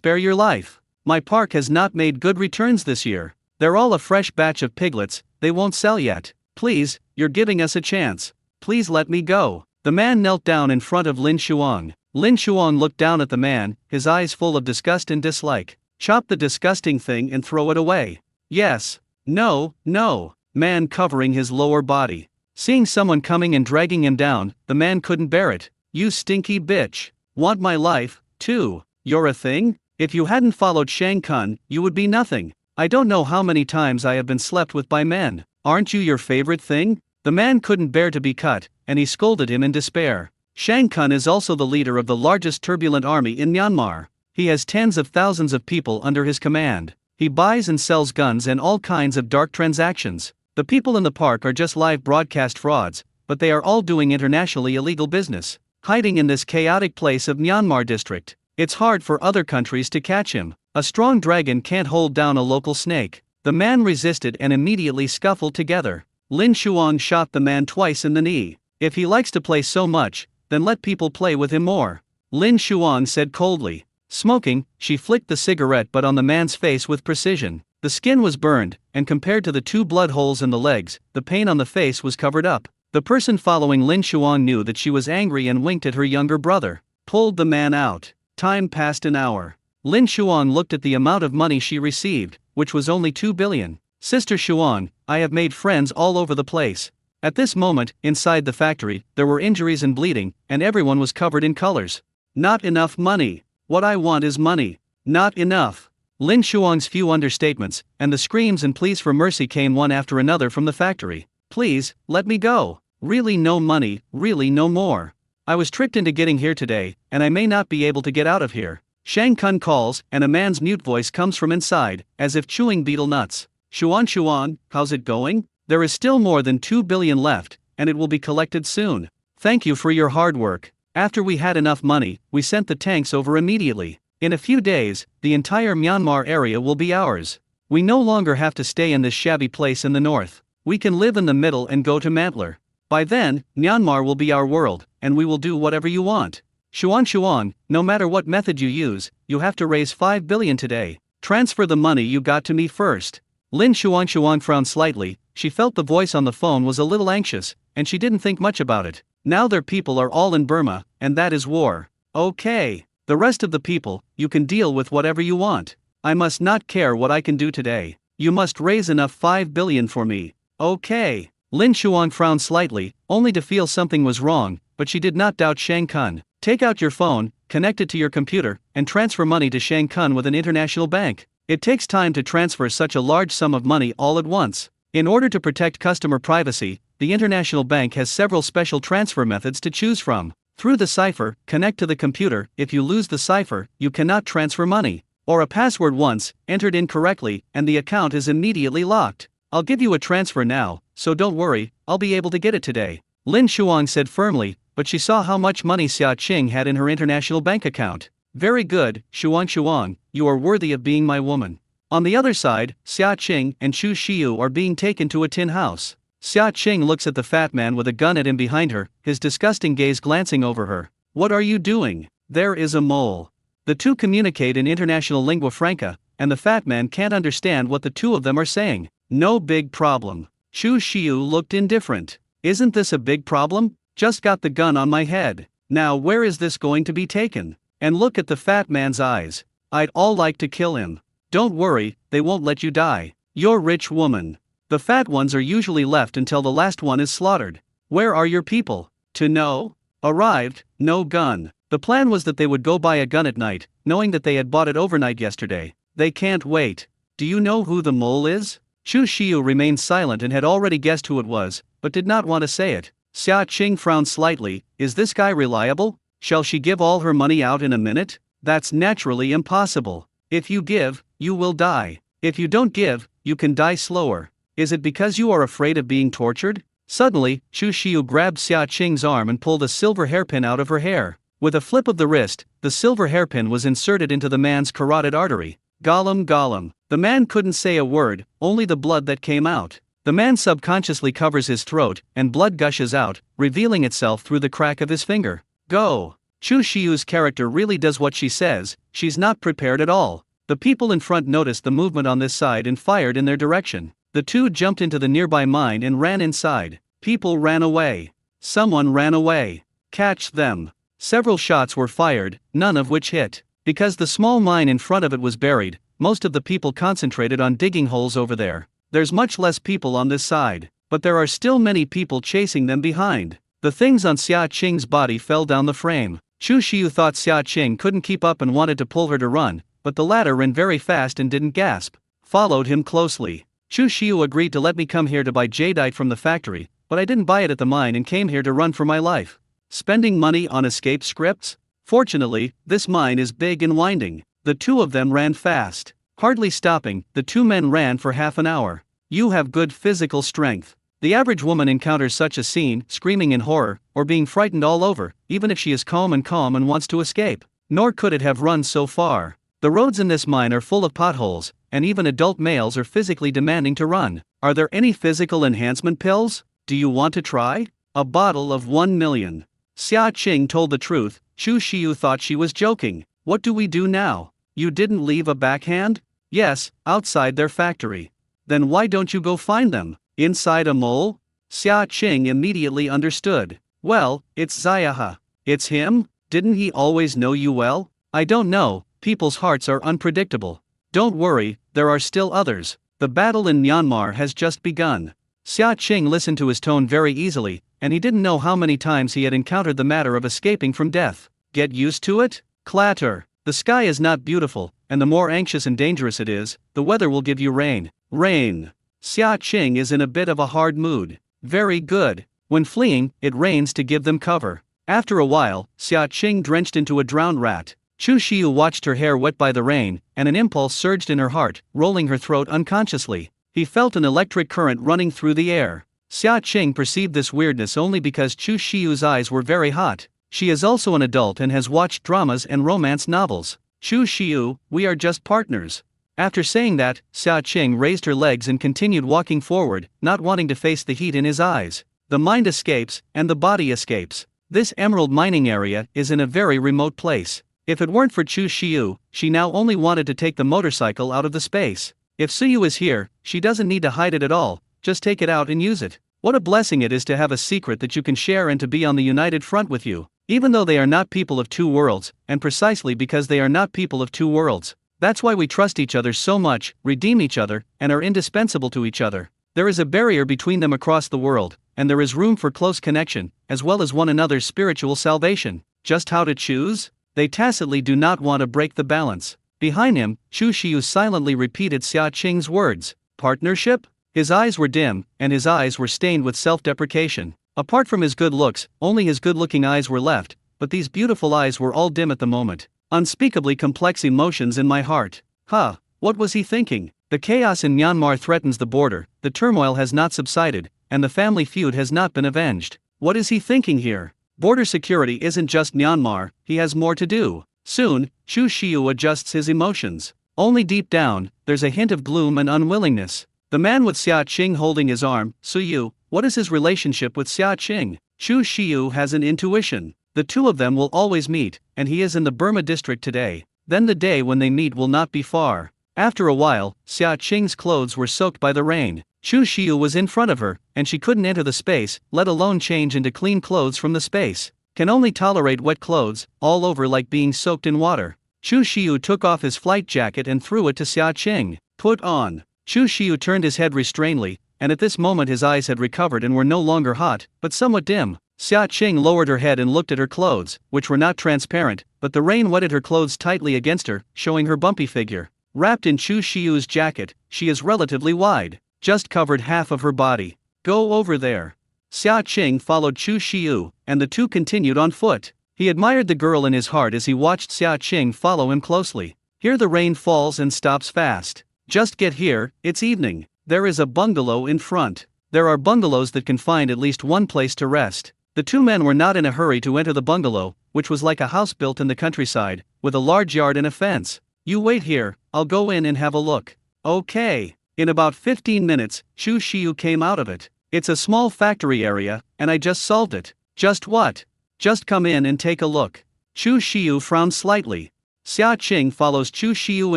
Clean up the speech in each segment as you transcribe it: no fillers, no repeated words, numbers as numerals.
spare your life. My park has not made good returns this year. They're all a fresh batch of piglets, they won't sell yet. Please, you're giving us a chance. Please let me go." The man knelt down in front of Lin Shuang. Lin Shuang looked down at the man, his eyes full of disgust and dislike. "Chop the disgusting thing and throw it away." "Yes." "No, no." Man covering his lower body. Seeing someone coming and dragging him down, the man couldn't bear it. "You stinky bitch. Want my life, too? You're a thing? If you hadn't followed Shang Kun, you would be nothing. I don't know how many times I have been slept with by men. Aren't you your favorite thing?" The man couldn't bear to be cut, and he scolded him in despair. Shang Kun is also the leader of the largest turbulent army in Myanmar. He has tens of thousands of people under his command. He buys and sells guns and all kinds of dark transactions. The people in the park are just live broadcast frauds, but they are all doing internationally illegal business, hiding in this chaotic place of Myanmar district. It's hard for other countries to catch him. A strong dragon can't hold down a local snake. The man resisted and immediately scuffled together. Lin Shuang shot the man twice in the knee. "If he likes to play so much, then let people play with him more," Lin Shuang said coldly. Smoking, she flicked the cigarette butt on the man's face with precision. The skin was burned, and compared to the 2 blood holes in the legs, the pain on the face was covered up. The person following Lin Shuang knew that she was angry and winked at her younger brother. Pulled the man out. Time passed an hour. Lin Shuang looked at the amount of money she received, which was only 2 billion. "Sister Shuang, I have made friends all over the place." At this moment, inside the factory, there were injuries and bleeding, and everyone was covered in colors. "Not enough money. What I want is money. Not enough." Lin Shuang's few understatements, and the screams and pleas for mercy came one after another from the factory. "Please, let me go. Really no money, really no more. I was tricked into getting here today, and I may not be able to get out of here." Shang Kun calls, and a man's mute voice comes from inside, as if chewing betel nuts. Shuan, how's it going? There is still more than 2 billion left, and it will be collected soon. Thank you for your hard work. After we had enough money, we sent the tanks over immediately. In a few days, the entire Myanmar area will be ours. We no longer have to stay in this shabby place in the north. We can live in the middle and go to Mantler. By then, Myanmar will be our world, and we will do whatever you want. Shuan, no matter what method you use, you have to raise 5 billion today. Transfer the money you got to me first. Lin Shuan frowned slightly. She felt the voice on the phone was a little anxious, and she didn't think much about it. Now their people are all in Burma, and that is war. Okay. The rest of the people, you can deal with whatever you want. I must not care what I can do today. You must raise enough 5 billion for me. Okay. Lin Shuan frowned slightly, only to feel something was wrong, but she did not doubt Shang Kun. "Take out your phone, connect it to your computer, and transfer money to Shang Kun with an international bank. It takes time to transfer such a large sum of money all at once. In order to protect customer privacy, the international bank has several special transfer methods to choose from. Through the cipher, connect to the computer. If you lose the cipher, you cannot transfer money. Or a password once entered incorrectly, and the account is immediately locked. I'll give you a transfer now, so don't worry, I'll be able to get it today," Lin Shuang said firmly, but she saw how much money Xia Qing had in her international bank account. "Very good, Shuang, you are worthy of being my woman." On the other side, Xia Qing and Chu Xiu are being taken to a tin house. Xia Qing looks at the fat man with a gun at him behind her, his disgusting gaze glancing over her. "What are you doing? There is a mole." The two communicate in international lingua franca, and the fat man can't understand what the two of them are saying. "No big problem." Chu Xiu looked indifferent. "Isn't this a big problem? Just got the gun on my head. Now where is this going to be taken?" And look at the fat man's eyes. "I'd all like to kill him." "Don't worry, they won't let you die. You're rich woman." The fat ones are usually left until the last one is slaughtered. "Where are your people?" "To know." "Arrived, no gun." The plan was that they would go buy a gun at night, knowing that they had bought it overnight yesterday. They can't wait. "Do you know who the mole is?" Chu Xiu remained silent and had already guessed who it was, but did not want to say it. Xia Qing frowned slightly. "Is this guy reliable? Shall she give all her money out in a minute? That's naturally impossible. If you give, you will die. If you don't give, you can die slower. Is it because you are afraid of being tortured?" Suddenly, Chu Xiu grabbed Xia Qing's arm and pulled a silver hairpin out of her hair. With a flip of the wrist, the silver hairpin was inserted into the man's carotid artery. Gollum. The man couldn't say a word, only the blood that came out. The man subconsciously covers his throat, and blood gushes out, revealing itself through the crack of his finger. "Go." Chu Xiu's character really does what she says, she's not prepared at all. The people in front noticed the movement on this side and fired in their direction. The two jumped into the nearby mine and ran inside. People ran away. Someone ran away. Catch them. Several shots were fired, none of which hit. Because the small mine in front of it was buried, most of the people concentrated on digging holes over there. There's much less people on this side, but there are still many people chasing them behind. The things on Xia Qing's body fell down the frame. Chu Xiu thought Xia Qing couldn't keep up and wanted to pull her to run, but the latter ran very fast and didn't gasp. Followed him closely. Chu Xiu agreed to let me come here to buy jadeite from the factory, but I didn't buy it at the mine and came here to run for my life. Spending money on escape scripts? Fortunately, this mine is big and winding. The two of them ran fast. Hardly stopping, the two men ran for half an hour. You have good physical strength. The average woman encounters such a scene, screaming in horror, or being frightened all over, even if she is calm and wants to escape. Nor could it have run so far. The roads in this mine are full of potholes, and even adult males are physically demanding to run. Are there any physical enhancement pills? Do you want to try? A bottle of 1 million. Xia Qing told the truth. Chu Xiu thought she was joking. What do we do now? You didn't leave a backhand? Yes, outside their factory. Then why don't you go find them? Inside a mole? Xia Qing immediately understood. Well, it's Zayaha. It's him? Didn't he always know you well? I don't know, people's hearts are unpredictable. Don't worry, there are still others. The battle in Myanmar has just begun. Xia Qing listened to his tone very easily, and he didn't know how many times he had encountered the matter of escaping from death. Get used to it? Clatter. The sky is not beautiful, and the more anxious and dangerous it is, the weather will give you rain. Rain. Xia Qing is in a bit of a hard mood. Very good. When fleeing, it rains to give them cover. After a while, Xia Qing drenched into a drowned rat. Chu Xiu watched her hair wet by the rain, and an impulse surged in her heart, rolling her throat unconsciously. He felt an electric current running through the air. Xia Qing perceived this weirdness only because Chu Xiu's eyes were very hot. She is also an adult and has watched dramas and romance novels. Chu Xiu, we are just partners. After saying that, Xia Qing raised her legs and continued walking forward, not wanting to face the heat in his eyes. The mind escapes, and the body escapes. This emerald mining area is in a very remote place. If it weren't for Chu Xiu, she now only wanted to take the motorcycle out of the space. If Suyu is here, she doesn't need to hide it at all, just take it out and use it. What a blessing it is to have a secret that you can share and to be on the united front with you. Even though they are not people of two worlds, and precisely because they are not people of two worlds. That's why we trust each other so much, redeem each other, and are indispensable to each other. There is a barrier between them across the world, and there is room for close connection, as well as one another's spiritual salvation. Just how to choose? They tacitly do not want to break the balance. Behind him, Chu Xiu silently repeated Xia Qing's words. Partnership? His eyes were dim, and his eyes were stained with self-deprecation. Apart from his good looks, only his good-looking eyes were left, but these beautiful eyes were all dim at the moment. Unspeakably complex emotions in my heart. What was he thinking? The chaos in Myanmar threatens the border, the turmoil has not subsided, and the family feud has not been avenged. What is he thinking here? Border security isn't just Myanmar, he has more to do. Soon, Chu Xiu adjusts his emotions. Only deep down, there's a hint of gloom and unwillingness. The man with Xia Qing holding his arm, Suyu, what is his relationship with Xia Qing? Chu Xiu has an intuition. The two of them will always meet, and he is in the Burma district today. Then the day when they meet will not be far. After a while, Xia Qing's clothes were soaked by the rain. Chu Xiu was in front of her, and she couldn't enter the space, let alone change into clean clothes from the space. Can only tolerate wet clothes, all over like being soaked in water. Chu Xiu took off his flight jacket and threw it to Xia Qing. Put on. Chu Xiu turned his head restrainedly, and at this moment his eyes had recovered and were no longer hot, but somewhat dim. Xia Qing lowered her head and looked at her clothes, which were not transparent, but the rain wetted her clothes tightly against her, showing her bumpy figure. Wrapped in Chu Xiu's jacket, she is relatively wide, just covered half of her body. Go over there. Xia Qing followed Chu Xiu, and the two continued on foot. He admired the girl in his heart as he watched Xia Qing follow him closely. Here the rain falls and stops fast. Just get here, it's evening. There is a bungalow in front. There are bungalows that can find at least one place to rest. The two men were not in a hurry to enter the bungalow, which was like a house built in the countryside, with a large yard and a fence. You wait here, I'll go in and have a look. Okay. In about 15 minutes, Chu Xiu came out of it. It's a small factory area, and I just solved it. Just what? Just come in and take a look. Chu Shiyu frowns slightly. Xia Qing follows Chu Shiyu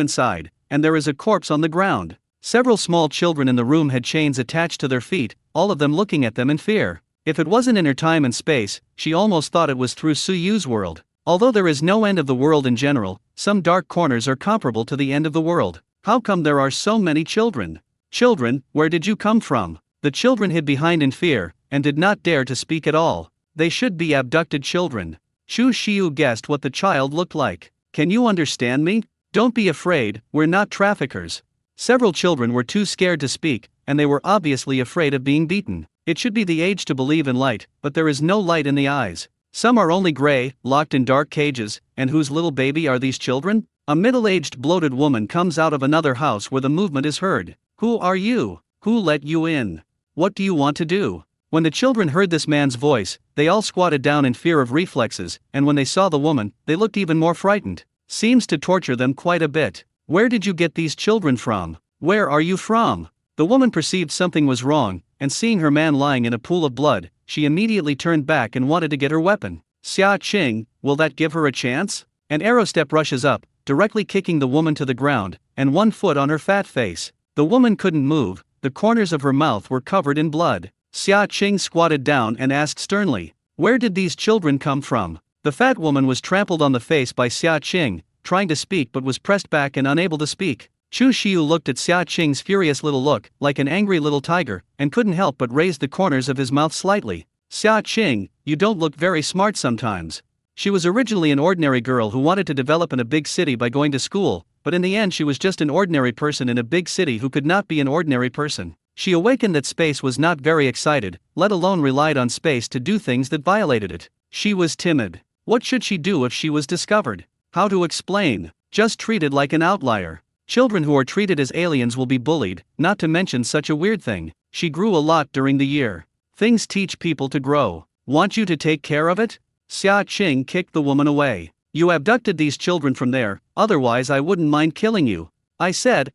inside, and there is a corpse on the ground. Several small children in the room had chains attached to their feet, all of them looking at them in fear. If it wasn't in her time and space, she almost thought it was through Su Yu's world. Although there is no end of the world in general, some dark corners are comparable to the end of the world. How come there are so many children? Children, where did you come from? The children hid behind in fear, and did not dare to speak at all. They should be abducted children. Chu Shiyu guessed what the child looked like. Can you understand me? Don't be afraid, we're not traffickers. Several children were too scared to speak, and they were obviously afraid of being beaten. It should be the age to believe in light, but there is no light in the eyes. Some are only gray, locked in dark cages, and whose little baby are these children? A middle-aged bloated woman comes out of another house where the movement is heard. Who are you? Who let you in? What do you want to do? When the children heard this man's voice, they all squatted down in fear of reflexes, and when they saw the woman, they looked even more frightened. Seems to torture them quite a bit. Where did you get these children from? Where are you from? The woman perceived something was wrong, and seeing her man lying in a pool of blood, she immediately turned back and wanted to get her weapon. Xia Qing, will that give her a chance? An arrow step rushes up, directly kicking the woman to the ground, and one foot on her fat face. The woman couldn't move, the corners of her mouth were covered in blood. Xia Qing squatted down and asked sternly, where did these children come from? The fat woman was trampled on the face by Xia Qing, trying to speak but was pressed back and unable to speak. Chu Shiyu looked at Xia Qing's furious little look, like an angry little tiger, and couldn't help but raise the corners of his mouth slightly. Xia Qing, you don't look very smart sometimes. She was originally an ordinary girl who wanted to develop in a big city by going to school, but in the end she was just an ordinary person in a big city who could not be an ordinary person. She awakened that space was not very excited, let alone relied on space to do things that violated it. She was timid. What should she do if she was discovered? How to explain? Just treated like an outlier. Children who are treated as aliens will be bullied, not to mention such a weird thing. She grew a lot during the year. Things teach people to grow. Want you to take care of it? Xia Qing kicked the woman away. You abducted these children from there, otherwise I wouldn't mind killing you. I said,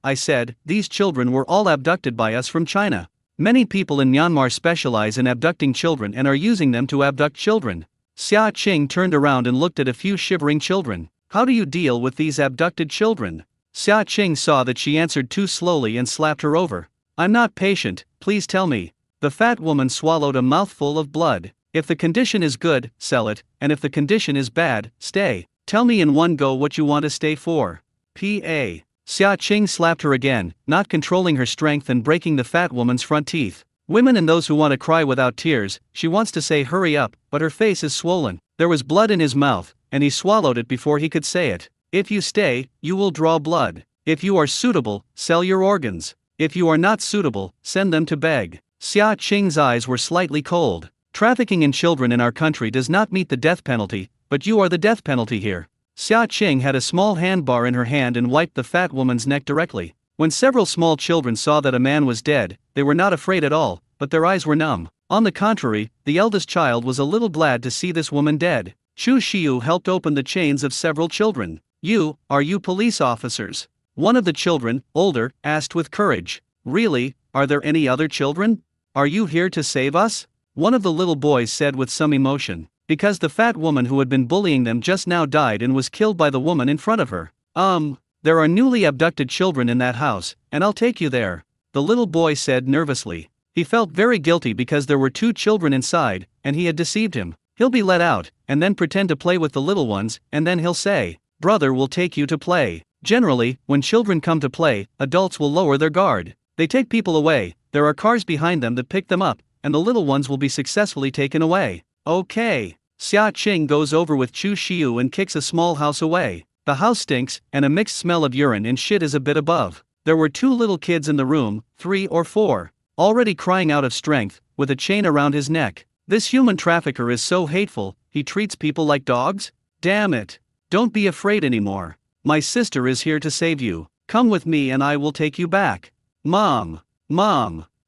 these children were all abducted by us from China. Many people in Myanmar specialize in abducting children and are using them to abduct children. Xia Qing turned around and looked at a few shivering children. How do you deal with these abducted children? Xia Qing saw that she answered too slowly and slapped her over. I'm not patient, please tell me. The fat woman swallowed a mouthful of blood. If the condition is good, sell it, and if the condition is bad, stay. Tell me in one go what you want to stay for. P.A. Xia Qing slapped her again, not controlling her strength and breaking the fat woman's front teeth. Women and those who want to cry without tears, she wants to say hurry up, but her face is swollen. There was blood in his mouth, and he swallowed it before he could say it. If you stay, you will draw blood. If you are suitable, sell your organs. If you are not suitable, send them to beg. Xia Qing's eyes were slightly cold. Trafficking in children in our country does not meet the death penalty, but you are the death penalty here. Xia Qing had a small handbar in her hand and wiped the fat woman's neck directly. When several small children saw that a man was dead, they were not afraid at all, but their eyes were numb. On the contrary, the eldest child was a little glad to see this woman dead. Chu Shiyu helped open the chains of several children. Are you police officers? One of the children, older, asked with courage. Really, are there any other children? Are you here to save us? One of the little boys said with some emotion. Because the fat woman who had been bullying them just now died and was killed by the woman in front of her. There are newly abducted children in that house, and I'll take you there. The little boy said nervously. He felt very guilty because there were 2 children inside, and he had deceived him. He'll be let out, and then pretend to play with the little ones, and then he'll say, brother will take you to play. Generally, when children come to play, adults will lower their guard. They take people away, there are cars behind them that pick them up, and the little ones will be successfully taken away. Okay. Xia Qing goes over with Chu Shiyu and kicks a small house away. The house stinks, and a mixed smell of urine and shit is a bit above. There were 2 little kids in the room, 3 or 4, already crying out of strength, with a chain around his neck. This human trafficker is so hateful, he treats people like dogs? Damn it. Don't be afraid anymore. My sister is here to save you. Come with me and I will take you back. Mom.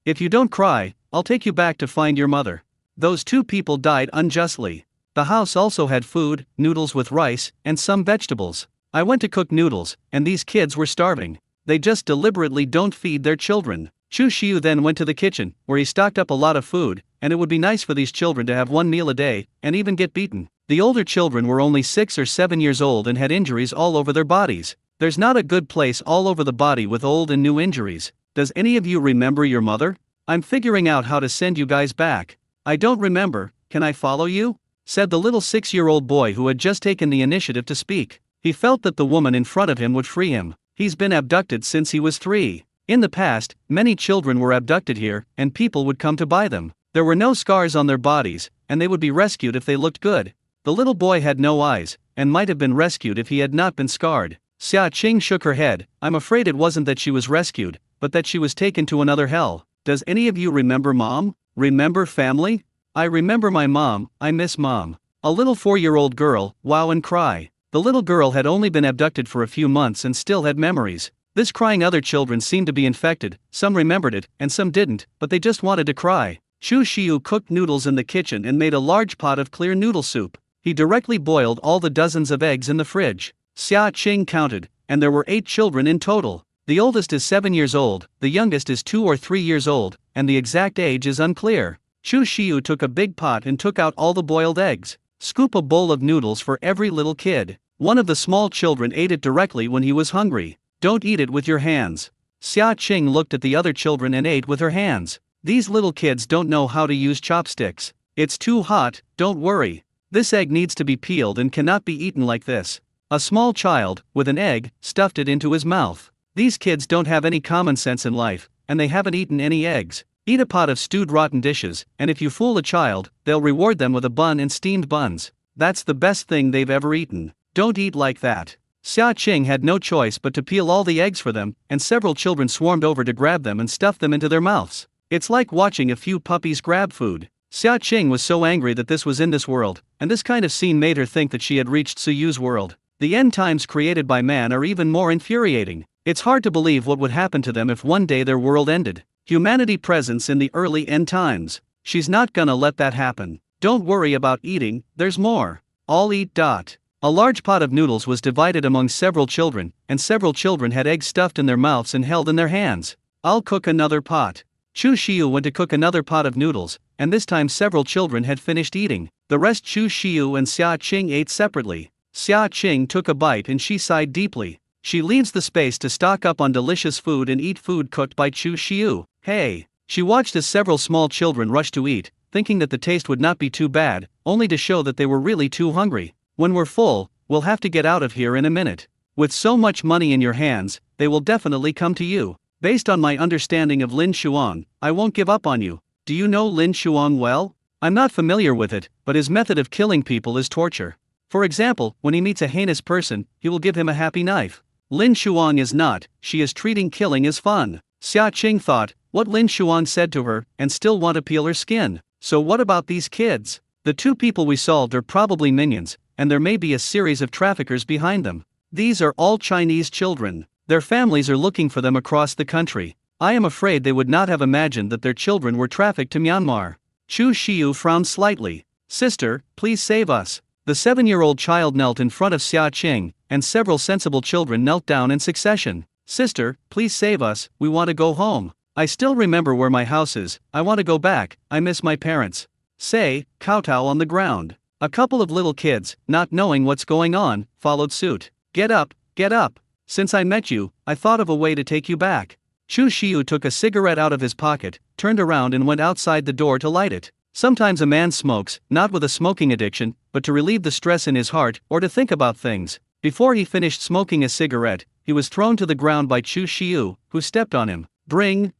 If you don't cry, I'll take you back to find your mother. Those 2 people died unjustly. The house also had food, noodles with rice, and some vegetables. I went to cook noodles, and these kids were starving. They just deliberately don't feed their children. Chu Shiyu then went to the kitchen, where he stocked up a lot of food, and it would be nice for these children to have 1 meal a day, and even get beaten. The older children were only 6 or 7 years old and had injuries all over their bodies. There's not a good place all over the body with old and new injuries. Does any of you remember your mother? I'm figuring out how to send you guys back. I don't remember, can I follow you? Said the little 6-year-old boy who had just taken the initiative to speak. He felt that the woman in front of him would free him. He's been abducted since he was 3. In the past, many children were abducted here, and people would come to buy them. There were no scars on their bodies, and they would be rescued if they looked good. The little boy had no eyes, and might have been rescued if he had not been scarred. Xia Qing shook her head. I'm afraid it wasn't that she was rescued, but that she was taken to another hell. Does any of you remember Mom? Remember family? I remember my mom, I miss Mom. A little 4-year-old girl, wow and cry. The little girl had only been abducted for a few months and still had memories. This crying other children seemed to be infected, some remembered it, and some didn't, but they just wanted to cry. Chu Xiu cooked noodles in the kitchen and made a large pot of clear noodle soup. He directly boiled all the dozens of eggs in the fridge. Xia Qing counted, and there were 8 children in total. The oldest is 7 years old, the youngest is 2 or 3 years old, and the exact age is unclear. Chu Xiu took a big pot and took out all the boiled eggs. Scoop a bowl of noodles for every little kid. One of the small children ate it directly when he was hungry. Don't eat it with your hands. Xia Qing looked at the other children and ate with her hands. These little kids don't know how to use chopsticks. It's too hot, don't worry. This egg needs to be peeled and cannot be eaten like this. A small child, with an egg, stuffed it into his mouth. These kids don't have any common sense in life, and they haven't eaten any eggs. Eat a pot of stewed rotten dishes, and if you fool a child, they'll reward them with a bun and steamed buns. That's the best thing they've ever eaten. Don't eat like that. Xia Qing had no choice but to peel all the eggs for them, and several children swarmed over to grab them and stuff them into their mouths. It's like watching a few puppies grab food. Xia Qing was so angry that this was in this world, and this kind of scene made her think that she had reached Suyu's world. The end times created by man are even more infuriating. It's hard to believe what would happen to them if one day their world ended. Humanity presence in the early end times. She's not gonna let that happen. Don't worry about eating, there's more. I'll eat. A large pot of noodles was divided among several children, and several children had eggs stuffed in their mouths and held in their hands. I'll cook another pot. Chu Xiu went to cook another pot of noodles, and this time several children had finished eating. The rest Chu Xiu and Xia Qing ate separately. Xia Qing took a bite and she sighed deeply. She leaves the space to stock up on delicious food and eat food cooked by Chu Xiu. Hey! She watched as several small children rushed to eat, thinking that the taste would not be too bad, only to show that they were really too hungry. When we're full, we'll have to get out of here in a minute. With so much money in your hands, they will definitely come to you. Based on my understanding of Lin Xuang, I won't give up on you. Do you know Lin Xuang well? I'm not familiar with it, but his method of killing people is torture. For example, when he meets a heinous person, he will give him a happy knife. Lin Xuang is not, she is treating killing as fun. Xia Qing thought, what Lin Xuang said to her, and still want to peel her skin. So what about these kids? The 2 people we solved are probably minions, and there may be a series of traffickers behind them. These are all Chinese children. Their families are looking for them across the country. I am afraid they would not have imagined that their children were trafficked to Myanmar. Chu Xiu frowned slightly. Sister, please save us. The 7-year-old child knelt in front of Xia Qing, and several sensible children knelt down in succession. Sister, please save us, we want to go home. I still remember where my house is, I want to go back, I miss my parents. Say, kowtow on the ground. A couple of little kids, not knowing what's going on, followed suit. Get up, get up. Since I met you, I thought of a way to take you back. Chu Xiu took a cigarette out of his pocket, turned around and went outside the door to light it. Sometimes a man smokes, not with a smoking addiction, but to relieve the stress in his heart, or to think about things. Before he finished smoking a cigarette, he was thrown to the ground by Chu Xiu, who stepped on him. Bring.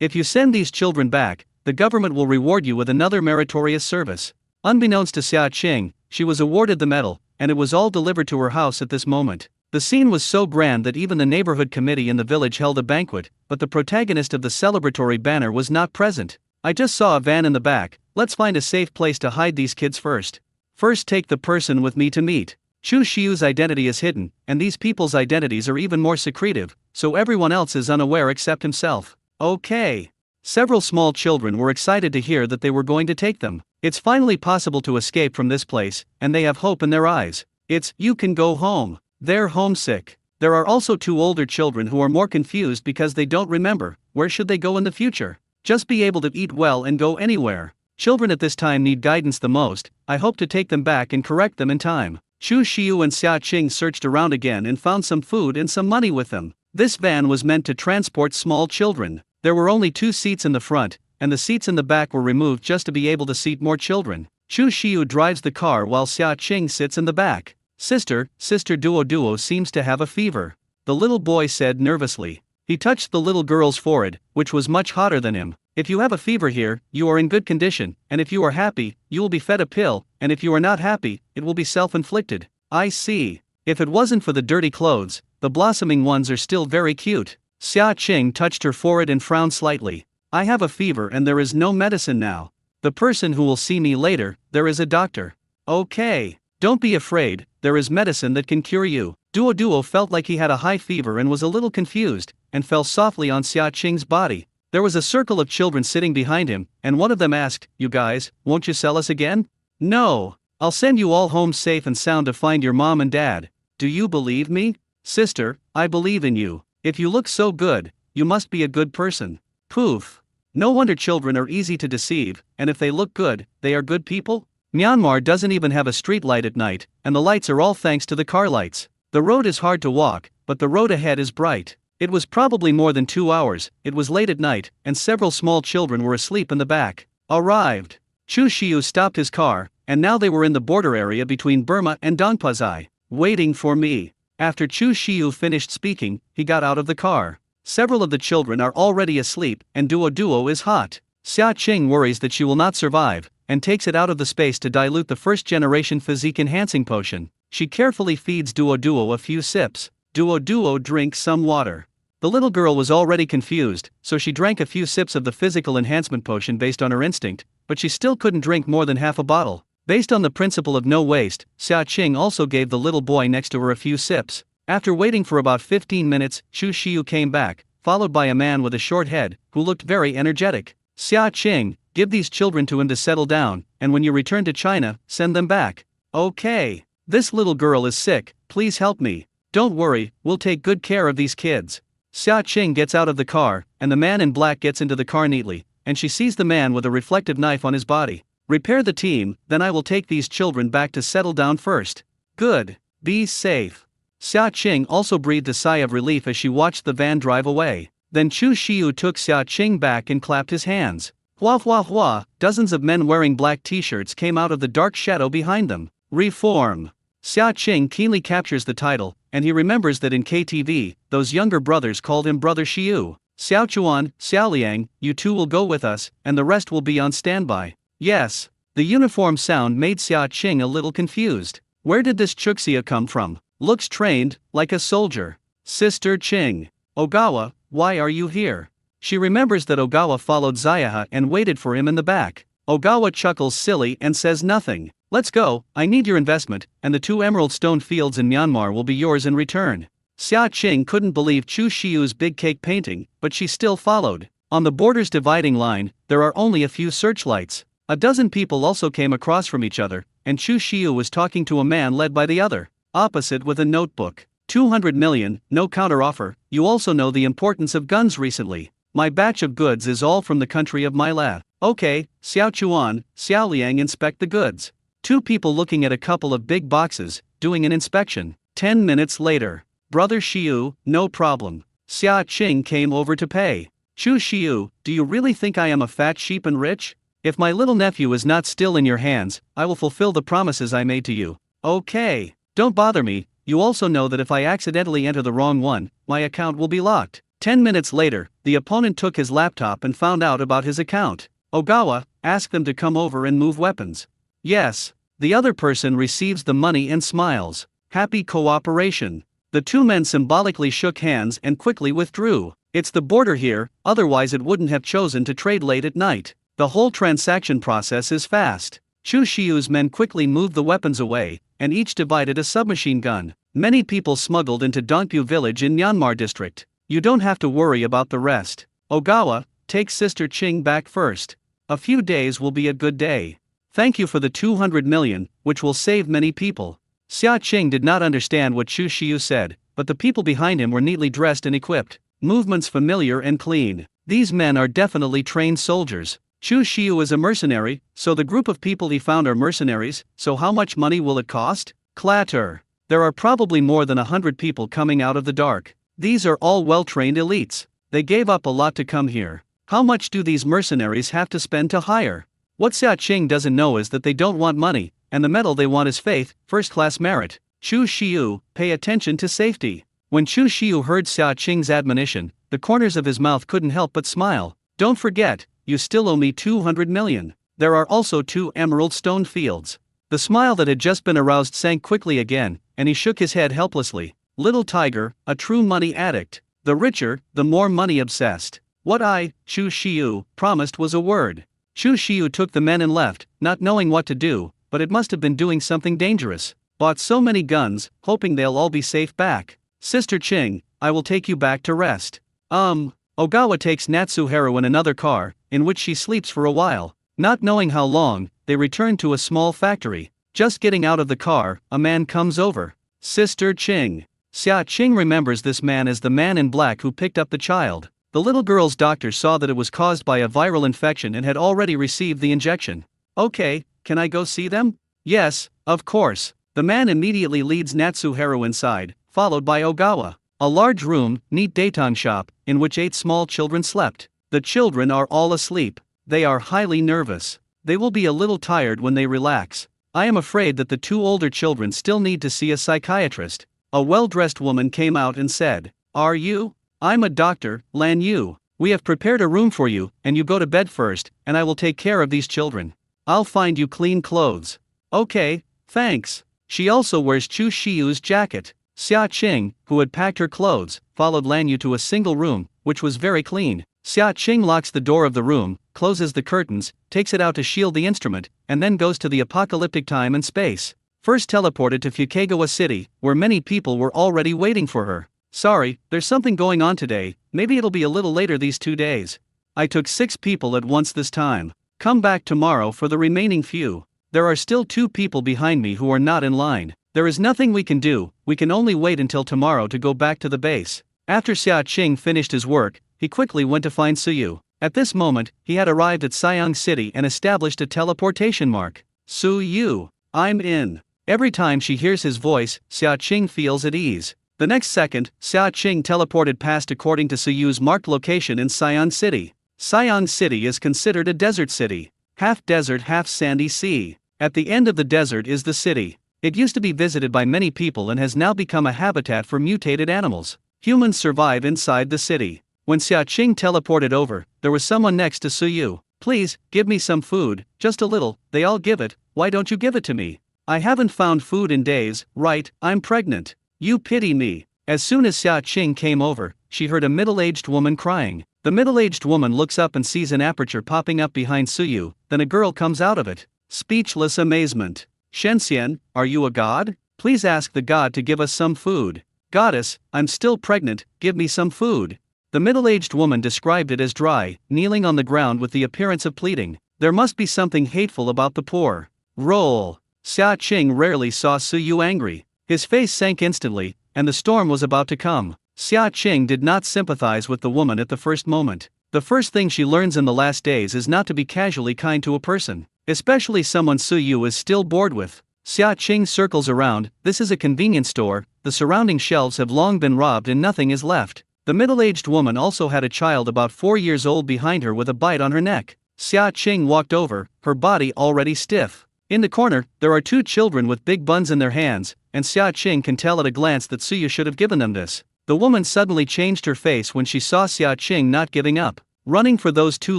If you send these children back, the government will reward you with another meritorious service. Unbeknownst to Xia Qing, she was awarded the medal, and it was all delivered to her house at this moment. The scene was so grand that even the neighborhood committee in the village held a banquet, but the protagonist of the celebratory banner was not present. I just saw a van in the back, let's find a safe place to hide these kids first. First take the person with me to meet. Chu Xiu's identity is hidden, and these people's identities are even more secretive, so everyone else is unaware except himself. Okay. Several small children were excited to hear that they were going to take them. It's finally possible to escape from this place, and they have hope in their eyes. It's, you can go home. They're homesick. There are also 2 older children who are more confused because they don't remember, where should they go in the future? Just be able to eat well and go anywhere. Children at this time need guidance the most. I hope to take them back and correct them in time. Chu Xiu and Xia Qing searched around again and found some food and some money with them. This van was meant to transport small children. There were only 2 seats in the front, and the seats in the back were removed just to be able to seat more children. Chu Xiu drives the car while Xia Qing sits in the back. Sister Duo seems to have a fever, the little boy said nervously. He touched the little girl's forehead, which was much hotter than him. If you have a fever here, you are in good condition, and if you are happy, you will be fed a pill, and if you are not happy, it will be self-inflicted. I see. If it wasn't for the dirty clothes, the blossoming ones are still very cute. Xia Qing touched her forehead and frowned slightly. I have a fever and there is no medicine now. The person who will see me later, there is a doctor. Okay. Don't be afraid, there is medicine that can cure you. Duo felt like he had a high fever and was a little confused, and fell softly on Xia Qing's body. There was a circle of children sitting behind him, and one of them asked, "You guys, won't you sell us again?" "No. I'll send you all home safe and sound to find your mom and dad. Do you believe me?" "Sister, I believe in you. If you look so good, you must be a good person." Poof. No wonder children are easy to deceive, and if they look good, they are good people? Myanmar doesn't even have a street light at night, and the lights are all thanks to the car lights. The road is hard to walk, but the road ahead is bright. It was probably more than 2 hours, it was late at night, and several small children were asleep in the back. Arrived. Chu Xiu stopped his car, and now they were in the border area between Burma and Dongpuzai, waiting for me. After Chu Xiu finished speaking, he got out of the car. Several of the children are already asleep, and Duo is hot. Xia Qing worries that she will not survive, and takes it out of the space to dilute the first-generation physique-enhancing potion. She carefully feeds Duo a few sips. Duo drinks some water. The little girl was already confused, so she drank a few sips of the physical enhancement potion based on her instinct, but she still couldn't drink more than half a bottle. Based on the principle of no waste, Xia Qing also gave the little boy next to her a few sips. After waiting for about 15 minutes, Chu Xiu came back, followed by a man with a short head, who looked very energetic. "Xia Qing, give these children to him to settle down, and when you return to China, send them back." "Okay. This little girl is sick, please help me." "Don't worry, we'll take good care of these kids." Xia Qing gets out of the car, and the man in black gets into the car neatly, and she sees the man with a reflective knife on his body. "Repair the team, then I will take these children back to settle down first." "Good. Be safe." Xia Qing also breathed a sigh of relief as she watched the van drive away. Then Chu Xiu took Xia Qing back and clapped his hands. Hua hua hua, dozens of men wearing black t-shirts came out of the dark shadow behind them. Reform. Xia Qing keenly captures the title, and he remembers that in KTV, those younger brothers called him Brother Xiu. "Xiao Chuan, Xiao Liang, you two will go with us, and the rest will be on standby." "Yes." The uniform sound made Xia Qing a little confused. Where did this Chuxia come from? Looks trained, like a soldier. "Sister Qing. Ogawa, why are you here?" She remembers that Ogawa followed Zayaha and waited for him in the back. Ogawa chuckles silly and says nothing. "Let's go, I need your investment, and the 2 emerald stone fields in Myanmar will be yours in return." Xia Qing couldn't believe Chu Xiu's big cake painting, but she still followed. On the border's dividing line, there are only a few searchlights. A dozen people also came across from each other, and Chu Xiu was talking to a man led by the other. Opposite with a notebook. 200 million, no counteroffer. "You also know the importance of guns recently. My batch of goods is all from the country of my lab." "Okay, Xiao Chuan, Xiao Liang, inspect the goods." 2 people looking at a couple of big boxes, doing an inspection. 10 minutes later. "Brother Xiu, no problem." Xia Qing came over to pay. "Chu Xiu, do you really think I am a fat sheep and rich? If my little nephew is not still in your hands, I will fulfill the promises I made to you." "Okay. Don't bother me, you also know that if I accidentally enter the wrong one, my account will be locked." 10 minutes later, the opponent took his laptop and found out about his account. "Ogawa, ask them to come over and move weapons." "Yes." The other person receives the money and smiles. Happy cooperation. The 2 men symbolically shook hands and quickly withdrew. It's the border here, otherwise it wouldn't have chosen to trade late at night. The whole transaction process is fast. Chu Xiu's men quickly moved the weapons away, and each divided a submachine gun. Many people smuggled into Dongpu village in Myanmar district. You don't have to worry about the rest. Ogawa, take Sister Qing back first. A few days will be a good day. Thank you for the 200 million, which will save many people. Xia Qing did not understand what Chu Xiu said, but the people behind him were neatly dressed and equipped. Movements familiar and clean. These men are definitely trained soldiers. Chu Xiu is a mercenary, so the group of people he found are mercenaries, so how much money will it cost? Clatter. There are probably more than 100 people coming out of the dark. These are all well-trained elites. They gave up a lot to come here. How much do these mercenaries have to spend to hire? What Xia Qing doesn't know is that they don't want money, and the medal they want is faith, first-class merit. Chu Xiu, pay attention to safety. When Chu Xiu heard Xia Qing's admonition, the corners of his mouth couldn't help but smile. Don't forget, you still owe me 200 million. There are also 2 emerald stone fields. The smile that had just been aroused sank quickly again, and he shook his head helplessly. Little tiger, a true money addict. The richer, the more money obsessed. What I, Chu Xiu, promised was a word. Chu Xiu took the men and left, not knowing what to do, but it must have been doing something dangerous. Bought so many guns, hoping they'll all be safe back. Sister Qing, I will take you back to rest. Ogawa takes Natsuharu in another car, in which she sleeps for a while. Not knowing how long, they return to a small factory. Just getting out of the car, a man comes over. Sister Qing. Xia Qing remembers this man as the man in black who picked up the child. The little girl's doctor saw that it was caused by a viral infection and had already received the injection. Okay, can I go see them? Yes, of course. The man immediately leads Natsuharu inside, followed by Ogawa. A large room, neat daytime shop, in which 8 small children slept. The children are all asleep. They are highly nervous. They will be a little tired when they relax. I am afraid that the 2 older children still need to see a psychiatrist. A well-dressed woman came out and said, "Are you?" "I'm a doctor, Lan Yu. We have prepared a room for you, and you go to bed first, and I will take care of these children. I'll find you clean clothes." "Okay, thanks." She also wears Chu Xiu's jacket. Xia Qing, who had packed her clothes, followed Lan Yu to a single room, which was very clean. Xia Qing locks the door of the room, closes the curtains, takes it out to shield the instrument, and then goes to the apocalyptic time and space. First teleported to Fukagawa City, where many people were already waiting for her. "Sorry, there's something going on today, maybe it'll be a little later these 2 days. I took 6 people at once this time. Come back tomorrow for the remaining few. There are still 2 people behind me who are not in line. There is nothing we can do, we can only wait until tomorrow to go back to the base." After Xia Qing finished his work, he quickly went to find Suyu. At this moment, he had arrived at Siang City and established a teleportation mark. "Suyu, I'm in." Every time she hears his voice, Xia Qing feels at ease. The next second, Xia Qing teleported past according to Suyu's marked location in Siang City. Siang City is considered a desert city. Half desert, half sandy sea. At the end of the desert is the city. It used to be visited by many people and has now become a habitat for mutated animals. Humans survive inside the city. When Xia Qing teleported over, there was someone next to Suyu. "Please, give me some food, just a little." "They all give it, why don't you give it to me?" "I haven't found food in days." "Right, I'm pregnant. You pity me." As soon as Xia Qing came over, she heard a middle-aged woman crying. The middle-aged woman looks up and sees an aperture popping up behind Suyu, then a girl comes out of it. Speechless amazement. "Shenxian, are you a god? Please ask the god to give us some food." "Goddess, I'm still pregnant, give me some food." The middle-aged woman described it as dry, kneeling on the ground with the appearance of pleading. There must be something hateful about the poor. Roll. Xia Qing rarely saw Suyu angry. His face sank instantly, and the storm was about to come. Xia Qing did not sympathize with the woman at the first moment. The first thing she learns in the last days is not to be casually kind to a person, especially someone Suyu is still bored with. Xia Qing circles around. This is a convenience store, the surrounding shelves have long been robbed and nothing is left. The middle-aged woman also had a child about 4 years old behind her with a bite on her neck. Xia Qing walked over, her body already stiff. In the corner, there are 2 children with big buns in their hands, and Xia Qing can tell at a glance that Suyu should have given them this. The woman suddenly changed her face when she saw Xia Qing not giving up, running for those 2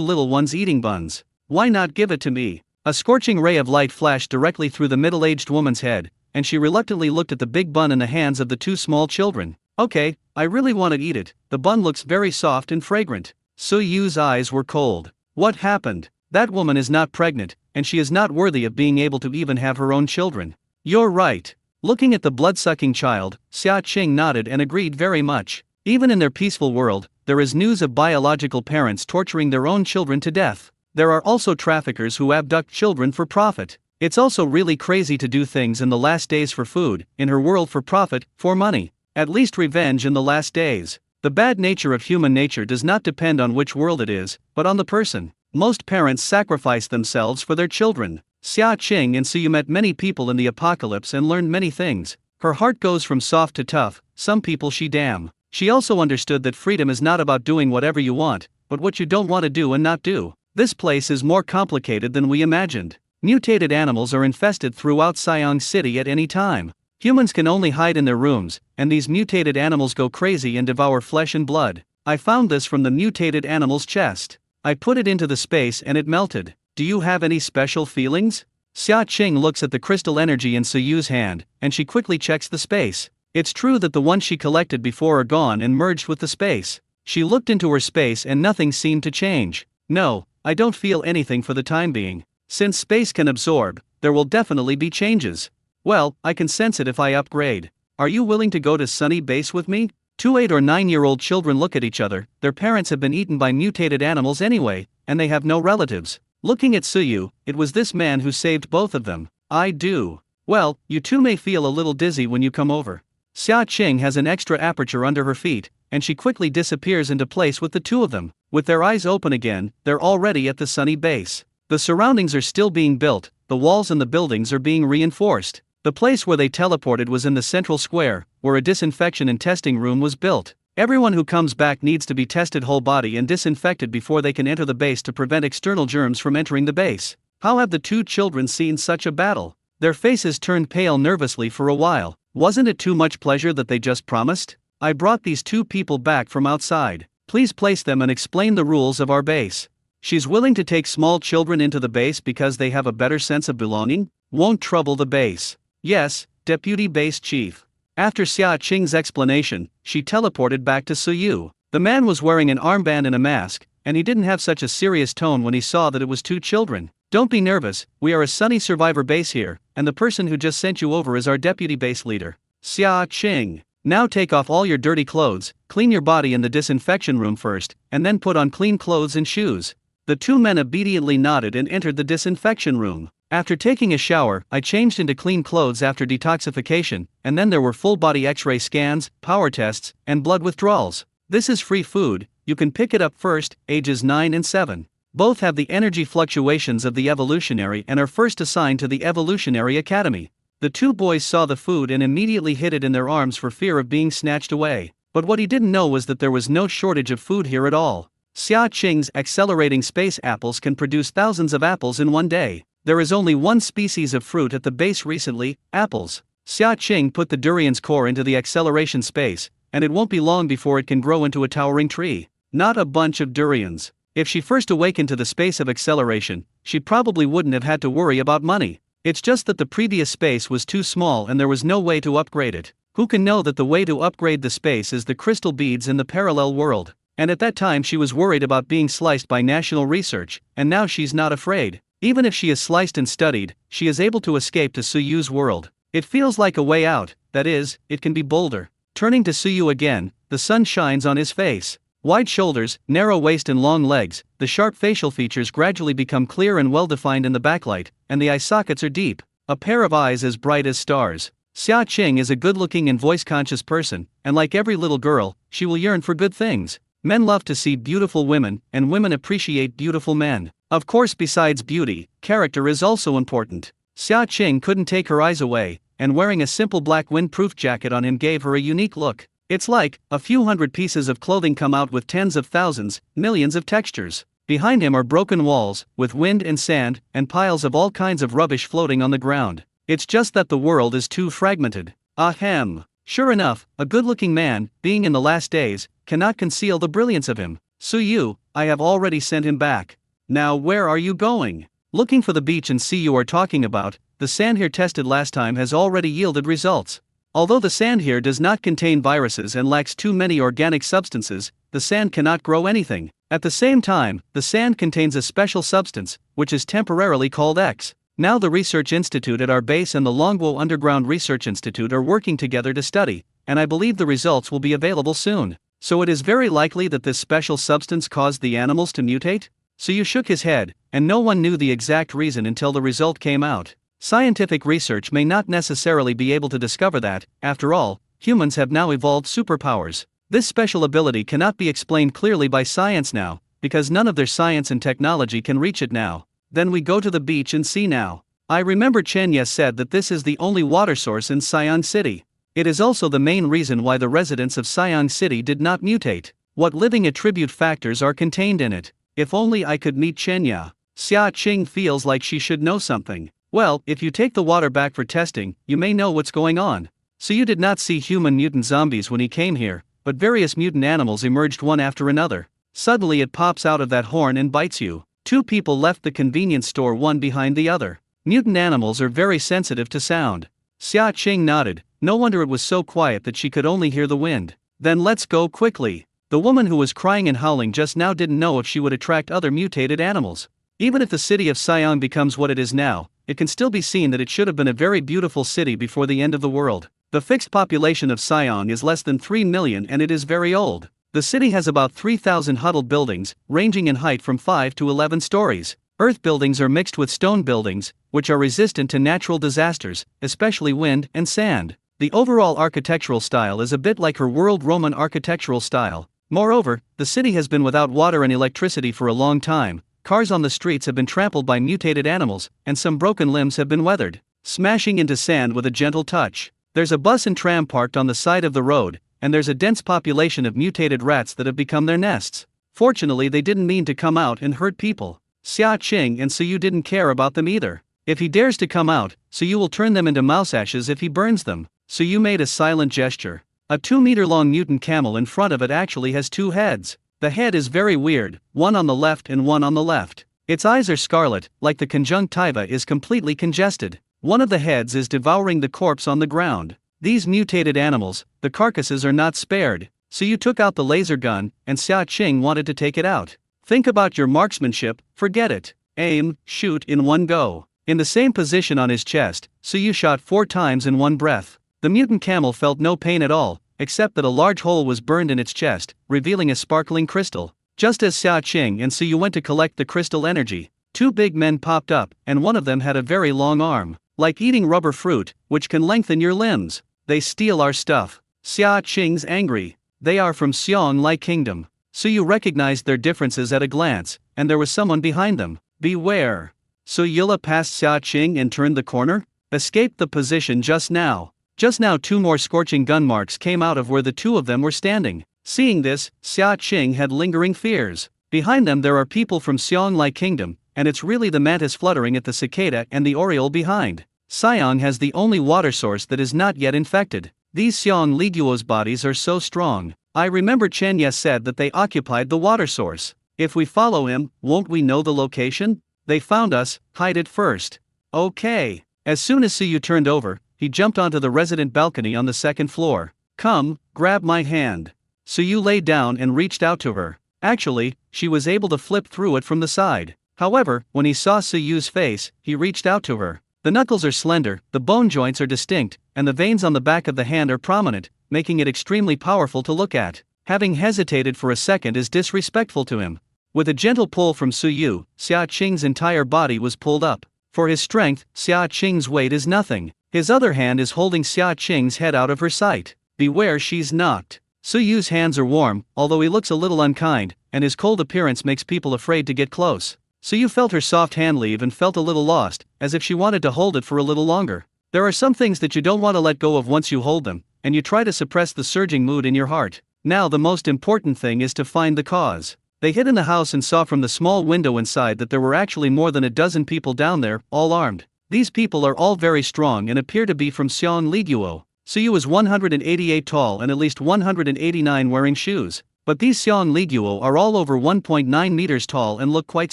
little ones eating buns. "Why not give it to me?" A scorching ray of light flashed directly through the middle-aged woman's head, and she reluctantly looked at the big bun in the hands of the 2 small children. "Okay, I really want to eat it, the bun looks very soft and fragrant." Suyu's eyes were cold. What happened? That woman is not pregnant, and she is not worthy of being able to even have her own children. "You're right." Looking at the blood-sucking child, Xia Qing nodded and agreed very much. Even in their peaceful world, there is news of biological parents torturing their own children to death. There are also traffickers who abduct children for profit. It's also really crazy to do things in the last days for food, in her world for profit, for money. At least revenge in the last days. The bad nature of human nature does not depend on which world it is, but on the person. Most parents sacrifice themselves for their children. Xia Qing and Suyu met many people in the apocalypse and learned many things. Her heart goes from soft to tough, some people she damn. She also understood that freedom is not about doing whatever you want, but what you don't want to do and not do. This place is more complicated than we imagined. Mutated animals are infested throughout Siang City at any time. Humans can only hide in their rooms, and these mutated animals go crazy and devour flesh and blood. I found this from the mutated animal's chest. I put it into the space and it melted. Do you have any special feelings? Xia Qing looks at the crystal energy in Suyu's hand, and she quickly checks the space. It's true that the ones she collected before are gone and merged with the space. She looked into her space and nothing seemed to change. No, I don't feel anything for the time being. Since space can absorb, there will definitely be changes. Well, I can sense it if I upgrade. Are you willing to go to Sunny Base with me? 2 8 or 9-year-old children look at each other. Their parents have been eaten by mutated animals anyway, and they have no relatives. Looking at Suyu, it was this man who saved both of them. I do. Well, you two may feel a little dizzy when you come over. Xia Qing has an extra aperture under her feet, and she quickly disappears into place with the two of them. With their eyes open again, they're already at the Sunny Base. The surroundings are still being built, the walls and the buildings are being reinforced. The place where they teleported was in the central square, where a disinfection and testing room was built. Everyone who comes back needs to be tested whole body and disinfected before they can enter the base to prevent external germs from entering the base. How have the two children seen such a battle? Their faces turned pale nervously for a while. Wasn't it too much pleasure that they just promised? I brought these two people back from outside. Please place them and explain the rules of our base. She's willing to take small children into the base because they have a better sense of belonging? Won't trouble the base. Yes, Deputy Base Chief. After Xia Qing's explanation, she teleported back to Suyu. The man was wearing an armband and a mask, and he didn't have such a serious tone when he saw that it was two children. Don't be nervous, we are a Sunny Survivor base here, and the person who just sent you over is our deputy base leader. Xia Qing. Now take off all your dirty clothes, clean your body in the disinfection room first, and then put on clean clothes and shoes. The two men obediently nodded and entered the disinfection room. After taking a shower, I changed into clean clothes after detoxification, and then there were full-body X-ray scans, power tests, and blood withdrawals. This is free food, you can pick it up first, ages 9 and 7. Both have the energy fluctuations of the evolutionary and are first assigned to the Evolutionary Academy. The two boys saw the food and immediately hid it in their arms for fear of being snatched away. But what he didn't know was that there was no shortage of food here at all. Xia Qing's accelerating space apples can produce thousands of apples in one day. There is only one species of fruit at the base recently, apples. Xia Qing put the durian's core into the acceleration space, and it won't be long before it can grow into a towering tree. Not a bunch of durians. If she first awakened to the space of acceleration, she probably wouldn't have had to worry about money. It's just that the previous space was too small and there was no way to upgrade it. Who can know that the way to upgrade the space is the crystal beads in the parallel world? And at that time she was worried about being sliced by national research, and now she's not afraid. Even if she is sliced and studied, she is able to escape to Suyu's world. It feels like a way out, that is, it can be bolder. Turning to Suyu again, the sun shines on his face. Wide shoulders, narrow waist and long legs, the sharp facial features gradually become clear and well-defined in the backlight, and the eye sockets are deep. A pair of eyes as bright as stars. Xia Qing is a good-looking and voice-conscious person, and like every little girl, she will yearn for good things. Men love to see beautiful women, and women appreciate beautiful men. Of course, besides beauty, character is also important. Xia Qing couldn't take her eyes away, and wearing a simple black windproof jacket on him gave her a unique look. It's like a few hundred pieces of clothing come out with tens of thousands, millions of textures. Behind him are broken walls, with wind and sand, and piles of all kinds of rubbish floating on the ground. It's just that the world is too fragmented. Ahem. Sure enough, a good-looking man, being in the last days, cannot conceal the brilliance of him. Suyu, I have already sent him back. Now where are you going? Looking for the beach and sea you are talking about. The sand here tested last time has already yielded results. Although the sand here does not contain viruses and lacks too many organic substances, the sand cannot grow anything. At the same time, the sand contains a special substance, which is temporarily called X. Now the Research Institute at our base and the Longwo Underground Research Institute are working together to study, and I believe the results will be available soon. So it is very likely that this special substance caused the animals to mutate? Suyu shook his head, and no one knew the exact reason until the result came out. Scientific research may not necessarily be able to discover that. After all, humans have now evolved superpowers. This special ability cannot be explained clearly by science now, because none of their science and technology can reach it now. Then we go to the beach and see now. I remember Chenya said that this is the only water source in Siang City. It is also the main reason why the residents of Siang City did not mutate. What living attribute factors are contained in it? If only I could meet Chenya. Xia Qing feels like she should know something. Well, if you take the water back for testing, you may know what's going on. So you did not see human mutant zombies when he came here, but various mutant animals emerged one after another. Suddenly it pops out of that horn and bites you. Two people left the convenience store one behind the other. Mutant animals are very sensitive to sound. Xia Qing nodded. No wonder it was so quiet that she could only hear the wind. Then let's go quickly. The woman who was crying and howling just now didn't know if she would attract other mutated animals. Even if the city of Siang becomes what it is now, it can still be seen that it should have been a very beautiful city before the end of the world. The fixed population of Siang is less than 3 million and it is very old. The city has about 3,000 huddled buildings, ranging in height from 5 to 11 stories. Earth buildings are mixed with stone buildings, which are resistant to natural disasters, especially wind and sand. The overall architectural style is a bit like her world Roman architectural style. Moreover, the city has been without water and electricity for a long time. Cars on the streets have been trampled by mutated animals, and some broken limbs have been weathered, smashing into sand with a gentle touch. There's a bus and tram parked on the side of the road, and there's a dense population of mutated rats that have become their nests. Fortunately, they didn't mean to come out and hurt people. Xia Qing and Suyu didn't care about them either. If he dares to come out, Suyu will turn them into mouse ashes if he burns them. Suyu made a silent gesture. A 2-meter-long mutant camel in front of it actually has 2 heads. The head is very weird, one on the left and one on the left. Its eyes are scarlet, like the conjunctiva is completely congested. One of the heads is devouring the corpse on the ground. These mutated animals, the carcasses are not spared. Suyu took out the laser gun, and Xia Qing wanted to take it out. Think about your marksmanship, forget it. Aim, shoot in one go. In the same position on his chest, Suyu shot 4 times in one breath. The mutant camel felt no pain at all, except that a large hole was burned in its chest, revealing a sparkling crystal. Just as Xia Qing and Suyu went to collect the crystal energy, 2 big men popped up, and one of them had a very long arm. Like eating rubber fruit, which can lengthen your limbs. They steal our stuff. Xia Qing's angry. They are from Xiong Lai Kingdom. Suyu recognized their differences at a glance, and there was someone behind them. Beware. Suyula passed Xia Qing and turned the corner? Escaped the position just now. Just now 2 more scorching gun marks came out of where the 2 of them were standing. Seeing this, Xia Qing had lingering fears. Behind them there are people from Xiong Lai Kingdom, and it's really the mantis fluttering at the cicada and the oriole behind. Siang has the only water source that is not yet infected. These Xiong Liguo's bodies are so strong. I remember Chenya said that they occupied the water source. If we follow him, won't we know the location? They found us, hide it first. Okay. As soon as Suyu turned over, he jumped onto the resident balcony on the 2nd floor. Come, grab my hand. Suyu lay down and reached out to her. Actually, she was able to flip through it from the side. However, when he saw Suyu's face, he reached out to her. The knuckles are slender, the bone joints are distinct, and the veins on the back of the hand are prominent, making it extremely powerful to look at. Having hesitated for a second is disrespectful to him. With a gentle pull from Suyu, Xia Qing's entire body was pulled up. For his strength, Xia Qing's weight is nothing. His other hand is holding Xia Qing's head out of her sight. Beware, she's knocked. Suyu's hands are warm, although he looks a little unkind, and his cold appearance makes people afraid to get close. Suyu felt her soft hand leave and felt a little lost, as if she wanted to hold it for a little longer. There are some things that you don't want to let go of once you hold them, and you try to suppress the surging mood in your heart. Now the most important thing is to find the cause. They hid in the house and saw from the small window inside that there were actually more than a dozen people down there, all armed. These people are all very strong and appear to be from Xiong Liguo. Suyu is 188 tall and at least 189 wearing shoes. But these Xiong Liguo are all over 1.9 meters tall and look quite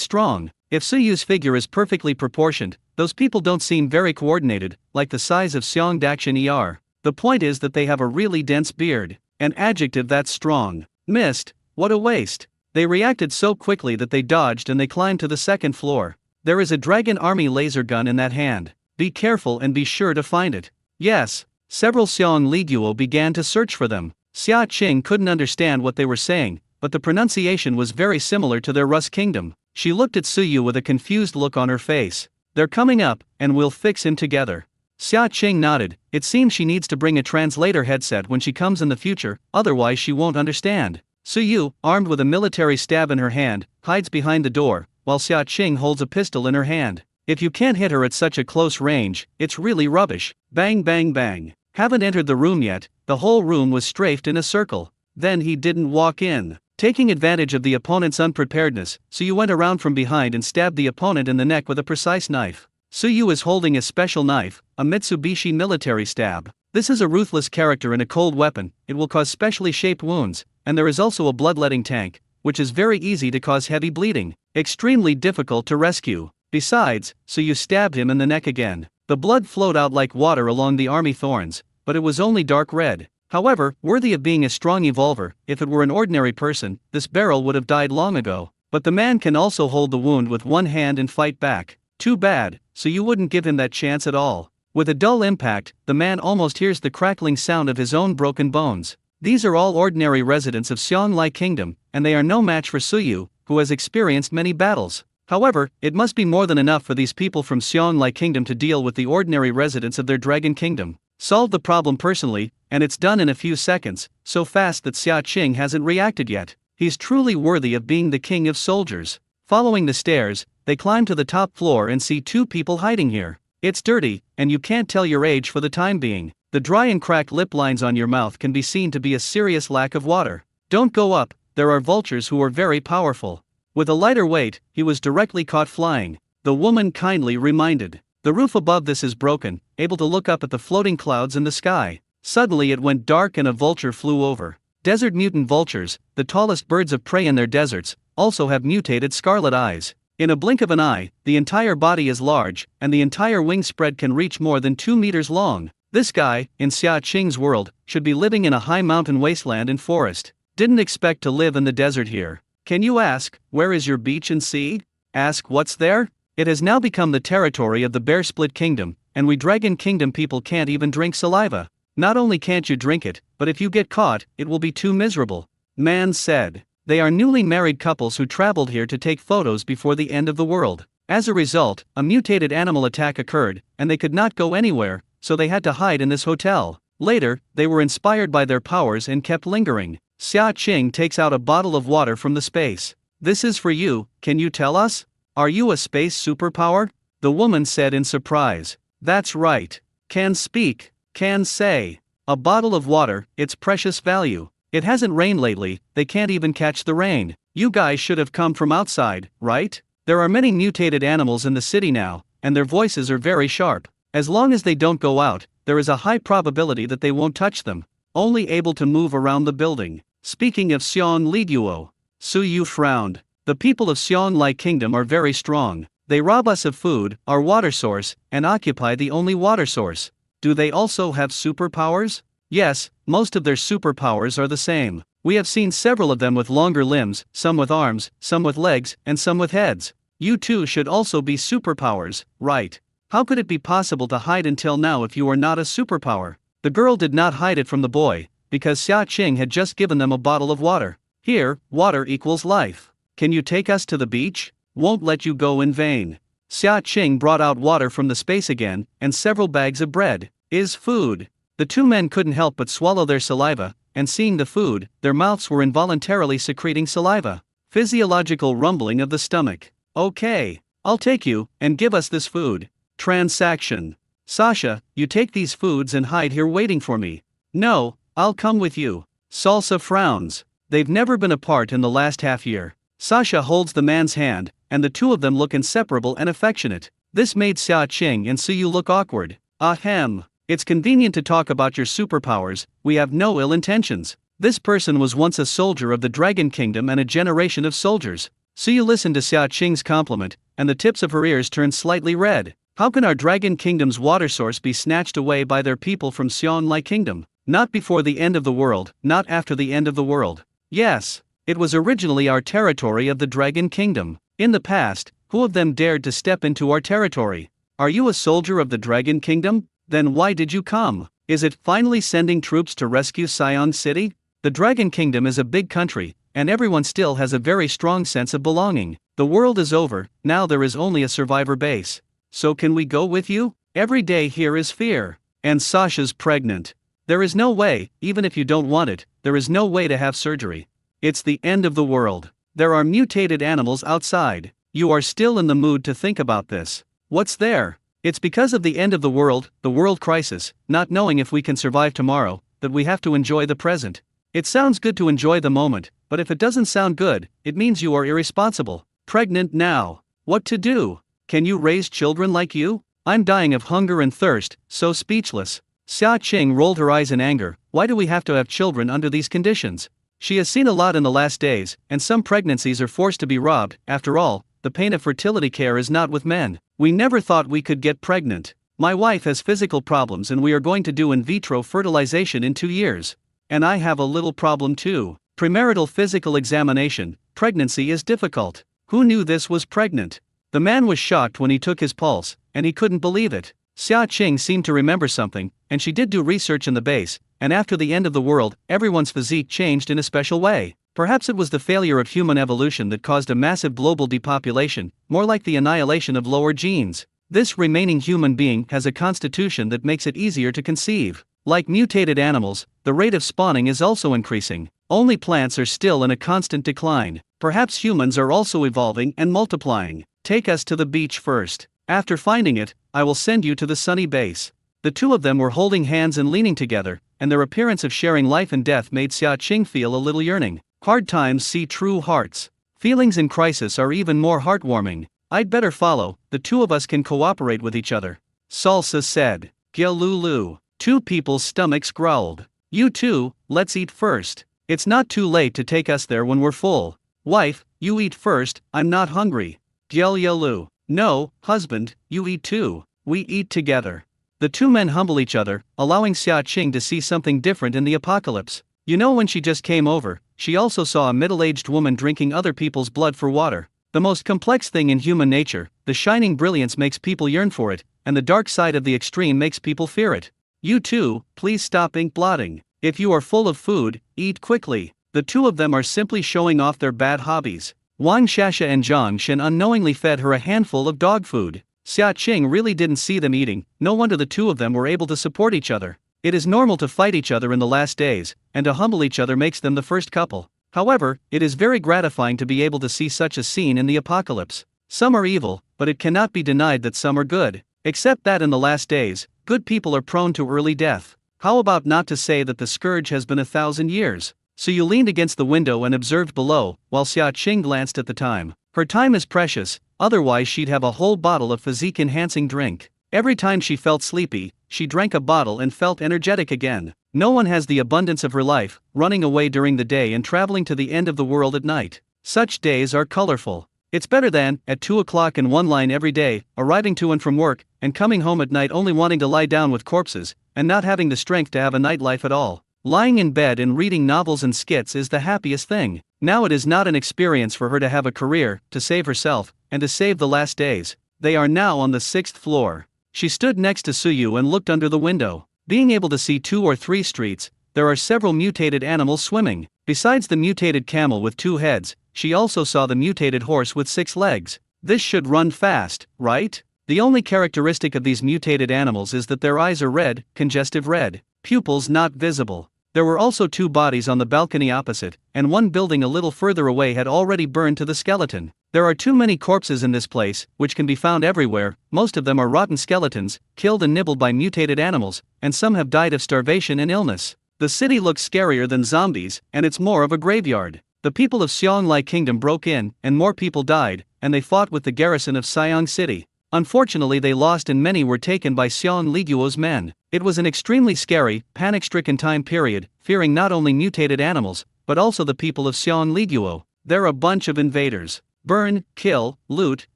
strong. If Suyu's figure is perfectly proportioned, those people don't seem very coordinated, like the size of Xiong Dakshin Er. The point is that they have a really dense beard. An adjective that's strong. Missed. What a waste. They reacted so quickly that they dodged and they climbed to the 2nd floor. There is a Dragon Army laser gun in that hand. Be careful and be sure to find it. Yes. Several Xiong Liguo began to search for them. Xia Qing couldn't understand what they were saying, but the pronunciation was very similar to their Rus kingdom. She looked at Suyu with a confused look on her face. They're coming up, and we'll fix him together. Xia Qing nodded. It seems she needs to bring a translator headset when she comes in the future, otherwise she won't understand. Suyu, armed with a military stab in her hand, hides behind the door, while Xia Qing holds a pistol in her hand. If you can't hit her at such a close range, it's really rubbish. Bang bang bang. Haven't entered the room yet, the whole room was strafed in a circle. Then he didn't walk in. Taking advantage of the opponent's unpreparedness, Suyu went around from behind and stabbed the opponent in the neck with a precise knife. Suyu is holding a special knife, a Mitsubishi military stab. This is a ruthless character and a cold weapon. It will cause specially shaped wounds, and there is also a bloodletting tank, which is very easy to cause heavy bleeding, extremely difficult to rescue. Besides, Suyu stabbed him in the neck again. The blood flowed out like water along the army thorns, but it was only dark red. However, worthy of being a strong evolver, if it were an ordinary person, this barrel would have died long ago. But the man can also hold the wound with one hand and fight back. Too bad, so you wouldn't give him that chance at all. With a dull impact, the man almost hears the crackling sound of his own broken bones. These are all ordinary residents of Xianglai Kingdom, and they are no match for Suyu, who has experienced many battles. However, it must be more than enough for these people from Xianglai Kingdom to deal with the ordinary residents of their Dragon Kingdom. Solve the problem personally, and it's done in a few seconds, so fast that Xia Qing hasn't reacted yet. He's truly worthy of being the king of soldiers. Following the stairs, they climb to the top floor and see two people hiding here. It's dirty, and you can't tell your age for the time being. The dry and cracked lip lines on your mouth can be seen to be a serious lack of water. Don't go up, there are vultures who are very powerful. With a lighter weight, he was directly caught flying. The woman kindly reminded. The roof above this is broken, able to look up at the floating clouds in the sky. Suddenly it went dark and a vulture flew over. Desert mutant vultures, the tallest birds of prey in their deserts, also have mutated scarlet eyes. In a blink of an eye, the entire body is large, and the entire wing spread can reach more than 2 meters long. This guy, in Xia Qing's world, should be living in a high mountain wasteland and forest. Didn't expect to live in the desert here. Can you ask, where is your beach and sea? Ask what's there? It has now become the territory of the Bear Split Kingdom, and we Dragon Kingdom people can't even drink saliva. Not only can't you drink it, but if you get caught, it will be too miserable. Man said. They are newly married couples who traveled here to take photos before the end of the world. As a result, a mutated animal attack occurred, and they could not go anywhere, so they had to hide in this hotel. Later, they were inspired by their powers and kept lingering. Xia Qing takes out a bottle of water from the space. This is for you, can you tell us? Are you a space superpower? The woman said in surprise. That's right. Can speak, can say. A bottle of water, its precious value. It hasn't rained lately, they can't even catch the rain. You guys should have come from outside, right? There are many mutated animals in the city now, and their voices are very sharp. As long as they don't go out, there is a high probability that they won't touch them. Only able to move around the building. Speaking of Xiong Liduo, Suyu frowned. The people of Xianglai Kingdom are very strong. They rob us of food, our water source, and occupy the only water source. Do they also have superpowers? Yes, most of their superpowers are the same. We have seen several of them with longer limbs, some with arms, some with legs, and some with heads. You too should also be superpowers, right? How could it be possible to hide until now if you are not a superpower? The girl did not hide it from the boy, because Xia Qing had just given them a bottle of water. Here, water equals life. Can you take us to the beach? Won't let you go in vain. Xia Qing brought out water from the space again, and several bags of bread. Is food. The two men couldn't help but swallow their saliva, and seeing the food, their mouths were involuntarily secreting saliva. Physiological rumbling of the stomach. Okay, I'll take you, and give us this food. Transaction. Sasha, you take these foods and hide here waiting for me. No, I'll come with you. Salsa frowns. They've never been apart in the last half year. Sasha holds the man's hand, and the two of them look inseparable and affectionate. This made Xia Qing and Suyu look awkward. Ahem. It's convenient to talk about your superpowers, we have no ill intentions. This person was once a soldier of the Dragon Kingdom and a generation of soldiers. Suyu listened to Xia Qing's compliment, and the tips of her ears turned slightly red. How can our Dragon Kingdom's water source be snatched away by their people from Xianglai Kingdom? Not before the end of the world, not after the end of the world. Yes. It was originally our territory of the Dragon Kingdom. In the past, who of them dared to step into our territory? Are you a soldier of the Dragon Kingdom? Then why did you come? Is it finally sending troops to rescue Xiong City? The Dragon Kingdom is a big country, and everyone still has a very strong sense of belonging. The world is over, now there is only a survivor base. So can we go with you? Every day here is fear. And Sasha's pregnant. There is no way, even if you don't want it, there is no way to have surgery. It's the end of the world. There are mutated animals outside. You are still in the mood to think about this. What's there? It's because of the end of the world crisis, not knowing if we can survive tomorrow, that we have to enjoy the present. It sounds good to enjoy the moment, but if it doesn't sound good, it means you are irresponsible. Pregnant now. What to do? Can you raise children like you? I'm dying of hunger and thirst, so speechless. Xia Qing rolled her eyes in anger. Why do we have to have children under these conditions? She has seen a lot in the last days, and some pregnancies are forced to be robbed. After all, the pain of fertility care is not with men. We never thought we could get pregnant. My wife has physical problems and we are going to do in vitro fertilization in 2 years. And I have a little problem too. Premarital physical examination. Pregnancy is difficult. Who knew this was pregnant? The man was shocked when he took his pulse, and he couldn't believe it. Xia Qing seemed to remember something, and she did do research in the base, and after the end of the world, everyone's physique changed in a special way. Perhaps it was the failure of human evolution that caused a massive global depopulation, more like the annihilation of lower genes. This remaining human being has a constitution that makes it easier to conceive. Like mutated animals, the rate of spawning is also increasing. Only plants are still in a constant decline. Perhaps humans are also evolving and multiplying. Take us to the beach first. After finding it, I will send you to the sunny base. The two of them were holding hands and leaning together, and their appearance of sharing life and death made Xia Qing feel a little yearning. Hard times see true hearts. Feelings in crisis are even more heartwarming. I'd better follow, the two of us can cooperate with each other. Salsa said. Gyalulu. Two people's stomachs growled. You two, let's eat first. It's not too late to take us there when we're full. Wife, you eat first, I'm not hungry. Gyalulu. No, husband, you eat too. We eat together. The two men humble each other, allowing Xia Qing to see something different in the apocalypse. You know, when she just came over, she also saw a middle-aged woman drinking other people's blood for water. The most complex thing in human nature, the shining brilliance makes people yearn for it, and the dark side of the extreme makes people fear it. You two, please stop ink blotting. If you are full of food, eat quickly. The two of them are simply showing off their bad hobbies. Wang Shasha and Zhang Shen unknowingly fed her a handful of dog food. Xia Qing really didn't see them eating. No wonder the two of them were able to support each other. It is normal to fight each other in the last days, and to humble each other makes them the first couple. However, it is very gratifying to be able to see such a scene in the apocalypse. Some are evil, but it cannot be denied that some are good. Except that in the last days, good people are prone to early death. How about not to say that the scourge has been 1,000 years? So you leaned against the window and observed below, while Xia Qing glanced at the time. Her time is precious, otherwise she'd have a whole bottle of physique-enhancing drink. Every time she felt sleepy, she drank a bottle and felt energetic again. No one has the abundance of her life, running away during the day and traveling to the end of the world at night. Such days are colorful. It's better than, at 2 o'clock in one line every day, arriving to and from work, and coming home at night only wanting to lie down with corpses, and not having the strength to have a nightlife at all. Lying in bed and reading novels and skits is the happiest thing. Now it is not an experience for her to have a career, to save herself, and to save the last days. They are now on the 6th floor. She stood next to Suyu and looked under the window. Being able to see 2 or 3 streets, there are several mutated animals swimming. Besides the mutated camel with 2 heads, she also saw the mutated horse with 6 legs. This should run fast, right? The only characteristic of these mutated animals is that their eyes are red, congestive red, pupils not visible. There were also 2 bodies on the balcony opposite, and one building a little further away had already burned to the skeleton. There are too many corpses in this place, which can be found everywhere. Most of them are rotten skeletons, killed and nibbled by mutated animals, and some have died of starvation and illness. The city looks scarier than zombies, and it's more of a graveyard. The people of Xianglai Kingdom broke in, and more people died, and they fought with the garrison of Siang City. Unfortunately they lost and many were taken by Xiang Liguo's men. It was an extremely scary, panic-stricken time period, fearing not only mutated animals, but also the people of Xiang Liguo. They're a bunch of invaders. Burn, kill, loot,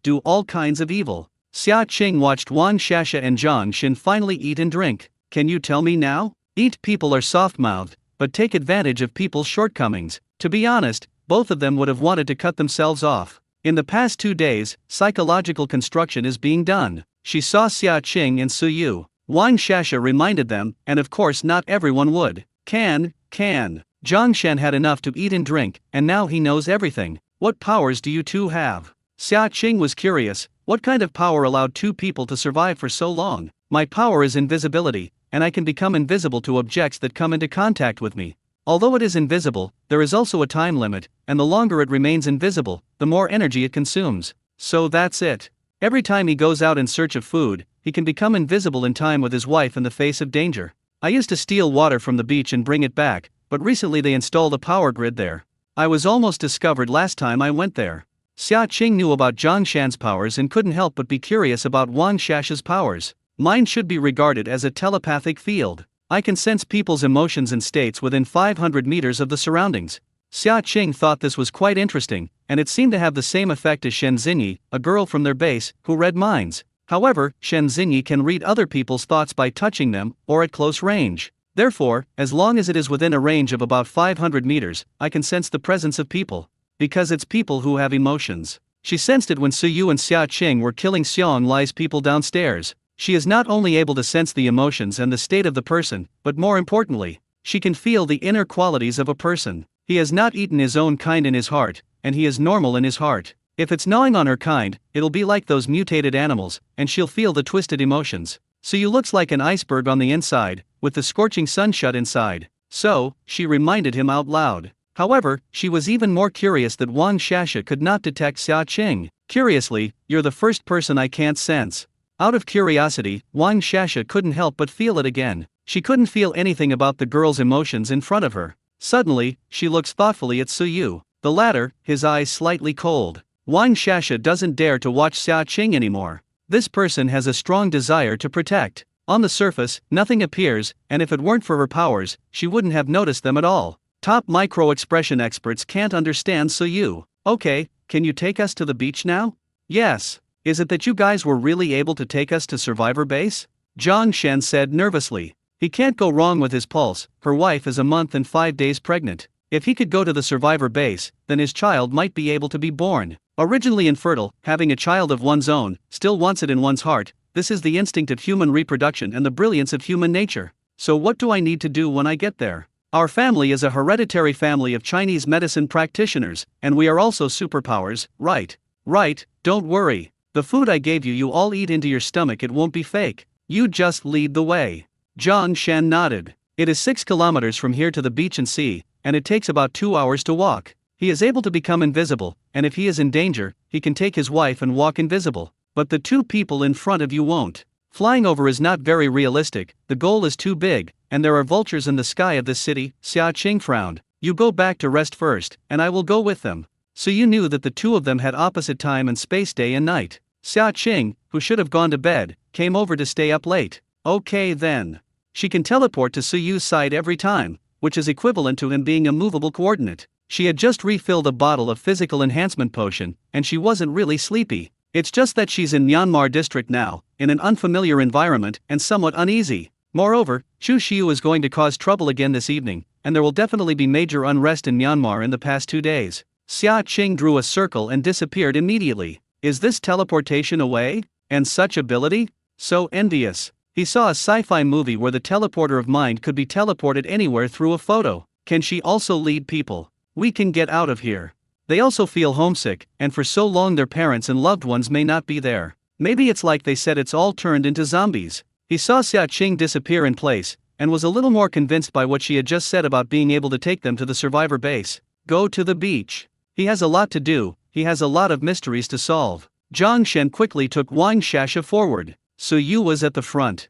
do all kinds of evil. Xia Qing watched Wan Shasha and Zhang Shen finally eat and drink. Can you tell me now? Eat people are soft-mouthed, but take advantage of people's shortcomings. To be honest, both of them would have wanted to cut themselves off. In the past 2 days, psychological construction is being done. She saw Xia Qing and Suyu. Wan Shasha reminded them, and of course not everyone would. Can. Zhang Shen had enough to eat and drink, and now he knows everything. What powers do you two have? Xia Qing was curious. What kind of power allowed 2 people to survive for so long? My power is invisibility, and I can become invisible to objects that come into contact with me. Although it is invisible, there is also a time limit, and the longer it remains invisible, the more energy it consumes. So that's it. Every time he goes out in search of food, he can become invisible in time with his wife in the face of danger. I used to steal water from the beach and bring it back, but recently they installed a power grid there. I was almost discovered last time I went there. Xia Qing knew about Zhang Shan's powers and couldn't help but be curious about Wang Shasha's powers. Mine should be regarded as a telepathic field. I can sense people's emotions and states within 500 meters of the surroundings. Xia Qing thought this was quite interesting, and it seemed to have the same effect as Shen Xinyi, a girl from their base, who read minds. However, Shen Xinyi can read other people's thoughts by touching them, or at close range. Therefore, as long as it is within a range of about 500 meters, I can sense the presence of people. Because it's people who have emotions. She sensed it when Su Yu and Xia Qing were killing Xiong Lai's people downstairs. She is not only able to sense the emotions and the state of the person, but more importantly, she can feel the inner qualities of a person. He has not eaten his own kind in his heart, and he is normal in his heart. If it's gnawing on her kind, it'll be like those mutated animals, and she'll feel the twisted emotions. Su Yu looks like an iceberg on the inside, with the scorching sun shut inside. So, she reminded him out loud. However, she was even more curious that Wang Shasha could not detect Xia Qing. Curiously, you're the first person I can't sense. Out of curiosity, Wang Shasha couldn't help but feel it again. She couldn't feel anything about the girl's emotions in front of her. Suddenly, she looks thoughtfully at Su Yu. The latter, his eyes slightly cold. Wang Shasha doesn't dare to watch Xia Qing anymore. This person has a strong desire to protect. On the surface, nothing appears, and if it weren't for her powers, she wouldn't have noticed them at all. Top micro-expression experts can't understand Su Yu. Okay, can you take us to the beach now? Yes. Is it that you guys were really able to take us to Survivor Base? Zhang Shen said nervously. He can't go wrong with his pulse. Her wife is a month and 5 days pregnant. If he could go to the Survivor Base, then his child might be able to be born. Originally infertile, having a child of one's own, still wants it in one's heart. This is the instinct of human reproduction and the brilliance of human nature. So what do I need to do when I get there? Our family is a hereditary family of Chinese medicine practitioners, and we are also superpowers, right? Right, don't worry. The food I gave you, you all eat into your stomach, it won't be fake. You just lead the way. Zhang Shen nodded. It is 6 kilometers from here to the beach and sea, and it takes about 2 hours to walk. He is able to become invisible, and if he is in danger, he can take his wife and walk invisible. But the 2 people in front of you won't. Flying over is not very realistic, the goal is too big, and there are vultures in the sky of this city. Xia Qing frowned. You go back to rest first, and I will go with them. So you knew that the 2 of them had opposite time and space, day and night. Xia Qing, who should have gone to bed, came over to stay up late. Okay then. She can teleport to Su Yu's side every time, which is equivalent to him being a movable coordinate. She had just refilled a bottle of physical enhancement potion, and she wasn't really sleepy. It's just that she's in Myanmar district now, in an unfamiliar environment, and somewhat uneasy. Moreover, Chu Xiu is going to cause trouble again this evening, and there will definitely be major unrest in Myanmar in the past 2 days. Xia Qing drew a circle and disappeared immediately. Is this teleportation away? And such ability? So envious. He saw a sci-fi movie where the teleporter of mind could be teleported anywhere through a photo. Can she also lead people? We can get out of here. They also feel homesick, and for so long their parents and loved ones may not be there. Maybe it's like they said, it's all turned into zombies. He saw Xia Qing disappear in place, and was a little more convinced by what she had just said about being able to take them to the Survivor Base. Go to the beach. He has a lot to do, he has a lot of mysteries to solve. Zhang Shen quickly took Wang Shasha forward. Su Yu was at the front.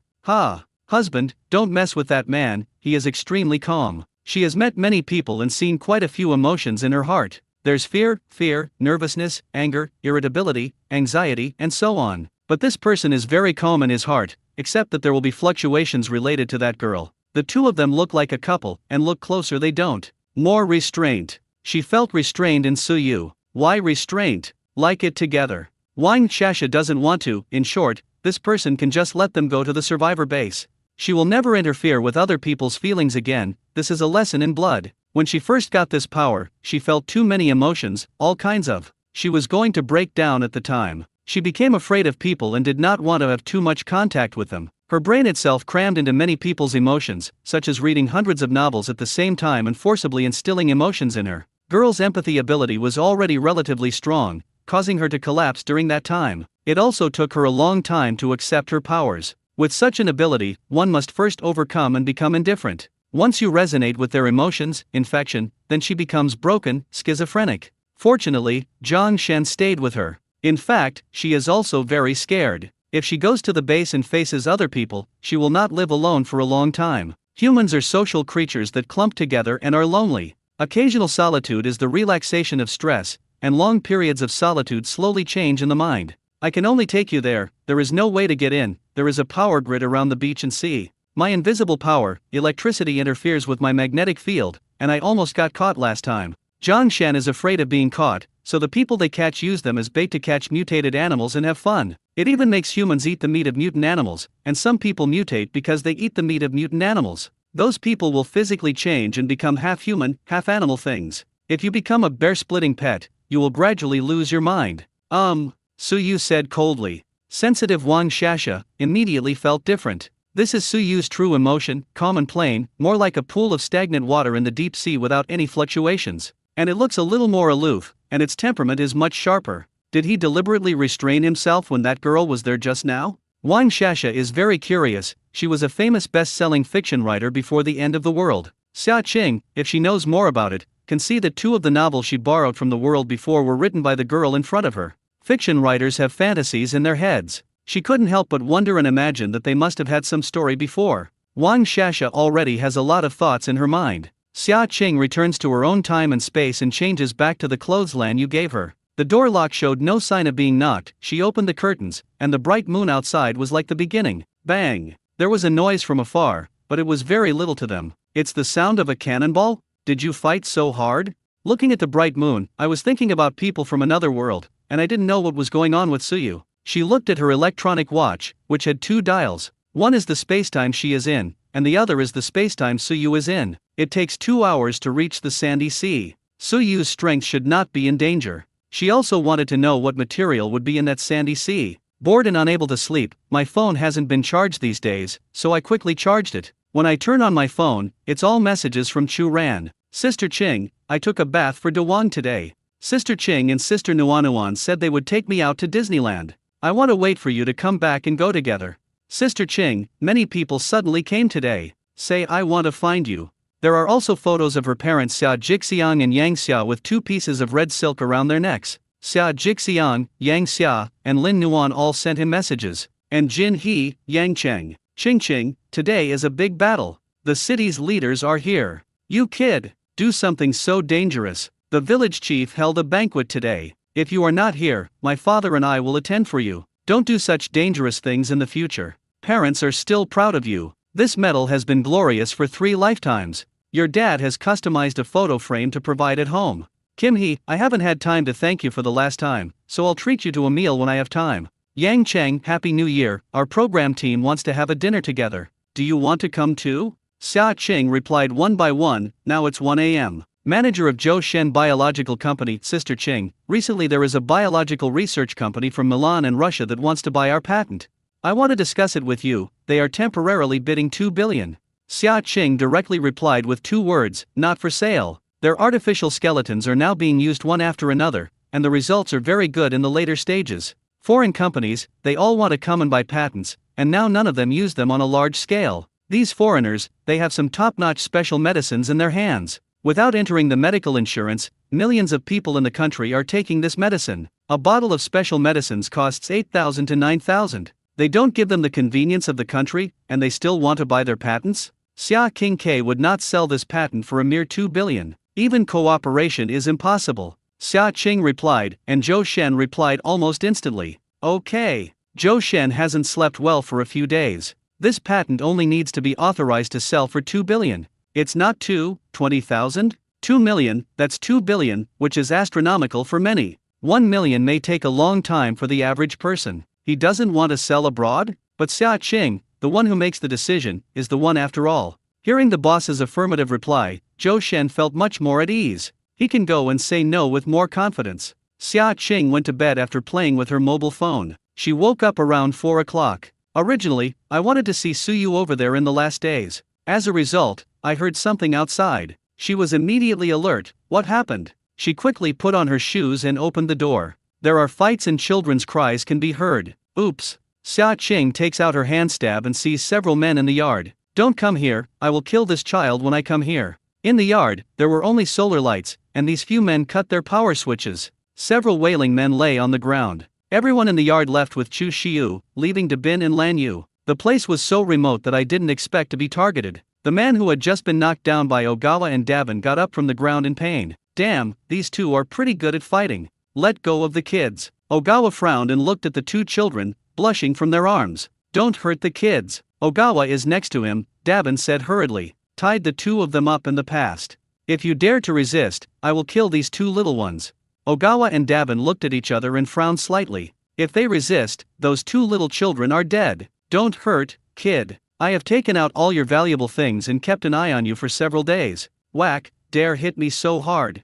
Husband, don't mess with that man, he is extremely calm. She has met many people and seen quite a few emotions in her heart. There's fear, nervousness, anger, irritability, anxiety, and so on. But this person is very calm in his heart, except that there will be fluctuations related to that girl. The 2 of them look like a couple, and look closer they don't. More restraint. She felt restrained in Su Yu. Why restraint? Like it together. Wang Shasha doesn't want to. In short, this person can just let them go to the Survivor Base. She will never interfere with other people's feelings again. This is a lesson in blood. When she first got this power, she felt too many emotions, all kinds of. She was going to break down at the time. She became afraid of people and did not want to have too much contact with them. Her brain itself crammed into many people's emotions, such as reading hundreds of novels at the same time and forcibly instilling emotions in her. Girl's empathy ability was already relatively strong, causing her to collapse during that time. It also took her a long time to accept her powers. With such an ability, one must first overcome and become indifferent. Once you resonate with their emotions, infection, then she becomes broken, schizophrenic. Fortunately, Zhang Shen stayed with her. In fact, she is also very scared. If she goes to the base and faces other people, she will not live alone for a long time. Humans are social creatures that clump together and are lonely. Occasional solitude is the relaxation of stress, and long periods of solitude slowly change in the mind. I can only take you there, there is no way to get in, there is a power grid around the beach and sea. My invisible power, electricity interferes with my magnetic field, and I almost got caught last time. Zhang Shen is afraid of being caught, so the people they catch use them as bait to catch mutated animals and have fun. It even makes humans eat the meat of mutant animals, and some people mutate because they eat the meat of mutant animals. Those people will physically change and become half human, half animal things. If you become a bear-splitting pet, you will gradually lose your mind. Suyu said coldly. Sensitive Wang Shasha immediately felt different. This is Suyu's true emotion, calm and plain, more like a pool of stagnant water in the deep sea without any fluctuations. And it looks a little more aloof, and its temperament is much sharper. Did he deliberately restrain himself when that girl was there just now? Wang Shasha is very curious. She was a famous best-selling fiction writer before the end of the world. Xia Qing, if she knows more about it, can see that 2 of the novels she borrowed from the world before were written by the girl in front of her. Fiction writers have fantasies in their heads. She couldn't help but wonder and imagine that they must have had some story before. Wang Shasha already has a lot of thoughts in her mind. Xia Qing returns to her own time and space and changes back to the clothesline you gave her. The door lock showed no sign of being knocked. She opened the curtains, and the bright moon outside was like the beginning. Bang! There was a noise from afar, but it was very little to them. It's the sound of a cannonball? Did you fight so hard? Looking at the bright moon, I was thinking about people from another world, and I didn't know what was going on with Suyu. She looked at her electronic watch, which had 2 dials. One is the spacetime she is in, and the other is the spacetime Suyu is in. It takes 2 hours to reach the sandy sea. Suyu's strength should not be in danger. She also wanted to know what material would be in that sandy sea. Bored and unable to sleep, my phone hasn't been charged these days, so I quickly charged it. When I turn on my phone, it's all messages from Chu Ran. Sister Qing, I took a bath for Dewang today. Sister Qing and Sister Nuanuan said they would take me out to Disneyland. I want to wait for you to come back and go together. Sister Qing, many people suddenly came today. Say I want to find you. There are also photos of her parents Xia Jixiang and Yang Xia with 2 pieces of red silk around their necks. Xia Jixiang, Yang Xia, and Lin Nuan all sent him messages. And Jin He, Yang Cheng. Qing, today is a big battle. The city's leaders are here. You kid, do something so dangerous. The village chief held a banquet today. If you are not here, my father and I will attend for you. Don't do such dangerous things in the future. Parents are still proud of you. This medal has been glorious for 3 lifetimes. Your dad has customized a photo frame to provide at home. Kim Hee, I haven't had time to thank you for the last time, so I'll treat you to a meal when I have time. Yang Cheng, Happy New Year, our program team wants to have a dinner together. Do you want to come too? Xia Qing replied one by one. Now it's 1 a.m. Manager of Zhou Shen Biological Company, Sister Qing, recently there is a biological research company from Milan and Russia that wants to buy our patent. I want to discuss it with you. They are temporarily bidding 2 billion. Xia Qing directly replied with 2 words, not for sale. Their artificial skeletons are now being used one after another, and the results are very good in the later stages. Foreign companies, they all want to come and buy patents, and now none of them use them on a large scale. These foreigners, they have some top-notch special medicines in their hands. Without entering the medical insurance, millions of people in the country are taking this medicine. A bottle of special medicines costs 8,000 to 9,000. They don't give them the convenience of the country, and they still want to buy their patents? Xia King K would not sell this patent for a mere 2 billion. Even cooperation is impossible. Xia Qing replied, and Zhou Shen replied almost instantly. Okay. Zhou Shen hasn't slept well for a few days. This patent only needs to be authorized to sell for 2 billion. It's not 20,000? 2 million, that's 2 billion, which is astronomical for many. 1 million may take a long time for the average person. He doesn't want to sell abroad? But Xia Qing, the one who makes the decision, is the one after all. Hearing the boss's affirmative reply, Zhou Shen felt much more at ease. He can go and say no with more confidence. Xia Qing went to bed after playing with her mobile phone. She woke up around 4 o'clock. Originally, I wanted to see Suyu over there in the last days. As a result, I heard something outside. She was immediately alert. What happened? She quickly put on her shoes and opened the door. There are fights and children's cries can be heard. Oops. Xia Qing takes out her hand stab and sees several men in the yard. Don't come here, I will kill this child when I come here. In the yard, there were only solar lights, and these few men cut their power switches. Several wailing men lay on the ground. Everyone in the yard left with Chu Xiu, leaving Dabin and Lan Yu. The place was so remote that I didn't expect to be targeted. The man who had just been knocked down by Ogawa and Dabin got up from the ground in pain. Damn, these two are pretty good at fighting. Let go of the kids. Ogawa frowned and looked at the two children, blushing from their arms. Don't hurt the kids. Ogawa is next to him, Dabin said hurriedly. Tied the two of them up in the past. If you dare to resist, I will kill these two little ones. Ogawa and Dabin looked at each other and frowned slightly. If they resist, those two little children are dead. Don't hurt, kid. I have taken out all your valuable things and kept an eye on you for several days. Whack, dare hit me so hard.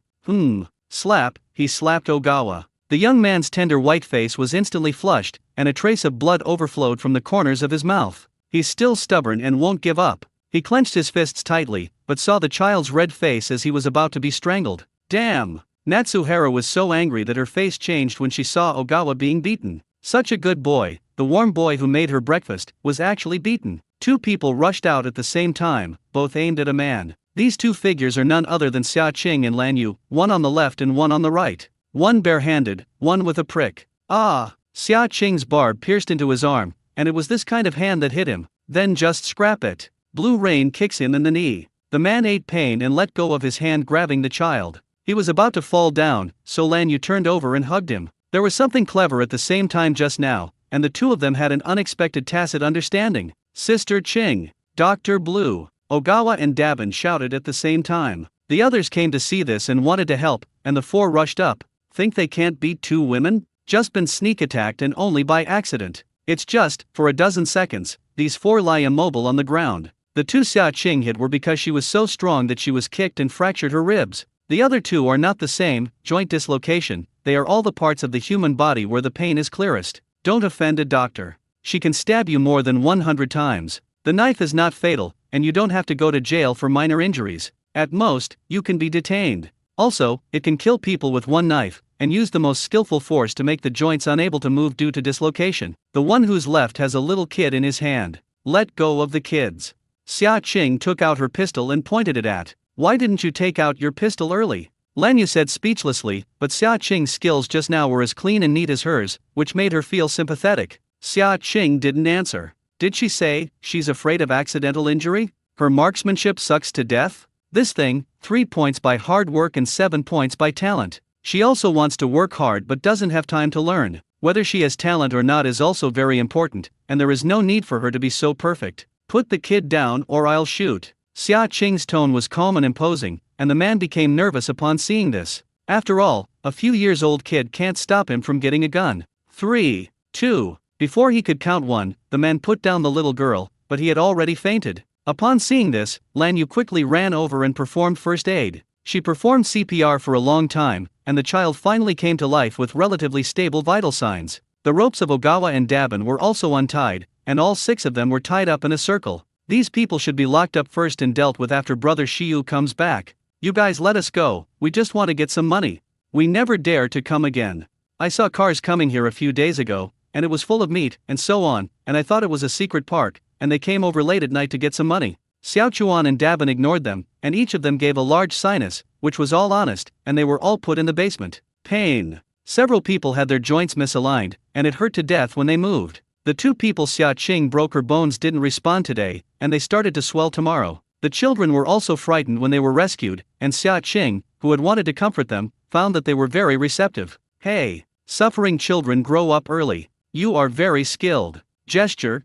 Slap, he slapped Ogawa. The young man's tender white face was instantly flushed, and a trace of blood overflowed from the corners of his mouth. He's still stubborn and won't give up. He clenched his fists tightly, but saw the child's red face as he was about to be strangled. Damn! Natsuhara was so angry that her face changed when she saw Ogawa being beaten. Such a good boy, the warm boy who made her breakfast, was actually beaten. Two people rushed out at the same time, both aimed at a man. These two figures are none other than Xia Qing and Lan Yu, one on the left and one on the right. One barehanded, one with a prick. Ah! Xia Qing's barb pierced into his arm, and it was this kind of hand that hit him. Then just scrap it. Blue rain kicks him in the knee. The man ate pain and let go of his hand, grabbing the child. He was about to fall down, so Lan Yu turned over and hugged him. There was something clever at the same time just now, and the two of them had an unexpected tacit understanding. Sister Qing, Dr. Blue, Ogawa and Dabin shouted at the same time. The others came to see this and wanted to help, and the four rushed up. Think they can't beat two women? Just been sneak attacked and only by accident. It's just, for a dozen seconds, these four lie immobile on the ground. The two Xia Qing hit were because she was so strong that she was kicked and fractured her ribs. The other two are not the same, joint dislocation, they are all the parts of the human body where the pain is clearest. Don't offend a doctor. She can stab you more than 100 times. The knife is not fatal, and you don't have to go to jail for minor injuries. At most, you can be detained. Also, it can kill people with one knife, and use the most skillful force to make the joints unable to move due to dislocation. The one who's left has a little kid in his hand. Let go of the kids. Xia Qing took out her pistol and pointed it at. Why didn't you take out your pistol early? Lan Yu said speechlessly, but Xia Qing's skills just now were as clean and neat as hers, which made her feel sympathetic. Xia Qing didn't answer. Did she say she's afraid of accidental injury? Her marksmanship sucks to death? This thing, 3 points by hard work and 7 points by talent. She also wants to work hard but doesn't have time to learn. Whether she has talent or not is also very important, and there is no need for her to be so perfect. Put the kid down or I'll shoot. Xia Qing's tone was calm and imposing, and the man became nervous upon seeing this. After all, a few years old kid can't stop him from getting a gun. 3, 2. Before he could count 1, the man put down the little girl, but he had already fainted. Upon seeing this, Lan Yu quickly ran over and performed first aid. She performed CPR for a long time, and the child finally came to life with relatively stable vital signs. The ropes of Ogawa and Dabin were also untied, and all 6 of them were tied up in a circle. These people should be locked up first and dealt with after Brother Shiyu comes back. You guys let us go, we just want to get some money. We never dare to come again. I saw cars coming here a few days ago, and it was full of meat, and so on, and I thought it was a secret park, and they came over late at night to get some money. Xiaochuan and Dabin ignored them, and each of them gave a large sinus, which was all honest, and they were all put in the basement. Pain. Several people had their joints misaligned, and it hurt to death when they moved. The 2 people Xia Qing broke her bones didn't respond today, and they started to swell tomorrow. The children were also frightened when they were rescued, and Xia Qing, who had wanted to comfort them, found that they were very receptive. Hey, suffering children grow up early. You are very skilled. Gesture.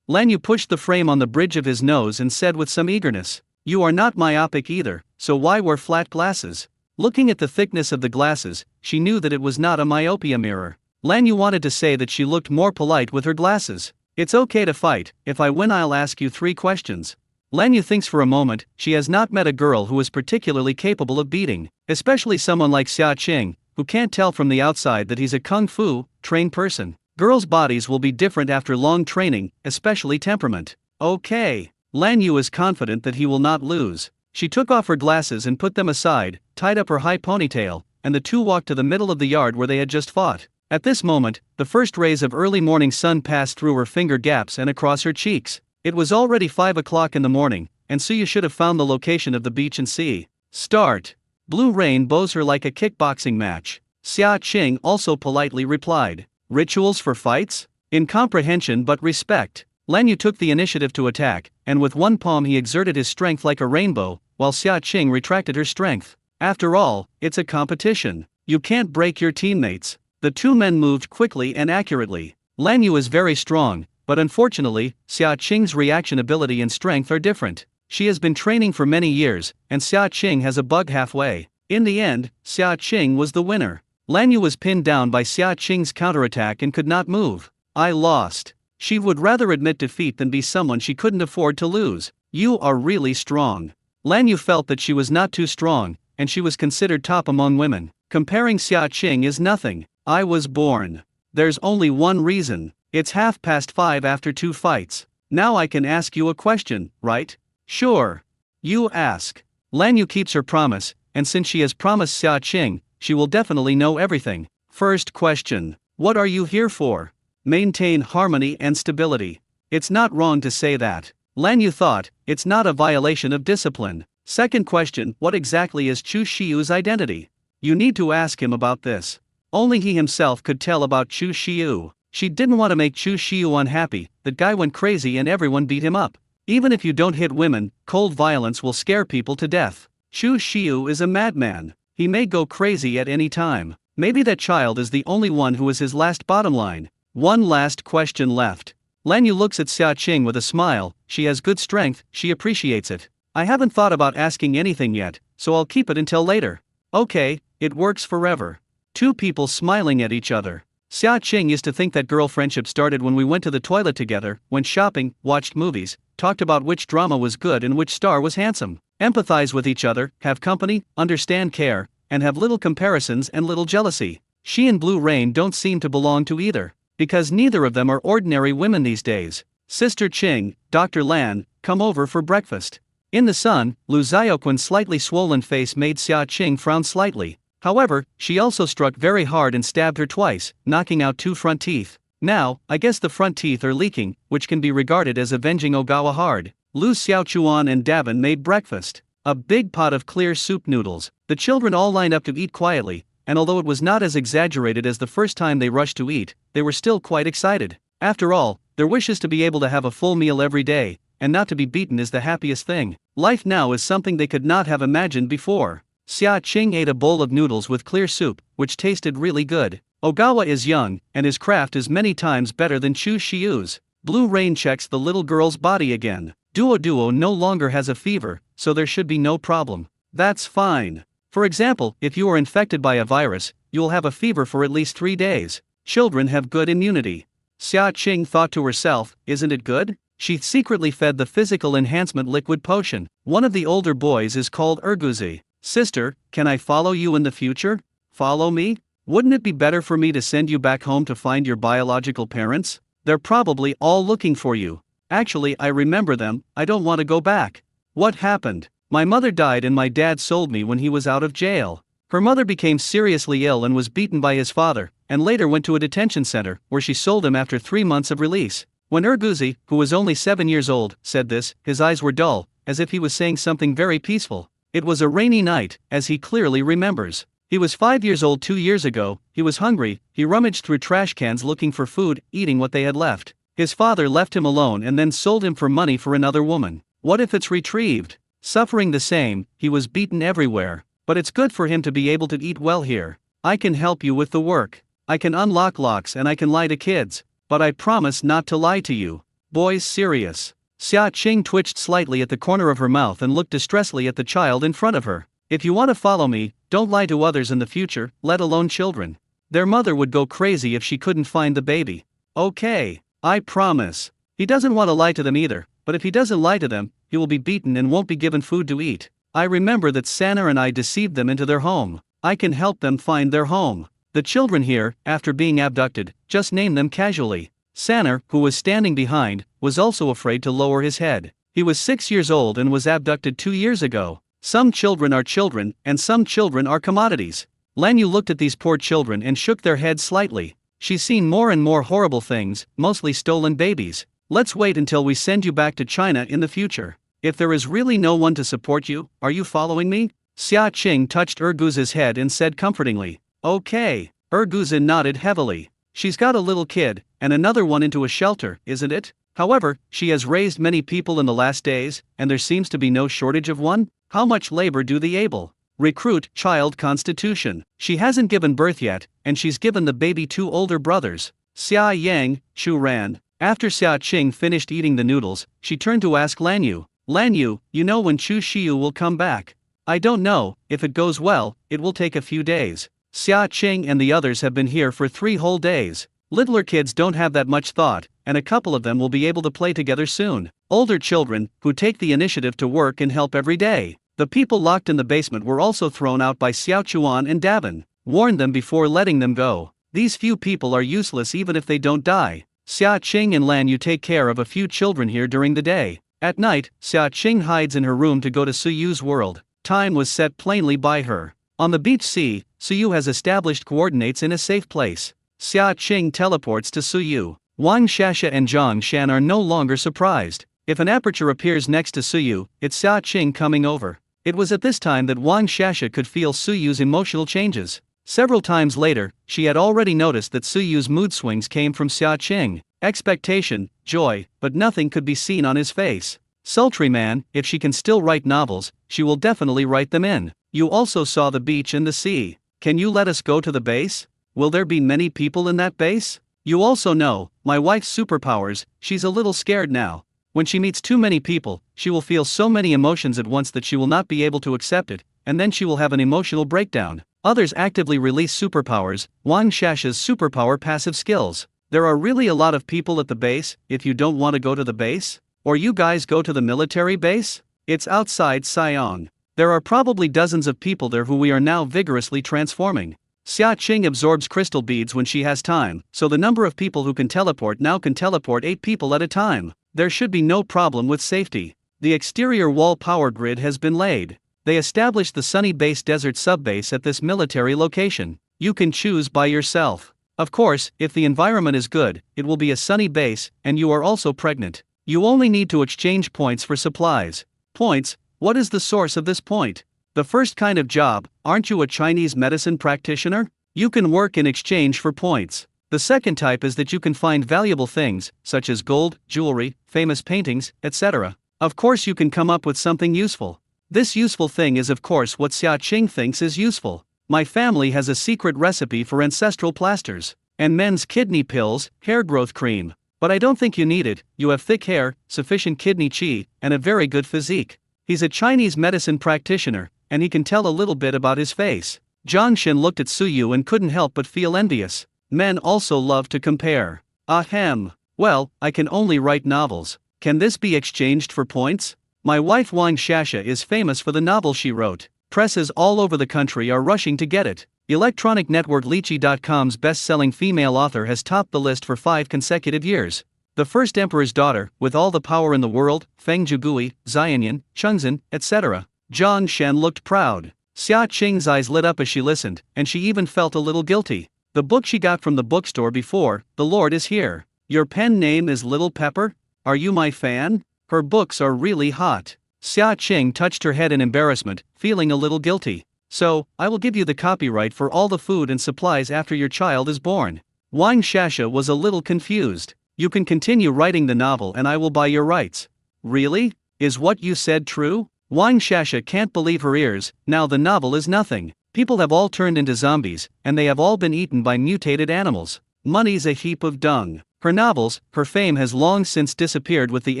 Lan Yu pushed the frame on the bridge of his nose and said with some eagerness, you are not myopic either, so why wear flat glasses? Looking at the thickness of the glasses, she knew that it was not a myopia mirror. Lan Yu wanted to say that she looked more polite with her glasses. It's okay to fight, if I win I'll ask you 3 questions. Lan Yu thinks for a moment. She has not met a girl who is particularly capable of beating, especially someone like Xia Qing, who can't tell from the outside that he's a kung fu trained person. Girls' bodies will be different after long training, especially temperament. Okay. Lan Yu is confident that he will not lose. She took off her glasses and put them aside, tied up her high ponytail, and the two walked to the middle of the yard where they had just fought. At this moment, the first rays of early morning sun passed through her finger gaps and across her cheeks. It was already 5 o'clock in the morning, and so you should have found the location of the beach and sea. Start. Blue Rain bows her like a kickboxing match. Xia Qing also politely replied. Rituals for fights? Incomprehension but respect. Lan Yu took the initiative to attack, and with one palm he exerted his strength like a rainbow, while Xia Qing retracted her strength. After all, it's a competition. You can't break your teammates. The two men moved quickly and accurately. Lan Yu is very strong, but unfortunately, Xia Qing's reaction ability and strength are different. She has been training for many years, and Xia Qing has a bug halfway. In the end, Xia Qing was the winner. Lan Yu was pinned down by Xia Qing's counterattack and could not move. I lost. She would rather admit defeat than be someone she couldn't afford to lose. You are really strong. Lan Yu felt that she was not too strong, and she was considered top among women. Comparing Xia Qing is nothing. I was born. There's only one reason. It's 5:30 after 2 fights. Now I can ask you a question, right? Sure. You ask. Lan Yu keeps her promise, and since she has promised Xia Qing, she will definitely know everything. First question. What are you here for? Maintain harmony and stability. It's not wrong to say that. Lan Yu thought, it's not a violation of discipline. Second question. What exactly is Chu Shiyu's identity? You need to ask him about this. Only he himself could tell about Chu Shiyu. She didn't want to make Chu Shiyu unhappy. That guy went crazy and everyone beat him up. Even if you don't hit women, cold violence will scare people to death. Chu Shiyu is a madman. He may go crazy at any time. Maybe that child is the only one who is his last bottom line. One last question left. Lan Yu looks at Xia Qing with a smile. She has good strength, she appreciates it. I haven't thought about asking anything yet, so I'll keep it until later. Okay, it works forever. Two people smiling at each other. Xia Qing used to think that girl friendship started when we went to the toilet together, went shopping, watched movies, talked about which drama was good and which star was handsome, empathize with each other, have company, understand care, and have little comparisons and little jealousy. She and Blue Rain don't seem to belong to either, because neither of them are ordinary women these days. Sister Qing, Dr. Lan, come over for breakfast. In the sun, Lu Xiaoquan's slightly swollen face made Xia Qing frown slightly. However, she also struck very hard and stabbed her twice, knocking out 2 front teeth. Now, I guess the front teeth are leaking, which can be regarded as avenging Ogawa hard. Lu Xiaochuan and Davin made breakfast. A big pot of clear soup noodles. The children all lined up to eat quietly, and although it was not as exaggerated as the first time they rushed to eat, they were still quite excited. After all, their wish is to be able to have a full meal every day, and not to be beaten is the happiest thing. Life now is something they could not have imagined before. Xia Qing ate a bowl of noodles with clear soup, which tasted really good. Ogawa is young, and his craft is many times better than Chu Shiyu's. Blue Rain checks the little girl's body again. Duo no longer has a fever, so there should be no problem. That's fine. For example, if you are infected by a virus, you will have a fever for at least 3 days. Children have good immunity. Xia Qing thought to herself, isn't it good? She secretly fed the physical enhancement liquid potion. One of the older boys is called Erguzi. Sister, can I follow you in the future? Follow me? Wouldn't it be better for me to send you back home to find your biological parents? They're probably all looking for you. Actually, I remember them, I don't want to go back. What happened? My mother died and my dad sold me when he was out of jail. Her mother became seriously ill and was beaten by his father, and later went to a detention center, where she sold him after 3 months of release. When Erguzi, who was only 7 years old, said this, his eyes were dull, as if he was saying something very peaceful. It was a rainy night, as he clearly remembers. He was 5 years old 2 years ago, he was hungry, he rummaged through trash cans looking for food, eating what they had left. His father left him alone and then sold him for money for another woman. What if it's retrieved? Suffering the same, he was beaten everywhere. But it's good for him to be able to eat well here. I can help you with the work. I can unlock locks and I can lie to kids. But I promise not to lie to you. Boys, serious. Xia Qing twitched slightly at the corner of her mouth and looked distressfully at the child in front of her. If you want to follow me, don't lie to others in the future, let alone children. Their mother would go crazy if she couldn't find the baby. Okay, I promise. He doesn't want to lie to them either, but if he doesn't lie to them, he will be beaten and won't be given food to eat. I remember that Sana and I deceived them into their home. I can help them find their home. The children here, after being abducted, just name them casually. Sana, who was standing behind, was also afraid to lower his head. He was 6 years old and was abducted 2 years ago. Some children are children, and some children are commodities. Lan Yu looked at these poor children and shook their heads slightly. She's seen more and more horrible things, mostly stolen babies. Let's wait until we send you back to China in the future. If there is really no one to support you, are you following me? Xia Qing touched Urguz's head and said comfortingly, okay. Urguzin nodded heavily. She's got a little kid, and another one into a shelter, isn't it? However, she has raised many people in the last days, and there seems to be no shortage of one. How much labor do the able recruit child constitution? She hasn't given birth yet, and she's given the baby 2 older brothers. Xia Yang, Shu Ran. After Xia Qing finished eating the noodles, she turned to ask Lan Yu, you know when Chu Shiyu will come back? I don't know. If it goes well, it will take a few days. Xia Qing and the others have been here for 3 whole days. Littler kids don't have that much thought, and a couple of them will be able to play together soon. Older children, who take the initiative to work and help every day. The people locked in the basement were also thrown out by Xiao Chuan and Davin. Warn them before letting them go. These few people are useless even if they don't die. Xia Qing and Lan Yu take care of a few children here during the day. At night, Xia Qing hides in her room to go to Suyu's world. Time was set plainly by her. On the beach sea, Suyu has established coordinates in a safe place. Xia Qing teleports to Suyu. Wang Shasha and Zhang Shan are no longer surprised. If an aperture appears next to Suyu, it's Xia Qing coming over. It was at this time that Wang Shasha could feel Suyu's emotional changes. Several times later, she had already noticed that Suyu's mood swings came from Xia Qing. Expectation, joy, but nothing could be seen on his face. Sultry man, if she can still write novels, she will definitely write them in. You also saw the beach and the sea. Can you let us go to the base? Will there be many people in that base? You also know, my wife's superpowers, she's a little scared now. When she meets too many people, she will feel so many emotions at once that she will not be able to accept it, and then she will have an emotional breakdown. Others actively release superpowers, Wang Shasha's superpower passive skills. There are really a lot of people at the base. If you don't want to go to the base? Or you guys go to the military base? It's outside Siong. There are probably dozens of people there who we are now vigorously transforming. Xia Qing absorbs crystal beads when she has time, so the number of people who can teleport now can teleport 8 people at a time. There should be no problem with safety. The exterior wall power grid has been laid. They established the Sunny Base Desert Subbase at this military location. You can choose by yourself. Of course, if the environment is good, it will be a sunny base, and you are also pregnant. You only need to exchange points for supplies. Points? What is the source of this point? The first kind of job, aren't you a Chinese medicine practitioner? You can work in exchange for points. The second type is that you can find valuable things, such as gold, jewelry, famous paintings, etc. Of course you can come up with something useful. This useful thing is of course what Xia Qing thinks is useful. My family has a secret recipe for ancestral plasters, and men's kidney pills, hair growth cream. But I don't think you need it. You have thick hair, sufficient kidney qi, and a very good physique. He's a Chinese medicine practitioner, and he can tell a little bit about his face. Zhang Shen looked at Suyu and couldn't help but feel envious. Men also love to compare. Ahem. Well, I can only write novels. Can this be exchanged for points? My wife Wang Shasha is famous for the novel she wrote. Presses all over the country are rushing to get it. Electronic network Lychee.com's best-selling female author has topped the list for 5 consecutive years. The first emperor's daughter, with all the power in the world, Feng Jugui, Xianyan, Chengzhen, etc. Zhang Shen looked proud. Xia Qing's eyes lit up as she listened, and she even felt a little guilty. The book she got from the bookstore before, The Lord is Here. Your pen name is Little Pepper? Are you my fan? Her books are really hot. Xia Qing touched her head in embarrassment, feeling a little guilty. So, I will give you the copyright for all the food and supplies after your child is born. Wang Shasha was a little confused. You can continue writing the novel and I will buy your rights. Really? Is what you said true? Wang Shasha can't believe her ears. Now the novel is nothing. People have all turned into zombies, and they have all been eaten by mutated animals. Money's a heap of dung. Her novels, her fame has long since disappeared with the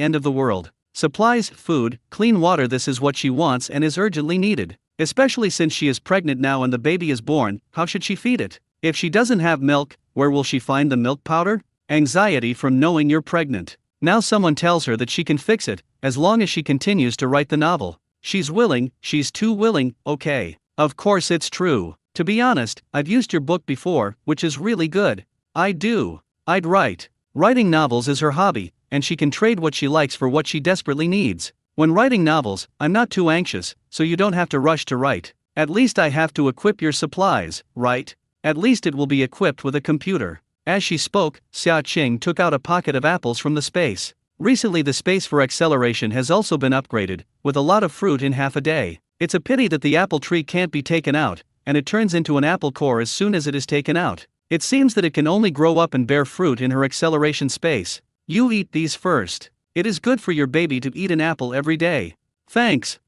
end of the world. Supplies, food, clean water, this is what she wants and is urgently needed. Especially since she is pregnant now and the baby is born, how should she feed it? If she doesn't have milk, where will she find the milk powder? Anxiety from knowing you're pregnant. Now someone tells her that she can fix it, as long as she continues to write the novel. She's willing, she's too willing, okay. Of course it's true. To be honest, I've used your book before, which is really good. I'd write. Writing novels is her hobby, and she can trade what she likes for what she desperately needs. When writing novels, I'm not too anxious, so you don't have to rush to write. At least I have to equip your supplies, right? At least it will be equipped with a computer. As she spoke, Xia Qing took out a pocket of apples from the space. Recently the space for acceleration has also been upgraded, with a lot of fruit in half a day. It's a pity that the apple tree can't be taken out, and it turns into an apple core as soon as it is taken out. It seems that it can only grow up and bear fruit in her acceleration space. You eat these first. It is good for your baby to eat an apple every day. Thanks.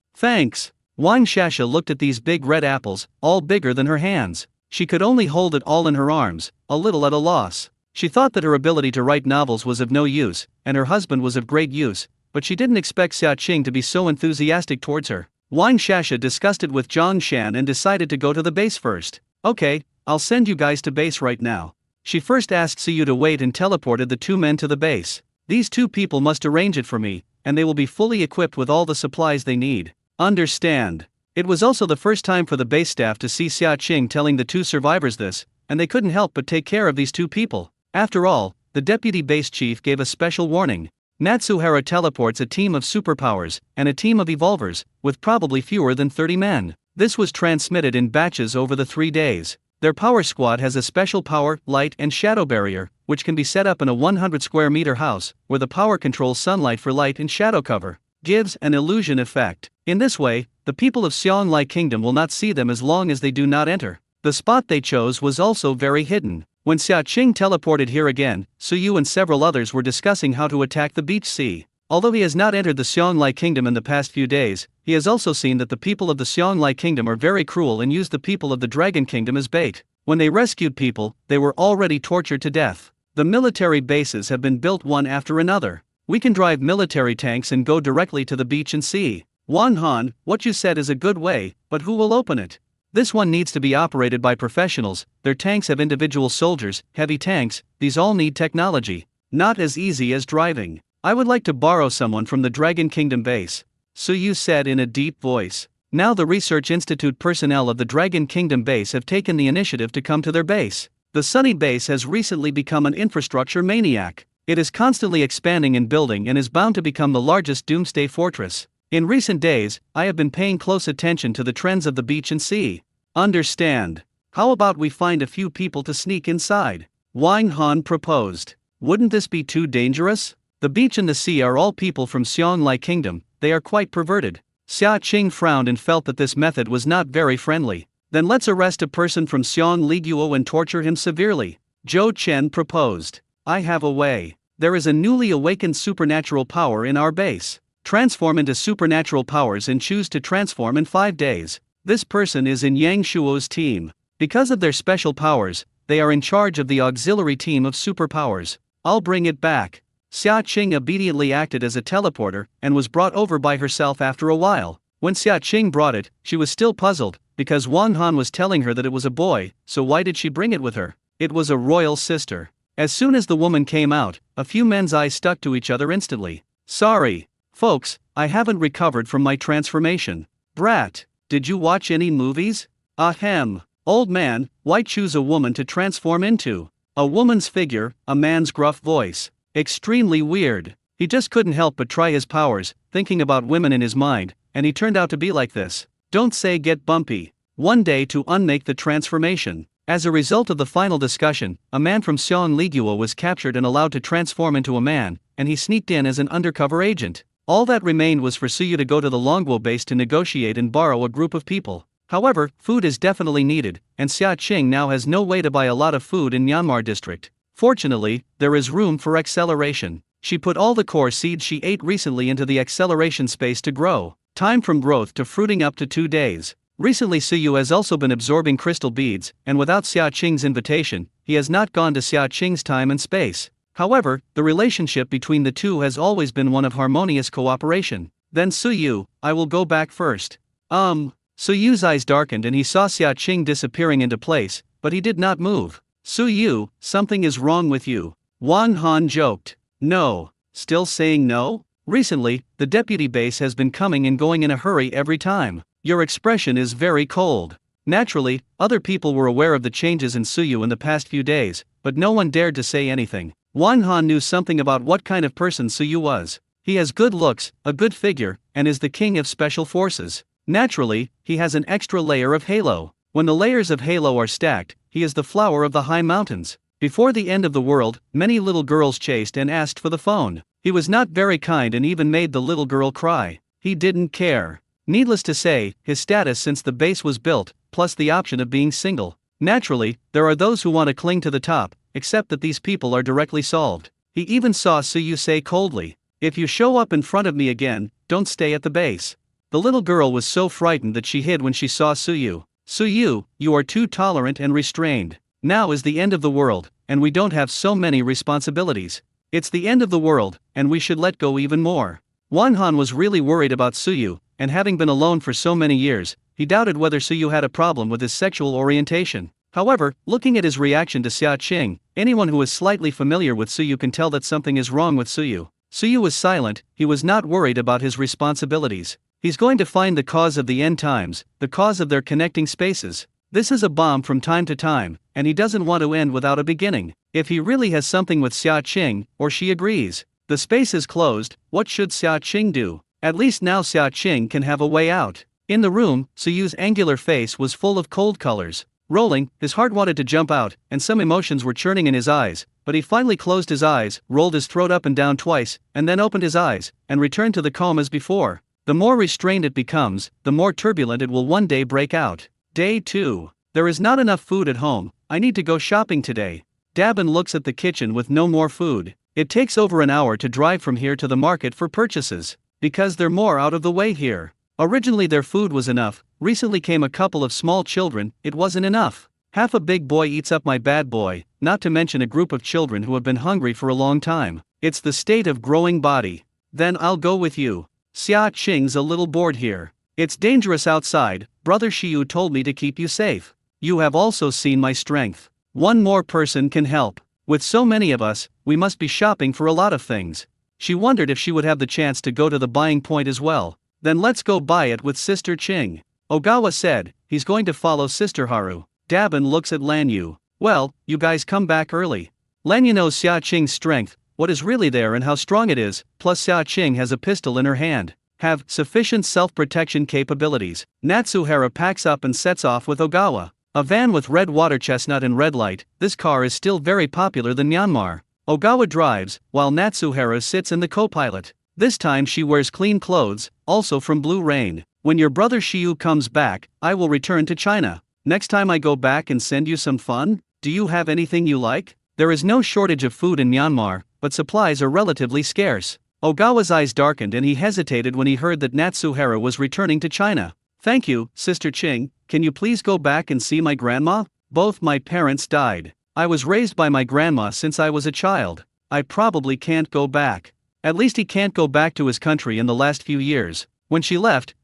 Wang Shasha looked at these big red apples, all bigger than her hands. She could only hold it all in her arms, a little at a loss. She thought that her ability to write novels was of no use, and her husband was of great use, but she didn't expect Xia Qing to be so enthusiastic towards her. Wang Shasha discussed it with Zhang Shan and decided to go to the base first. Okay, I'll send you guys to base right now. She first asked Suyu to wait and teleported the two men to the base. These two people must arrange it for me, and they will be fully equipped with all the supplies they need. Understand. It was also the first time for the base staff to see Xia Qing telling the two survivors this, and they couldn't help but take care of these two people. After all, the deputy base chief gave a special warning. Natsuhara teleports a team of superpowers and a team of evolvers, with probably fewer than 30 men. This was transmitted in batches over the 3 days. Their power squad has a special power, light and shadow barrier, which can be set up in a 100 square meter house, where the power controls sunlight for light and shadow cover. Gives an illusion effect. In this way, the people of Xianglai Kingdom will not see them as long as they do not enter. The spot they chose was also very hidden. When Xia Qing teleported here again, Suyu and several others were discussing how to attack the beach sea. Although he has not entered the Xianglai Kingdom in the past few days, he has also seen that the people of the Xianglai Kingdom are very cruel and use the people of the Dragon Kingdom as bait. When they rescued people, they were already tortured to death. The military bases have been built one after another. We can drive military tanks and go directly to the beach and sea. Wang Han, what you said is a good way, but who will open it? This one needs to be operated by professionals. Their tanks have individual soldiers, heavy tanks, these all need technology. Not as easy as driving. I would like to borrow someone from the Dragon Kingdom base. Suyu said in a deep voice. Now the Research Institute personnel of the Dragon Kingdom base have taken the initiative to come to their base. The Sunny base has recently become an infrastructure maniac. It is constantly expanding and building and is bound to become the largest doomsday fortress. In recent days, I have been paying close attention to the trends of the beach and sea. Understand. How about we find a few people to sneak inside? Wang Han proposed. Wouldn't this be too dangerous? The beach and the sea are all people from Xianglai Kingdom, they are quite perverted. Xia Qing frowned and felt that this method was not very friendly. Then let's arrest a person from Xianglai Guo and torture him severely. Zhou Chen proposed. I have a way. There is a newly awakened supernatural power in our base. Transform into supernatural powers and choose to transform in 5 days. This person is in Yang Shuo's team. Because of their special powers, they are in charge of the auxiliary team of superpowers. I'll bring it back. Xia Qing obediently acted as a teleporter and was brought over by herself after a while. When Xia Qing brought it, she was still puzzled, because Wang Han was telling her that it was a boy, so why did she bring it with her? It was a royal sister. As soon as the woman came out, a few men's eyes stuck to each other instantly. Sorry, folks, I haven't recovered from my transformation. Brat, did you watch any movies? Ahem. Old man, why choose a woman to transform into? A woman's figure, a man's gruff voice. Extremely weird. He just couldn't help but try his powers, thinking about women in his mind, and he turned out to be like this. Don't say get bumpy. One day to unmake the transformation. As a result of the final discussion, a man from Xianglai Guo was captured and allowed to transform into a man, and he sneaked in as an undercover agent. All that remained was for Suyu to go to the Longguo base to negotiate and borrow a group of people. However, food is definitely needed, and Xia Qing now has no way to buy a lot of food in Myanmar district. Fortunately, there is room for acceleration. She put all the core seeds she ate recently into the acceleration space to grow. Time from growth to fruiting up to 2 days. Recently Suyu has also been absorbing crystal beads, and without Xia Qing's invitation, he has not gone to Xia Qing's time and space. However, the relationship between the two has always been one of harmonious cooperation. Then Suyu, I will go back first. Suyu's eyes darkened and he saw Xia Qing disappearing into place, but he did not move. Suyu, something is wrong with you. Wang Han joked. No. Still saying no? Recently, the deputy base has been coming and going in a hurry every time. Your expression is very cold. Naturally, other people were aware of the changes in Suyu in the past few days, but no one dared to say anything. Wang Han knew something about what kind of person Suyu was. He has good looks, a good figure, and is the king of special forces. Naturally, he has an extra layer of halo. When the layers of halo are stacked, he is the flower of the high mountains. Before the end of the world, many little girls chased and asked for the phone. He was not very kind and even made the little girl cry. He didn't care. Needless to say, his status since the base was built, plus the option of being single. Naturally, there are those who want to cling to the top, except that these people are directly solved. He even saw Suyu say coldly, "If you show up in front of me again, don't stay at the base." The little girl was so frightened that she hid when she saw Suyu. "Suyu, you are too tolerant and restrained. Now is the end of the world, and we don't have so many responsibilities. It's the end of the world, and we should let go even more." Wanhan was really worried about Suyu, and having been alone for so many years, he doubted whether Suyu had a problem with his sexual orientation. However, looking at his reaction to Xia Qing, anyone who is slightly familiar with Suyu can tell that something is wrong with Suyu. Suyu was silent, he was not worried about his responsibilities. He's going to find the cause of the end times, the cause of their connecting spaces. This is a bomb from time to time, and he doesn't want to end without a beginning. If he really has something with Xia Qing, or she agrees, the space is closed, what should Xia Qing do? At least now Xia Qing can have a way out. In the room, Suyu's angular face was full of cold colors. Rolling, his heart wanted to jump out, and some emotions were churning in his eyes, but he finally closed his eyes, rolled his throat up and down twice, and then opened his eyes, and returned to the calm as before. The more restrained it becomes, the more turbulent it will one day break out. Day 2. There is not enough food at home, I need to go shopping today. Dabin looks at the kitchen with no more food. It takes over an hour to drive from here to the market for purchases, because they're more out of the way here. Originally their food was enough, recently came a couple of small children, it wasn't enough. Half a big boy eats up my bad boy, not to mention a group of children who have been hungry for a long time. It's the state of growing body. Then I'll go with you. Xia Qing's a little bored here. It's dangerous outside, Brother Shiyu told me to keep you safe. You have also seen my strength. One more person can help. With so many of us, we must be shopping for a lot of things. She wondered if she would have the chance to go to the buying point as well. Then let's go buy it with Sister Qing. Ogawa said, he's going to follow Sister Haru. Dabin looks at Lanyu. Well, you guys come back early. Lanyu knows Xia Qing's strength, what is really there and how strong it is, plus Xia Qing has a pistol in her hand. Have sufficient self-protection capabilities. Natsuhara packs up and sets off with Ogawa. A van with red water chestnut and red light, this car is still very popular than Myanmar. Ogawa drives, while Natsuhara sits in the co-pilot. This time she wears clean clothes, also from Blue Rain. When your brother Shiyu comes back, I will return to China. Next time I go back and send you some fun? Do you have anything you like? There is no shortage of food in Myanmar, but supplies are relatively scarce. Ogawa's eyes darkened and he hesitated when he heard that Natsuhara was returning to China. Thank you, Sister Qing, can you please go back and see my grandma? Both my parents died. I was raised by my grandma since I was a child. I probably can't go back. At least he can't go back to his country in the last few years. When she left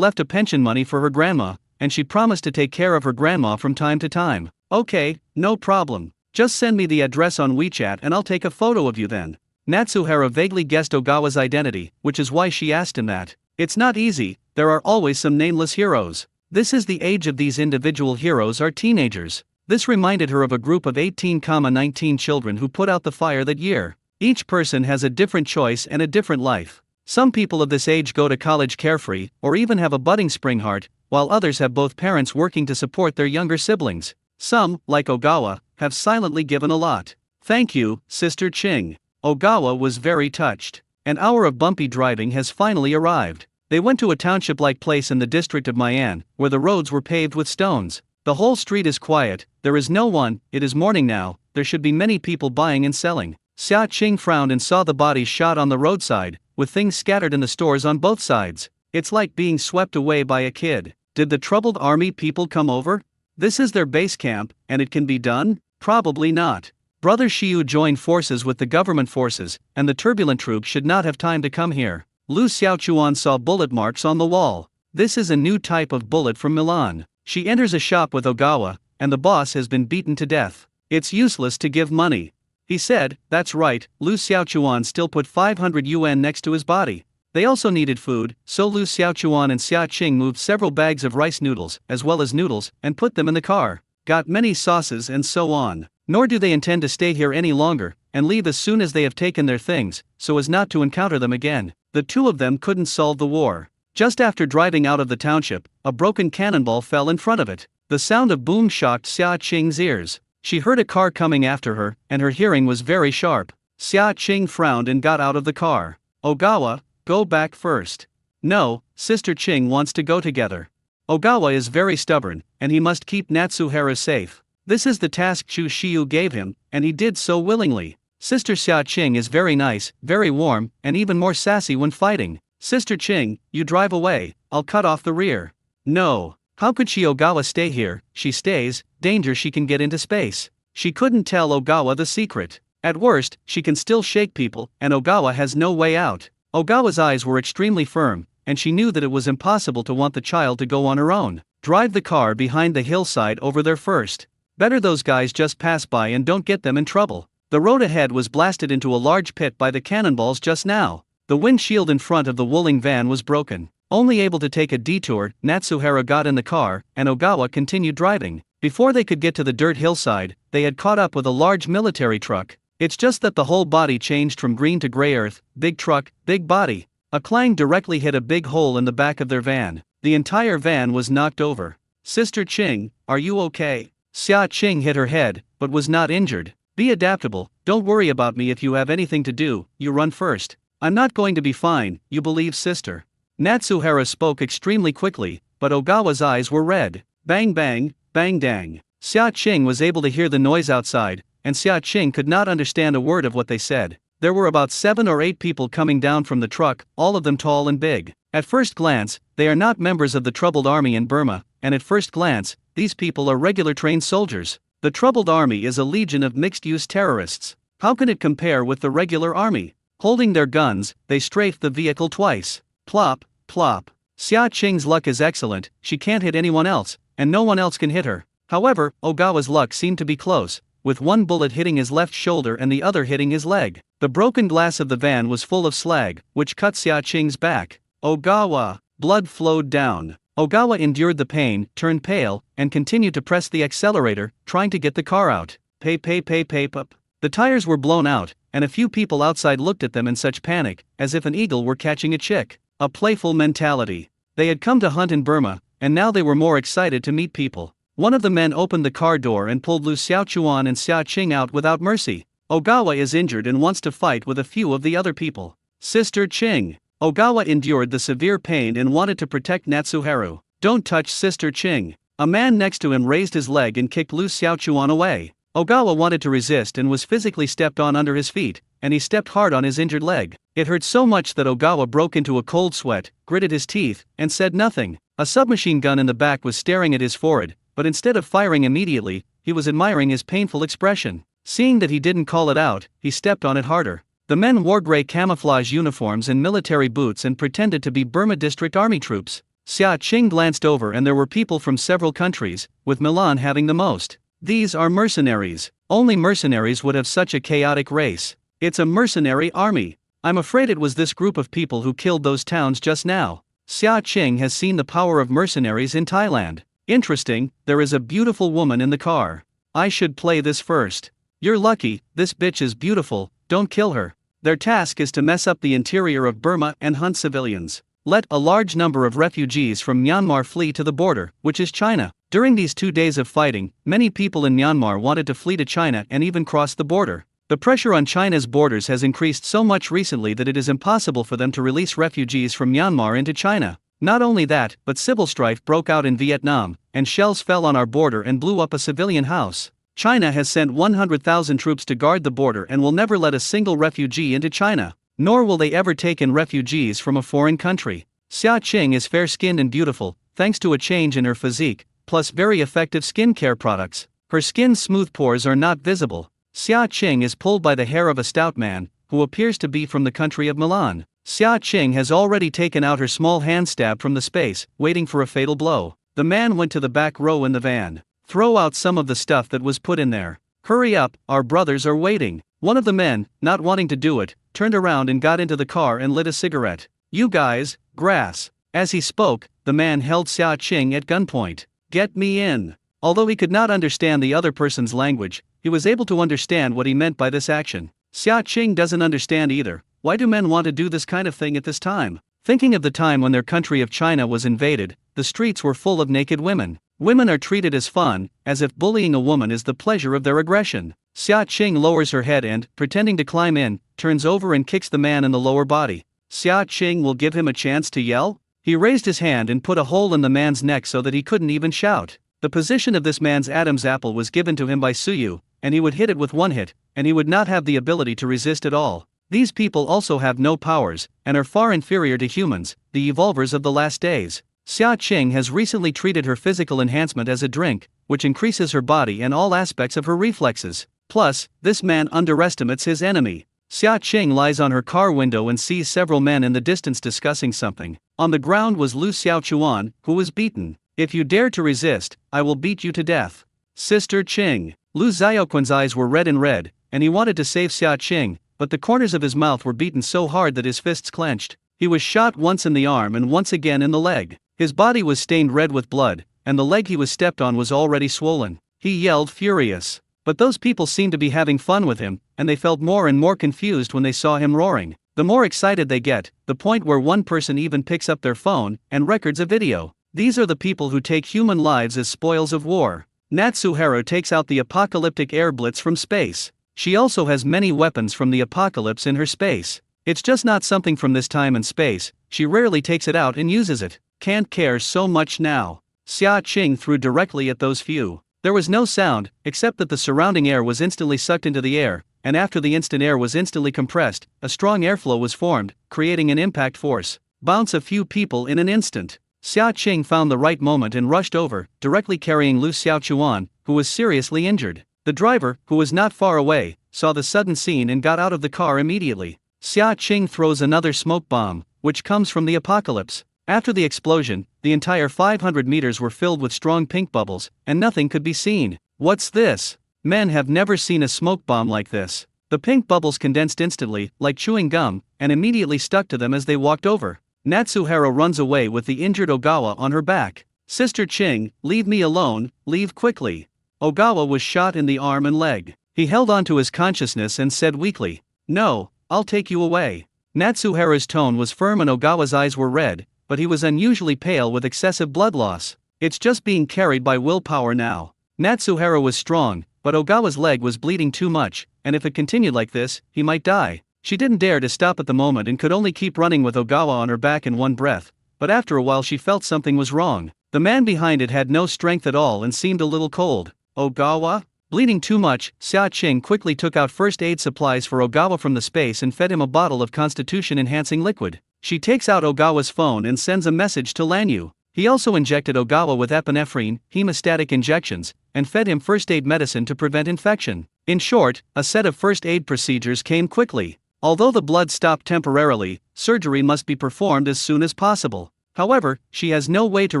a pension money for her grandma, and she promised to take care of her grandma from time to time. Okay, no problem. Just send me the address on WeChat and I'll take a photo of you then. Natsuhara vaguely guessed Ogawa's identity, which is why she asked him that. It's not easy, there are always some nameless heroes. This is the age of these individual heroes are teenagers. This reminded her of a group of 18-19 children who put out the fire that year. Each person has a different choice and a different life. Some people of this age go to college carefree, or even have a budding spring heart, while others have both parents working to support their younger siblings. Some, like Ogawa, have silently given a lot. Thank you, Sister Qing. Ogawa was very touched. An hour of bumpy driving has finally arrived. They went to a township-like place in the district of Mayan, where the roads were paved with stones. The whole street is quiet, there is no one, it is morning now, there should be many people buying and selling. Xia Qing frowned and saw the bodies shot on the roadside, with things scattered in the stores on both sides. It's like being swept away by a kid. Did the troubled army people come over? This is their base camp, and it can be done? Probably not. Brother Shiyu joined forces with the government forces, and the turbulent troops should not have time to come here. Lu Xiaochuan saw bullet marks on the wall. This is a new type of bullet from Milan. She enters a shop with Ogawa, and the boss has been beaten to death. It's useless to give money. He said, that's right, Lu Xiaochuan still put 500 yuan next to his body. They also needed food, so Lu Xiaochuan and Xia Qing moved several bags of rice noodles, as well as noodles, and put them in the car. Got many sauces and so on. Nor do they intend to stay here any longer, and leave as soon as they have taken their things, so as not to encounter them again. The two of them couldn't solve the war. Just after driving out of the township, a broken cannonball fell in front of it. The sound of boom shocked Xia Qing's ears. She heard a car coming after her, and her hearing was very sharp. Xia Qing frowned and got out of the car. Ogawa, go back first. No, Sister Qing wants to go together. Ogawa is very stubborn, and he must keep Natsuhara safe. This is the task Chu Shiu gave him, and he did so willingly. Sister Xia Qing is very nice, very warm, and even more sassy when fighting. Sister Qing, you drive away, I'll cut off the rear. No, how could Ogawa stay here? She stays, danger she can get into space. She couldn't tell Ogawa the secret. At worst, she can still shake people, and Ogawa has no way out. Ogawa's eyes were extremely firm, and she knew that it was impossible to want the child to go on her own. Drive the car behind the hillside over there first. Better those guys just pass by and don't get them in trouble. The road ahead was blasted into a large pit by the cannonballs just now. The windshield in front of the Wuling van was broken. Only able to take a detour, Natsuhara got in the car, and Ogawa continued driving. Before they could get to the dirt hillside, they had caught up with a large military truck. It's just that the whole body changed from green to gray earth, big truck, big body. A clang directly hit a big hole in the back of their van. The entire van was knocked over. Sister Qing, are you okay? Xia Qing hit her head, but was not injured. Be adaptable, don't worry about me if you have anything to do, you run first. I'm not going to be fine, you believe sister. Natsuhara spoke extremely quickly, but Ogawa's eyes were red. Bang bang, bang dang. Xia Qing was able to hear the noise outside, and Xia Qing could not understand a word of what they said. There were about 7 or 8 people coming down from the truck, all of them tall and big. At first glance, they are not members of the troubled army in Burma, and at first glance, these people are regular trained soldiers. The troubled army is a legion of mixed-use terrorists. How can it compare with the regular army? Holding their guns, they strafed the vehicle twice. Plop, plop. Xia Qing's luck is excellent, she can't hit anyone else, and no one else can hit her. However, Ogawa's luck seemed to be close, with one bullet hitting his left shoulder and the other hitting his leg. The broken glass of the van was full of slag, which cut Xia Qing's back. Ogawa. Blood flowed down. Ogawa endured the pain, turned pale, and continued to press the accelerator, trying to get the car out. Pup. The tires were blown out, and a few people outside looked at them in such panic, as if an eagle were catching a chick. A playful mentality. They had come to hunt in Burma, and now they were more excited to meet people. One of the men opened the car door and pulled loose Xiao Chuan and Xia Qing out without mercy. Ogawa is injured and wants to fight with a few of the other people. Sister Qing. Ogawa endured the severe pain and wanted to protect Natsuharu. Don't touch Sister Qing. A man next to him raised his leg and kicked loose Xiao Chuan away. Ogawa wanted to resist and was physically stepped on under his feet, and he stepped hard on his injured leg. It hurt so much that Ogawa broke into a cold sweat, gritted his teeth, and said nothing. A submachine gun in the back was staring at his forehead, but instead of firing immediately, he was admiring his painful expression. Seeing that he didn't call it out, he stepped on it harder. The men wore gray camouflage uniforms and military boots and pretended to be Burma District Army troops. Xia Qing glanced over and there were people from several countries, with Milan having the most. These are mercenaries. Only mercenaries would have such a chaotic race. It's a mercenary army. I'm afraid it was this group of people who killed those towns just now. Xia Qing has seen the power of mercenaries in Thailand. Interesting, there is a beautiful woman in the car. I should play this first. You're lucky, this bitch is beautiful, don't kill her. Their task is to mess up the interior of Burma and hunt civilians. Let a large number of refugees from Myanmar flee to the border, which is China. During these 2 days of fighting, many people in Myanmar wanted to flee to China and even cross the border. The pressure on China's borders has increased so much recently that it is impossible for them to release refugees from Myanmar into China. Not only that, but civil strife broke out in Vietnam, and shells fell on our border and blew up a civilian house. China has sent 100,000 troops to guard the border and will never let a single refugee into China, nor will they ever take in refugees from a foreign country. Xia Qing is fair-skinned and beautiful, thanks to a change in her physique, plus very effective skincare products. Her skin's smooth pores are not visible. Xia Qing is pulled by the hair of a stout man, who appears to be from the country of Milan. Xia Qing has already taken out her small hand stab from the space, waiting for a fatal blow. The man went to the back row in the van. Throw out some of the stuff that was put in there. Hurry up, our brothers are waiting. One of the men, not wanting to do it, turned around and got into the car and lit a cigarette. You guys, grass. As he spoke, the man held Xia Qing at gunpoint. Get me in. Although he could not understand the other person's language, he was able to understand what he meant by this action. Xia Qing doesn't understand either. Why do men want to do this kind of thing at this time? Thinking of the time when their country of China was invaded, the streets were full of naked women. Women are treated as fun, as if bullying a woman is the pleasure of their aggression. Xia Qing lowers her head and, pretending to climb in, turns over and kicks the man in the lower body. Xia Qing will give him a chance to yell? He raised his hand and put a hole in the man's neck so that he couldn't even shout. The position of this man's Adam's apple was given to him by Suyu, and he would hit it with one hit, and he would not have the ability to resist at all. These people also have no powers, and are far inferior to humans, the evolvers of the last days. Xia Qing has recently treated her physical enhancement as a drink, which increases her body and all aspects of her reflexes. Plus, this man underestimates his enemy. Xia Qing lies on her car window and sees several men in the distance discussing something. On the ground was Lu Xiaochuan, who was beaten. If you dare to resist, I will beat you to death. Sister Qing. Lu Xiaoquan's eyes were red, and he wanted to save Xia Qing, but the corners of his mouth were beaten so hard that his fists clenched. He was shot once in the arm and once again in the leg. His body was stained red with blood, and the leg he was stepped on was already swollen. He yelled furious. But those people seemed to be having fun with him, and they felt more and more confused when they saw him roaring. The more excited they get, the point where one person even picks up their phone and records a video. These are the people who take human lives as spoils of war. Natsuhara takes out the apocalyptic air blitz from space. She also has many weapons from the apocalypse in her space. It's just not something from this time and space, she rarely takes it out and uses it. Can't care so much now. Xia Qing threw directly at those few. There was no sound, except that the surrounding air was instantly sucked into the air, and after the instant air was instantly compressed, a strong airflow was formed, creating an impact force. Bounce a few people in an instant. Xia Qing found the right moment and rushed over, directly carrying Lu Xiaochuan, who was seriously injured. The driver, who was not far away, saw the sudden scene and got out of the car immediately. Xia Qing throws another smoke bomb, which comes from the apocalypse. After the explosion, the entire 500 meters were filled with strong pink bubbles, and nothing could be seen. What's this? Men have never seen a smoke bomb like this. The pink bubbles condensed instantly, like chewing gum, and immediately stuck to them as they walked over. Natsuhara runs away with the injured Ogawa on her back. Sister Qing, leave me alone, leave quickly. Ogawa was shot in the arm and leg. He held on to his consciousness and said weakly, "No, I'll take you away." Natsuhara's tone was firm and Ogawa's eyes were red, but he was unusually pale with excessive blood loss. It's just being carried by willpower now. Natsuhara was strong, but Ogawa's leg was bleeding too much, and if it continued like this, he might die. She didn't dare to stop at the moment and could only keep running with Ogawa on her back in one breath, but after a while she felt something was wrong. The man behind it had no strength at all and seemed a little cold. Ogawa? Bleeding too much, Xia Qing quickly took out first aid supplies for Ogawa from the space and fed him a bottle of constitution-enhancing liquid. She takes out Ogawa's phone and sends a message to Lanyu. He also injected Ogawa with epinephrine, hemostatic injections, and fed him first aid medicine to prevent infection. In short, a set of first aid procedures came quickly. Although the blood stopped temporarily, surgery must be performed as soon as possible. However, she has no way to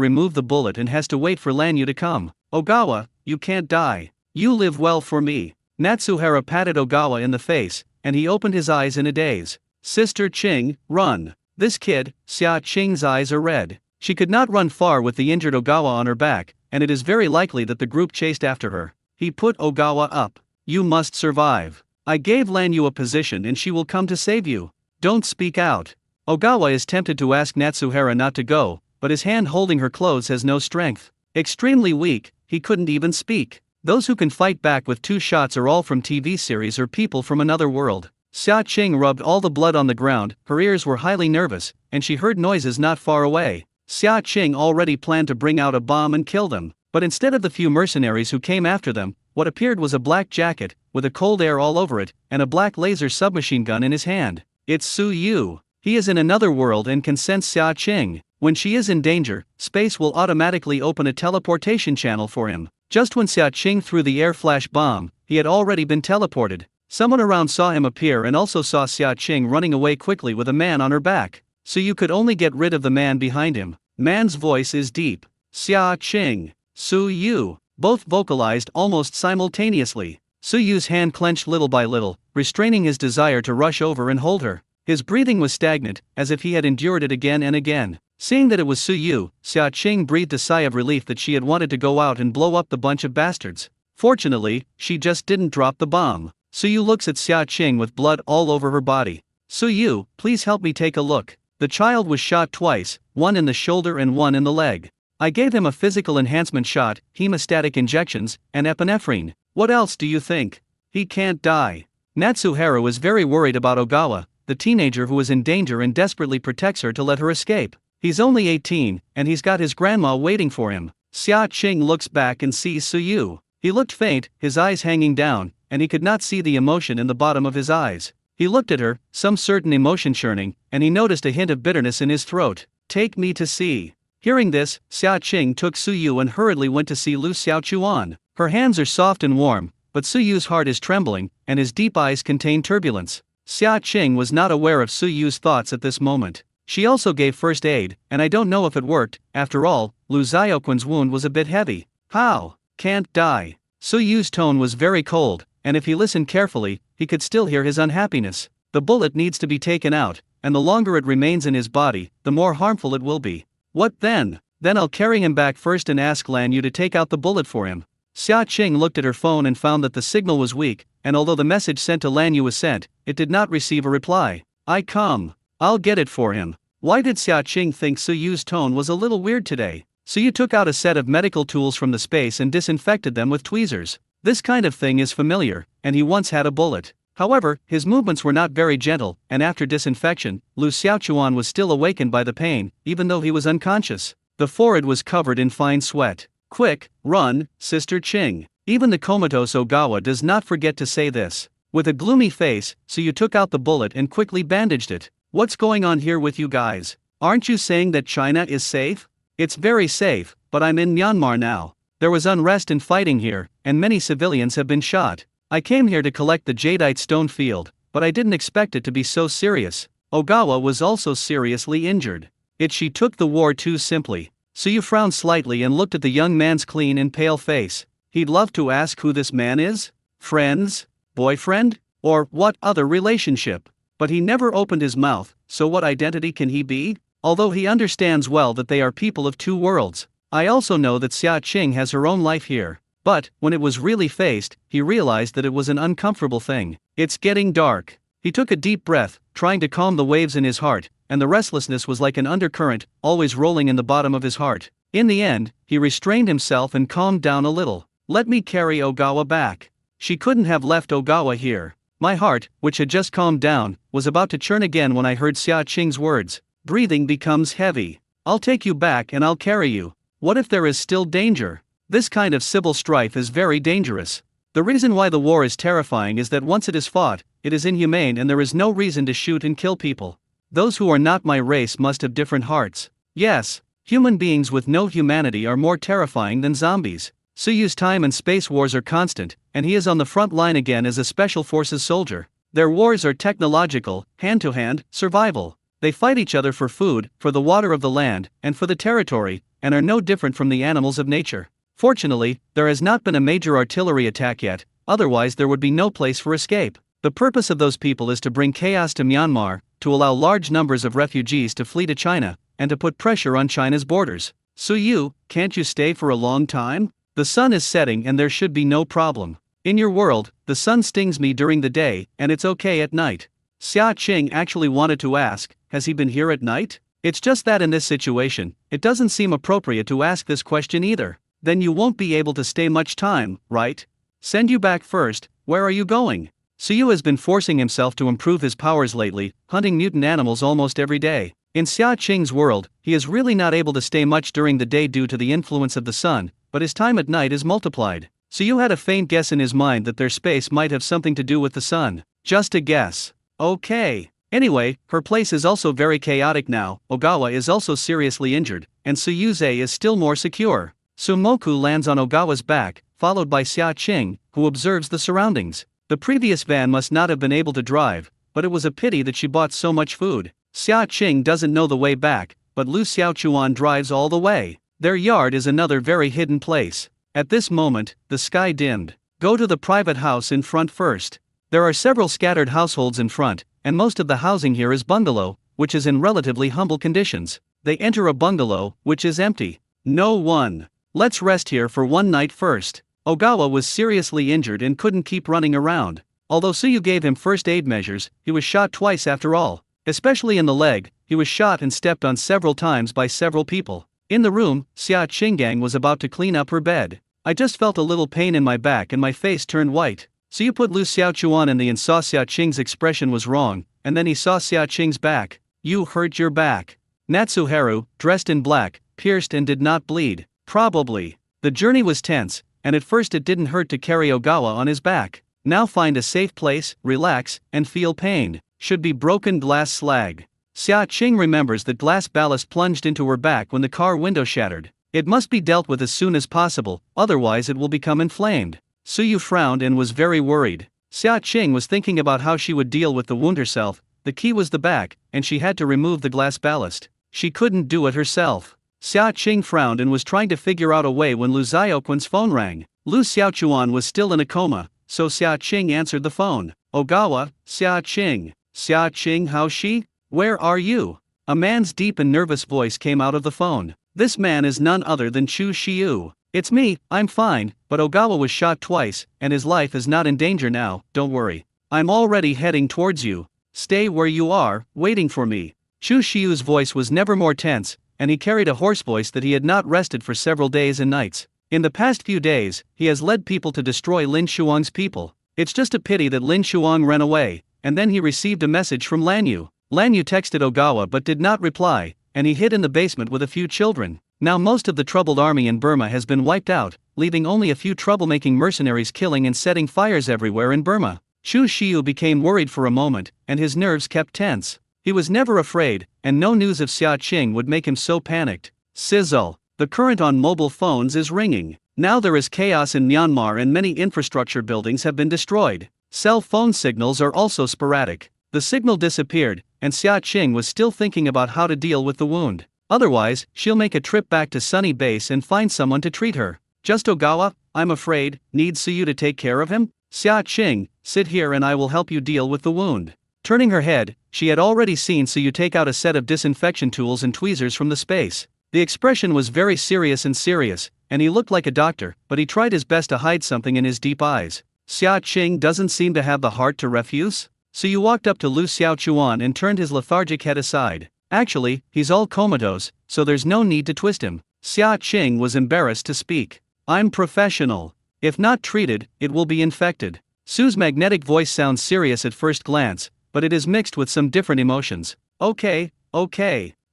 remove the bullet and has to wait for Lanyu to come. Ogawa, you can't die. You live well for me. Natsuhara patted Ogawa in the face, and he opened his eyes in a daze. Sister Qing, run. This kid, Xia Qing's eyes are red. She could not run far with the injured Ogawa on her back, and it is very likely that the group chased after her. He put Ogawa up. You must survive. I gave Lanyu a position and she will come to save you. Don't speak out. Ogawa is tempted to ask Natsuhara not to go, but his hand holding her clothes has no strength. Extremely weak, he couldn't even speak. Those who can fight back with 2 shots are all from TV series or people from another world. Xia Qing rubbed all the blood on the ground, her ears were highly nervous, and she heard noises not far away. Xia Qing already planned to bring out a bomb and kill them, but instead of the few mercenaries who came after them, what appeared was a black jacket, with a cold air all over it, and a black laser submachine gun in his hand. It's Su Yu. He is in another world and can sense Xia Qing. When she is in danger, space will automatically open a teleportation channel for him. Just when Xia Qing threw the air flash bomb, he had already been teleported. Someone around saw him appear and also saw Xia Qing running away quickly with a man on her back. So you could only get rid of the man behind him. Man's voice is deep. Xia Qing. Su Yu. Both vocalized almost simultaneously. Su Yu's hand clenched little by little, restraining his desire to rush over and hold her. His breathing was stagnant, as if he had endured it again and again. Seeing that it was Su Yu, Xia Qing breathed a sigh of relief that she had wanted to go out and blow up the bunch of bastards. Fortunately, she just didn't drop the bomb. Su Yu looks at Xia Qing with blood all over her body. Su Yu, please help me take a look. The child was shot twice, one in the shoulder and one in the leg. I gave him a physical enhancement shot, hemostatic injections, and epinephrine. What else do you think? He can't die. Natsuharu is very worried about Ogawa, the teenager who is in danger and desperately protects her to let her escape. He's only 18, and he's got his grandma waiting for him. Xia Qing looks back and sees Suyu. He looked faint, his eyes hanging down, and he could not see the emotion in the bottom of his eyes. He looked at her, some certain emotion churning, and he noticed a hint of bitterness in his throat. Take me to see. Hearing this, Xia Qing took Suyu and hurriedly went to see Lu Xiaochuan. Her hands are soft and warm, but Suyu's heart is trembling, and his deep eyes contain turbulence. Xia Qing was not aware of Suyu's thoughts at this moment. She also gave first aid, and I don't know if it worked. After all, Lu Xiaoquan's wound was a bit heavy. How? Can't die. Suyu's tone was very cold, and if he listened carefully, he could still hear his unhappiness. The bullet needs to be taken out, and the longer it remains in his body, the more harmful it will be. What then? Then I'll carry him back first and ask Lan Yu to take out the bullet for him. Xia Qing looked at her phone and found that the signal was weak, and although the message sent to Lan Yu was sent, it did not receive a reply. I come. I'll get it for him. Why did Xia Qing think Suyu's tone was a little weird today? Suyu took out a set of medical tools from the space and disinfected them with tweezers. This kind of thing is familiar, and he once had a bullet. However, his movements were not very gentle, and after disinfection, Lu Xiaochuan was still awakened by the pain, even though he was unconscious. The forehead was covered in fine sweat. Quick, run, Sister Qing. Even the comatose Ogawa does not forget to say this. With a gloomy face, Suyu took out the bullet and quickly bandaged it. What's going on here with you guys? Aren't you saying that China is safe? It's very safe, but I'm in Myanmar now. There was unrest and fighting here, and many civilians have been shot. I came here to collect the jadeite stone field, but I didn't expect it to be so serious. Ogawa was also seriously injured. She took the war too simply. Suyu frowned slightly and looked at the young man's clean and pale face. He'd love to ask who this man is? Friends? Boyfriend? Or what other relationship? But he never opened his mouth, so what identity can he be? Although he understands well that they are people of two worlds. I also know that Xia Qing has her own life here. But, when it was really faced, he realized that it was an uncomfortable thing. It's getting dark. He took a deep breath, trying to calm the waves in his heart, and the restlessness was like an undercurrent, always rolling in the bottom of his heart. In the end, he restrained himself and calmed down a little. Let me carry Ogawa back. She couldn't have left Ogawa here. My heart, which had just calmed down, was about to churn again when I heard Xia Qing's words. Breathing becomes heavy. I'll take you back and I'll carry you. What if there is still danger? This kind of civil strife is very dangerous. The reason why the war is terrifying is that once it is fought, it is inhumane and there is no reason to shoot and kill people. Those who are not my race must have different hearts. Yes, human beings with no humanity are more terrifying than zombies. Suyu's time and space wars are constant, and he is on the front line again as a special forces soldier. Their wars are technological, hand-to-hand, survival. They fight each other for food, for the water of the land, and for the territory, and are no different from the animals of nature. Fortunately, there has not been a major artillery attack yet, otherwise there would be no place for escape. The purpose of those people is to bring chaos to Myanmar, to allow large numbers of refugees to flee to China, and to put pressure on China's borders. Suyu, can't you stay for a long time? The sun is setting and there should be no problem. In your world, the sun stings me during the day, and it's okay at night. Xia Qing actually wanted to ask, has he been here at night? It's just that in this situation, it doesn't seem appropriate to ask this question either. Then you won't be able to stay much time, right? Send you back first. Where are you going? Suyu has been forcing himself to improve his powers lately, hunting mutant animals almost every day. In Xia Qing's world, he is really not able to stay much during the day due to the influence of the sun, but his time at night is multiplied. Suyu had a faint guess in his mind that their space might have something to do with the sun. Just a guess. Okay. Anyway, her place is also very chaotic now. Ogawa is also seriously injured, and Suyuze is still more secure. Sumoku lands on Ogawa's back, followed by Xia Qing, who observes the surroundings. The previous van must not have been able to drive, but it was a pity that she bought so much food. Xia Qing doesn't know the way back, but Lu Xiaochuan drives all the way. Their yard is another very hidden place. At this moment, the sky dimmed. Go to the private house in front first. There are several scattered households in front, and most of the housing here is bungalow, which is in relatively humble conditions. They enter a bungalow, which is empty. No one. Let's rest here for one night first. Ogawa was seriously injured and couldn't keep running around. Although Suyu gave him first aid measures, he was shot twice after all. Especially in the leg, he was shot and stepped on several times by several people. In the room, Xia Qinggang was about to clean up her bed. I just felt a little pain in my back and my face turned white. So you put Lu Xiaochuan in the and saw Xia Qing's expression was wrong, and then he saw Xia Qing's back. You hurt your back. Natsuharu, dressed in black, pierced and did not bleed. Probably. The journey was tense, and at first it didn't hurt to carry Ogawa on his back. Now find a safe place, relax, and feel pain. Should be broken glass slag. Xia Qing remembers that glass ballast plunged into her back when the car window shattered. It must be dealt with as soon as possible, otherwise it will become inflamed. Suyu frowned and was very worried. Xia Qing was thinking about how she would deal with the wound herself. The key was the back, and she had to remove the glass ballast. She couldn't do it herself. Xia Qing frowned and was trying to figure out a way when Lu Xiaoquan's phone rang. Lu Xiaochuan was still in a coma, so Xia Qing answered the phone. Ogawa, Xia Qing. Xia Qing, how's she? Where are you? A man's deep and nervous voice came out of the phone. This man is none other than Chu Shiyu. It's me, I'm fine, but Ogawa was shot twice, and his life is not in danger now, don't worry. I'm already heading towards you. Stay where you are, waiting for me. Chu Shiyu's voice was never more tense, and he carried a hoarse voice that he had not rested for several days and nights. In the past few days, he has led people to destroy Lin Shuang's people. It's just a pity that Lin Shuang ran away, and then he received a message from Lan Yu. Lan Yu texted Ogawa but did not reply, and he hid in the basement with a few children. Now most of the troubled army in Burma has been wiped out, leaving only a few troublemaking mercenaries killing and setting fires everywhere in Burma. Chu Shiyu became worried for a moment, and his nerves kept tense. He was never afraid, and no news of Xia Qing would make him so panicked. Sizzle. The current on mobile phones is ringing. Now there is chaos in Myanmar and many infrastructure buildings have been destroyed. Cell phone signals are also sporadic. The signal disappeared, and Xia Qing was still thinking about how to deal with the wound. Otherwise, she'll make a trip back to Sunny Base and find someone to treat her. Just Ogawa, I'm afraid, needs Suyu to take care of him? Xia Qing, sit here and I will help you deal with the wound. Turning her head, she had already seen Suyu take out a set of disinfection tools and tweezers from the space. The expression was very serious, and he looked like a doctor, but he tried his best to hide something in his deep eyes. Xia Qing doesn't seem to have the heart to refuse? Suyu walked up to Lu Xiaochuan and turned his lethargic head aside. Actually, he's all comatose, so there's no need to twist him. Xia Qing was embarrassed to speak. I'm professional. If not treated, it will be infected. Su's magnetic voice sounds serious at first glance, but it is mixed with some different emotions. Okay,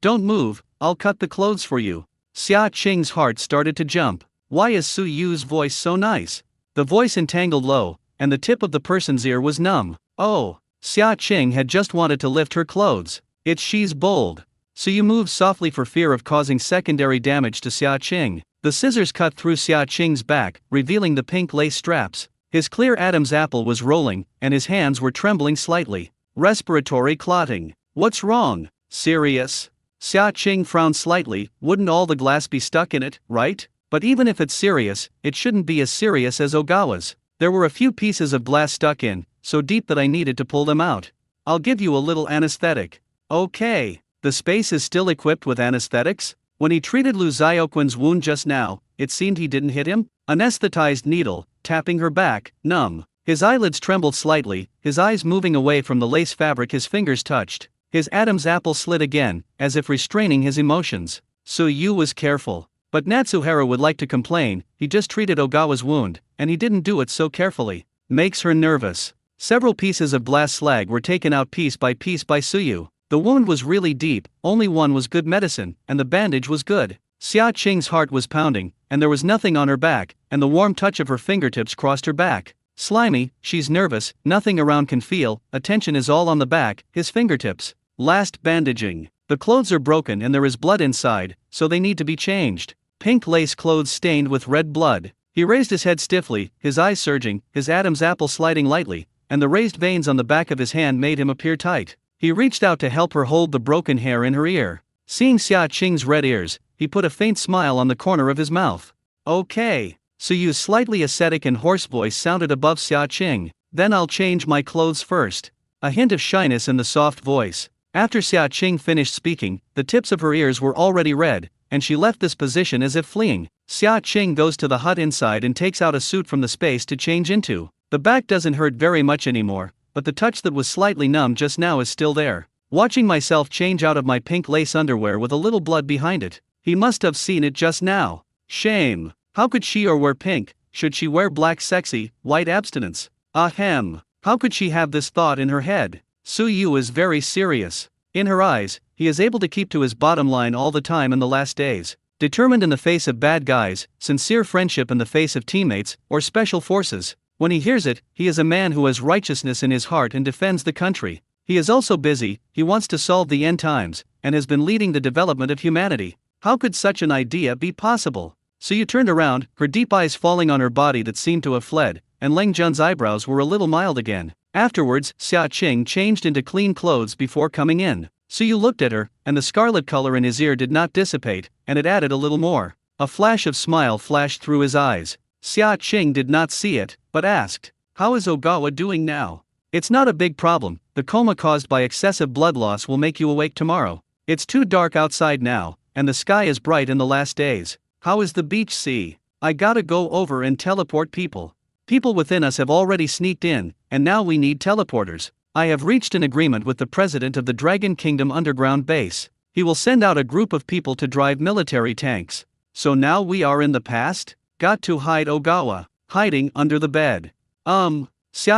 don't move, I'll cut the clothes for you. Xia Qing's heart started to jump. Why is Su Yu's voice so nice? The voice entangled low, and the tip of the person's ear was numb. Oh, Xia Qing had just wanted to lift her clothes. She's bold. Suyu moved softly for fear of causing secondary damage to Xia Qing. The scissors cut through Xia Qing's back, revealing the pink lace straps. His clear Adam's apple was rolling, and his hands were trembling slightly. Respiratory clotting. What's wrong? Serious? Xia Qing frowned slightly. Wouldn't all the glass be stuck in it, right? But even if it's serious, it shouldn't be as serious as Ogawa's. There were a few pieces of glass stuck in, so deep that I needed to pull them out. I'll give you a little anesthetic. Okay. The space is still equipped with anesthetics? When he treated Lu Xiaoquan's wound just now, it seemed he didn't hit him? Anesthetized needle, tapping her back, numb. His eyelids trembled slightly, his eyes moving away from the lace fabric his fingers touched. His Adam's apple slid again, as if restraining his emotions. Su Yu was careful. But Natsuharu would like to complain, he just treated Ogawa's wound, and he didn't do it so carefully. Makes her nervous. Several pieces of glass slag were taken out piece by Suyu. The wound was really deep, only one was good medicine, and the bandage was good. Xia Qing's heart was pounding, and there was nothing on her back, and the warm touch of her fingertips crossed her back. Slimy, she's nervous, nothing around can feel, attention is all on the back, his fingertips. Last bandaging. The clothes are broken and there is blood inside, so they need to be changed. Pink lace clothes stained with red blood. He raised his head stiffly, his eyes surging, his Adam's apple sliding lightly, and the raised veins on the back of his hand made him appear tight. He reached out to help her hold the broken hair in her ear. Seeing Xia Qing's red ears, he put a faint smile on the corner of his mouth. Okay. Suyu's slightly ascetic and hoarse voice sounded above Xia Qing. Then I'll change my clothes first. A hint of shyness in the soft voice. After Xia Qing finished speaking, the tips of her ears were already red, and she left this position as if fleeing. Xia Qing goes to the hut inside and takes out a suit from the space to change into. The back doesn't hurt very much anymore, but the touch that was slightly numb just now is still there. Watching myself change out of my pink lace underwear with a little blood behind it. He must have seen it just now. Shame. How could she or wear pink? Should she wear black sexy, white abstinence? Ahem. How could she have this thought in her head? Suyu is very serious. In her eyes, he is able to keep to his bottom line all the time in the last days. Determined in the face of bad guys, sincere friendship in the face of teammates, or special forces. When he hears it, he is a man who has righteousness in his heart and defends the country. He is also busy, he wants to solve the end times, and has been leading the development of humanity. How could such an idea be possible? Suyu turned around, her deep eyes falling on her body that seemed to have fled, and Leng Jun's eyebrows were a little mild again. Afterwards, Xia Qing changed into clean clothes before coming in. Suyu looked at her, and the scarlet color in his ear did not dissipate, and it added a little more. A flash of smile flashed through his eyes. Xia Qing did not see it, but asked, "How is Ogawa doing now?" "It's not a big problem, the coma caused by excessive blood loss will make you awake tomorrow. It's too dark outside now, and the sky is bright in the last days. How is the beach sea? I gotta go over and teleport people. People within us have already sneaked in, and now we need teleporters. I have reached an agreement with the president of the Dragon Kingdom underground base. He will send out a group of people to drive military tanks. So now we are in the past? Got to hide Ogawa. Hiding under the bed. Xia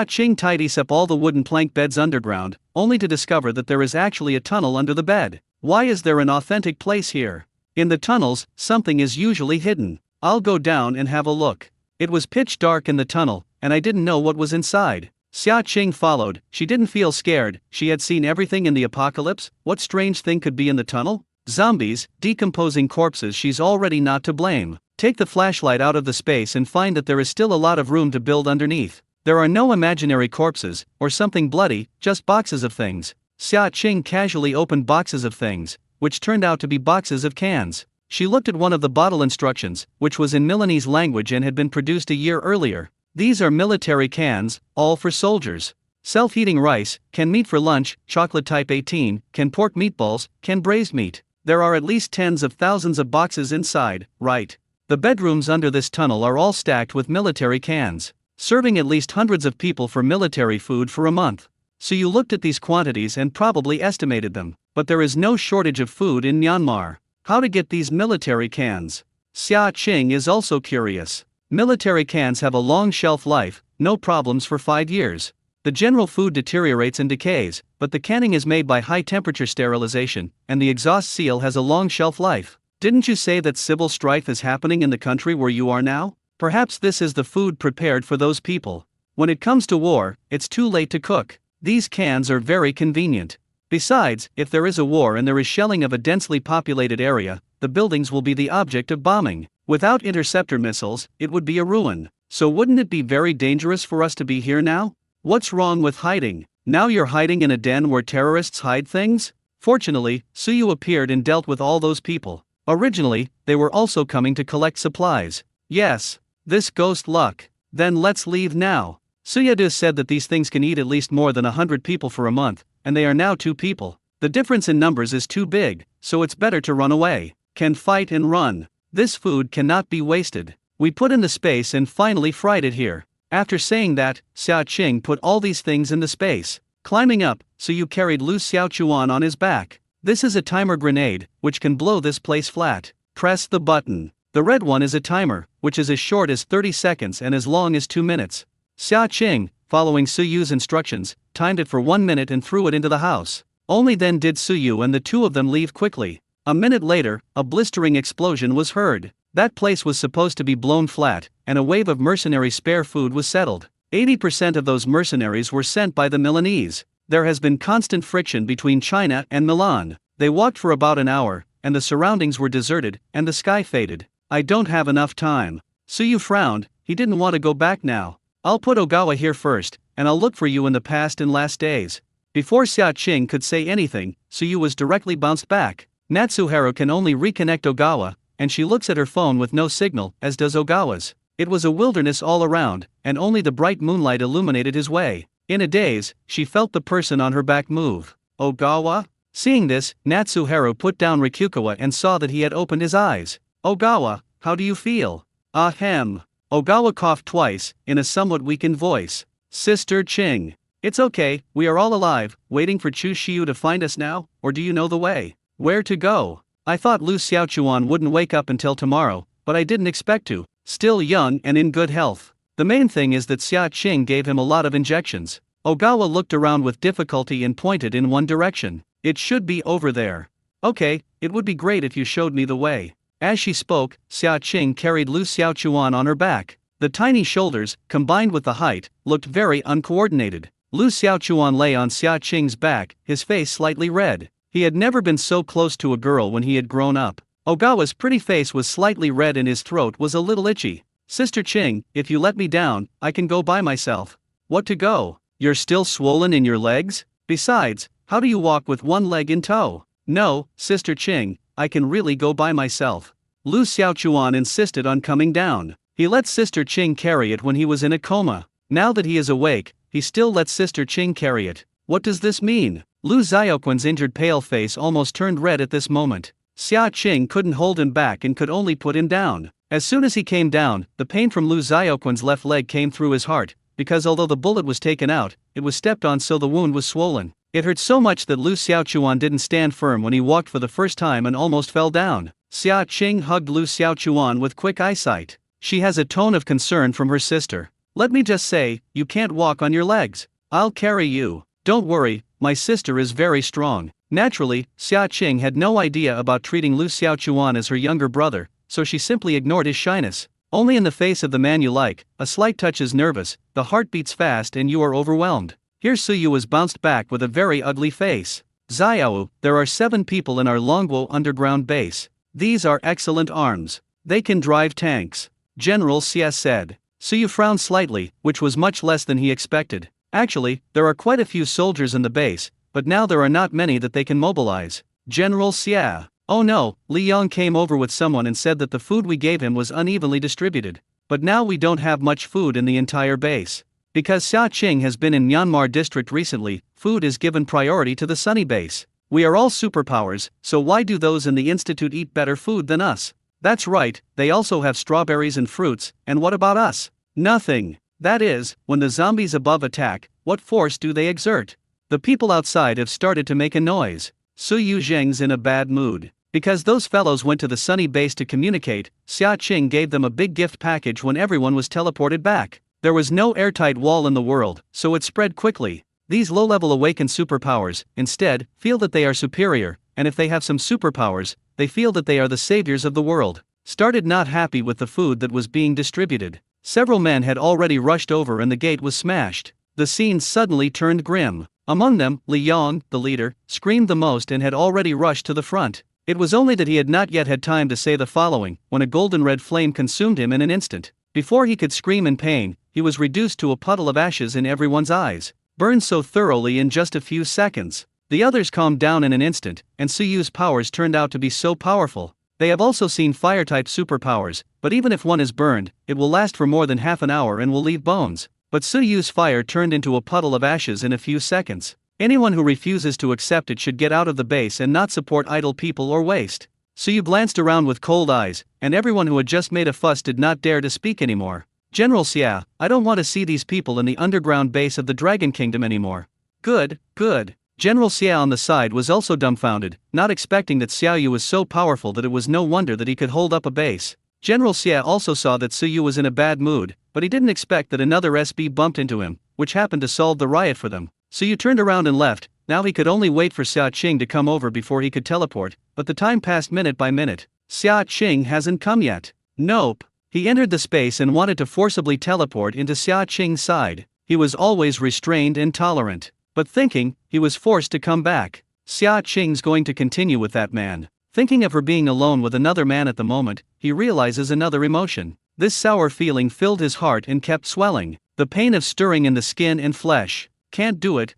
Qing tidies up all the wooden plank beds underground, only to discover that there is actually a tunnel under the bed. Why is there an authentic place here? In the tunnels, something is usually hidden. I'll go down and have a look. It was pitch dark in the tunnel, and I didn't know what was inside. Xia Qing followed. She didn't feel scared, she had seen everything in the apocalypse. What strange thing could be in the tunnel? Zombies, decomposing corpses. She's already not to blame. Take the flashlight out of the space and find that there is still a lot of room to build underneath. There are no imaginary corpses, or something bloody, just boxes of things. Xia Qing casually opened boxes of things, which turned out to be boxes of cans. She looked at one of the bottle instructions, which was in Milanese language and had been produced a year earlier. These are military cans, all for soldiers. Self-heating rice, can meat for lunch, chocolate type 18, can pork meatballs, can braised meat. There are at least tens of thousands of boxes inside, right? The bedrooms under this tunnel are all stacked with military cans, serving at least hundreds of people for military food for a month. So you looked at these quantities and probably estimated them, but there is no shortage of food in Myanmar. How to get these military cans? Xia Qing is also curious. Military cans have a long shelf life, no problems for 5 years. The general food deteriorates and decays, but the canning is made by high-temperature sterilization, and the exhaust seal has a long shelf life. Didn't you say that civil strife is happening in the country where you are now? Perhaps this is the food prepared for those people. When it comes to war, it's too late to cook. These cans are very convenient. Besides, if there is a war and there is shelling of a densely populated area, the buildings will be the object of bombing. Without interceptor missiles, it would be a ruin. So wouldn't it be very dangerous for us to be here now? What's wrong with hiding? Now you're hiding in a den where terrorists hide things? Fortunately, Suyu appeared and dealt with all those people. Originally, they were also coming to collect supplies. Yes. This ghost luck. Then let's leave now. Suyadu said that these things can eat at least more than 100 people for a month, and they are now 2 people. The difference in numbers is too big, so it's better to run away. Can fight and run. This food cannot be wasted. We put in the space and finally fried it here. After saying that, Xia Qing put all these things in the space. Climbing up, Suyu carried Lu Xiaochuan on his back. This is a timer grenade, which can blow this place flat. Press the button. The red one is a timer, which is as short as 30 seconds and as long as 2 minutes. Xia Qing, following Suyu's instructions, timed it for 1 minute and threw it into the house. Only then did Suyu and the two of them leave quickly. A minute later, a blistering explosion was heard. That place was supposed to be blown flat, and a wave of mercenary spare food was settled. 80% of those mercenaries were sent by the Milanese. There has been constant friction between China and Milan. They walked for about an hour, and the surroundings were deserted, and the sky faded. I don't have enough time. Suyu frowned, he didn't want to go back now. I'll put Ogawa here first, and I'll look for you in the past and last days. Before Xia Qing could say anything, Suyu was directly bounced back. Natsuharu can only reconnect Ogawa, and she looks at her phone with no signal, as does Ogawa's. It was a wilderness all around, and only the bright moonlight illuminated his way. In a daze, she felt the person on her back move. Ogawa? Seeing this, Natsuharu put down Rikukawa and saw that he had opened his eyes. Ogawa, how do you feel? Ahem. Ogawa coughed twice, in a somewhat weakened voice. Sister Qing. It's okay, we are all alive, waiting for Chu Shiu to find us now, or do you know the way? Where to go? I thought Lu Xiaochuan wouldn't wake up until tomorrow, but I didn't expect to. Still young and in good health. The main thing is that Xia Qing gave him a lot of injections. Ogawa looked around with difficulty and pointed in one direction. It should be over there. Okay, it would be great if you showed me the way. As she spoke, Xia Qing carried Lu Xiaochuan on her back. The tiny shoulders, combined with the height, looked very uncoordinated. Lu Xiaochuan lay on Xia Qing's back, his face slightly red. He had never been so close to a girl when he had grown up. Ogawa's pretty face was slightly red and his throat was a little itchy. Sister Qing, if you let me down, I can go by myself. What to go? You're still swollen in your legs? Besides, how do you walk with one leg in tow? No, Sister Qing, I can really go by myself. Lu Xiaochuan insisted on coming down. He let Sister Qing carry it when he was in a coma. Now that he is awake, he still lets Sister Qing carry it. What does this mean? Lu Xiaoquan's injured pale face almost turned red at this moment. Xia Qing couldn't hold him back and could only put him down. As soon as he came down, the pain from Lu Xiaoquan's left leg came through his heart, because although the bullet was taken out, it was stepped on so the wound was swollen. It hurt so much that Lu Xiaochuan didn't stand firm when he walked for the first time and almost fell down. Xia Qing hugged Lu Xiaochuan with quick eyesight. She has a tone of concern from her sister. Let me just say, you can't walk on your legs. I'll carry you. Don't worry, my sister is very strong. Naturally, Xia Qing had no idea about treating Lu Xiaochuan as her younger brother, so she simply ignored his shyness. Only in the face of the man you like, a slight touch is nervous, the heart beats fast and you are overwhelmed. Here Suyu was bounced back with a very ugly face. Xiao, there are 7 people in our Longguo underground base. These are excellent arms. They can drive tanks. General Xia said. Suyu frowned slightly, which was much less than he expected. Actually, there are quite a few soldiers in the base, but now there are not many that they can mobilize. General Xia. Oh no, Li Yong came over with someone and said that the food we gave him was unevenly distributed. But now we don't have much food in the entire base. Because Xia Qing has been in Myanmar district recently, food is given priority to the Sunny base. We are all superpowers, so why do those in the institute eat better food than us? That's right, they also have strawberries and fruits, and what about us? Nothing. That is, when the zombies above attack, what force do they exert? The people outside have started to make a noise. Su Yu Zheng's in a bad mood. Because those fellows went to the Sunny base to communicate, Xia Qing gave them a big gift package when everyone was teleported back. There was no airtight wall in the world, so it spread quickly. These low-level awakened superpowers, instead, feel that they are superior, and if they have some superpowers, they feel that they are the saviors of the world. Started not happy with the food that was being distributed. Several men had already rushed over and the gate was smashed. The scene suddenly turned grim. Among them, Li Yong, the leader, screamed the most and had already rushed to the front. It was only that he had not yet had time to say the following, when a golden red flame consumed him in an instant. Before he could scream in pain, he was reduced to a puddle of ashes in everyone's eyes. Burned so thoroughly in just a few seconds. The others calmed down in an instant, and Suyu's powers turned out to be so powerful. They have also seen fire-type superpowers, but even if one is burned, it will last for more than half an hour and will leave bones. But Suyu's fire turned into a puddle of ashes in a few seconds. Anyone who refuses to accept it should get out of the base and not support idle people or waste. Suyu glanced around with cold eyes, and everyone who had just made a fuss did not dare to speak anymore. General Xia, I don't want to see these people in the underground base of the Dragon Kingdom anymore. Good, good. General Xia on the side was also dumbfounded, not expecting that Xiaoyu was so powerful that it was no wonder that he could hold up a base. General Xia also saw that Suyu was in a bad mood, but he didn't expect that another SB bumped into him, which happened to solve the riot for them. Suyu turned around and left. Now he could only wait for Xia Qing to come over before he could teleport, but the time passed minute by minute. Xia Qing hasn't come yet. Nope. He entered the space and wanted to forcibly teleport into Xia Qing's side. He was always restrained and tolerant. But thinking, he was forced to come back. Xia Qing's going to continue with that man. Thinking of her being alone with another man at the moment, he realizes another emotion. This sour feeling filled his heart and kept swelling. The pain of stirring in the skin and flesh. Can't do it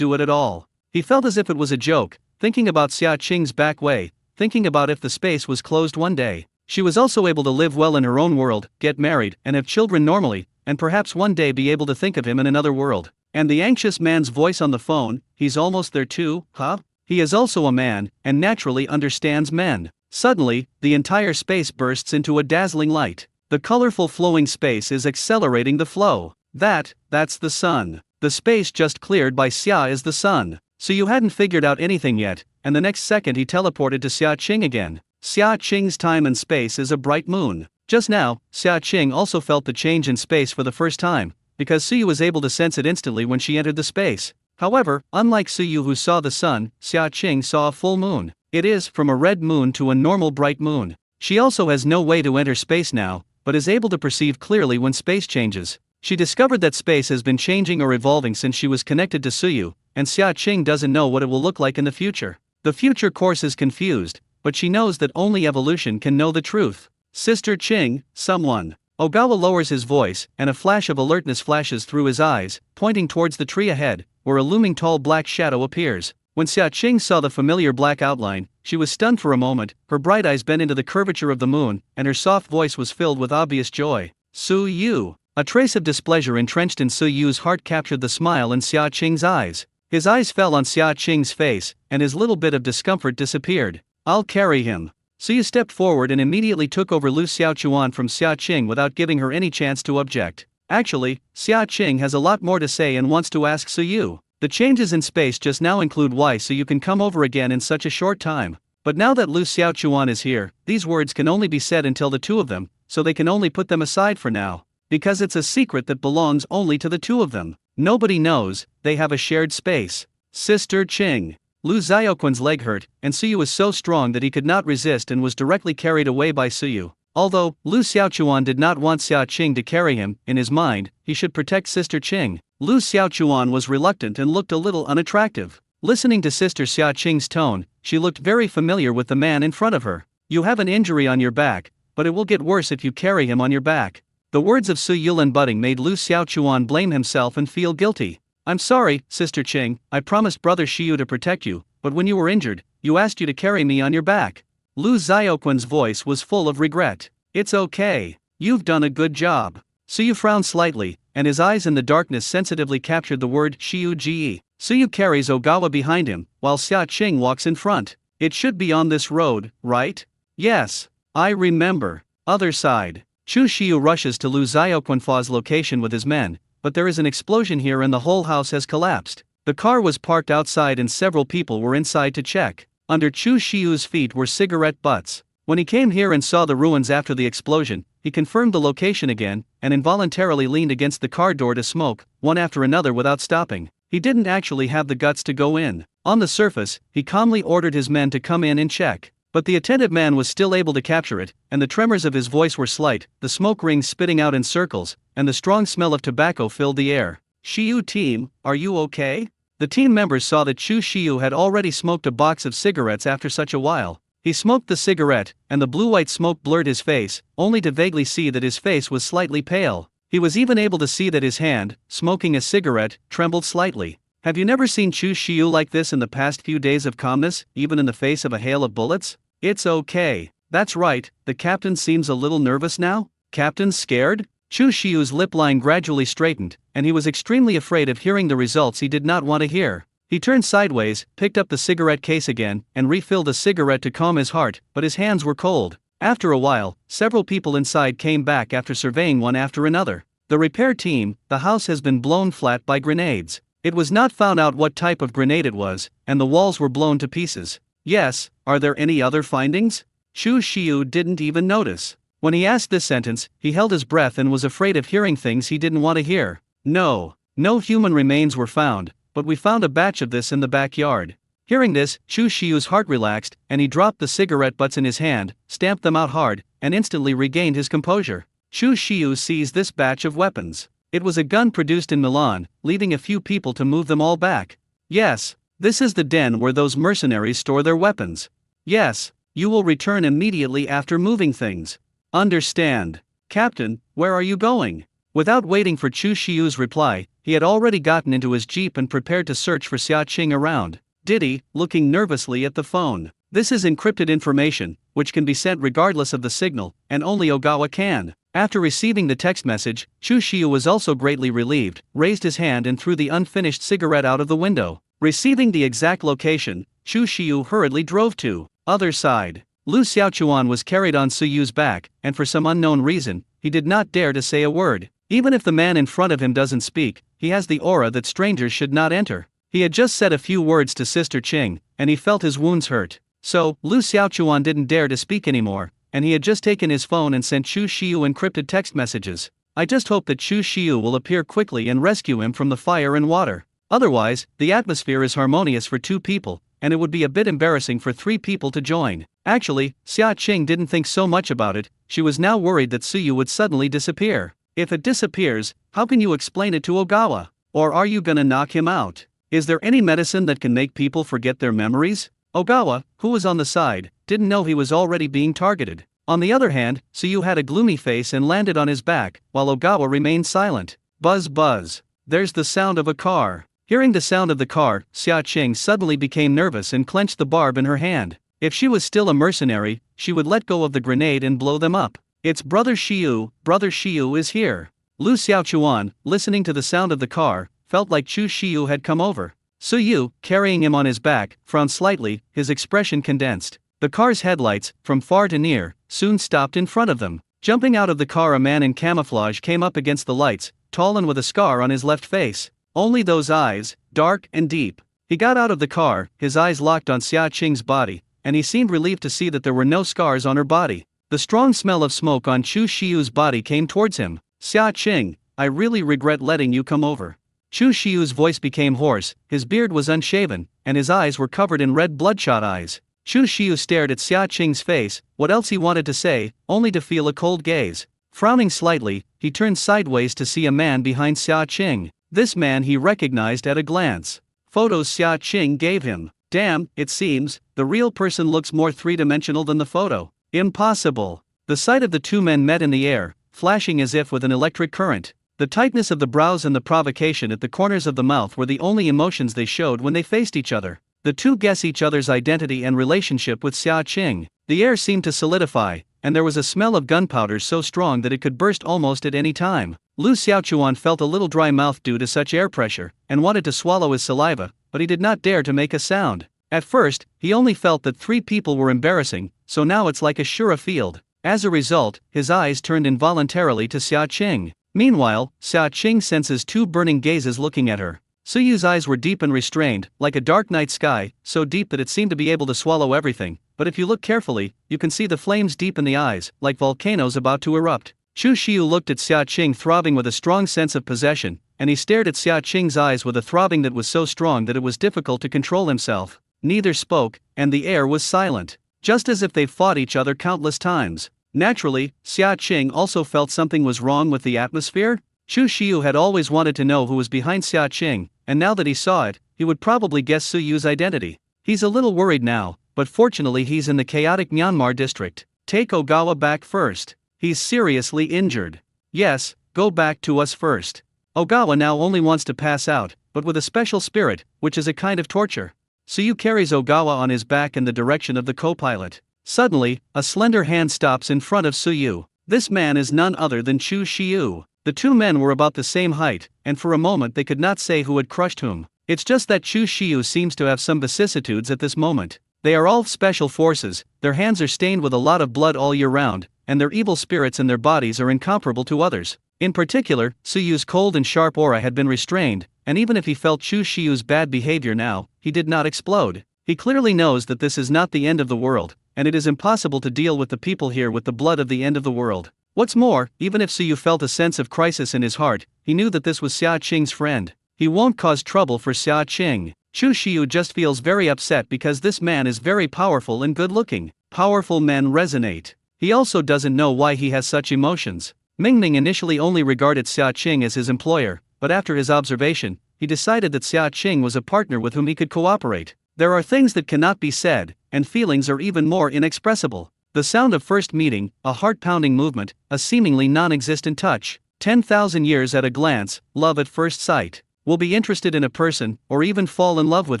at all. He felt as if it was a joke, thinking about Xia Qing's back way, thinking about if the space was closed one day. She was also able to live well in her own world, get married, and have children normally, and perhaps one day be able to think of him in another world. And the anxious man's voice on the phone, he's almost there too, huh? He is also a man, and naturally understands men. Suddenly, the entire space bursts into a dazzling light. The colorful flowing space is accelerating the flow. That's the sun. The space just cleared by Xia is the sun. So you hadn't figured out anything yet, and the next second he teleported to Xia Qing again. Xia Qing's time and space is a bright moon. Just now, Xia Qing also felt the change in space for the first time, because Suyu was able to sense it instantly when she entered the space. However, unlike Suyu who saw the sun, Xia Qing saw a full moon. It is from a red moon to a normal bright moon. She also has no way to enter space now, but is able to perceive clearly when space changes. She discovered that space has been changing or evolving since she was connected to Suyu, and Xia Qing doesn't know what it will look like in the future. The future course is confused, but she knows that only evolution can know the truth. Sister Qing, someone. Ogawa lowers his voice, and a flash of alertness flashes through his eyes, pointing towards the tree ahead, where a looming tall black shadow appears. When Xia Qing saw the familiar black outline, she was stunned for a moment, her bright eyes bent into the curvature of the moon, and her soft voice was filled with obvious joy. Su Yu. A trace of displeasure entrenched in Su Yu's heart captured the smile in Xia Qing's eyes. His eyes fell on Xia Qing's face, and his little bit of discomfort disappeared. I'll carry him. Su Yu stepped forward and immediately took over Lu Xiaochuan from Xia Qing without giving her any chance to object. Actually, Xia Qing has a lot more to say and wants to ask Su Yu. The changes in space just now include why Su Yu can come over again in such a short time. But now that Lu Xiaochuan is here, these words can only be said until the two of them, so they can only put them aside for now. Because it's a secret that belongs only to the two of them. Nobody knows, they have a shared space. Sister Qing. Lu Xiaoquan's leg hurt, and Su Yu was so strong that he could not resist and was directly carried away by Su Yu. Although, Lu Xiaochuan did not want Xia Qing to carry him, in his mind, he should protect Sister Qing. Lu Xiaochuan was reluctant and looked a little unattractive. Listening to Sister Xia Qing's tone, she looked very familiar with the man in front of her. You have an injury on your back, but it will get worse if you carry him on your back. The words of Su Yulan Budding made Lu Xiaochuan blame himself and feel guilty. I'm sorry, Sister Qing, I promised Brother Shiyu to protect you, but when you were injured, you asked you to carry me on your back. Lu Xiaoquan's voice was full of regret. It's okay. You've done a good job. Su Yu frowned slightly, and his eyes in the darkness sensitively captured the word Shiyu Ji. Su Yu carries Ogawa behind him, while Xia Qing walks in front. It should be on this road, right? Yes. I remember. Other side. Chu Shiyu rushes to Lu Xiaoquan's location with his men, but there is an explosion here and the whole house has collapsed. The car was parked outside and several people were inside to check. Under Chu Shiyu's feet were cigarette butts. When he came here and saw the ruins after the explosion, he confirmed the location again, and involuntarily leaned against the car door to smoke, one after another without stopping. He didn't actually have the guts to go in. On the surface, he calmly ordered his men to come in and check. But the attentive man was still able to capture it, and the tremors of his voice were slight, the smoke rings spitting out in circles, and the strong smell of tobacco filled the air. Shiyu team, are you okay? The team members saw that Chu Shiyu had already smoked a box of cigarettes after such a while. He smoked the cigarette, and the blue-white smoke blurred his face, only to vaguely see that his face was slightly pale. He was even able to see that his hand, smoking a cigarette, trembled slightly. Have you never seen Chu Shiyu like this in the past few days of calmness, even in the face of a hail of bullets? It's okay. That's right, the captain seems a little nervous now? Captain's scared? Chu Shiyu's lip line gradually straightened, and he was extremely afraid of hearing the results he did not want to hear. He turned sideways, picked up the cigarette case again, and refilled a cigarette to calm his heart, but his hands were cold. After a while, several people inside came back after surveying one after another. The repair team, the house has been blown flat by grenades. It was not found out what type of grenade it was, and the walls were blown to pieces. Yes, are there any other findings? Chu Shiyu didn't even notice. When he asked this sentence, he held his breath and was afraid of hearing things he didn't want to hear. No human remains were found, but we found a batch of this in the backyard. Hearing this, Chu Shiyu's heart relaxed, and he dropped the cigarette butts in his hand, stamped them out hard, and instantly regained his composure. Chu Shiyu seized this batch of weapons. It was a gun produced in Milan, leaving a few people to move them all back. Yes, this is the den where those mercenaries store their weapons. Yes, you will return immediately after moving things. Understand. Captain, where are you going? Without waiting for Chu Shiyu's reply, he had already gotten into his jeep and prepared to search for Xia Qing around. Diddy, looking nervously at the phone. This is encrypted information, which can be sent regardless of the signal, and only Ogawa can. After receiving the text message, Chu Shiyu was also greatly relieved, raised his hand and threw the unfinished cigarette out of the window. Receiving the exact location, Chu Shiyu hurriedly drove to other side. Lu Xiaochuan was carried on Su Yu's back, and for some unknown reason, he did not dare to say a word. Even if the man in front of him doesn't speak, he has the aura that strangers should not enter. He had just said a few words to Sister Ching, and he felt his wounds hurt. So, Lu Xiaochuan didn't dare to speak anymore, and he had just taken his phone and sent Chu Shiyu encrypted text messages. I just hope that Chu Shiyu will appear quickly and rescue him from the fire and water. Otherwise, the atmosphere is harmonious for 2 people, and it would be a bit embarrassing for 3 people to join. Actually, Xia Qing didn't think so much about it. She was now worried that Suyu would suddenly disappear. If it disappears, how can you explain it to Ogawa? Or are you gonna knock him out? Is there any medicine that can make people forget their memories? Ogawa, who was on the side, didn't know he was already being targeted. On the other hand, Suyu had a gloomy face and landed on his back, while Ogawa remained silent. Buzz buzz. There's the sound of a car. Hearing the sound of the car, Xia Qing suddenly became nervous and clenched the barb in her hand. If she was still a mercenary, she would let go of the grenade and blow them up. It's Brother Shiyu is here. Lu Xiaochuan, listening to the sound of the car, felt like Chu Shiyu had come over. Suyu, carrying him on his back, frowned slightly, his expression condensed. The car's headlights, from far to near, soon stopped in front of them. Jumping out of the car, a man in camouflage came up against the lights, tall and with a scar on his left face. Only those eyes, dark and deep. He got out of the car, his eyes locked on Xia Qing's body, and he seemed relieved to see that there were no scars on her body. The strong smell of smoke on Chu Shiyu's body came towards him. Xia Qing, I really regret letting you come over. Chu Shiyu's voice became hoarse, his beard was unshaven, and his eyes were covered in red bloodshot eyes. Chu Shiyu stared at Xia Qing's face, what else he wanted to say, only to feel a cold gaze. Frowning slightly, he turned sideways to see a man behind Xia Qing. This man he recognized at a glance. Photos Xia Qing gave him. Damn, it seems, the real person looks more three-dimensional than the photo. Impossible. The sight of the 2 men met in the air, flashing as if with an electric current. The tightness of the brows and the provocation at the corners of the mouth were the only emotions they showed when they faced each other. The 2 guess each other's identity and relationship with Xia Qing. The air seemed to solidify, and there was a smell of gunpowder so strong that it could burst almost at any time. Lu Xiaochuan felt a little dry mouth due to such air pressure, and wanted to swallow his saliva, but he did not dare to make a sound. At first, he only felt that 3 people were embarrassing, so now it's like a sure field. As a result, his eyes turned involuntarily to Xia Qing. Meanwhile, Xia Qing senses 2 burning gazes looking at her. Suyu's eyes were deep and restrained, like a dark night sky, so deep that it seemed to be able to swallow everything, but if you look carefully, you can see the flames deep in the eyes, like volcanoes about to erupt. Chu Shiyu looked at Xia Qing throbbing with a strong sense of possession, and he stared at Xia Qing's eyes with a throbbing that was so strong that it was difficult to control himself. Neither spoke, and the air was silent, just as if they've fought each other countless times. Naturally, Xia Qing also felt something was wrong with the atmosphere. Chu Shiyu had always wanted to know who was behind Xia Qing, and now that he saw it, he would probably guess Suyu's identity. He's a little worried now, but fortunately he's in the chaotic Myanmar district. Take Ogawa back first. He's seriously injured. Yes, go back to us first. Ogawa now only wants to pass out, but with a special spirit, which is a kind of torture. Suyu carries Ogawa on his back in the direction of the co-pilot. Suddenly, a slender hand stops in front of Suyu. This man is none other than Chu Shiyu. The 2 men were about the same height, and for a moment they could not say who had crushed whom. It's just that Chu Shiyu seems to have some vicissitudes at this moment. They are all special forces, their hands are stained with a lot of blood all year round, and their evil spirits in their bodies are incomparable to others. In particular, Suyu's cold and sharp aura had been restrained, and even if he felt Chu Shiyu's bad behavior now, he did not explode. He clearly knows that this is not the end of the world, and it is impossible to deal with the people here with the blood of the end of the world. What's more, even if Suyu felt a sense of crisis in his heart, he knew that this was Xia Qing's friend. He won't cause trouble for Xia Qing. Chu Shiyu just feels very upset because this man is very powerful and good-looking. Powerful men resonate. He also doesn't know why he has such emotions. Mingming initially only regarded Xia Qing as his employer, but after his observation, he decided that Xia Qing was a partner with whom he could cooperate. There are things that cannot be said, and feelings are even more inexpressible. The sound of first meeting, a heart-pounding movement, a seemingly non-existent touch. 10,000 years at a glance, love at first sight. Will be interested in a person, or even fall in love with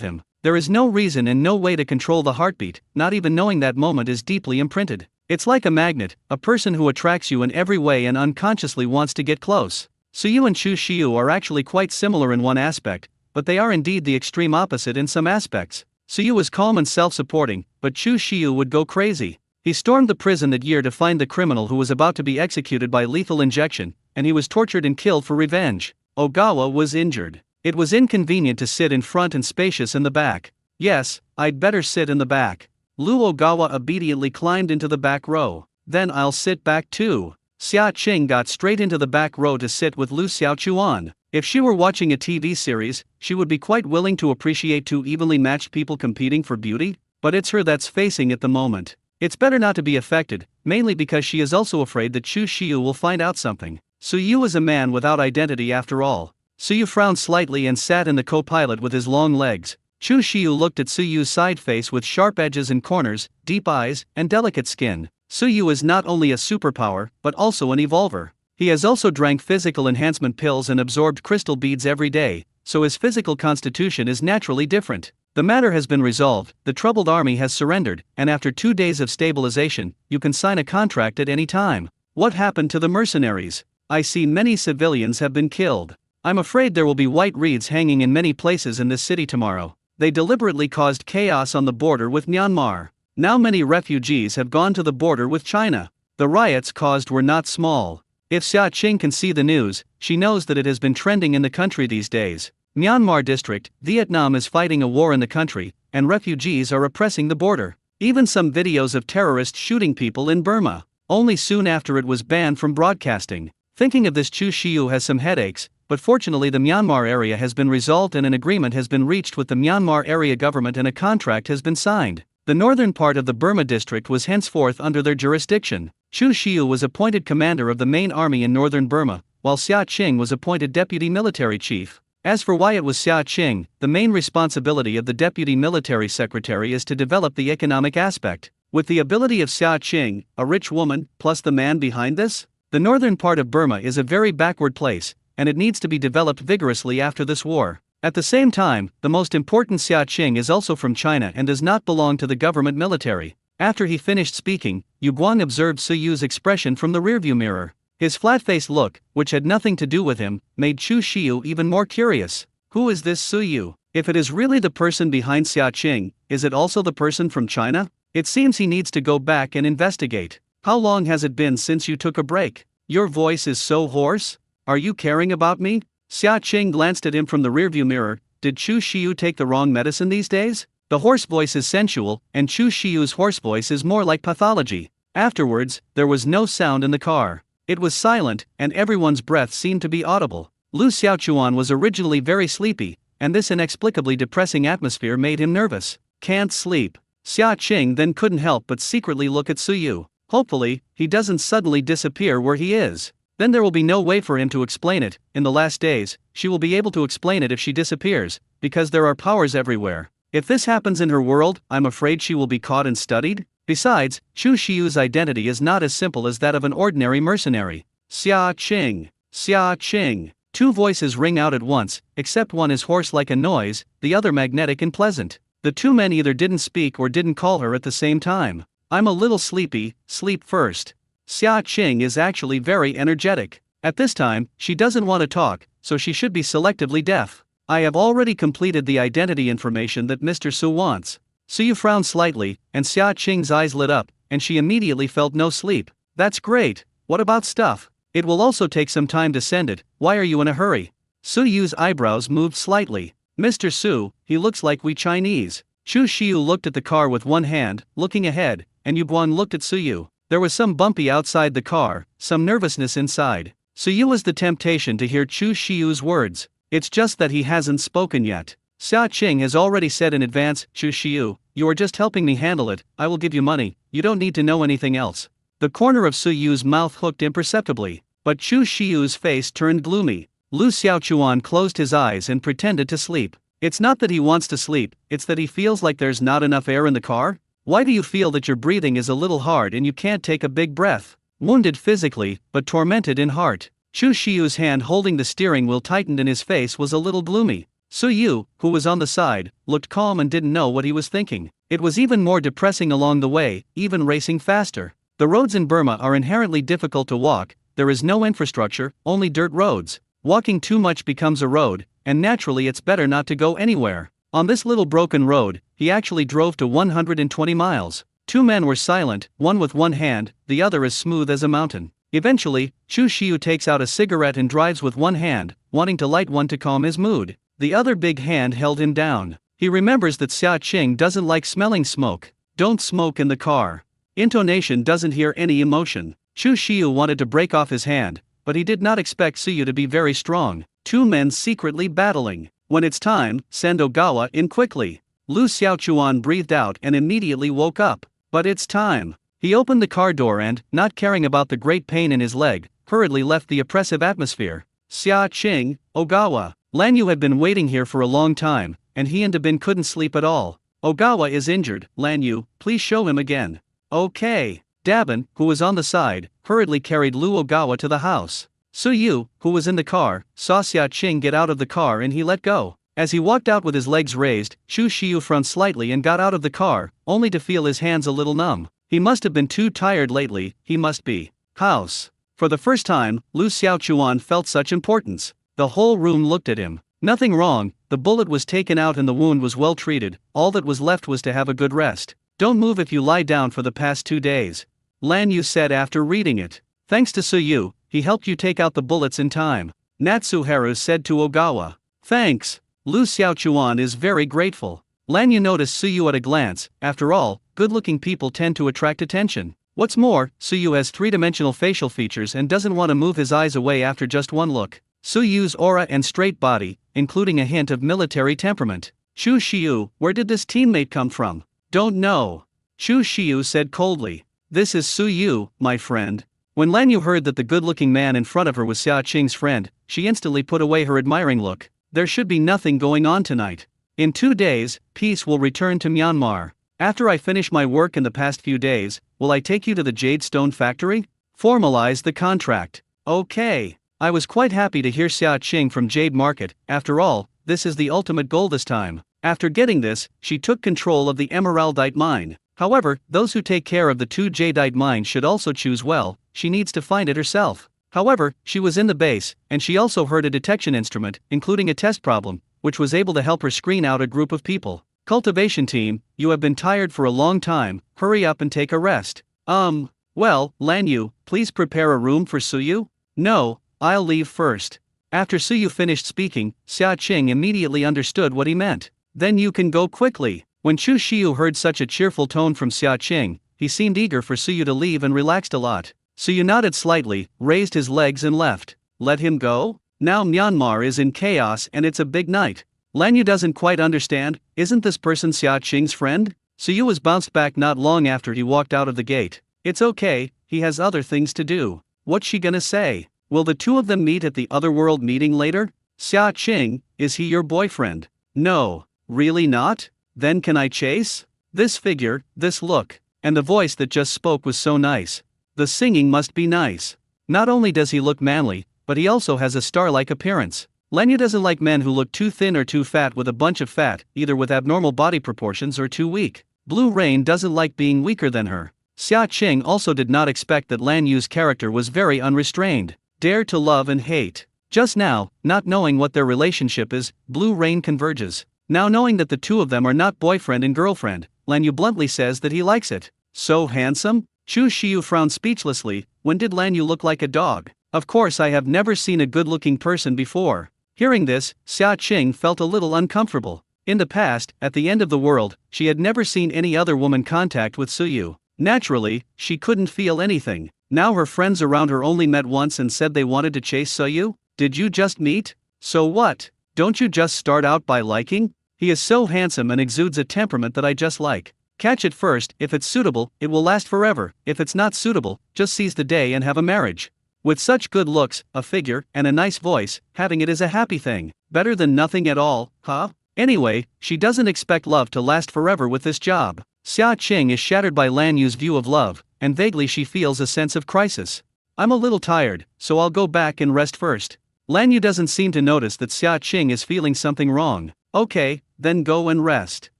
him. There is no reason and no way to control the heartbeat, not even knowing that moment is deeply imprinted. It's like a magnet, a person who attracts you in every way and unconsciously wants to get close. Suyu and Chu Shiyu are actually quite similar in one aspect, but they are indeed the extreme opposite in some aspects. Suyu is calm and self-supporting, but Chu Shiyu would go crazy. He stormed the prison that year to find the criminal who was about to be executed by lethal injection, and he was tortured and killed for revenge. Ogawa was injured. It was inconvenient to sit in front and spacious in the back. Yes, I'd better sit in the back. Lu Ogawa obediently climbed into the back row. Then I'll sit back too. Xia Qing got straight into the back row to sit with Lu Xiaochuan. If she were watching a TV series, she would be quite willing to appreciate two evenly matched people competing for beauty, but it's her that's facing at the moment. It's better not to be affected, mainly because she is also afraid that Chu Xiu will find out something. Suyu is a man without identity after all. Suyu frowned slightly and sat in the co-pilot with his long legs. Chu Xiu looked at Suyu's side face with sharp edges and corners, deep eyes, and delicate skin. Suyu is not only a superpower, but also an evolver. He has also drank physical enhancement pills and absorbed crystal beads every day, so his physical constitution is naturally different. The matter has been resolved, the troubled army has surrendered, and after 2 days of stabilization, you can sign a contract at any time. What happened to the mercenaries? I see many civilians have been killed. I'm afraid there will be white wreaths hanging in many places in this city tomorrow. They deliberately caused chaos on the border with Myanmar. Now many refugees have gone to the border with China. The riots caused were not small. If Xia Qing can see the news, she knows that it has been trending in the country these days. Myanmar district, Vietnam is fighting a war in the country, and refugees are oppressing the border. Even some videos of terrorists shooting people in Burma. Only soon after it was banned from broadcasting. Thinking of this, Chu Xiu has some headaches, but fortunately the Myanmar area has been resolved and an agreement has been reached with the Myanmar area government and a contract has been signed. The northern part of the Burma district was henceforth under their jurisdiction. Chu Xiu was appointed commander of the main army in northern Burma, while Xia Qing was appointed deputy military chief. As for why it was Xia Qing, the main responsibility of the deputy military secretary is to develop the economic aspect. With the ability of Xia Qing, a rich woman, plus the man behind this, the northern part of Burma is a very backward place, and it needs to be developed vigorously after this war. At the same time, the most important Xia Qing is also from China and does not belong to the government military. After he finished speaking, Yu Guang observed Suyu's expression from the rearview mirror. His flat-faced look, which had nothing to do with him, made Chu Xiu even more curious. Who is this Suyu? If it is really the person behind Xia Qing, is it also the person from China? It seems he needs to go back and investigate. How long has it been since you took a break? Your voice is so hoarse. Are you caring about me? Xia Qing glanced at him from the rearview mirror. Did Chu Xiu take the wrong medicine these days? The hoarse voice is sensual, and Chu Xiu's hoarse voice is more like pathology. Afterwards, there was no sound in the car. It was silent, and everyone's breath seemed to be audible. Lu Xiaochuan was originally very sleepy, and this inexplicably depressing atmosphere made him nervous. Can't sleep. Xia Qing then couldn't help but secretly look at Suyu. Hopefully, he doesn't suddenly disappear where he is. Then there will be no way for him to explain it. In the last days, she will be able to explain it if she disappears, because there are powers everywhere. If this happens in her world, I'm afraid she will be caught and studied. Besides, Chu Xiu's identity is not as simple as that of an ordinary mercenary. Xia Qing. Xia Qing. Two voices ring out at once, except one is hoarse like a noise, the other magnetic and pleasant. The two men either didn't speak or didn't call her at the same time. I'm a little sleepy, sleep first. Xia Qing is actually very energetic. At this time, she doesn't want to talk, so she should be selectively deaf. I have already completed the identity information that Mr. Su wants. Suyu frowned slightly, and Xia Qing's eyes lit up, and she immediately felt no sleep. That's great. What about stuff? It will also take some time to send it. Why are you in a hurry? Suyu's eyebrows moved slightly. Mr. Su, he looks like we Chinese. Chu Xiu looked at the car with one hand, looking ahead, and Yu Guan looked at Suyu. There was some bumpy outside the car, some nervousness inside. Suyu was the temptation to hear Chu Xiu's words. It's just that he hasn't spoken yet. Xia Qing has already said in advance, Chu Xiu, you are just helping me handle it, I will give you money, you don't need to know anything else. The corner of Suyu's mouth hooked imperceptibly, but Chu Xiu's face turned gloomy. Lu Xiaochuan closed his eyes and pretended to sleep. It's not that he wants to sleep, it's that he feels like there's not enough air in the car. Why do you feel that your breathing is a little hard and you can't take a big breath? Wounded physically, but tormented in heart. Chu Xiu's hand holding the steering wheel tightened and his face was a little gloomy. Suyu, who was on the side, looked calm and didn't know what he was thinking. It was even more depressing along the way, even racing faster. The roads in Burma are inherently difficult to walk, there is no infrastructure, only dirt roads. Walking too much becomes a road, and naturally it's better not to go anywhere. On this little broken road, he actually drove to 120 miles. Two men were silent, one with one hand, the other as smooth as a mountain. Eventually, Chu Xiu takes out a cigarette and drives with one hand, wanting to light one to calm his mood. The other big hand held him down. He remembers that Xia Qing doesn't like smelling smoke. Don't smoke in the car. Intonation doesn't hear any emotion. Chu Shiyu wanted to break off his hand, but he did not expect Suyu to be very strong. Two men secretly battling. When it's time, send Ogawa in quickly. Lu Xiaochuan breathed out and immediately woke up. But it's time. He opened the car door and, not caring about the great pain in his leg, hurriedly left the oppressive atmosphere. Xia Qing, Ogawa. Lan Yu had been waiting here for a long time, and he and Dabin couldn't sleep at all. Ogawa is injured, Lan Yu, please show him again. Okay. Dabin, who was on the side, hurriedly carried Lu Ogawa to the house. Suyu, who was in the car, saw Xia Qing get out of the car and he let go. As he walked out with his legs raised, Chu Shiyu frowned slightly and got out of the car, only to feel his hands a little numb. He must have been too tired lately, he must be. House. For the first time, Lu Xiaochuan felt such importance. The whole room looked at him. Nothing wrong, the bullet was taken out and the wound was well treated, all that was left was to have a good rest. Don't move if you lie down for the past 2 days. Lan Yu said after reading it. Thanks to Suyu, he helped you take out the bullets in time. Natsuharu said to Ogawa. Thanks. Lu Xiaochuan is very grateful. Lan Yu noticed Suyu at a glance. After all, good-looking people tend to attract attention. What's more, Suyu has three-dimensional facial features and doesn't want to move his eyes away after just one look. Suyu's aura and straight body, including a hint of military temperament. Chu Shiyu, where did this teammate come from? Don't know. Chu Shiyu said coldly. This is Suyu, my friend. When Lan Yu heard that the good-looking man in front of her was Xia Qing's friend, she instantly put away her admiring look. There should be nothing going on tonight. In 2 days, peace will return to Myanmar. After I finish my work in the past few days, will I take you to the Jade Stone Factory? Formalize the contract. Okay. I was quite happy to hear Xia Qing from Jade Market. After all, this is the ultimate goal this time. After getting this, she took control of the Emeraldite mine. However, those who take care of the 2 Jadeite mines should also choose well. She needs to find it herself. However, she was in the base, and she also heard a detection instrument, including a test problem, which was able to help her screen out a group of people. Cultivation team, you have been tired for a long time, hurry up and take a rest. Well, Lan Yu, please prepare a room for Suyu? No, I'll leave first. After Suyu finished speaking, Xia Qing immediately understood what he meant. Then you can go quickly. When Chu Shiyu heard such a cheerful tone from Xia Qing, he seemed eager for Suyu to leave and relaxed a lot. Suyu nodded slightly, raised his legs and left. Let him go? Now Myanmar is in chaos and it's a big night. Lan Yu doesn't quite understand, isn't this person Xia Qing's friend? Suyu was bounced back not long after he walked out of the gate. It's okay, he has other things to do. What's she gonna say? Will the two of them meet at the otherworld meeting later? Xia Qing, is he your boyfriend? No. Really not? Then can I chase? This figure, this look, and the voice that just spoke was so nice. The singing must be nice. Not only does he look manly, but he also has a star-like appearance. Lan Yu doesn't like men who look too thin or too fat with a bunch of fat, either with abnormal body proportions or too weak. Blue Rain doesn't like being weaker than her. Xia Qing also did not expect that Lan Yu's character was very unrestrained. Dare to love and hate. Just now, not knowing what their relationship is, Blue Rain converges. Now knowing that the two of them are not boyfriend and girlfriend, Lan Yu bluntly says that he likes it. So handsome? Chu Shiyu frowned speechlessly. When did Lan Yu look like a dog? Of course I have never seen a good-looking person before. Hearing this, Xia Qing felt a little uncomfortable. In the past, at the end of the world, she had never seen any other woman contact with Suyu. Naturally, she couldn't feel anything. Now her friends around her only met once and said they wanted to chase Suyu? Did you just meet? So what? Don't you just start out by liking? He is so handsome and exudes a temperament that I just like. Catch it first, if it's suitable, it will last forever, if it's not suitable, just seize the day and have a marriage. With such good looks, a figure, and a nice voice, having it is a happy thing. Better than nothing at all, huh? Anyway, she doesn't expect love to last forever with this job. Xia Qing is shattered by Lan Yu's view of love, and vaguely she feels a sense of crisis. I'm a little tired, so I'll go back and rest first. Lan Yu doesn't seem to notice that Xia Qing is feeling something wrong. Okay, then go and rest.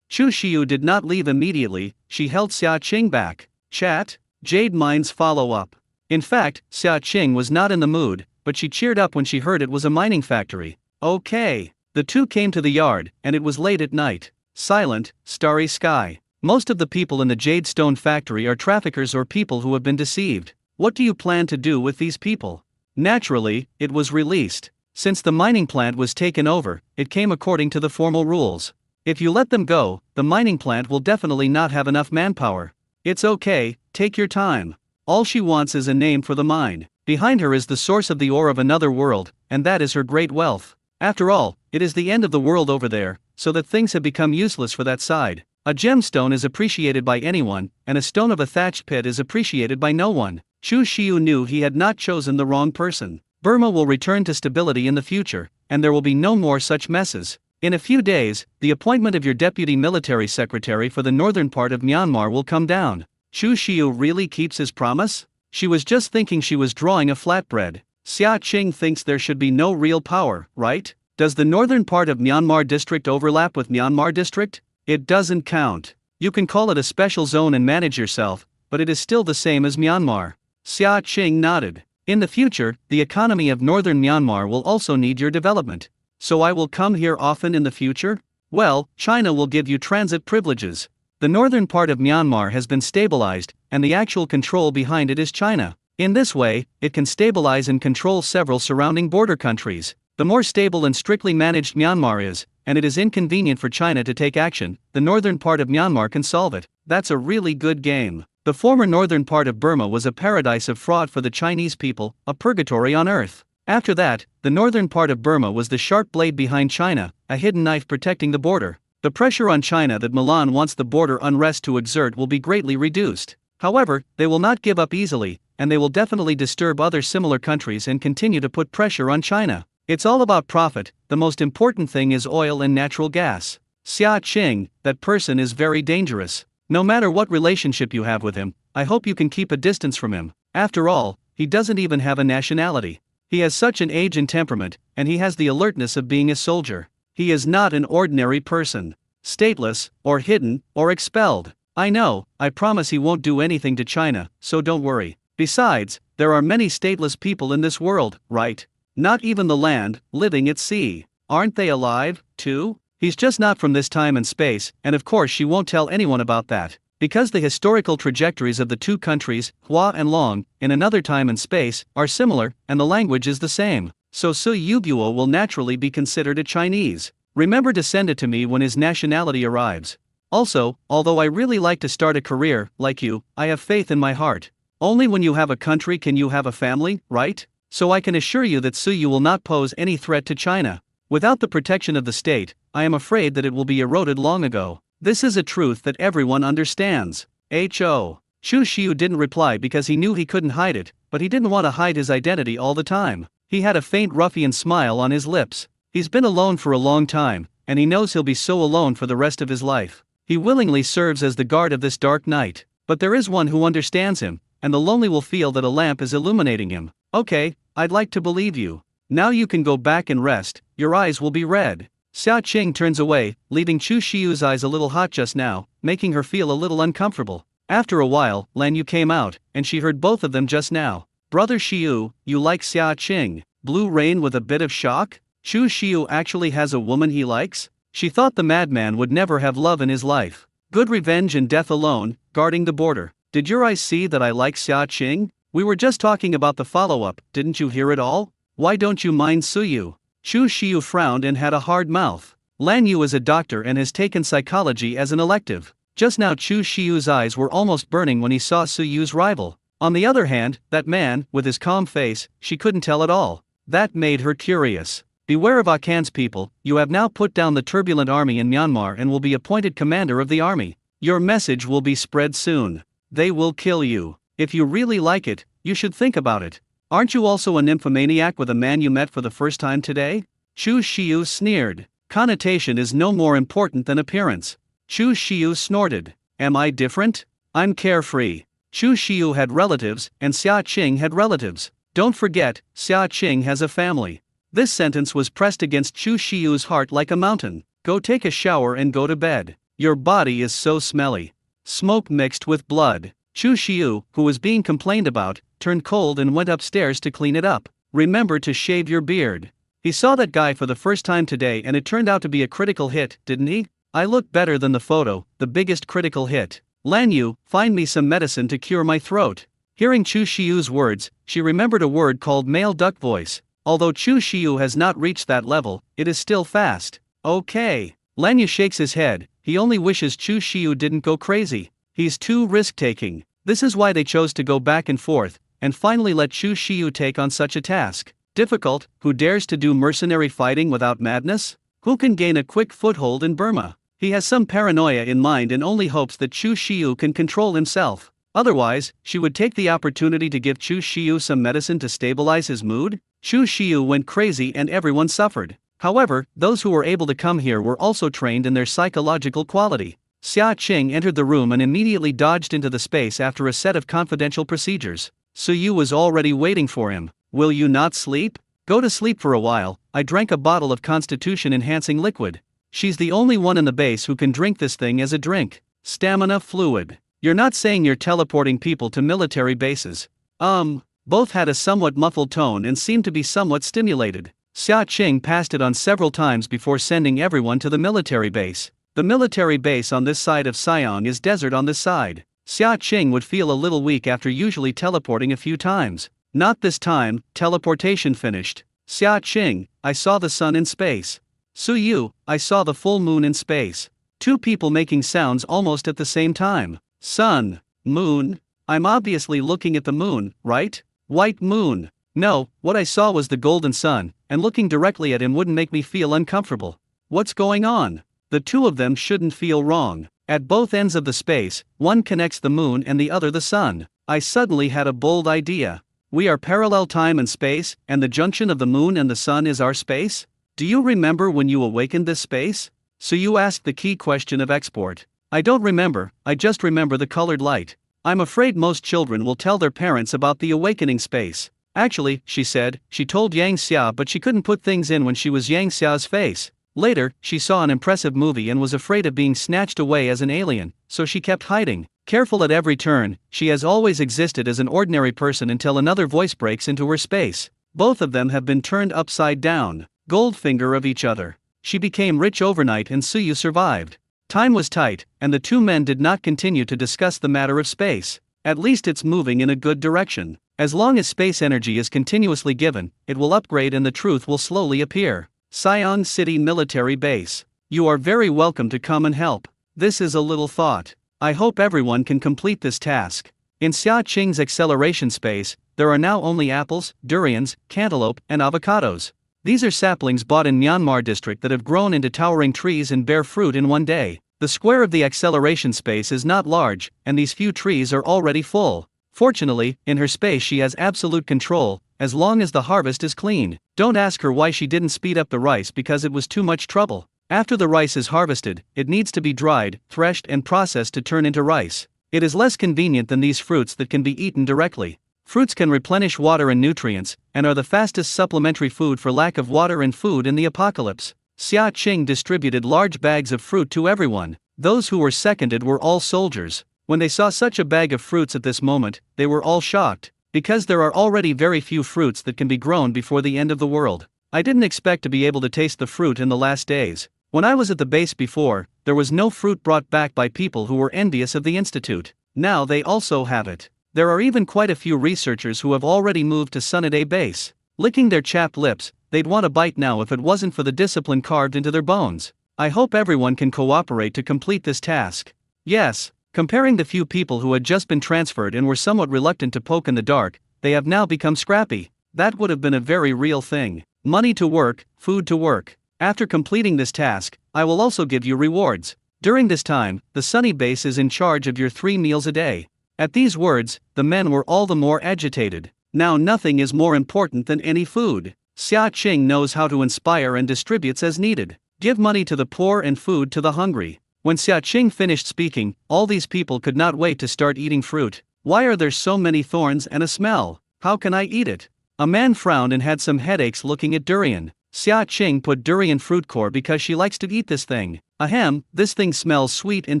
Chu Shiyu did not leave immediately, she held Xia Qing back. Chat? Jade Mines follow-up. In fact, Xia Qing was not in the mood, but she cheered up when she heard it was a mining factory. Okay. The two came to the yard, and it was late at night. Silent, starry sky. Most of the people in the Jade Stone Factory are traffickers or people who have been deceived. What do you plan to do with these people? Naturally, it was released. Since the mining plant was taken over, it came according to the formal rules. If you let them go, the mining plant will definitely not have enough manpower. It's okay, take your time. All she wants is a name for the mine. Behind her is the source of the ore of another world, and that is her great wealth. After all, it is the end of the world over there, so that things have become useless for that side. A gemstone is appreciated by anyone, and a stone of a thatched pit is appreciated by no one. Chu Xiu knew he had not chosen the wrong person. Burma will return to stability in the future, and there will be no more such messes. In a few days, the appointment of your deputy military secretary for the northern part of Myanmar will come down. Chu Xiu really keeps his promise? She was just thinking she was drawing a flatbread. Xia Qing thinks there should be no real power, right? Does the northern part of Myanmar district overlap with Myanmar district? It doesn't count. You can call it a special zone and manage yourself, but it is still the same as Myanmar. Xia Qing nodded. In the future, the economy of northern Myanmar will also need your development. So I will come here often in the future? Well, China will give you transit privileges. The northern part of Myanmar has been stabilized, and the actual control behind it is China. In this way, it can stabilize and control several surrounding border countries. The more stable and strictly managed Myanmar is, and it is inconvenient for China to take action, the northern part of Myanmar can solve it. That's a really good game. The former northern part of Burma was a paradise of fraud for the Chinese people, a purgatory on earth. After that, the northern part of Burma was the sharp blade behind China, a hidden knife protecting the border. The pressure on China that Milan wants the border unrest to exert will be greatly reduced. However, they will not give up easily, and they will definitely disturb other similar countries and continue to put pressure on China. It's all about profit. The most important thing is oil and natural gas. Xia Qing, that person is very dangerous. No matter what relationship you have with him, I hope you can keep a distance from him. After all, he doesn't even have a nationality. He has such an age and temperament, and he has the alertness of being a soldier. He is not an ordinary person. Stateless, or hidden, or expelled. I know, I promise he won't do anything to China, so don't worry. Besides, there are many stateless people in this world, right? Not even the land, living at sea. Aren't they alive, too? He's just not from this time and space, and of course she won't tell anyone about that. Because the historical trajectories of the two countries, Hua and Long, in another time and space, are similar, and the language is the same. So Su Yuguo will naturally be considered a Chinese. Remember to send it to me when his nationality arrives. Also, although I really like to start a career, like you, I have faith in my heart. Only when you have a country can you have a family, right? So I can assure you that Su Yu will not pose any threat to China. Without the protection of the state, I am afraid that it will be eroded long ago. This is a truth that everyone understands. Ho. Chu Xiu didn't reply because he knew he couldn't hide it, but he didn't want to hide his identity all the time. He had a faint ruffian smile on his lips. He's been alone for a long time, and he knows he'll be so alone for the rest of his life. He willingly serves as the guard of this dark night. But there is one who understands him, and the lonely will feel that a lamp is illuminating him. Okay, I'd like to believe you. Now you can go back and rest, your eyes will be red. Xia Qing turns away, leaving Chu Xiu's eyes a little hot just now, making her feel a little uncomfortable. After a while, Lan Yu came out, and she heard both of them just now. Brother Xiu, you like Xia Qing? Blue Rain with a bit of shock? Chu Xiu actually has a woman he likes? She thought the madman would never have love in his life. Good revenge and death alone, guarding the border. Did your eyes see that I like Xia Qing? We were just talking about the follow-up, didn't you hear it all? Why don't you mind Suyu? Chu Xiu frowned and had a hard mouth. Lan Yu is a doctor and has taken psychology as an elective. Just now Chu Xiu's eyes were almost burning when he saw Suyu's rival. On the other hand, that man, with his calm face, she couldn't tell at all. That made her curious. Beware of Akan's people, you have now put down the turbulent army in Myanmar and will be appointed commander of the army. Your message will be spread soon. They will kill you. If you really like it, you should think about it. Aren't you also a nymphomaniac with a man you met for the first time today? Chu Xiu sneered. Connotation is no more important than appearance. Chu Xiu snorted. Am I different? I'm carefree. Chu Xiu had relatives, and Xia Qing had relatives. Don't forget, Xia Qing has a family. This sentence was pressed against Chu Xiu's heart like a mountain. Go take a shower and go to bed. Your body is so smelly. Smoke mixed with blood. Chu Xiu, who was being complained about, turned cold and went upstairs to clean it up. Remember to shave your beard. He saw that guy for the first time today and it turned out to be a critical hit, didn't he? I look better than the photo, the biggest critical hit. Lan Yu, find me some medicine to cure my throat. Hearing Chu Xiu's words, she remembered a word called male duck voice. Although Chu Shiyu has not reached that level, it is still fast. Okay. Lanya shakes his head, he only wishes Chu Shiyu didn't go crazy. He's too risk-taking. This is why they chose to go back and forth, and finally let Chu Shiyu take on such a task. Difficult, who dares to do mercenary fighting without madness? Who can gain a quick foothold in Burma? He has some paranoia in mind and only hopes that Chu Shiyu can control himself. Otherwise, she would take the opportunity to give Chu Shiyu some medicine to stabilize his mood? Chu Shiyu went crazy and everyone suffered. However, those who were able to come here were also trained in their psychological quality. Xia Qing entered the room and immediately dodged into the space after a set of confidential procedures. Suyu was already waiting for him. Will you not sleep? Go to sleep for a while. I drank a bottle of constitution-enhancing liquid. She's the only one in the base who can drink this thing as a drink. Stamina fluid. You're not saying you're teleporting people to military bases? Both had a somewhat muffled tone and seemed to be somewhat stimulated. Xia Qing passed it on several times before sending everyone to the military base. The military base on this side of Siong is desert on this side. Xia Qing would feel a little weak after usually teleporting a few times. Not this time, teleportation finished. Xia Qing, I saw the sun in space. Suyu, I saw the full moon in space. Two people making sounds almost at the same time. Sun, moon. I'm obviously looking at the moon, right? White moon. No, what I saw was the golden sun, and looking directly at him wouldn't make me feel uncomfortable. What's going on? The two of them shouldn't feel wrong. At both ends of the space, one connects the moon and the other the sun. I suddenly had a bold idea. We are parallel time and space, and the junction of the moon and the sun is our space? Do you remember when you awakened this space? So you asked the key question of export. I don't remember, I just remember the colored light. I'm afraid most children will tell their parents about the awakening space. Actually, she said, she told Yang Xia but she couldn't put things in when she was Yang Xia's face. Later, she saw an impressive movie and was afraid of being snatched away as an alien, so she kept hiding. Careful at every turn, she has always existed as an ordinary person until another voice breaks into her space. Both of them have been turned upside down. Goldfinger of each other. She became rich overnight and Suyu survived. Time was tight, and the two men did not continue to discuss the matter of space. At least it's moving in a good direction. As long as space energy is continuously given, it will upgrade and the truth will slowly appear. Siong City Military Base. You are very welcome to come and help. This is a little thought. I hope everyone can complete this task. In Xia Qing's acceleration space, there are now only apples, durians, cantaloupe, and avocados. These are saplings bought in Myanmar district that have grown into towering trees and bear fruit in one day. The square of the acceleration space is not large, and these few trees are already full. Fortunately, in her space she has absolute control, as long as the harvest is clean. Don't ask her why she didn't speed up the rice because it was too much trouble. After the rice is harvested, it needs to be dried, threshed and processed to turn into rice. It is less convenient than these fruits that can be eaten directly. Fruits can replenish water and nutrients, and are the fastest supplementary food for lack of water and food in the apocalypse. Xia Qing distributed large bags of fruit to everyone. Those who were seconded were all soldiers. When they saw such a bag of fruits at this moment, they were all shocked, because there are already very few fruits that can be grown before the end of the world. I didn't expect to be able to taste the fruit in the last days. When I was at the base before, there was no fruit brought back by people who were envious of the institute. Now they also have it. There are even quite a few researchers who have already moved to Sunade base. Licking their chapped lips, they'd want a bite now if it wasn't for the discipline carved into their bones. I hope everyone can cooperate to complete this task. Yes. Comparing the few people who had just been transferred and were somewhat reluctant to poke in the dark, they have now become scrappy. That would have been a very real thing. Money to work, food to work. After completing this task, I will also give you rewards. During this time, the Sunny base is in charge of your 3 meals a day. At these words, the men were all the more agitated. Now nothing is more important than any food. Xia Qing knows how to inspire and distributes as needed. Give money to the poor and food to the hungry. When Xia Qing finished speaking, all these people could not wait to start eating fruit. Why are there so many thorns and a smell? How can I eat it? A man frowned and had some headaches looking at durian. Xia Qing put durian fruit core because she likes to eat this thing. Ahem, this thing smells sweet and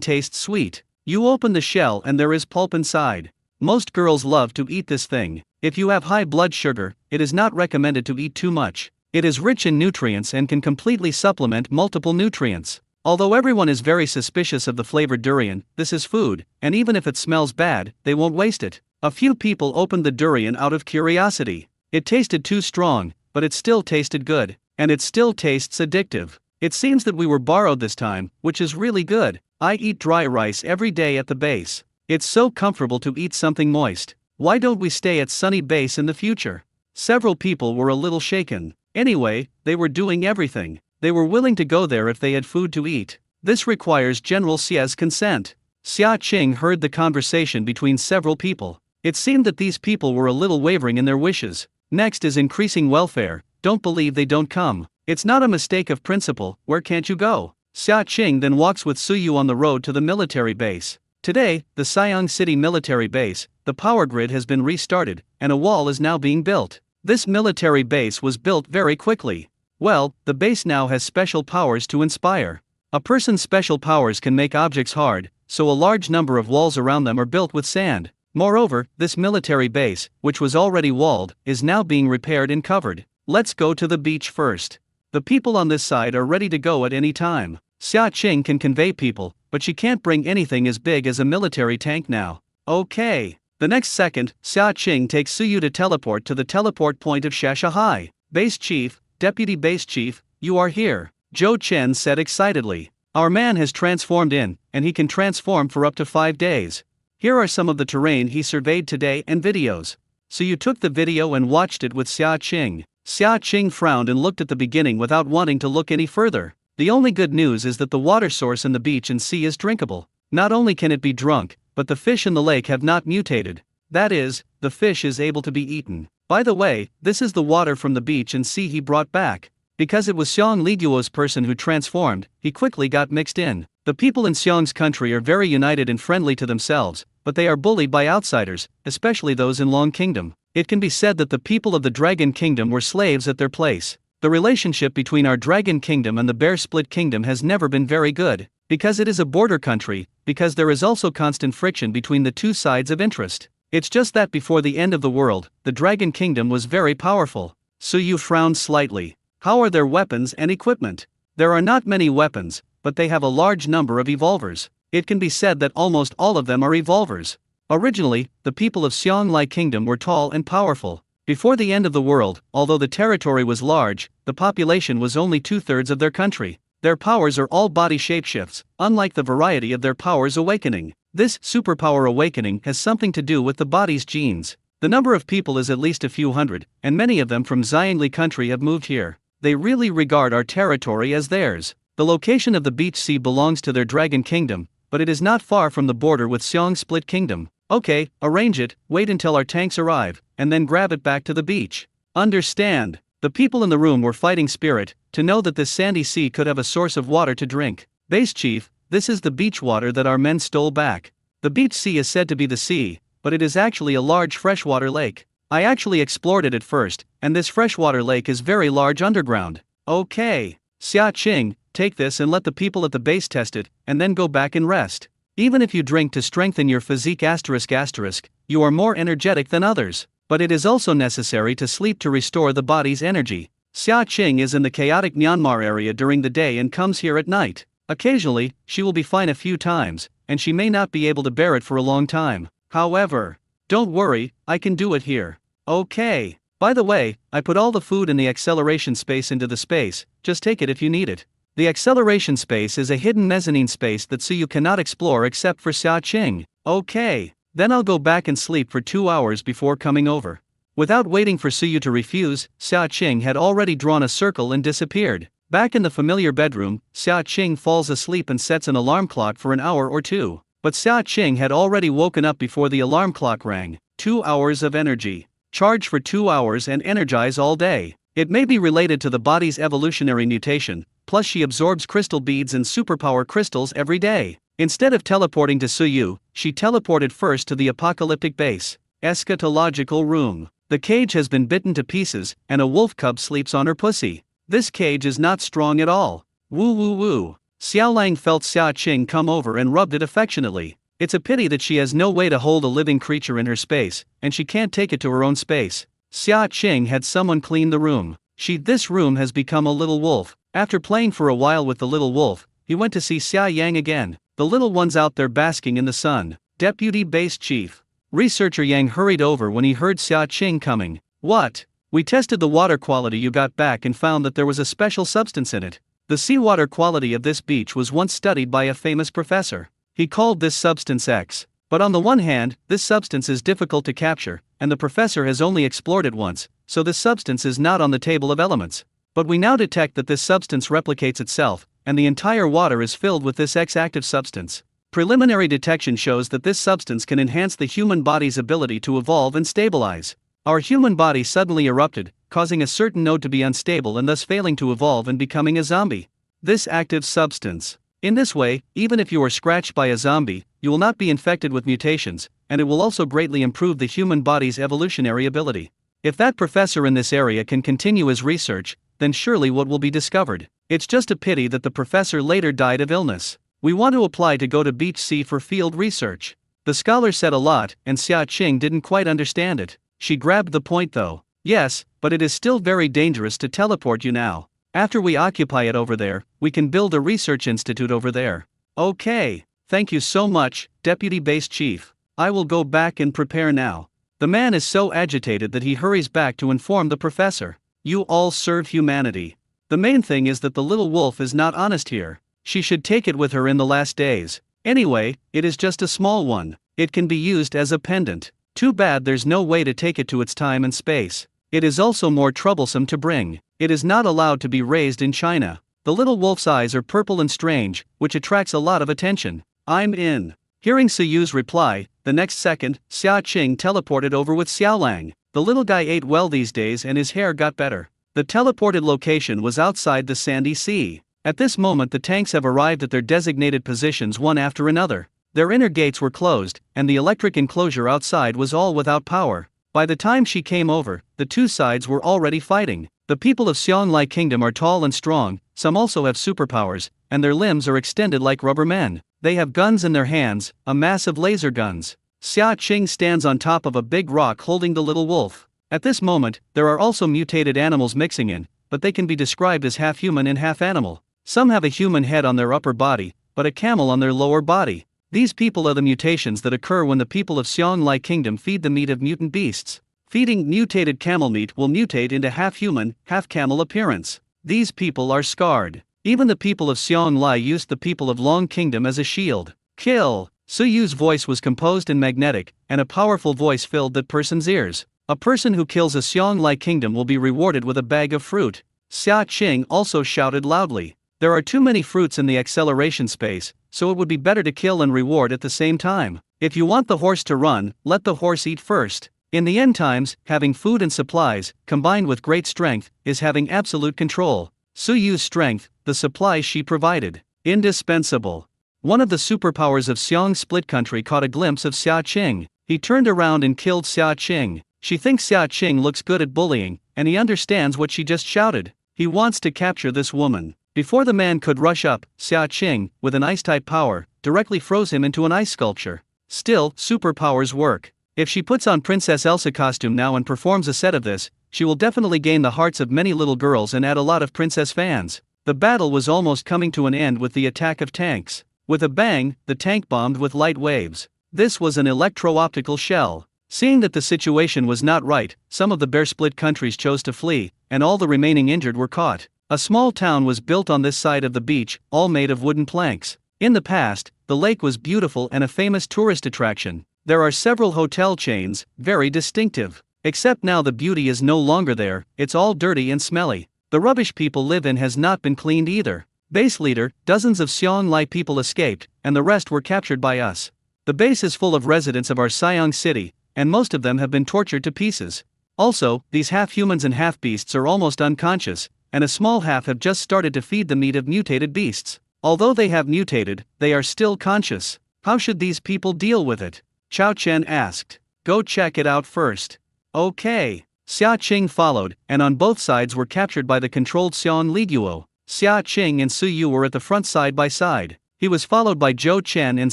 tastes sweet. You open the shell and there is pulp inside. Most girls love to eat this thing. If you have high blood sugar, it is not recommended to eat too much. It is rich in nutrients and can completely supplement multiple nutrients. Although everyone is very suspicious of the flavored durian, this is food, and even if it smells bad, they won't waste it. A few people opened the durian out of curiosity. It tasted too strong, but it still tasted good. And it still tastes addictive. It seems that we were borrowed this time, which is really good. I eat dry rice every day at the base. It's so comfortable to eat something moist. Why don't we stay at Sunny Base in the future? Several people were a little shaken. Anyway, they were doing everything. They were willing to go there if they had food to eat. This requires General Xia's consent. Xia Qing heard the conversation between several people. It seemed that these people were a little wavering in their wishes. Next is increasing welfare. Don't believe they don't come. It's not a mistake of principle. Where can't you go? Xia Qing then walks with Suyu on the road to the military base. Today, the Siang City military base, the power grid has been restarted, and a wall is now being built. This military base was built very quickly. Well, the base now has special powers to inspire. A person's special powers can make objects hard, so a large number of walls around them are built with sand. Moreover, this military base, which was already walled, is now being repaired and covered. Let's go to the beach first. The people on this side are ready to go at any time. Xia Qing can convey people, but she can't bring anything as big as a military tank now. Okay. The next second, Xia Qing takes Suyu to teleport to the teleport point of Shashahai. Base Chief, Deputy Base Chief, you are here, Zhou Chen said excitedly. Our man has transformed in, and he can transform for up to 5 days. Here are some of the terrain he surveyed today and videos. So you took the video and watched it with Xia Qing. Xia Qing frowned and looked at the beginning without wanting to look any further. The only good news is that the water source in the beach and sea is drinkable. Not only can it be drunk, but the fish in the lake have not mutated. That is, the fish is able to be eaten. By the way, this is the water from the beach and sea he brought back. Because it was Xiong Liguo's person who transformed, he quickly got mixed in. The people in Xiong's country are very united and friendly to themselves, but they are bullied by outsiders, especially those in Long Kingdom. It can be said that the people of the Dragon Kingdom were slaves at their place. The relationship between our Dragon Kingdom and the Bear Split Kingdom has never been very good, because it is a border country, because there is also constant friction between the two sides of interest. It's just that before the end of the world, the Dragon Kingdom was very powerful. Suyu frowned slightly. How are their weapons and equipment? There are not many weapons, but they have a large number of evolvers. It can be said that almost all of them are evolvers. Originally, the people of Xianglai Kingdom were tall and powerful. Before the end of the world, although the territory was large, the population was only 2/3 of their country. Their powers are all body shapeshifts, unlike the variety of their powers awakening. This superpower awakening has something to do with the body's genes. The number of people is at least a few hundred, and many of them from Xiangli country have moved here. They really regard our territory as theirs. The location of the beach sea belongs to their Dragon Kingdom, but it is not far from the border with Xiong Split Kingdom. Okay, arrange it, wait until our tanks arrive, and then grab it back to the beach. Understand. The people in the room were fighting spirit, to know that this sandy sea could have a source of water to drink. Base Chief, this is the beach water that our men stole back. The beach sea is said to be the sea, but it is actually a large freshwater lake. I actually explored it at first, and this freshwater lake is very large underground. Okay. Xia Qing, take this and let the people at the base test it, and then go back and rest. Even if you drink to strengthen your physique ***, you are more energetic than others. But it is also necessary to sleep to restore the body's energy. Xia Qing is in the chaotic Myanmar area during the day and comes here at night. Occasionally, she will be fine a few times, and she may not be able to bear it for a long time. However, don't worry, I can do it here. Okay. By the way, I put all the food in the acceleration space into the space, just take it if you need it. The acceleration space is a hidden mezzanine space that Suyu cannot explore except for Xia Qing. Okay. Then I'll go back and sleep for 2 hours before coming over. Without waiting for Suyu to refuse, Xia Qing had already drawn a circle and disappeared. Back in the familiar bedroom, Xia Qing falls asleep and sets an alarm clock for an hour or two. But Xia Qing had already woken up before the alarm clock rang. 2 hours of energy. Charge for 2 hours and energize all day. It may be related to the body's evolutionary mutation, plus she absorbs crystal beads and superpower crystals every day. Instead of teleporting to Suyu, she teleported first to the apocalyptic base. Eschatological room. The cage has been bitten to pieces, and a wolf cub sleeps on her pussy. This cage is not strong at all. Woo woo woo. Xiaolang felt Xia Qing come over and rubbed it affectionately. It's a pity that she has no way to hold a living creature in her space, and she can't take it to her own space. Xia Qing had someone clean the room. This room has become a little wolf. After playing for a while with the little wolf, he went to see Xia Yang again. The little one's out there basking in the sun. Deputy Base Chief. Researcher Yang hurried over when he heard Xia Qing coming. What? We tested the water quality you got back and found that there was a special substance in it. The seawater quality of this beach was once studied by a famous professor. He called this substance X. But on the one hand, this substance is difficult to capture, and the professor has only explored it once, so this substance is not on the table of elements. But we now detect that this substance replicates itself, and the entire water is filled with this X-active substance. Preliminary detection shows that this substance can enhance the human body's ability to evolve and stabilize. Our human body suddenly erupted, causing a certain node to be unstable and thus failing to evolve and becoming a zombie. This active substance. In this way, even if you are scratched by a zombie, you will not be infected with mutations, and it will also greatly improve the human body's evolutionary ability. If that professor in this area can continue his research, then surely what will be discovered? It's just a pity that the professor later died of illness. We want to apply to go to Beach C for field research. The scholar said a lot, and Xia Qing didn't quite understand it. She grabbed the point though. Yes, but it is still very dangerous to teleport you now. After we occupy it over there, we can build a research institute over there. Okay, thank you so much, Deputy Base Chief. I will go back and prepare now. The man is so agitated that he hurries back to inform the professor. You all serve humanity. The main thing is that the little wolf is not honest here. She should take it with her in the last days. Anyway, it is just a small one. It can be used as a pendant. Too bad there's no way to take it to its time and space. It is also more troublesome to bring. It is not allowed to be raised in China. The little wolf's eyes are purple and strange, which attracts a lot of attention. I'm in. Hearing Suyu's reply, the next second, Xia Qing teleported over with Xiaolang. The little guy ate well these days and his hair got better. The teleported location was outside the Sandy Sea. At this moment the tanks have arrived at their designated positions one after another. Their inner gates were closed, and the electric enclosure outside was all without power. By the time she came over, the two sides were already fighting. The people of Xianglai Kingdom are tall and strong, some also have superpowers, and their limbs are extended like rubber men. They have guns in their hands, a massive laser guns. Xia Qing stands on top of a big rock holding the little wolf. At this moment, there are also mutated animals mixing in, but they can be described as half human and half animal. Some have a human head on their upper body, but a camel on their lower body. These people are the mutations that occur when the people of Xianglai Kingdom feed the meat of mutant beasts. Feeding mutated camel meat will mutate into half-human, half-camel appearance. These people are scarred. Even the people of Xianglai used the people of Long Kingdom as a shield. Kill! Suyu's voice was composed and magnetic, and a powerful voice filled that person's ears. A person who kills a Xianglai Kingdom will be rewarded with a bag of fruit. Xia Qing also shouted loudly. There are too many fruits in the acceleration space, so it would be better to kill and reward at the same time. If you want the horse to run, let the horse eat first. In the end times, having food and supplies, combined with great strength, is having absolute control. Suyu's strength, the supplies she provided, indispensable. One of the superpowers of Xiang Split Country caught a glimpse of Xia Qing. He turned around and killed Xia Qing. She thinks Xia Qing looks good at bullying, and he understands what she just shouted. He wants to capture this woman. Before the man could rush up, Xia Qing, with an ice-type power, directly froze him into an ice sculpture. Still, superpowers work. If she puts on Princess Elsa costume now and performs a set of this, she will definitely gain the hearts of many little girls and add a lot of princess fans. The battle was almost coming to an end with the attack of tanks. With a bang, the tank bombed with light waves. This was an electro-optical shell. Seeing that the situation was not right, some of the Bear Split countries chose to flee, and all the remaining injured were caught. A small town was built on this side of the beach, all made of wooden planks. In the past, the lake was beautiful and a famous tourist attraction. There are several hotel chains, very distinctive. Except now the beauty is no longer there, it's all dirty and smelly. The rubbish people live in has not been cleaned either. Base leader, dozens of Xianglai people escaped, and the rest were captured by us. The base is full of residents of our Siang city, and most of them have been tortured to pieces. Also, these half-humans and half-beasts are almost unconscious, and a small half have just started to feed the meat of mutated beasts. Although they have mutated, they are still conscious. How should these people deal with it? Chao Chen asked. Go check it out first. Okay. Xia Qing followed, and on both sides were captured by the controlled Xian Liguo. Xia Qing and Suyu were at the front side by side. He was followed by Zhou Chen and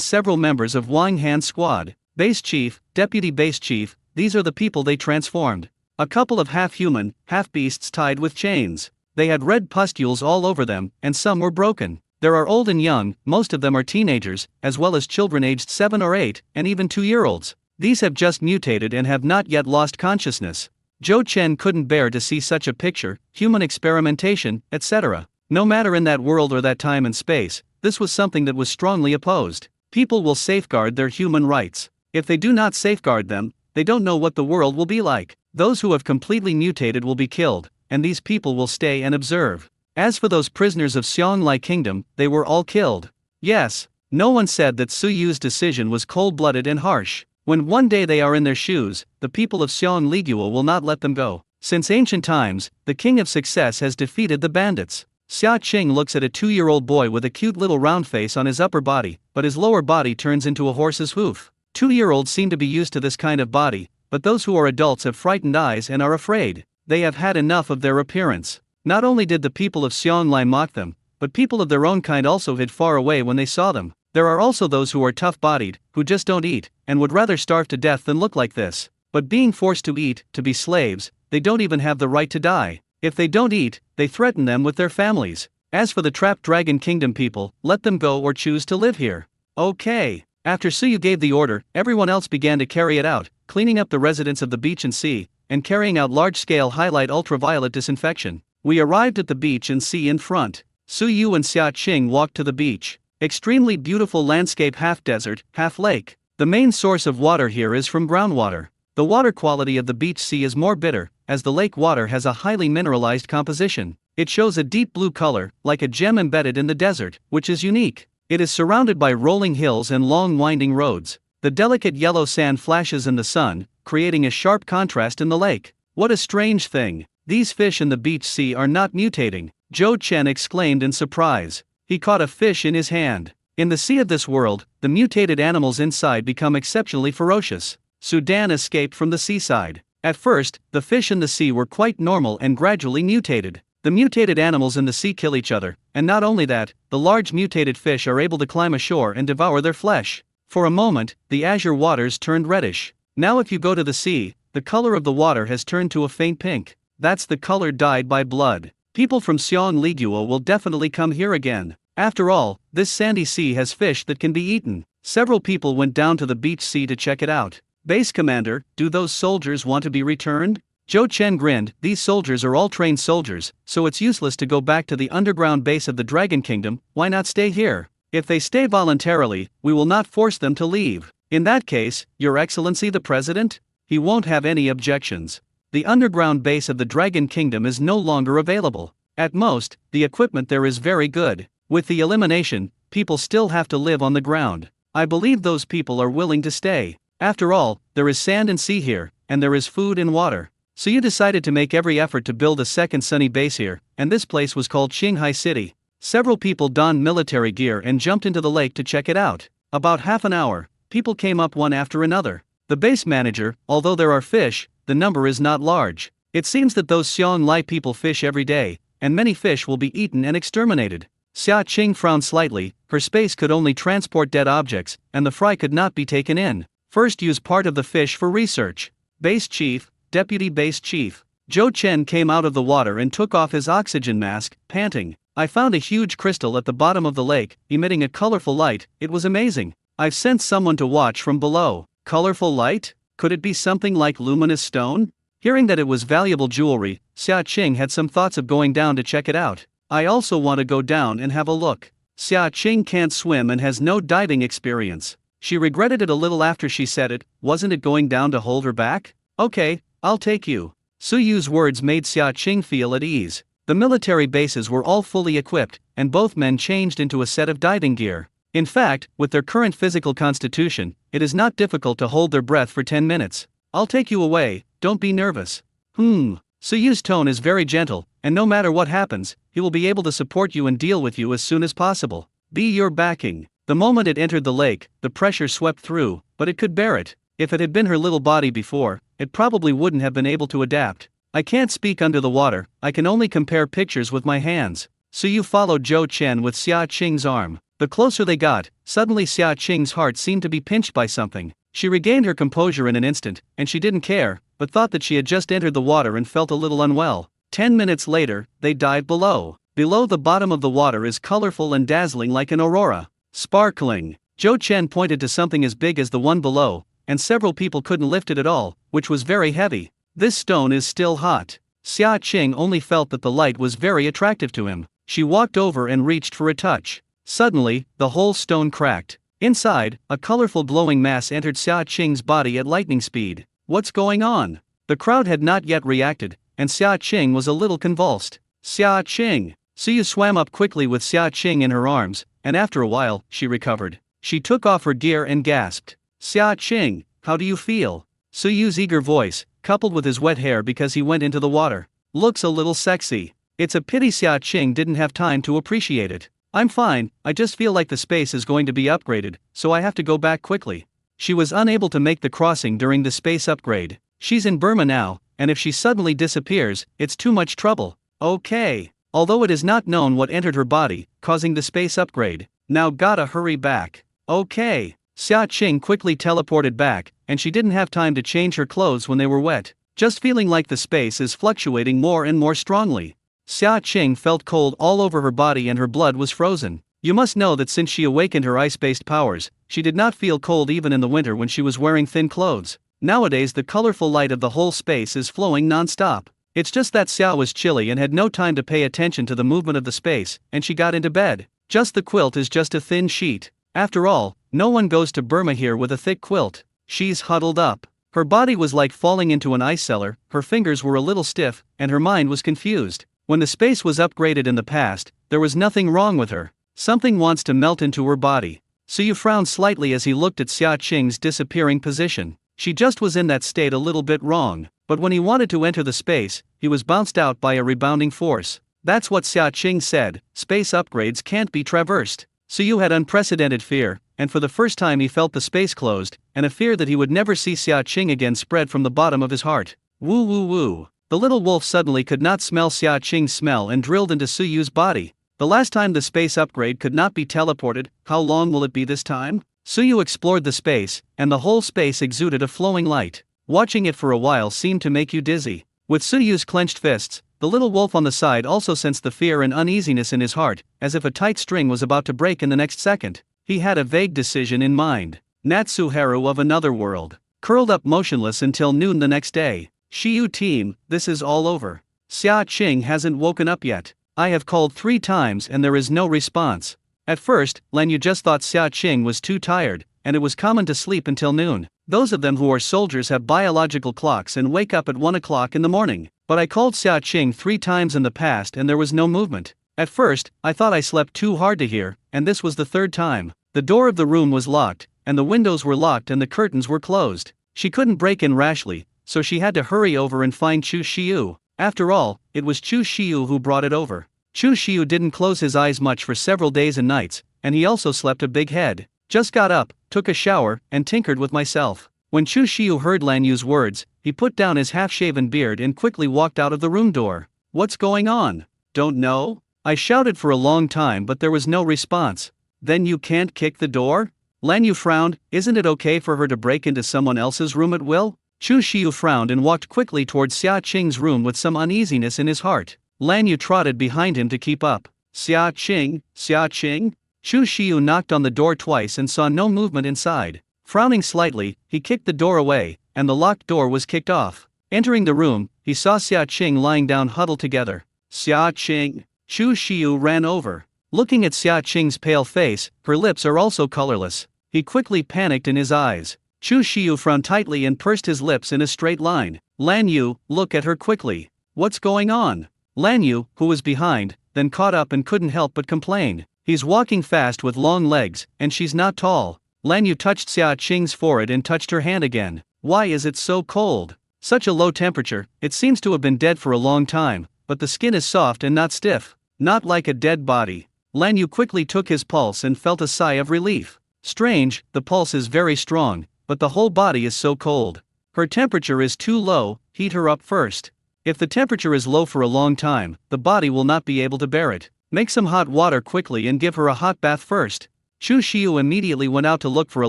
several members of Wang Han's squad. Base Chief, Deputy Base Chief, these are the people they transformed. A couple of half-human, half-beasts tied with chains. They had red pustules all over them, and some were broken. There are old and young, most of them are teenagers, as well as children aged 7 or 8, and even 2-year-olds. These have just mutated and have not yet lost consciousness. Zhou Chen couldn't bear to see such a picture, human experimentation, etc. No matter in that world or that time and space, this was something that was strongly opposed. People will safeguard their human rights. If they do not safeguard them, they don't know what the world will be like. Those who have completely mutated will be killed, and these people will stay and observe. As for those prisoners of Xianglai Kingdom, they were all killed. Yes, no one said that Su Yu's decision was cold-blooded and harsh. When one day they are in their shoes, the people of Xiangliguo will not let them go. Since ancient times, the king of success has defeated the bandits. Xia Qing looks at a 2-year-old boy with a cute little round face on his upper body, but his lower body turns into a horse's hoof. 2-year-olds seem to be used to this kind of body, but those who are adults have frightened eyes and are afraid. They have had enough of their appearance. Not only did the people of Xianglai mock them, but people of their own kind also hid far away when they saw them. There are also those who are tough-bodied, who just don't eat, and would rather starve to death than look like this. But being forced to eat, to be slaves, they don't even have the right to die. If they don't eat, they threaten them with their families. As for the trapped Dragon Kingdom people, let them go or choose to live here. Okay. After Suyu gave the order, everyone else began to carry it out, cleaning up the residents of the beach and sea, and carrying out large-scale highlight ultraviolet disinfection. We arrived at the beach and sea in front. Suyu and Xia Qing walked to the beach. Extremely beautiful landscape, half desert, half lake. The main source of water here is from groundwater. The water quality of the beach sea is more bitter, as the lake water has a highly mineralized composition. It shows a deep blue color, like a gem embedded in the desert, which is unique. It is surrounded by rolling hills and long winding roads. The delicate yellow sand flashes in the sun, creating a sharp contrast in the lake. What a strange thing. These fish in the beach sea are not mutating, Zhou Chen exclaimed in surprise. He caught a fish in his hand. In the sea of this world, the mutated animals inside become exceptionally ferocious. Sudan escaped from the seaside. At first, the fish in the sea were quite normal and gradually mutated. The mutated animals in the sea kill each other, and not only that, the large mutated fish are able to climb ashore and devour their flesh. For a moment, the azure waters turned reddish. Now if you go to the sea, the color of the water has turned to a faint pink. That's the color dyed by blood. People from Xiangliguo will definitely come here again. After all, this sandy sea has fish that can be eaten. Several people went down to the beach sea to check it out. Base commander, do those soldiers want to be returned? Zhou Chen grinned. These soldiers are all trained soldiers, so it's useless to go back to the underground base of the Dragon Kingdom. Why not stay here? If they stay voluntarily, we will not force them to leave. In that case, Your Excellency the President? He won't have any objections. The underground base of the Dragon Kingdom is no longer available. At most, the equipment there is very good. With the elimination, people still have to live on the ground. I believe those people are willing to stay. After all, there is sand and sea here, and there is food and water. So you decided to make every effort to build a second sunny base here, and this place was called Qinghai City. Several people donned military gear and jumped into the lake to check it out. About half an hour, people came up one after another. The base manager, although there are fish, the number is not large. It seems that those Xianglai people fish every day, and many fish will be eaten and exterminated. Xia Qing frowned slightly. Her space could only transport dead objects, and the fry could not be taken in. First use part of the fish for research. Base Chief, Deputy Base Chief. Zhou Chen came out of the water and took off his oxygen mask, panting. I found a huge crystal at the bottom of the lake, emitting a colorful light. It was amazing. I've sent someone to watch from below. Colorful light? Could it be something like luminous stone? Hearing that it was valuable jewelry, Xia Qing had some thoughts of going down to check it out. I also want to go down and have a look. Xia Qing can't swim and has no diving experience. She regretted it a little after she said it. Wasn't it going down to hold her back? Okay, I'll take you. Su Yu's words made Xia Qing feel at ease. The military bases were all fully equipped, and both men changed into a set of diving gear. In fact, with their current physical constitution, it is not difficult to hold their breath for 10 minutes. I'll take you away, don't be nervous. Su Yu's tone is very gentle, and no matter what happens, he will be able to support you and deal with you as soon as possible. Be your backing. The moment it entered the lake, the pressure swept through, but it could bear it. If it had been her little body before, it probably wouldn't have been able to adapt. I can't speak under the water, I can only compare pictures with my hands. Su Yu followed Zhou Chen with Xia Qing's arm. The closer they got, suddenly Xia Qing's heart seemed to be pinched by something. She regained her composure in an instant, and she didn't care, but thought that she had just entered the water and felt a little unwell. 10 minutes later, they dived below. Below the bottom of the water is colorful and dazzling like an aurora. Sparkling. Zhou Chen pointed to something as big as the one below, and several people couldn't lift it at all, which was very heavy. This stone is still hot. Xia Qing only felt that the light was very attractive to him. She walked over and reached for a touch. Suddenly, the whole stone cracked. Inside, a colorful glowing mass entered Xia Qing's body at lightning speed. What's going on? The crowd had not yet reacted, and Xia Qing was a little convulsed. Xia Qing! Suyu swam up quickly with Xia Qing in her arms, and after a while, she recovered. She took off her gear and gasped. Xia Qing, how do you feel? Suyu's eager voice, coupled with his wet hair because he went into the water. Looks a little sexy. It's a pity Xia Qing didn't have time to appreciate it. I'm fine, I just feel like the space is going to be upgraded, so I have to go back quickly. She was unable to make the crossing during the space upgrade. She's in Burma now, and if she suddenly disappears, it's too much trouble. Okay. Although it is not known what entered her body, causing the space upgrade. Now gotta hurry back. Okay. Xia Qing quickly teleported back, and she didn't have time to change her clothes when they were wet, just feeling like the space is fluctuating more and more strongly. Xia Qing felt cold all over her body and her blood was frozen. You must know that since she awakened her ice-based powers, she did not feel cold even in the winter when she was wearing thin clothes. Nowadays the colorful light of the whole space is flowing non-stop. It's just that Xia was chilly and had no time to pay attention to the movement of the space, and she got into bed. Just the quilt is just a thin sheet. After all, no one goes to Burma here with a thick quilt. She's huddled up. Her body was like falling into an ice cellar, her fingers were a little stiff, and her mind was confused. When the space was upgraded in the past, there was nothing wrong with her. Something wants to melt into her body. Suyu frowned slightly as he looked at Xia Qing's disappearing position. She just was in that state a little bit wrong, but when he wanted to enter the space, he was bounced out by a rebounding force. That's what Xia Qing said, space upgrades can't be traversed. Suyu had unprecedented fear, and for the first time he felt the space closed, and a fear that he would never see Xia Qing again spread from the bottom of his heart. Woo woo woo. The little wolf suddenly could not smell Xia Qing's smell and drilled into Suyu's body. The last time the space upgrade could not be teleported, how long will it be this time? Suyu explored the space, and the whole space exuded a flowing light. Watching it for a while seemed to make you dizzy. With Suyu's clenched fists, the little wolf on the side also sensed the fear and uneasiness in his heart, as if a tight string was about to break in the next second. He had a vague decision in mind. Natsuharu of another world. Curled up motionless until noon the next day. Shiyu team, this is all over. Xia Qing hasn't woken up yet. I have called 3 times and there is no response. At first, Lan Yu just thought Xia Qing was too tired, and it was common to sleep until noon. Those of them who are soldiers have biological clocks and wake up at 1 o'clock in the morning. But I called Xia Qing 3 times in the past and there was no movement. At first, I thought I slept too hard to hear, and this was the 3rd time. The door of the room was locked, and the windows were locked and the curtains were closed. She couldn't break in rashly, so she had to hurry over and find Chu Shiyu. After all, it was Chu Shiyu who brought it over. Chu Shiyu didn't close his eyes much for several days and nights, and he also slept a big head. Just got up, took a shower, and tinkered with myself. When Chu Shiyu heard Lan Yu's words, he put down his half-shaven beard and quickly walked out of the room door. What's going on? Don't know? I shouted for a long time but there was no response. Then you can't kick the door? Lan Yu frowned. Isn't it okay for her to break into someone else's room at will? Chu Shiyu frowned and walked quickly towards Xia Qing's room with some uneasiness in his heart. Lan Yu trotted behind him to keep up. Xia Qing, Xia Qing? Chu Shiyu knocked on the door twice and saw no movement inside. Frowning slightly, he kicked the door away, and the locked door was kicked off. Entering the room, he saw Xia Qing lying down huddled together. Xia Qing. Chu Shiyu ran over. Looking at Xia Qing's pale face, her lips are also colorless. He quickly panicked in his eyes. Chu Shiyu frowned tightly and pursed his lips in a straight line. Lan Yu, look at her quickly. What's going on? Lan Yu, who was behind, then caught up and couldn't help but complain. He's walking fast with long legs, and she's not tall. Lan Yu touched Xia Qing's forehead and touched her hand again. Why is it so cold? Such a low temperature, it seems to have been dead for a long time, but the skin is soft and not stiff. Not like a dead body. Lan Yu quickly took his pulse and felt a sigh of relief. Strange, the pulse is very strong, but the whole body is so cold. Her temperature is too low, heat her up first. If the temperature is low for a long time, the body will not be able to bear it. Make some hot water quickly and give her a hot bath first. Chu Shiyu immediately went out to look for a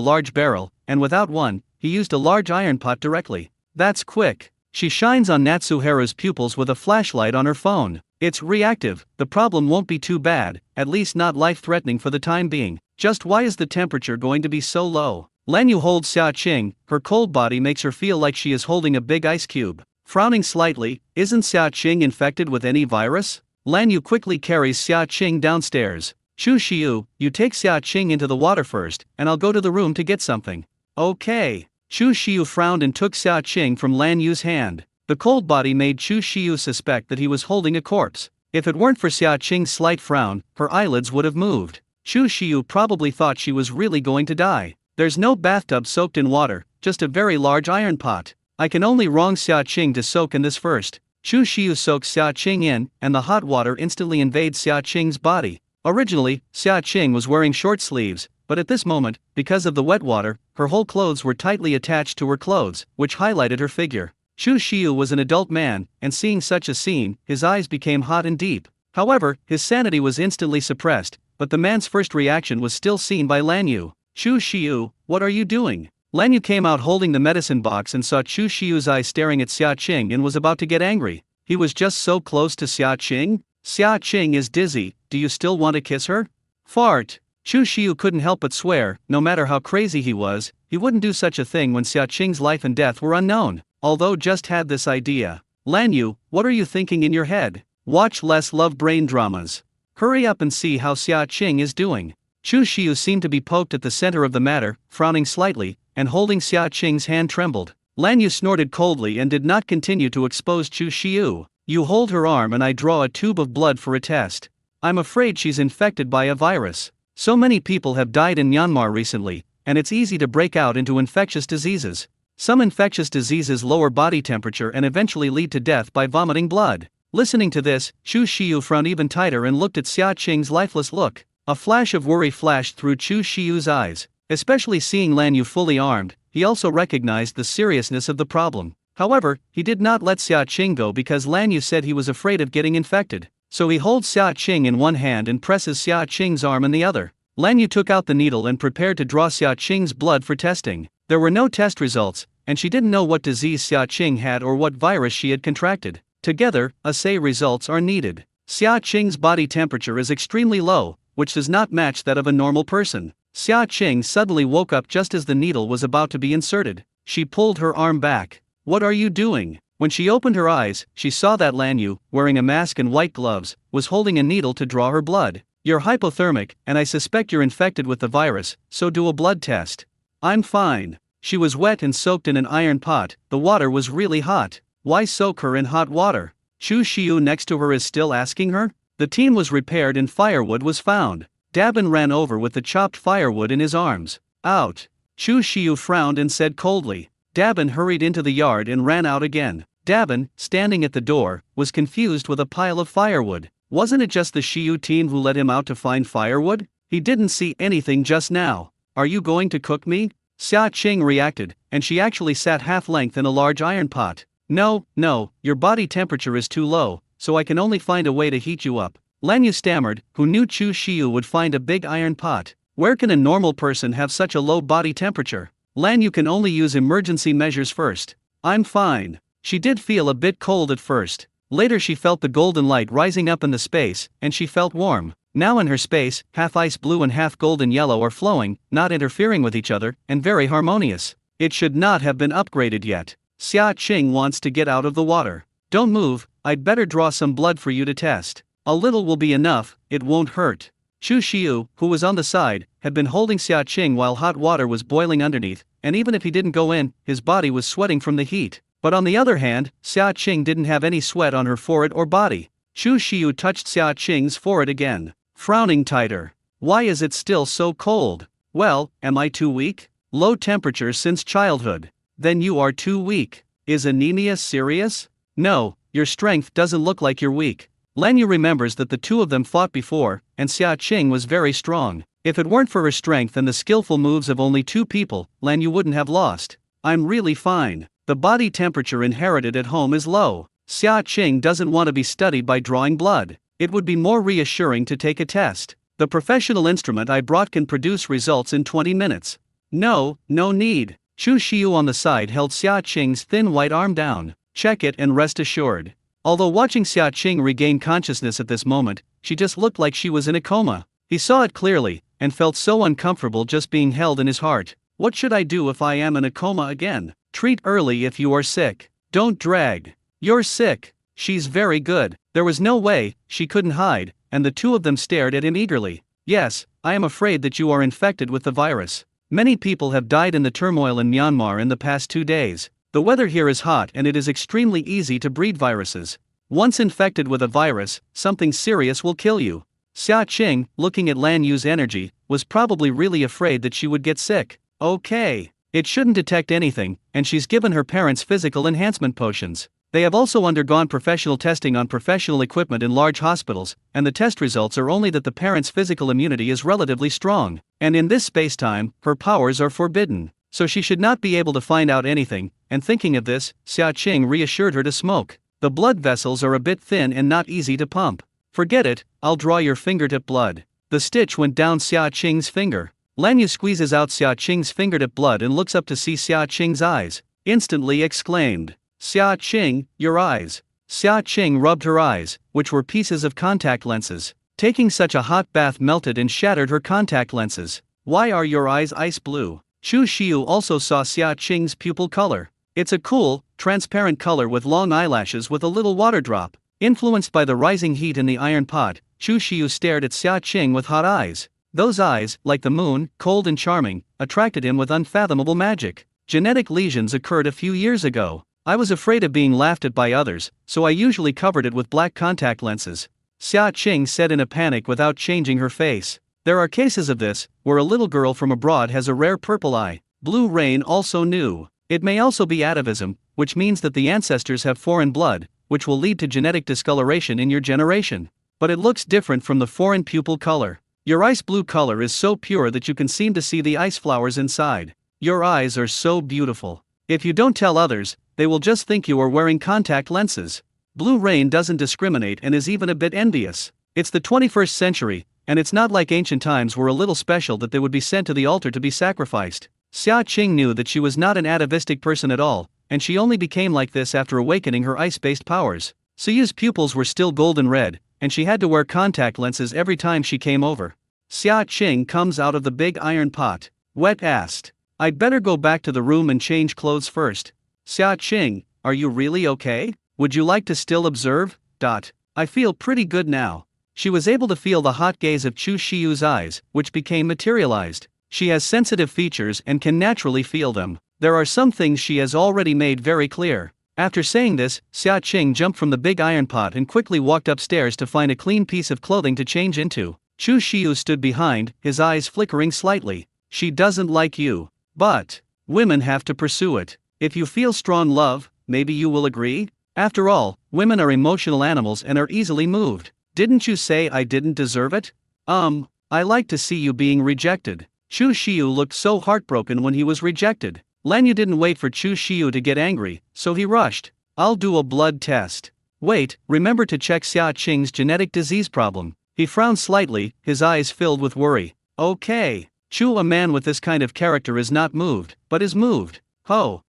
large barrel, and without one, he used a large iron pot directly. That's quick. She shines on Natsuharu's pupils with a flashlight on her phone. It's reactive, the problem won't be too bad, at least not life-threatening for the time being. Just why is the temperature going to be so low? Lan Yu holds Xia Qing, her cold body makes her feel like she is holding a big ice cube. Frowning slightly, isn't Xia Qing infected with any virus? Lan Yu quickly carries Xia Qing downstairs. Chu Xiu, you take Xia Qing into the water first, and I'll go to the room to get something. Okay. Chu Xiu frowned and took Xia Qing from Lan Yu's hand. The cold body made Chu Xiu suspect that he was holding a corpse. If it weren't for Xia Qing's slight frown, her eyelids would have moved. Chu Xiu probably thought she was really going to die. There's no bathtub soaked in water, just a very large iron pot. I can only wrong Xia Qing to soak in this first. Chu Xiu soaks Xia Qing in, and the hot water instantly invades Xia Qing's body. Originally, Xia Qing was wearing short sleeves, but at this moment, because of the wet water, her whole clothes were tightly attached to her clothes, which highlighted her figure. Chu Xiu was an adult man, and seeing such a scene, his eyes became hot and deep. However, his sanity was instantly suppressed, but the man's first reaction was still seen by Lan Yu. Chu Xiu, what are you doing? Lan Yu came out holding the medicine box and saw Chu Xiu's eyes staring at Xia Qing and was about to get angry. He was just so close to Xia Qing? Xia Qing is dizzy, do you still want to kiss her? Fart. Chu Xiu couldn't help but swear, no matter how crazy he was, he wouldn't do such a thing when Xia Qing's life and death were unknown, although just had this idea. Lan Yu, what are you thinking in your head? Watch less love brain dramas. Hurry up and see how Xia Qing is doing. Chu Xiu seemed to be poked at the center of the matter, frowning slightly, and holding Xia Qing's hand trembled. Lan Yu snorted coldly and did not continue to expose Chu Xiu. You hold her arm and I draw a tube of blood for a test. I'm afraid she's infected by a virus. So many people have died in Myanmar recently, and it's easy to break out into infectious diseases. Some infectious diseases lower body temperature and eventually lead to death by vomiting blood. Listening to this, Chu Xiu frowned even tighter and looked at Xia Qing's lifeless look. A flash of worry flashed through Chu Xiu's eyes. Especially seeing Lan Yu fully armed, he also recognized the seriousness of the problem. However, he did not let Xia Qing go because Lan Yu said he was afraid of getting infected. So he holds Xia Qing in one hand and presses Xia Qing's arm in the other. Lan Yu took out the needle and prepared to draw Xia Qing's blood for testing. There were no test results, and she didn't know what disease Xia Qing had or what virus she had contracted. Together, assay results are needed. Xia Qing's body temperature is extremely low, which does not match that of a normal person. Xia Qing suddenly woke up just as the needle was about to be inserted. She pulled her arm back. What are you doing? When she opened her eyes, she saw that Lan Yu, wearing a mask and white gloves, was holding a needle to draw her blood. You're hypothermic, and I suspect you're infected with the virus, so do a blood test. I'm fine. She was wet and soaked in an iron pot, the water was really hot. Why soak her in hot water? Chu Xiu next to her is still asking her? The team was repaired and firewood was found. Dabin ran over with the chopped firewood in his arms. Out. Chu Xiu frowned and said coldly. Dabin hurried into the yard and ran out again. Dabin, standing at the door, was confused with a pile of firewood. Wasn't it just the Xiu team who let him out to find firewood? He didn't see anything just now. Are you going to cook me? Xia Qing reacted, and she actually sat half-length in a large iron pot. No, your body temperature is too low, so I can only find a way to heat you up. Lan Yu stammered, who knew Chu Xiu would find a big iron pot. Where can a normal person have such a low body temperature? Lan Yu can only use emergency measures first. I'm fine. She did feel a bit cold at first. Later she felt the golden light rising up in the space, and she felt warm. Now in her space, half ice blue and half golden yellow are flowing, not interfering with each other, and very harmonious. It should not have been upgraded yet. Xia Qing wants to get out of the water. Don't move, I'd better draw some blood for you to test. A little will be enough, it won't hurt. Chu Xiu, who was on the side, had been holding Xia Qing while hot water was boiling underneath, and even if he didn't go in, his body was sweating from the heat. But on the other hand, Xia Qing didn't have any sweat on her forehead or body. Chu Xiu touched Xia Qing's forehead again, frowning tighter. Why is it still so cold? Well, am I too weak? Low temperatures since childhood. Then you are too weak. Is anemia serious? No, your strength doesn't look like you're weak. Lan Yu remembers that the two of them fought before, and Xia Qing was very strong. If it weren't for her strength and the skillful moves of only two people, Lan Yu wouldn't have lost. I'm really fine. The body temperature inherited at home is low. Xia Qing doesn't want to be studied by drawing blood. It would be more reassuring to take a test. The professional instrument I brought can produce results in 20 minutes. No need. Chu Xiu on the side held Xia Qing's thin white arm down. Check it and rest assured. Although watching Xia Qing regain consciousness at this moment, she just looked like she was in a coma. He saw it clearly, and felt so uncomfortable just being held in his heart. What should I do if I am in a coma again? Treat early if you are sick. Don't drag. You're sick. She's very good. There was no way, she couldn't hide, and the two of them stared at him eagerly. Yes, I am afraid that you are infected with the virus. Many people have died in the turmoil in Myanmar in the past 2 days. The weather here is hot and it is extremely easy to breed viruses. Once infected with a virus, something serious will kill you. Xia Qing, looking at Lan Yu's energy, was probably really afraid that she would get sick. Okay. It shouldn't detect anything, and she's given her parents physical enhancement potions. They have also undergone professional testing on professional equipment in large hospitals, and the test results are only that the parents' physical immunity is relatively strong, and in this space-time, her powers are forbidden, so she should not be able to find out anything, and thinking of this, Xia Qing reassured her to smoke. The blood vessels are a bit thin and not easy to pump. Forget it, I'll draw your fingertip blood. The stitch went down Xia Qing's finger. Lan Yu squeezes out Xia Qing's fingertip blood and looks up to see Xia Qing's eyes. Instantly exclaimed, Xia Qing, your eyes. Xia Qing rubbed her eyes, which were pieces of contact lenses. Taking such a hot bath melted and shattered her contact lenses. Why are your eyes ice blue? Chu Xiu also saw Xia Qing's pupil color. It's a cool, transparent color with long eyelashes with a little water drop. Influenced by the rising heat in the iron pot, Chu Xiu stared at Xia Qing with hot eyes. Those eyes, like the moon, cold and charming, attracted him with unfathomable magic. Genetic lesions occurred a few years ago. I was afraid of being laughed at by others, so I usually covered it with black contact lenses. Xia Qing said in a panic without changing her face. There are cases of this, where a little girl from abroad has a rare purple eye. Blue Rain also knew. It may also be atavism, which means that the ancestors have foreign blood, which will lead to genetic discoloration in your generation. But it looks different from the foreign pupil color. Your ice blue color is so pure that you can seem to see the ice flowers inside. Your eyes are so beautiful. If you don't tell others, they will just think you are wearing contact lenses. Blue Rain doesn't discriminate and is even a bit envious. It's the 21st century, and it's not like ancient times were a little special that they would be sent to the altar to be sacrificed. Xia Qing knew that she was not an atavistic person at all, and she only became like this after awakening her ice-based powers. Suyu's pupils were still golden red, and she had to wear contact lenses every time she came over. Xia Qing comes out of the big iron pot. Wet asked, I'd better go back to the room and change clothes first. Xia Qing, are you really okay? Would you like to still observe? I feel pretty good now. She was able to feel the hot gaze of Chu Xiu's eyes, which became materialized. She has sensitive features and can naturally feel them. There are some things she has already made very clear. After saying this, Xia Qing jumped from the big iron pot and quickly walked upstairs to find a clean piece of clothing to change into. Chu Xiu stood behind, his eyes flickering slightly. She doesn't like you. But women have to pursue it. If you feel strong love, maybe you will agree? After all, women are emotional animals and are easily moved. Didn't you say I didn't deserve it? I like to see you being rejected. Chu Xiu looked so heartbroken when he was rejected. Lan Yu didn't wait for Chu Xiu to get angry, so he rushed. I'll do a blood test. Wait, remember to check Xia Qing's genetic disease problem. He frowned slightly, his eyes filled with worry. Okay. Chu, a man with this kind of character is not moved, but is moved.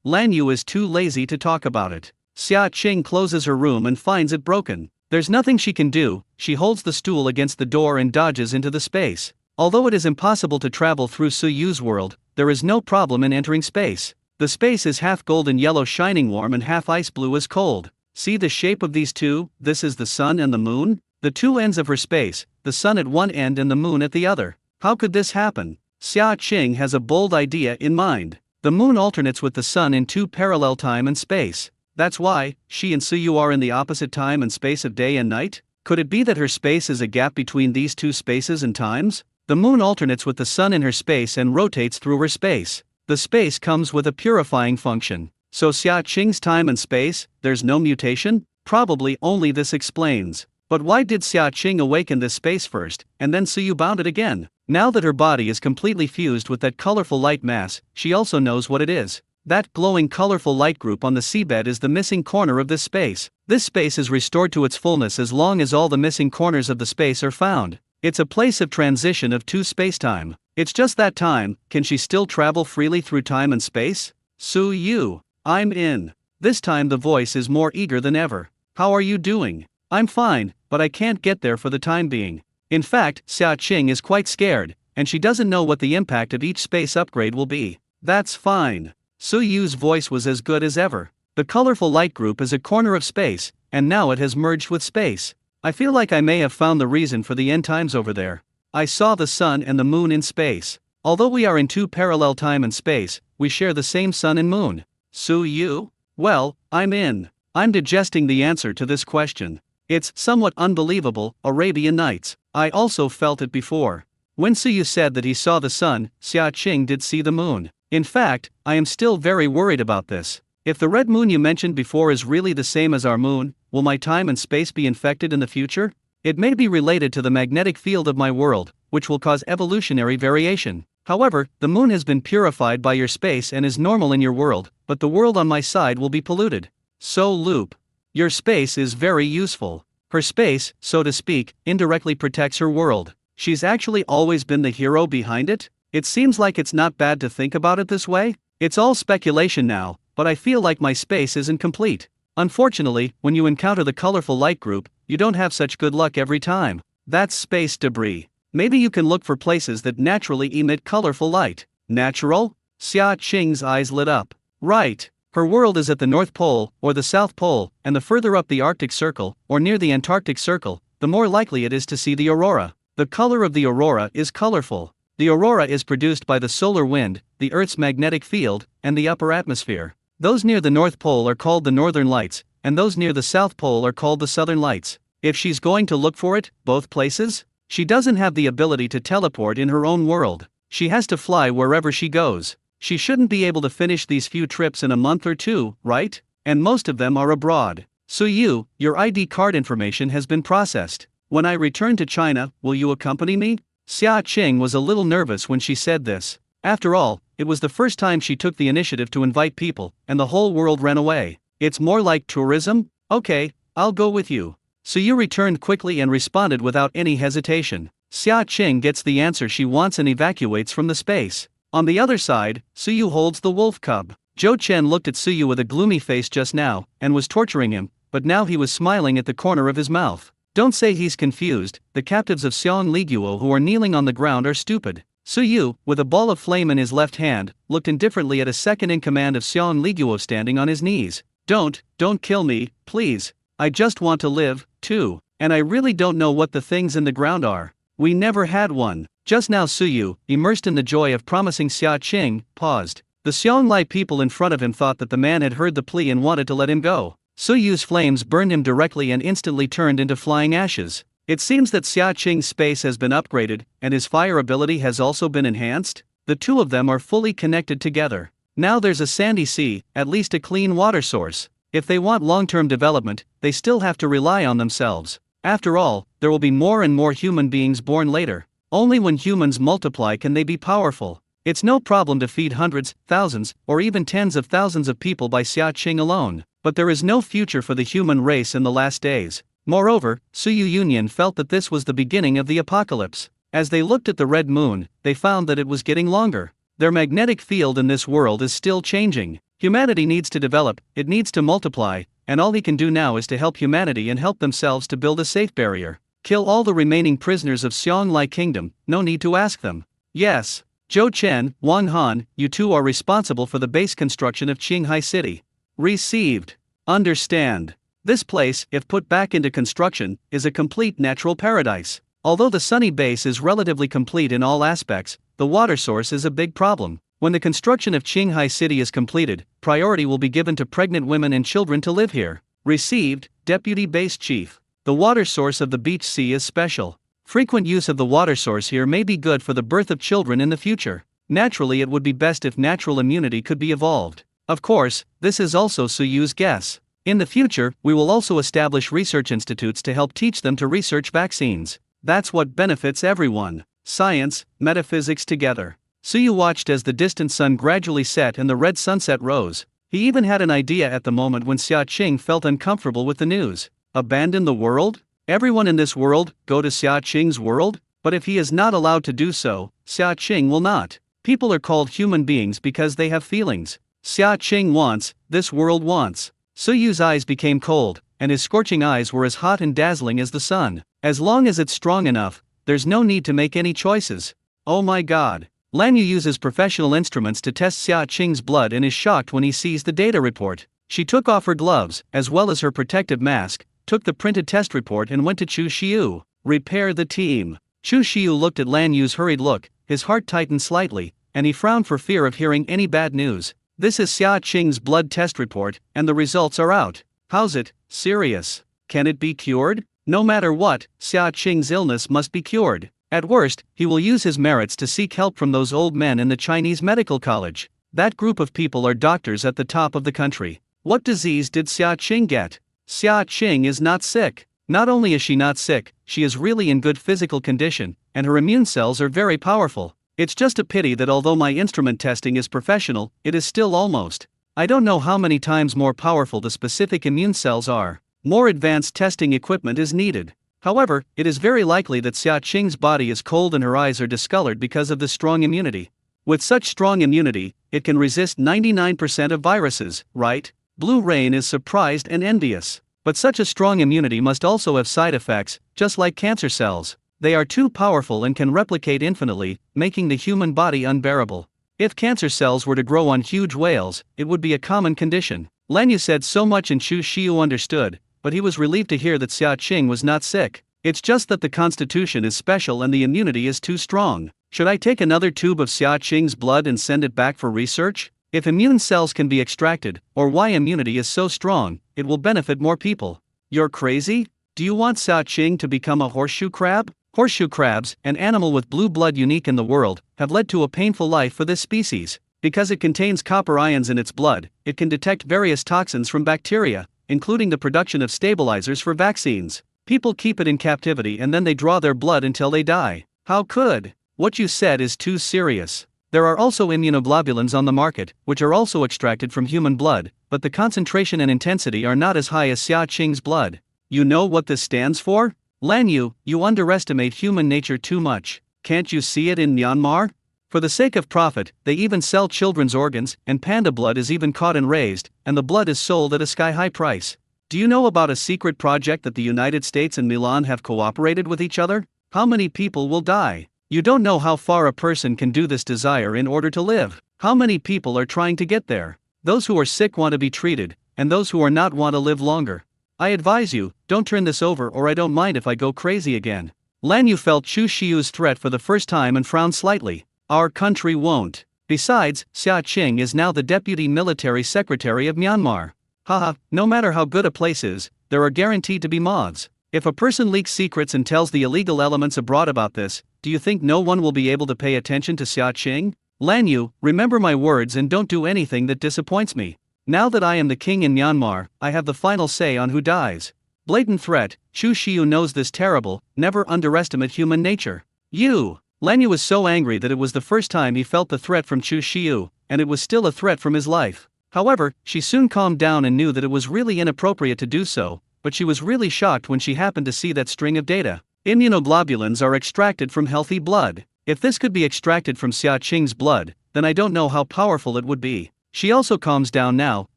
Lan Yu is too lazy to talk about it. Xia Qing closes her room and finds it broken. There's nothing she can do. She holds the stool against the door and dodges into the space. Although it is impossible to travel through Suyu's world, there is no problem in entering space. The space is half golden yellow shining warm and half ice blue is cold. See the shape of these two? This is the sun and the moon? The two ends of her space, the sun at one end and the moon at the other. How could this happen? Xia Qing has a bold idea in mind. The moon alternates with the sun in two parallel time and space. That's why she and Suyu are in the opposite time and space of day and night? Could it be that her space is a gap between these two spaces and times? The moon alternates with the sun in her space and rotates through her space. The space comes with a purifying function. So Xia Qing's time and space, there's no mutation? Probably only this explains. But why did Xia Qing awaken this space first, and then Suyu bound it again? Now that her body is completely fused with that colorful light mass, she also knows what it is. That glowing colorful light group on the seabed is the missing corner of this space. This space is restored to its fullness as long as all the missing corners of the space are found. It's a place of transition of two spacetime. It's just that time. Can she still travel freely through time and space? Suyu, I'm in. This time the voice is more eager than ever. How are you doing? I'm fine, but I can't get there for the time being. In fact, Xia Qing is quite scared, and she doesn't know what the impact of each space upgrade will be. That's fine. Suyu's voice was as good as ever. The colorful light group is a corner of space, and now it has merged with space. I feel like I may have found the reason for the end times over there. I saw the sun and the moon in space. Although we are in two parallel time and space, we share the same sun and moon. So you? Well, I'm in. I'm digesting the answer to this question. It's somewhat unbelievable, Arabian Nights. I also felt it before. When Suyu said that he saw the sun, Xia Qing did see the moon. In fact, I am still very worried about this. If the red moon you mentioned before is really the same as our moon, will my time and space be infected in the future? It may be related to the magnetic field of my world, which will cause evolutionary variation. However, the moon has been purified by your space and is normal in your world, but the world on my side will be polluted. So Loop. Your space is very useful. Her space, so to speak, indirectly protects her world. She's actually always been the hero behind it? It seems like it's not bad to think about it this way. It's all speculation now, but I feel like my space isn't complete. Unfortunately, when you encounter the colorful light group, you don't have such good luck every time. That's space debris. Maybe you can look for places that naturally emit colorful light. Natural? Xia Qing's eyes lit up. Right. Her world is at the North Pole, or the South Pole, and the further up the Arctic Circle, or near the Antarctic Circle, the more likely it is to see the aurora. The color of the aurora is colorful. The aurora is produced by the solar wind, the Earth's magnetic field, and the upper atmosphere. Those near the North Pole are called the Northern Lights, and those near the South Pole are called the Southern Lights. If she's going to look for it, both places? She doesn't have the ability to teleport in her own world. She has to fly wherever she goes. She shouldn't be able to finish these few trips in a month or two, right? And most of them are abroad. So your ID card information has been processed. When I return to China, will you accompany me? Xia Qing was a little nervous when she said this. After all, it was the first time she took the initiative to invite people, and the whole world ran away. It's more like tourism? Okay, I'll go with you. Suyu returned quickly and responded without any hesitation. Xia Qing gets the answer she wants and evacuates from the space. On the other side, Suyu holds the wolf cub. Zhou Chen looked at Suyu with a gloomy face just now, and was torturing him, but now he was smiling at the corner of his mouth. Don't say he's confused, the captives of Xiong Liguo who are kneeling on the ground are stupid. Suyu, with a ball of flame in his left hand, looked indifferently at a second-in-command of Xiong Liguo standing on his knees. Don't kill me, please. I just want to live, too, and I really don't know what the things in the ground are. We never had one. Just now Suyu, immersed in the joy of promising Xia Qing, paused. The Xiong people in front of him thought that the man had heard the plea and wanted to let him go. Suyu's flames burned him directly and instantly turned into flying ashes. It seems that Xia Qing's space has been upgraded, and his fire ability has also been enhanced. The two of them are fully connected together. Now there's a sandy sea, at least a clean water source. If they want long-term development, they still have to rely on themselves. After all, there will be more and more human beings born later. Only when humans multiply can they be powerful. It's no problem to feed hundreds, thousands, or even tens of thousands of people by Xia Qing alone. But there is no future for the human race in the last days. Moreover, Suyu Union felt that this was the beginning of the apocalypse. As they looked at the red moon, they found that it was getting longer. Their magnetic field in this world is still changing. Humanity needs to develop, it needs to multiply, and all he can do now is to help humanity and help themselves to build a safe barrier. Kill all the remaining prisoners of Xiong Kingdom, no need to ask them. Yes. Zhou Chen, Wang Han, you two are responsible for the base construction of Qinghai City. Received. Understand. This place, if put back into construction, is a complete natural paradise. Although the sunny base is relatively complete in all aspects, the water source is a big problem. When the construction of Qinghai City is completed, priority will be given to pregnant women and children to live here. Received, Deputy Base Chief. The water source of the beach sea is special. Frequent use of the water source here may be good for the birth of children in the future. Naturally, it would be best if natural immunity could be evolved. Of course, this is also Suyu's guess. In the future, we will also establish research institutes to help teach them to research vaccines. That's what benefits everyone. Science, metaphysics together. Suyu watched as the distant sun gradually set and the red sunset rose. He even had an idea at the moment when Xia Qing felt uncomfortable with the news. Abandon the world? Everyone in this world, go to Xia Qing's world? But if he is not allowed to do so, Xia Qing will not. People are called human beings because they have feelings. Xia Qing wants, this world wants. Suyu's eyes became cold, and his scorching eyes were as hot and dazzling as the sun. As long as it's strong enough, there's no need to make any choices. Oh my god. Lan Yu uses professional instruments to test Xia Qing's blood and is shocked when he sees the data report. She took off her gloves, as well as her protective mask, took the printed test report and went to Chu Xiu. Repair the team. Chu Xiu looked at Lan Yu's hurried look, his heart tightened slightly, and he frowned for fear of hearing any bad news. This is Xia Qing's blood test report, and the results are out. How's it? Serious? Can it be cured? No matter what, Xia Qing's illness must be cured. At worst, he will use his merits to seek help from those old men in the Chinese medical college. That group of people are doctors at the top of the country. What disease did Xia Qing get? Xia Qing is not sick. Not only is she not sick, she is really in good physical condition, and her immune cells are very powerful. It's just a pity that although my instrument testing is professional, it is still almost. I don't know how many times more powerful the specific immune cells are. More advanced testing equipment is needed. However, it is very likely that Xia Qing's body is cold and her eyes are discolored because of this strong immunity. With such strong immunity, it can resist 99% of viruses, right? Blue Rain is surprised and envious. But such a strong immunity must also have side effects, just like cancer cells. They are too powerful and can replicate infinitely, making the human body unbearable. If cancer cells were to grow on huge whales, it would be a common condition. Lan Yu said so much and Chu Xiu understood, but he was relieved to hear that Xia Qing was not sick. It's just that the constitution is special and the immunity is too strong. Should I take another tube of Xia Qing's blood and send it back for research? If immune cells can be extracted, or why immunity is so strong, it will benefit more people. You're crazy? Do you want Xia Qing to become a horseshoe crab? Horseshoe crabs, an animal with blue blood unique in the world, have led to a painful life for this species. Because it contains copper ions in its blood, it can detect various toxins from bacteria, including the production of stabilizers for vaccines. People keep it in captivity and then they draw their blood until they die. How could? What you said is too serious. There are also immunoglobulins on the market, which are also extracted from human blood, but the concentration and intensity are not as high as Xia Qing's blood. You know what this stands for? Lan Yu, you underestimate human nature too much. Can't you see it in Myanmar? For the sake of profit, they even sell children's organs, and panda blood is even caught and raised, and the blood is sold at a sky-high price. Do you know about a secret project that the United States and Milan have cooperated with each other? How many people will die? You don't know how far a person can do this desire in order to live. How many people are trying to get there? Those who are sick want to be treated, and those who are not want to live longer. I advise you, don't turn this over or I don't mind if I go crazy again. Lan Yu felt Chu Xiu's threat for the first time and frowned slightly. Our country won't. Besides, Xia Qing is now the Deputy Military Secretary of Myanmar. Haha, no matter how good a place is, there are guaranteed to be moths. If a person leaks secrets and tells the illegal elements abroad about this, do you think no one will be able to pay attention to Xia Qing? Lan Yu, remember my words and don't do anything that disappoints me. Now that I am the king in Myanmar, I have the final say on who dies. Blatant threat. Chu Xiu knows this terrible, never underestimate human nature. You! Lan Yu was so angry that it was the first time he felt the threat from Chu Xiu, and it was still a threat from his life. However, she soon calmed down and knew that it was really inappropriate to do so, but she was really shocked when she happened to see that string of data. Immunoglobulins are extracted from healthy blood. If this could be extracted from Xia Qing's blood, then I don't know how powerful it would be. She also calms down now.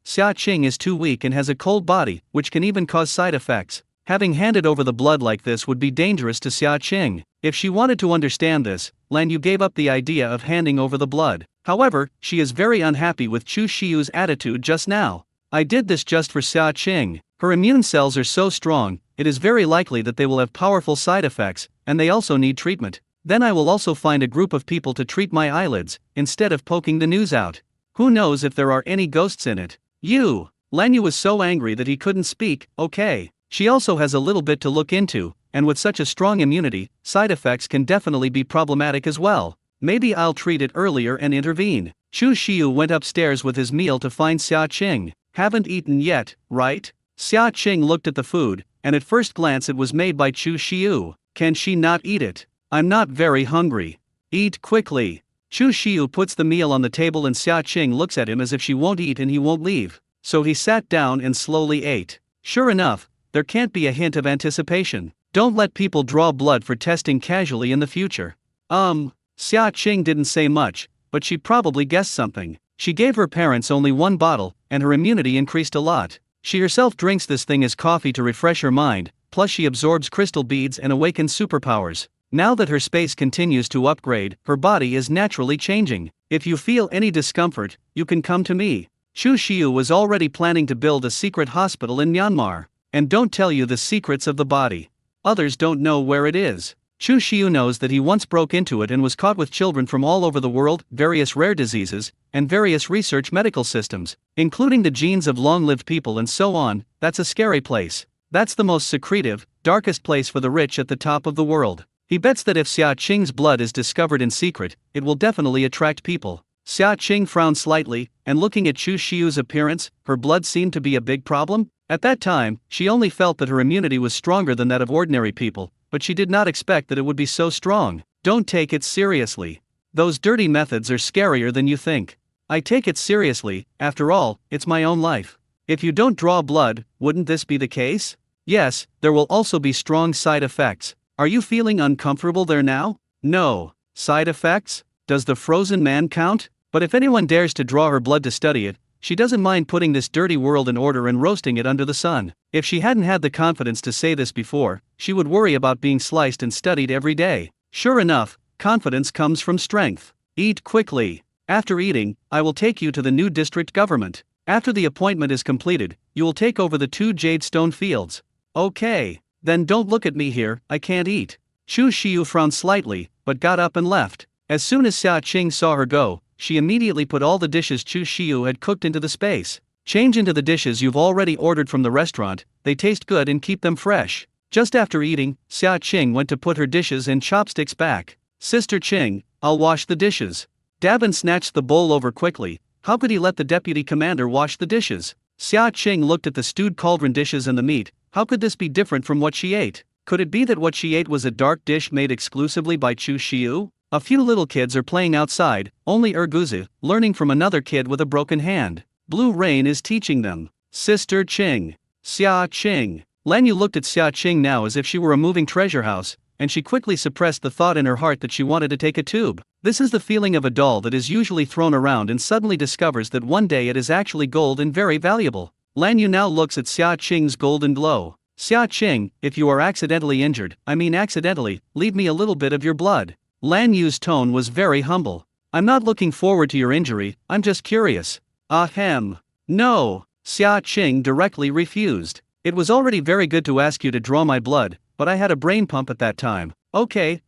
Xia Qing is too weak and has a cold body, which can even cause side effects. Having handed over the blood like this would be dangerous to Xia Qing. If she wanted to understand this, Lan Yu gave up the idea of handing over the blood. However, she is very unhappy with Chu Xiu's attitude just now. I did this just for Xia Qing. Her immune cells are so strong, it is very likely that they will have powerful side effects, and they also need treatment. Then I will also find a group of people to treat my eyelids, instead of poking the news out. Who knows if there are any ghosts in it? You! Lan Yu was so angry that he couldn't speak. Okay. She also has a little bit to look into, and with such a strong immunity, side effects can definitely be problematic as well. Maybe I'll treat it earlier and intervene. Chu Xiu went upstairs with his meal to find Xia Qing. Haven't eaten yet, right? Xia Qing looked at the food, and at first glance it was made by Chu Xiu. Can she not eat it? I'm not very hungry. Eat quickly. Chu Xiu puts the meal on the table and Xia Qing looks at him as if she won't eat and he won't leave. So he sat down and slowly ate. Sure enough, there can't be a hint of anticipation. Don't let people draw blood for testing casually in the future. Xia Qing didn't say much, but she probably guessed something. She gave her parents only one bottle, and her immunity increased a lot. She herself drinks this thing as coffee to refresh her mind, plus she absorbs crystal beads and awakens superpowers. Now that her space continues to upgrade, her body is naturally changing. If you feel any discomfort, you can come to me. Chu Xiu was already planning to build a secret hospital in Myanmar. And don't tell you the secrets of the body. Others don't know where it is. Chu Xiu knows that he once broke into it and was caught with children from all over the world, various rare diseases, and various research medical systems, including the genes of long-lived people and so on. That's a scary place. That's the most secretive, darkest place for the rich at the top of the world. He bets that if Xia Qing's blood is discovered in secret, it will definitely attract people. Xia Qing frowned slightly, and looking at Chu Xiu's appearance, her blood seemed to be a big problem. At that time, she only felt that her immunity was stronger than that of ordinary people, but she did not expect that it would be so strong. Don't take it seriously. Those dirty methods are scarier than you think. I take it seriously, after all, it's my own life. If you don't draw blood, wouldn't this be the case? Yes, there will also be strong side effects. Are you feeling uncomfortable there now? No. Side effects? Does the frozen man count? But if anyone dares to draw her blood to study it, she doesn't mind putting this dirty world in order and roasting it under the sun. If she hadn't had the confidence to say this before, she would worry about being sliced and studied every day. Sure enough, confidence comes from strength. Eat quickly. After eating, I will take you to the new district government. After the appointment is completed, you will take over the 2 jadestone fields. Okay. Then don't look at me here, I can't eat. Chu Xiu frowned slightly, but got up and left. As soon as Xia Qing saw her go, she immediately put all the dishes Chu Xiu had cooked into the space. Change into the dishes you've already ordered from the restaurant, they taste good and keep them fresh. Just after eating, Xia Qing went to put her dishes and chopsticks back. Sister Qing, I'll wash the dishes. Davin snatched the bowl over quickly. How could he let the deputy commander wash the dishes? Xia Qing looked at the stewed cauldron dishes and the meat. How could this be different from what she ate? Could it be that what she ate was a dark dish made exclusively by Chu Xiu? A few little kids are playing outside, only Erguzi, learning from another kid with a broken hand. Blue Rain is teaching them. Sister Qing. Xia Qing. Lan Yu looked at Xia Qing now as if she were a moving treasure house, and she quickly suppressed the thought in her heart that she wanted to take a tube. This is the feeling of a doll that is usually thrown around and suddenly discovers that one day it is actually gold and very valuable. Lan Yu now looks at Xia Qing's golden glow. Xia Qing, if you are accidentally injured, accidentally, leave me a little bit of your blood. Lan Yu's tone was very humble. I'm not looking forward to your injury, I'm just curious. Ahem. No. Xia Qing directly refused. It was already very good to ask you to draw my blood, but I had a brain pump at that time. Okay.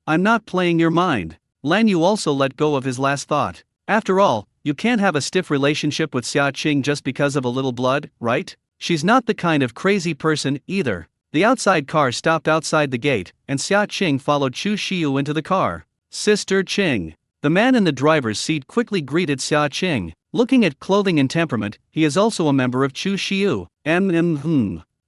I'm not playing your mind. Lan Yu also let go of his last thought. After all, you can't have a stiff relationship with Xia Qing just because of a little blood, right? She's not the kind of crazy person, either. The outside car stopped outside the gate, and Xia Qing followed Chu Xiu into the car. Sister Qing. The man in the driver's seat quickly greeted Xia Qing. Looking at clothing and temperament, he is also a member of Chu Xiu.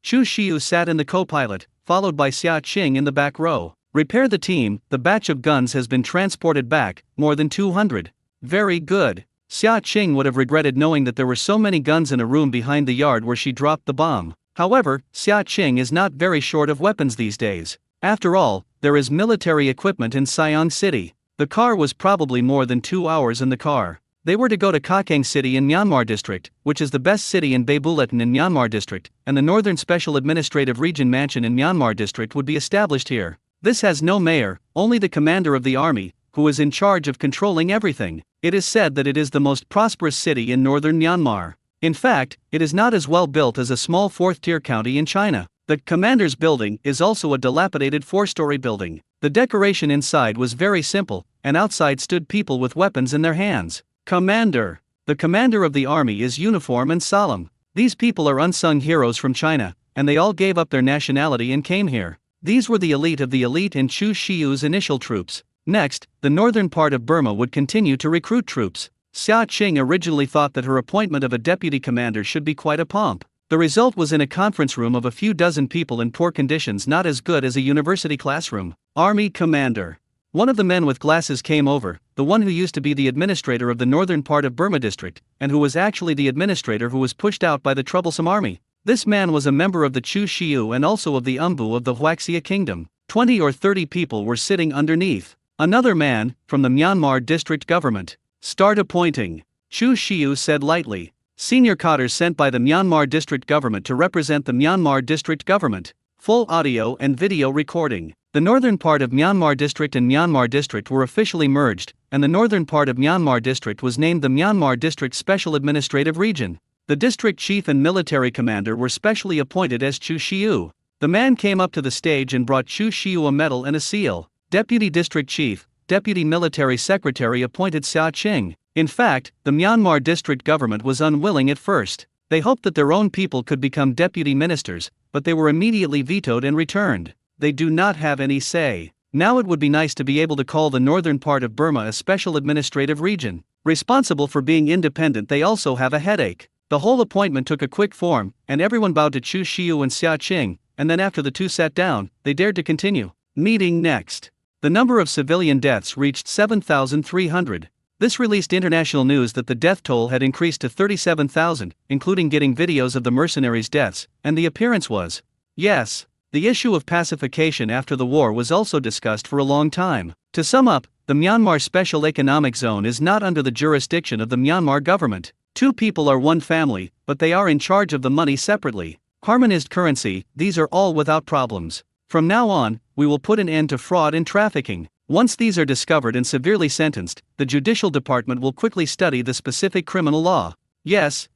Chu Xiu sat in the co-pilot, followed by Xia Qing in the back row. Repair the team, the batch of guns has been transported back, more than 200. Very good. Xia Qing would have regretted knowing that there were so many guns in a room behind the yard where she dropped the bomb. However, Xia Qing is not very short of weapons these days. After all, there is military equipment in Siang City. The car was probably more than 2 hours in the car. They were to go to Kakang City in Myanmar District, which is the best city in Beibuletin in Myanmar District, and the Northern Special Administrative Region Mansion in Myanmar District would be established here. This has no mayor, only the commander of the army, who is in charge of controlling everything. It is said that it is the most prosperous city in northern Myanmar. In fact, it is not as well built as a small fourth-tier county in China. The commander's building is also a dilapidated 4-story building. The decoration inside was very simple, and outside stood people with weapons in their hands. Commander. The commander of the army is uniform and solemn. These people are unsung heroes from China, and they all gave up their nationality and came here. These were the elite of the elite in Chu Xiu's initial troops. Next, the northern part of Burma would continue to recruit troops. Xia Qing originally thought that her appointment of a deputy commander should be quite a pomp. The result was in a conference room of a few dozen people in poor conditions, not as good as a university classroom. Army commander. One of the men with glasses came over, the one who used to be the administrator of the northern part of Burma district, and who was actually the administrator who was pushed out by the troublesome army. This man was a member of the Chu Xiu and also of the Umbu of the Huaxia kingdom. 20 or 30 people were sitting underneath. Another man, from the Myanmar district government. Start appointing. Chu Xiu said lightly. Senior cadres sent by the Myanmar district government to represent the Myanmar district government. Full audio and video recording. The northern part of Myanmar District and Myanmar District were officially merged, and the northern part of Myanmar District was named the Myanmar District Special Administrative Region. The district chief and military commander were specially appointed as Chu Shiu. The man came up to the stage and brought Chu Shiu a medal and a seal. Deputy District Chief, Deputy Military Secretary appointed Xia Qing. In fact, the Myanmar district government was unwilling at first. They hoped that their own people could become deputy ministers, but they were immediately vetoed and returned. They do not have any say. Now it would be nice to be able to call the northern part of Burma a special administrative region. Responsible for being independent, they also have a headache. The whole appointment took a quick form, and everyone bowed to Chu Shiu and Xia Qing, and then after the two sat down, they dared to continue. Meeting next. The number of civilian deaths reached 7,300. This released international news that the death toll had increased to 37,000, including getting videos of the mercenaries' deaths, and the appearance was. Yes. The issue of pacification after the war was also discussed for a long time. To sum up, the Myanmar Special Economic Zone is not under the jurisdiction of the Myanmar government. Two people are one family, but they are in charge of the money separately. Harmonized currency, these are all without problems. From now on, we will put an end to fraud and trafficking. Once these are discovered and severely sentenced, the judicial department will quickly study the specific criminal law. Yes.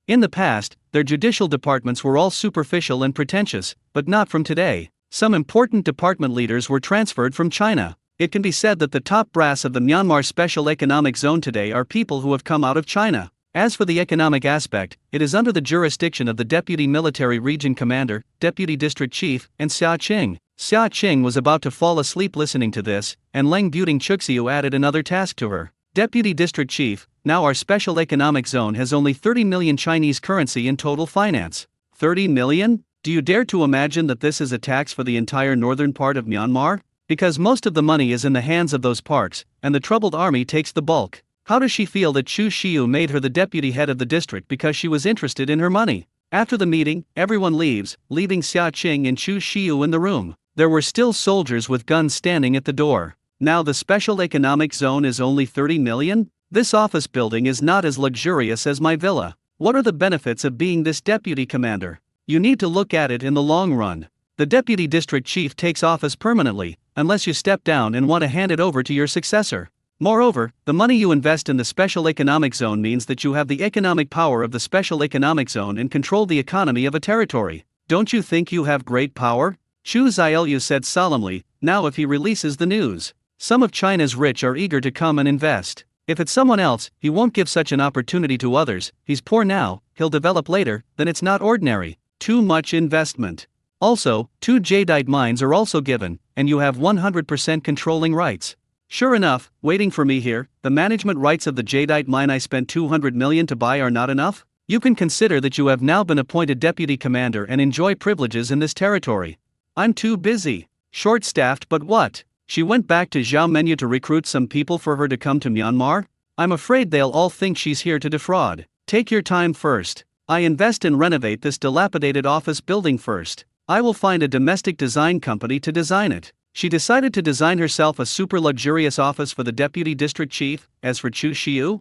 In the past, their judicial departments were all superficial and pretentious, but not from today. Some important department leaders were transferred from China. It can be said that the top brass of the Myanmar Special Economic Zone today are people who have come out of China. As for the economic aspect, it is under the jurisdiction of the Deputy Military Region Commander, Deputy District Chief, and Xia Qing. Xia Qing was about to fall asleep listening to this, and Leng Buting Chuxiu added another task to her. Deputy District Chief, now our Special Economic Zone has only 30 million Chinese currency in total finance. 30 million? Do you dare to imagine that this is a tax for the entire northern part of Myanmar? Because most of the money is in the hands of those parks, and the troubled army takes the bulk. How does she feel that Chu Shiu made her the deputy head of the district because she was interested in her money? After the meeting, everyone leaves, leaving Xia Qing and Chu Shiu in the room. There were still soldiers with guns standing at the door. Now the Special Economic Zone is only 30 million? This office building is not as luxurious as my villa. What are the benefits of being this deputy commander? You need to look at it in the long run. The deputy district chief takes office permanently, unless you step down and want to hand it over to your successor. Moreover, the money you invest in the Special Economic Zone means that you have the economic power of the Special Economic Zone and control the economy of a territory. Don't you think you have great power? Chu Xiaolu said solemnly, now if he releases the news, some of China's rich are eager to come and invest. If it's someone else, he won't give such an opportunity to others. He's poor now, he'll develop later, then it's not ordinary. Too much investment. Also, 2 jadeite mines are also given, and you have 100% controlling rights. Sure enough, waiting for me here, the management rights of the jadeite mine I spent 200 million to buy are not enough? You can consider that you have now been appointed deputy commander and enjoy privileges in this territory. I'm too busy. Short-staffed, but what? She went back to Zhao Menu to recruit some people for her to come to Myanmar? I'm afraid they'll all think she's here to defraud. Take your time first. I invest and renovate this dilapidated office building first. I will find a domestic design company to design it. She decided to design herself a super luxurious office for the deputy district chief. As for Chu Shiu?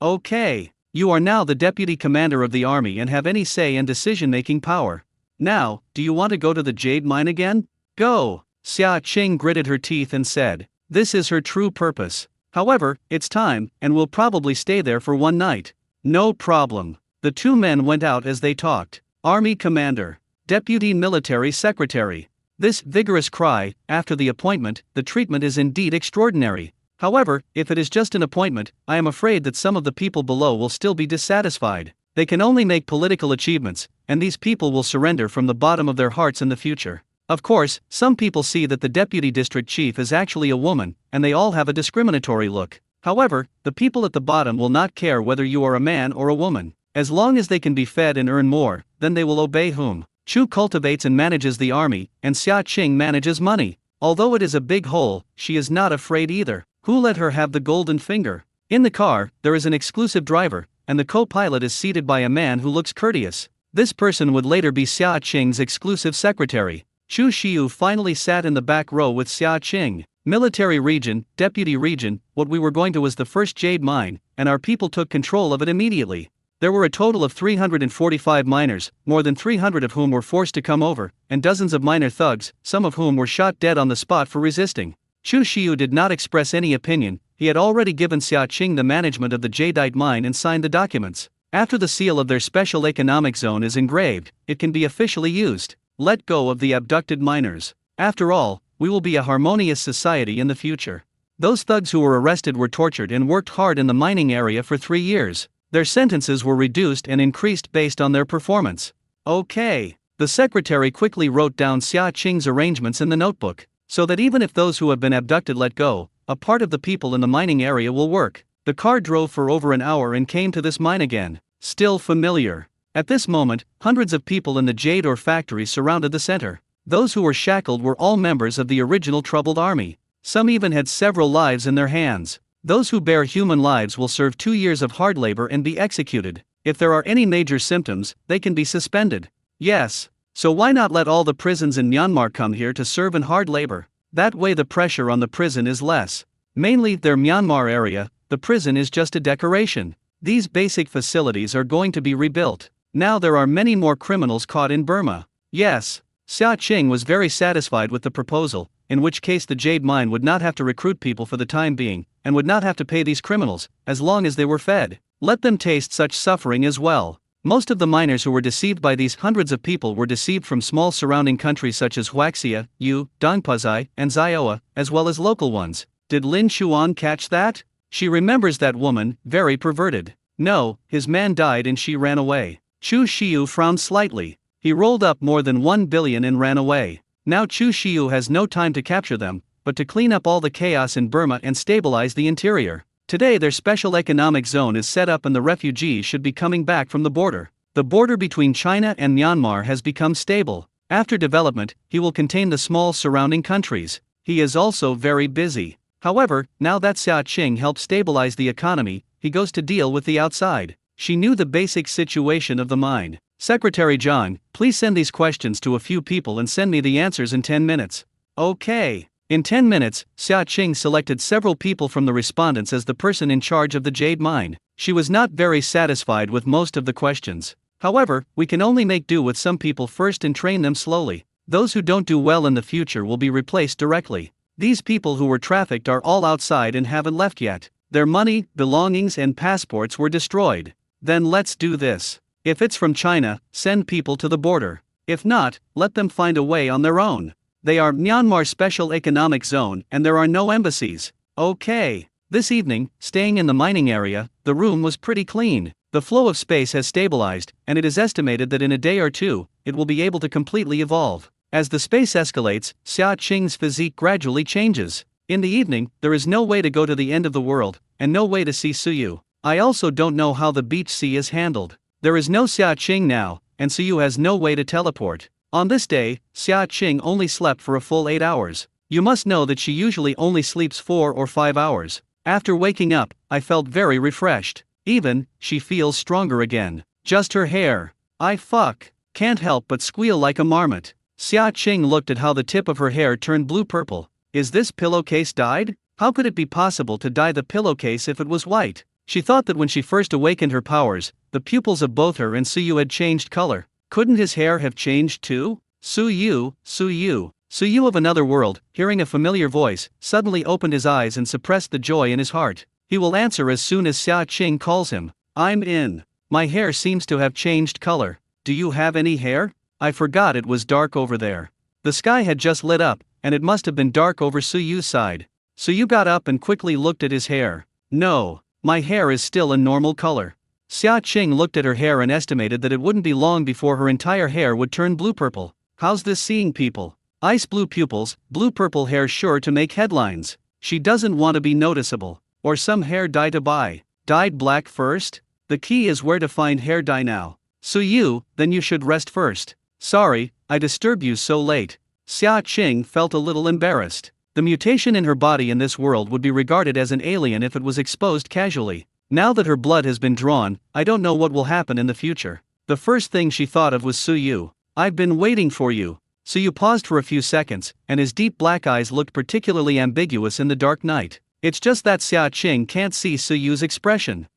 Okay. You are now the deputy commander of the army and have any say and decision-making power. Now, do you want to go to the jade mine again? Go! Xia Qing gritted her teeth and said. This is her true purpose. However, it's time, and we'll probably stay there for one night. No problem. The two men went out as they talked. Army Commander. Deputy Military Secretary. This vigorous cry, after the appointment, the treatment is indeed extraordinary. However, if it is just an appointment, I am afraid that some of the people below will still be dissatisfied. They can only make political achievements, and these people will surrender from the bottom of their hearts in the future. Of course, some people see that the deputy district chief is actually a woman, and they all have a discriminatory look. However, the people at the bottom will not care whether you are a man or a woman. As long as they can be fed and earn more, then they will obey whom. Chu cultivates and manages the army, and Xia Qing manages money. Although it is a big hole, she is not afraid either. Who let her have the golden finger? In the car, there is an exclusive driver, and the co-pilot is seated by a man who looks courteous. This person would later be Xia Qing's exclusive secretary. Chu Shiu finally sat in the back row with Xia Qing. Military region, deputy region, what we were going to was the first jade mine, and our people took control of it immediately. There were a total of 345 miners, more than 300 of whom were forced to come over, and dozens of miner thugs, some of whom were shot dead on the spot for resisting. Chu Xiu did not express any opinion. He had already given Xia Qing the management of the jadeite mine and signed the documents. After the seal of their special economic zone is engraved, it can be officially used. Let go of the abducted miners. After all, we will be a harmonious society in the future. Those thugs who were arrested were tortured and worked hard in the mining area for 3 years. Their sentences were reduced and increased based on their performance. Okay. The secretary quickly wrote down Xia Qing's arrangements in the notebook, so that even if those who have been abducted let go, a part of the people in the mining area will work. The car drove for over an hour and came to this mine again. Still familiar. At this moment, hundreds of people in the jade ore factory surrounded the center. Those who were shackled were all members of the original troubled army. Some even had several lives in their hands. Those who bear human lives will serve 2 years of hard labor and be executed. If there are any major symptoms, they can be suspended. Yes. So why not let all the prisons in Myanmar come here to serve in hard labor? That way the pressure on the prison is less. Mainly their Myanmar area, the prison is just a decoration. These basic facilities are going to be rebuilt. Now there are many more criminals caught in Burma. Yes. Xia Qing was very satisfied with the proposal, in which case the jade mine would not have to recruit people for the time being, and would not have to pay these criminals, as long as they were fed. Let them taste such suffering as well. Most of the miners who were deceived by these hundreds of people were deceived from small surrounding countries such as Huaxia, Yu, Dongpuzai, and Zioa, as well as local ones. Did Lin Chuan catch that? She remembers that woman, very perverted. No, his man died and she ran away. Chu Xiu frowned slightly. He rolled up more than 1 billion and ran away. Now Chu Xiu has no time to capture them, but to clean up all the chaos in Burma and stabilize the interior. Today their special economic zone is set up and the refugees should be coming back from the border. The border between China and Myanmar has become stable. After development, he will contain the small surrounding countries. He is also very busy. However, now that Xia Qing helped stabilize the economy, he goes to deal with the outside. She knew the basic situation of the mine. Secretary John, please send these questions to a few people and send me the answers in 10 minutes. Okay. In 10 minutes, Xia Qing selected several people from the respondents as the person in charge of the jade mine. She was not very satisfied with most of the questions. However, we can only make do with some people first and train them slowly. Those who don't do well in the future will be replaced directly. These people who were trafficked are all outside and haven't left yet. Their money, belongings and passports were destroyed. Then let's do this. If it's from China, send people to the border. If not, let them find a way on their own. They are Myanmar Special Economic Zone and there are no embassies. Okay. This evening, staying in the mining area, the room was pretty clean. The flow of space has stabilized, and it is estimated that in a day or two, it will be able to completely evolve. As the space escalates, Xia Qing's physique gradually changes. In the evening, there is no way to go to the end of the world, and no way to see Suyu. I also don't know how the beach sea is handled. There is no Xia Qing now, and Suyu has no way to teleport. On this day, Xia Qing only slept for a full 8 hours. You must know that she usually only sleeps 4 or 5 hours. After waking up, I felt very refreshed. She feels stronger again. Just her hair. Can't help but squeal like a marmot. Xia Qing looked at how the tip of her hair turned blue-purple. Is this pillowcase dyed? How could it be possible to dye the pillowcase if it was white? She thought that when she first awakened her powers, the pupils of both her and Suyu had changed color. Couldn't his hair have changed too? Suyu. Suyu of another world, hearing a familiar voice, suddenly opened his eyes and suppressed the joy in his heart. He will answer as soon as Xia Qing calls him. I'm in. My hair seems to have changed color. Do you have any hair? I forgot it was dark over there. The sky had just lit up, and it must have been dark over Suyu's side. Suyu got up and quickly looked at his hair. No, my hair is still a normal color. Xia Qing looked at her hair and estimated that it wouldn't be long before her entire hair would turn blue-purple. How's this seeing people? Ice blue pupils, blue-purple hair sure to make headlines. She doesn't want to be noticeable. Or some hair dye to buy. Dyed black first? The key is where to find hair dye now. Suyu, then you should rest first. Sorry, I disturbed you so late. Xia Qing felt a little embarrassed. The mutation in her body in this world would be regarded as an alien if it was exposed casually. Now that her blood has been drawn, I don't know what will happen in the future. The first thing she thought of was Suyu. I've been waiting for you. Suyu paused for a few seconds, and his deep black eyes looked particularly ambiguous in the dark night. It's just that Xia Qing can't see Suyu's expression.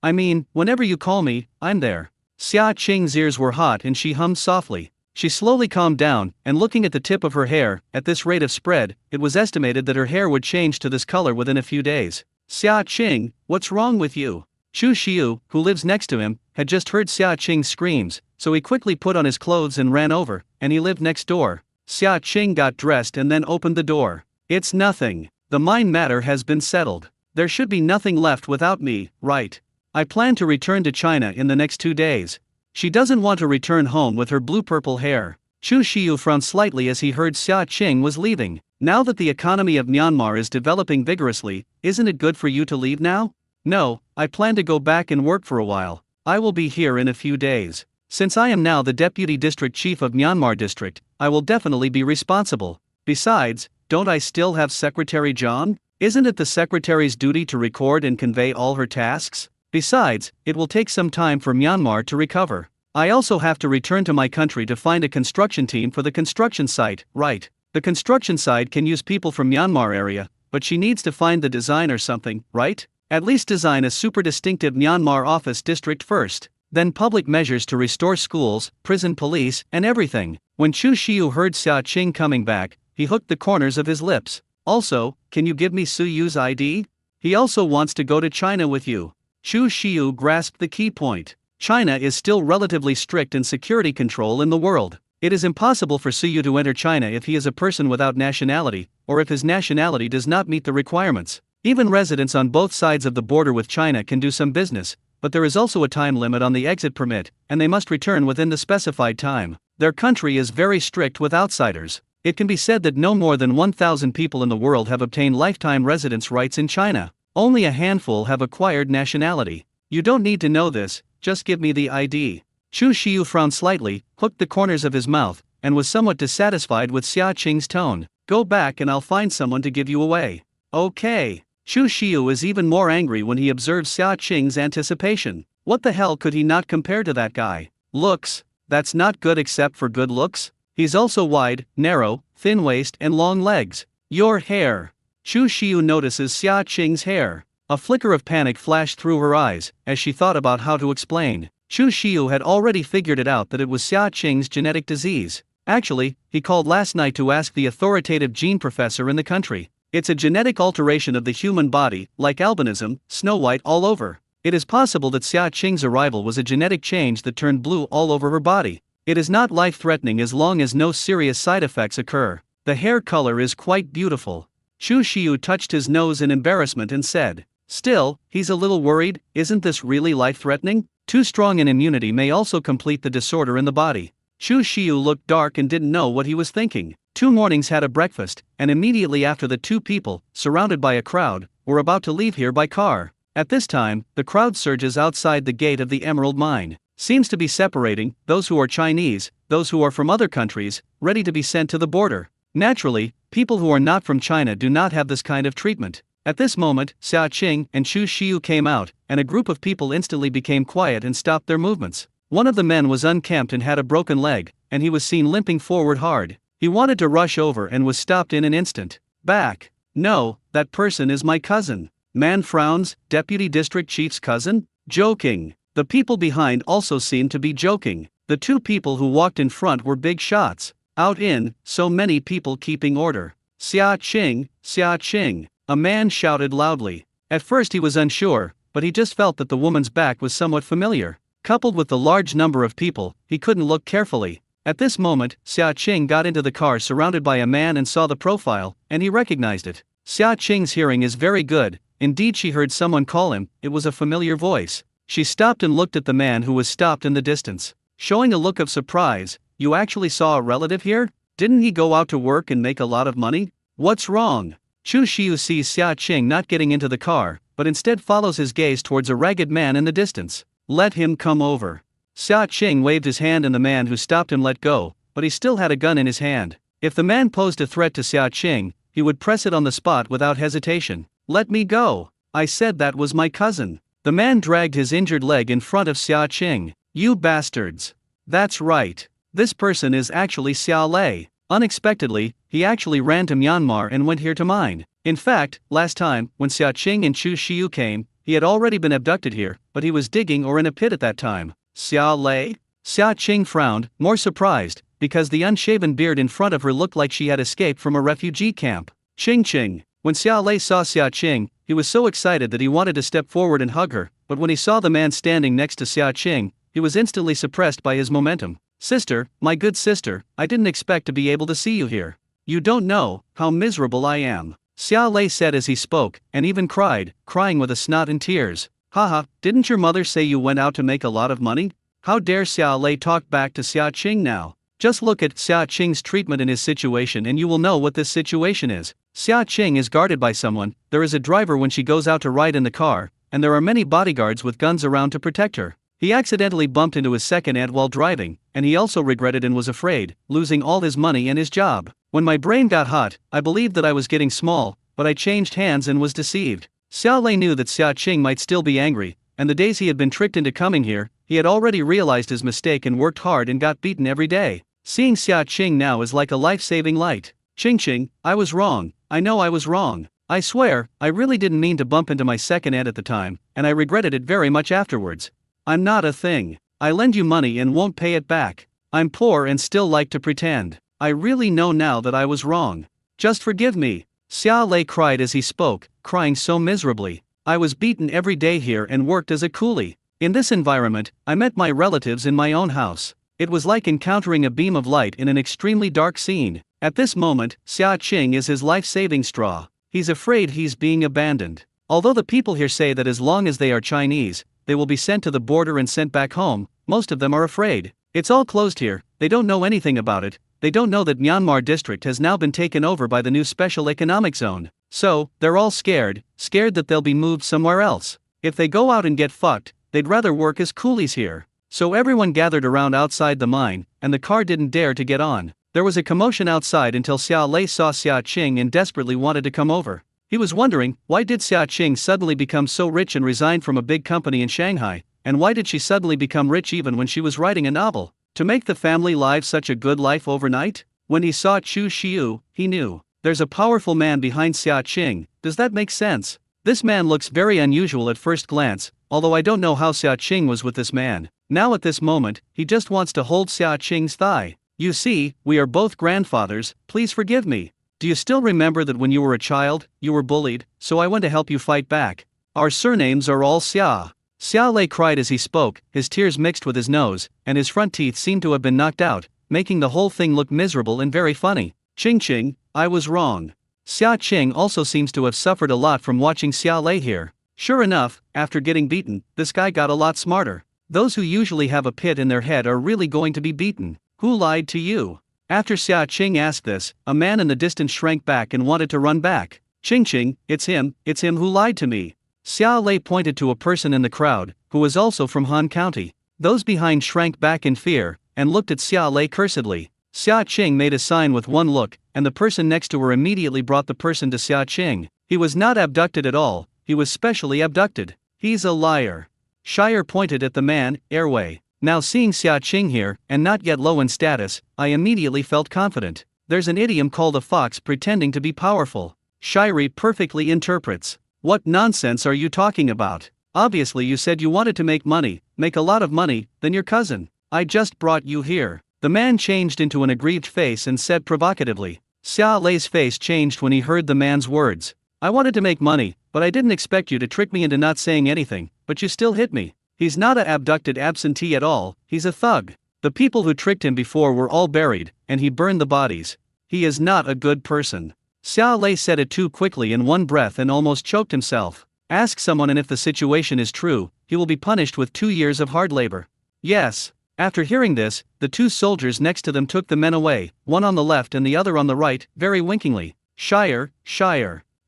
I mean, whenever you call me, I'm there. Xia Qing's ears were hot and she hummed softly. She slowly calmed down, and looking at the tip of her hair, at this rate of spread, it was estimated that her hair would change to this color within a few days. Xia Qing, what's wrong with you? Chu Xiu, who lives next to him, had just heard Xia Qing's screams, so he quickly put on his clothes and ran over, and he lived next door. Xia Qing got dressed and then opened the door. It's nothing. The mine matter has been settled. There should be nothing left without me, right? I plan to return to China in the next 2 days. She doesn't want to return home with her blue-purple hair. Chu Xiu frowned slightly as he heard Xia Qing was leaving. Now that the economy of Myanmar is developing vigorously, isn't it good for you to leave now? No, I plan to go back and work for a while. I will be here in a few days. Since I am now the Deputy District Chief of Myanmar District, I will definitely be responsible. Besides, don't I still have Secretary John? Isn't it the Secretary's duty to record and convey all her tasks? Besides, it will take some time for Myanmar to recover. I also have to return to my country to find a construction team for the construction site, right? The construction site can use people from Myanmar area, but she needs to find the design or something, right? At least design a super distinctive Myanmar office district first. Then public measures to restore schools, prison police, and everything. When Chu Xiu heard Xia Qing coming back, he hooked the corners of his lips. Also, can you give me Su Yu's ID? He also wants to go to China with you. Chu Xiu grasped the key point. China is still relatively strict in security control in the world. It is impossible for Su Yu to enter China if he is a person without nationality, or if his nationality does not meet the requirements. Even residents on both sides of the border with China can do some business, but there is also a time limit on the exit permit, and they must return within the specified time. Their country is very strict with outsiders. It can be said that no more than 1,000 people in the world have obtained lifetime residence rights in China. Only a handful have acquired nationality. You don't need to know this, just give me the ID. Chu Xiu frowned slightly, hooked the corners of his mouth, and was somewhat dissatisfied with Xia Qing's tone. Go back and I'll find someone to give you away. Okay. Chu Xiu is even more angry when he observes Xia Qing's anticipation. What the hell could he not compare to that guy? Looks? That's not good except for good looks? He's also wide, narrow, thin waist and long legs. Your hair. Chu Xiu notices Xia Qing's hair. A flicker of panic flashed through her eyes, as she thought about how to explain. Chu Xiu had already figured it out that it was Xia Qing's genetic disease. Actually, he called last night to ask the authoritative gene professor in the country. It's a genetic alteration of the human body, like albinism, Snow White all over. It is possible that Xia Qing's arrival was a genetic change that turned blue all over her body. It is not life-threatening as long as no serious side effects occur. The hair color is quite beautiful. Chu Xiu touched his nose in embarrassment and said, still, he's a little worried. Isn't this really life-threatening? Too strong an immunity may also complete the disorder in the body. Chu Xiu looked dark and didn't know what he was thinking. 2 mornings had a breakfast, and immediately after the 2 people, surrounded by a crowd, were about to leave here by car. At this time, the crowd surges outside the gate of the emerald mine. Seems to be separating those who are Chinese, those who are from other countries, ready to be sent to the border. Naturally, people who are not from China do not have this kind of treatment. At this moment, Xia Qing and Chu Xiu came out, and a group of people instantly became quiet and stopped their movements. One of the men was unkempt and had a broken leg, and he was seen limping forward hard. He wanted to rush over and was stopped in an instant. Back. No, that person is my cousin. Man frowns, Deputy District Chief's cousin? Joking. The people behind also seemed to be joking. The 2 people who walked in front were big shots. Out in, so many people keeping order. Xia Qing, Xia Qing. A man shouted loudly. At first he was unsure, but he just felt that the woman's back was somewhat familiar. Coupled with the large number of people, he couldn't look carefully. At this moment, Xia Qing got into the car surrounded by a man and saw the profile, and he recognized it. Xia Qing's hearing is very good. Indeed, she heard someone call him. It was a familiar voice. She stopped and looked at the man who was stopped in the distance. Showing a look of surprise, you actually saw a relative here? Didn't he go out to work and make a lot of money? What's wrong? Chu Xiu sees Xia Qing not getting into the car, but instead follows his gaze towards a ragged man in the distance. Let him come over. Xia Qing waved his hand and the man who stopped him let go, but he still had a gun in his hand. If the man posed a threat to Xia Qing, he would press it on the spot without hesitation. Let me go. I said that was my cousin. The man dragged his injured leg in front of Xia Qing. You bastards. That's right. This person is actually Xia Lei. Unexpectedly, he actually ran to Myanmar and went here to mine. In fact, last time, when Xia Qing and Chu Xiu came, he had already been abducted here, but he was digging or in a pit at that time. Xia Lei? Xia Qing frowned, more surprised, because the unshaven beard in front of her looked like she had escaped from a refugee camp. Qing. When Xia Lei saw Xia Qing, he was so excited that he wanted to step forward and hug her, but when he saw the man standing next to Xia Qing, he was instantly suppressed by his momentum. Sister, my good sister, I didn't expect to be able to see you here. You don't know how miserable I am. Xia Lei said as he spoke, and even cried, crying with a snot and tears. Haha, didn't your mother say you went out to make a lot of money? How dare Xia Lei talk back to Xia Qing now? Just look at Xia Qing's treatment in his situation and you will know what this situation is. Xia Qing is guarded by someone, there is a driver when she goes out to ride in the car, and there are many bodyguards with guns around to protect her. He accidentally bumped into his second aunt while driving, and he also regretted and was afraid, losing all his money and his job. When my brain got hot, I believed that I was getting small, but I changed hands and was deceived. Xia Lei knew that Xia Qing might still be angry, and the days he had been tricked into coming here, he had already realized his mistake and worked hard and got beaten every day. Seeing Xia Qing now is like a life-saving light. Qing, I was wrong, I know I was wrong. I swear, I really didn't mean to bump into my second aunt at the time, and I regretted it very much afterwards. I'm not a thing. I lend you money and won't pay it back. I'm poor and still like to pretend. I really know now that I was wrong. Just forgive me. Xia Lei cried as he spoke, crying so miserably. I was beaten every day here and worked as a coolie. In this environment, I met my relatives in my own house. It was like encountering a beam of light in an extremely dark scene. At this moment, Xia Qing is his life-saving straw. He's afraid he's being abandoned. Although the people here say that as long as they are Chinese, they will be sent to the border and sent back home, most of them are afraid. It's all closed here, they don't know anything about it. They don't know that Myanmar district has now been taken over by the new special economic zone. So, they're all scared that they'll be moved somewhere else. If they go out and get fucked, they'd rather work as coolies here. So everyone gathered around outside the mine, and the car didn't dare to get on. There was a commotion outside until Xia Lei saw Xia Qing and desperately wanted to come over. He was wondering, why did Xia Qing suddenly become so rich and resign from a big company in Shanghai, and why did she suddenly become rich even when she was writing a novel? To make the family live such a good life overnight? When he saw Chu Xiu, he knew. There's a powerful man behind Xia Qing, does that make sense? This man looks very unusual at first glance, although I don't know how Xia Qing was with this man. Now at this moment, he just wants to hold Xia Qing's thigh. You see, we are both grandfathers, please forgive me. Do you still remember that when you were a child, you were bullied, so I went to help you fight back? Our surnames are all Xia. Xia Lei cried as he spoke, his tears mixed with his nose, and his front teeth seemed to have been knocked out, making the whole thing look miserable and very funny. Qing, I was wrong. Xia Qing also seems to have suffered a lot from watching Xia Lei here. Sure enough, after getting beaten, this guy got a lot smarter. Those who usually have a pit in their head are really going to be beaten. Who lied to you? After Xia Qing asked this, a man in the distance shrank back and wanted to run back. Qing, it's him who lied to me. Xia Lei pointed to a person in the crowd, who was also from Han County. Those behind shrank back in fear, and looked at Xia Lei cursedly. Xia Qing made a sign with one look, and the person next to her immediately brought the person to Xia Qing. He was not abducted at all, he was specially abducted. He's a liar. Shire pointed at the man, Airway. Now seeing Xia Qing here, and not yet low in status, I immediately felt confident. There's an idiom called a fox pretending to be powerful. Shire perfectly interprets. What nonsense are you talking about? Obviously you said you wanted to make a lot of money, than your cousin. I just brought you here. The man changed into an aggrieved face and said provocatively. Xia Lei's face changed when he heard the man's words. I wanted to make money, but I didn't expect you to trick me into not saying anything, but you still hit me. He's not a abducted absentee at all, he's a thug. The people who tricked him before were all buried, and he burned the bodies. He is not a good person. Xia Lei said it too quickly in one breath and almost choked himself. Ask someone, and if the situation is true, he will be punished with 2 years of hard labor. Yes. After hearing this, the two soldiers next to them took the men away, one on the left and the other on the right, very winkingly. Shire,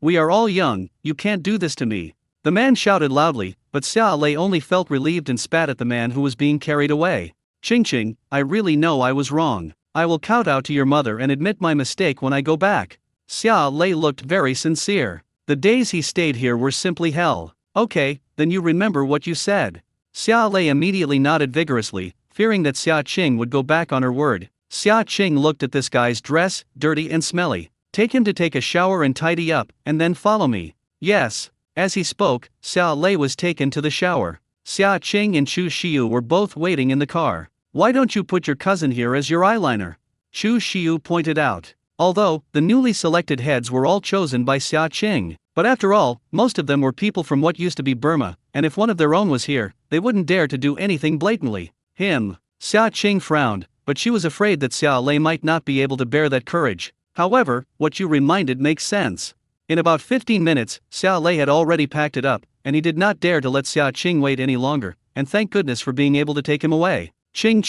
we are all young, you can't do this to me. The man shouted loudly, but Xia Lei only felt relieved and spat at the man who was being carried away. Qing, I really know I was wrong. I will kowtow to your mother and admit my mistake when I go back. Xia Lei looked very sincere. The days he stayed here were simply hell. Okay, then you remember what you said. Xia Lei immediately nodded vigorously, fearing that Xia Qing would go back on her word. Xia Qing looked at this guy's dress, dirty and smelly. Take him to take a shower and tidy up, and then follow me. Yes. As he spoke, Xia Lei was taken to the shower. Xia Qing and Chu Xiu were both waiting in the car. "Why don't you put your cousin here as your eyeliner?" Chu Xiu pointed out. Although, the newly selected heads were all chosen by Xia Qing. But after all, most of them were people from what used to be Burma, and if one of their own was here, they wouldn't dare to do anything blatantly. Him. Xia Qing frowned, but she was afraid that Xia Lei might not be able to bear that courage. However, what you reminded makes sense. In about 15 minutes, Xia Lei had already packed it up, and he did not dare to let Xia Qing wait any longer, and thank goodness for being able to take him away. Ching.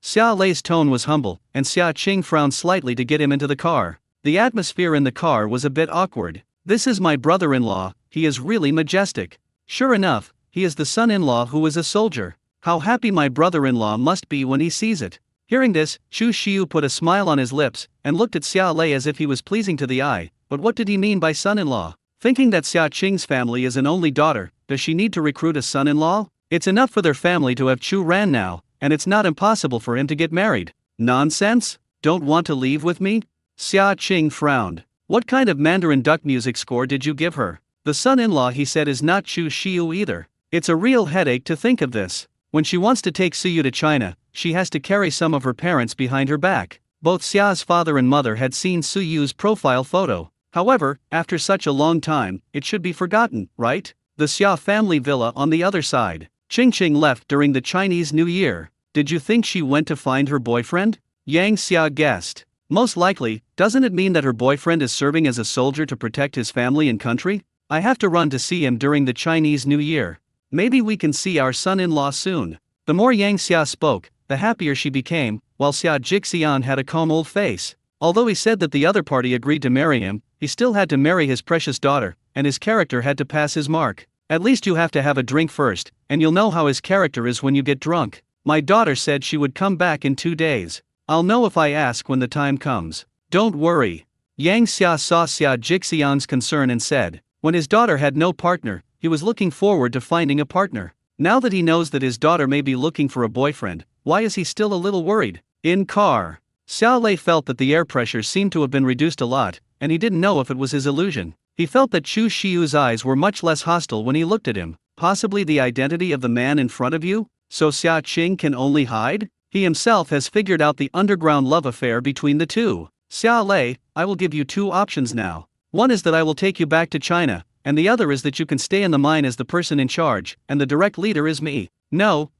Xia Lei's tone was humble, and Xia Qing frowned slightly to get him into the car. The atmosphere in the car was a bit awkward. "This is my brother-in-law, he is really majestic." Sure enough, he is the son-in-law who is a soldier. How happy my brother-in-law must be when he sees it. Hearing this, Chu Xiu put a smile on his lips, and looked at Xia Lei as if he was pleasing to the eye, but what did he mean by son-in-law? Thinking that Xia Qing's family is an only daughter, does she need to recruit a son-in-law? It's enough for their family to have Chu Ran now, and it's not impossible for him to get married. Nonsense? Don't want to leave with me? Xia Qing frowned. What kind of Mandarin duck music score did you give her? The son-in-law, he said, is not Chu Xiu either. It's a real headache to think of this. When she wants to take Suyu to China, she has to carry some of her parents behind her back. Both Xia's father and mother had seen Suyu's profile photo. However, after such a long time, it should be forgotten, right? The Xia family villa on the other side. Qing left during the Chinese New Year. Did you think she went to find her boyfriend? Yang Xia guessed. Most likely, doesn't it mean that her boyfriend is serving as a soldier to protect his family and country? I have to run to see him during the Chinese New Year. Maybe we can see our son-in-law soon. The more Yang Xia spoke, the happier she became, while Xia Jixian had a calm old face. Although he said that the other party agreed to marry him, he still had to marry his precious daughter, and his character had to pass his mark. At least you have to have a drink first, and you'll know how his character is when you get drunk. My daughter said she would come back in 2 days. I'll know if I ask when the time comes. Don't worry. Yang Xia saw Xia Jixian's concern and said, when his daughter had no partner, he was looking forward to finding a partner. Now that he knows that his daughter may be looking for a boyfriend, why is he still a little worried? In car. Xia Lei felt that the air pressure seemed to have been reduced a lot, and he didn't know if it was his illusion. He felt that Chu Xiu's eyes were much less hostile when he looked at him. Possibly the identity of the man in front of you? So Xia Qing can only hide? He himself has figured out the underground love affair between the two. Xia Lei, I will give you 2 options now. One is that I will take you back to China, and the other is that you can stay in the mine as the person in charge, and the direct leader is me. No,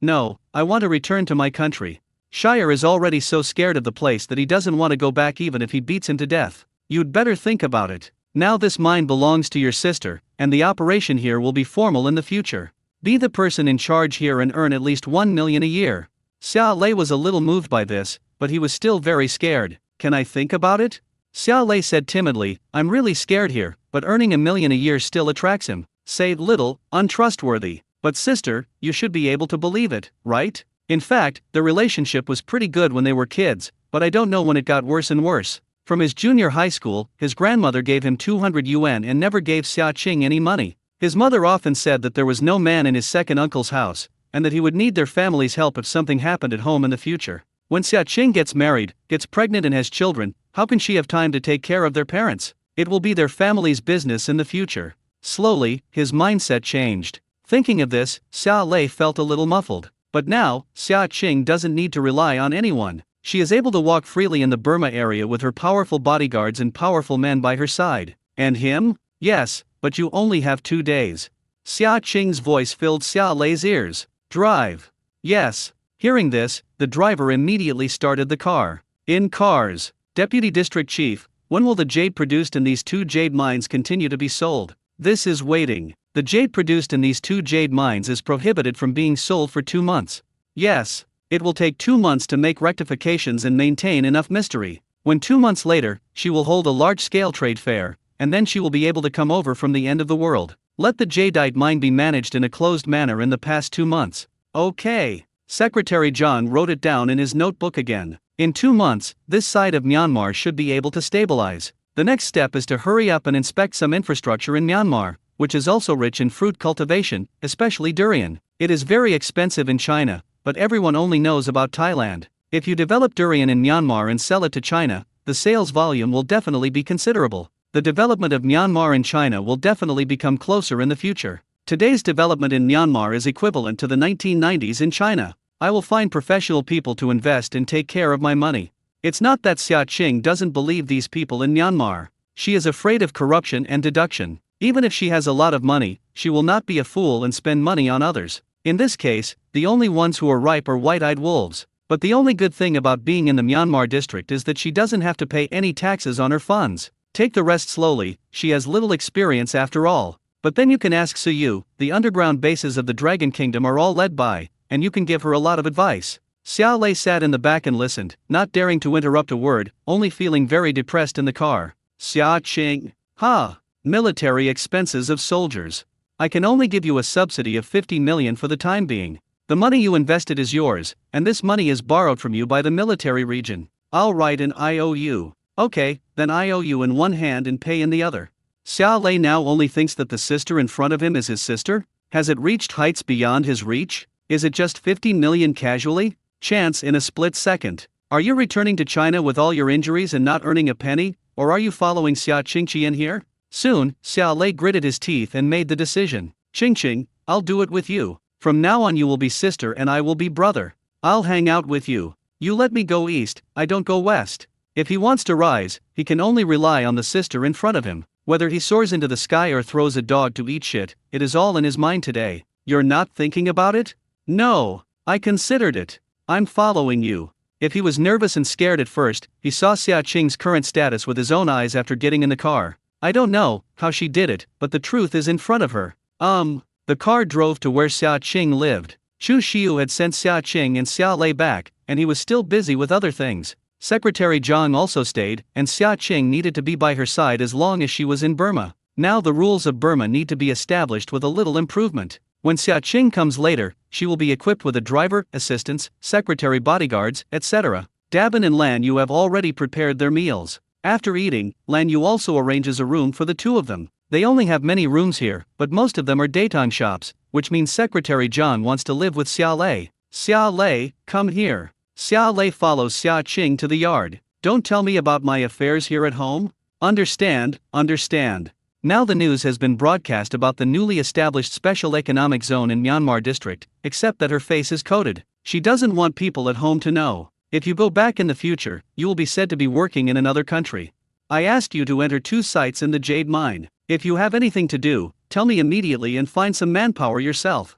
I want to return to my country. Shire is already so scared of the place that he doesn't want to go back even if he beats him to death. You'd better think about it. Now this mine belongs to your sister, and the operation here will be formal in the future. Be the person in charge here and earn at least 1 million a year. Xia Lei was a little moved by this, but he was still very scared. Can I think about it? Xia Lei said timidly, I'm really scared here, but earning 1 million a year still attracts him. Say little, untrustworthy. But sister, you should be able to believe it, right? In fact, the relationship was pretty good when they were kids, but I don't know when it got worse and worse. From his junior high school, his grandmother gave him 200 yuan and never gave Xia Qing any money. His mother often said that there was no man in his second uncle's house, and that he would need their family's help if something happened at home in the future. When Xia Qing gets married, gets pregnant and has children, how can she have time to take care of their parents? It will be their family's business in the future. Slowly, his mindset changed. Thinking of this, Xia Lei felt a little muffled. But now, Xia Qing doesn't need to rely on anyone. She is able to walk freely in the Burma area with her powerful bodyguards and powerful men by her side. And him? Yes, but you only have 2 days. Xia Qing's voice filled Xia Lei's ears. Drive. Yes. Hearing this, the driver immediately started the car. In cars. Deputy District Chief, when will the jade produced in these 2 jade mines continue to be sold? This is waiting. The jade produced in these 2 jade mines is prohibited from being sold for 2 months. Yes. It will take 2 months to make rectifications and maintain enough mystery. When 2 months later, she will hold a large-scale trade fair, and then she will be able to come over from the end of the world. Let the jadeite mine be managed in a closed manner in the past 2 months. Okay. Secretary John wrote it down in his notebook again. In 2 months, this side of Myanmar should be able to stabilize. The next step is to hurry up and inspect some infrastructure in Myanmar, which is also rich in fruit cultivation, especially durian. It is very expensive in China, but everyone only knows about Thailand. If you develop durian in Myanmar and sell it to China, the sales volume will definitely be considerable. the development of Myanmar and China will definitely become closer in the future. Today's development in Myanmar is equivalent to the 1990s in China. I will find professional people to invest and take care of my money. It's not that Xia Qing doesn't believe these people in Myanmar. She is afraid of corruption and deduction. Even if she has a lot of money, she will not be a fool and spend money on others. In this case, the only ones who are ripe are white-eyed wolves. But the only good thing about being in the Myanmar district is that she doesn't have to pay any taxes on her funds. Take the rest slowly, she has little experience after all. But then you can ask Suyu, the underground bases of the Dragon Kingdom are all led by, and you can give her a lot of advice. Xia Lei sat in the back and listened, not daring to interrupt a word, only feeling very depressed in the car. Xia Qing. Military expenses of soldiers. I can only give you a subsidy of 50 million for the time being. The money you invested is yours, and this money is borrowed from you by the military region. I'll write an IOU. Okay, then IOU in one hand and pay in the other. Xia Lei now only thinks that the sister in front of him is his sister? Has it reached heights beyond his reach? Is it just 50 million casually? Chance in a split second. Are you returning to China with all your injuries and not earning a penny, or are you following Xia Qingqian here? Soon, Xia Lei gritted his teeth and made the decision. Qingqing, I'll do it with you. From now on you will be sister and I will be brother. I'll hang out with you. You let me go east, I don't go west. If he wants to rise, he can only rely on the sister in front of him. Whether he soars into the sky or throws a dog to eat shit, it is all in his mind today. You're not thinking about it? No, I considered it. I'm following you. If he was nervous and scared at first, he saw Xia Qing's current status with his own eyes after getting in the car. I don't know how she did it, but the truth is in front of her. The car drove to where Xia Qing lived. Chu Xiu had sent Xia Qing and Xia Lei back, and he was still busy with other things. Secretary Zhang also stayed, and Xia Qing needed to be by her side as long as she was in Burma. Now the rules of Burma need to be established with a little improvement. When Xia Qing comes later, she will be equipped with a driver, assistants, secretary, bodyguards, etc. Dabin and Lan Yu have already prepared their meals. After eating, Lan Yu also arranges a room for the two of them. They only have many rooms here, but most of them are daytime shops, which means Secretary Zhang wants to live with Xia Lei. Xia Lei, come here. Xia Lei follows Xia Qing to the yard. Don't tell me about my affairs here at home? Understand. Now the news has been broadcast about the newly established special economic zone in Myanmar district, except that her face is coded. She doesn't want people at home to know. If you go back in the future, you will be said to be working in another country. I asked you to enter 2 sites in the Jade Mine. If you have anything to do, tell me immediately and find some manpower yourself.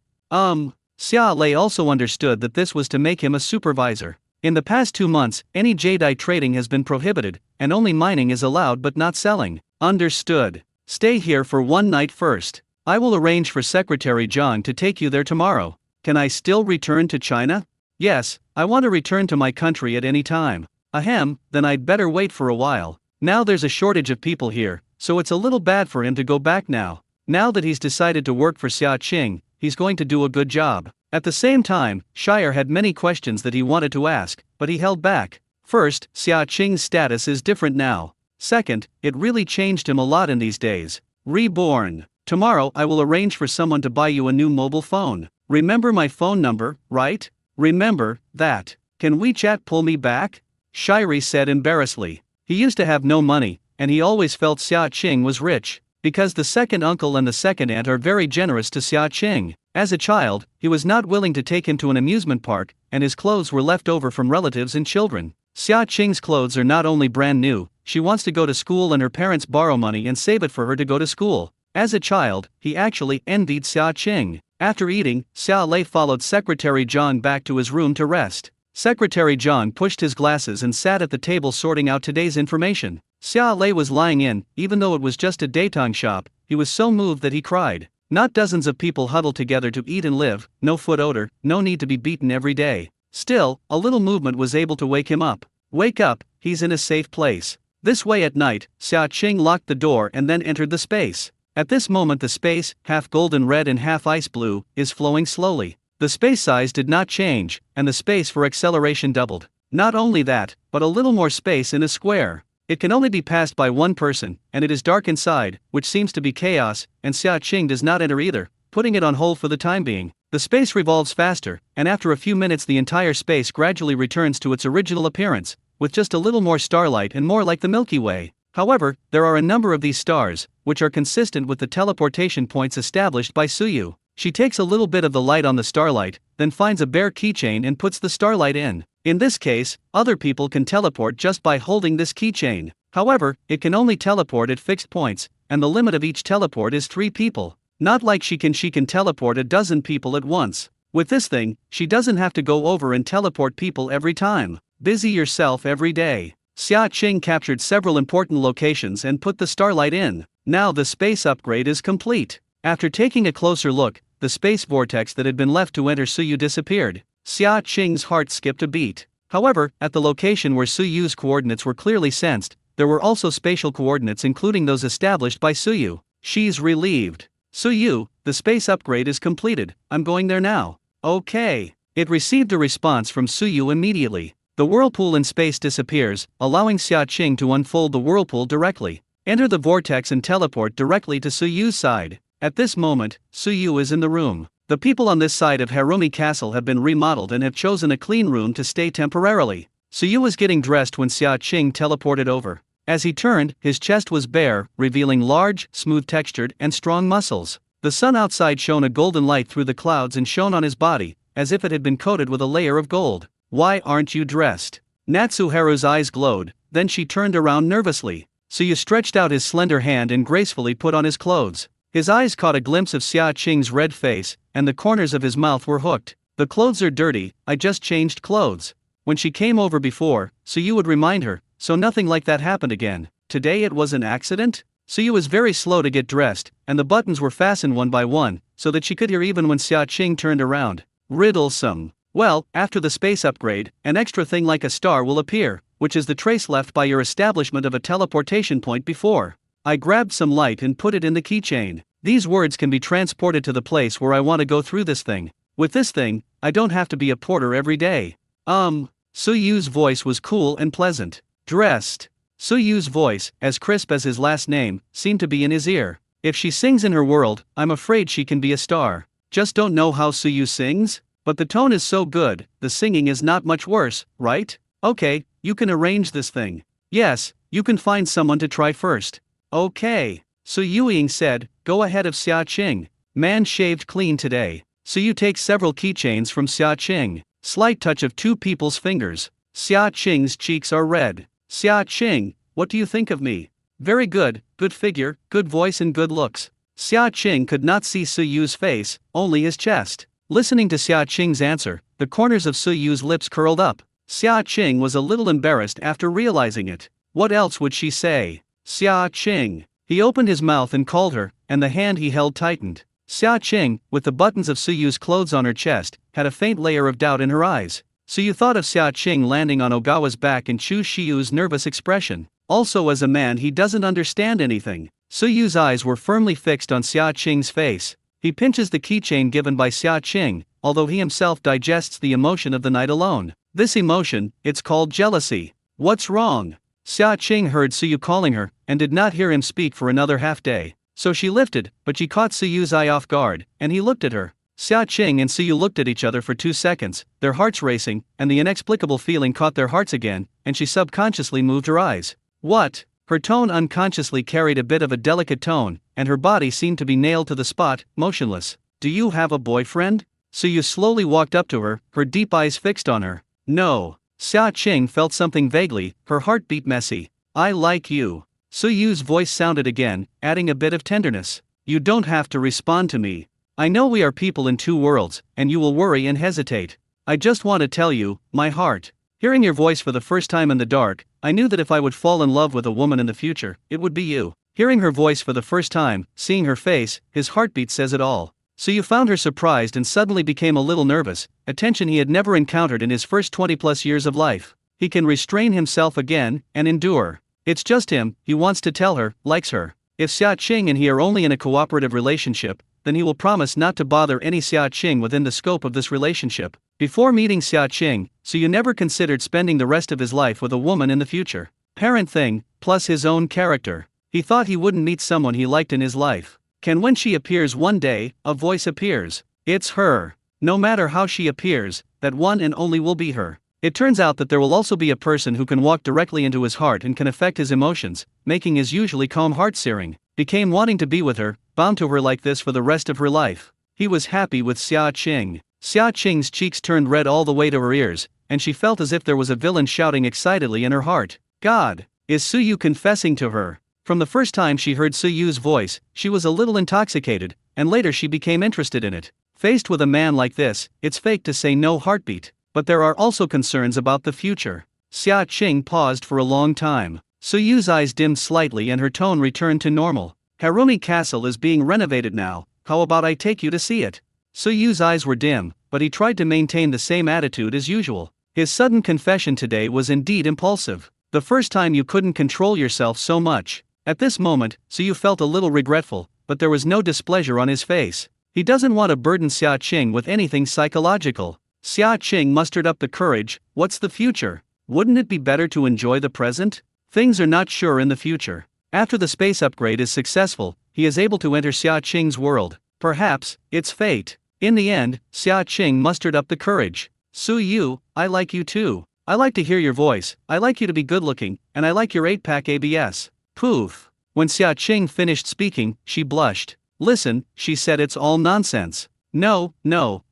Xia Lei also understood that this was to make him a supervisor. In the past 2 months, any jadeite trading has been prohibited, and only mining is allowed but not selling. Understood. Stay here for 1 night first. I will arrange for Secretary Zhang to take you there tomorrow. Can I still return to China? Yes, I want to return to my country at any time. Ahem, then I'd better wait for a while. Now there's a shortage of people here, so it's a little bad for him to go back now. Now that he's decided to work for Xia Qing, he's going to do a good job. At the same time, Shire had many questions that he wanted to ask, but he held back. First, Xia Qing's status is different now. Second, it really changed him a lot in these days. Reborn. Tomorrow I will arrange for someone to buy you a new mobile phone. Remember my phone number, right? Remember that. Can WeChat pull me back? Shirey said embarrassedly. He used to have no money, and he always felt Xia Qing was rich, because the second uncle and the second aunt are very generous to Xia Qing. As a child, he was not willing to take him to an amusement park, and his clothes were left over from relatives and children. Xia Qing's clothes are not only brand new, she wants to go to school and her parents borrow money and save it for her to go to school. As a child, he actually envied Xia Qing. After eating, Xia Lei followed Secretary Zhang back to his room to rest. Secretary Zhang pushed his glasses and sat at the table sorting out today's information. Xia Lei was lying in, even though it was just a daytime shop, he was so moved that he cried. Not dozens of people huddled together to eat and live, no foot odor, no need to be beaten every day. Still, a little movement was able to wake him up. Wake up, he's in a safe place. This way at night, Xia Qing locked the door and then entered the space. At this moment the space, half golden red and half ice blue, is flowing slowly. The space size did not change, and the space for acceleration doubled. Not only that, but a little more space in a square. It can only be passed by one person, and it is dark inside, which seems to be chaos, and Xia Qing does not enter either, putting it on hold for the time being. The space revolves faster, and after a few minutes the entire space gradually returns to its original appearance, with just a little more starlight and more like the Milky Way. However, there are a number of these stars, which are consistent with the teleportation points established by Suyu. She takes a little bit of the light on the starlight, then finds a bare keychain and puts the starlight in. In this case, other people can teleport just by holding this keychain. However, it can only teleport at fixed points, and the limit of each teleport is 3 people. Not like she can teleport a dozen people at once. With this thing, she doesn't have to go over and teleport people every time. Busy yourself every day. Xia Qing captured several important locations and put the starlight in. Now the space upgrade is complete. After taking a closer look, the space vortex that had been left to enter Suyu disappeared. Xia Qing's heart skipped a beat. However, at the location where Suyu's coordinates were clearly sensed, there were also spatial coordinates including those established by Suyu. She's relieved. Suyu, the space upgrade is completed, I'm going there now. Okay. It received a response from Suyu immediately. The whirlpool in space disappears, allowing Xia Qing to unfold the whirlpool directly. Enter the vortex and teleport directly to Suyu's side. At this moment, Suyu is in the room. The people on this side of Harumi Castle have been remodeled and have chosen a clean room to stay temporarily. Suyu was getting dressed when Xia Qing teleported over. As he turned, his chest was bare, revealing large, smooth-textured, and strong muscles. The sun outside shone a golden light through the clouds and shone on his body, as if it had been coated with a layer of gold. Why aren't you dressed? Natsuharu's eyes glowed, then she turned around nervously. Suyu stretched out his slender hand and gracefully put on his clothes. His eyes caught a glimpse of Xia Qing's red face, and the corners of his mouth were hooked. The clothes are dirty, I just changed clothes. When she came over before, Suyu would remind her, so nothing like that happened again. Today it was an accident? Suyu was very slow to get dressed, and the buttons were fastened one by one, so that she could hear even when Xia Qing turned around. Riddlesome. Well, after the space upgrade, an extra thing like a star will appear, which is the trace left by your establishment of a teleportation point before. I grabbed some light and put it in the keychain. These words can be transported to the place where I want to go through this thing. With this thing, I don't have to be a porter every day. Suyu's voice was cool and pleasant. Dressed. Suyu's voice, as crisp as his last name, seemed to be in his ear. If she sings in her world, I'm afraid she can be a star. Just don't know how Suyu sings? But the tone is so good, the singing is not much worse, right? Okay, you can arrange this thing. Yes, you can find someone to try first. Okay. Suyu Ying said, go ahead of Xia Qing. Man shaved clean today. Suyu takes several keychains from Xia Qing. Slight touch of 2 people's fingers. Xia Qing's cheeks are red. Xia Qing, what do you think of me? Very good, good figure, good voice and good looks. Xia Qing could not see Suyu's face, only his chest. Listening to Xia Qing's answer, the corners of Suyu's lips curled up. Xia Qing was a little embarrassed after realizing it. What else would she say? Xia Qing. He opened his mouth and called her, and the hand he held tightened. Xia Qing, with the buttons of Suyu's clothes on her chest, had a faint layer of doubt in her eyes. Suyu thought of Xia Qing landing on Ogawa's back and chose Shiyu's nervous expression. Also, as a man, he doesn't understand anything. Suyu's eyes were firmly fixed on Xia Qing's face. He pinches the keychain given by Xia Qing, although he himself digests the emotion of the night alone. This emotion, it's called jealousy. What's wrong? Xia Qing heard Suyu calling her, and did not hear him speak for another half day. So she lifted, but she caught Suyu's eye off guard, and he looked at her. Xia Qing and Suyu looked at each other for 2 seconds, their hearts racing, and the inexplicable feeling caught their hearts again, and she subconsciously moved her eyes. What? Her tone unconsciously carried a bit of a delicate tone, and her body seemed to be nailed to the spot, motionless. Do you have a boyfriend? Suyu slowly walked up to her, her deep eyes fixed on her. No. Xia Qing felt something vaguely, her heart beat messy. I like you. Suyu's voice sounded again, adding a bit of tenderness. You don't have to respond to me. I know we are people in 2 worlds, and you will worry and hesitate. I just want to tell you, my heart. Hearing your voice for the first time in the dark, I knew that if I would fall in love with a woman in the future, it would be you. Hearing her voice for the first time, seeing her face, his heartbeat says it all. Suyu found her surprised and suddenly became a little nervous, a tension he had never encountered in his first 20+ years of life. He can restrain himself again, and endure. It's just him, he wants to tell her, likes her. If Xia Qing and he are only in a cooperative relationship, then he will promise not to bother any Xia Qing within the scope of this relationship. Before meeting Xia Qing, Suyu never considered spending the rest of his life with a woman in the future. Parent thing, plus his own character. He thought he wouldn't meet someone he liked in his life. Can when she appears one day, a voice appears. It's her. No matter how she appears, that one and only will be her. It turns out that there will also be a person who can walk directly into his heart and can affect his emotions, making his usually calm heart searing, became wanting to be with her, bound to her like this for the rest of her life. He was happy with Xia Qing. Xia Qing's cheeks turned red all the way to her ears, and she felt as if there was a villain shouting excitedly in her heart. God, is Suyu confessing to her? From the first time she heard Suyu's voice, she was a little intoxicated, and later she became interested in it. Faced with a man like this, it's fake to say no heartbeat. But there are also concerns about the future. Xia Qing paused for a long time. Suyu's eyes dimmed slightly and her tone returned to normal. Harumi Castle is being renovated now, how about I take you to see it? Suyu's eyes were dim, but he tried to maintain the same attitude as usual. His sudden confession today was indeed impulsive. The first time you couldn't control yourself so much. At this moment, Suyu felt a little regretful, but there was no displeasure on his face. He doesn't want to burden Xia Qing with anything psychological. Xia Qing mustered up the courage. What's the future? Wouldn't it be better to enjoy the present? Things are not sure in the future. After the space upgrade is successful, he is able to enter Xia Qing's world. Perhaps, it's fate. In the end, Xia Qing mustered up the courage. Suyu, I like you too. I like to hear your voice, I like you to be good looking, and I like your 8-pack ABS. Poof. When Xia Qing finished speaking, she blushed. Listen, she said, it's all nonsense. No,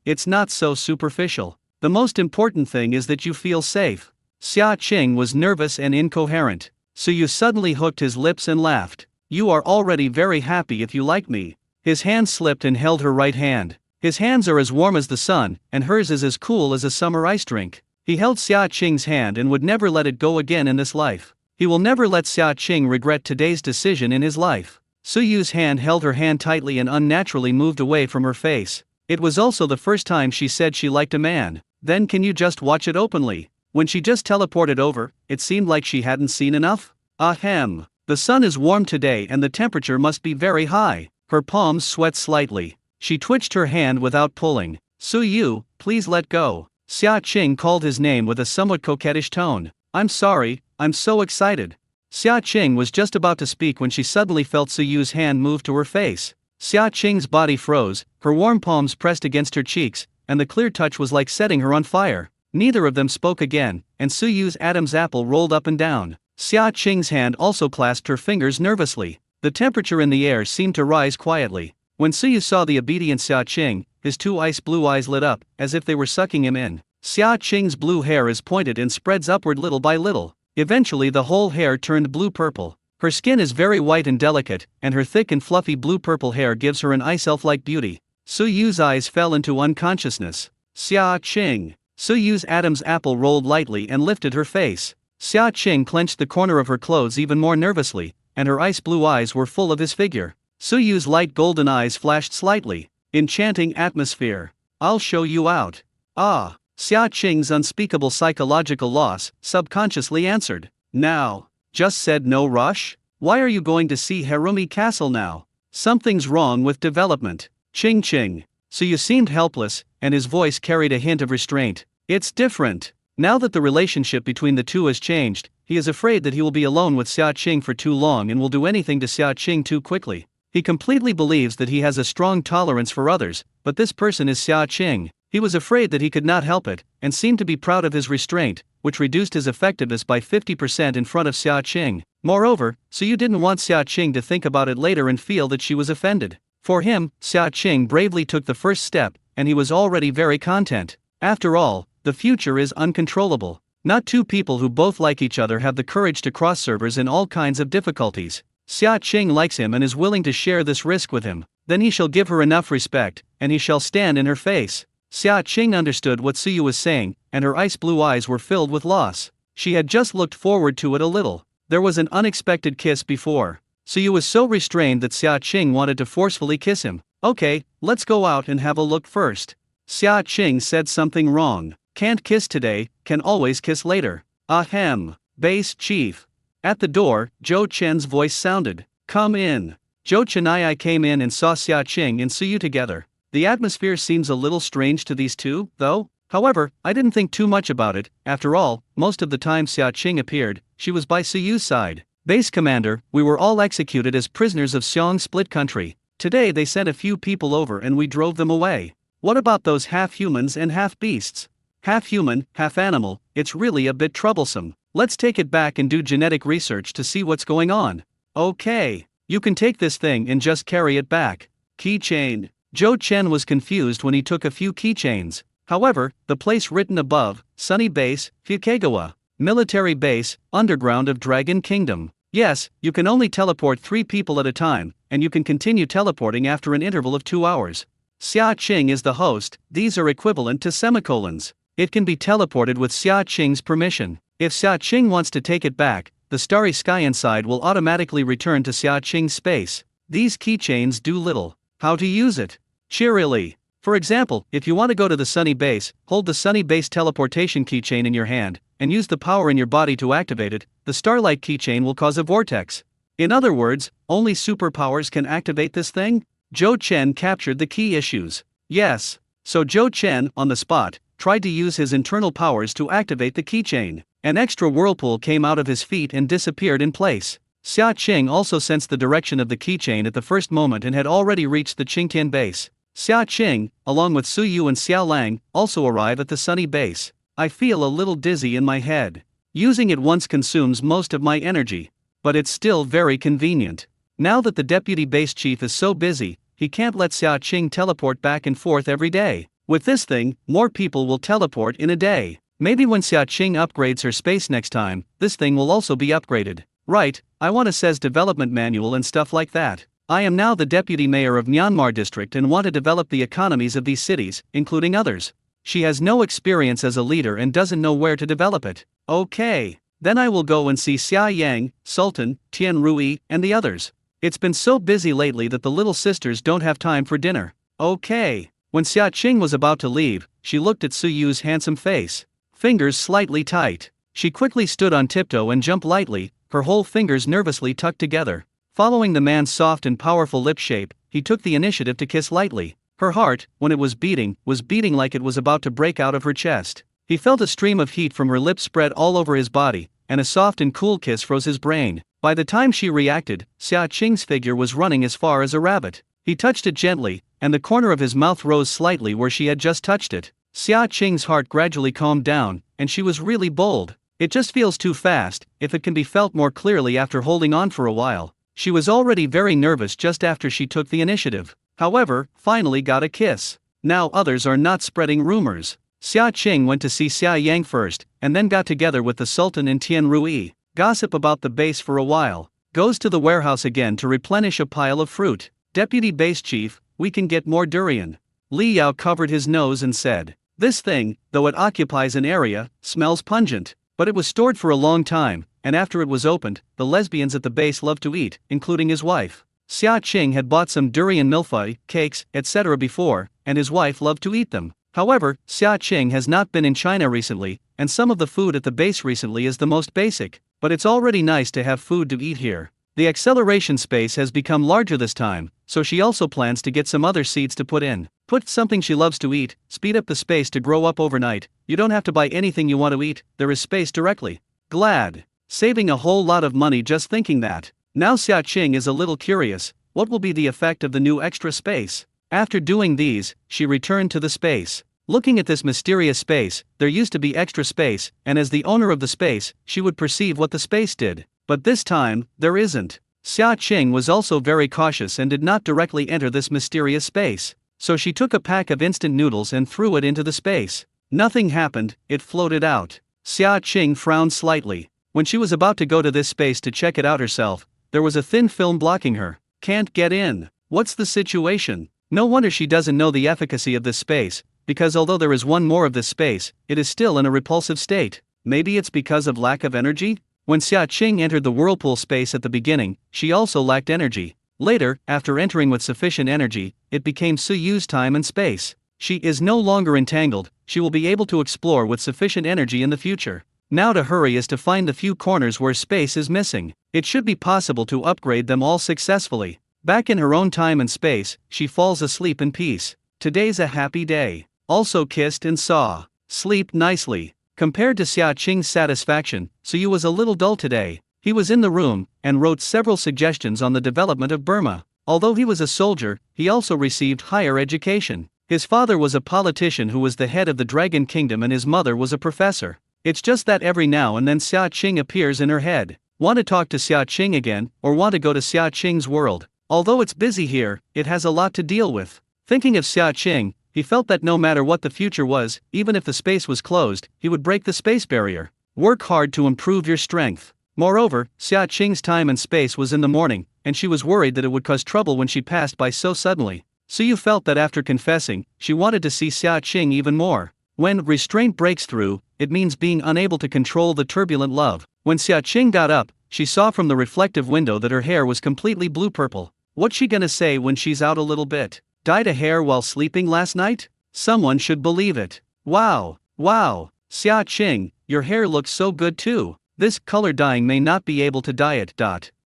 it's not so superficial. The most important thing is that you feel safe. Xia Qing was nervous and incoherent. Suyu suddenly hooked his lips and laughed. You are already very happy if you like me. His hand slipped and held her right hand. His hands are as warm as the sun, and hers is as cool as a summer ice drink. He held Xia Qing's hand and would never let it go again in this life. He will never let Xia Qing regret today's decision in his life. Suyu's hand held her hand tightly and unnaturally moved away from her face. It was also the first time she said she liked a man. Then can you just watch it openly? When she just teleported over, it seemed like she hadn't seen enough. Ahem. The sun is warm today and the temperature must be very high. Her palms sweat slightly. She twitched her hand without pulling. Suyu, please let go. Xia Qing called his name with a somewhat coquettish tone. I'm sorry, I'm so excited. Xia Qing was just about to speak when she suddenly felt Suyu's hand move to her face. Xia Qing's body froze, her warm palms pressed against her cheeks, and the clear touch was like setting her on fire. Neither of them spoke again, and Suyu's Adam's apple rolled up and down. Xia Qing's hand also clasped her fingers nervously. The temperature in the air seemed to rise quietly. When Suyu saw the obedient Xia Qing, his two ice blue eyes lit up, as if they were sucking him in. Xia Qing's blue hair is pointed and spreads upward little by little. Eventually the whole hair turned blue-purple. Her skin is very white and delicate, and her thick and fluffy blue-purple hair gives her an ice elf-like beauty. Suyu's eyes fell into unconsciousness. Xia Qing. Suyu's Adam's apple rolled lightly and lifted her face. Xia Qing clenched the corner of her clothes even more nervously, and her ice blue eyes were full of his figure. Suyu's light golden eyes flashed slightly. Enchanting atmosphere. I'll show you out. Ah. Xia Qing's unspeakable psychological loss subconsciously answered. Now. Just said no rush? Why are you going to see Harumi Castle now? Something's wrong with development. Ching. Suyu seemed helpless, and his voice carried a hint of restraint. It's different. Now that the relationship between the two has changed, he is afraid that he will be alone with Xia Qing for too long and will do anything to Xia Qing too quickly. He completely believes that he has a strong tolerance for others, but this person is Xia Qing. He was afraid that he could not help it, and seemed to be proud of his restraint, which reduced his effectiveness by 50% in front of Xia Qing. Moreover, Suyu didn't want Xia Qing to think about it later and feel that she was offended. For him, Xia Qing bravely took the first step, and he was already very content. After all, the future is uncontrollable. Not two people who both like each other have the courage to cross servers in all kinds of difficulties. Xia Qing likes him and is willing to share this risk with him. Then he shall give her enough respect, and he shall stand in her face. Xia Qing understood what Suyu was saying, and her ice blue eyes were filled with loss. She had just looked forward to it a little. There was an unexpected kiss before. Suyu was so restrained that Xia Qing wanted to forcefully kiss him. Okay, let's go out and have a look first. Xia Qing said something wrong. Can't kiss today, can always kiss later. Ahem. Base Chief. At the door, Zhou Chen's voice sounded. Come in. Zhou Chenai came in and saw Xia Qing and Suyu together. The atmosphere seems a little strange to these two, though. However, I didn't think too much about it. After all, most of the time Xia Qing appeared, she was by Suyu's side. Base Commander, we were all executed as prisoners of Xiong Split Country. Today they sent a few people over and we drove them away. What about those half-humans and half-beasts? Half human, half animal, it's really a bit troublesome. Let's take it back and do genetic research to see what's going on. Okay. You can take this thing and just carry it back. Keychain. Zhou Chen was confused when he took a few keychains. However, the place written above, Sunny Base, Fukagawa, Military Base, Underground of Dragon Kingdom. Yes, you can only teleport 3 people at a time, and you can continue teleporting after an interval of 2 hours. Xia Qing is the host, these are equivalent to semicolons. It can be teleported with Xia Qing's permission. If Xia Qing wants to take it back, the starry sky inside will automatically return to Xia Qing's space. These keychains do little. How to use it? Cheerily. For example, if you want to go to the Sunny Base, hold the Sunny Base teleportation keychain in your hand, and use the power in your body to activate it. The Starlight keychain will cause a vortex. In other words, only superpowers can activate this thing? Zhou Chen captured the key issues. Yes. So Zhou Chen, on the spot, tried to use his internal powers to activate the keychain. An extra whirlpool came out of his feet and disappeared in place. Xia Qing also sensed the direction of the keychain at the first moment and had already reached the Qingtian base. Xia Qing, along with Su Yu and Xiao Lang, also arrive at the Sunny Base. I feel a little dizzy in my head. Using it once consumes most of my energy. But it's still very convenient. Now that the deputy base chief is so busy, he can't let Xia Qing teleport back and forth every day. With this thing, more people will teleport in a day. Maybe when Xia Qing upgrades her space next time, this thing will also be upgraded. Right, I want a SES development manual and stuff like that. I am now the deputy mayor of Myanmar district and want to develop the economies of these cities, including others. She has no experience as a leader and doesn't know where to develop it. Okay. Then I will go and see Xia Yang, Sultan, Tian Rui, and the others. It's been so busy lately that the little sisters don't have time for dinner. Okay. When Xia Qing was about to leave, she looked at Su Yu's handsome face. Fingers slightly tight. She quickly stood on tiptoe and jumped lightly, her whole fingers nervously tucked together. Following the man's soft and powerful lip shape, he took the initiative to kiss lightly. Her heart, when it was beating like it was about to break out of her chest. He felt a stream of heat from her lips spread all over his body, and a soft and cool kiss froze his brain. By the time she reacted, Xia Qing's figure was running as far as a rabbit. He touched it gently, and the corner of his mouth rose slightly where she had just touched it. Xia Qing's heart gradually calmed down, and she was really bold. It just feels too fast, if it can be felt more clearly after holding on for a while. She was already very nervous just after she took the initiative. However, finally got a kiss. Now others are not spreading rumors. Xia Qing went to see Xia Yang first, and then got together with the Sultan and Tian Rui. Gossip about the base for a while. Goes to the warehouse again to replenish a pile of fruit. Deputy base chief, we can get more durian. Li Yao covered his nose and said, this thing, though it occupies an area, smells pungent. But it was stored for a long time, and after it was opened, the lesbians at the base loved to eat, including his wife. Xia Qing had bought some durian millefeuille, cakes, etc. before, and his wife loved to eat them. However, Xia Qing has not been in China recently, and some of the food at the base recently is the most basic, but it's already nice to have food to eat here. The acceleration space has become larger this time, so she also plans to get some other seeds to put in. Put something she loves to eat, speed up the space to grow up overnight. You don't have to buy anything you want to eat, there is space directly. Glad. Saving a whole lot of money just thinking that. Now Xia Qing is a little curious, what will be the effect of the new extra space? After doing these, she returned to the space. Looking at this mysterious space, there used to be extra space, and as the owner of the space, she would perceive what the space did. But this time, there isn't. Xia Qing was also very cautious and did not directly enter this mysterious space. So she took a pack of instant noodles and threw it into the space. Nothing happened, it floated out. Xia Qing frowned slightly. When she was about to go to this space to check it out herself, there was a thin film blocking her. Can't get in. What's the situation? No wonder she doesn't know the efficacy of this space, because although there is one more of this space, it is still in a repulsive state. Maybe it's because of lack of energy? When Xia Qing entered the whirlpool space at the beginning, she also lacked energy. Later, after entering with sufficient energy, it became Su Yu's time and space. She is no longer entangled, she will be able to explore with sufficient energy in the future. Now to hurry is to find the few corners where space is missing. It should be possible to upgrade them all successfully. Back in her own time and space, she falls asleep in peace. Today's a happy day. Also kissed and saw. Sleep nicely. Compared to Xia Qing's satisfaction, Su Yu was a little dull today. He was in the room, and wrote several suggestions on the development of Burma. Although he was a soldier, he also received higher education. His father was a politician who was the head of the Dragon Kingdom and his mother was a professor. It's just that every now and then Xia Qing appears in her head. Want to talk to Xia Qing again, or want to go to Xia Qing's world? Although it's busy here, it has a lot to deal with. Thinking of Xia Qing, he felt that no matter what the future was, even if the space was closed, he would break the space barrier. Work hard to improve your strength. Moreover, Xia Qing's time and space was in the morning, and she was worried that it would cause trouble when she passed by so suddenly. So you felt that after confessing, she wanted to see Xia Qing even more. When restraint breaks through, it means being unable to control the turbulent love. When Xia Qing got up, she saw from the reflective window that her hair was completely blue-purple. What's she gonna say when she's out a little bit? Dyed a hair while sleeping last night? Someone should believe it. Wow, wow, Xia Qing, your hair looks so good too. This color dyeing may not be able to dye it.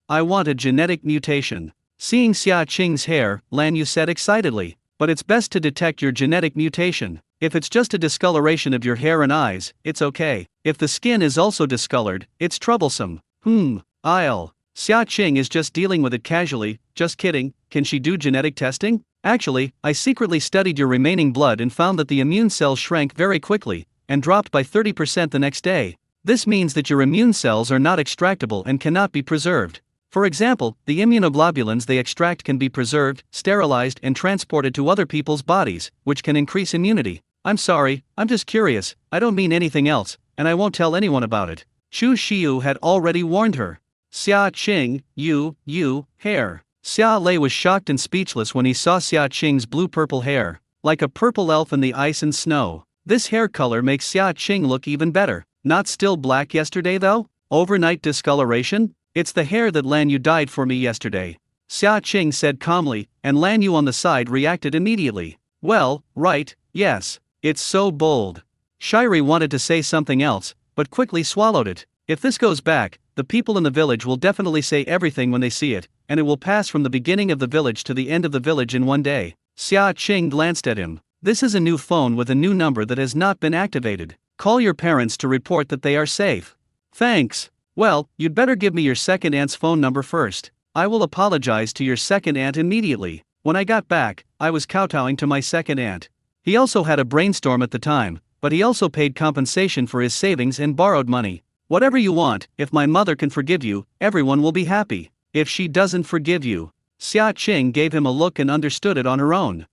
I want a genetic mutation. Seeing Xia Qing's hair, Lan Yu said excitedly, but it's best to detect your genetic mutation. If it's just a discoloration of your hair and eyes, it's okay. If the skin is also discolored, it's troublesome. Xia Qing is just dealing with it casually, just kidding. Can she do genetic testing? Actually, I secretly studied your remaining blood and found that the immune cells shrank very quickly, and dropped by 30% the next day. This means that your immune cells are not extractable and cannot be preserved. For example, the immunoglobulins they extract can be preserved, sterilized and transported to other people's bodies, which can increase immunity. I'm sorry, I'm just curious, I don't mean anything else, and I won't tell anyone about it. Chu Xiu had already warned her. Xia Qing, hair. Xia Lei was shocked and speechless when he saw Xia Qing's blue-purple hair, like a purple elf in the ice and snow. This hair color makes Xia Qing look even better. Not still black yesterday though? Overnight discoloration? It's the hair that Lan Yu dyed for me yesterday. Xia Qing said calmly, and Lan Yu on the side reacted immediately. Well, right, yes. It's so bold. Shiri wanted to say something else, but quickly swallowed it. If this goes back, the people in the village will definitely say everything when they see it, and it will pass from the beginning of the village to the end of the village in one day. Xia Qing glanced at him. This is a new phone with a new number that has not been activated. Call your parents to report that they are safe. Thanks. Well, you'd better give me your second aunt's phone number first. I will apologize to your second aunt immediately. When I got back, I was kowtowing to my second aunt. He also had a brainstorm at the time, but he also paid compensation for his savings and borrowed money. Whatever you want, if my mother can forgive you, everyone will be happy. If she doesn't forgive you. Xia Qing gave him a look and understood it on her own.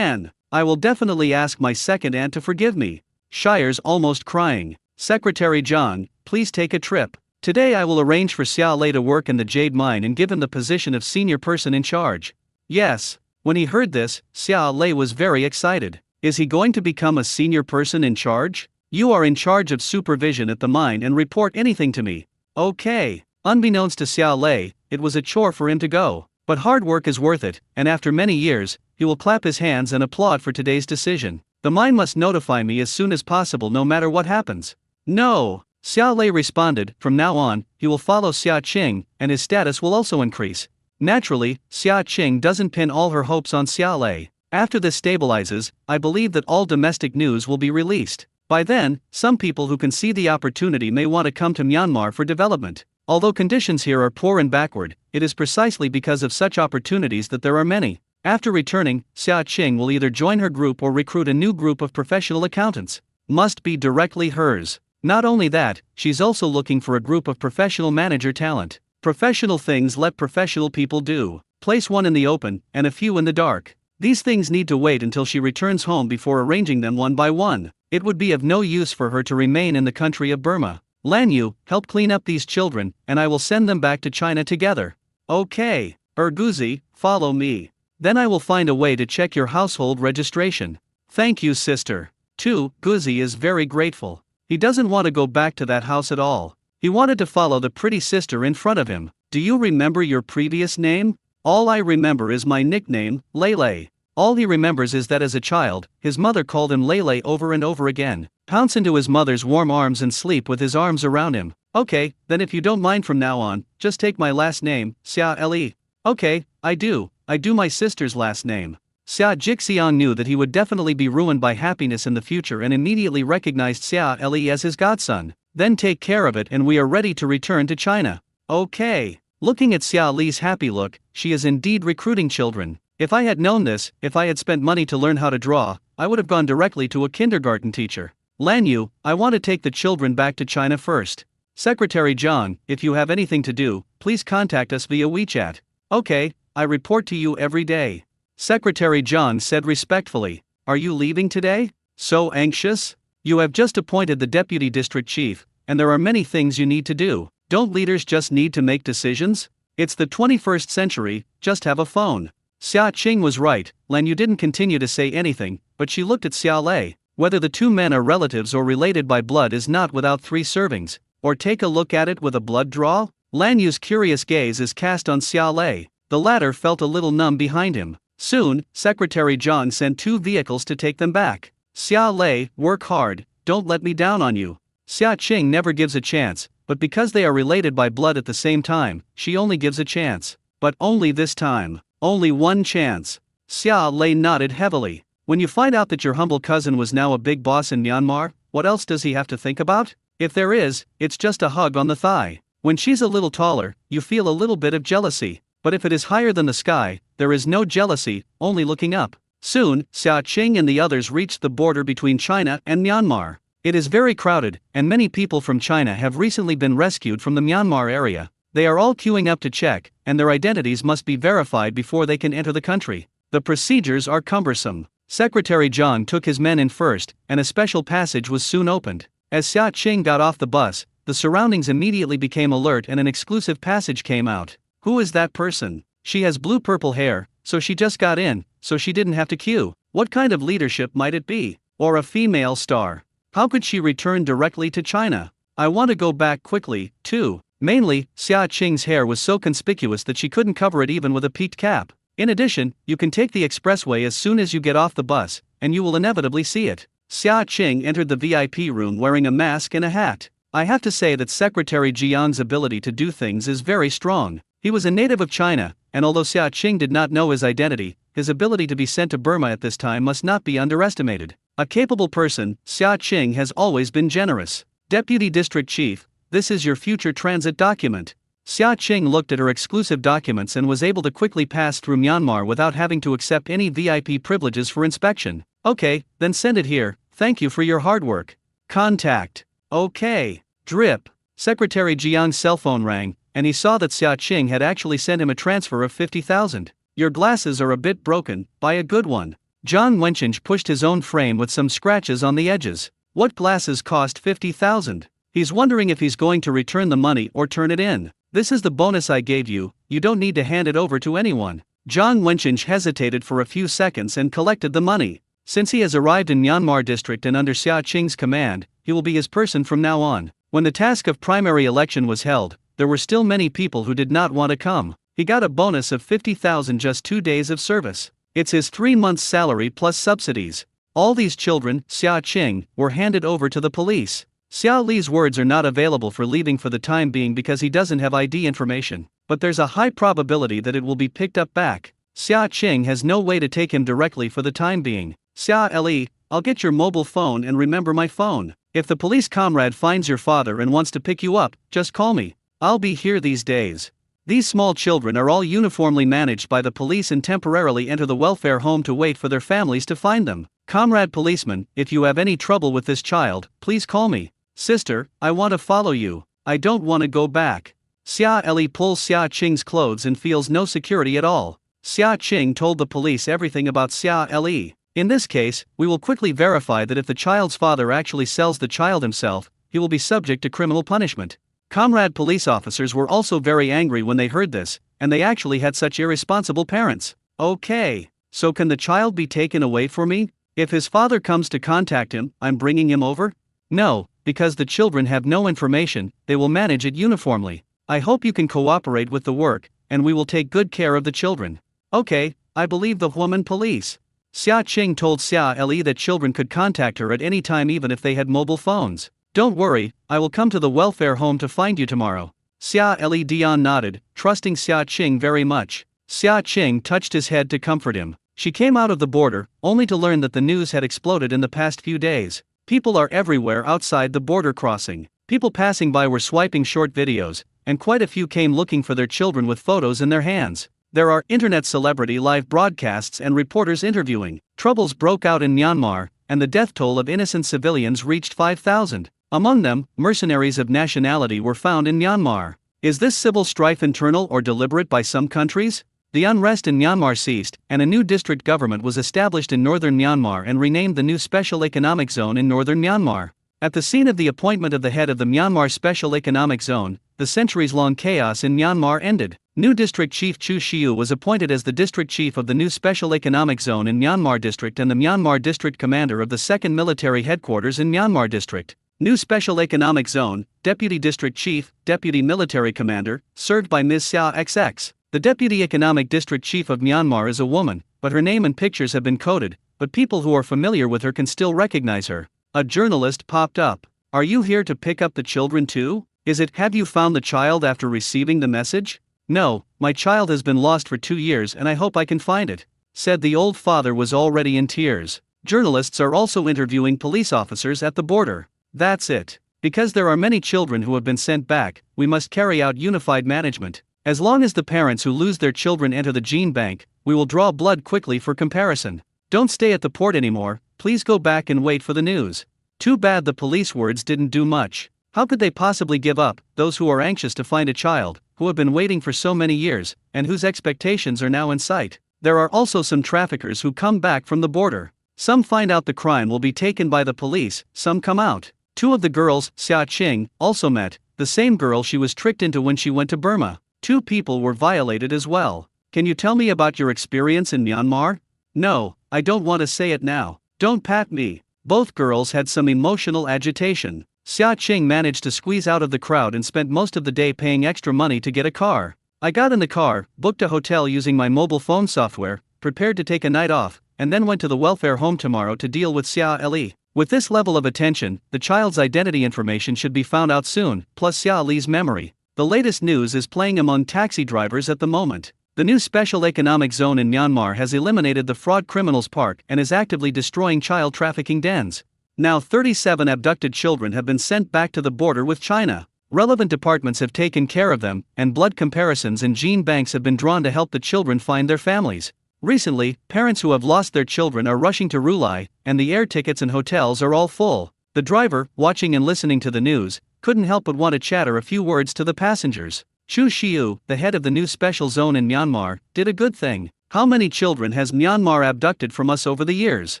I will definitely ask my second aunt to forgive me. Shire's almost crying. Secretary Zhang, please take a trip. Today I will arrange for Xia Lei to work in the Jade Mine and give him the position of senior person in charge. Yes. When he heard this, Xia Lei was very excited. Is he going to become a senior person in charge? You are in charge of supervision at the mine and report anything to me. Okay. Unbeknownst to Xia Lei, it was a chore for him to go. But hard work is worth it, and after many years, he will clap his hands and applaud for today's decision. The mine must notify me as soon as possible no matter what happens. No. Xia Lei responded, from now on, he will follow Xia Qing, and his status will also increase. Naturally, Xia Qing doesn't pin all her hopes on Xia Lei. After this stabilizes, I believe that all domestic news will be released. By then, some people who can see the opportunity may want to come to Myanmar for development. Although conditions here are poor and backward, it is precisely because of such opportunities that there are many. After returning, Xia Qing will either join her group or recruit a new group of professional accountants. Must be directly hers. Not only that, she's also looking for a group of professional manager talent. Professional things let professional people do. Place one in the open, and a few in the dark. These things need to wait until she returns home before arranging them one by one. It would be of no use for her to remain in the country of Burma. Lan Yu, help clean up these children, and I will send them back to China together. Okay. Guzi, follow me. Then I will find a way to check your household registration. Thank you, sister. Guzi is very grateful. He doesn't want to go back to that house at all. He wanted to follow the pretty sister in front of him. Do you remember your previous name? All I remember is my nickname, Lele. All he remembers is that as a child, his mother called him Lele over and over again. Pounce into his mother's warm arms and sleep with his arms around him. Okay, then if you don't mind from now on, just take my last name, Xia Le. Okay, I do my sister's last name. Xia Jixiang knew that he would definitely be ruined by happiness in the future and immediately recognized Xia Le as his godson. Then take care of it and we are ready to return to China. Okay. Looking at Xia Li's happy look, she is indeed recruiting children. If I had known this, if I had spent money to learn how to draw, I would have gone directly to a kindergarten teacher. Lan Yu, I want to take the children back to China first. Secretary John, if you have anything to do, please contact us via WeChat. Okay, I report to you every day. Secretary John said respectfully. Are you leaving today? So anxious? You have just appointed the deputy district chief, and there are many things you need to do. Don't leaders just need to make decisions? It's the 21st century, just have a phone. Xia Qing was right. Lan Yu didn't continue to say anything, but she looked at Xia Lei. Whether the two men are relatives or related by blood is not without 3 servings. Or take a look at it with a blood draw? Lan Yu's curious gaze is cast on Xia Lei. The latter felt a little numb behind him. Soon, Secretary John sent 2 vehicles to take them back. Xia Lei, work hard, don't let me down on you. Xia Qing never gives a chance, but because they are related by blood at the same time, she only gives a chance. But only this time. Only one chance. Xia Lei nodded heavily. When you find out that your humble cousin was now a big boss in Myanmar, what else does he have to think about? If there is, it's just a hug on the thigh. When she's a little taller, you feel a little bit of jealousy. But if it is higher than the sky, there is no jealousy, only looking up. Soon, Xia Qing and the others reached the border between China and Myanmar. It is very crowded, and many people from China have recently been rescued from the Myanmar area. They are all queuing up to check, and their identities must be verified before they can enter the country. The procedures are cumbersome. Secretary John took his men in first, and a special passage was soon opened. As Xia Qing got off the bus, the surroundings immediately became alert and an exclusive passage came out. Who is that person? She has blue-purple hair, so she just got in, so she didn't have to queue. What kind of leadership might it be? Or a female star? How could she return directly to China? I want to go back quickly, too. Mainly, Xia Qing's hair was so conspicuous that she couldn't cover it even with a peaked cap. In addition, you can take the expressway as soon as you get off the bus, and you will inevitably see it. Xia Qing entered the VIP room wearing a mask and a hat. I have to say that Secretary Jiang's ability to do things is very strong. He was a native of China, and although Xia Qing did not know his identity, his ability to be sent to Burma at this time must not be underestimated. A capable person, Xia Qing has always been generous. Deputy District Chief, this is your future transit document. Xia Qing looked at her exclusive documents and was able to quickly pass through Myanmar without having to accept any VIP privileges for inspection. Okay, then send it here, thank you for your hard work. Contact. Okay. Drip. Secretary Jiang's cell phone rang, and he saw that Xia Qing had actually sent him a transfer of 50,000. Your glasses are a bit broken, buy a good one. Zhang Wenqing pushed his own frame with some scratches on the edges. What glasses cost 50,000? He's wondering if he's going to return the money or turn it in. This is the bonus I gave you, you don't need to hand it over to anyone. Zhang Wenqing hesitated for a few seconds and collected the money. Since he has arrived in Myanmar district and under Xia Qing's command, he will be his person from now on. When the task of primary election was held, there were still many people who did not want to come. He got a bonus of 50,000 just 2 days of service. It's his 3 months' salary plus subsidies. All these children, Xia Qing, were handed over to the police. Xia Li's words are not available for leaving for the time being because he doesn't have ID information, but there's a high probability that it will be picked up back. Xia Qing has no way to take him directly for the time being. Xia Li, I'll get your mobile phone and remember my phone. If the police comrade finds your father and wants to pick you up, just call me. I'll be here these days. These small children are all uniformly managed by the police and temporarily enter the welfare home to wait for their families to find them. Comrade policeman, if you have any trouble with this child, please call me. Sister, I want to follow you. I don't want to go back. Xia Li pulls Xia Qing's clothes and feels no security at all. Xia Qing told the police everything about Xia Li. In this case, we will quickly verify that if the child's father actually sells the child himself, he will be subject to criminal punishment. Comrade police officers were also very angry when they heard this, and they actually had such irresponsible parents. Okay, so can the child be taken away for me? If his father comes to contact him, I'm bringing him over? No, because the children have no information, they will manage it uniformly. I hope you can cooperate with the work, and we will take good care of the children. Okay, I believe the woman police. Xia Qing told Xia Li that children could contact her at any time even if they had mobile phones. Don't worry, I will come to the welfare home to find you tomorrow. Xia Li Dian nodded, trusting Xia Qing very much. Xia Qing touched his head to comfort him. She came out of the border, only to learn that the news had exploded in the past few days. People are everywhere outside the border crossing. People passing by were swiping short videos, and quite a few came looking for their children with photos in their hands. There are internet celebrity live broadcasts and reporters interviewing. Troubles broke out in Myanmar, and the death toll of innocent civilians reached 5,000. Among them, mercenaries of nationality were found in Myanmar. Is this civil strife internal or deliberate by some countries? The unrest in Myanmar ceased, and a new district government was established in northern Myanmar and renamed the new Special Economic Zone in northern Myanmar. At the scene of the appointment of the head of the Myanmar Special Economic Zone, the centuries-long chaos in Myanmar ended. New District Chief Chu Shiu was appointed as the district chief of the new Special Economic Zone in Myanmar District and the Myanmar District Commander of the 2nd Military Headquarters in Myanmar District. New Special Economic Zone, Deputy District Chief, Deputy Military Commander, served by Ms. Sia XX. The Deputy Economic District Chief of Myanmar is a woman, but her name and pictures have been coded, but people who are familiar with her can still recognize her. A journalist popped up. Are you here to pick up the children too? Is it, have you found the child after receiving the message? No, my child has been lost for 2 years and I hope I can find it, said the old father was already in tears. Journalists are also interviewing police officers at the border. That's it. Because there are many children who have been sent back, we must carry out unified management. As long as the parents who lose their children enter the gene bank, we will draw blood quickly for comparison. Don't stay at the port anymore, please go back and wait for the news. Too bad the police words didn't do much. How could they possibly give up, those who are anxious to find a child, who have been waiting for so many years, and whose expectations are now in sight? There are also some traffickers who come back from the border. Some find out the crime will be taken by the police, some come out. 2 of the girls, Xia Qing, also met, the same girl she was tricked into when she went to Burma. 2 people were violated as well. Can you tell me about your experience in Myanmar? No, I don't want to say it now. Don't pat me. Both girls had some emotional agitation. Xia Qing managed to squeeze out of the crowd and spent most of the day paying extra money to get a car. I got in the car, booked a hotel using my mobile phone software, prepared to take a night off, and then went to the welfare home tomorrow to deal with Xia Li. With this level of attention, the child's identity information should be found out soon, plus Xia Li's memory. The latest news is playing among taxi drivers at the moment. The new Special Economic Zone in Myanmar has eliminated the fraud criminals park and is actively destroying child trafficking dens. Now 37 abducted children have been sent back to the border with China. Relevant departments have taken care of them, and blood comparisons and gene banks have been drawn to help the children find their families. Recently, parents who have lost their children are rushing to Rulai, and the air tickets and hotels are all full. The driver, watching and listening to the news, couldn't help but want to chatter a few words to the passengers. Chu Shiu, the head of the new special zone in Myanmar, did a good thing. How many children has Myanmar abducted from us over the years?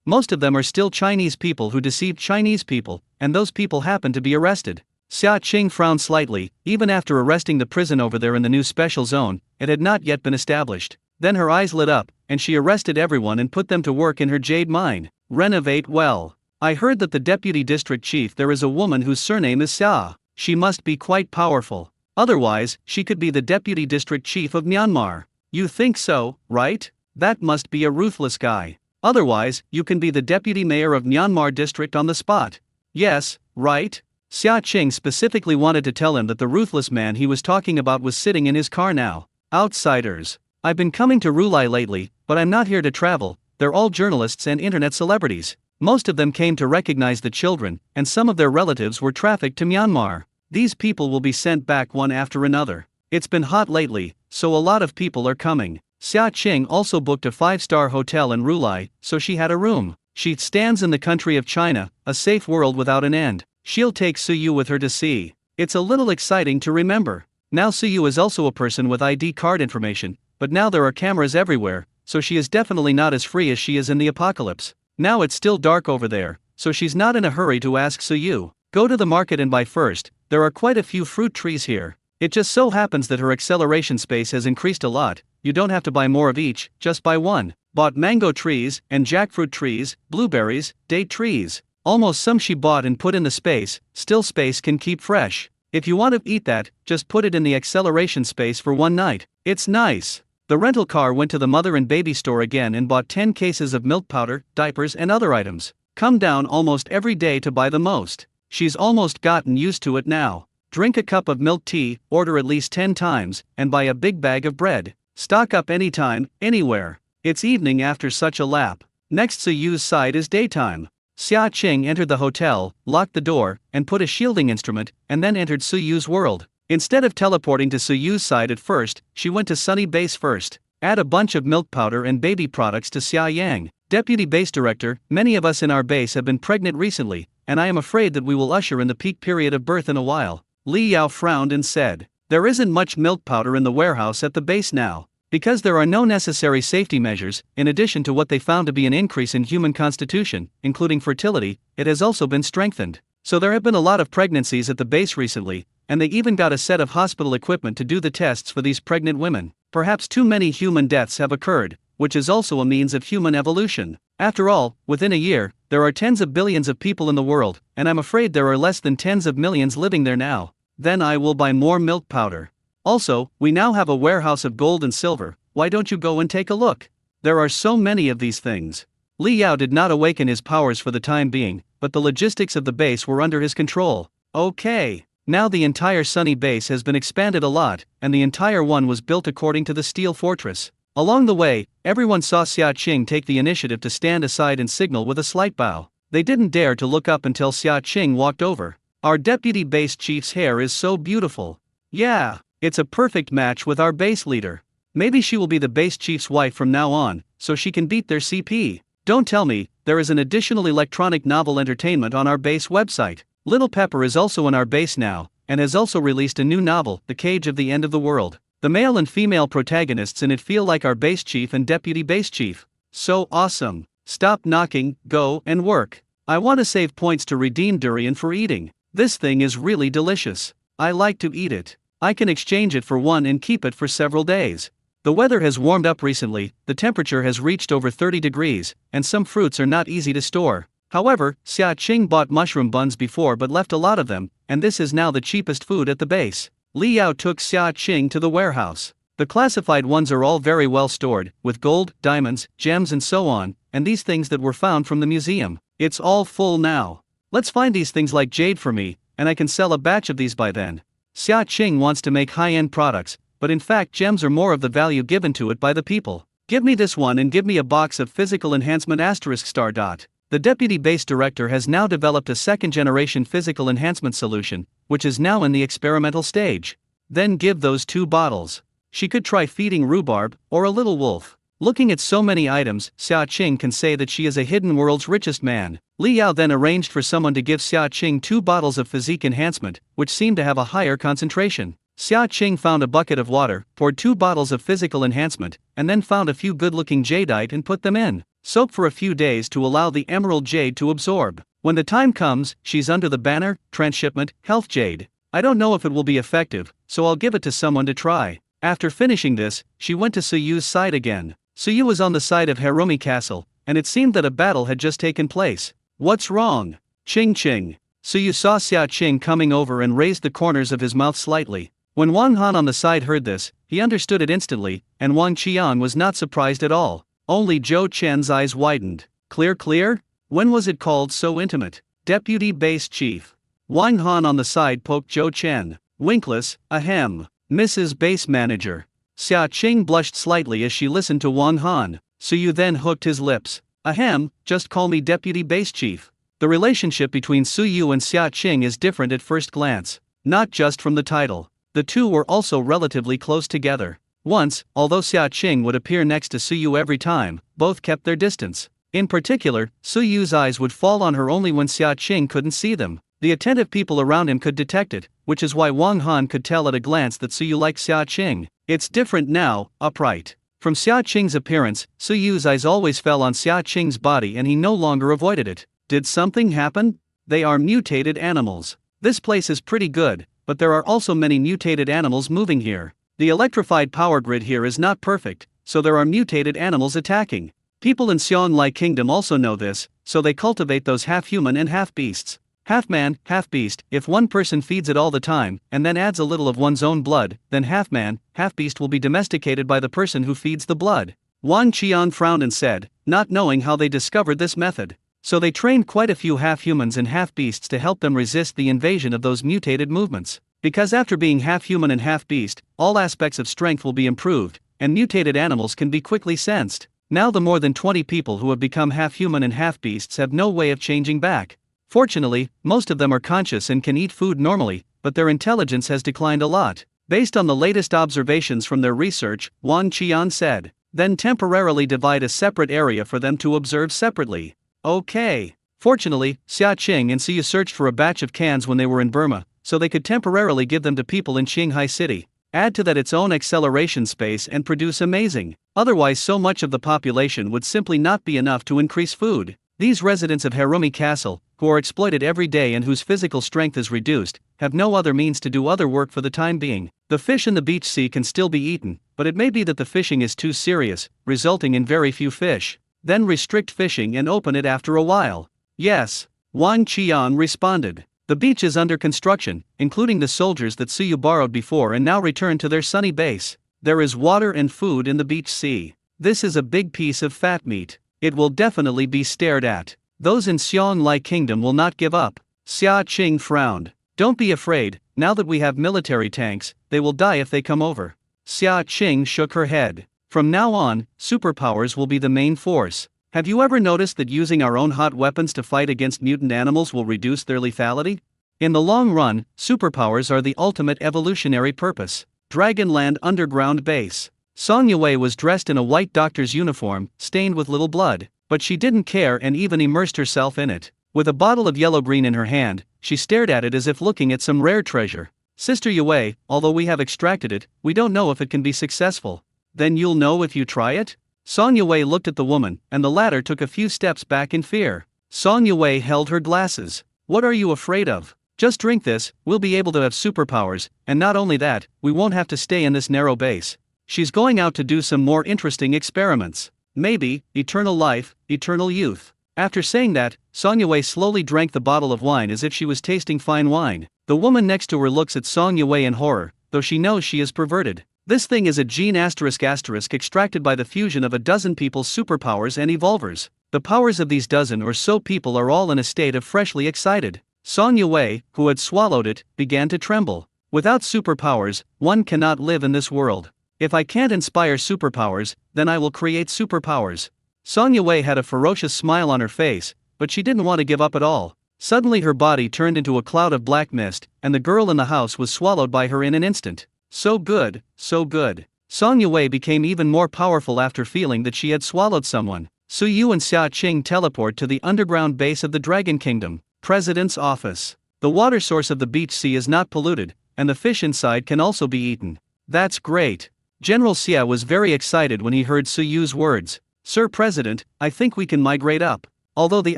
Most of them are still Chinese people who deceived Chinese people, and those people happen to be arrested. Xia Qing frowned slightly. Even after arresting the prison over there in the new special zone, it had not yet been established. Then her eyes lit up, and she arrested everyone and put them to work in her jade mine. Renovate well. I heard that the deputy district chief there is a woman whose surname is Xia. She must be quite powerful. Otherwise, she could be the deputy district chief of Myanmar. You think so, right? That must be a ruthless guy. Otherwise, you can be the deputy mayor of Myanmar district on the spot. Yes, right? Xia Qing specifically wanted to tell him that the ruthless man he was talking about was sitting in his car now. Outsiders. I've been coming to Rulai lately, but I'm not here to travel. They're all journalists and internet celebrities. Most of them came to recognize the children, and some of their relatives were trafficked to Myanmar. These people will be sent back one after another. It's been hot lately, so a lot of people are coming. Xia Qing also booked a 5-star hotel in Rulai, so she had a room. She stands in the country of China, a safe world without an end. She'll take Suyu with her to see. It's a little exciting to remember. Now Suyu is also a person with ID card information, but now there are cameras everywhere, so she is definitely not as free as she is in the apocalypse. Now it's still dark over there, so she's not in a hurry to ask Suyu. Go to the market and buy first. There are quite a few fruit trees here. It just so happens that her acceleration space has increased a lot. You don't have to buy more of each, just buy one. Bought mango trees, and jackfruit trees, blueberries, date trees. Almost some she bought and put in the space. Still space can keep fresh. If you want to eat that, just put it in the acceleration space for one night. It's nice. The rental car went to the mother and baby store again and bought 10 cases of milk powder, diapers and other items. Come down almost every day to buy the most. She's almost gotten used to it now. Drink a cup of milk tea, order at least 10 times, and buy a big bag of bread. Stock up anytime, anywhere. It's evening after such a lap. Next Suyu's side is daytime. Xia Qing entered the hotel, locked the door, and put a shielding instrument, and then entered Suyu's world. Instead of teleporting to Suyu's side at first, she went to Sunny Base first. Add a bunch of milk powder and baby products to Xia Yang. Deputy Base Director, many of us in our base have been pregnant recently, and I am afraid that we will usher in the peak period of birth in a while. Li Yao frowned and said, there isn't much milk powder in the warehouse at the base now. Because there are no necessary safety measures, in addition to what they found to be an increase in human constitution, including fertility, it has also been strengthened. So there have been a lot of pregnancies at the base recently, and they even got a set of hospital equipment to do the tests for these pregnant women. Perhaps too many human deaths have occurred, which is also a means of human evolution. After all, within a year, there are tens of billions of people in the world, and I'm afraid there are less than tens of millions living there now. Then I will buy more milk powder. Also, we now have a warehouse of gold and silver. Why don't you go and take a look? There are so many of these things. Li Yao did not awaken his powers for the time being, but the logistics of the base were under his control. Okay. Now the entire Sunny Base has been expanded a lot, and the entire one was built according to the steel fortress. Along the way, everyone saw Xia Qing take the initiative to stand aside and signal with a slight bow. They didn't dare to look up until Xia Qing walked over. Our deputy base chief's hair is so beautiful. Yeah, it's a perfect match with our base leader. Maybe she will be the base chief's wife from now on, so she can beat their CP. Don't tell me, there is an additional electronic novel entertainment on our base website. Little Pepper is also in our base now, and has also released a new novel, The Cage of the End of the World. The male and female protagonists in it feel like our base chief and deputy base chief. So awesome. Stop knocking, go and work. I want to save points to redeem durian for eating. This thing is really delicious. I like to eat it. I can exchange it for one and keep it for several days. The weather has warmed up recently, the temperature has reached over 30 degrees, and some fruits are not easy to store. However, Xia Qing bought mushroom buns before but left a lot of them, and this is now the cheapest food at the base. Li Yao took Xia Qing to the warehouse. The classified ones are all very well stored, with gold, diamonds, gems and so on, and these things that were found from the museum. It's all full now. Let's find these things like jade for me, and I can sell a batch of these by then. Xia Qing wants to make high-end products, but in fact gems are more of the value given to it by the people. Give me this one and give me a box of physical enhancement ***. The deputy base director has now developed a second-generation physical enhancement solution, which is now in the experimental stage. Then give those 2 bottles. She could try feeding rhubarb, or a little wolf. Looking at so many items, Xia Qing can say that she is a hidden world's richest man. Li Yao then arranged for someone to give Xia Qing 2 bottles of physique enhancement, which seemed to have a higher concentration. Xia Qing found a bucket of water, poured 2 bottles of physical enhancement, and then found a few good-looking jadeite and put them in. Soak for a few days to allow the emerald jade to absorb. When the time comes, she's under the banner, Transshipment, Health Jade. I don't know if it will be effective, so I'll give it to someone to try. After finishing this, she went to Suyu's side again. Suyu was on the side of Harumi Castle, and it seemed that a battle had just taken place. What's wrong? Ching Ching. Suyu saw Xia Qing coming over and raised the corners of his mouth slightly. When Wang Han on the side heard this, he understood it instantly, and Wang Qian was not surprised at all. Only Zhou Chen's eyes widened. Clear? When was it called so intimate? Deputy Base Chief. Wang Han on the side poked Zhou Chen. Winkless, ahem. Mrs. Base Manager. Xia Qing blushed slightly as she listened to Wang Han. Suyu then hooked his lips. Ahem, just call me Deputy Base Chief. The relationship between Suyu and Xia Qing is different at first glance. Not just from the title. The two were also relatively close together. Once, although Xia Qing would appear next to Suyu every time, both kept their distance. In particular, Suyu's eyes would fall on her only when Xia Qing couldn't see them. The attentive people around him could detect it, which is why Wang Han could tell at a glance that Suyu liked Xia Qing. It's different now, upright. From Xia Qing's appearance, Suyu's eyes always fell on Xia Qing's body and he no longer avoided it. Did something happen? They are mutated animals. This place is pretty good, but there are also many mutated animals moving here. The electrified power grid here is not perfect, so there are mutated animals attacking. People in Xianlai Kingdom also know this, so they cultivate those half-human and half-beasts. Half-man, half-beast, if one person feeds it all the time, and then adds a little of one's own blood, then half-man, half-beast will be domesticated by the person who feeds the blood. Wang Qian frowned and said, not knowing how they discovered this method. So they trained quite a few half-humans and half-beasts to help them resist the invasion of those mutated movements. Because after being half-human and half-beast, all aspects of strength will be improved, and mutated animals can be quickly sensed. Now the more than 20 people who have become half-human and half-beasts have no way of changing back. Fortunately, most of them are conscious and can eat food normally, but their intelligence has declined a lot. Based on the latest observations from their research, Wang Qian said. Then temporarily divide a separate area for them to observe separately. Okay. Fortunately, Xia Qing and Siyu searched for a batch of cans when they were in Burma, so they could temporarily give them to people in Qinghai City. Add to that its own acceleration space and produce amazing. Otherwise so much of the population would simply not be enough to increase food. These residents of Harumi Castle, who are exploited every day and whose physical strength is reduced, have no other means to do other work for the time being. The fish in the beach sea can still be eaten, but it may be that the fishing is too serious, resulting in very few fish. Then restrict fishing and open it after a while. Yes, Wang Qian responded. The beach is under construction, including the soldiers that Suyu borrowed before and now returned to their sunny base. There is water and food in the beach sea. This is a big piece of fat meat. It will definitely be stared at. Those in Xianglai Kingdom will not give up. Xia Qing frowned. Don't be afraid, now that we have military tanks, they will die if they come over. Xia Qing shook her head. From now on, superpowers will be the main force. Have you ever noticed that using our own hot weapons to fight against mutant animals will reduce their lethality? In the long run, superpowers are the ultimate evolutionary purpose. Dragonland Underground Base. Song Yue was dressed in a white doctor's uniform, stained with little blood, but she didn't care and even immersed herself in it. With a bottle of yellow-green in her hand, she stared at it as if looking at some rare treasure. Sister Yue, although we have extracted it, we don't know if it can be successful. Then you'll know if you try it? Song Yue looked at the woman, and the latter took a few steps back in fear. Song Yue held her glasses. What are you afraid of? Just drink this, we'll be able to have superpowers, and not only that, we won't have to stay in this narrow base. She's going out to do some more interesting experiments. Maybe, eternal life, eternal youth. After saying that, Song Yue slowly drank the bottle of wine as if she was tasting fine wine. The woman next to her looks at Song Yue in horror, though she knows she is perverted. This thing is a gene *** extracted by the fusion of a dozen people's superpowers and evolvers. The powers of these dozen or so people are all in a state of freshly excited. Song Yue, who had swallowed it, began to tremble. Without superpowers, one cannot live in this world. If I can't inspire superpowers, then I will create superpowers. Song Yue had a ferocious smile on her face, but she didn't want to give up at all. Suddenly her body turned into a cloud of black mist, and the girl in the house was swallowed by her in an instant. So good, so good. Song Yue became even more powerful after feeling that she had swallowed someone. Suyu and Xia Qing teleport to the underground base of the Dragon Kingdom. President's office. The water source of the beach sea is not polluted, and the fish inside can also be eaten. That's great. General Xia was very excited when he heard Suyu's words. Sir President, I think we can migrate up. Although the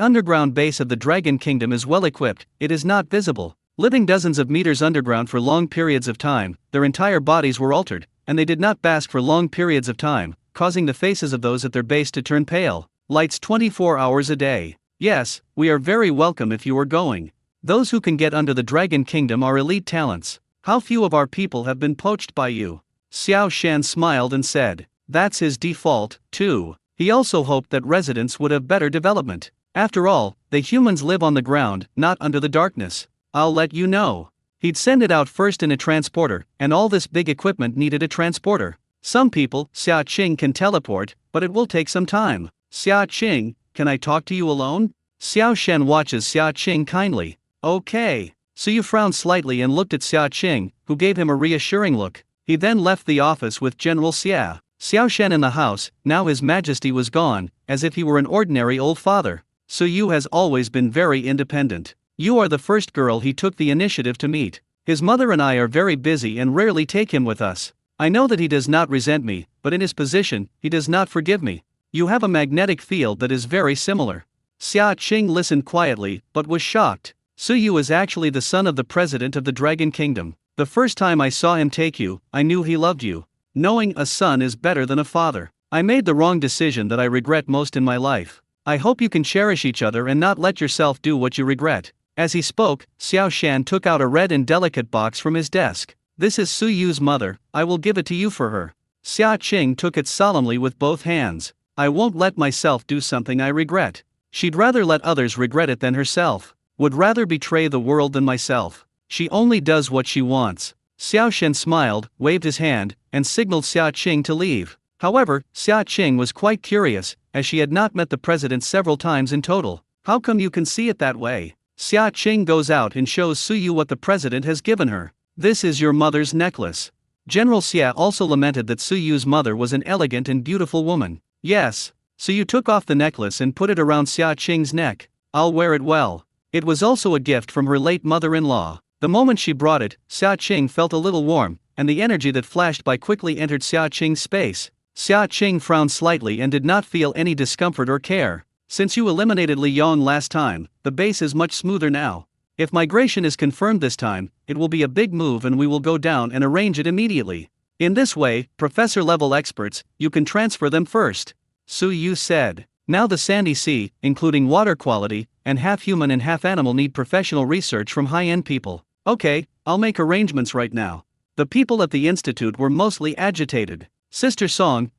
underground base of the Dragon Kingdom is well equipped, it is not visible. Living dozens of meters underground for long periods of time, their entire bodies were altered, and they did not bask for long periods of time, causing the faces of those at their base to turn pale. Lights 24 hours a day. Yes, we are very welcome if you are going. Those who can get under the Dragon Kingdom are elite talents. How few of our people have been poached by you? Xiao Shan smiled and said. That's his default, too. He also hoped that residents would have better development. After all, the humans live on the ground, not under the darkness. I'll let you know. He'd send it out first in a transporter, and all this big equipment needed a transporter. Some people, Xia Qing can teleport, but it will take some time. Xia Qing, can I talk to you alone? Xiao Shen watches Xia Qing kindly. Okay. Suyu frowned slightly and looked at Xia Qing, who gave him a reassuring look. He then left the office with General Xia. Xiao Shen in the house, now His Majesty was gone, as if he were an ordinary old father. Suyu has always been very independent. You are the first girl he took the initiative to meet. His mother and I are very busy and rarely take him with us. I know that he does not resent me, but in his position, he does not forgive me. You have a magnetic field that is very similar. Xia Qing listened quietly, but was shocked. Suyu is actually the son of the president of the Dragon Kingdom. The first time I saw him take you, I knew he loved you. Knowing a son is better than a father. I made the wrong decision that I regret most in my life. I hope you can cherish each other and not let yourself do what you regret. As he spoke, Xiao Shan took out a red and delicate box from his desk. This is Suyu's mother, I will give it to you for her. Xia Qing took it solemnly with both hands. I won't let myself do something I regret. She'd rather let others regret it than herself. Would rather betray the world than myself. She only does what she wants. Xiao Shen smiled, waved his hand, and signaled Xia Qing to leave. However, Xia Qing was quite curious, as she had not met the president several times in total. How come you can see it that way? Xia Qing goes out and shows Suyu what the president has given her. This is your mother's necklace. General Xia also lamented that Suyu's mother was an elegant and beautiful woman. Yes. Suyu took off the necklace and put it around Xia Qing's neck. I'll wear it well. It was also a gift from her late mother-in-law. The moment she brought it, Xia Qing felt a little warm, and the energy that flashed by quickly entered Xia Qing's space. Xia Qing frowned slightly and did not feel any discomfort or care. Since you eliminated Li Yong last time, the base is much smoother now. If migration is confirmed this time, it will be a big move and we will go down and arrange it immediately. In this way, professor-level experts, you can transfer them first. Su Yu said. Now the Sandy Sea, including water quality, and half human and half animal need professional research from high-end people. Okay, I'll make arrangements right now. The people at the institute were mostly agitated. Sister Song,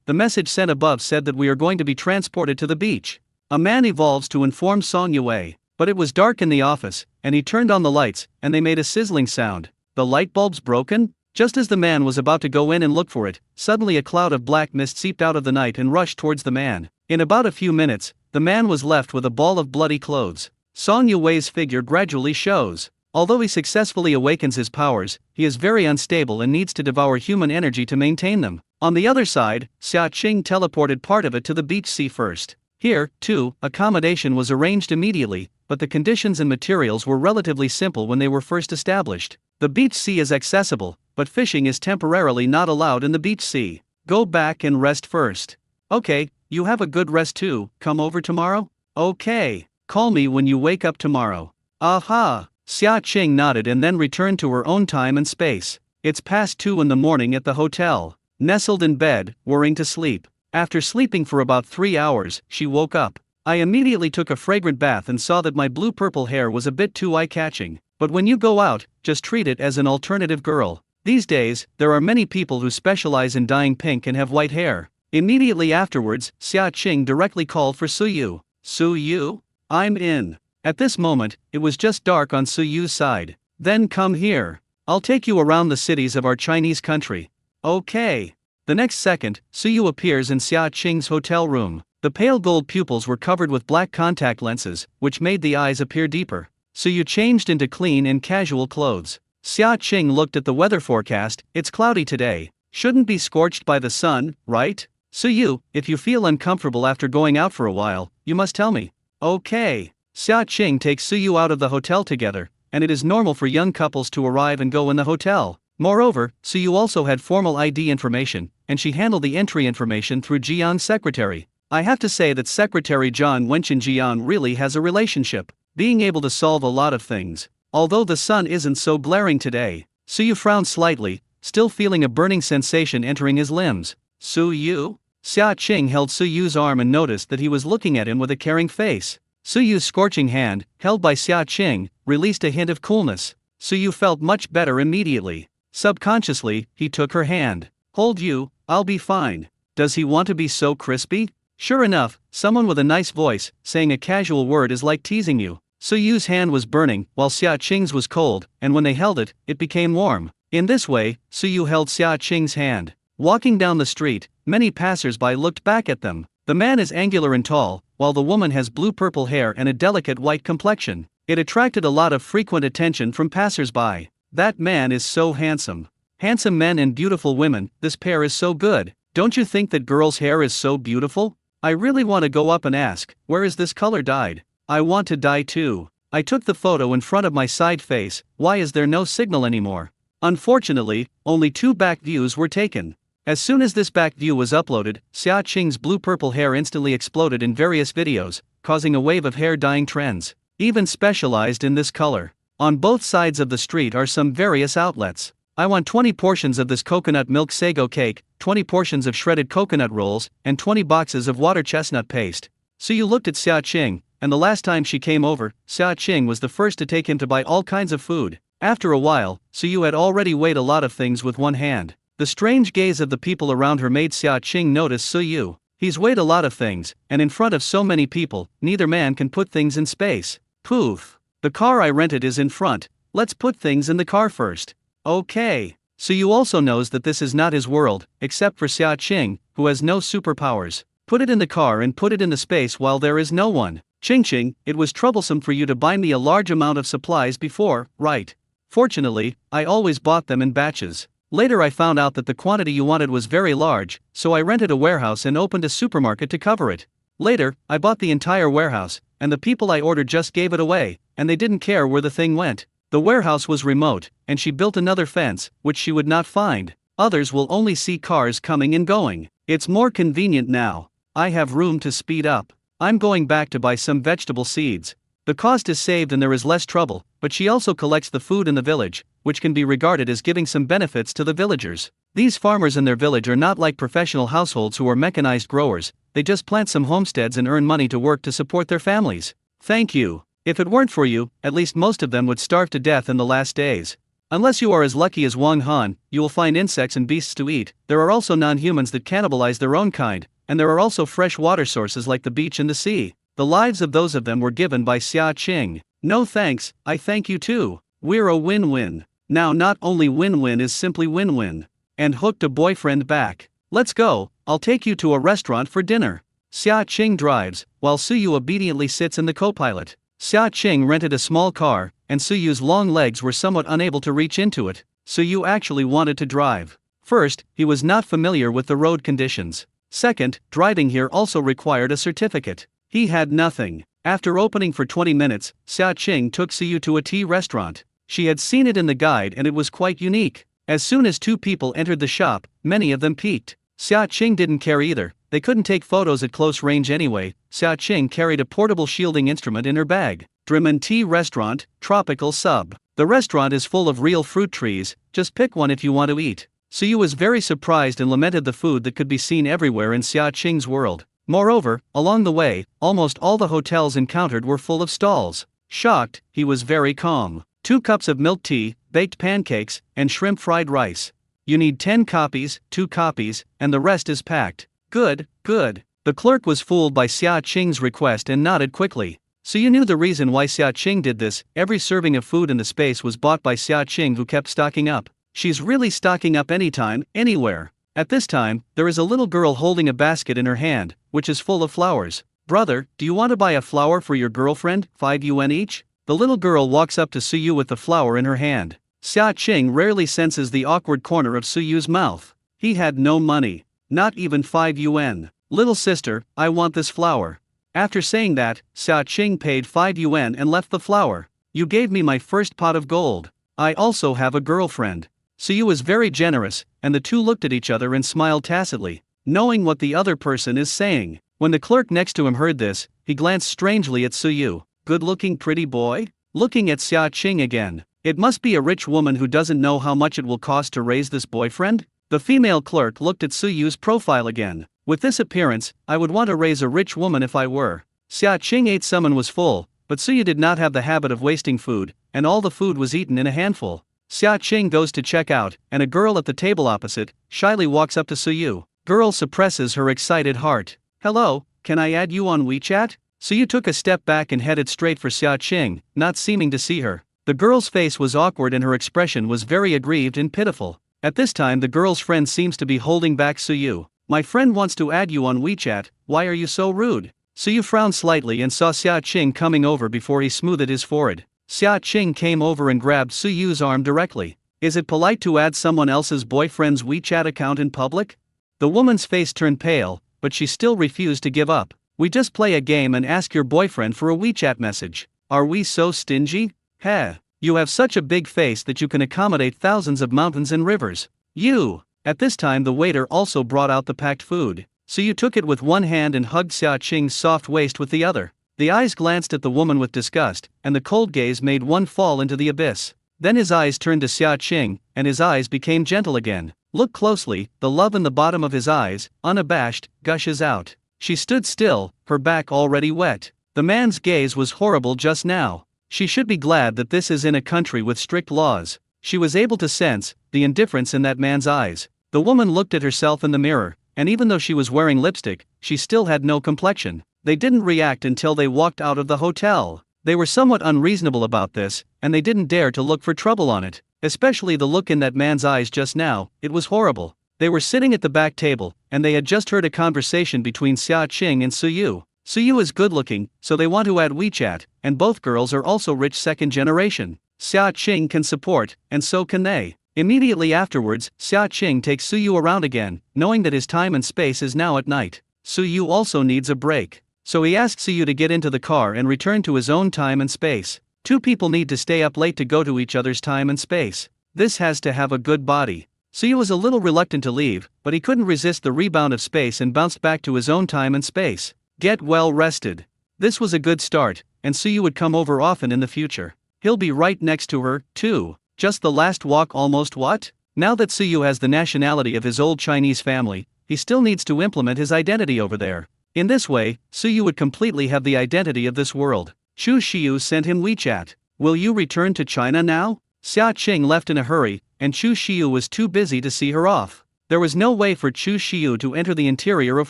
the message sent above said that we are going to be transported to the beach. A man evolves to inform Song Yue, but it was dark in the office, and he turned on the lights, and they made a sizzling sound. The light bulb's broken? Just as the man was about to go in and look for it, suddenly a cloud of black mist seeped out of the night and rushed towards the man. In about a few minutes, the man was left with a ball of bloody clothes. Song Yue's figure gradually shows. Although he successfully awakens his powers, he is very unstable and needs to devour human energy to maintain them. On the other side, Xia Qing teleported part of it to the beach sea first. Here, too, accommodation was arranged immediately, but the conditions and materials were relatively simple when they were first established. The beach sea is accessible, but fishing is temporarily not allowed in the beach sea. Go back and rest first. Okay, you have a good rest too. Come over tomorrow? Okay. Call me when you wake up tomorrow. Aha! Xia Qing nodded and then returned to her own time and space. It's past 2 in the morning at the hotel. Nestled in bed, worrying to sleep. After sleeping for about 3 hours, she woke up. I immediately took a fragrant bath and saw that my blue-purple hair was a bit too eye-catching. But when you go out, just treat it as an alternative girl. These days, there are many people who specialize in dyeing pink and have white hair. Immediately afterwards, Xia Qing directly called for Suyu. Suyu? I'm in. At this moment, it was just dark on Suyu's side. Then come here. I'll take you around the cities of our Chinese country. Okay. The next second, Suyu appears in Xia Qing's hotel room. The pale gold pupils were covered with black contact lenses, which made the eyes appear deeper. Suyu changed into clean and casual clothes. Xia Qing looked at the weather forecast. It's cloudy today. Shouldn't be scorched by the sun, right? Suyu, if you feel uncomfortable after going out for a while, you must tell me. Okay. Xia Qing takes Suyu out of the hotel together, and it is normal for young couples to arrive and go in the hotel. Moreover, Suyu also had formal ID information, and she handled the entry information through Jian's secretary. I have to say that Secretary John Wenchen Jian really has a relationship, being able to solve a lot of things. Although the sun isn't so glaring today. Suyu frowned slightly, still feeling a burning sensation entering his limbs. Suyu? Xia Qing held Suyu's arm and noticed that he was looking at him with a caring face. Suyu's scorching hand, held by Xia Qing, released a hint of coolness. Suyu felt much better immediately. Subconsciously, he took her hand. Hold you, I'll be fine. Does he want to be so crispy? Sure enough, someone with a nice voice, saying a casual word is like teasing you. Suyu's hand was burning, while Xia Qing's was cold, and when they held it, it became warm. In this way, Suyu held Xia Qing's hand. Walking down the street, many passers-by looked back at them. The man is angular and tall, while the woman has blue-purple hair and a delicate white complexion. It attracted a lot of frequent attention from passers-by. That man is so handsome. Handsome men and beautiful women, this pair is so good. Don't you think that girl's hair is so beautiful? I really want to go up and ask, where is this color dyed? I want to dye too. I took the photo in front of my side face. Why is there no signal anymore? Unfortunately, only 2 back views were taken. As soon as this back view was uploaded, Xia Qing's blue-purple hair instantly exploded in various videos, causing a wave of hair dyeing trends, even specialized in this color. On both sides of the street are some various outlets. I want 20 portions of this coconut milk sago cake, 20 portions of shredded coconut rolls, and 20 boxes of water chestnut paste. Suyu looked at Xia Qing, and the last time she came over, Xia Qing was the first to take him to buy all kinds of food. After a while, Suyu had already weighed a lot of things with one hand. The strange gaze of the people around her made Xia Qing notice Suyu. He's weighed a lot of things, and in front of so many people, neither man can put things in space. Poof. The car I rented is in front. Let's put things in the car first. Okay. Suyu also knows that this is not his world, except for Xia Qing, who has no superpowers. Put it in the car and put it in the space while there is no one. Ching Ching, it was troublesome for you to buy me a large amount of supplies before, right? Fortunately, I always bought them in batches. Later I found out that the quantity you wanted was very large, so I rented a warehouse and opened a supermarket to cover it. Later, I bought the entire warehouse, and the people I ordered just gave it away, and they didn't care where the thing went. The warehouse was remote, and she built another fence, which she would not find. Others will only see cars coming and going. It's more convenient now. I have room to speed up. I'm going back to buy some vegetable seeds. The cost is saved and there is less trouble, but she also collects the food in the village, which can be regarded as giving some benefits to the villagers. These farmers in their village are not like professional households who are mechanized growers, they just plant some homesteads and earn money to work to support their families. Thank you. If it weren't for you, at least most of them would starve to death in the last days. Unless you are as lucky as Wang Han, you will find insects and beasts to eat. There are also non-humans that cannibalize their own kind, and there are also fresh water sources like the beach and the sea. The lives of those of them were given by Xia Qing. No thanks, I thank you too. We're a win-win. Now not only win-win is simply win-win. And hooked a boyfriend back. Let's go, I'll take you to a restaurant for dinner. Xia Qing drives, while Suyu obediently sits in the co-pilot. Xia Qing rented a small car, and Suyu's long legs were somewhat unable to reach into it. Suyu actually wanted to drive. First, he was not familiar with the road conditions. Second, driving here also required a certificate. He had nothing. After opening for 20 minutes, Xia Qing took Suyu to a tea restaurant. She had seen it in the guide and it was quite unique. As soon as two people entered the shop, many of them peeked. Xia Qing didn't care either, they couldn't take photos at close range anyway. Xia Qing carried a portable shielding instrument in her bag. Driman Tea Restaurant, Tropical Sub. The restaurant is full of real fruit trees, just pick one if you want to eat. Suyu was very surprised and lamented the food that could be seen everywhere in Xia Qing's world. Moreover, along the way, almost all the hotels encountered were full of stalls. Shocked, he was very calm. 2 cups of milk tea, baked pancakes, and shrimp fried rice. You need 10 copies, 2 copies, and the rest is packed. Good, good. The clerk was fooled by Xia Qing's request and nodded quickly. So you knew the reason why Xia Qing did this. Every serving of food in the space was bought by Xia Qing, who kept stocking up. She's really stocking up anytime, anywhere. At this time, there is a little girl holding a basket in her hand, which is full of flowers. Brother, do you want to buy a flower for your girlfriend, 5 yuan each? The little girl walks up to Suyu with the flower in her hand. Xia Qing rarely senses the awkward corner of Suyu's mouth. He had no money. Not even 5 yuan. Little sister, I want this flower. After saying that, Xia Qing paid 5 yuan and left the flower. You gave me my first pot of gold. I also have a girlfriend. Suyu was very generous, and the two looked at each other and smiled tacitly, knowing what the other person is saying. When the clerk next to him heard this, he glanced strangely at Suyu. Good-looking pretty boy? Looking at Xia Qing again. It must be a rich woman who doesn't know how much it will cost to raise this boyfriend? The female clerk looked at Suyu's profile again. With this appearance, I would want to raise a rich woman if I were. Xia Qing ate some and was full, but Suyu did not have the habit of wasting food, and all the food was eaten in a handful. Xia Qing goes to check out, and a girl at the table opposite shyly walks up to Suyu. Girl suppresses her excited heart. Hello, can I add you on WeChat? Suyu took a step back and headed straight for Xia Qing, not seeming to see her. The girl's face was awkward and her expression was very aggrieved and pitiful. At this time the girl's friend seems to be holding back Suyu. My friend wants to add you on WeChat, why are you so rude? Suyu frowned slightly and saw Xia Qing coming over before he smoothed his forehead. Xia Qing came over and grabbed Suyu's arm directly. Is it polite to add someone else's boyfriend's WeChat account in public? The woman's face turned pale, but she still refused to give up. We just play a game and ask your boyfriend for a WeChat message. Are we so stingy? Heh. You have such a big face that you can accommodate thousands of mountains and rivers. You. At this time the waiter also brought out the packed food. Suyu took it with one hand and hugged Xia Qing's soft waist with the other. The eyes glanced at the woman with disgust, and the cold gaze made one fall into the abyss. Then his eyes turned to Xia Qing, and his eyes became gentle again. Look closely, the love in the bottom of his eyes, unabashed, gushes out. She stood still, her back already wet. The man's gaze was horrible just now. She should be glad that this is in a country with strict laws. She was able to sense the indifference in that man's eyes. The woman looked at herself in the mirror, and even though she was wearing lipstick, she still had no complexion. They didn't react until they walked out of the hotel. They were somewhat unreasonable about this, and they didn't dare to look for trouble on it. Especially the look in that man's eyes just now, it was horrible. They were sitting at the back table, and they had just heard a conversation between Xia Qing and Suyu. Suyu is good looking, so they want to add WeChat, and both girls are also rich second generation. Xia Qing can support, and so can they. Immediately afterwards, Xia Qing takes Suyu around again, knowing that his time and space is now at night. Suyu also needs a break. So he asks Suyu to get into the car and return to his own time and space. Two people need to stay up late to go to each other's time and space. This has to have a good body. Suyu was a little reluctant to leave, but he couldn't resist the rebound of space and bounced back to his own time and space. Get well rested. This was a good start, and Suyu would come over often in the future. He'll be right next to her, too. Just the last walk almost what? Now that Suyu has the nationality of his old Chinese family, he still needs to implement his identity over there. In this way, Suyu would completely have the identity of this world. Chu Xiu sent him WeChat. Will you return to China now? Xia Qing left in a hurry, and Chu Xiu was too busy to see her off. There was no way for Chu Xiu to enter the interior of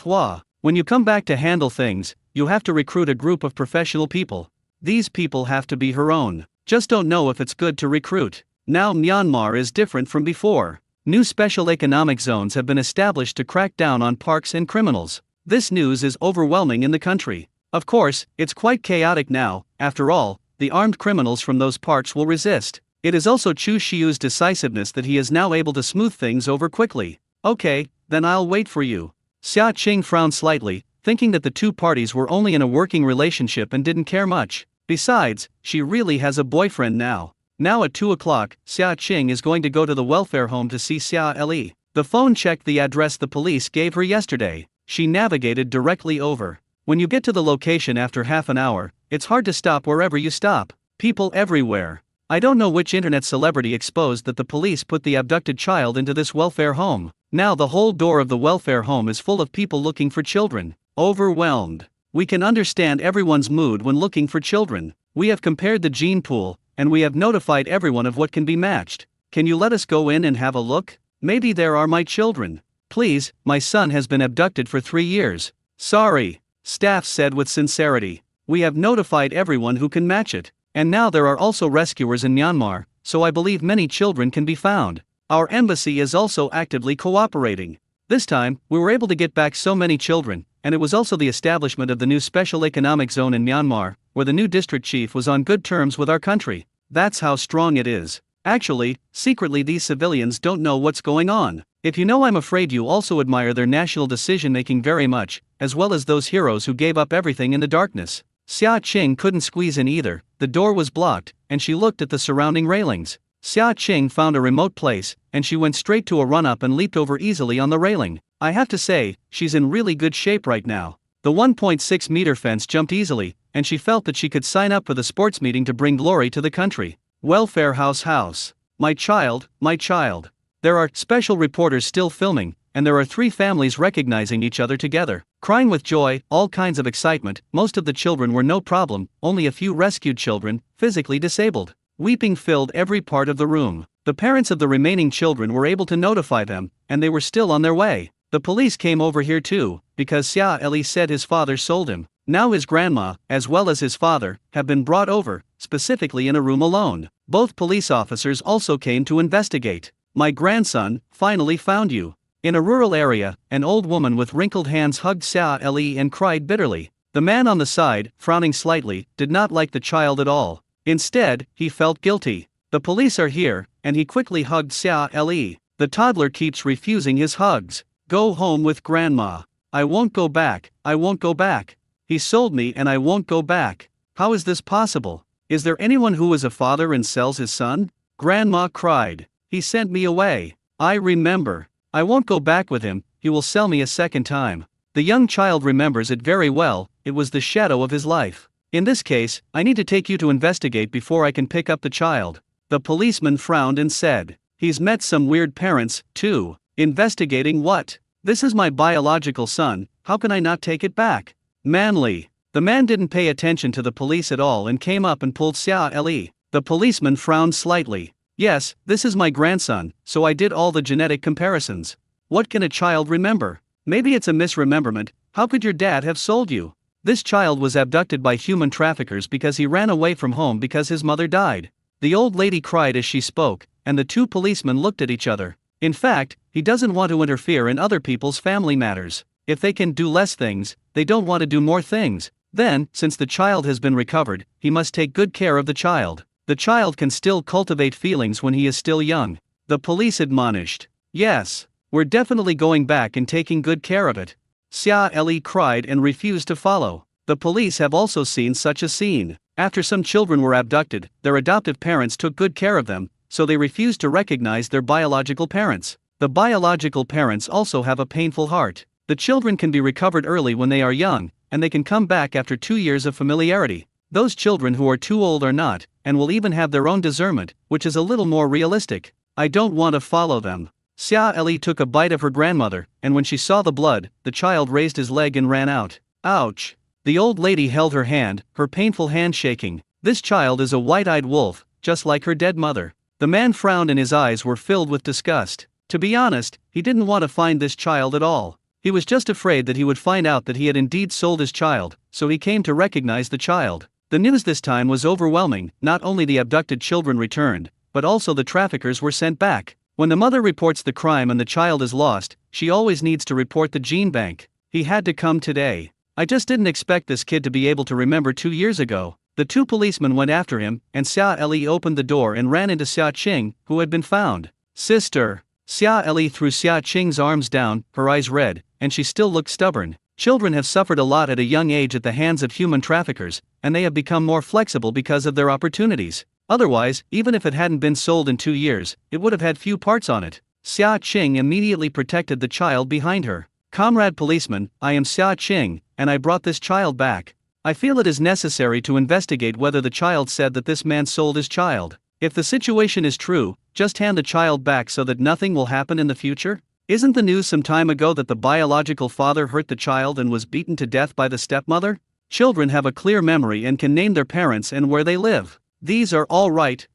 Hua. When you come back to handle things, you have to recruit a group of professional people. These people have to be her own. Just don't know if it's good to recruit. Now Myanmar is different from before. New special economic zones have been established to crack down on parks and criminals. This news is overwhelming in the country. Of course, it's quite chaotic now. After all, the armed criminals from those parks will resist. It is also Chu Xiu's decisiveness that he is now able to smooth things over quickly. Okay, then I'll wait for you. Xia Qing frowned slightly, thinking that the two parties were only in a working relationship and didn't care much. Besides, she really has a boyfriend now. Now at 2 o'clock, Xia Qing is going to go to the welfare home to see Xia Li. The phone checked the address the police gave her yesterday. She navigated directly over. When you get to the location after half an hour, it's hard to stop wherever you stop. People everywhere. I don't know which internet celebrity exposed that the police put the abducted child into this welfare home. Now the whole door of the welfare home is full of people looking for children. Overwhelmed. We can understand everyone's mood when looking for children. We have compared the gene pool, and we have notified everyone of what can be matched. Can you let us go in and have a look? Maybe there are my children. Please, my son has been abducted for 3 years. Sorry, staff said with sincerity. We have notified everyone who can match it. And now there are also rescuers in Myanmar, so I believe many children can be found. Our embassy is also actively cooperating. This time, we were able to get back so many children, and it was also the establishment of the new special economic zone in Myanmar, where the new district chief was on good terms with our country. That's how strong it is. Actually, secretly these civilians don't know what's going on. If you know, I'm afraid you also admire their national decision-making very much, as well as those heroes who gave up everything in the darkness. Xia Qing couldn't squeeze in either, the door was blocked, and she looked at the surrounding railings. Xia Qing found a remote place, and she went straight to a run-up and leaped over easily on the railing. I have to say, she's in really good shape right now. The 1.6-meter fence jumped easily, and she felt that she could sign up for the sports meeting to bring glory to the country. Welfare house. My child, my child. There are special reporters still filming, and there are 3 families recognizing each other together, crying with joy, all kinds of excitement. Most of the children were no problem, only a few rescued children, physically disabled. Weeping filled every part of the room. The parents of the remaining children were able to notify them, and they were still on their way. The police came over here too, because Xia Li said his father sold him. Now his grandma, as well as his father, have been brought over, specifically in a room alone. Both police officers also came to investigate. My grandson finally found you. In a rural area, an old woman with wrinkled hands hugged Xia Li and cried bitterly. The man on the side, frowning slightly, did not like the child at all. Instead, he felt guilty. The police are here, and he quickly hugged Xia Li. The toddler keeps refusing his hugs. Go home with grandma. I won't go back, I won't go back. He sold me and I won't go back. How is this possible? Is there anyone who is a father and sells his son? Grandma cried. He sent me away. I remember. I won't go back with him, he will sell me a second time. The young child remembers it very well, it was the shadow of his life. In this case, I need to take you to investigate before I can pick up the child. The policeman frowned and said, he's met some weird parents, too. Investigating what? This is my biological son, how can I not take it back? Manly. The man didn't pay attention to the police at all and came up and pulled Xia Li. The policeman frowned slightly. Yes, this is my grandson, so I did all the genetic comparisons. What can a child remember? Maybe it's a misrememberment. How could your dad have sold you? This child was abducted by human traffickers because he ran away from home because his mother died. The old lady cried as she spoke, and the 2 policemen looked at each other. In fact, he doesn't want to interfere in other people's family matters. If they can do less things, they don't want to do more things. Then, since the child has been recovered, he must take good care of the child. The child can still cultivate feelings when he is still young. The police admonished. Yes, we're definitely going back and taking good care of it. Xia Li cried and refused to follow. The police have also seen such a scene. After some children were abducted, their adoptive parents took good care of them, so they refused to recognize their biological parents. The biological parents also have a painful heart. The children can be recovered early when they are young, and they can come back after 2 years of familiarity. Those children who are too old are not, and will even have their own discernment, which is a little more realistic. I don't want to follow them. Xia Li took a bite of her grandmother, and when she saw the blood, the child raised his leg and ran out. Ouch! The old lady held her hand, her painful hand shaking. This child is a white-eyed wolf, just like her dead mother. The man frowned and his eyes were filled with disgust. To be honest, he didn't want to find this child at all. He was just afraid that he would find out that he had indeed sold his child, so he came to recognize the child. The news this time was overwhelming. Not only the abducted children returned, but also the traffickers were sent back. When the mother reports the crime and the child is lost, she always needs to report the gene bank. He had to come today. I just didn't expect this kid to be able to remember 2 years ago. The 2 policemen went after him, and Xia Li opened the door and ran into Xia Qing, who had been found. Sister! Xia Li threw Xia Qing's arms down, her eyes red, and she still looked stubborn. Children have suffered a lot at a young age at the hands of human traffickers, and they have become more flexible because of their opportunities. Otherwise, even if it hadn't been sold in 2 years, it would have had few parts on it. Xia Qing immediately protected the child behind her. Comrade policeman, I am Xia Qing, and I brought this child back. I feel it is necessary to investigate whether the child said that this man sold his child. If the situation is true, just hand the child back so that nothing will happen in the future? Isn't the news some time ago that the biological father hurt the child and was beaten to death by the stepmother? Children have a clear memory and can name their parents and where they live. These are all right.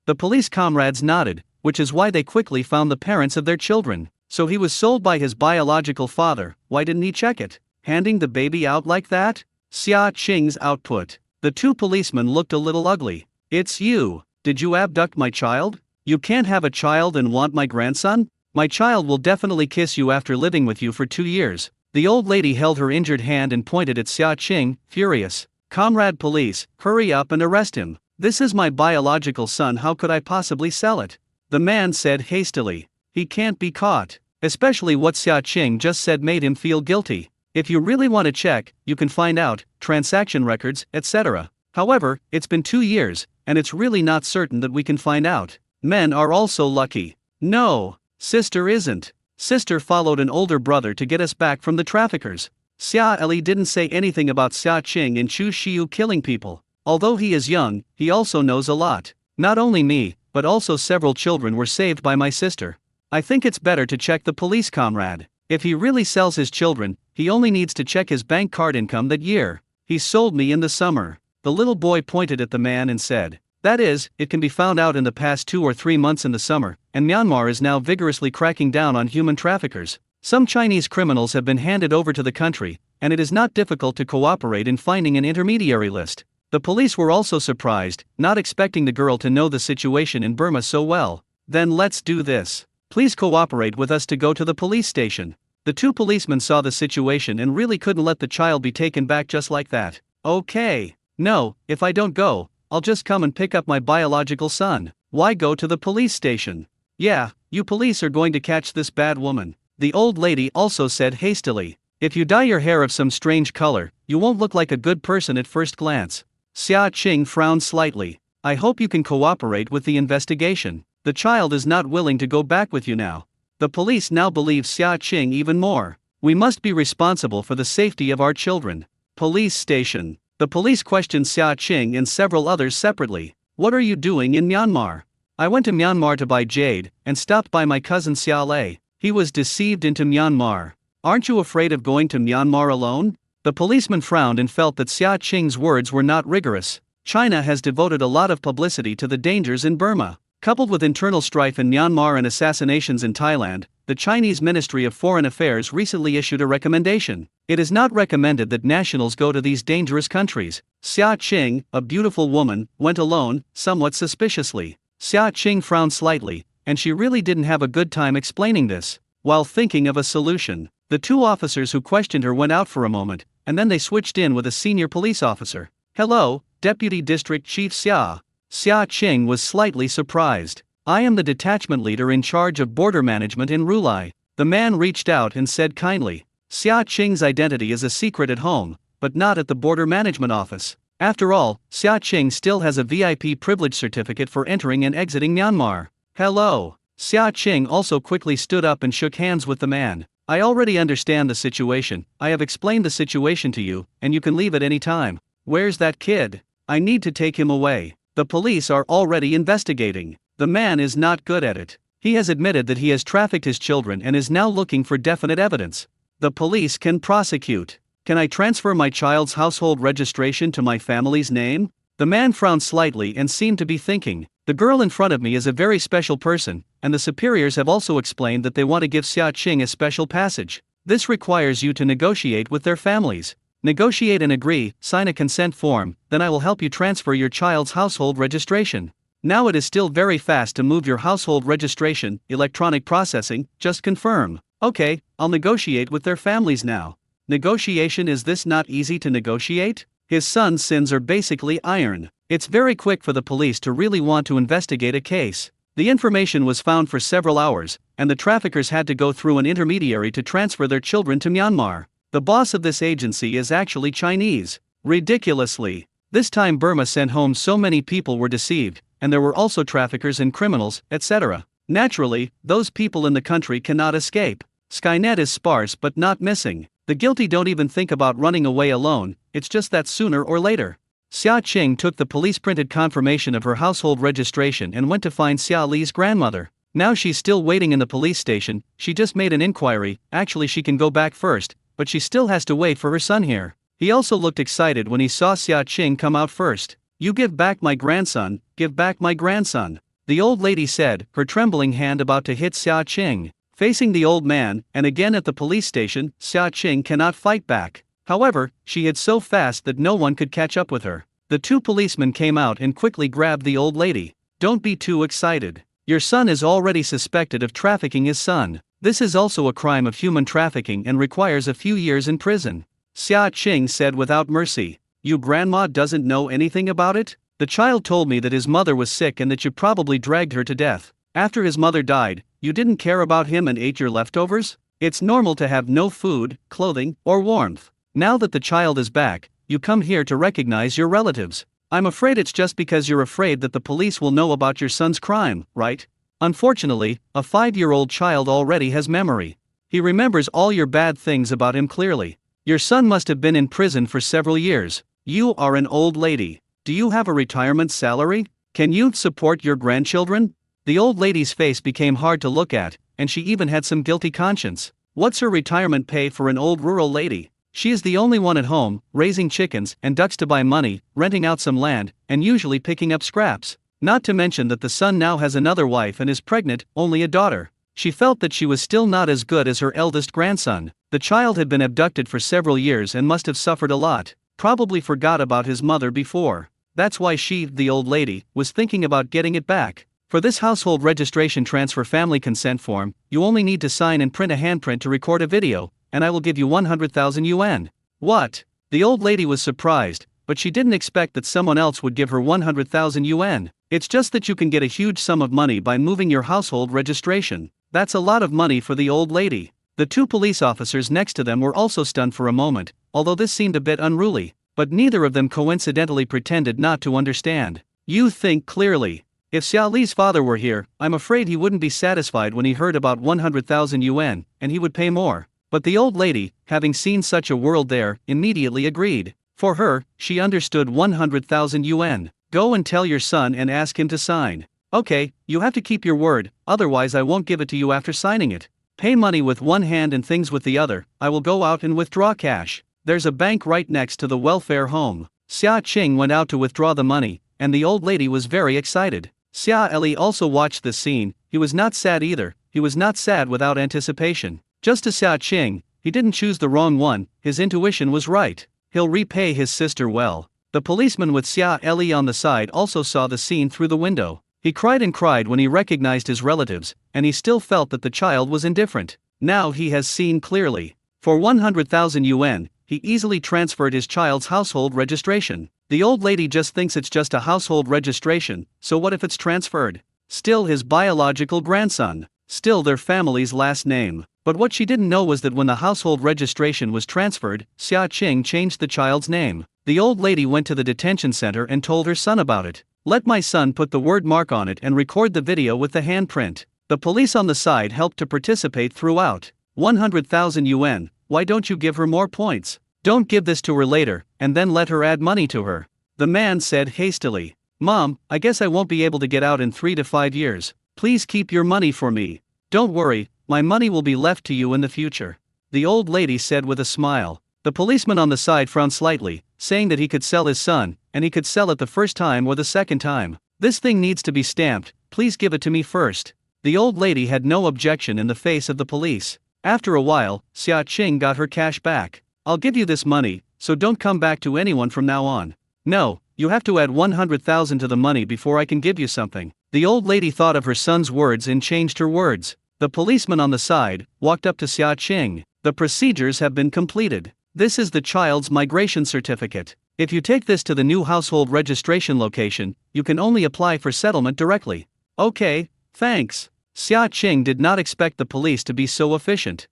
The police comrades nodded, which is why they quickly found the parents of their children. So he was sold by his biological father. Why didn't he check it? Handing the baby out like that? Xia Qing's output. The 2 policemen looked a little ugly. It's you. Did you abduct my child? You can't have a child and want my grandson? My child will definitely kiss you after living with you for 2 years. The old lady held her injured hand and pointed at Xia Qing, furious. Comrade police, hurry up and arrest him. This is my biological son, how could I possibly sell it? The man said hastily. He can't be caught. Especially what Xia Qing just said made him feel guilty. If you really want to check, you can find out, transaction records, etc. However, it's been 2 years, and it's really not certain that we can find out. Men are also lucky. No, sister isn't. Sister followed an older brother to get us back from the traffickers. Xia Li didn't say anything about Xia Qing and Chu Xiu killing people. Although he is young, he also knows a lot. Not only me, but also several children were saved by my sister. I think it's better to check the police comrade. If he really sells his children, he only needs to check his bank card income that year. He sold me in the summer. The little boy pointed at the man and said, that is, it can be found out in the past 2 or 3 months in the summer, and Myanmar is now vigorously cracking down on human traffickers. Some Chinese criminals have been handed over to the country, and it is not difficult to cooperate in finding an intermediary list. The police were also surprised, not expecting the girl to know the situation in Burma so well. Then let's do this. Please cooperate with us to go to the police station. The 2 policemen saw the situation and really couldn't let the child be taken back just like that. Okay. No, if I don't go, I'll just come and pick up my biological son. Why go to the police station? Yeah, you police are going to catch this bad woman. The old lady also said hastily. If you dye your hair of some strange color, you won't look like a good person at first glance. Xia Qing frowned slightly. I hope you can cooperate with the investigation. The child is not willing to go back with you now. The police now believe Xia Qing even more. We must be responsible for the safety of our children. Police station. The police questioned Xia Qing and several others separately. What are you doing in Myanmar? I went to Myanmar to buy jade, and stopped by my cousin Xia Lei. He was deceived into Myanmar. Aren't you afraid of going to Myanmar alone? The policeman frowned and felt that Xia Qing's words were not rigorous. China has devoted a lot of publicity to the dangers in Burma. Coupled with internal strife in Myanmar and assassinations in Thailand, the Chinese Ministry of Foreign Affairs recently issued a recommendation. It is not recommended that nationals go to these dangerous countries. Xia Qing, a beautiful woman, went alone, somewhat suspiciously. Xia Qing frowned slightly, and she really didn't have a good time explaining this. While thinking of a solution, The two officers who questioned her went out for a moment, and then they switched in with a senior police officer. "Hello, Deputy District Chief Xia." Xia Qing was slightly surprised. "I am the detachment leader in charge of border management in Rulai." The man reached out and said kindly. Xia Qing's identity is a secret at home, but not at the border management office. After all, Xia Qing still has a VIP privilege certificate for entering and exiting Myanmar. "Hello." Xia Qing also quickly stood up and shook hands with the man. "I already understand the situation. I have explained the situation to you, and you can leave at any time." "Where's that kid? I need to take him away. The police are already investigating." The man is not good at it. He has admitted that he has trafficked his children and is now looking for definite evidence. The police can prosecute. "Can I transfer my child's household registration to my family's name?" The man frowned slightly and seemed to be thinking. "The girl in front of me is a very special person, and the superiors have also explained that they want to give Xia Qing a special passage. This requires you to negotiate with their families. Negotiate and agree, sign a consent form, then I will help you transfer your child's household registration. Now it is still very fast to move your household registration, electronic processing, just confirm." "Okay, I'll negotiate with their families now." Negotiation? Is this not easy to negotiate? His son's sins are basically iron. It's very quick for the police to really want to investigate a case. The information was found for several hours, and the traffickers had to go through an intermediary to transfer their children to Myanmar. The boss of this agency is actually Chinese. Ridiculously. This time Burma sent home so many people were deceived, and there were also traffickers and criminals, etc. Naturally, those people in the country cannot escape. Skynet is sparse but not missing. The guilty don't even think about running away alone, it's just that sooner or later. Xia Qing took the police-printed confirmation of her household registration and went to find Xia Li's grandmother. Now she's still waiting in the police station. She just made an inquiry. Actually, she can go back first, but she still has to wait for her son here. He also looked excited when he saw Xia Qing come out first. "You give back my grandson, give back my grandson," the old lady said, her trembling hand about to hit Xia Qing. Facing the old man, and again at the police station, Xia Qing cannot fight back. However, she hid so fast that no one could catch up with her. The two policemen came out and quickly grabbed the old lady. "Don't be too excited. Your son is already suspected of trafficking his son. This is also a crime of human trafficking and requires a few years in prison," Xia Qing said without mercy. "You grandma doesn't know anything about it? The child told me that his mother was sick and that you probably dragged her to death. After his mother died, you didn't care about him and ate your leftovers? It's normal to have no food, clothing, or warmth. Now that the child is back, you come here to recognize your relatives. I'm afraid it's just because you're afraid that the police will know about your son's crime, right? Unfortunately, a 5-year-old child already has memory. He remembers all your bad things about him clearly. Your son must have been in prison for several years. You are an old lady. Do you have a retirement salary? Can you support your grandchildren?" The old lady's face became hard to look at, and she even had some guilty conscience. What's her retirement pay for an old rural lady? She is the only one at home, raising chickens and ducks to buy money, renting out some land, and usually picking up scraps. Not to mention that the son now has another wife and is pregnant, only a daughter. She felt that she was still not as good as her eldest grandson. The child had been abducted for several years and must have suffered a lot. Probably forgot about his mother before. That's why she, the old lady, was thinking about getting it back. For this household registration transfer family consent form, you only need to sign and print a handprint to record a video, and I will give you 100,000 yuan. What? The old lady was surprised, but she didn't expect that someone else would give her 100,000 yuan. It's just that you can get a huge sum of money by moving your household registration. That's a lot of money for the old lady. The two police officers next to them were also stunned for a moment, although this seemed a bit unruly, but neither of them coincidentally pretended not to understand. "You think clearly. If Xia Li's father were here, I'm afraid he wouldn't be satisfied when he heard about 100,000 yuan, and he would pay more." But the old lady, having seen such a world there, immediately agreed. For her, she understood 100,000 yuan. "Go and tell your son and ask him to sign." "Okay, you have to keep your word, otherwise I won't give it to you after signing it. Pay money with one hand and things with the other. I will go out and withdraw cash. There's a bank right next to the welfare home." Xia Qing went out to withdraw the money, and the old lady was very excited. Xia Li also watched this scene. He was not sad either. He was not sad without anticipation. Just as Xia Qing, he didn't choose the wrong one. His intuition was right. He'll repay his sister well. The policeman with Xia Li on the side also saw the scene through the window. He cried and cried when he recognized his relatives, and he still felt that the child was indifferent. Now he has seen clearly. For 100,000 yuan, he easily transferred his child's household registration. The old lady just thinks it's just a household registration, so what if it's transferred? Still his biological grandson, still their family's last name. But what she didn't know was that when the household registration was transferred, Xia Qing changed the child's name. The old lady went to the detention center and told her son about it. Let my son put the word mark on it and record the video with the handprint. The police on the side helped to participate throughout. 100,000 yuan, why don't you give her more points? Don't give this to her later, and then let her add money to her. The man said hastily. Mom, I guess I won't be able to get out in 3 to 5 years. Please keep your money for me. Don't worry, my money will be left to you in the future. The old lady said with a smile. The policeman on the side frowned slightly, saying that he could sell his son, and he could sell it the first time or the second time. This thing needs to be stamped, please give it to me first. The old lady had no objection in the face of the police. After a while, Xia Qing got her cash back. I'll give you this money, so don't come back to anyone from now on. No, you have to add 100,000 to the money before I can give you something. The old lady thought of her son's words and changed her words. The policeman on the side walked up to Xia Qing. The procedures have been completed. This is the child's migration certificate. If you take this to the new household registration location, you can only apply for settlement directly. Okay, thanks. Xia Qing did not expect the police to be so efficient.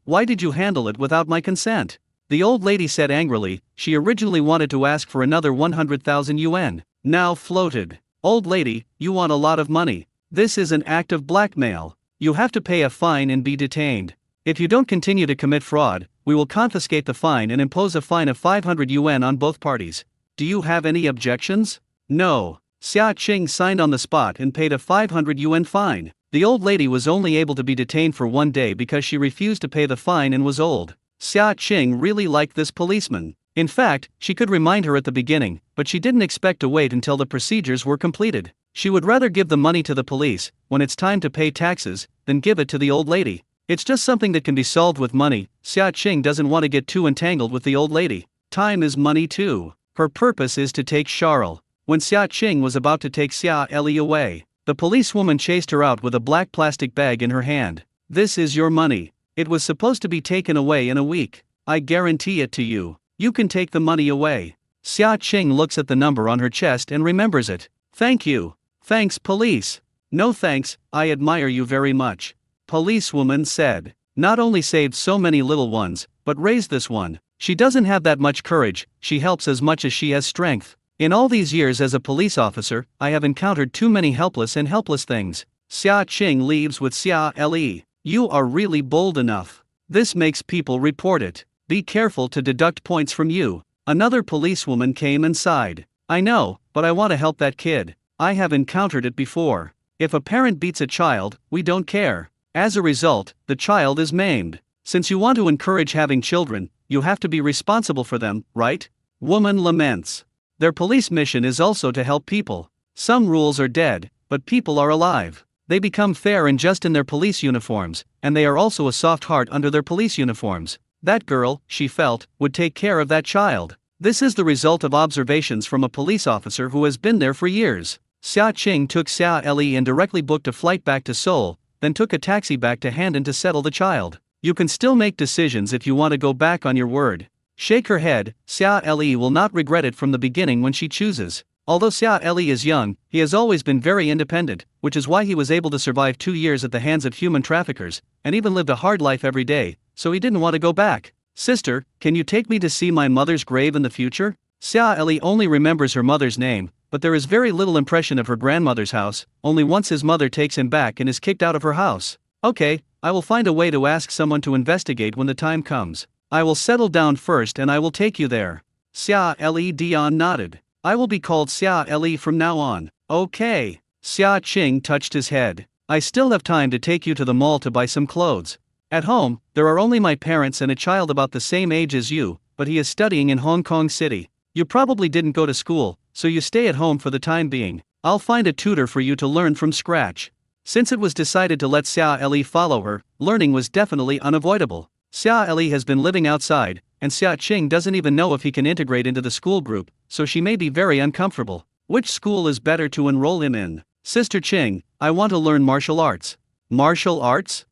Why did you handle it without my consent? The old lady said angrily. She originally wanted to ask for another 100,000 yuan. Now floated. Old lady, you want a lot of money. This is an act of blackmail. You have to pay a fine and be detained. If you don't continue to commit fraud, we will confiscate the fine and impose a fine of 500 yuan on both parties. Do you have any objections? No. Xia Qing signed on the spot and paid a 500 yuan fine. The old lady was only able to be detained for 1 day because she refused to pay the fine and was old. Xia Qing really liked this policeman. In fact, she could remind her at the beginning, but she didn't expect to wait until the procedures were completed. She would rather give the money to the police, when it's time to pay taxes, than give it to the old lady. It's just something that can be solved with money. Xia Qing doesn't want to get too entangled with the old lady. Time is money too. Her purpose is to take Charles. When Xia Qing was about to take Xia Li away, the policewoman chased her out with a black plastic bag in her hand. This is your money. It was supposed to be taken away in a week. I guarantee it to you. You can take the money away. Xia Qing looks at the number on her chest and remembers it. Thank you. Thanks, police. No thanks, I admire you very much. Policewoman said. Not only saved so many little ones, but raised this one. She doesn't have that much courage, she helps as much as she has strength. In all these years as a police officer, I have encountered too many helpless things. Xia Qing leaves with Xia Li. You are really bold enough. This makes people report it. Be careful to deduct points from you. Another policewoman came and sighed. I know, but I want to help that kid. I have encountered it before. If a parent beats a child, we don't care. As a result, the child is maimed. Since you want to encourage having children, you have to be responsible for them, right? Woman laments. Their police mission is also to help people. Some rules are dead, but people are alive. They become fair and just in their police uniforms, and they are also a soft heart under their police uniforms. That girl, she felt, would take care of that child. This is the result of observations from a police officer who has been there for years. Xia Qing took Xia Li and directly booked a flight back to Seoul, then took a taxi back to Handan to settle the child. You can still make decisions if you want to go back on your word. Shake her head. Xia Li will not regret it from the beginning when she chooses. Although Xia Li is young, he has always been very independent, which is why he was able to survive 2 years at the hands of human traffickers, and even lived a hard life every day, so he didn't want to go back. Sister, can you take me to see my mother's grave in the future? Xia Li only remembers her mother's name, but there is very little impression of her grandmother's house, only once his mother takes him back and is kicked out of her house. Okay, I will find a way to ask someone to investigate when the time comes. I will settle down first and I will take you there. Xia Li Dion nodded. I will be called Xia Li from now on. Okay. Xia Qing touched his head. I still have time to take you to the mall to buy some clothes. At home, there are only my parents and a child about the same age as you, but he is studying in Hong Kong City. You probably didn't go to school, so you stay at home for the time being. I'll find a tutor for you to learn from scratch. Since it was decided to let Xia Li follow her, learning was definitely unavoidable. Xia Li has been living outside, and Xia Qing doesn't even know if he can integrate into the school group, so she may be very uncomfortable. Which school is better to enroll him in? Sister Qing, I want to learn martial arts. Martial arts?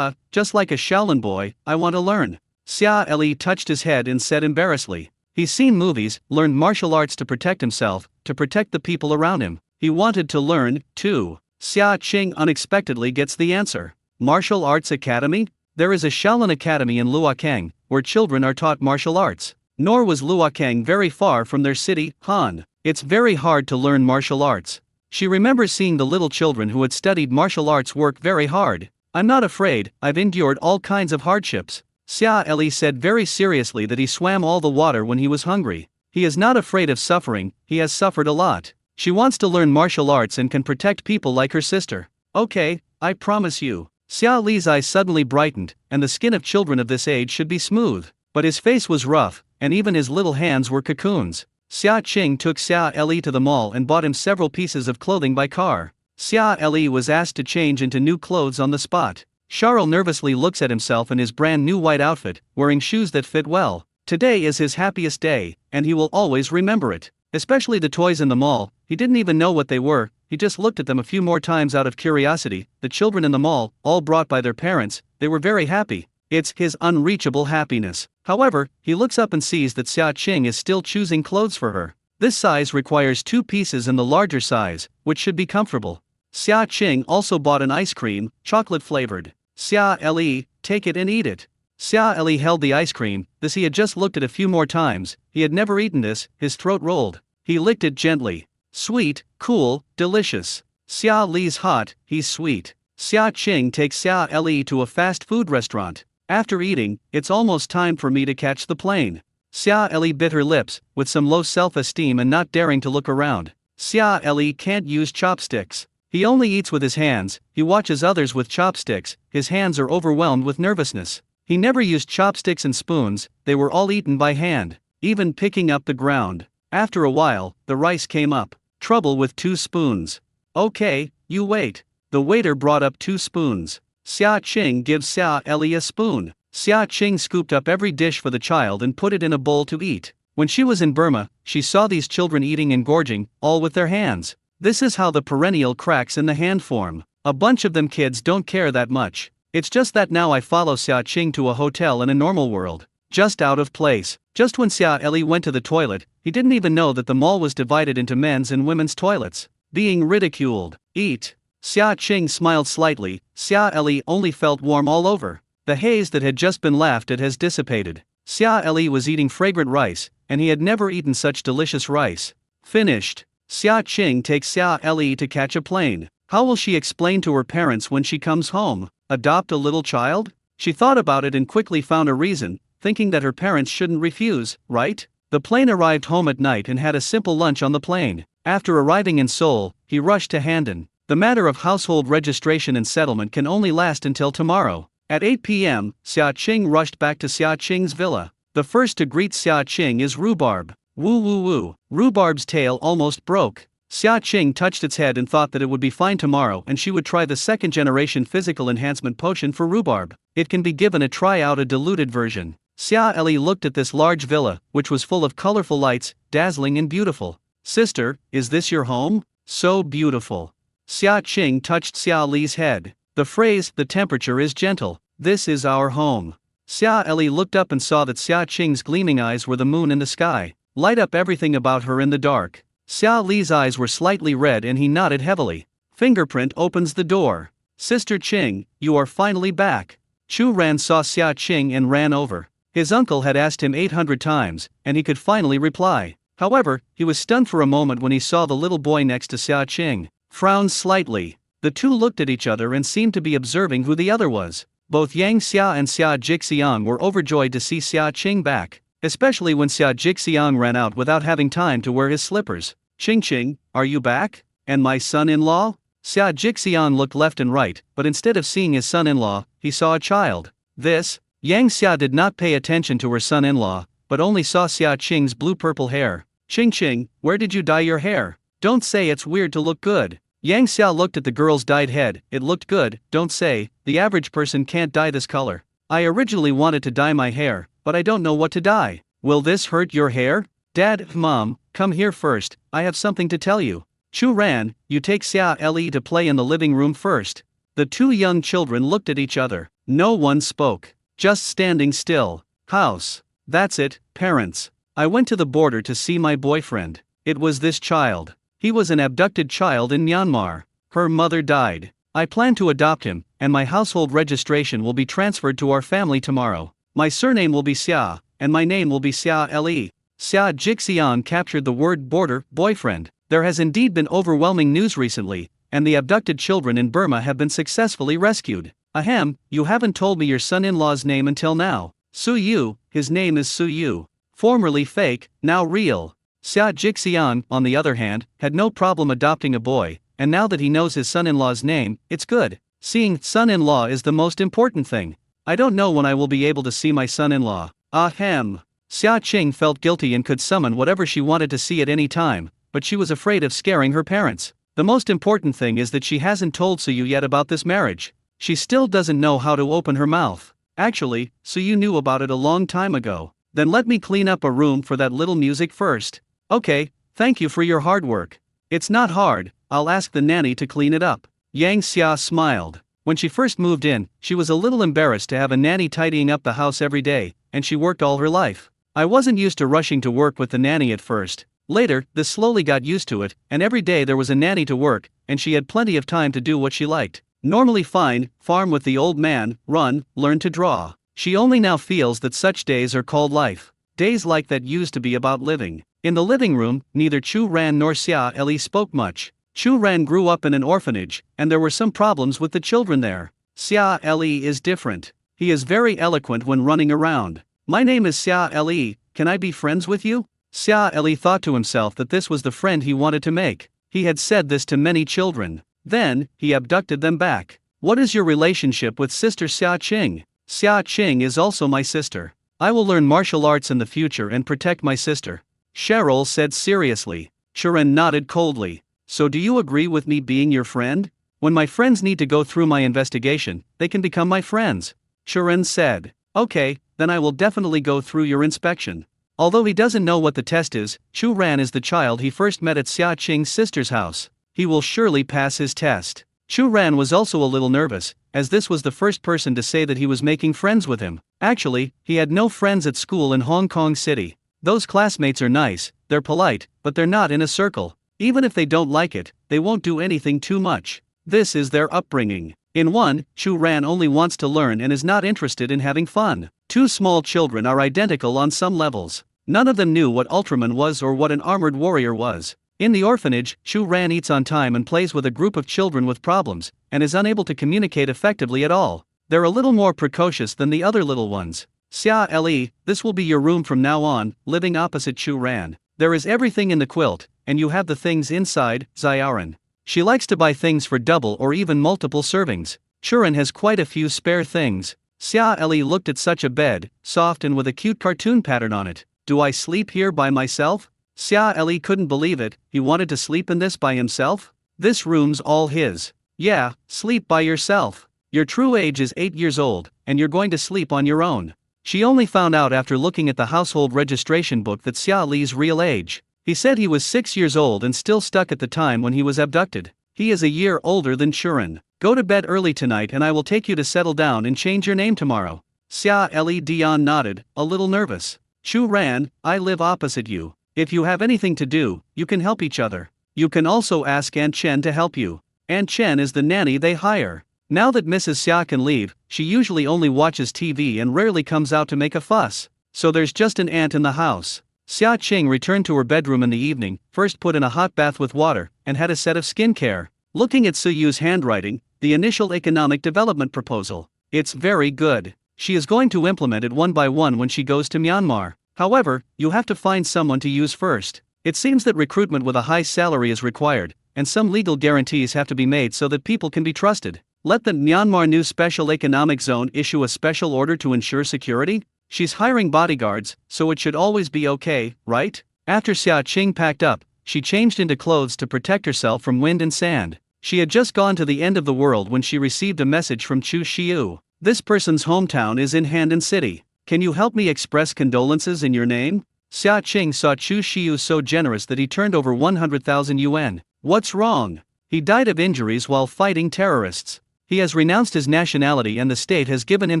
Just like a Shaolin boy, I want to learn. Xia Li touched his head and said embarrassedly. He's seen movies, learned martial arts to protect himself, to protect the people around him. He wanted to learn, too. Xia Qing unexpectedly gets the answer. Martial Arts Academy? There is a Shaolin Academy in Luokang, where children are taught martial arts. Nor was Luokang very far from their city, Han. It's very hard to learn martial arts. She remembers seeing the little children who had studied martial arts work very hard. I'm not afraid, I've endured all kinds of hardships. Xia Li said very seriously that he swam all the water when he was hungry. He is not afraid of suffering, he has suffered a lot. She wants to learn martial arts and can protect people like her sister. Okay, I promise you. Xia Li's eyes suddenly brightened, and the skin of children of this age should be smooth. But his face was rough, and even his little hands were cocoons. Xia Qing took Xia Li to the mall and bought him several pieces of clothing by car. Xia Li was asked to change into new clothes on the spot. Charles nervously looks at himself in his brand new white outfit, wearing shoes that fit well. Today is his happiest day, and he will always remember it. Especially the toys in the mall, he didn't even know what they were, he just looked at them a few more times out of curiosity. The children in the mall, all brought by their parents, they were very happy. It's his unreachable happiness. However, he looks up and sees that Xia Qing is still choosing clothes for her. This size requires 2 pieces in the larger size, which should be comfortable. Xia Qing also bought an ice cream, chocolate flavored. Xia Li, take it and eat it. Xia Li held the ice cream, this he had just looked at a few more times, he had never eaten this, his throat rolled. He licked it gently. Sweet, cool, delicious. Xia Li's hot, he's sweet. Xia Qing takes Xia Li to a fast food restaurant. After eating, it's almost time for me to catch the plane. Xia Li bit her lips, with some low self-esteem and not daring to look around. Xia Li can't use chopsticks. He only eats with his hands, he watches others with chopsticks, his hands are overwhelmed with nervousness. He never used chopsticks and spoons, they were all eaten by hand, even picking up the ground. After a while, the rice came up. Trouble with 2 spoons. Okay, you wait. The waiter brought up 2 spoons. Xia Qing gives Xia Li a spoon. Xia Qing scooped up every dish for the child and put it in a bowl to eat. When she was in Burma, she saw these children eating and gorging, all with their hands. This is how the perennial cracks in the hand form. A bunch of them kids don't care that much. It's just that now I follow Xia Qing to a hotel in a normal world. Just out of place. Just when Xia Li went to the toilet, he didn't even know that the mall was divided into men's and women's toilets. Being ridiculed. Eat. Xia Qing smiled slightly, Xia Li only felt warm all over. The haze that had just been laughed at has dissipated. Xia Li was eating fragrant rice, and he had never eaten such delicious rice. Finished. Xia Qing takes Xia Li to catch a plane. How will she explain to her parents when she comes home? Adopt a little child? She thought about it and quickly found a reason, thinking that her parents shouldn't refuse, right? The plane arrived home at night and had a simple lunch on the plane. After arriving in Seoul, he rushed to Handan. The matter of household registration and settlement can only last until tomorrow. At 8 p.m., Xia Qing rushed back to Xia Qing's villa. The first to greet Xia Qing is Rhubarb. Woo woo woo. Rhubarb's tail almost broke. Xia Qing touched its head and thought that it would be fine tomorrow and she would try the 2nd generation physical enhancement potion for Rhubarb. It can be given a try out a diluted version. Xia Li looked at this large villa, which was full of colorful lights, dazzling and beautiful. Sister, is this your home? So beautiful. Xia Qing touched Xia Li's head. The phrase, the temperature is gentle. This is our home. Xia Li looked up and saw that Xia Qing's gleaming eyes were the moon in the sky. Light up everything about her in the dark. Xia Li's eyes were slightly red and he nodded heavily. Fingerprint opens the door. Sister Qing, you are finally back. Chu Ran saw Xia Qing and ran over. His uncle had asked him 800 times, and he could finally reply. However, he was stunned for a moment when he saw the little boy next to Xia Qing. Frowned slightly. The two looked at each other and seemed to be observing who the other was. Both Yang Xia and Xia Jixiang were overjoyed to see Xia Qing back, especially when Xia Jixiang ran out without having time to wear his slippers. Qing, are you back? And my son-in-law? Xia Jixiang looked left and right, but instead of seeing his son-in-law, he saw a child. This? Yang Xia did not pay attention to her son-in-law, but only saw Xia Qing's blue-purple hair. Qing, where did you dye your hair? Don't say it's weird to look good. Yang Xia looked at the girl's dyed head, it looked good, don't say, the average person can't dye this color. I originally wanted to dye my hair, but I don't know what to dye. Will this hurt your hair? Dad, Mom, come here first, I have something to tell you. Chu Ran, you take Xia Li to play in the living room first. The two young children looked at each other. No one spoke. Just standing still. House. That's it, parents. I went to the border to see my boyfriend. It was this child. He was an abducted child in Myanmar. Her mother died. I plan to adopt him, and my household registration will be transferred to our family tomorrow. My surname will be Xia, and my name will be Xia Le. Xia Jixian captured the word border, boyfriend. There has indeed been overwhelming news recently, and the abducted children in Burma have been successfully rescued. Ahem, you haven't told me your son-in-law's name until now. Su Yu, his name is Su Yu. Formerly fake, now real. Xia Jixian, on the other hand, had no problem adopting a boy, and now that he knows his son-in-law's name, it's good. Seeing son-in-law is the most important thing. I don't know when I will be able to see my son-in-law. Ahem. Xia Qing felt guilty and could summon whatever she wanted to see at any time, but she was afraid of scaring her parents. The most important thing is that she hasn't told Su Yu yet about this marriage. She still doesn't know how to open her mouth. Actually, Su Yu knew about it a long time ago. Then let me clean up a room for that little music first. Okay, thank you for your hard work. It's not hard, I'll ask the nanny to clean it up. Yang Xia smiled. When she first moved in, she was a little embarrassed to have a nanny tidying up the house every day, and she worked all her life. I wasn't used to rushing to work with the nanny at first. Later, this slowly got used to it, and every day there was a nanny to work, and she had plenty of time to do what she liked. Normally fine, farm with the old man, run, learn to draw. She only now feels that such days are called life. Days like that used to be about living. In the living room, neither Chu Ran nor Xia Le spoke much. Chu Ran grew up in an orphanage, and there were some problems with the children there. Xia Le is different. He is very eloquent when running around. My name is Xia Le, can I be friends with you? Xia Le thought to himself that this was the friend he wanted to make. He had said this to many children. Then, he abducted them back. What is your relationship with Sister Xia Qing? Xia Qing is also my sister. I will learn martial arts in the future and protect my sister. Cheryl said seriously. Churen nodded coldly. So do you agree with me being your friend? When my friends need to go through my investigation, they can become my friends. Churen said. Okay, then I will definitely go through your inspection. Although he doesn't know what the test is, Chu Ran is the child he first met at Xia Qing's sister's house. He will surely pass his test. Chu Ran was also a little nervous, as this was the first person to say that he was making friends with him. Actually, he had no friends at school in Hong Kong City. Those classmates are nice, they're polite, but they're not in a circle. Even if they don't like it, they won't do anything too much. This is their upbringing. In one, Chu Ran only wants to learn and is not interested in having fun. Two small children are identical on some levels. None of them knew what Ultraman was or what an armored warrior was. In the orphanage, Chu Ran eats on time and plays with a group of children with problems, and is unable to communicate effectively at all. They're a little more precocious than the other little ones. Xia Le, this will be your room from now on, living opposite Chu Ran. There is everything in the quilt, and you have the things inside, Xiaoran. She likes to buy things for double or even multiple servings. Churen has quite a few spare things. Xia Le looked at such a bed, soft and with a cute cartoon pattern on it. Do I sleep here by myself? Xia Le couldn't believe it, he wanted to sleep in this by himself? This room's all his. Yeah, sleep by yourself. Your true age is 8 years old, and you're going to sleep on your own. She only found out after looking at the household registration book that Xia Li's real age. He said he was 6 years old and still stuck at the time when he was abducted. He is a year older than Churen. Go to bed early tonight and I will take you to settle down and change your name tomorrow. Xia Le Dion nodded, a little nervous. Chu Ran, I live opposite you. If you have anything to do, you can help each other. You can also ask Aunt Chen to help you. Aunt Chen is the nanny they hire. Now that Mrs. Xia can leave, she usually only watches TV and rarely comes out to make a fuss. So there's just an aunt in the house. Xia Qing returned to her bedroom in the evening, first put in a hot bath with water, and had a set of skincare. Looking at Su Yu's handwriting, the initial economic development proposal. It's very good. She is going to implement it one by one when she goes to Myanmar. However, you have to find someone to use first. It seems that recruitment with a high salary is required, and some legal guarantees have to be made so that people can be trusted. Let the Myanmar new Special Economic Zone issue a special order to ensure security? She's hiring bodyguards, so it should always be okay, right? After Xia Qing packed up, she changed into clothes to protect herself from wind and sand. She had just gone to the end of the world when she received a message from Chu Xiu. This person's hometown is in Handan City. Can you help me express condolences in your name? Xia Qing saw Chu Xiu so generous that he turned over 100,000 yuan. What's wrong? He died of injuries while fighting terrorists. He has renounced his nationality and the state has given him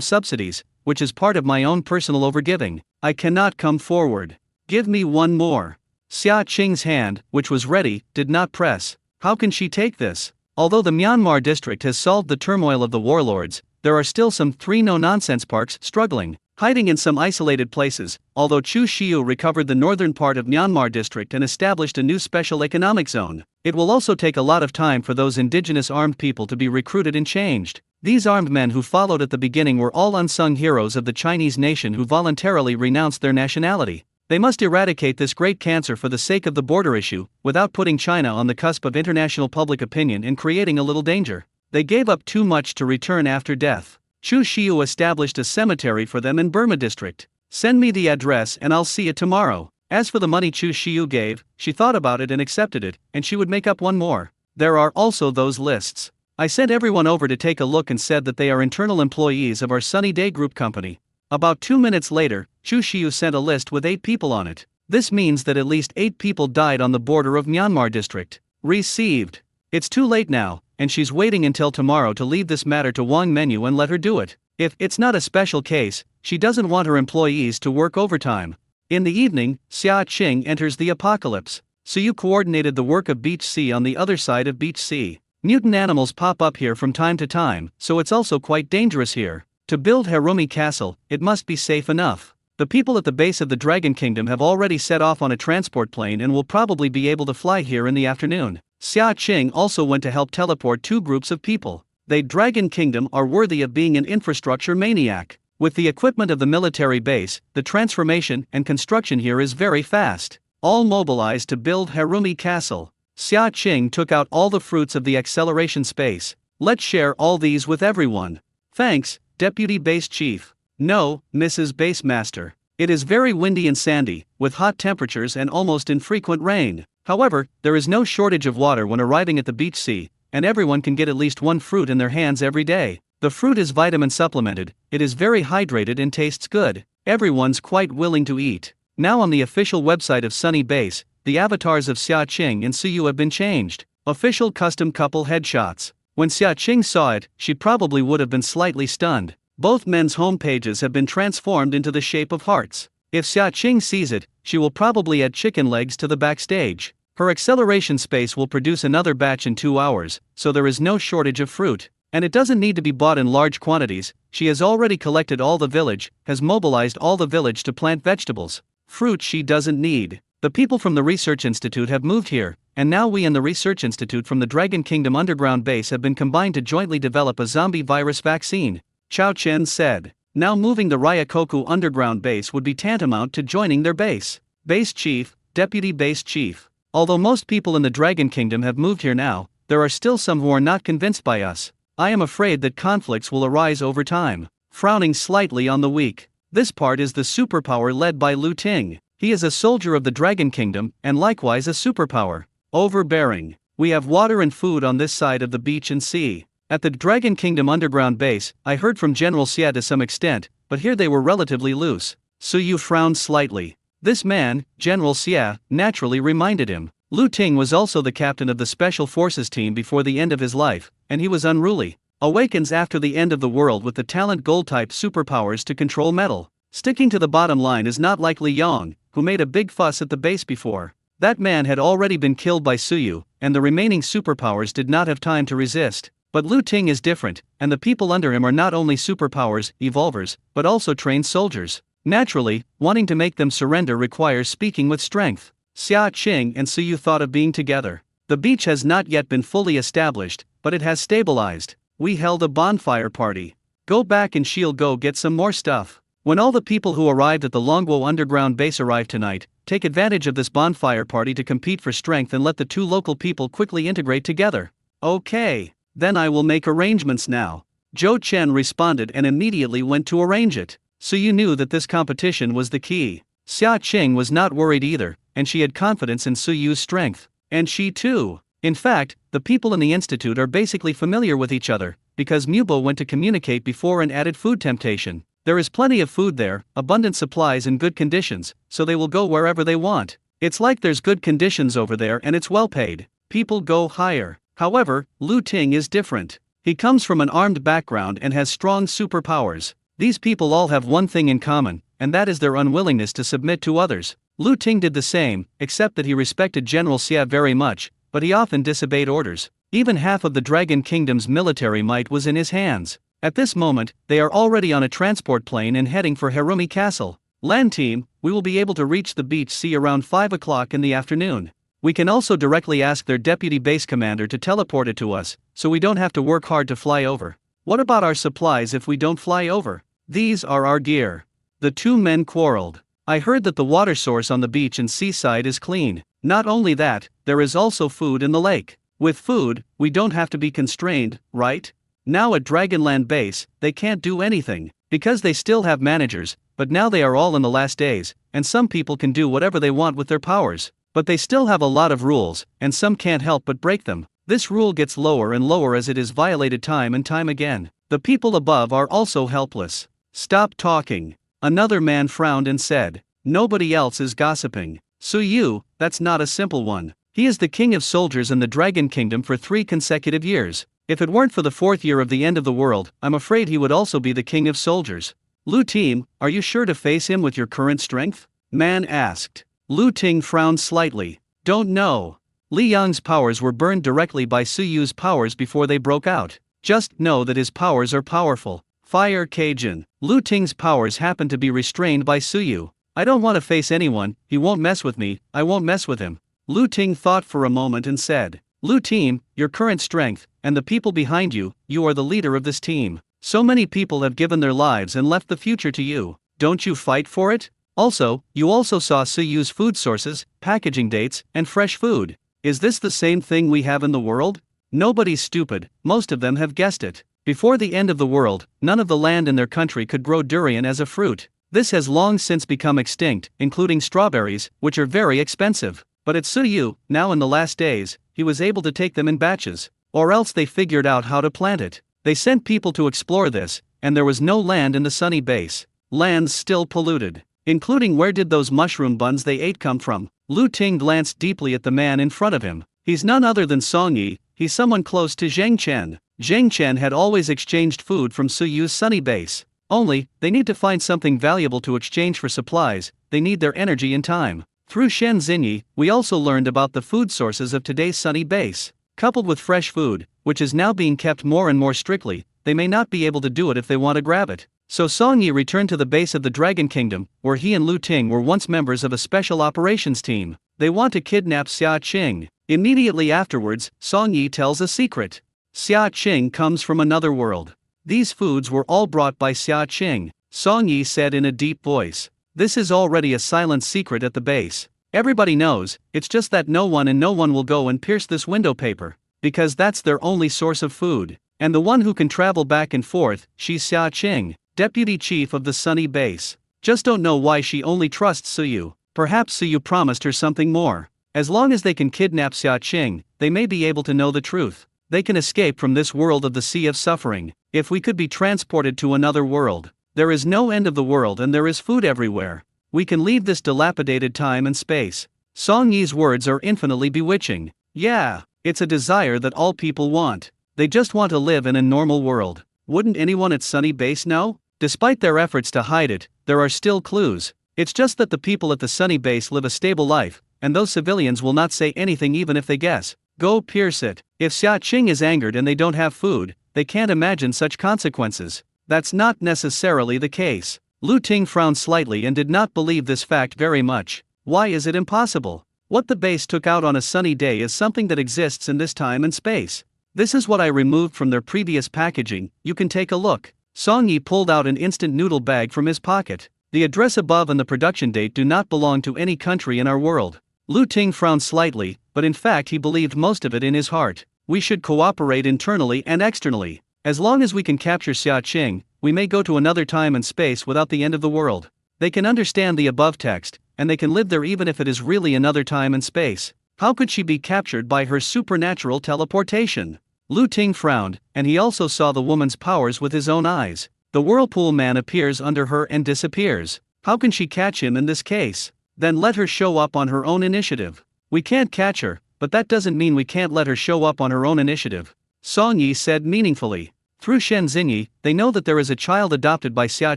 subsidies, which is part of my own personal overgiving. I cannot come forward. Give me one more. Xia Qing's hand, which was ready, did not press. How can she take this? Although the Myanmar district has solved the turmoil of the warlords, there are still some 3 no-nonsense parks struggling, hiding in some isolated places. Although Chu Shiu recovered the northern part of Myanmar district and established a new special economic zone, it will also take a lot of time for those indigenous armed people to be recruited and changed. These armed men who followed at the beginning were all unsung heroes of the Chinese nation who voluntarily renounced their nationality. They must eradicate this great cancer for the sake of the border issue, without putting China on the cusp of international public opinion and creating a little danger. They gave up too much to return after death. Chu Shiu established a cemetery for them in Burma district. Send me the address and I'll see it tomorrow. As for the money Chu Shiu gave, she thought about it and accepted it, and she would make up one more. There are also those lists. I sent everyone over to take a look and said that they are internal employees of our Sunny Day Group company. About 2 minutes later, Chu Shiu sent a list with 8 people on it. This means that at least 8 people died on the border of Myanmar district. Received. It's too late now, and she's waiting until tomorrow to leave this matter to Wang Menu and let her do it. If it's not a special case, she doesn't want her employees to work overtime. In the evening, Xia Qing enters the apocalypse. Suyu coordinated the work of Beach C on the other side of Beach C. Mutant animals pop up here from time to time, so it's also quite dangerous here. To build Harumi Castle, it must be safe enough. The people at the base of the Dragon Kingdom have already set off on a transport plane and will probably be able to fly here in the afternoon. Xia Qing also went to help teleport 2 groups of people. The Dragon Kingdom are worthy of being an infrastructure maniac. With the equipment of the military base, the transformation and construction here is very fast. All mobilized to build Harumi Castle. Xia Qing took out all the fruits of the acceleration space. Let's share all these with everyone. Thanks, Deputy Base Chief. No, Mrs. Base Master. It is very windy and sandy, with hot temperatures and almost infrequent rain. However, there is no shortage of water when arriving at the beach sea, and everyone can get at least 1 fruit in their hands every day. The fruit is vitamin supplemented, it is very hydrated and tastes good. Everyone's quite willing to eat. Now on the official website of Sunny Base, the avatars of Xia Qing and Suyu have been changed. Official custom couple headshots. When Xia Qing saw it, she probably would have been slightly stunned. Both men's home pages have been transformed into the shape of hearts. If Xia Qing sees it, she will probably add chicken legs to the backstage. Her acceleration space will produce another batch in 2 hours, so there is no shortage of fruit. And it doesn't need to be bought in large quantities. She has already collected all the village, has mobilized all the village to plant vegetables. Fruit she doesn't need. The people from the Research Institute have moved here, and now we and the Research Institute from the Dragon Kingdom underground base have been combined to jointly develop a zombie virus vaccine. Chao Chen said. Now moving the Ryakoku underground base would be tantamount to joining their base. Base Chief, Deputy Base Chief. Although most people in the Dragon Kingdom have moved here now, there are still some who are not convinced by us. I am afraid that conflicts will arise over time. Frowning slightly on the weak. This part is the superpower led by Lu Ting. He is a soldier of the Dragon Kingdom, and likewise a superpower. Overbearing. We have water and food on this side of the beach and sea. At the Dragon Kingdom underground base, I heard from General Xia to some extent, but here they were relatively loose. Suyu frowned slightly. This man, General Xia, naturally reminded him. Lu Ting was also the captain of the Special Forces team before the end of his life, and he was unruly. Awakens after the end of the world with the talent gold-type superpowers to control metal. Sticking to the bottom line is not like Li Yong, who made a big fuss at the base before. That man had already been killed by Suyu, and the remaining superpowers did not have time to resist. But Lu Ting is different, and the people under him are not only superpowers, evolvers, but also trained soldiers. Naturally, wanting to make them surrender requires speaking with strength. Xia Qing and Suyu thought of being together. The beach has not yet been fully established, but it has stabilized. We held a bonfire party. Go back and she'll go get some more stuff. When all the people who arrived at the Longguo underground base arrive tonight, take advantage of this bonfire party to compete for strength and let the 2 local people quickly integrate together. Okay, then I will make arrangements now. Zhou Chen responded and immediately went to arrange it. So you knew that this competition was the key. Xia Qing was not worried either, and she had confidence in Suyu's strength. And she too. In fact, the people in the institute are basically familiar with each other, because Mubo went to communicate before and added food temptation. There is plenty of food there, abundant supplies and good conditions, so they will go wherever they want. It's like there's good conditions over there and it's well paid. People go higher. However, Lu Ting is different. He comes from an armed background and has strong superpowers. These people all have one thing in common, and that is their unwillingness to submit to others. Lu Ting did the same, except that he respected General Xia very much, but he often disobeyed orders. Even half of the Dragon Kingdom's military might was in his hands. At this moment, they are already on a transport plane and heading for Harumi Castle. Land team, we will be able to reach the beach sea around 5 o'clock in the afternoon. We can also directly ask their deputy base commander to teleport it to us, so we don't have to work hard to fly over. What about our supplies if we don't fly over? These are our gear. The two men quarreled. I heard that the water source on the beach and seaside is clean. Not only that, there is also food in the lake. With food, we don't have to be constrained, right? Now at Dragonland Base, they can't do anything, because they still have managers, but now they are all in the last days, and some people can do whatever they want with their powers. But they still have a lot of rules, and some can't help but break them. This rule gets lower and lower as it is violated time and time again. The people above are also helpless. Stop talking. Another man frowned and said, nobody else is gossiping. Suyu, that's not a simple one. He is the king of soldiers in the Dragon Kingdom for 3 consecutive years. If it weren't for the 4th year of the end of the world, I'm afraid he would also be the king of soldiers. Lu Ting, are you sure to face him with your current strength? Man asked. Lu Ting frowned slightly. Don't know. Li Yang's powers were burned directly by Suyu's powers before they broke out. Just know that his powers are powerful. Fire Cajun. Lu Ting's powers happen to be restrained by Suyu. I don't want to face anyone, he won't mess with me, I won't mess with him. Lu Ting thought for a moment and said, Lu Team, your current strength, and the people behind you, you are the leader of this team. So many people have given their lives and left the future to you. Don't you fight for it? Also, you also saw Suyu's food sources, packaging dates, and fresh food. Is this the same thing we have in the world? Nobody's stupid, most of them have guessed it. Before the end of the world, none of the land in their country could grow durian as a fruit. This has long since become extinct, including strawberries, which are very expensive. But at Suyu, now in the last days, he was able to take them in batches. Or else they figured out how to plant it. They sent people to explore this, and there was no land in the sunny base. Lands still polluted. Including where did those mushroom buns they ate come from? Lu Ting glanced deeply at the man in front of him. He's none other than Song Yi, he's someone close to Zheng Chen. Zheng Chen had always exchanged food from Suyu's sunny base. Only, they need to find something valuable to exchange for supplies, they need their energy and time. Through Shen Xinyi, we also learned about the food sources of today's sunny base. Coupled with fresh food, which is now being kept more and more strictly, they may not be able to do it if they want to grab it. So Song Yi returned to the base of the Dragon Kingdom, where he and Lu Ting were once members of a special operations team. They want to kidnap Xia Qing. Immediately afterwards, Song Yi tells a secret. Xia Qing comes from another world. These foods were all brought by Xia Qing, Song Yi said in a deep voice. This is already a silent secret at the base. Everybody knows, it's just that no one will go and pierce this window paper, because that's their only source of food. And the one who can travel back and forth, she's Xia Qing, deputy chief of the sunny base. Just don't know why she only trusts Suyu. Perhaps Suyu promised her something more. As long as they can kidnap Xia Qing, they may be able to know the truth. They can escape from this world of the sea of suffering. If we could be transported to another world. There is no end of the world and there is food everywhere. We can leave this dilapidated time and space. Song Yi's words are infinitely bewitching. Yeah, it's a desire that all people want. They just want to live in a normal world. Wouldn't anyone at Sunny Base know? Despite their efforts to hide it, there are still clues. It's just that the people at the Sunny Base live a stable life, and those civilians will not say anything even if they guess. Go pierce it. If Xia Qing is angered and they don't have food, they can't imagine such consequences. That's not necessarily the case. Lu Ting frowned slightly and did not believe this fact very much. Why is it impossible? What the base took out on a sunny day is something that exists in this time and space. This is what I removed from their previous packaging, you can take a look. Song Yi pulled out an instant noodle bag from his pocket. The address above and the production date do not belong to any country in our world. Lu Ting frowned slightly, but in fact he believed most of it in his heart. We should cooperate internally and externally. As long as we can capture Xia Qing, we may go to another time and space without the end of the world. They can understand the above text, and they can live there even if it is really another time and space. How could she be captured by her supernatural teleportation? Lu Ting frowned, and he also saw the woman's powers with his own eyes. The whirlpool man appears under her and disappears. How can she catch him in this case? Then let her show up on her own initiative. We can't catch her, but that doesn't mean we can't let her show up on her own initiative. Song Yi said meaningfully. Through Shen Xingyi, they know that there is a child adopted by Xia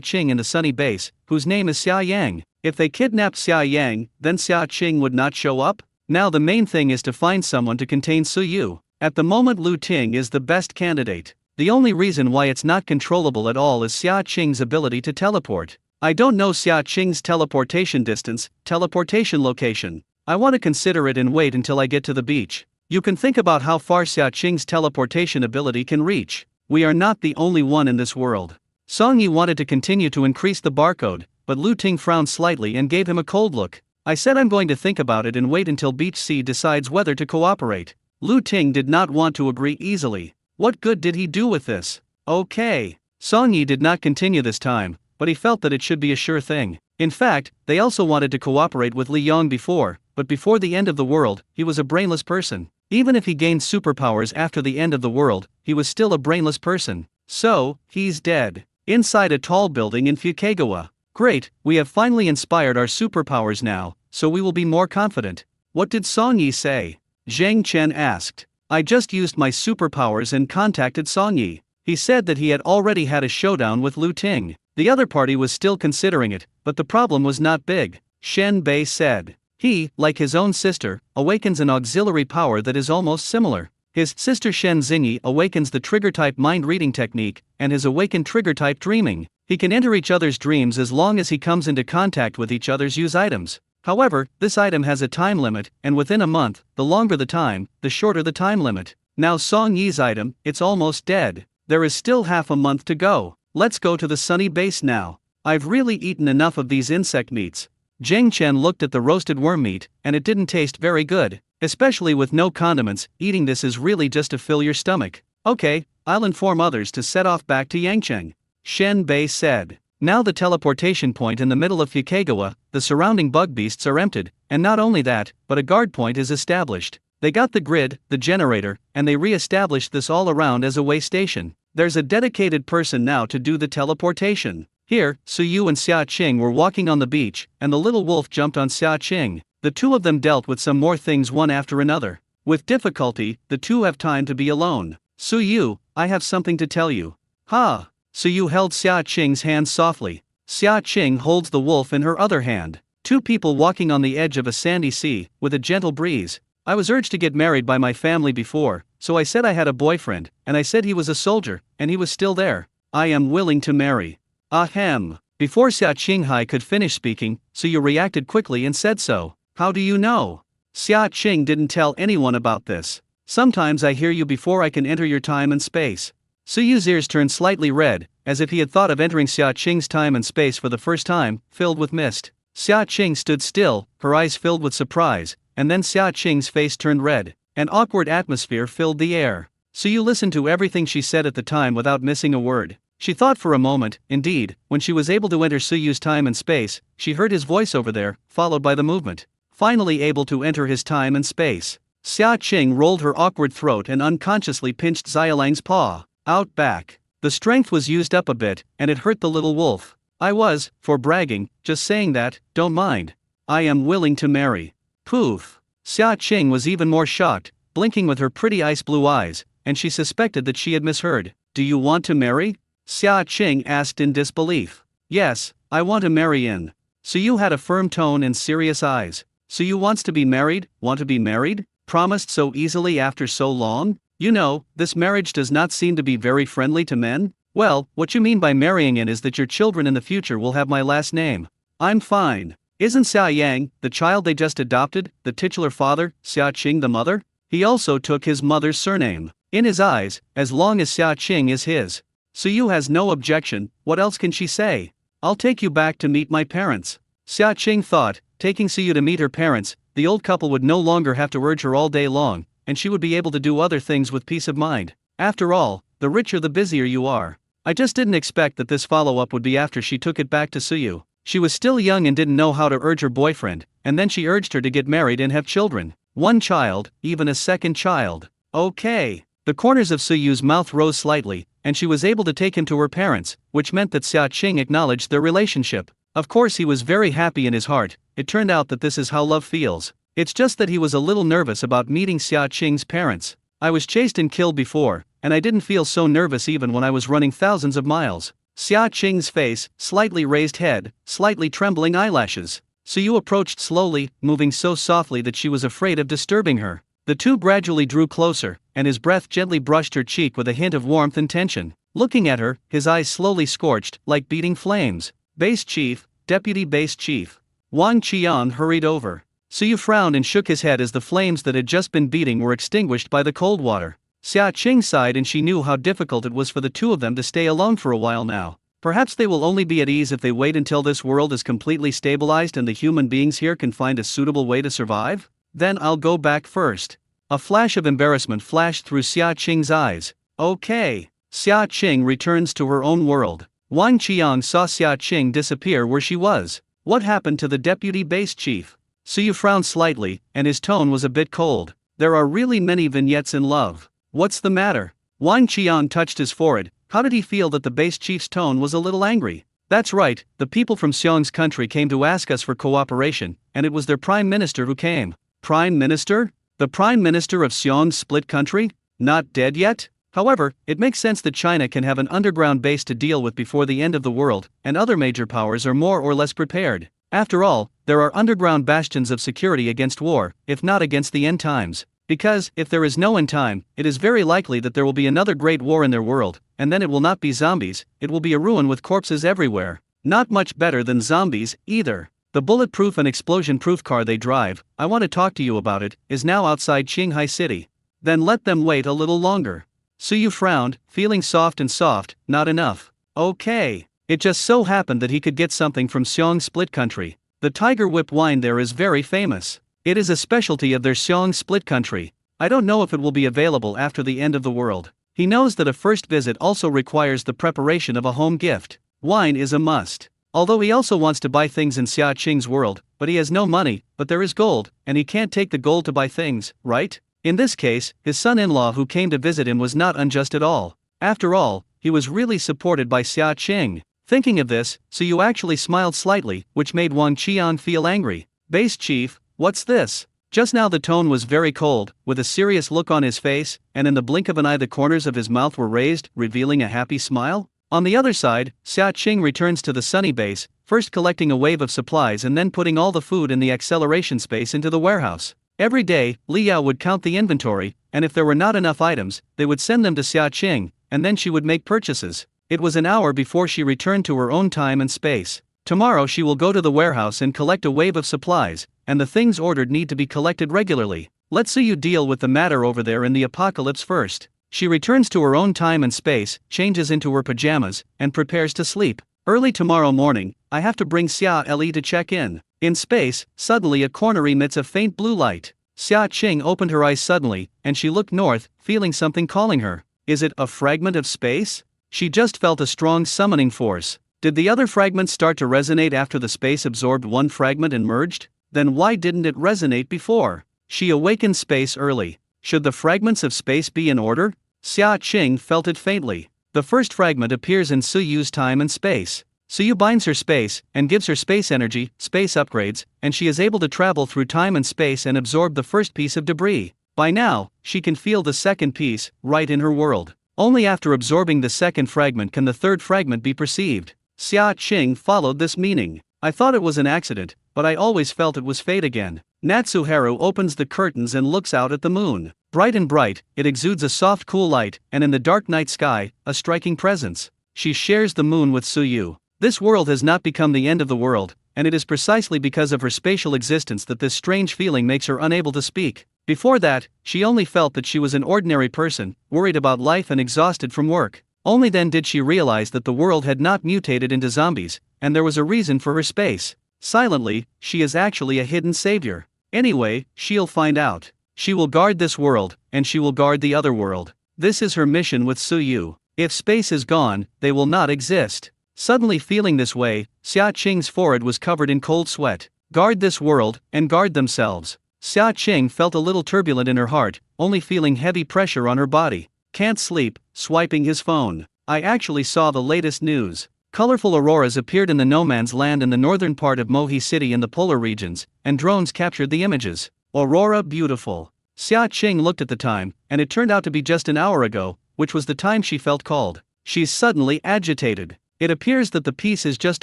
Qing in the Sunny Base, whose name is Xia Yang. If they kidnapped Xia Yang, then Xia Qing would not show up? Now the main thing is to find someone to contain Su Yu. At the moment Lu Ting is the best candidate. The only reason why it's not controllable at all is Xia Qing's ability to teleport. I don't know Xia Qing's teleportation distance, teleportation location. I want to consider it and wait until I get to the beach. You can think about how far Xia Qing's teleportation ability can reach. We are not the only one in this world. Song Yi wanted to continue to increase the barcode, but Lu Ting frowned slightly and gave him a cold look. I said I'm going to think about it and wait until Beach C decides whether to cooperate. Lu Ting did not want to agree easily. What good did he do with this? Okay. Song Yi did not continue this time, but he felt that it should be a sure thing. In fact, they also wanted to cooperate with Li Yong before, but before the end of the world, he was a brainless person. Even if he gained superpowers after the end of the world, he was still a brainless person. So, he's dead. Inside a tall building in Fukagawa. Great, we have finally inspired our superpowers now, so we will be more confident. What did Song Yi say? Zhang Chen asked. I just used my superpowers and contacted Song Yi. He said that he had already had a showdown with Lu Ting. The other party was still considering it, but the problem was not big. Shen Bei said. He, like his own sister, awakens an auxiliary power that is almost similar. His sister Shen Xingyi awakens the trigger-type mind-reading technique, and his awakened trigger-type dreaming. He can enter each other's dreams as long as he comes into contact with each other's use items. However, this item has a time limit, and within a month, the longer the time, the shorter the time limit. Now Song Yi's item, it's almost dead. There is still half a month to go. Let's go to the Sunny Base now. I've really eaten enough of these insect meats. Zhang Chen looked at the roasted worm meat, and it didn't taste very good. Especially with no condiments, eating this is really just to fill your stomach. Okay, I'll inform others to set off back to Yangcheng. Shen Bei said. Now the teleportation point in the middle of Fukagawa, the surrounding bug beasts are emptied, and not only that, but a guard point is established. They got the grid, the generator, and they re-established this all around as a way station. There's a dedicated person now to do the teleportation. Here, Su Yu and Xia Qing were walking on the beach, and the little wolf jumped on Xia Qing. The two of them dealt with some more things one after another. With difficulty, the two have time to be alone. Su Yu, I have something to tell you. Ha! Su Yu held Xia Qing's hand softly. Xia Qing holds the wolf in her other hand. Two people walking on the edge of a sandy sea, with a gentle breeze. I was urged to get married by my family before, so I said I had a boyfriend, and I said he was a soldier, and he was still there. I am willing to marry. Ahem. Before Xia Qinghai could finish speaking, Su Yu reacted quickly and said so. How do you know? Xia Qing didn't tell anyone about this. Sometimes I hear you before I can enter your time and space. Su Yu's ears turned slightly red, as if he had thought of entering Xia Qing's time and space for the first time, filled with mist. Xia Qing stood still, her eyes filled with surprise, and then Xia Qing's face turned red. An awkward atmosphere filled the air. Su Yu listened to everything she said at the time without missing a word. She thought for a moment. Indeed, when she was able to enter Su Yu's time and space, she heard his voice over there, followed by the movement. Finally able to enter his time and space. Xia Qing rolled her awkward throat and unconsciously pinched Xiaolang's paw. Out back. The strength was used up a bit, and it hurt the little wolf. I was, for bragging, just saying that, don't mind. I am willing to marry. Poof. Xia Qing was even more shocked, blinking with her pretty ice blue eyes, and she suspected that she had misheard. Do you want to marry? Xia Qing asked in disbelief. Yes, I want to marry in. Su Yu had a firm tone and serious eyes. Su Yu wants to be married? Want to be married? Promised so easily after so long? You know, this marriage does not seem to be very friendly to men. Well, what you mean by marrying in is that your children in the future will have my last name. I'm fine. Isn't Xia Yang, the child they just adopted, the titular father, Xia Qing the mother? He also took his mother's surname. In his eyes, as long as Xia Qing is his. Su Yu has no objection. What else can she say? I'll take you back to meet my parents. Xia Qing thought, taking Su Yu to meet her parents, the old couple would no longer have to urge her all day long, and she would be able to do other things with peace of mind. After all, the richer the busier you are. I just didn't expect that this follow-up would be after she took it back to Su Yu. She was still young and didn't know how to urge her boyfriend, and then she urged her to get married and have children. One child, even a second child. Okay. The corners of Su Yu's mouth rose slightly, and she was able to take him to her parents, which meant that Xia Qing acknowledged their relationship. Of course he was very happy in his heart. It turned out that this is how love feels. It's just that he was a little nervous about meeting Xia Qing's parents. I was chased and killed before, and I didn't feel so nervous even when I was running thousands of miles. Xia Qing's face, slightly raised head, slightly trembling eyelashes. Suyu approached slowly, moving so softly that she was afraid of disturbing her. The two gradually drew closer, and his breath gently brushed her cheek with a hint of warmth and tension. Looking at her, his eyes slowly scorched, like beating flames. Base Chief, Deputy Base Chief. Wang Qian hurried over. Suyu frowned and shook his head as the flames that had just been beating were extinguished by the cold water. Xia Qing sighed, and she knew how difficult it was for the two of them to stay alone for a while now. Perhaps they will only be at ease if they wait until this world is completely stabilized and the human beings here can find a suitable way to survive? Then I'll go back first. A flash of embarrassment flashed through Xia Qing's eyes. Okay. Xia Qing returns to her own world. Wang Qiang saw Xia Qing disappear where she was. What happened to the deputy base chief? Suyu frowned slightly, and his tone was a bit cold. There are really many vignettes in love. What's the matter? Wang Qiang touched his forehead. How did he feel that the base chief's tone was a little angry? That's right, the people from Xiong's country came to ask us for cooperation, and it was their prime minister who came. Prime minister? The prime minister of Xiong's split country? Not dead yet? However, it makes sense that China can have an underground base to deal with before the end of the world, and other major powers are more or less prepared. After all, there are underground bastions of security against war, if not against the end times. Because, if there is no end time, it is very likely that there will be another great war in their world, and then it will not be zombies, it will be a ruin with corpses everywhere. Not much better than zombies, either. The bulletproof and explosion-proof car they drive, I want to talk to you about it, is now outside Qinghai City. Then let them wait a little longer. Suyu frowned, feeling soft, not enough. Okay. It just so happened that he could get something from Xiong Split Country. The Tiger Whip wine there is very famous. It is a specialty of their Xiong Split Country. I don't know if it will be available after the end of the world. He knows that a first visit also requires the preparation of a home gift. Wine is a must. Although he also wants to buy things in Xia Qing's world, but he has no money, but there is gold, and he can't take the gold to buy things, right? In this case, his son-in-law who came to visit him was not unjust at all. After all, he was really supported by Xia Qing. Thinking of this, Suyu actually smiled slightly, which made Wang Qian feel angry. Base Chief, what's this? Just now the tone was very cold, with a serious look on his face, and in the blink of an eye the corners of his mouth were raised, revealing a happy smile. On the other side, Xia Qing returns to the sunny base, first collecting a wave of supplies and then putting all the food in the acceleration space into the warehouse. Every day, Li Yao would count the inventory, and if there were not enough items, they would send them to Xia Qing, and then she would make purchases. It was an hour before she returned to her own time and space. Tomorrow she will go to the warehouse and collect a wave of supplies, and the things ordered need to be collected regularly. Let Suyu deal with the matter over there in the apocalypse first. She returns to her own time and space, changes into her pajamas, and prepares to sleep. Early tomorrow morning, I have to bring Xia Li to check in. In space, suddenly a corner emits a faint blue light. Xia Qing opened her eyes suddenly, and she looked north, feeling something calling her. Is it a fragment of space? She just felt a strong summoning force. Did the other fragments start to resonate after the space absorbed one fragment and merged? Then why didn't it resonate before? She awakened space early. Should the fragments of space be in order? Xia Qing felt it faintly. The first fragment appears in Suyu's time and space. Suyu binds her space, and gives her space energy, space upgrades, and she is able to travel through time and space and absorb the first piece of debris. By now, she can feel the second piece, right in her world. Only after absorbing the second fragment can the third fragment be perceived. Xia Qing followed this meaning. I thought it was an accident, but I always felt it was fate again. Natsuharu opens the curtains and looks out at the moon. Bright and bright, it exudes a soft cool light, and in the dark night sky, a striking presence. She shares the moon with Suyu. This world has not become the end of the world, and it is precisely because of her spatial existence that this strange feeling makes her unable to speak. Before that, she only felt that she was an ordinary person, worried about life and exhausted from work. Only then did she realize that the world had not mutated into zombies, and there was a reason for her space. Silently, she is actually a hidden savior. Anyway, she'll find out. She will guard this world, and she will guard the other world. This is her mission with Suyu. If space is gone, they will not exist. Suddenly feeling this way, Xia Qing's forehead was covered in cold sweat. Guard this world, and guard themselves. Xia Qing felt a little turbulent in her heart, only feeling heavy pressure on her body. Can't sleep, swiping his phone. I actually saw the latest news. Colorful auroras appeared in the no man's land in the northern part of Mohi City in the polar regions, and drones captured the images. Aurora beautiful. Xia Qing looked at the time, and it turned out to be just an hour ago, which was the time she felt called. She's suddenly agitated. It appears that the piece is just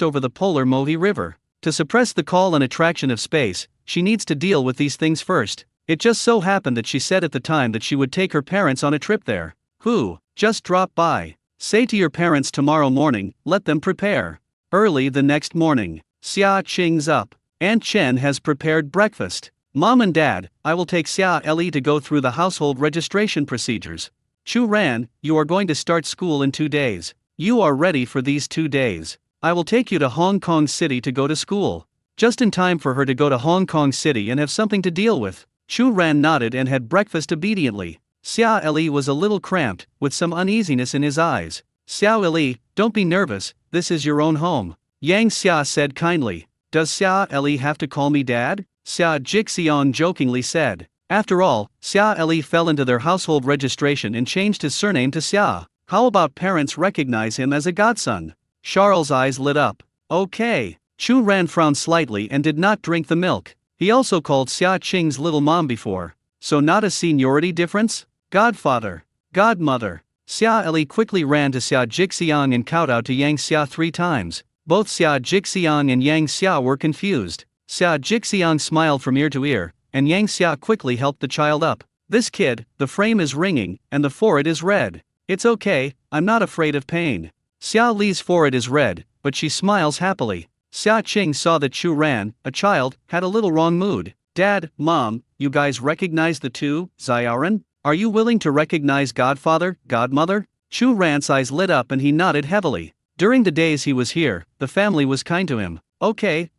over the polar Mohi River. To suppress the call and attraction of space, she needs to deal with these things first. It just so happened that she said at the time that she would take her parents on a trip there. Who? Just drop by. Say to your parents tomorrow morning, let them prepare. Early the next morning, Xia Qing's up. Aunt Chen has prepared breakfast. Mom and Dad, I will take Xia Li to go through the household registration procedures. Chu Ran, you are going to start school in 2 days. You are ready for these 2 days. I will take you to Hong Kong City to go to school. Just in time for her to go to Hong Kong City and have something to deal with. Chu Ran nodded and had breakfast obediently. Xia Li was a little cramped, with some uneasiness in his eyes. Xia Li, don't be nervous, this is your own home. Yang Xia said kindly. Does Xia Li have to call me Dad? Xia Jixian jokingly said. After all, Xia Li fell into their household registration and changed his surname to Xia. How about parents recognize him as a godson? Charles' eyes lit up. Okay. Chu Ran frowned slightly and did not drink the milk. He also called Xia Qing's little mom before. So not a seniority difference? Godfather. Godmother. Xia Li quickly ran to Xia Jixiang and kowtowed to Yang Xia 3 times. Both Xia Jixiang and Yang Xia were confused. Xia Jixiang smiled from ear to ear, and Yang Xia quickly helped the child up. This kid, the frame is ringing, and the forehead is red. It's okay, I'm not afraid of pain. Xia Li's forehead is red, but she smiles happily. Xia Qing saw that Chu Ran, a child, had a little wrong mood. Dad, Mom, you guys recognize the two, Xiaoran? Are you willing to recognize Godfather, Godmother? Chu Ran's eyes lit up and he nodded heavily. During the days he was here, the family was kind to him. Okay.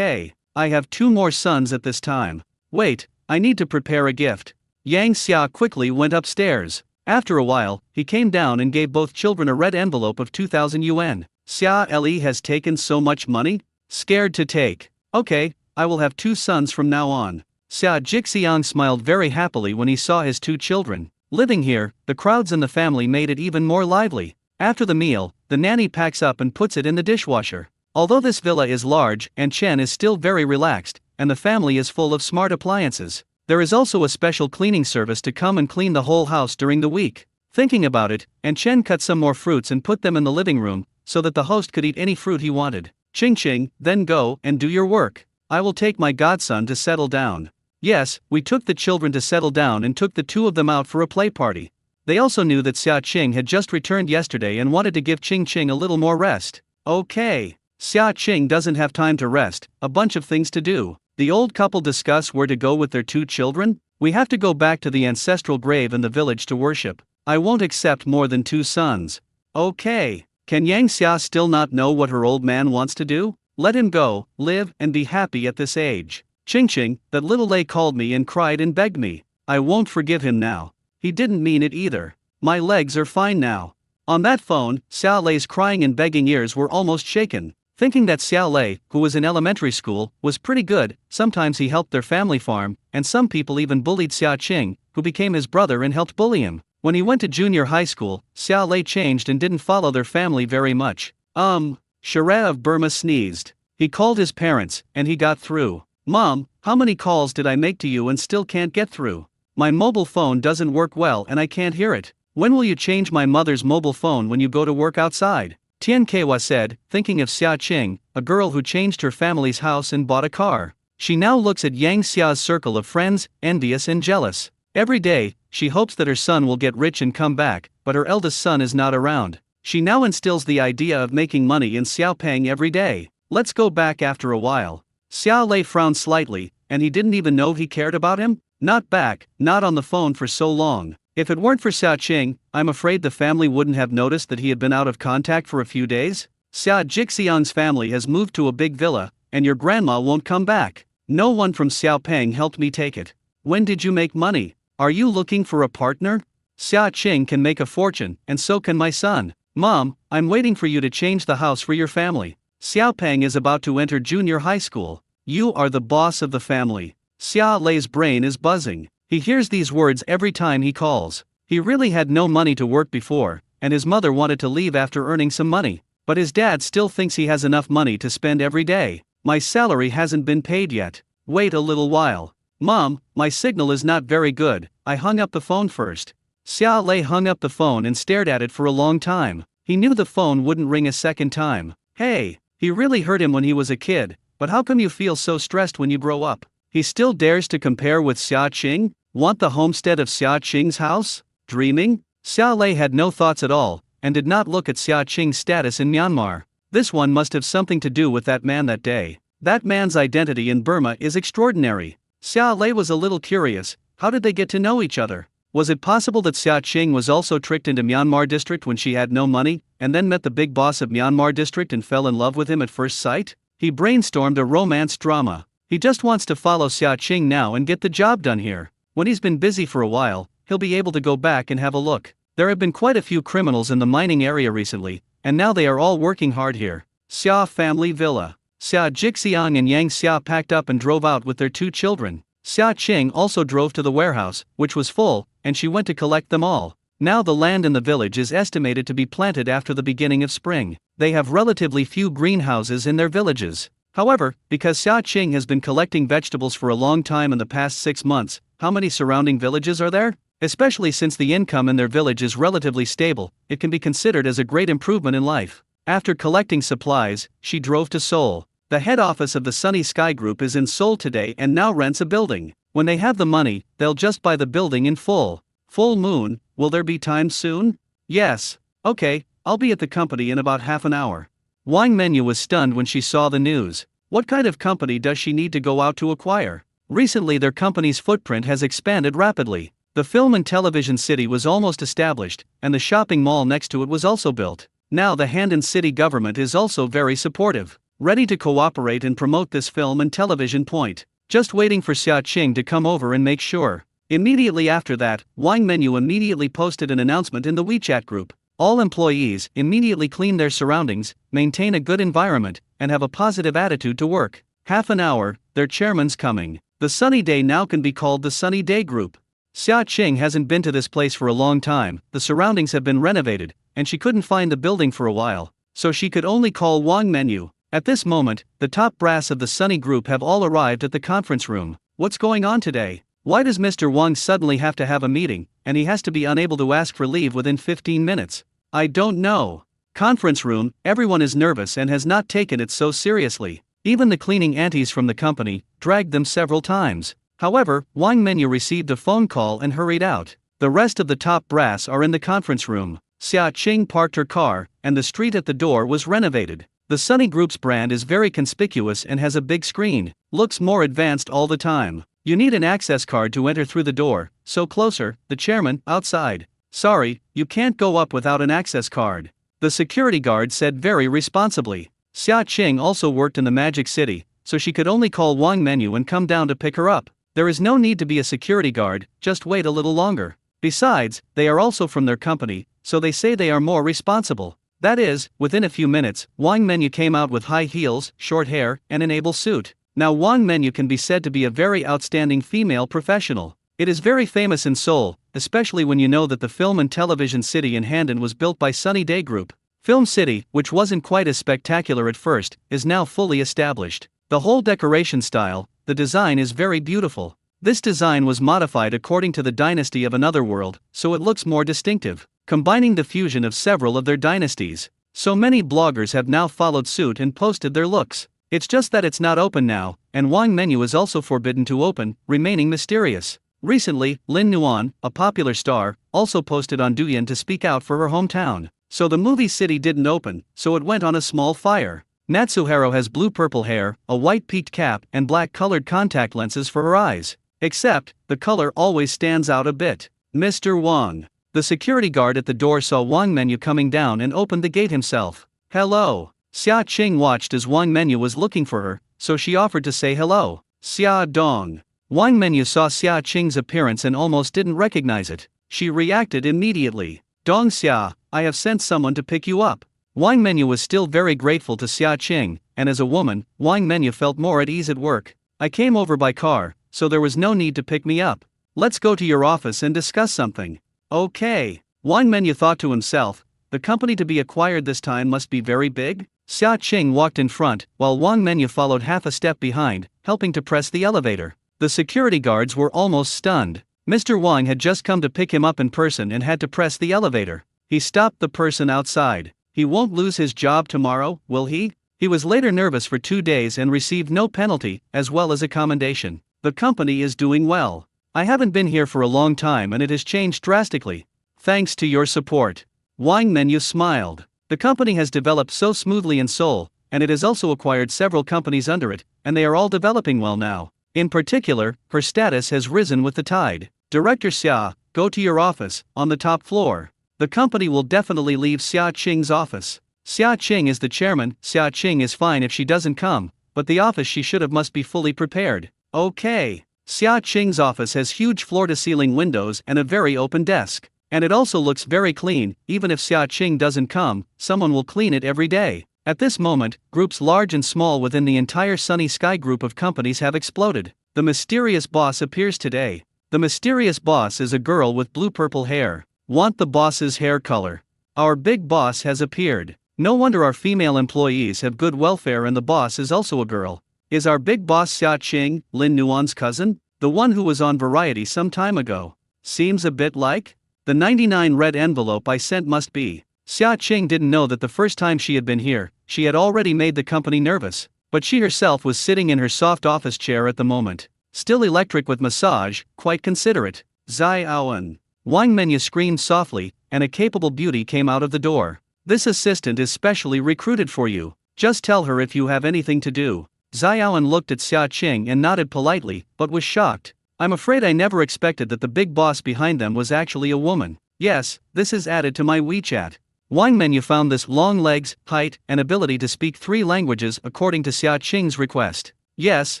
I have 2 more sons at this time. Wait, I need to prepare a gift. Yang Xia quickly went upstairs. After a while, he came down and gave both children a red envelope of 2,000 yuan. Xia Li has taken so much money? Scared to take. Okay, I will have 2 sons from now on. Xia Jixiang smiled very happily when he saw his 2 children. Living here, the crowds in the family made it even more lively. After the meal, the nanny packs up and puts it in the dishwasher. Although this villa is large, and Chen is still very relaxed, and the family is full of smart appliances, there is also a special cleaning service to come and clean the whole house during the week. Thinking about it, and Chen cut some more fruits and put them in the living room, so that the host could eat any fruit he wanted. Ching, then go and do your work. I will take my godson to settle down. Yes, we took the children to settle down and took the 2 of them out for a play party. They also knew that Xia Qing had just returned yesterday and wanted to give Ching a little more rest. Okay. Xia Qing doesn't have time to rest, a bunch of things to do. The old couple discuss where to go with their 2 children. We have to go back to the ancestral grave in the village to worship. I won't accept more than 2 sons. Okay. Can Yang Xia still not know what her old man wants to do? Let him go, live and be happy at this age. Ching, that little Lei called me and cried and begged me. I won't forgive him now. He didn't mean it either. My legs are fine now. On that phone, Xia Lei's crying and begging ears were almost shaken. Thinking that Xia Lei, who was in elementary school, was pretty good, sometimes he helped their family farm, and some people even bullied Xia Qing, who became his brother and helped bully him. When he went to junior high school, Xia Lei changed and didn't follow their family very much. Shara of Burma sneezed. He called his parents, and he got through. Mom, how many calls did I make to you and still can't get through? My mobile phone doesn't work well and I can't hear it. When will you change my mother's mobile phone when you go to work outside? Tian Kewa said, thinking of Xia Qing, a girl who changed her family's house and bought a car. She now looks at Yang Xia's circle of friends, envious and jealous. Every day, she hopes that her son will get rich and come back, but her eldest son is not around. She now instills the idea of making money in Xiaopeng every day. Let's go back after a while. Xia Lei frowned slightly, and he didn't even know he cared about him? Not back, not on the phone for so long. If it weren't for Xia Qing, I'm afraid the family wouldn't have noticed that he had been out of contact for a few days. Xia Jixiang's family has moved to a big villa, and your grandma won't come back. No one from Xiaopeng helped me take it. When did you make money? Are you looking for a partner? Xia Qing can make a fortune, and so can my son. Mom, I'm waiting for you to change the house for your family. Xiaopeng is about to enter junior high school. You are the boss of the family. Xia Lei's brain is buzzing. He hears these words every time he calls. He really had no money to work before, and his mother wanted to leave after earning some money. But his dad still thinks he has enough money to spend every day. My salary hasn't been paid yet. Wait a little while. Mom, my signal is not very good. I hung up the phone first. Xia Lei hung up the phone and stared at it for a long time. He knew the phone wouldn't ring a second time. Hey, he really hurt him when he was a kid, but how come you feel so stressed when you grow up? He still dares to compare with Xia Qing? Want the homestead of Xia Qing's house? Dreaming? Xia Lei had no thoughts at all, and did not look at Xia Qing's status in Myanmar. This one must have something to do with that man that day. That man's identity in Burma is extraordinary. Xia Lei was a little curious. How did they get to know each other? Was it possible that Xia Qing was also tricked into Myanmar district when she had no money, and then met the big boss of Myanmar district and fell in love with him at first sight? He brainstormed a romance drama. He just wants to follow Xia Qing now and get the job done here. When he's been busy for a while, he'll be able to go back and have a look. There have been quite a few criminals in the mining area recently, and now they are all working hard here. Xia family villa. Xia Jixiang and Yang Xia packed up and drove out with their 2 children. Xia Qing also drove to the warehouse, which was full, and she went to collect them all. Now the land in the village is estimated to be planted after the beginning of spring. They have relatively few greenhouses in their villages. However, because Xia Qing has been collecting vegetables for a long time in the past 6 months, how many surrounding villages are there? Especially since the income in their village is relatively stable, it can be considered as a great improvement in life. After collecting supplies, she drove to Seoul. The head office of the Sunny Sky Group is in Seoul today and now rents a building. When they have the money, they'll just buy the building in full. Full moon, will there be time soon? Yes. Okay, I'll be at the company in about half an hour. Wang Menu was stunned when she saw the news. What kind of company does she need to go out to acquire? Recently their company's footprint has expanded rapidly. The film and television city was almost established, and the shopping mall next to it was also built. Now the Handan city government is also very supportive, ready to cooperate and promote this film and television point. Just waiting for Xia Qing to come over and make sure. Immediately after that, Wang Menu immediately posted an announcement in the WeChat group. All employees immediately clean their surroundings, maintain a good environment, and have a positive attitude to work. Half an hour, their chairman's coming. The sunny day now can be called the Sunny Day Group. Xia Qing hasn't been to this place for a long time, the surroundings have been renovated, and she couldn't find the building for a while, so she could only call Wang Menu. At this moment, the top brass of the Sunny Group have all arrived at the conference room. What's going on today? Why does Mr. Wang suddenly have to have a meeting, and he has to be unable to ask for leave within 15 minutes? I don't know. Conference room, everyone is nervous and has not taken it so seriously. Even the cleaning aunties from the company dragged them several times. However, Wang Menu received a phone call and hurried out. The rest of the top brass are in the conference room. Xia Qing parked her car, and the street at the door was renovated. The Sunny Group's brand is very conspicuous and has a big screen. Looks more advanced all the time. You need an access card to enter through the door, so closer, the chairman, outside. Sorry, you can't go up without an access card. The security guard said very responsibly. Xia Qing also worked in the Magic City, so she could only call Wang Menu and come down to pick her up. There is no need to be a security guard, just wait a little longer. Besides, they are also from their company, so they say they are more responsible. That is, within a few minutes, Wang Menu came out with high heels, short hair, and an able suit. Now Wang Menu can be said to be a very outstanding female professional. It is very famous in Seoul, especially when you know that the film and television city in Handan was built by Sunny Day Group. Film City, which wasn't quite as spectacular at first, is now fully established. The whole decoration style, the design is very beautiful. This design was modified according to the dynasty of another world, so it looks more distinctive, combining the fusion of several of their dynasties. So many bloggers have now followed suit and posted their looks. It's just that it's not open now, and Wang Menu is also forbidden to open, remaining mysterious. Recently, Lin Nuan, a popular star, also posted on Douyin to speak out for her hometown. So the movie city didn't open, so it went on a small fire. Natsuhiro has blue-purple hair, a white peaked cap, and black-colored contact lenses for her eyes. Except, the color always stands out a bit. Mr. Wang. The security guard at the door saw Wang Menu coming down and opened the gate himself. Hello. Xia Qing watched as Wang Menu was looking for her, so she offered to say hello. Xia Dong. Wang Menu saw Xia Qing's appearance and almost didn't recognize it. She reacted immediately. Dong Xia, I have sent someone to pick you up. Wang Menu was still very grateful to Xia Qing, and as a woman, Wang Menu felt more at ease at work. I came over by car, so there was no need to pick me up. Let's go to your office and discuss something. Okay. Wang Menu thought to himself, the company to be acquired this time must be very big? Xia Qing walked in front, while Wang Menu followed half a step behind, helping to press the elevator. The security guards were almost stunned. Mr. Wang had just come to pick him up in person and had to press the elevator. He stopped the person outside. He won't lose his job tomorrow, will he? He was later nervous for 2 days and received no penalty, as well as a commendation. The company is doing well. I haven't been here for a long time and it has changed drastically. Thanks to your support. Wang Menu smiled. The company has developed so smoothly in Seoul, and it has also acquired several companies under it, and they are all developing well now. In particular, her status has risen with the tide. Director Xia, go to your office, on the top floor. The company will definitely leave Xia Qing's office. Xia Qing is the chairman. Xia Qing is fine if she doesn't come, but the office she should have must be fully prepared. Okay. Xia Qing's office has huge floor-to-ceiling windows and a very open desk. And it also looks very clean. Even if Xia Qing doesn't come, someone will clean it every day. At this moment, groups large and small within the entire Sunny Sky group of companies have exploded. The mysterious boss appears today. The mysterious boss is a girl with blue-purple hair. Want the boss's hair color? Our big boss has appeared. No wonder our female employees have good welfare and the boss is also a girl. Is our big boss Xia Qing, Lin Nuan's cousin? The one who was on Variety some time ago? Seems a bit like? The 99 red envelope I sent must be. Xia Qing didn't know that the first time she had been here, she had already made the company nervous. But she herself was sitting in her soft office chair at the moment. Still electric with massage, quite considerate. Zai Aowen. Wang Menu screamed softly, and a capable beauty came out of the door. This assistant is specially recruited for you. Just tell her if you have anything to do. Zai Aowen looked at Xia Qing and nodded politely, but was shocked. I'm afraid I never expected that the big boss behind them was actually a woman. Yes, this is added to my WeChat. Wang Menu found this long legs, height, and ability to speak 3 languages according to Xia Qing's request. Yes,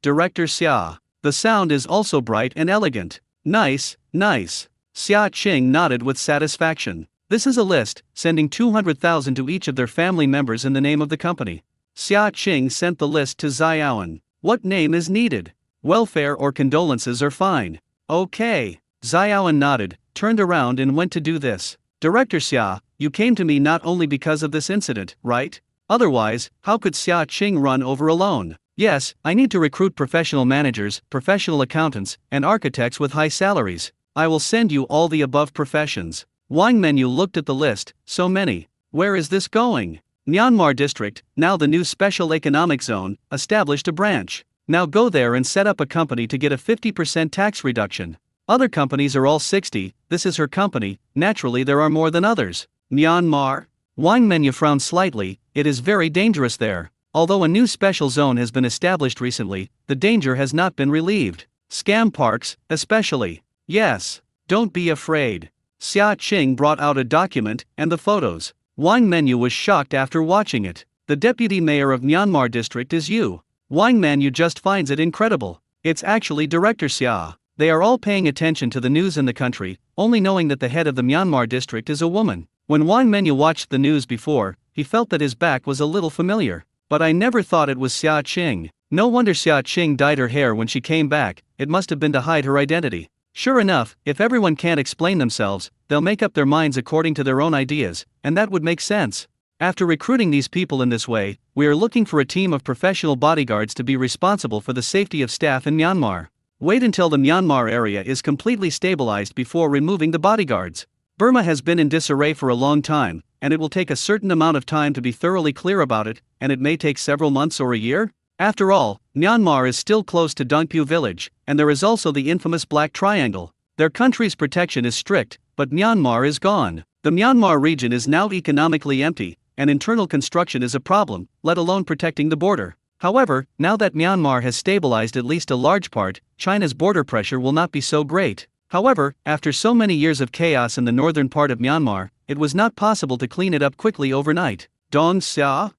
Director Xia. The sound is also bright and elegant. Nice, nice. Xia Qing nodded with satisfaction. This is a list, sending 200,000 to each of their family members in the name of the company. Xia Qing sent the list to Zai Aowen. What name is needed? Welfare or condolences are fine. Okay. Zai Aowen nodded, turned around and went to do this. Director Xia, you came to me not only because of this incident, right? Otherwise, how could Xia Qing run over alone? Yes, I need to recruit professional managers, professional accountants, and architects with high salaries. I will send you all the above professions. Wang Menu looked at the list, so many. Where is this going? Myanmar District, now the new Special Economic Zone, established a branch. Now go there and set up a company to get a 50% tax reduction. Other companies are all 60, this is her company, naturally there are more than others. Myanmar? Wang Menu frowned slightly, it is very dangerous there. Although a new special zone has been established recently, the danger has not been relieved. Scam parks, especially. Yes. Don't be afraid. Xia Qing brought out a document and the photos. Wang Menu was shocked after watching it. The deputy mayor of Myanmar district is you. Wang Menu just finds it incredible. It's actually Director Xia. They are all paying attention to the news in the country, only knowing that the head of the Myanmar district is a woman. When Wang Menu watched the news before, he felt that his back was a little familiar. But I never thought it was Xia Qing. No wonder Xia Qing dyed her hair when she came back, it must have been to hide her identity. Sure enough, if everyone can't explain themselves, they'll make up their minds according to their own ideas, and that would make sense. After recruiting these people in this way, we are looking for a team of professional bodyguards to be responsible for the safety of staff in Myanmar. Wait until the Myanmar area is completely stabilized before removing the bodyguards. Burma has been in disarray for a long time, and it will take a certain amount of time to be thoroughly clear about it, and it may take several months or a year. After all, Myanmar is still close to Dongpu village, and there is also the infamous Black Triangle. Their country's protection is strict, but Myanmar is gone. The Myanmar region is now economically empty, and internal construction is a problem, let alone protecting the border. However, now that Myanmar has stabilized at least a large part, China's border pressure will not be so great. However, after so many years of chaos in the northern part of Myanmar, it was not possible to clean it up quickly overnight. Dong Xia?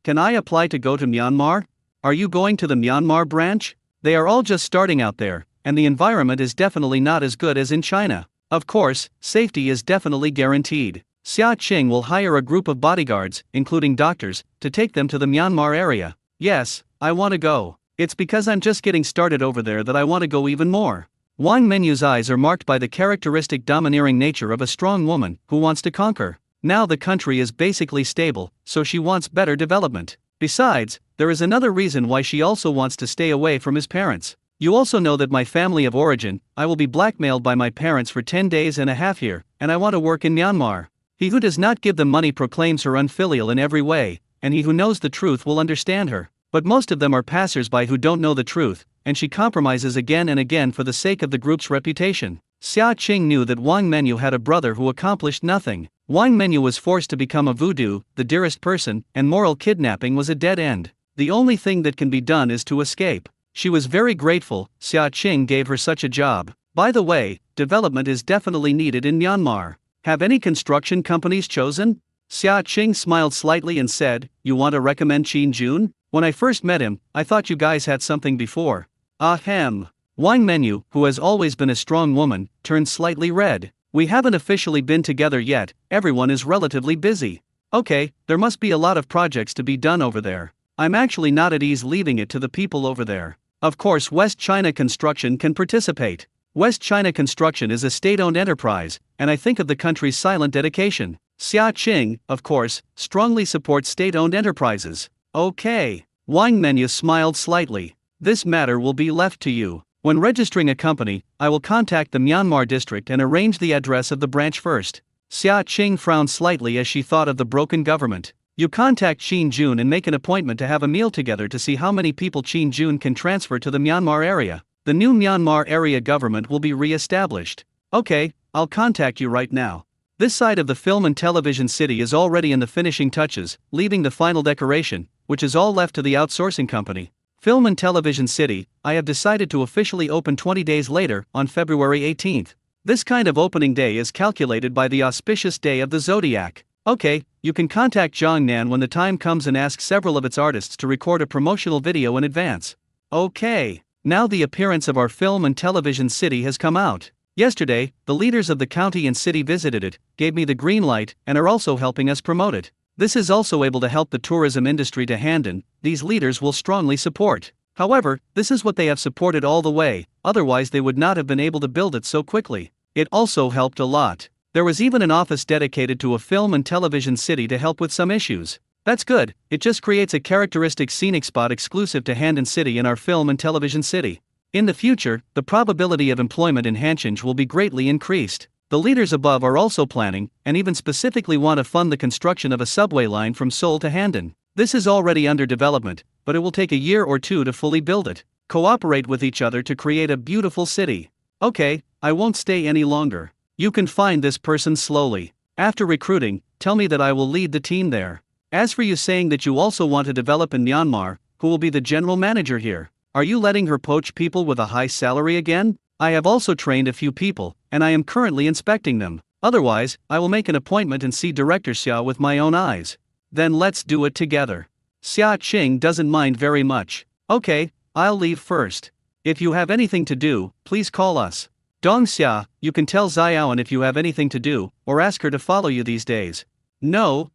Can I apply to go to Myanmar? Are you going to the Myanmar branch? They are all just starting out there, and the environment is definitely not as good as in China. Of course, safety is definitely guaranteed. Xia Qing will hire a group of bodyguards, including doctors, to take them to the Myanmar area. Yes, I want to go. It's because I'm just getting started over there that I want to go even more. Wang Menyu's eyes are marked by the characteristic domineering nature of a strong woman who wants to conquer. Now the country is basically stable, so she wants better development. Besides, there is another reason why she also wants to stay away from his parents. You also know that my family of origin, I will be blackmailed by my parents for 10 days and a half here, and I want to work in Myanmar. He who does not give them money proclaims her unfilial in every way, and he who knows the truth will understand her. But most of them are passers-by who don't know the truth, and she compromises again and again for the sake of the group's reputation. Xia Qing knew that Wang Mengyu had a brother who accomplished nothing. Wang Mengyu was forced to become a voodoo, the dearest person, and moral kidnapping was a dead end. The only thing that can be done is to escape. She was very grateful Xia Qing gave her such a job. By the way, development is definitely needed in Myanmar. Have any construction companies chosen? Xia Qing smiled slightly and said, You want to recommend Qin Jun? When I first met him, I thought you guys had something before. Ahem. Wang Mengyu, who has always been a strong woman, turned slightly red. We haven't officially been together yet, everyone is relatively busy. Okay, there must be a lot of projects to be done over there. I'm actually not at ease leaving it to the people over there. Of course West China Construction can participate. West China Construction is a state-owned enterprise, and I think of the country's silent dedication. Xia Qing, of course, strongly supports state-owned enterprises. Okay. Wang Mengyu smiled slightly. This matter will be left to you. When registering a company, I will contact the Myanmar district and arrange the address of the branch first. Xia Qing frowned slightly as she thought of the broken government. You contact Qin Jun and make an appointment to have a meal together to see how many people Qin Jun can transfer to the Myanmar area. The new Myanmar area government will be re-established. Okay, I'll contact you right now. This side of the film and television city is already in the finishing touches, leaving the final decoration, which is all left to the outsourcing company. Film and Television City, I have decided to officially open 20 days later, on February 18th. This kind of opening day is calculated by the auspicious day of the zodiac. Okay, you can contact Jiangnan when the time comes and ask several of its artists to record a promotional video in advance. Okay. Now the appearance of our Film and Television City has come out. Yesterday, the leaders of the county and city visited it, gave me the green light, and are also helping us promote it. This is also able to help the tourism industry to Handan. These leaders will strongly support. However, this is what they have supported all the way, otherwise they would not have been able to build it so quickly. It also helped a lot. There was even an office dedicated to a film and television city to help with some issues. That's good, it just creates a characteristic scenic spot exclusive to Handan City in our film and television city. In the future, the probability of employment in Hanchinj will be greatly increased. The leaders above are also planning, and even specifically want to fund the construction of a subway line from Seoul to Handan. This is already under development, but it will take a year or two to fully build it. Cooperate with each other to create a beautiful city. Okay, I won't stay any longer. You can find this person slowly. After recruiting, tell me that I will lead the team there. As for you saying that you also want to develop in Myanmar, who will be the general manager here? Are you letting her poach people with a high salary again? I have also trained a few people, and I am currently inspecting them. Otherwise, I will make an appointment and see Director Xia with my own eyes. Then let's do it together. Xia Qing doesn't mind very much. Okay, I'll leave first. If you have anything to do, please call us. Dong Xia, you can tell Xiaoan if you have anything to do, or ask her to follow you these days. No.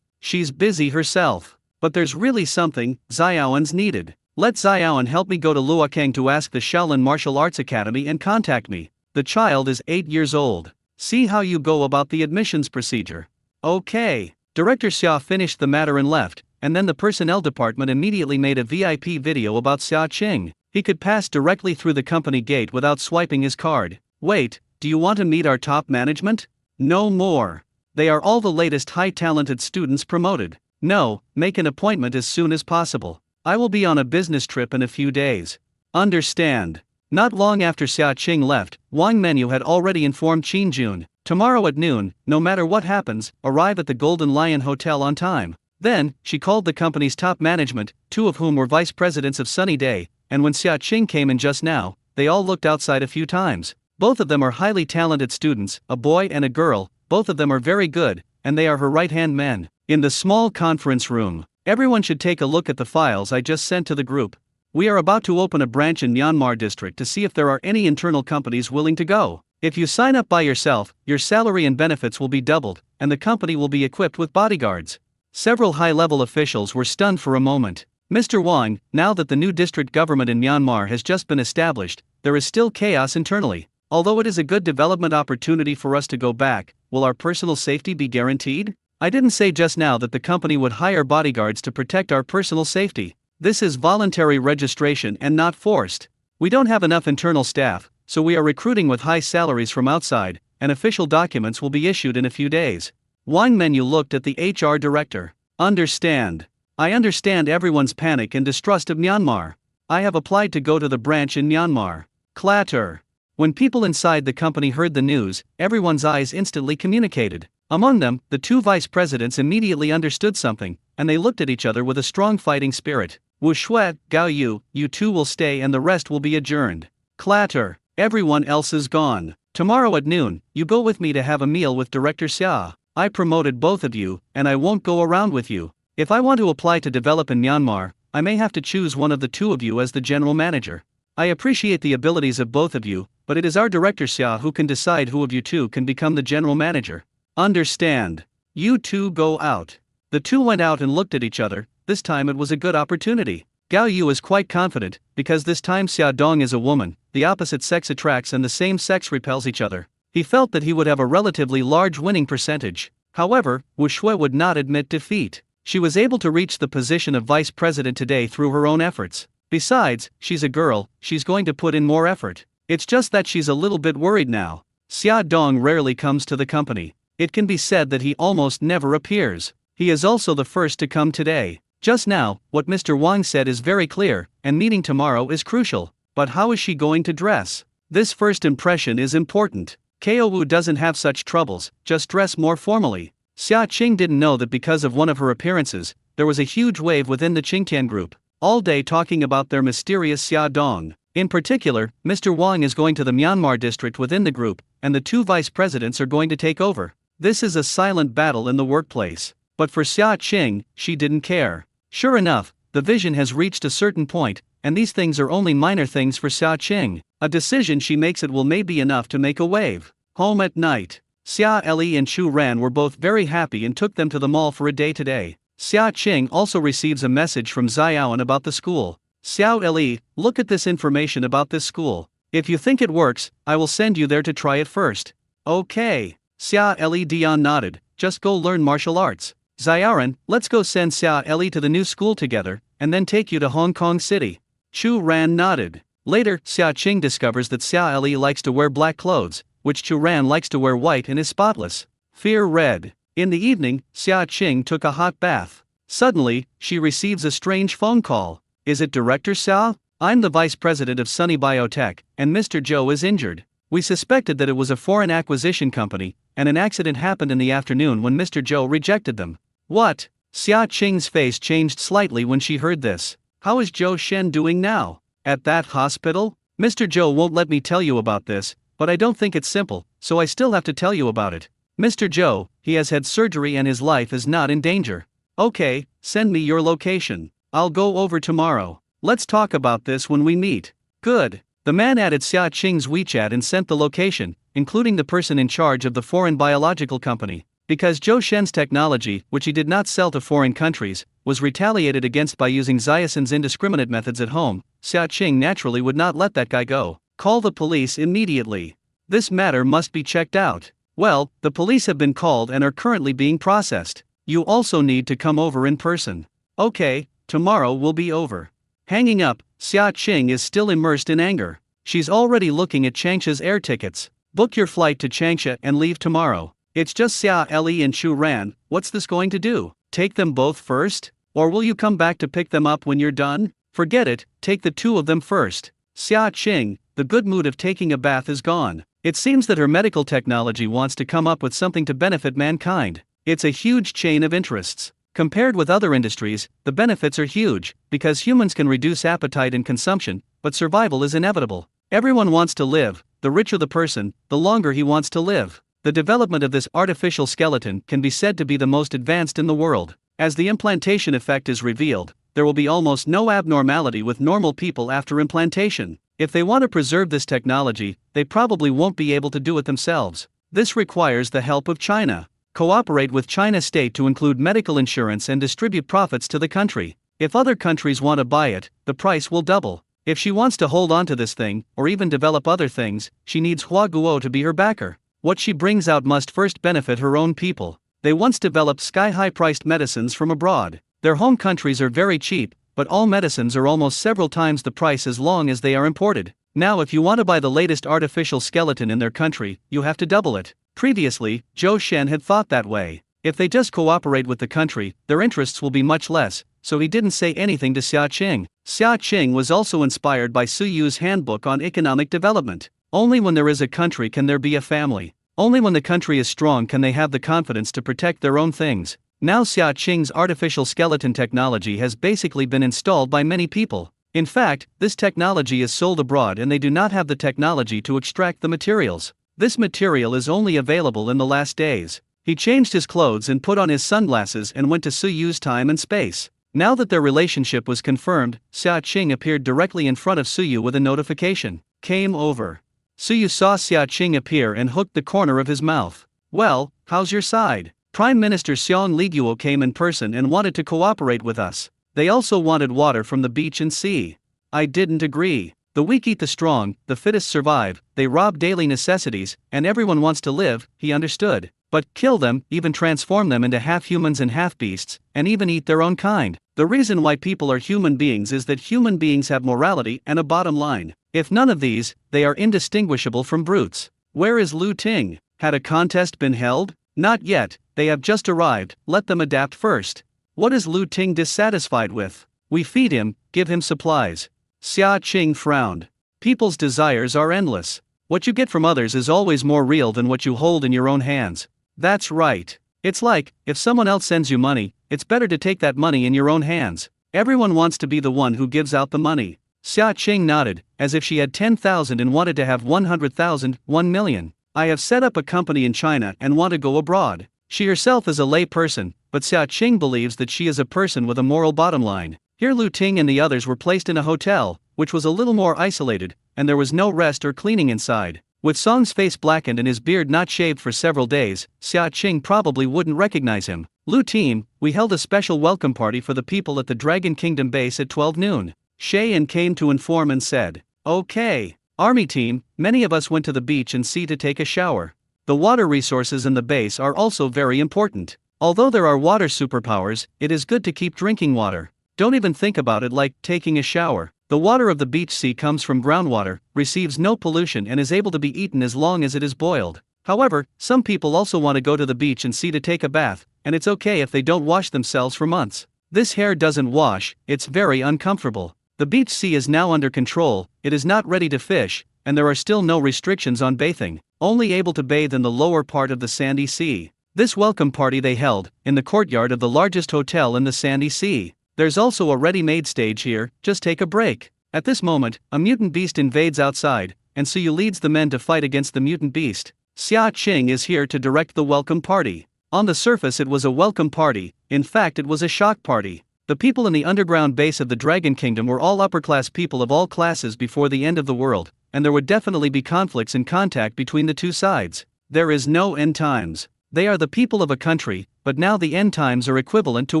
She's busy herself. But there's really something, Xiaoan's needed. Let Xiaoan help me go to Luokang to ask the Shaolin Martial Arts Academy and contact me. The child is 8 years old. See how you go about the admissions procedure. Okay. Director Xia finished the matter and left, and then the personnel department immediately made a VIP video about Xia Qing. He could pass directly through the company gate without swiping his card. Wait, do you want to meet our top management? No more. They are all the latest high-talented students promoted. No, make an appointment as soon as possible. I will be on a business trip in a few days. Understand. Not long after Xia Qing left, Wang Mengyu had already informed Qin Jun, tomorrow at noon, no matter what happens, arrive at the Golden Lion Hotel on time. Then, she called the company's top management, 2 of whom were vice presidents of Sunny Day, and when Xia Qing came in just now, they all looked outside a few times. Both of them are highly talented students, a boy and a girl, both of them are very good, and they are her right-hand men. In the small conference room, everyone should take a look at the files I just sent to the group. We are about to open a branch in Myanmar district to see if there are any internal companies willing to go. If you sign up by yourself, your salary and benefits will be doubled, and the company will be equipped with bodyguards. Several high-level officials were stunned for a moment. Mr. Wang, now that the new district government in Myanmar has just been established, there is still chaos internally. Although it is a good development opportunity for us to go back, will our personal safety be guaranteed? I didn't say just now that the company would hire bodyguards to protect our personal safety. This is voluntary registration and not forced. We don't have enough internal staff, so we are recruiting with high salaries from outside, and official documents will be issued in a few days. Wang Menu looked at the HR director. Understand. I understand everyone's panic and distrust of Myanmar. I have applied to go to the branch in Myanmar. Clatter. When people inside the company heard the news, everyone's eyes instantly communicated. Among them, the two vice presidents immediately understood something, and they looked at each other with a strong fighting spirit. Wu Shui, Gao Yu, you two will stay and the rest will be adjourned. Clatter. Everyone else is gone. Tomorrow at noon, you go with me to have a meal with Director Xia. I promoted both of you, and I won't go around with you. If I want to apply to develop in Myanmar, I may have to choose one of the two of you as the general manager. I appreciate the abilities of both of you, but it is our Director Xia who can decide who of you two can become the general manager. Understand. You two go out. The two went out and looked at each other. This time it was a good opportunity. Gao Yu is quite confident, because this time Xia Dong is a woman, the opposite sex attracts and the same sex repels each other. He felt that he would have a relatively large winning percentage. However, Wu Shui would not admit defeat. She was able to reach the position of vice president today through her own efforts. Besides, she's a girl, she's going to put in more effort. It's just that she's a little bit worried now. Xia Dong rarely comes to the company. It can be said that he almost never appears. He is also the first to come today. Just now, what Mr. Wang said is very clear, and meeting tomorrow is crucial. But how is she going to dress? This first impression is important. Ko Wu doesn't have such troubles, just dress more formally. Xia Qing didn't know that because of one of her appearances, there was a huge wave within the Qingtian group, all day talking about their mysterious Xia Dong. In particular, Mr. Wang is going to the Myanmar district within the group, and the two vice presidents are going to take over. This is a silent battle in the workplace. But for Xia Qing, she didn't care. Sure enough, the vision has reached a certain point, and these things are only minor things for Xia Qing. A decision she makes it will may be enough to make a wave. Home at night. Xia Li and Chu Ran were both very happy and took them to the mall for a day today. Xia Qing also receives a message from Xiaoan about the school. Xiao Li, look at this information about this school. If you think it works, I will send you there to try it first. Okay. Xia Li Dion nodded, just go learn martial arts. Xiaoran, let's go send Xia Li to the new school together, and then take you to Hong Kong City. Chu Ran nodded. Later, Xia Qing discovers that Xia Li likes to wear black clothes, which Chu Ran likes to wear white and is spotless. Fear red. In the evening, Xia Qing took a hot bath. Suddenly, she receives a strange phone call. Is it Director Xia? I'm the vice president of Sunny Biotech, and Mr. Zhou is injured. We suspected that it was a foreign acquisition company, and an accident happened in the afternoon when Mr. Zhou rejected them. What? Xia Qing's face changed slightly when she heard this. How is Zhou Shen doing now? At that hospital? Mr. Zhou won't let me tell you about this, but I don't think it's simple, so I still have to tell you about it. Mr. Zhou, he has had surgery and his life is not in danger. Okay, send me your location. I'll go over tomorrow. Let's talk about this when we meet. Good. The man added Xia Qing's WeChat and sent the location, including the person in charge of the foreign biological company. Because Zhou Shen's technology, which he did not sell to foreign countries, was retaliated against by using Xiaosan's indiscriminate methods at home, Xia Qing naturally would not let that guy go. Call the police immediately. This matter must be checked out. Well, the police have been called and are currently being processed. You also need to come over in person. Okay, tomorrow will be over. Hanging up, Xia Qing is still immersed in anger. She's already looking at Changsha's air tickets. Book your flight to Changsha and leave tomorrow. It's just Xia Li and Chu Ran, what's this going to do? Take them both first? Or will you come back to pick them up when you're done? Forget it, take the two of them first. Xia Qing, the good mood of taking a bath is gone. It seems that her medical technology wants to come up with something to benefit mankind. It's a huge chain of interests. Compared with other industries, the benefits are huge, because humans can reduce appetite and consumption, but survival is inevitable. Everyone wants to live, the richer the person, the longer he wants to live. The development of this artificial skeleton can be said to be the most advanced in the world. As the implantation effect is revealed, there will be almost no abnormality with normal people after implantation. If they want to preserve this technology, they probably won't be able to do it themselves. This requires the help of China. Cooperate with China state to include medical insurance and distribute profits to the country. If other countries want to buy it, the price will double. If she wants to hold on to this thing, or even develop other things, she needs Hua Guo to be her backer. What she brings out must first benefit her own people. They once developed sky-high priced medicines from abroad. Their home countries are very cheap, but all medicines are almost several times the price as long as they are imported. Now if you want to buy the latest artificial skeleton in their country, you have to double it. Previously, Zhou Shen had thought that way. If they just cooperate with the country, their interests will be much less, so he didn't say anything to Xia Qing. Xia Qing was also inspired by Su Yu's handbook on economic development. Only when there is a country can there be a family. Only when the country is strong can they have the confidence to protect their own things. Now Xia Qing's artificial skeleton technology has basically been installed by many people. In fact, this technology is sold abroad and they do not have the technology to extract the materials. This material is only available in the last days. He changed his clothes and put on his sunglasses and went to Su Yu's time and space. Now that their relationship was confirmed, Xia Qing appeared directly in front of Su Yu with a notification. Came over. Su Yu saw Xia Qing appear and hooked the corner of his mouth. Well, how's your side? Prime Minister Xiong Liguo came in person and wanted to cooperate with us. They also wanted water from the beach and sea. I didn't agree. The weak eat the strong, the fittest survive, they rob daily necessities, and everyone wants to live, he understood. But kill them, even transform them into half humans and half beasts, and even eat their own kind. The reason why people are human beings is that human beings have morality and a bottom line. If none of these, they are indistinguishable from brutes. Where is Lu Ting? Had a contest been held? Not yet, they have just arrived, let them adapt first. What is Lu Ting dissatisfied with? We feed him, give him supplies. Xia Qing frowned. People's desires are endless. What you get from others is always more real than what you hold in your own hands. That's right. It's like, if someone else sends you money, it's better to take that money in your own hands. Everyone wants to be the one who gives out the money. Xia Qing nodded, as if she had 10,000 and wanted to have 100,000, 1 million. I have set up a company in China and want to go abroad. She herself is a lay person, but Xia Qing believes that she is a person with a moral bottom line. Here Lu Ting and the others were placed in a hotel, which was a little more isolated, and there was no rest or cleaning inside. With Song's face blackened and his beard not shaved for several days, Xia Qing probably wouldn't recognize him. Lu Team, we held a special welcome party for the people at the Dragon Kingdom base at 12 noon. Shayan came to inform and said, okay. Army team, many of us went to the beach and sea to take a shower. The water resources in the base are also very important. Although there are water superpowers, it is good to keep drinking water. Don't even think about it like taking a shower. The water of the beach sea comes from groundwater, receives no pollution and is able to be eaten as long as it is boiled. However, some people also want to go to the beach and sea to take a bath, and it's okay if they don't wash themselves for months. This hair doesn't wash, it's very uncomfortable. The beach sea is now under control, it is not ready to fish, and there are still no restrictions on bathing, only able to bathe in the lower part of the sandy sea. This welcome party they held, in the courtyard of the largest hotel in the sandy sea. There's also a ready-made stage here, just take a break. At this moment, a mutant beast invades outside, and Su Yu leads the men to fight against the mutant beast. Xia Qing is here to direct the welcome party. On the surface it was a welcome party, in fact it was a shock party. The people in the underground base of the Dragon Kingdom were all upper-class people of all classes before the end of the world, and there would definitely be conflicts and contact between the two sides. There is no end times. They are the people of a country, but now the end times are equivalent to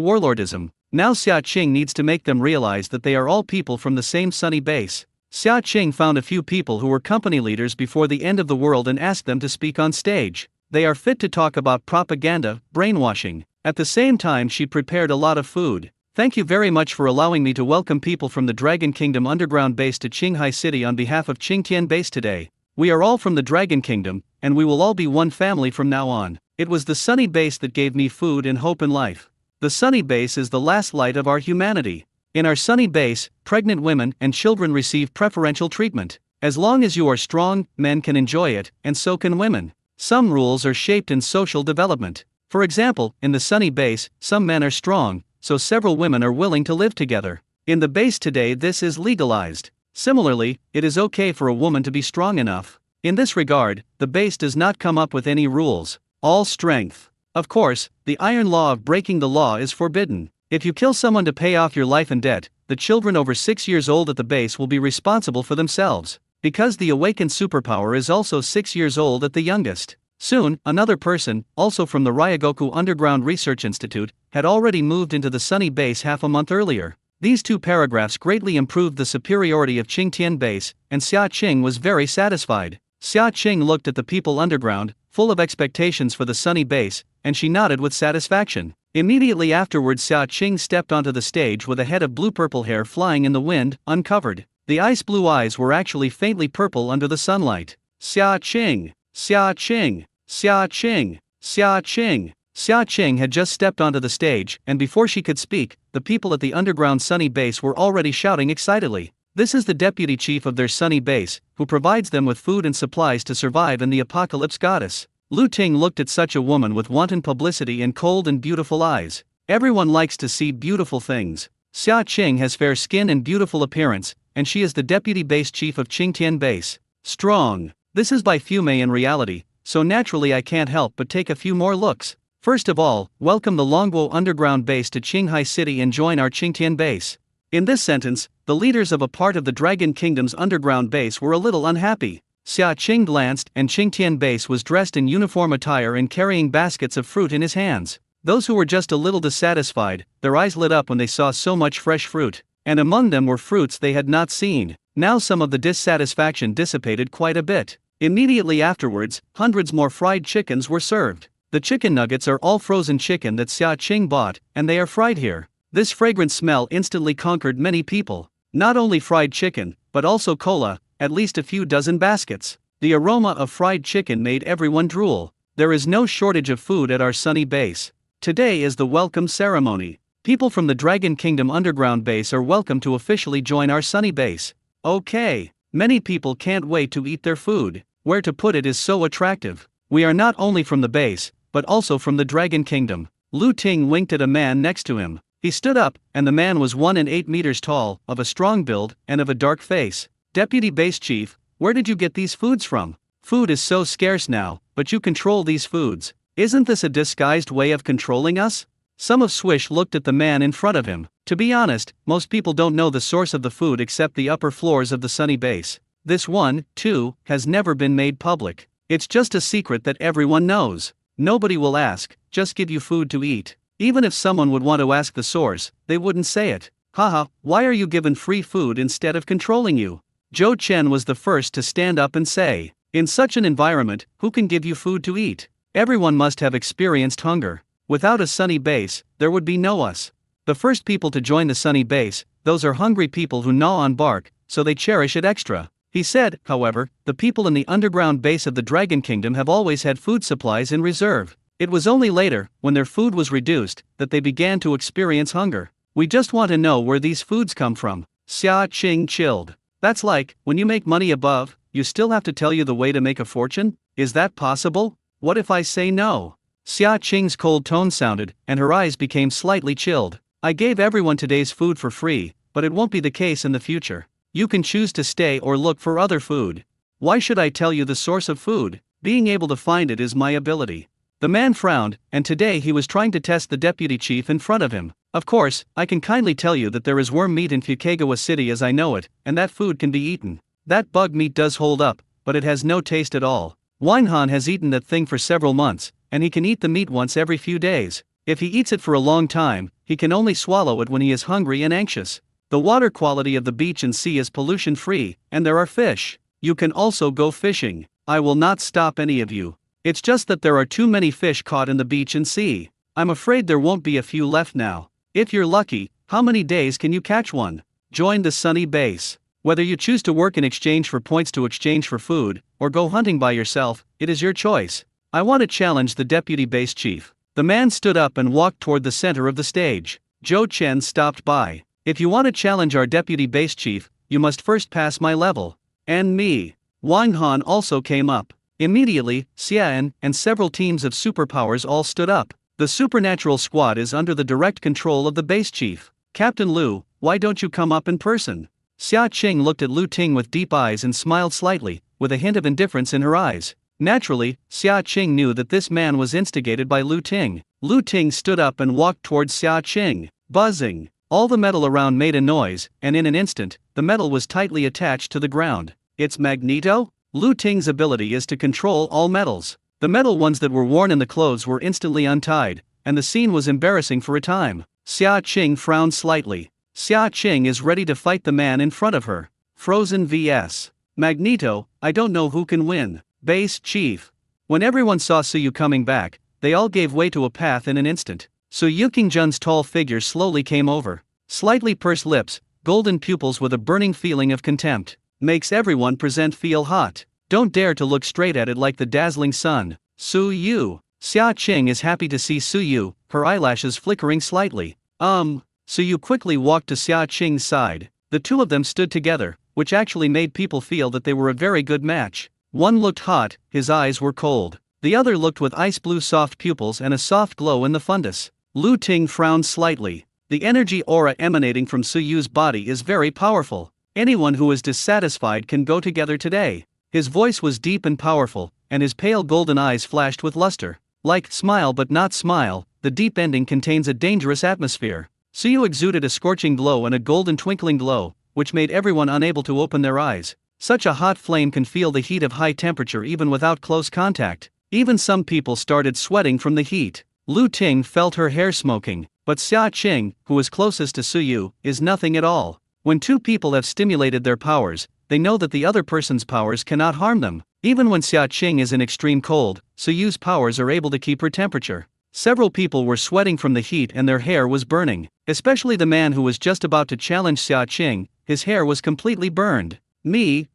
warlordism. Now Xia Qing needs to make them realize that they are all people from the same sunny base. Xia Qing found a few people who were company leaders before the end of the world and asked them to speak on stage. They are fit to talk about propaganda, brainwashing. At the same time she prepared a lot of food. Thank you very much for allowing me to welcome people from the Dragon Kingdom underground base to Qinghai City on behalf of Qingtian base today. We are all from the Dragon Kingdom, and we will all be one family from now on. It was the sunny base that gave me food and hope in life. The sunny base is the last light of our humanity. In our sunny base, pregnant women and children receive preferential treatment. As long as you are strong, men can enjoy it, and so can women. Some rules are shaped in social development. For example, in the sunny base, some men are strong, so several women are willing to live together. In the base today this is legalized. Similarly, it is okay for a woman to be strong enough. In this regard, the base does not come up with any rules. All strength. Of course, the iron law of breaking the law is forbidden. If you kill someone to pay off your life and debt, the children over 6 years old at the base will be responsible for themselves. Because the awakened superpower is also 6 years old at the youngest. Soon, another person, also from the Ryagoku Underground Research Institute, had already moved into the sunny base half a month earlier. These two paragraphs greatly improved the superiority of Qingtian base, and Xia Qing was very satisfied. Xia Qing looked at the people underground, full of expectations for the sunny base, and she nodded with satisfaction. Immediately afterwards, Xia Qing stepped onto the stage with a head of blue-purple hair flying in the wind, uncovered. The ice blue eyes were actually faintly purple under the sunlight. Xia Qing! Xia Qing! Xia Qing! Xia Qing! Xia Qing had just stepped onto the stage, and before she could speak, the people at the underground sunny base were already shouting excitedly. This is the deputy chief of their sunny base, who provides them with food and supplies to survive in the apocalypse, goddess. Lu Ting looked at such a woman with wanton publicity and cold and beautiful eyes. Everyone likes to see beautiful things. Xia Qing has fair skin and beautiful appearance, and she is the deputy base chief of Qingtian base. Strong. This is by Fume in reality, so naturally I can't help but take a few more looks. First of all, welcome the Longguo underground base to Qinghai City and join our Qingtian base. In this sentence, the leaders of a part of the Dragon Kingdom's underground base were a little unhappy. Xia Qing glanced, and Qingtian base was dressed in uniform attire and carrying baskets of fruit in his hands. Those who were just a little dissatisfied, their eyes lit up when they saw so much fresh fruit, and among them were fruits they had not seen. Now some of the dissatisfaction dissipated quite a bit. Immediately afterwards, hundreds more fried chickens were served. The chicken nuggets are all frozen chicken that Xia Qing bought, and they are fried here. This fragrant smell instantly conquered many people. Not only fried chicken, but also cola, at least a few dozen baskets. The aroma of fried chicken made everyone drool. There is no shortage of food at our sunny base. Today is the welcome ceremony. People from the Dragon Kingdom underground base are welcome to officially join our sunny base. Okay. Many people can't wait to eat their food. Where to put it is so attractive. We are not only from the base, but also from the Dragon Kingdom. Lu Ting winked at a man next to him. He stood up, and the man was 1 8 meters tall, of a strong build, and of a dark face. Deputy Base Chief, where did you get these foods from? Food is so scarce now, but you control these foods. Isn't this a disguised way of controlling us? Some of Swish looked at the man in front of him. To be honest, most people don't know the source of the food except the upper floors of the sunny base. This one, too, has never been made public. It's just a secret that everyone knows. Nobody will ask, just give you food to eat. Even if someone would want to ask the source, they wouldn't say it. Haha, why are you given free food instead of controlling you? Zhou Chen was the first to stand up and say, in such an environment, who can give you food to eat? Everyone must have experienced hunger. Without a sunny base, there would be no us. The first people to join the sunny base, those are hungry people who gnaw on bark, so they cherish it extra. He said, however, the people in the underground base of the Dragon Kingdom have always had food supplies in reserve. It was only later, when their food was reduced, that they began to experience hunger. We just want to know where these foods come from. Xia Qing chilled. That's like, when you make money above, you still have to tell you the way to make a fortune? Is that possible? What if I say no? Xia Qing's cold tone sounded, and her eyes became slightly chilled. I gave everyone today's food for free, but it won't be the case in the future. You can choose to stay or look for other food. Why should I tell you the source of food? Being able to find it is my ability. The man frowned, and today he was trying to test the deputy chief in front of him. Of course, I can kindly tell you that there is worm meat in Fukagawa City as I know it, and that food can be eaten. That bug meat does hold up, but it has no taste at all. Winehan has eaten that thing for several months, and he can eat the meat once every few days. If he eats it for a long time, he can only swallow it when he is hungry and anxious. The water quality of the beach and sea is pollution-free, and there are fish. You can also go fishing. I will not stop any of you. It's just that there are too many fish caught in the beach and sea. I'm afraid there won't be a few left now. If you're lucky, how many days can you catch one? Join the sunny base. Whether you choose to work in exchange for points to exchange for food, or go hunting by yourself, it is your choice. I want to challenge the deputy base chief. The man stood up and walked toward the center of the stage. Zhou Chen stopped by. If you want to challenge our deputy base chief, you must first pass my level. And me. Wang Han also came up. Immediately, Xian and several teams of superpowers all stood up. The supernatural squad is under the direct control of the base chief. Captain Lu, why don't you come up in person? Xia Qing looked at Lu Ting with deep eyes and smiled slightly, with a hint of indifference in her eyes. Naturally, Xia Qing knew that this man was instigated by Lu Ting. Lu Ting stood up and walked towards Xia Qing. Buzzing. All the metal around made a noise, and in an instant, the metal was tightly attached to the ground. It's Magneto? Lu Ting's ability is to control all metals. The metal ones that were worn in the clothes were instantly untied, and the scene was embarrassing for a time. Xia Qing frowned slightly. Xia Qing is ready to fight the man in front of her. Frozen vs. Magneto, I don't know who can win. Base Chief. When everyone saw Suyu coming back, they all gave way to a path in an instant. Suyu Kingjun's tall figure slowly came over. Slightly pursed lips, golden pupils with a burning feeling of contempt. Makes everyone present feel hot. Don't dare to look straight at it like the dazzling sun. Suyu. Xia Qing is happy to see Suyu, her eyelashes flickering slightly. Suyu quickly walked to Xia Qing's side. The two of them stood together, which actually made people feel that they were a very good match. One looked hot, his eyes were cold. The other looked with ice blue soft pupils and a soft glow in the fundus. Lu Ting frowned slightly. The energy aura emanating from Suyu's body is very powerful. Anyone who is dissatisfied can go together today. His voice was deep and powerful, and his pale golden eyes flashed with luster. Like smile but not smile, the deep ending contains a dangerous atmosphere. Suyu exuded a scorching glow and a golden twinkling glow, which made everyone unable to open their eyes. Such a hot flame can feel the heat of high temperature even without close contact. Even some people started sweating from the heat. Lu Ting felt her hair smoking, but Xia Qing, who is closest to Suyu, is nothing at all. When two people have stimulated their powers, they know that the other person's powers cannot harm them. Even when Xia Qing is in extreme cold, Suyu's powers are able to keep her temperature. Several people were sweating from the heat and their hair was burning. Especially the man who was just about to challenge Xia Qing, his hair was completely burned.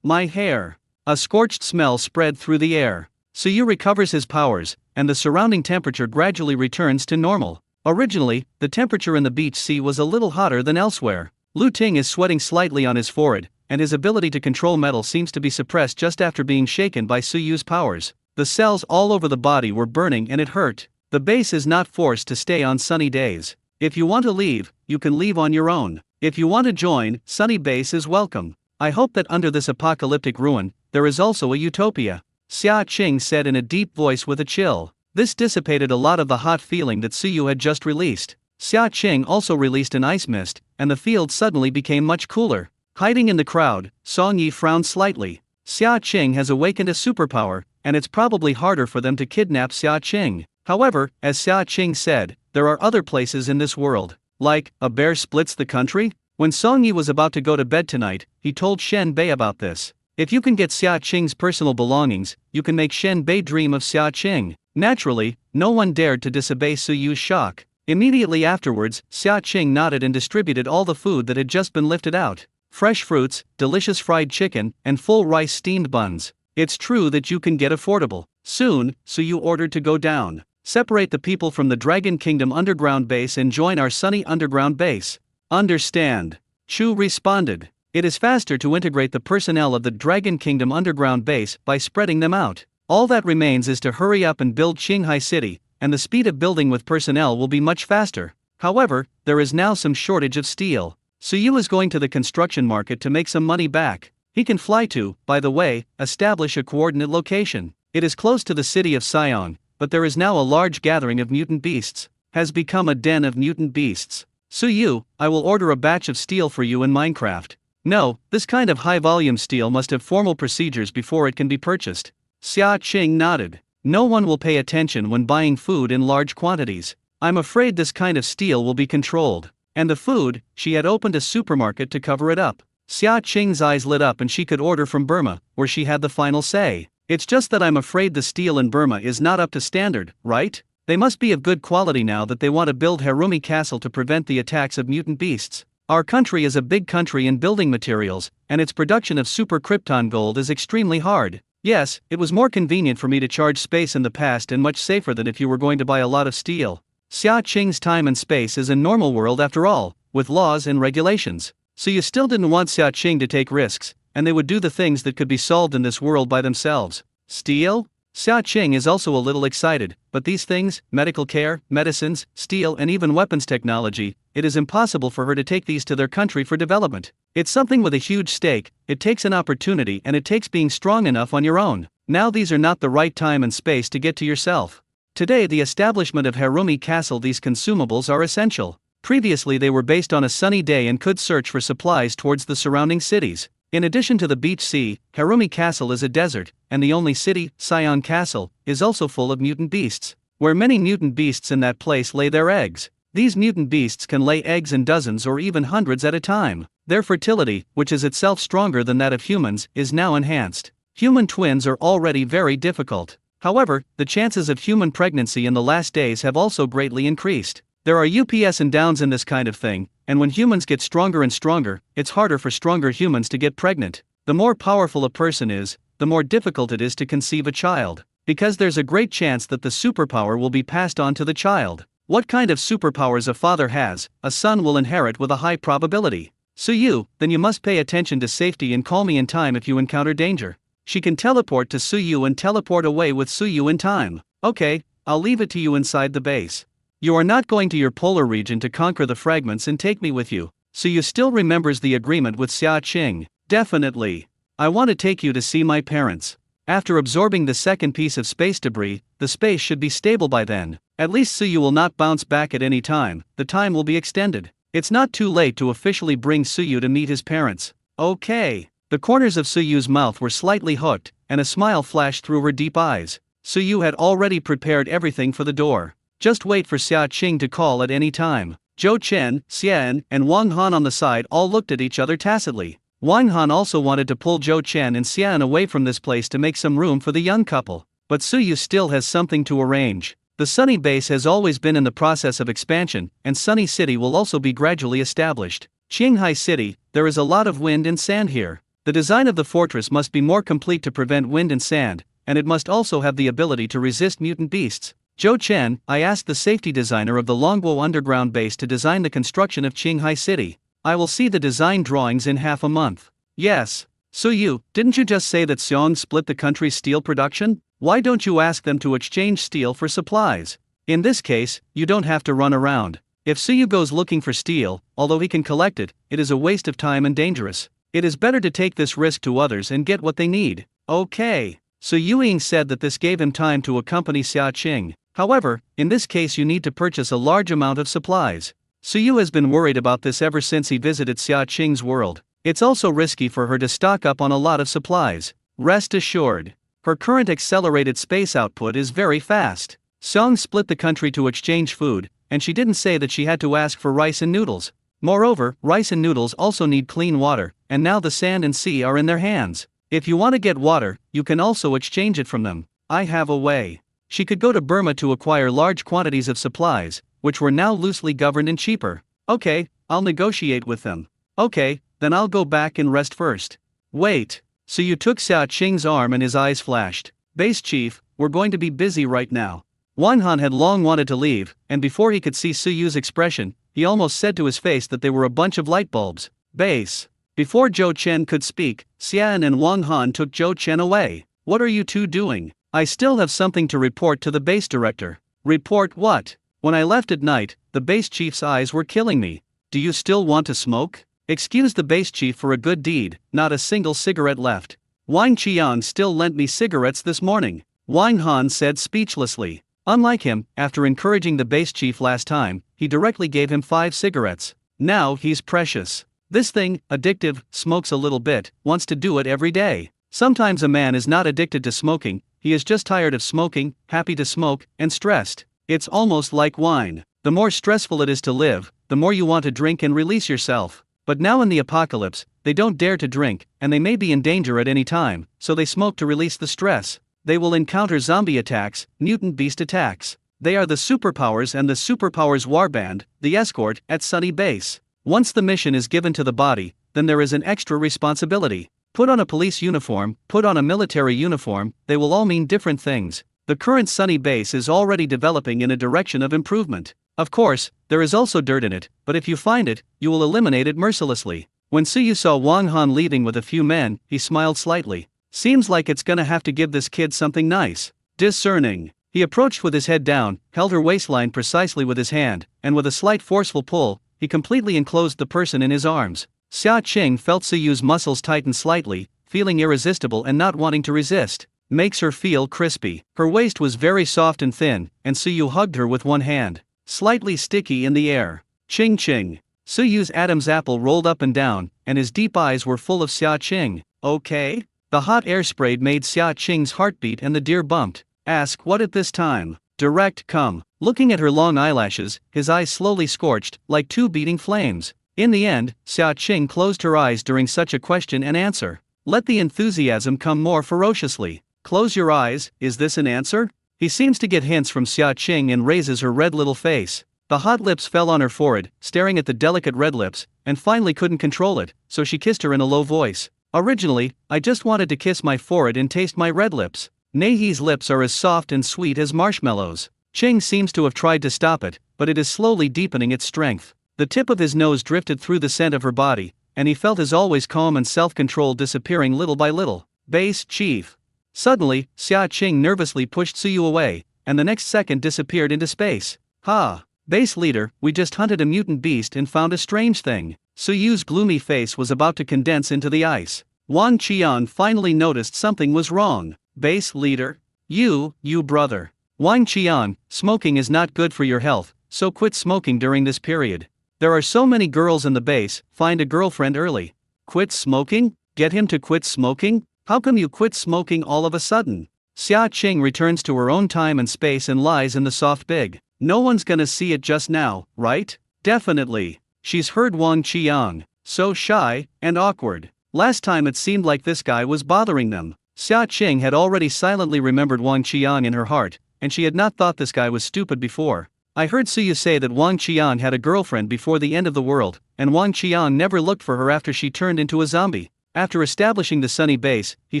My hair. A scorched smell spread through the air. Suyu recovers his powers, and the surrounding temperature gradually returns to normal. Originally, the temperature in the beach sea was a little hotter than elsewhere. Lu Ting is sweating slightly on his forehead, and his ability to control metal seems to be suppressed just after being shaken by Suyu's powers. The cells all over the body were burning and it hurt. The base is not forced to stay on sunny days. If you want to leave, you can leave on your own. If you want to join, Sunny Base is welcome. I hope that under this apocalyptic ruin, there is also a utopia. Xia Qing said in a deep voice with a chill. This dissipated a lot of the hot feeling that Suyu had just released. Xia Qing also released an ice mist, and the field suddenly became much cooler. Hiding in the crowd, Song Yi frowned slightly. Xia Qing has awakened a superpower, and it's probably harder for them to kidnap Xia Qing. However, as Xia Qing said, there are other places in this world. Like, a bear splits the country? When Song Yi was about to go to bed tonight, he told Shen Bei about this. If you can get Xia Qing's personal belongings, you can make Shen Bei dream of Xia Qing. Naturally, no one dared to disobey Suyu's shock. Immediately afterwards, Xia Qing nodded and distributed all the food that had just been lifted out. Fresh fruits, delicious fried chicken, and full rice steamed buns. It's true that you can get affordable. Soon, Suyu ordered to go down. Separate the people from the Dragon Kingdom underground base and join our sunny underground base. Understand. Chu responded. It is faster to integrate the personnel of the Dragon Kingdom underground base by spreading them out. All that remains is to hurry up and build Qinghai City, and the speed of building with personnel will be much faster. However, there is now some shortage of steel. Suyu is going to the construction market to make some money back. He can fly to, by the way, establish a coordinate location. It is close to the city of Sion. But there is now a large gathering of mutant beasts. Has become a den of mutant beasts. Suyu, I will order a batch of steel for you in Minecraft. No, this kind of high-volume steel must have formal procedures before it can be purchased. Xia Qing nodded. No one will pay attention when buying food in large quantities. I'm afraid this kind of steel will be controlled. And the food, she had opened a supermarket to cover it up. Xia Qing's eyes lit up and she could order from Burma, where she had the final say. It's just that I'm afraid the steel in Burma is not up to standard, right? They must be of good quality now that they want to build Harumi Castle to prevent the attacks of mutant beasts. Our country is a big country in building materials, and its production of super krypton gold is extremely hard. Yes, it was more convenient for me to charge space in the past and much safer than if you were going to buy a lot of steel. Xia Qing's time and space is a normal world after all, with laws and regulations. So you still didn't want Xia Qing to take risks, and they would do the things that could be solved in this world by themselves. Steel? Xia Qing is also a little excited, but these things, medical care, medicines, steel and even weapons technology, it is impossible for her to take these to their country for development. It's something with a huge stake, it takes an opportunity and it takes being strong enough on your own. Now these are not the right time and space to get to yourself. Today the establishment of Harumi Castle, these consumables are essential. Previously they were based on a sunny day and could search for supplies towards the surrounding cities. In addition to the beach sea, Harumi Castle is a desert, and the only city, Sion Castle, is also full of mutant beasts. Where many mutant beasts in that place lay their eggs. These mutant beasts can lay eggs in dozens or even hundreds at a time. Their fertility, which is itself stronger than that of humans, is now enhanced. Human twins are already very difficult. However, the chances of human pregnancy in the last days have also greatly increased. There are ups and downs in this kind of thing, and when humans get stronger and stronger, it's harder for stronger humans to get pregnant. The more powerful a person is, the more difficult it is to conceive a child, because there's a great chance that the superpower will be passed on to the child. What kind of superpowers a father has, a son will inherit with a high probability. Then you must pay attention to safety and call me in time if you encounter danger. She can teleport to Suyu and teleport away with Suyu in time. Okay, I'll leave it to you inside the base. You are not going to your polar region to conquer the fragments and take me with you. Suyu still remembers the agreement with Xia Qing. Definitely. I want to take you to see my parents. After absorbing the second piece of space debris, the space should be stable by then. At least Suyu will not bounce back at any time, the time will be extended. It's not too late to officially bring Suyu to meet his parents. Okay. The corners of Suyu's mouth were slightly hooked, and a smile flashed through her deep eyes. Suyu had already prepared everything for the door. Just wait for Xia Qing to call at any time. Zhou Chen, Xian, and Wang Han on the side all looked at each other tacitly. Wang Han also wanted to pull Zhou Chen and Xian away from this place to make some room for the young couple. But Suyu still has something to arrange. The Sunny Base has always been in the process of expansion, and Sunny City will also be gradually established. Qinghai City, there is a lot of wind and sand here. The design of the fortress must be more complete to prevent wind and sand, and it must also have the ability to resist mutant beasts. Zhou Chen, I asked the safety designer of the Longguo underground base to design the construction of Qinghai City. I will see the design drawings in half a month. Yes. Suyu, didn't you just say that Xiong split the country's steel production? Why don't you ask them to exchange steel for supplies? In this case, you don't have to run around. If Suyu goes looking for steel, although he can collect it, it is a waste of time and dangerous. It is better to take this risk to others and get what they need. Okay. Su Ying said that this gave him time to accompany Xia Qing. However, in this case you need to purchase a large amount of supplies. Suyu has been worried about this ever since he visited Xia Qing's world. It's also risky for her to stock up on a lot of supplies. Rest assured, her current accelerated space output is very fast. Song split the country to exchange food, and she didn't say that she had to ask for rice and noodles. Moreover, rice and noodles also need clean water, and now the sand and sea are in their hands. If you want to get water, you can also exchange it from them. I have a way. She could go to Burma to acquire large quantities of supplies, which were now loosely governed and cheaper. Okay, I'll negotiate with them. Okay, then I'll go back and rest first. Wait. So you took Xia Qing's arm and his eyes flashed. Base chief, we're going to be busy right now. Wang Han had long wanted to leave, and before he could see Suyu's expression, he almost said to his face that they were a bunch of light bulbs. Base. Before Zhou Chen could speak, Xian and Wang Han took Zhou Chen away. What are you two doing? I still have something to report to the base director. Report what? When I left at night, the base chief's eyes were killing me. Do you still want to smoke? Excuse the base chief for a good deed, not a single cigarette left. Wang Qiang still lent me cigarettes this morning. Wang Han said speechlessly. Unlike him, after encouraging the base chief last time, he directly gave him 5 cigarettes. Now he's precious. This thing, addictive, smokes a little bit, wants to do it every day. Sometimes a man is not addicted to smoking, he is just tired of smoking, happy to smoke, and stressed. It's almost like wine. The more stressful it is to live, the more you want to drink and release yourself. But now in the apocalypse, they don't dare to drink, and they may be in danger at any time, so they smoke to release the stress. They will encounter zombie attacks, mutant beast attacks. They are the superpowers and the superpowers warband, the escort, at Sunny Base. Once the mission is given to the body, then there is an extra responsibility. Put on a police uniform, put on a military uniform, they will all mean different things. The current Sunny Base is already developing in a direction of improvement. Of course, there is also dirt in it, but if you find it, you will eliminate it mercilessly. When Suyu saw Wang Han leaving with a few men, he smiled slightly. Seems like it's gonna have to give this kid something nice. Discerning. He approached with his head down, held her waistline precisely with his hand, and with a slight forceful pull, he completely enclosed the person in his arms. Xia Qing felt Suyu's muscles tighten slightly, feeling irresistible and not wanting to resist. Makes her feel crispy. Her waist was very soft and thin, and Suyu hugged her with one hand. Slightly sticky in the air. Ching ching. Suyu's Adam's apple rolled up and down, and his deep eyes were full of Xia Qing. Okay? The hot air sprayed made Xia Qing's heartbeat and the deer bumped. Ask what at this time? Direct come. Looking at her long eyelashes, his eyes slowly scorched, like 2 beating flames. In the end, Xia Qing closed her eyes during such a question and answer. Let the enthusiasm come more ferociously. Close your eyes, is this an answer? He seems to get hints from Xia Qing and raises her red little face. The hot lips fell on her forehead, staring at the delicate red lips, and finally couldn't control it, so she kissed her in a low voice. Originally, I just wanted to kiss my forehead and taste my red lips. Nei's lips are as soft and sweet as marshmallows. Qing seems to have tried to stop it, but it is slowly deepening its strength. The tip of his nose drifted through the scent of her body, and he felt his always calm and self-control disappearing little by little. Base Chief. Suddenly, Xia Qing nervously pushed Suyu away, and the next second disappeared into space. Ha! Base Leader, we just hunted a mutant beast and found a strange thing. Suyu's gloomy face was about to condense into the ice. Wang Qian finally noticed something was wrong. Base Leader? You brother. Wang Qian, smoking is not good for your health, so quit smoking during this period. There are so many girls in the base, find a girlfriend early. Quit smoking? Get him to quit smoking? How come you quit smoking all of a sudden? Xia Qing returns to her own time and space and lies in the soft big. No one's gonna see it just now, right? Definitely. She's heard Wang Qiang, so shy and awkward. Last time it seemed like this guy was bothering them. Xia Qing had already silently remembered Wang Qiang in her heart, and she had not thought this guy was stupid before. I heard Suyu say that Wang Qiang had a girlfriend before the end of the world, and Wang Qiang never looked for her after she turned into a zombie. After establishing the sunny base, he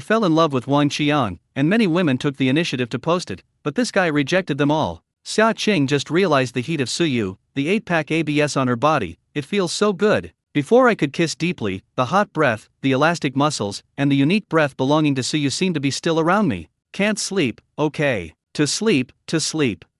fell in love with Wang Qiang, and many women took the initiative to post it, but this guy rejected them all. Xia Qing just realized the heat of Suyu, the 8-pack ABS on her body. It feels so good. Before I could kiss deeply, the hot breath, the elastic muscles, and the unique breath belonging to Suyu seemed to be still around me. Can't sleep, okay. To sleep.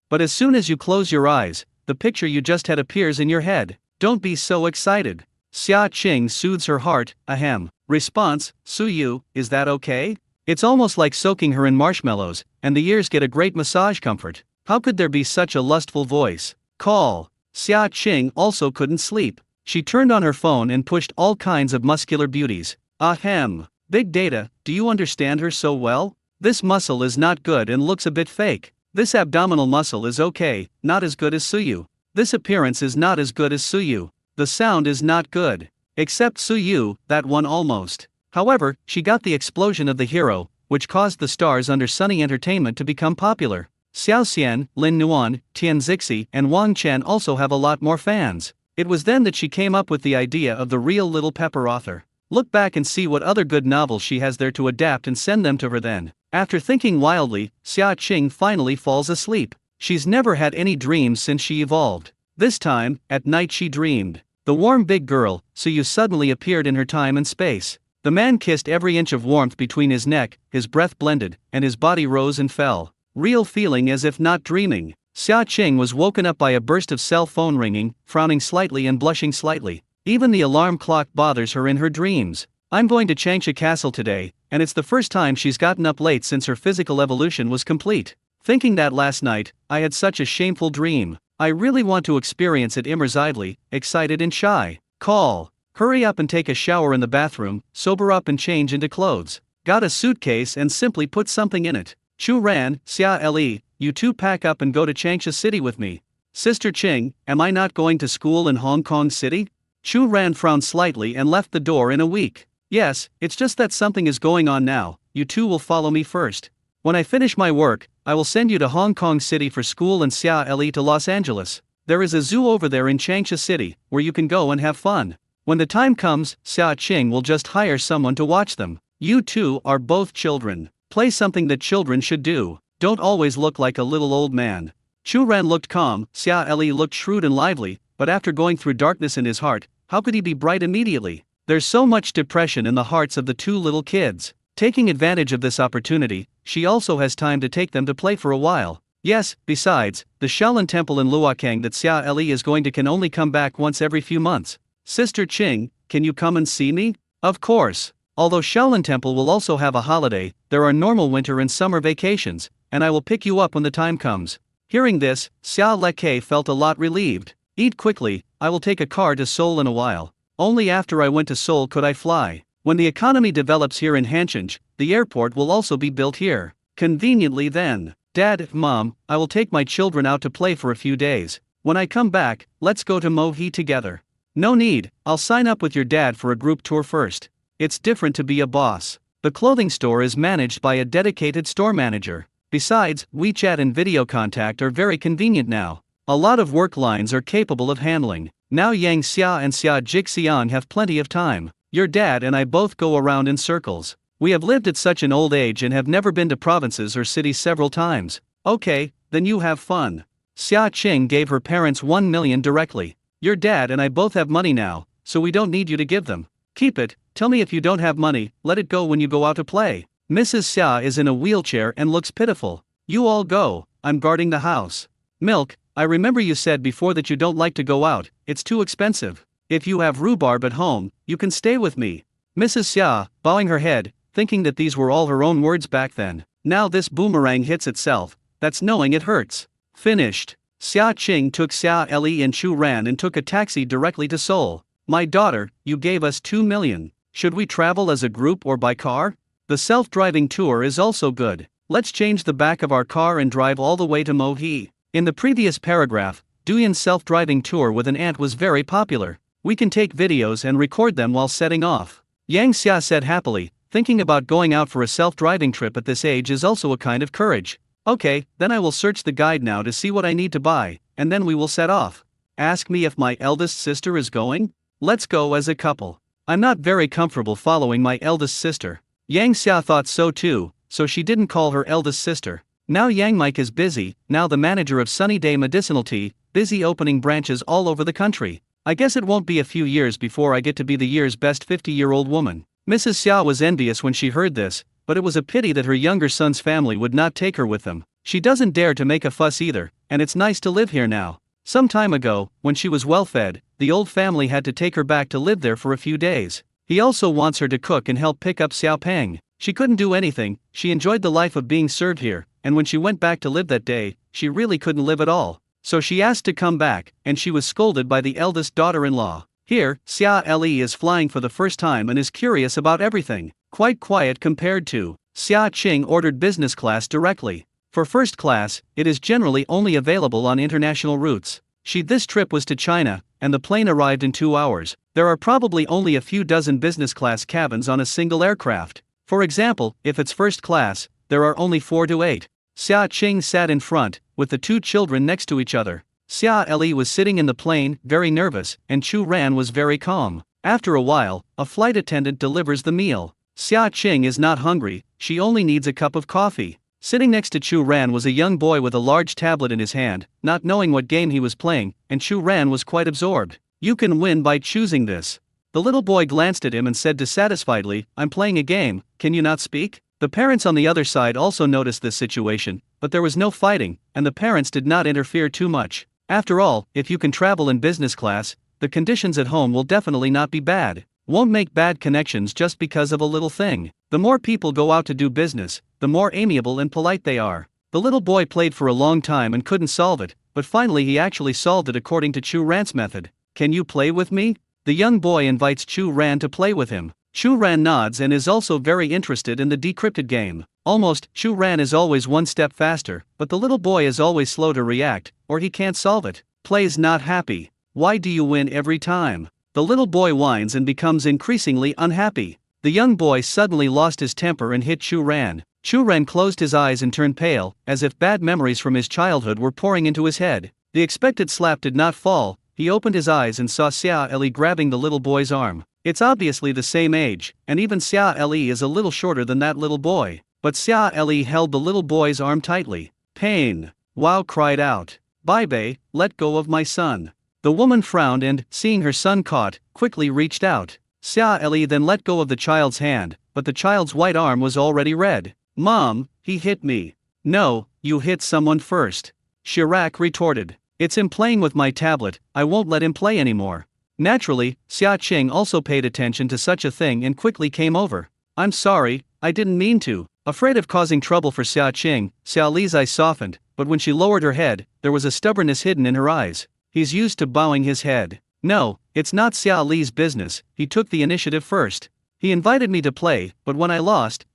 But as soon as you close your eyes, the picture you just had appears in your head. Don't be so excited. Xia Qing soothes her heart, ahem. Response, Suyu, is that okay? It's almost like soaking her in marshmallows, and the ears get a great massage comfort. How could there be such a lustful voice? Call. Xia Qing also couldn't sleep. She turned on her phone and pushed all kinds of muscular beauties. Ahem. Big data, do you understand her so well? This muscle is not good and looks a bit fake. This abdominal muscle is okay, not as good as Suyu. This appearance is not as good as Suyu. The sound is not good. Except Suyu, that one almost. However, she got the explosion of the hero, which caused the stars under Sunny Entertainment to become popular. Xiao Xian, Lin Nuan, Tian Zixi, and Wang Chen also have a lot more fans. It was then that she came up with the idea of the real Little Pepper author. Look back and see what other good novels she has there to adapt and send them to her then. After thinking wildly, Xia Qing finally falls asleep. She's never had any dreams since she evolved. This time, at night she dreamed. The warm big girl, Suyu, suddenly appeared in her time and space. The man kissed every inch of warmth between his neck, his breath blended, and his body rose and fell. Real feeling as if not dreaming. Xia Qing was woken up by a burst of cell phone ringing, frowning slightly and blushing slightly. Even the alarm clock bothers her in her dreams. I'm going to Changsha Castle today, and it's the first time she's gotten up late since her physical evolution was complete. Thinking that last night, I had such a shameful dream. I really want to experience it immersively, excited and shy. Call. Hurry up and take a shower in the bathroom, sober up and change into clothes. Got a suitcase and simply put something in it. Chu Ran, Xia Li, you two pack up and go to Changsha City with me. Sister Qing, am I not going to school in Hong Kong City? Chu Ran frowned slightly and left the door in a week. Yes, it's just that something is going on now. You two will follow me first. When I finish my work, I will send you to Hong Kong City for school and Xia Li to Los Angeles. There is a zoo over there in Changsha City, where you can go and have fun. When the time comes, Xia Qing will just hire someone to watch them. You two are both children. Play something that children should do. Don't always look like a little old man. Chu Ran looked calm, Xia Li looked shrewd and lively, but after going through darkness in his heart, how could he be bright immediately? There's so much depression in the hearts of the two little kids. Taking advantage of this opportunity, she also has time to take them to play for a while. Yes, besides, the Shaolin Temple in Luokang that Xia Li is going to can only come back once every few months. Sister Qing, can you come and see me? Of course. Although Shaolin Temple will also have a holiday, there are normal winter and summer vacations, and I will pick you up when the time comes. Hearing this, Xia Leke felt a lot relieved. Eat quickly, I will take a car to Seoul in a while. Only after I went to Seoul could I fly. When the economy develops here in Hanshinj, the airport will also be built here. Conveniently then. Dad, Mom, I will take my children out to play for a few days. When I come back, let's go to Mohi together. No need, I'll sign up with your dad for a group tour first. It's different to be a boss. The clothing store is managed by a dedicated store manager. Besides, WeChat and video contact are very convenient now. A lot of work lines are capable of handling. Now Yang Xia and Xia Jixiang have plenty of time. Your dad and I both go around in circles. We have lived at such an old age and have never been to provinces or cities several times. Okay, then you have fun. Xia Qing gave her parents 1 million directly. Your dad and I both have money now, so we don't need you to give them. Keep it. Tell me if you don't have money, let it go when you go out to play. Mrs. Xia is in a wheelchair and looks pitiful. You all go, I'm guarding the house. Milk, I remember you said before that you don't like to go out, it's too expensive. If you have rhubarb at home, you can stay with me. Mrs. Xia, bowing her head, thinking that these were all her own words back then. Now this boomerang hits itself, that's knowing it hurts. Finished. Xia Qing took Xia Li and Chu Ran and took a taxi directly to Seoul. My daughter, you gave us 2 million. Should we travel as a group or by car? The self-driving tour is also good. Let's change the back of our car and drive all the way to Mohi. In the previous paragraph, Duyan's self-driving tour with an aunt was very popular. We can take videos and record them while setting off. Yang Xia said happily, thinking about going out for a self-driving trip at this age is also a kind of courage. Okay, then I will search the guide now to see what I need to buy, and then we will set off. Ask me if my eldest sister is going? Let's go as a couple. I'm not very comfortable following my eldest sister. Yang Xia thought so too, so she didn't call her eldest sister. Now Yang Mike is busy, now the manager of Sunny Day Medicinal Tea, busy opening branches all over the country. I guess it won't be a few years before I get to be the year's best 50-year-old woman. Mrs. Xia was envious when she heard this, but it was a pity that her younger son's family would not take her with them. She doesn't dare to make a fuss either, and it's nice to live here now. Some time ago, when she was well fed, the old family had to take her back to live there for a few days. He also wants her to cook and help pick up Xiaopeng. She couldn't do anything, she enjoyed the life of being served here, and when she went back to live that day, she really couldn't live at all. So she asked to come back, and she was scolded by the eldest daughter-in-law. Here, Xia Li is flying for the first time and is curious about everything. Quite quiet compared to Xia Qing ordered business class directly. For first class, it is generally only available on international routes. This trip was to China, and the plane arrived in 2 hours. There are probably only a few dozen business class cabins on a single aircraft. For example, if it's first class, there are only 4 to 8. Xia Qing sat in front, with the 2 children next to each other. Xia Li was sitting in the plane, very nervous, and Chu Ran was very calm. After a while, a flight attendant delivers the meal. Xia Qing is not hungry, she only needs a cup of coffee. Sitting next to Chu Ran was a young boy with a large tablet in his hand, not knowing what game he was playing, and Chu Ran was quite absorbed. You can win by choosing this. The little boy glanced at him and said dissatisfiedly, I'm playing a game, can you not speak? The parents on the other side also noticed this situation, but there was no fighting, and the parents did not interfere too much. After all, if you can travel in business class, the conditions at home will definitely not be bad. Won't make bad connections just because of a little thing. The more people go out to do business, the more amiable and polite they are. The little boy played for a long time and couldn't solve it, but finally he actually solved it according to Chu Ran's method. Can you play with me? The young boy invites Chu Ran to play with him. Chu Ran nods and is also very interested in the decrypted game. Almost, Chu Ran is always one step faster, but the little boy is always slow to react, or he can't solve it. Plays not happy. Why do you win every time? The little boy whines and becomes increasingly unhappy. The young boy suddenly lost his temper and hit Chu Ran. Chu Ran closed his eyes and turned pale, as if bad memories from his childhood were pouring into his head. The expected slap did not fall. He opened his eyes and saw Xia Li grabbing the little boy's arm. It's obviously the same age, and even Xia Li is a little shorter than that little boy. But Xia Li held the little boy's arm tightly. Pain. Wow cried out. Bai, let go of my son. The woman frowned and, seeing her son caught, quickly reached out. Xia Li then let go of the child's hand, but the child's white arm was already red. Mom, he hit me. No, you hit someone first. Chirac retorted. It's him playing with my tablet, I won't let him play anymore. Naturally, Xia Qing also paid attention to such a thing and quickly came over. I'm sorry, I didn't mean to. Afraid of causing trouble for Xia Qing, Xia Li's eyes softened, but when she lowered her head, there was a stubbornness hidden in her eyes. He's used to bowing his head. No, it's not Xia Li's business, he took the initiative first. He invited me to play, but when I lost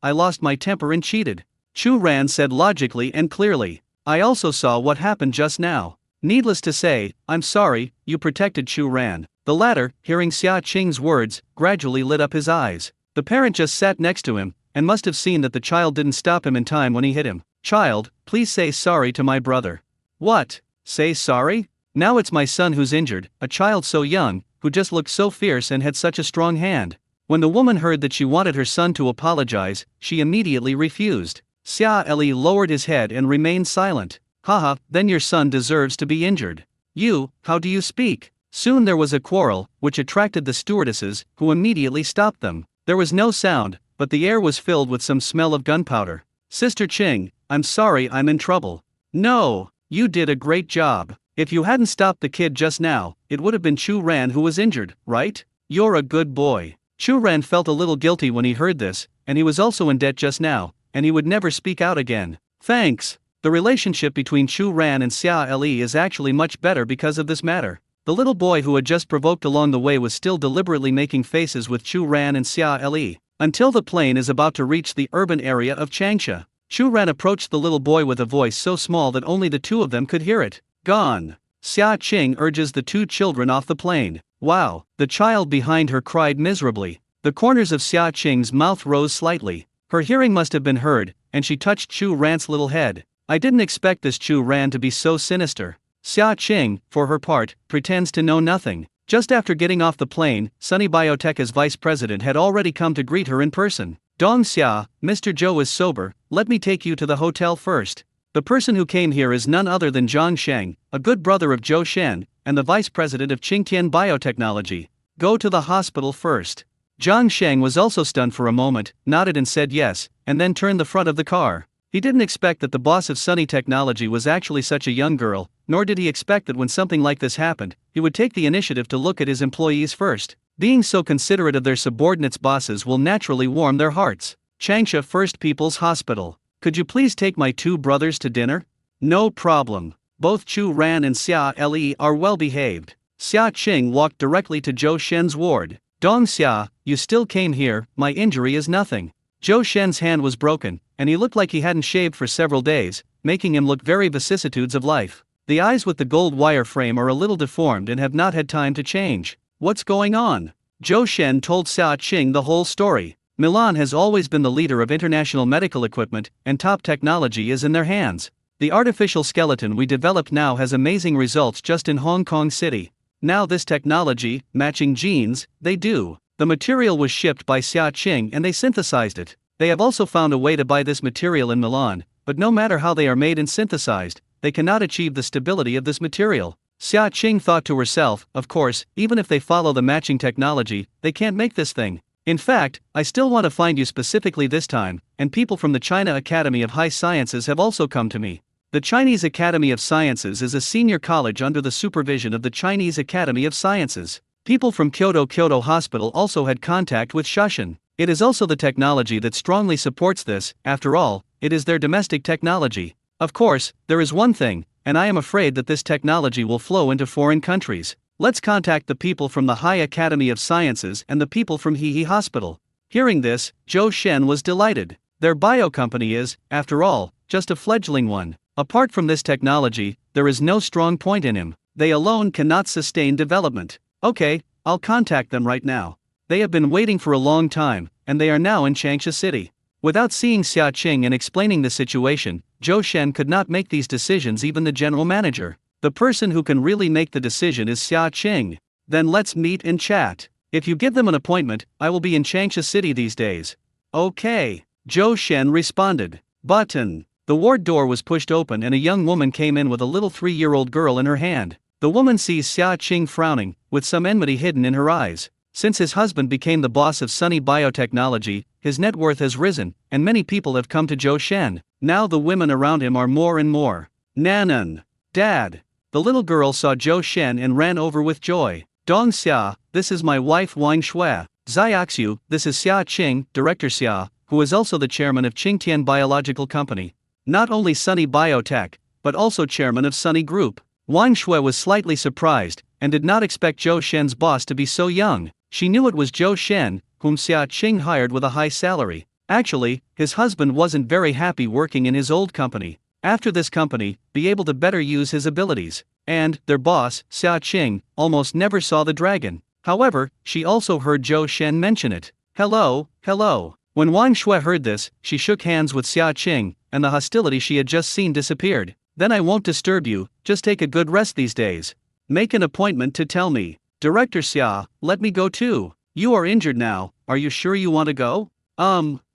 my temper and cheated. Chu Ran said logically and clearly. I also saw what happened just now. Needless to say, I'm sorry, you protected Chu Ran. The latter, hearing Xia Qing's words, gradually lit up his eyes. The parent just sat next to him, and must have seen that the child didn't stop him in time when he hit him. Child, please say sorry to my brother. What? Say sorry? Now it's my son who's injured, a child so young, who just looked so fierce and had such a strong hand. When the woman heard that she wanted her son to apologize, she immediately refused. Xia Li lowered his head and remained silent. Haha, then your son deserves to be injured. You, how do you speak? Soon there was a quarrel, which attracted the stewardesses, who immediately stopped them. There was no sound, but the air was filled with some smell of gunpowder. Sister Ching, I'm sorry I'm in trouble. No, you did a great job. If you hadn't stopped the kid just now, it would have been Chu Ran who was injured, right? You're a good boy. Chu Ran felt a little guilty when he heard this, and he was also in debt just now, and he would never speak out again. Thanks. The relationship between Chu Ran and Xia Li is actually much better because of this matter. The little boy who had just provoked along the way was still deliberately making faces with Chu Ran and Xia Li, until the plane is about to reach the urban area of Changsha. Chu Ran approached the little boy with a voice so small that only the two of them could hear it. Gone. Xia Qing urges the two children off the plane. Wow, the child behind her cried miserably. The corners of Xia Qing's mouth rose slightly. Her hearing must have been heard, and she touched Chu Ran's little head. I didn't expect this Chu Ran to be so sinister. Xia Qing, for her part, pretends to know nothing. Just after getting off the plane, Sunny Biotech's vice president had already come to greet her in person. Dong Xia, Mr. Zhou is sober, let me take you to the hotel first. The person who came here is none other than Zhang Sheng, a good brother of Zhou Shen, and the vice president of Qingtian Biotechnology. Go to the hospital first. Zhang Sheng was also stunned for a moment, nodded and said yes, and then turned the front of the car. He didn't expect that the boss of Sunny Technology was actually such a young girl, nor did he expect that when something like this happened, he would take the initiative to look at his employees first. Being so considerate of their subordinates' bosses will naturally warm their hearts. Changsha First People's Hospital. Could you please take my two brothers to dinner? No problem. Both Chu Ran and Xia Li are well behaved. Xia Qing walked directly to Zhou Shen's ward. Dong Xia, you still came here, my injury is nothing. Zhou Shen's hand was broken, and he looked like he hadn't shaved for several days, making him look very vicissitudes of life. The eyes with the gold wire frame are a little deformed and have not had time to change. What's going on? Zhou Shen told Xia Qing the whole story. Milan has always been the leader of international medical equipment, and top technology is in their hands. The artificial skeleton we developed now has amazing results just in Hong Kong City. Now this technology, matching genes, they do. The material was shipped by Xia Qing and they synthesized it. They have also found a way to buy this material in Milan, but no matter how they are made and synthesized, they cannot achieve the stability of this material. Xia Qing thought to herself, of course, even if they follow the matching technology, they can't make this thing. In fact, I still want to find you specifically this time, and people from the China Academy of High Sciences have also come to me. The Chinese Academy of Sciences is a senior college under the supervision of the Chinese Academy of Sciences. People from Kyoto Hospital also had contact with Shushan. It is also the technology that strongly supports this, after all, it is their domestic technology. Of course, there is one thing, and I am afraid that this technology will flow into foreign countries. Let's contact the people from the High Academy of Sciences and the people from Hehe Hospital. Hearing this, Zhou Shen was delighted. Their bio company is, after all, just a fledgling one. Apart from this technology, there is no strong point in him. They alone cannot sustain development. Okay, I'll contact them right now. They have been waiting for a long time, and they are now in Changsha City. Without seeing Xia Qing and explaining the situation, Zhou Shen could not make these decisions, even the general manager. The person who can really make the decision is Xia Qing. Then let's meet and chat. If you give them an appointment, I will be in Changsha City these days. Okay, Zhou Shen responded. Button. The ward door was pushed open and a young woman came in with a little 3-year-old girl in her hand. The woman sees Xia Qing frowning, with some enmity hidden in her eyes. Since his husband became the boss of Sunny Biotechnology, his net worth has risen, and many people have come to Zhou Shen. Now the women around him are more and more. Nanan. Dad. The little girl saw Zhou Shen and ran over with joy. Dong Xia, this is my wife Wang Shui. Xiaoxiu, this is Xia Qing, Director Xia, who is also the chairman of Qingtian Biological Company. Not only Sunny Biotech, but also chairman of Sunny Group. Wang Shui was slightly surprised, and did not expect Zhou Shen's boss to be so young. She knew it was Zhou Shen, whom Xia Qing hired with a high salary. Actually, his husband wasn't very happy working in his old company. After this company, be able to better use his abilities. And, their boss, Xia Qing, almost never saw the dragon. However, she also heard Zhou Shen mention it. Hello, hello. When Wang Shui heard this, she shook hands with Xia Qing, and the hostility she had just seen disappeared. Then I won't disturb you, just take a good rest these days. Make an appointment to tell me. Director Xia, let me go too. You are injured now, are you sure you want to go?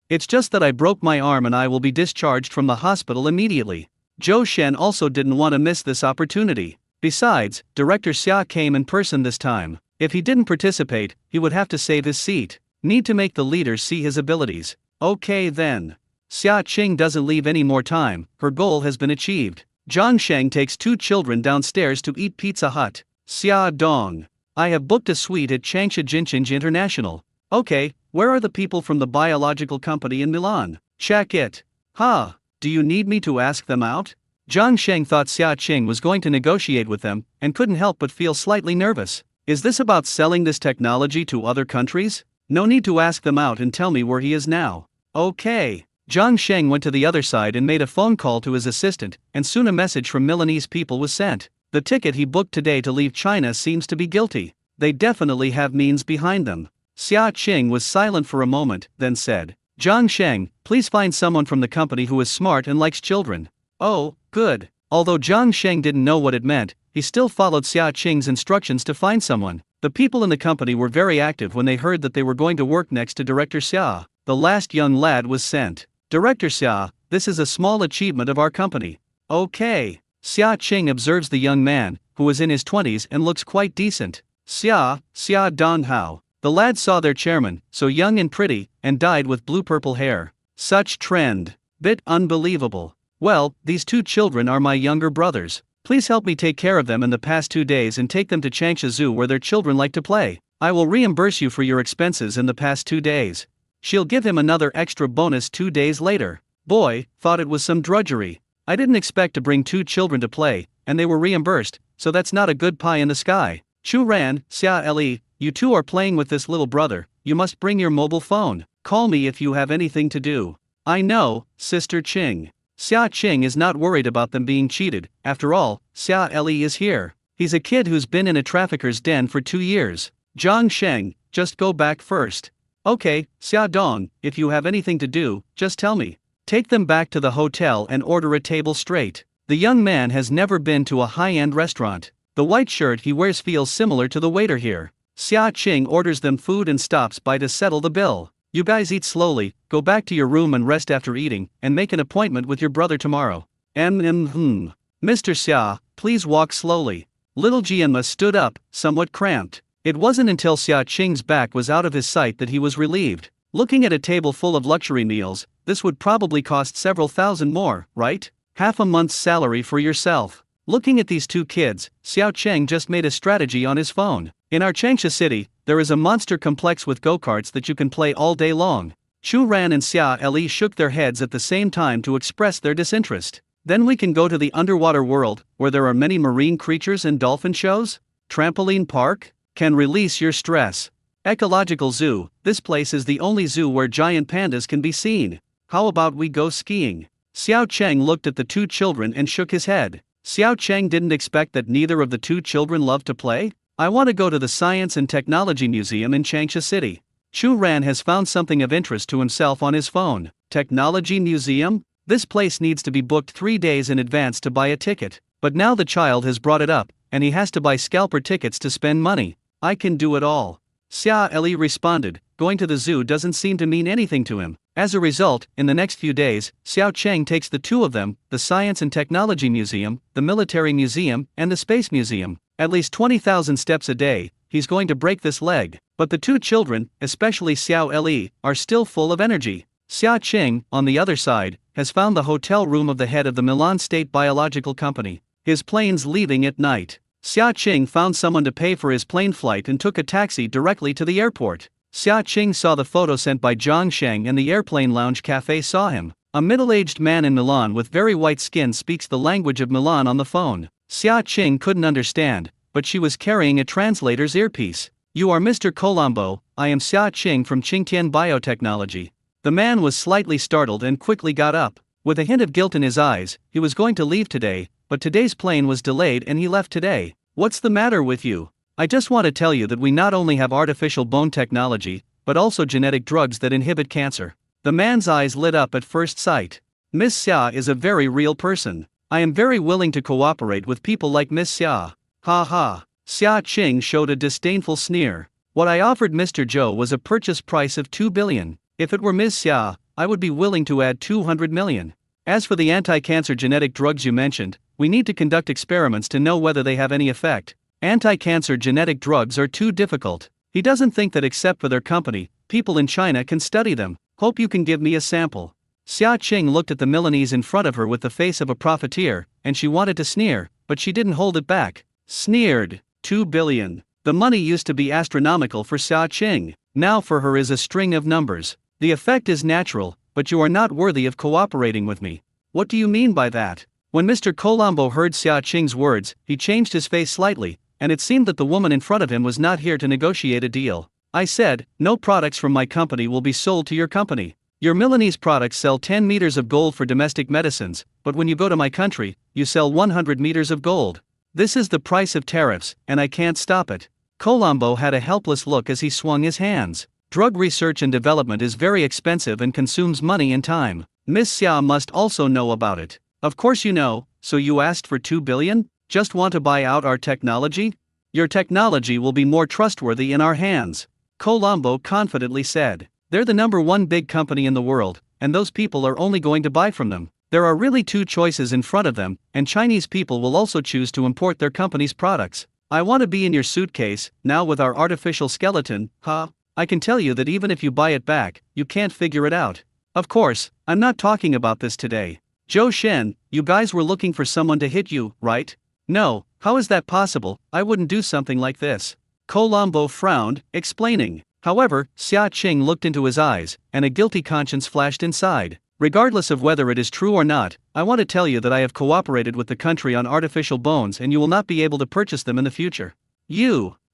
It's just that I broke my arm and I will be discharged from the hospital immediately. Zhou Shen also didn't want to miss this opportunity. Besides, Director Xia came in person this time. If he didn't participate, he would have to save his seat. Need to make the leaders see his abilities. Okay then. Xia Qing doesn't leave any more time, her goal has been achieved. Zhang Sheng takes 2 children downstairs to eat Pizza Hut. Xia Dong. I have booked a suite at Changsha Jinchinj International. Okay, where are the people from the biological company in Milan? Check it. Do you need me to ask them out? Zhang Sheng thought Xia Qing was going to negotiate with them, and couldn't help but feel slightly nervous. Is this about selling this technology to other countries? No need to ask them out and tell me where he is now. Okay. Zhang Sheng went to the other side and made a phone call to his assistant, and soon a message from Milanese people was sent. The ticket he booked today to leave China seems to be guilty. They definitely have means behind them. Xia Qing was silent for a moment, then said, Zhang Sheng, please find someone from the company who is smart and likes children. Oh, good. Although Zhang Sheng didn't know what it meant, he still followed Xia Qing's instructions to find someone. The people in the company were very active when they heard that they were going to work next to Director Xia. The last young lad was sent. Director Xia, this is a small achievement of our company. Okay. Xia Qing observes the young man, who is in his 20s and looks quite decent. Xia Donghao. The lad saw their chairman, so young and pretty, and dyed with blue-purple hair. Such trend. Bit unbelievable. Well, these 2 children are my younger brothers. Please help me take care of them in the past 2 days and take them to Changsha Zoo where their children like to play. I will reimburse you for your expenses in the past 2 days. She'll give him another extra bonus 2 days later. Boy, thought it was some drudgery. I didn't expect to bring 2 children to play, and they were reimbursed, so that's not a good pie in the sky. Chu Ran, Xia Li, you 2 are playing with this little brother, you must bring your mobile phone. Call me if you have anything to do. I know, Sister Qing. Xia Qing is not worried about them being cheated, after all, Xia Li is here. He's a kid who's been in a trafficker's den for 2 years. Zhang Sheng, just go back first. Okay, Xia Dong, if you have anything to do, just tell me. Take them back to the hotel and order a table straight. The young man has never been to a high-end restaurant. The white shirt he wears feels similar to the waiter here. Xia Qing orders them food and stops by to settle the bill. You guys eat slowly, go back to your room and rest after eating, and make an appointment with your brother tomorrow. Mr. Xia, please walk slowly. Little Jianma stood up, somewhat cramped. It wasn't until Xia Qing's back was out of his sight that he was relieved. Looking at a table full of luxury meals, this would probably cost several thousand more, right? Half a month's salary for yourself. Looking at these 2 kids, Xiao Cheng just made a strategy on his phone. In our Changsha city, there is a monster complex with go-karts that you can play all day long. Chu Ran and Xia Li shook their heads at the same time to express their disinterest. Then we can go to the underwater world, where there are many marine creatures and dolphin shows? Trampoline park? Can release your stress. Ecological zoo, this place is the only zoo where giant pandas can be seen. How about we go skiing? Xiao Cheng looked at the 2 children and shook his head. Xiao Cheng didn't expect that neither of the 2 children loved to play. I want to go to the Science and Technology Museum in Changsha City. Chu Ran has found something of interest to himself on his phone. Technology Museum? This place needs to be booked 3 days in advance to buy a ticket. But now the child has brought it up, and he has to buy scalper tickets to spend money. I can do it all. Xia Li responded, going to the zoo doesn't seem to mean anything to him. As a result, in the next few days, Xiao Cheng takes the 2 of them, the Science and Technology Museum, the Military Museum, and the Space Museum. At least 20,000 steps a day, he's going to break this leg. But the 2 children, especially Xiao Li, are still full of energy. Xia Cheng, on the other side, has found the hotel room of the head of the Milan State Biological Company. His plane's leaving at night. Xia Cheng found someone to pay for his plane flight and took a taxi directly to the airport. Xia Cheng saw the photo sent by Zhang Sheng and the airplane lounge cafe saw him. A middle-aged man in Milan with very white skin speaks the language of Milan on the phone. Xia Cheng couldn't understand, but she was carrying a translator's earpiece. You are Mr. Colombo, I am Xia Cheng from Qingtian Biotechnology. The man was slightly startled and quickly got up. With a hint of guilt in his eyes, he was going to leave today, but today's plane was delayed and he left today. What's the matter with you? I just want to tell you that we not only have artificial bone technology, but also genetic drugs that inhibit cancer. The man's eyes lit up at first sight. Miss Xia is a very real person. I am very willing to cooperate with people like Miss Xia. Ha ha. Xia Qing showed a disdainful sneer. What I offered Mr. Zhou was a purchase price of 2 billion. If it were Miss Xia, I would be willing to add 200 million. As for the anti-cancer genetic drugs you mentioned, we need to conduct experiments to know whether they have any effect. Anti-cancer genetic drugs are too difficult. He doesn't think that except for their company, people in China can study them. Hope you can give me a sample. Xia Qing looked at the Milanese in front of her with the face of a profiteer, and she wanted to sneer, but she didn't hold it back. Sneered. 2 billion. The money used to be astronomical for Xia Qing. Now for her is a string of numbers. The effect is natural, but you are not worthy of cooperating with me. What do you mean by that? When Mr. Colombo heard Xia Qing's words, he changed his face slightly, and it seemed that the woman in front of him was not here to negotiate a deal. I said, no products from my company will be sold to your company. Your Milanese products sell 10 meters of gold for domestic medicines, but when you go to my country, you sell 100 meters of gold. This is the price of tariffs, and I can't stop it. Colombo had a helpless look as he swung his hands. Drug research and development is very expensive and consumes money and time. Miss Xia must also know about it. Of course you know, so you asked for 2 billion? Just want to buy out our technology? Your technology will be more trustworthy in our hands. Colombo confidently said. They're the #1 big company in the world, and those people are only going to buy from them. There are really 2 choices in front of them, and Chinese people will also choose to import their company's products. I want to be in your suitcase, now with our artificial skeleton, huh? I can tell you that even if you buy it back, you can't figure it out. Of course, I'm not talking about this today. Zhou Shen, you guys were looking for someone to hit you, right? No, how is that possible? I wouldn't do something like this. Colombo frowned, explaining. However, Xia Qing looked into his eyes, and a guilty conscience flashed inside. Regardless of whether it is true or not, I want to tell you that I have cooperated with the country on artificial bones and you will not be able to purchase them in the future.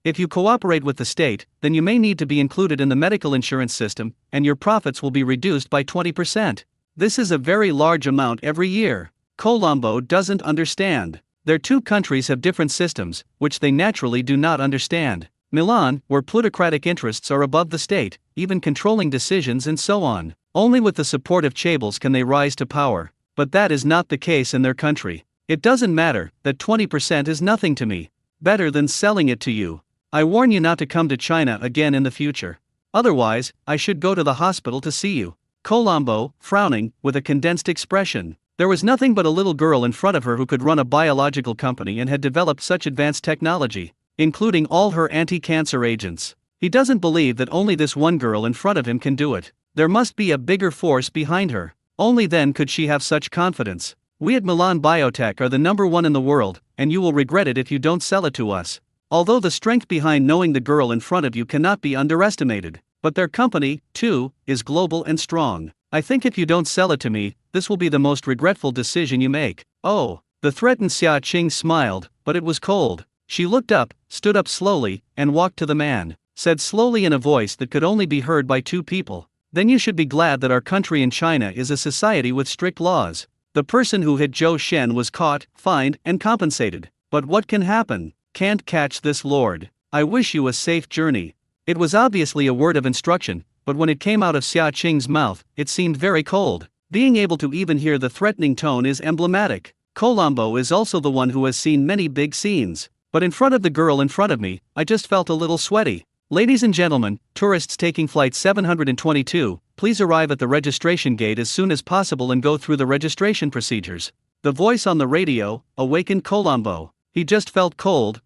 If you cooperate with the state, then you may need to be included in the medical insurance system, and your profits will be reduced by 20%. This is a very large amount every year. Colombo doesn't understand. Their 2 countries have different systems, which they naturally do not understand. Milan, where plutocratic interests are above the state, even controlling decisions and so on. Only with the support of chaebol can they rise to power. But that is not the case in their country. It doesn't matter, that 20% is nothing to me. Better than selling it to you. I warn you not to come to China again in the future. Otherwise, I should go to the hospital to see you. Colombo, frowning, with a condensed expression. There was nothing but a little girl in front of her who could run a biological company and had developed such advanced technology, including all her anti-cancer agents. He doesn't believe that only this one girl in front of him can do it. There must be a bigger force behind her. Only then could she have such confidence. We at Milan Biotech are the #1 in the world, and you will regret it if you don't sell it to us. Although the strength behind knowing the girl in front of you cannot be underestimated, but their company, too, is global and strong. I think if you don't sell it to me, this will be the most regretful decision you make. Oh, the threatened Xia Qing smiled, but it was cold. She looked up, stood up slowly, and walked to the man, said slowly in a voice that could only be heard by 2 people. Then you should be glad that our country in China is a society with strict laws. The person who hit Zhou Shen was caught, fined, and compensated. But what can happen? Can't catch this lord. I wish you a safe journey. It was obviously a word of instruction, but when it came out of Xia Qing's mouth, it seemed very cold. Being able to even hear the threatening tone is emblematic. Colombo is also the one who has seen many big scenes. But in front of the girl in front of me, I just felt a little sweaty. Ladies and gentlemen, tourists taking flight 722, please arrive at the registration gate as soon as possible and go through the registration procedures. The voice on the radio awakened Colombo. He just felt cold.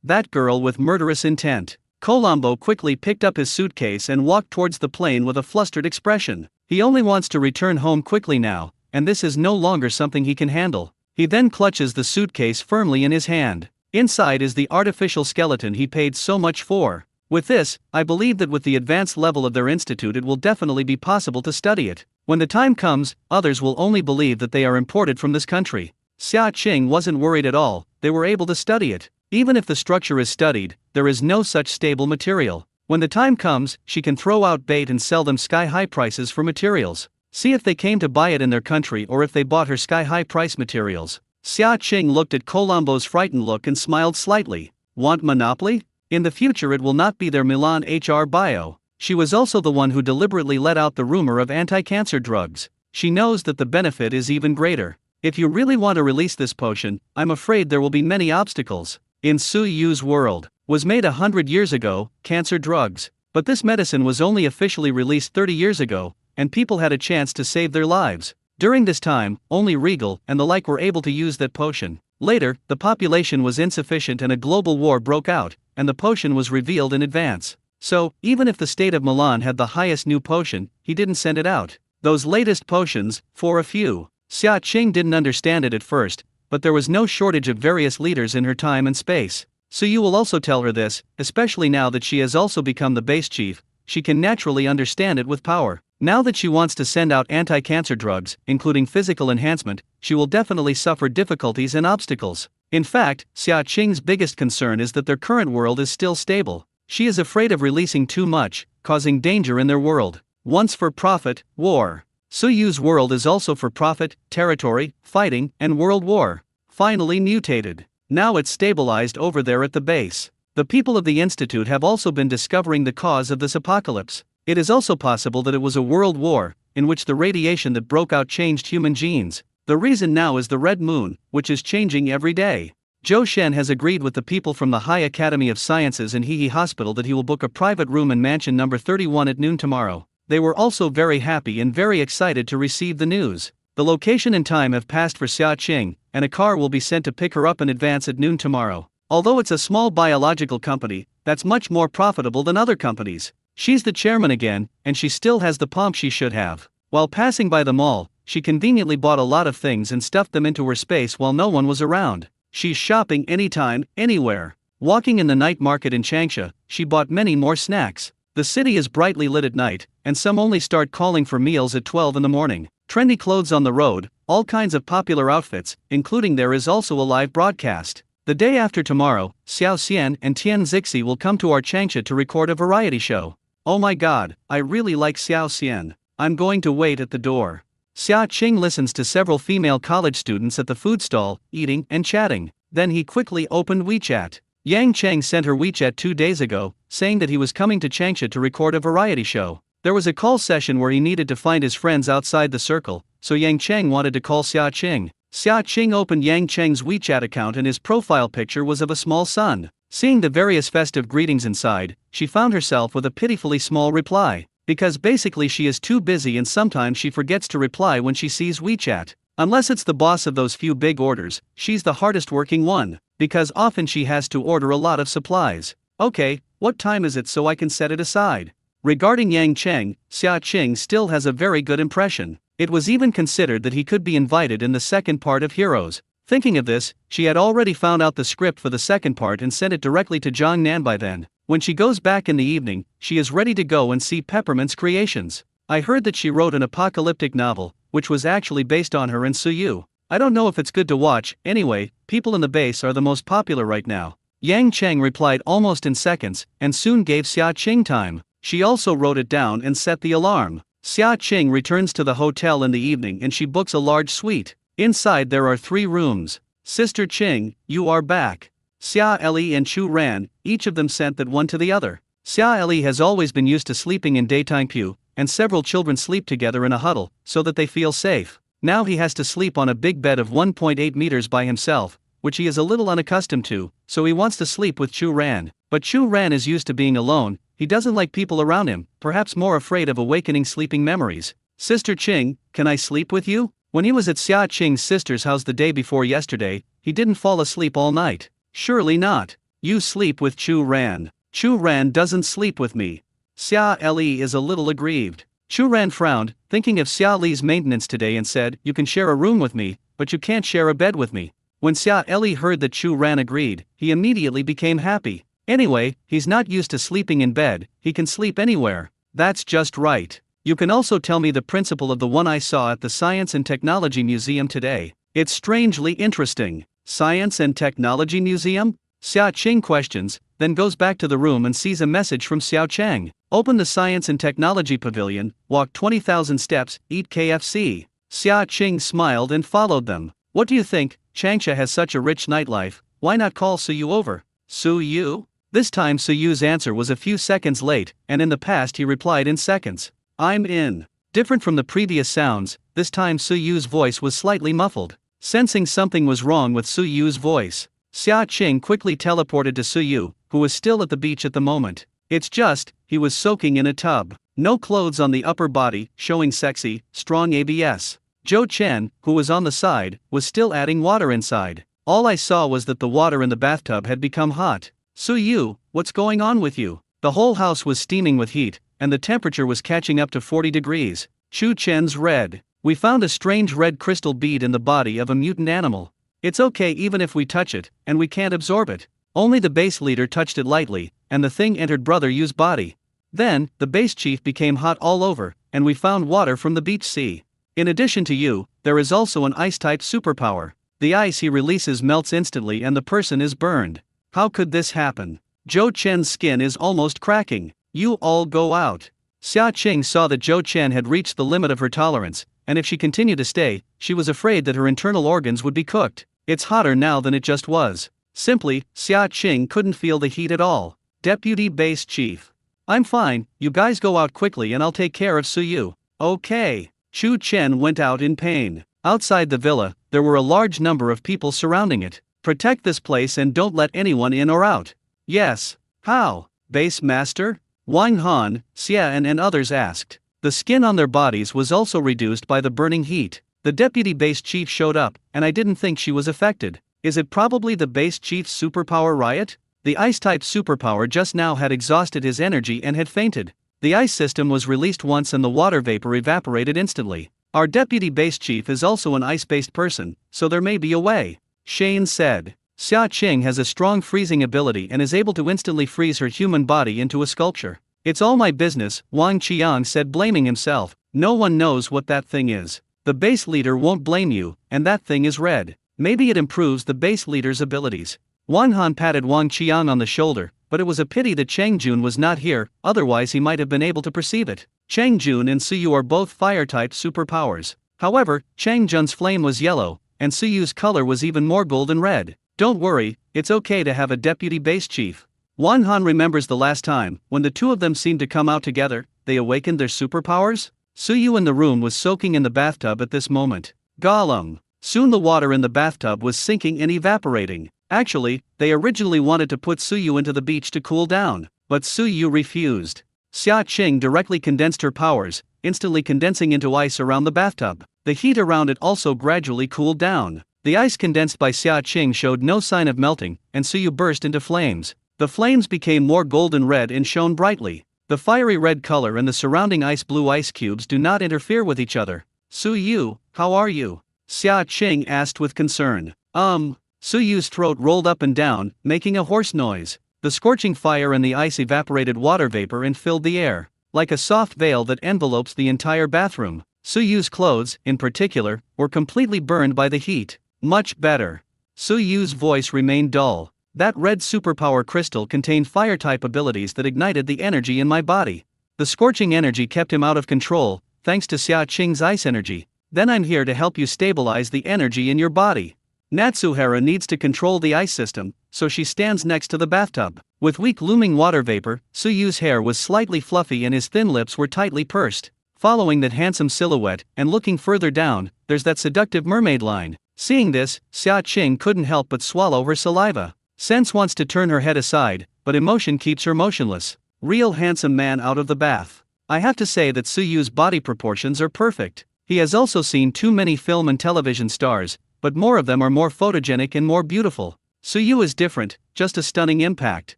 That girl with murderous intent. Colombo quickly picked up his suitcase and walked towards the plane with a flustered expression. He only wants to return home quickly now, and this is no longer something he can handle. He then clutches the suitcase firmly in his hand. Inside is the artificial skeleton he paid so much for. With this, I believe that with the advanced level of their institute it will definitely be possible to study it. When the time comes, others will only believe that they are imported from this country. Xia Qing wasn't worried at all, they were able to study it. Even if the structure is studied, there is no such stable material. When the time comes, she can throw out bait and sell them sky-high prices for materials. See if they came to buy it in their country or if they bought her sky-high price materials. Xia Qing looked at Colombo's frightened look and smiled slightly. Want monopoly? In the future it will not be their Milan HR Bio. She was also the one who deliberately let out the rumor of anti-cancer drugs. She knows that the benefit is even greater. If you really want to release this potion, I'm afraid there will be many obstacles. In Su Yu's world, was made 100 years ago, cancer drugs. But this medicine was only officially released 30 years ago, and people had a chance to save their lives. During this time, only Regal and the like were able to use that potion. Later, the population was insufficient and a global war broke out, and the potion was revealed in advance. So, even if the state of Milan had the highest new potion, he didn't send it out. Those latest potions, for a few. Xia Qing didn't understand it at first, but there was no shortage of various leaders in her time and space. So you will also tell her this, especially now that she has also become the base chief. She can naturally understand it with power. Now that she wants to send out anti-cancer drugs, including physical enhancement, she will definitely suffer difficulties and obstacles. In fact, Xia Qing's biggest concern is that their current world is still stable. She is afraid of releasing too much, causing danger in their world. Once for profit, war. Su Yu's world is also for profit, territory, fighting, and world war. Finally mutated. Now it's stabilized over there at the base. The people of the Institute have also been discovering the cause of this apocalypse. It is also possible that it was a world war, in which the radiation that broke out changed human genes. The reason now is the Red Moon, which is changing every day. Zhou Shen has agreed with the people from the High Academy of Sciences and Hehe Hospital that he will book a private room in mansion number 31 at noon tomorrow. They were also very happy and very excited to receive the news. The location and time have passed for Xia Qing, and a car will be sent to pick her up in advance at noon tomorrow. Although it's a small biological company, that's much more profitable than other companies. She's the chairman again, and she still has the pomp she should have. While passing by the mall, she conveniently bought a lot of things and stuffed them into her space while no one was around. She's shopping anytime, anywhere. Walking in the night market in Changsha, she bought many more snacks. The city is brightly lit at night, and some only start calling for meals at 12 in the morning. Trendy clothes on the road, all kinds of popular outfits, including there is also a live broadcast. The day after tomorrow, Xiao Xian and Tian Zixi will come to our Changsha to record a variety show. Oh my god, I really like Xiao Xian. I'm going to wait at the door. Xia Qing listens to several female college students at the food stall, eating and chatting. Then he quickly opened WeChat. Yang Cheng sent her WeChat 2 days ago, saying that he was coming to Changsha to record a variety show. There was a call session where he needed to find his friends outside the circle, so Yang Cheng wanted to call Xia Qing. Xia Qing opened Yang Cheng's WeChat account and his profile picture was of a small son. Seeing the various festive greetings inside, she found herself with a pitifully small reply. Because basically she is too busy and sometimes she forgets to reply when she sees WeChat. Unless it's the boss of those few big orders, she's the hardest working one, because often she has to order a lot of supplies. Okay, what time is it so I can set it aside? Regarding Yang Cheng, Xia Qing still has a very good impression. It was even considered that he could be invited in the second part of Heroes. Thinking of this, she had already found out the script for the second part and sent it directly to Zhang Nan by then. When she goes back in the evening, she is ready to go and see Peppermint's creations. I heard that she wrote an apocalyptic novel, which was actually based on her and Su Yu. I don't know if it's good to watch, anyway, people in the base are the most popular right now. Yang Cheng replied almost in seconds, and soon gave Xia Qing time. She also wrote it down and set the alarm. Xia Qing returns to the hotel in the evening and she books a large suite. Inside there are 3 rooms. Sister Qing, you are back. Xia Li and Chu Ran, each of them sent that one to the other. Xia Li has always been used to sleeping in daytime pew, and several children sleep together in a huddle, so that they feel safe. Now he has to sleep on a big bed of 1.8 meters by himself, which he is a little unaccustomed to, so he wants to sleep with Chu Ran. But Chu Ran is used to being alone, he doesn't like people around him, perhaps more afraid of awakening sleeping memories. Sister Qing, can I sleep with you? When he was at Xia Qing's sister's house the day before yesterday, he didn't fall asleep all night. Surely not. You sleep with Chu Ran. Chu Ran doesn't sleep with me. Xia Li is a little aggrieved. Chu Ran frowned, thinking of Xia Li's maintenance today and said, you can share a room with me, but you can't share a bed with me. When Xia Li heard that Chu Ran agreed, he immediately became happy. Anyway, he's not used to sleeping in bed, he can sleep anywhere. That's just right. You can also tell me the principle of the one I saw at the Science and Technology Museum today. It's strangely interesting. Science and Technology Museum? Xia Qing questions, then goes back to the room and sees a message from Xiao Cheng. Open the Science and Technology Pavilion, walk 20,000 steps, eat KFC. Xia Qing smiled and followed them. What do you think? Changsha has such a rich nightlife, why not call Su Yu over? Su Yu? This time Suyu's answer was a few seconds late, and in the past he replied in seconds. I'm in. Different from the previous sounds, this time Suyu's voice was slightly muffled. Sensing something was wrong with Suyu's voice, Xia Qing quickly teleported to Suyu, who was still at the beach at the moment. It's just, he was soaking in a tub. No clothes on the upper body, showing sexy, strong abs. Zhou Chen, who was on the side, was still adding water inside. All I saw was that the water in the bathtub had become hot. Suyu, what's going on with you? The whole house was steaming with heat, and the temperature was catching up to 40 degrees. Chu Chen's red. We found a strange red crystal bead in the body of a mutant animal. It's okay even if we touch it, and we can't absorb it. Only the base leader touched it lightly, and the thing entered Brother Yu's body. Then, the base chief became hot all over, and we found water from the beach sea. In addition to Yu, there is also an ice-type superpower. The ice he releases melts instantly and the person is burned. How could this happen? Zhou Chen's skin is almost cracking. You all go out. Xia Qing saw that Zhou Chen had reached the limit of her tolerance, and if she continued to stay, she was afraid that her internal organs would be cooked. It's hotter now than it just was. Simply, Xia Qing couldn't feel the heat at all. Deputy Base Chief. I'm fine, you guys go out quickly and I'll take care of Suyu. Okay. Chu Chen went out in pain. Outside the villa, there were a large number of people surrounding it. Protect this place and don't let anyone in or out. Yes. How? Base Master? Wang Han, Xia and others asked. The skin on their bodies was also reduced by the burning heat. The deputy base chief showed up, and I didn't think she was affected. Is it probably the base chief's superpower riot? The ice-type superpower just now had exhausted his energy and had fainted. The ice system was released once and the water vapor evaporated instantly. Our deputy base chief is also an ice-based person, so there may be a way. Shane said. Xia Qing has a strong freezing ability and is able to instantly freeze her human body into a sculpture. It's all my business, Wang Qiang said, blaming himself. No one knows what that thing is. The base leader won't blame you, and that thing is red. Maybe it improves the base leader's abilities. Wang Han patted Wang Qiang on the shoulder, but it was a pity that Chang Jun was not here, otherwise he might have been able to perceive it. Chang Jun and Suyu are both fire-type superpowers. However, Chang Jun's flame was yellow, and Suyu's color was even more golden red. Don't worry, it's okay to have a deputy base chief. Wang Han remembers the last time, when the two of them seemed to come out together, they awakened their superpowers? Suyu in the room was soaking in the bathtub at this moment. Gollum. Soon the water in the bathtub was sinking and evaporating. Actually, they originally wanted to put Suyu into the beach to cool down, but Suyu refused. Xia Qing directly condensed her powers, instantly condensing into ice around the bathtub. The heat around it also gradually cooled down. The ice condensed by Xia Qing showed no sign of melting, and Suyu burst into flames. The flames became more golden red and shone brightly. The fiery red color and the surrounding ice blue ice cubes do not interfere with each other. Suyu, how are you? Xia Qing asked with concern. Suyu's throat rolled up and down, making a hoarse noise. The scorching fire and the ice evaporated water vapor and filled the air, like a soft veil that envelopes the entire bathroom. Suyu's clothes, in particular, were completely burned by the heat. Much better. Suyu's voice remained dull. That red superpower crystal contained fire-type abilities that ignited the energy in my body. The scorching energy kept him out of control, thanks to Xia Qing's ice energy. Then I'm here to help you stabilize the energy in your body. Natsuhara needs to control the ice system, so she stands next to the bathtub. With weak looming water vapor, Suyu's hair was slightly fluffy and his thin lips were tightly pursed. Following that handsome silhouette, and looking further down, there's that seductive mermaid line. Seeing this, Xia Qing couldn't help but swallow her saliva. Sense wants to turn her head aside, but emotion keeps her motionless. Real handsome man out of the bath. I have to say that Suyu's body proportions are perfect. He has also seen too many film and television stars, but more of them are more photogenic and more beautiful. Suyu is different, just a stunning impact.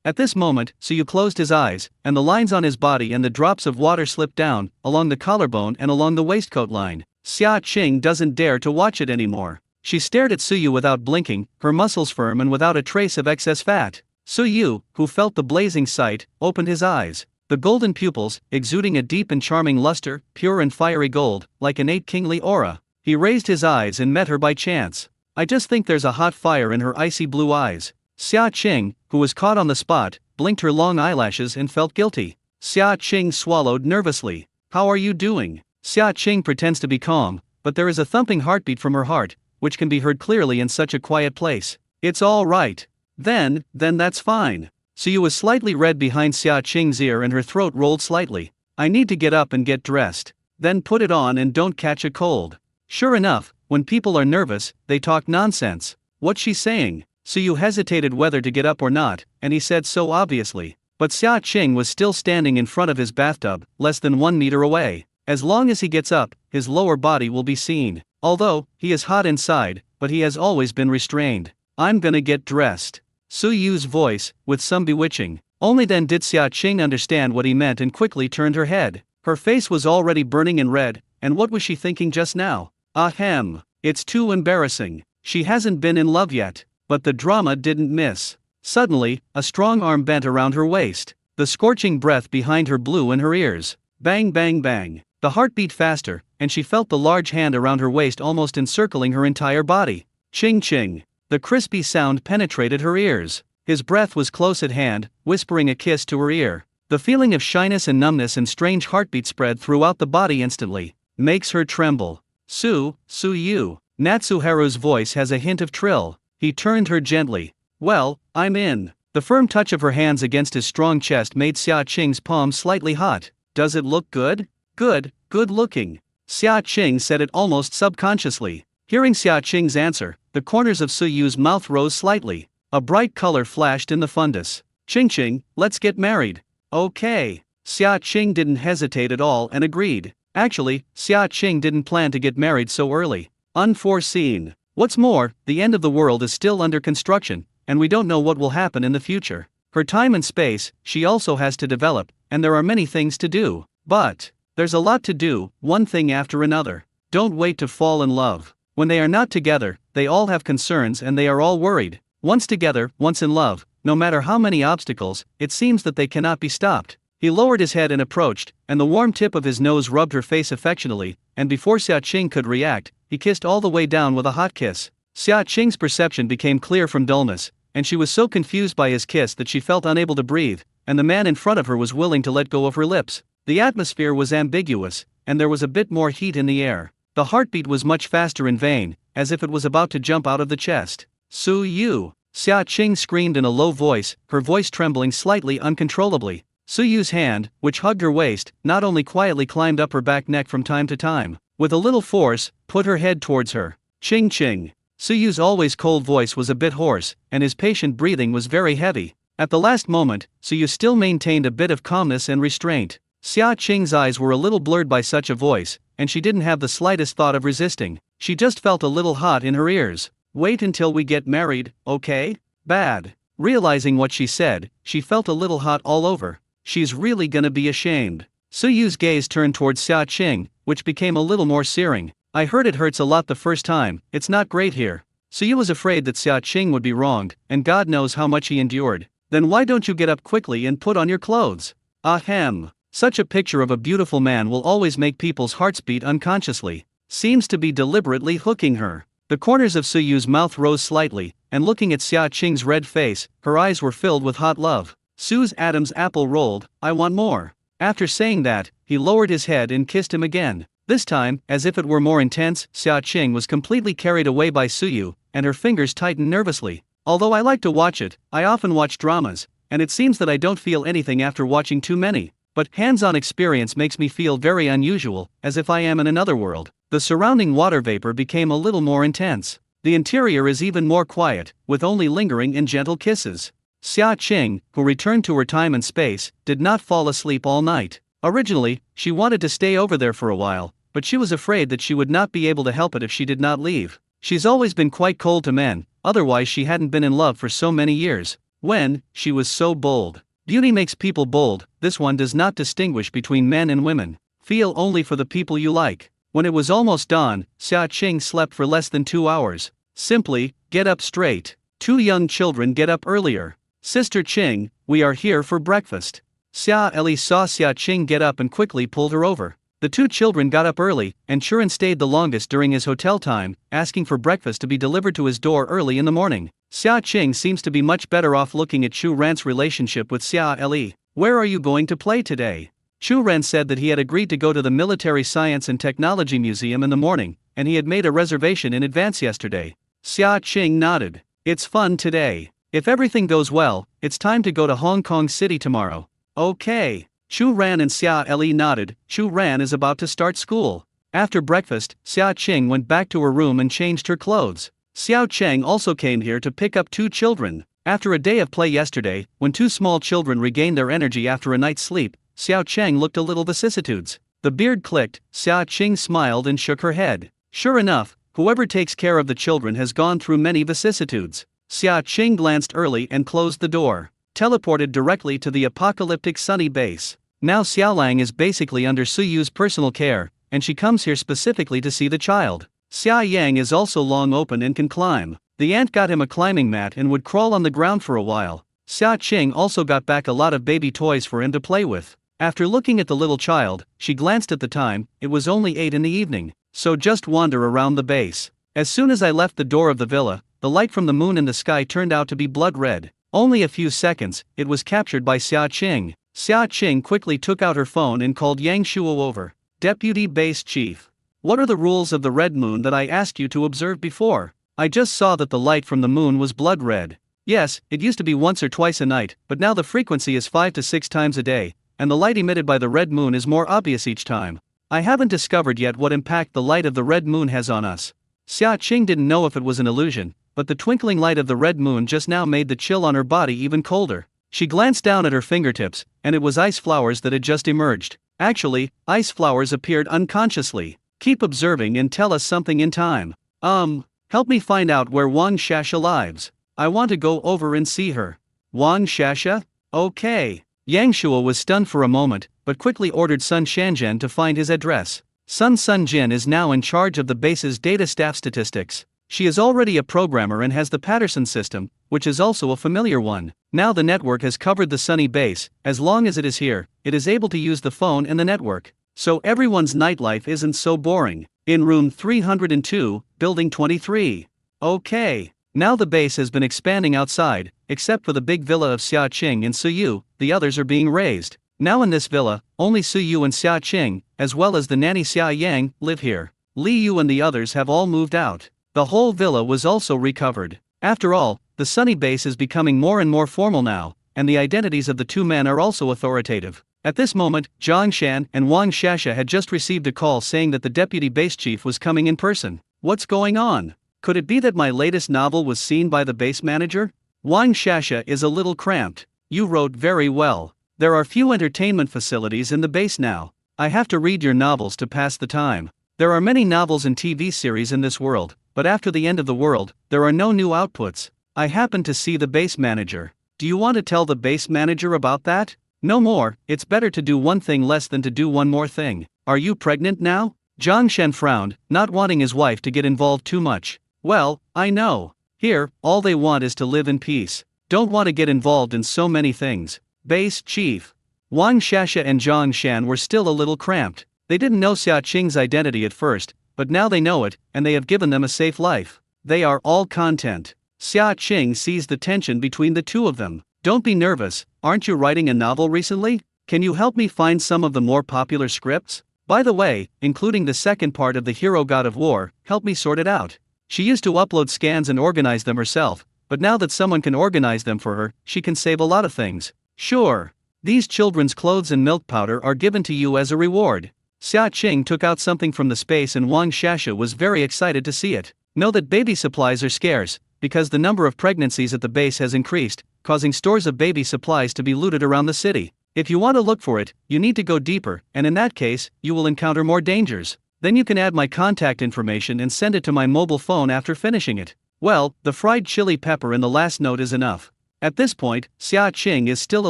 At this moment, Suyu closed his eyes, and the lines on his body and the drops of water slipped down, along the collarbone and along the waistcoat line. Xia Qing doesn't dare to watch it anymore. She stared at Suyu without blinking, her muscles firm and without a trace of excess fat. Suyu, who felt the blazing sight, opened his eyes. The golden pupils, exuding a deep and charming luster, pure and fiery gold, like an kingly aura. He raised his eyes and met her by chance. I just think there's a hot fire in her icy blue eyes. Xia Qing, who was caught on the spot, blinked her long eyelashes and felt guilty. Xia Qing swallowed nervously. How are you doing? Xia Qing pretends to be calm, but there is a thumping heartbeat from her heart, which can be heard clearly in such a quiet place. It's all right. Then that's fine. Suyu was slightly red behind Xia Qing's ear and her throat rolled slightly. I need to get up and get dressed. Then put it on and don't catch a cold. Sure enough, when people are nervous, they talk nonsense. What's she saying? Suyu hesitated whether to get up or not, and he said so obviously. But Xia Qing was still standing in front of his bathtub, less than 1 meter away. As long as he gets up, his lower body will be seen. Although, he is hot inside, but he has always been restrained. I'm gonna get dressed. Suyu's voice, with some bewitching. Only then did Xia Qing understand what he meant and quickly turned her head. Her face was already burning and red, and what was she thinking just now? Ahem. It's too embarrassing. She hasn't been in love yet. But the drama didn't miss. Suddenly, a strong arm bent around her waist. The scorching breath behind her blew in her ears. Bang bang bang. The heart beat faster, and she felt the large hand around her waist almost encircling her entire body. Ching ching. The crispy sound penetrated her ears. His breath was close at hand, whispering a kiss to her ear. The feeling of shyness and numbness and strange heartbeat spread throughout the body instantly. Makes her tremble. Suyu. Natsuharu's voice has a hint of trill. He turned her gently. Well, I'm in. The firm touch of her hands against his strong chest made Xia Qing's palm slightly hot. Does it look good? Good looking. Xia Qing said it almost subconsciously. Hearing Xia Qing's answer, the corners of Suyu's mouth rose slightly. A bright color flashed in the fundus. Qing, let's get married. Okay. Xia Qing didn't hesitate at all and agreed. Actually, Xia Qing didn't plan to get married so early. Unforeseen. What's more, the end of the world is still under construction, and we don't know what will happen in the future. For time and space, she also has to develop, and there are many things to do. But there's a lot to do, one thing after another. Don't wait to fall in love. When they are not together, they all have concerns and they are all worried. Once together, once in love, no matter how many obstacles, it seems that they cannot be stopped. He lowered his head and approached, and the warm tip of his nose rubbed her face affectionately, and before Xia Qing could react, he kissed all the way down with a hot kiss. Xia Qing's perception became clear from dullness, and she was so confused by his kiss that she felt unable to breathe, and the man in front of her was willing to let go of her lips. The atmosphere was ambiguous, and there was a bit more heat in the air. The heartbeat was much faster in vain, as if it was about to jump out of the chest. Suyu! Xia Qing screamed in a low voice, her voice trembling slightly uncontrollably. Suyu's hand, which hugged her waist, not only quietly climbed up her back neck from time to time, with a little force, put her head towards her. Ching. Suyu's always cold voice was a bit hoarse, and his patient breathing was very heavy. At the last moment, Suyu still maintained a bit of calmness and restraint. Xia Qing's eyes were a little blurred by such a voice, and she didn't have the slightest thought of resisting. She just felt a little hot in her ears. Wait until we get married, okay? Bad. Realizing what she said, she felt a little hot all over. She's really gonna be ashamed. Suyu's gaze turned towards Xia Qing, which became a little more searing. I heard it hurts a lot the first time, it's not great here. Suyu was afraid that Xia Qing would be wronged, and God knows how much he endured. Then why don't you get up quickly and put on your clothes? Ahem. Such a picture of a beautiful man will always make people's hearts beat unconsciously. Seems to be deliberately hooking her. The corners of Suyu's mouth rose slightly, and looking at Xia Qing's red face, her eyes were filled with hot love. Sue's Adam's apple rolled. I want more. After saying that, he lowered his head and kissed him again. This time, as if it were more intense, Xia Qing was completely carried away by Suyu, and her fingers tightened nervously. Although I like to watch it, I often watch dramas, and it seems that I don't feel anything after watching too many. But hands-on experience makes me feel very unusual, as if I am in another world. The surrounding water vapor became a little more intense. The interior is even more quiet, with only lingering and gentle kisses. Xia Qing, who returned to her time and space, did not fall asleep all night. Originally, she wanted to stay over there for a while, but she was afraid that she would not be able to help it if she did not leave. She's always been quite cold to men, otherwise she hadn't been in love for so many years. When, she was so bold. Beauty makes people bold, this one does not distinguish between men and women. Feel only for the people you like. When it was almost dawn, Xia Qing slept for less than 2 hours. Simply, get up straight. 2 young children get up earlier. Sister Qing, we are here for breakfast. Xia Eli saw Xia Qing get up and quickly pulled her over. The 2 children got up early, and Churan stayed the longest during his hotel time, asking for breakfast to be delivered to his door early in the morning. Xia Qing seems to be much better off looking at Chu Ran's relationship with Xia Eli. Where are you going to play today? Chu Ren said that he had agreed to go to the Military Science and Technology Museum in the morning, and he had made a reservation in advance yesterday. Xia Qing nodded. It's fun today. If everything goes well, it's time to go to Hong Kong City tomorrow. Okay. Chu Ran and Xia Li nodded. Chu Ran is about to start school. After breakfast, Xia Qing went back to her room and changed her clothes. Xiao Cheng also came here to pick up 2 children. After a day of play yesterday, when 2 small children regained their energy after a night's sleep, Xiao Cheng looked a little vicissitudes. The beard clicked, Xia Qing smiled and shook her head. Sure enough, whoever takes care of the children has gone through many vicissitudes. Xia Qing glanced early and closed the door. Teleported directly to the apocalyptic sunny base. Now Xiaolang is basically under Suyu's personal care, and she comes here specifically to see the child. Xia Yang is also long open and can climb. The ant got him a climbing mat and would crawl on the ground for a while. Xia Qing also got back a lot of baby toys for him to play with. After looking at the little child, she glanced at the time. It was only 8 in the evening, so just wander around the base. As soon as I left the door of the villa, the light from the moon in the sky turned out to be blood red. Only a few seconds, it was captured by Xia Qing. Xia Qing quickly took out her phone and called Yang Shuo over. Deputy Base Chief. What are the rules of the red moon that I asked you to observe before? I just saw that the light from the moon was blood red. Yes, it used to be once or twice a night, but now the frequency is 5 to 6 times a day, and the light emitted by the red moon is more obvious each time. I haven't discovered yet what impact the light of the red moon has on us. Xia Qing didn't know if it was an illusion, but the twinkling light of the red moon just now made the chill on her body even colder. She glanced down at her fingertips, and it was ice flowers that had just emerged. Actually, ice flowers appeared unconsciously. Keep observing and tell us something in time. Help me find out where Wang Shasha lives. I want to go over and see her. Wang Shasha? Okay. Yang Shuo was stunned for a moment, but quickly ordered Sun Shanjian to find his address. Sun Jin is now in charge of the base's data staff statistics. She is already a programmer and has the Patterson system, which is also a familiar one. Now the network has covered the sunny base. As long as it is here, it is able to use the phone and the network. So everyone's nightlife isn't so boring. In room 302, building 23. Okay. Now the base has been expanding outside, except for the big villa of Xia Qing and Suyu, the others are being raised. Now in this villa, only Suyu and Xia Qing, as well as the nanny Xia Yang, live here. Li Yu and the others have all moved out. The whole villa was also recovered. After all, the sunny base is becoming more and more formal now, and the identities of the 2 men are also authoritative. At this moment, Zhang Shan and Wang Shasha had just received a call saying that the deputy base chief was coming in person. What's going on? Could it be that my latest novel was seen by the base manager? Wang Shasha is a little cramped. You wrote very well. There are few entertainment facilities in the base now. I have to read your novels to pass the time. There are many novels and TV series in this world, but after the end of the world, there are no new outputs. I happened to see the base manager. Do you want to tell the base manager about that? No more. It's better to do one thing less than to do one more thing. Are you pregnant now? Zhang Shen frowned, not wanting his wife to get involved too much. Well, I know. Here, all they want is to live in peace. Don't want to get involved in so many things. Base Chief. Wang Shasha and Zhang Shan were still a little cramped. They didn't know Xia Qing's identity at first, but now they know it, and they have given them a safe life. They are all content. Xia Qing sees the tension between the 2 of them. Don't be nervous, aren't you writing a novel recently? Can you help me find some of the more popular scripts? By the way, including the second part of the Hero God of War, help me sort it out. She used to upload scans and organize them herself, but now that someone can organize them for her, she can save a lot of things. Sure. These children's clothes and milk powder are given to you as a reward. Xia Qing took out something from the space and Wang Shasha was very excited to see it. Know that baby supplies are scarce, because the number of pregnancies at the base has increased, causing stores of baby supplies to be looted around the city. If you want to look for it, you need to go deeper, and in that case, you will encounter more dangers. Then you can add my contact information and send it to my mobile phone after finishing it. Well, the fried chili pepper in the last note is enough. At this point, Xia Qing is still a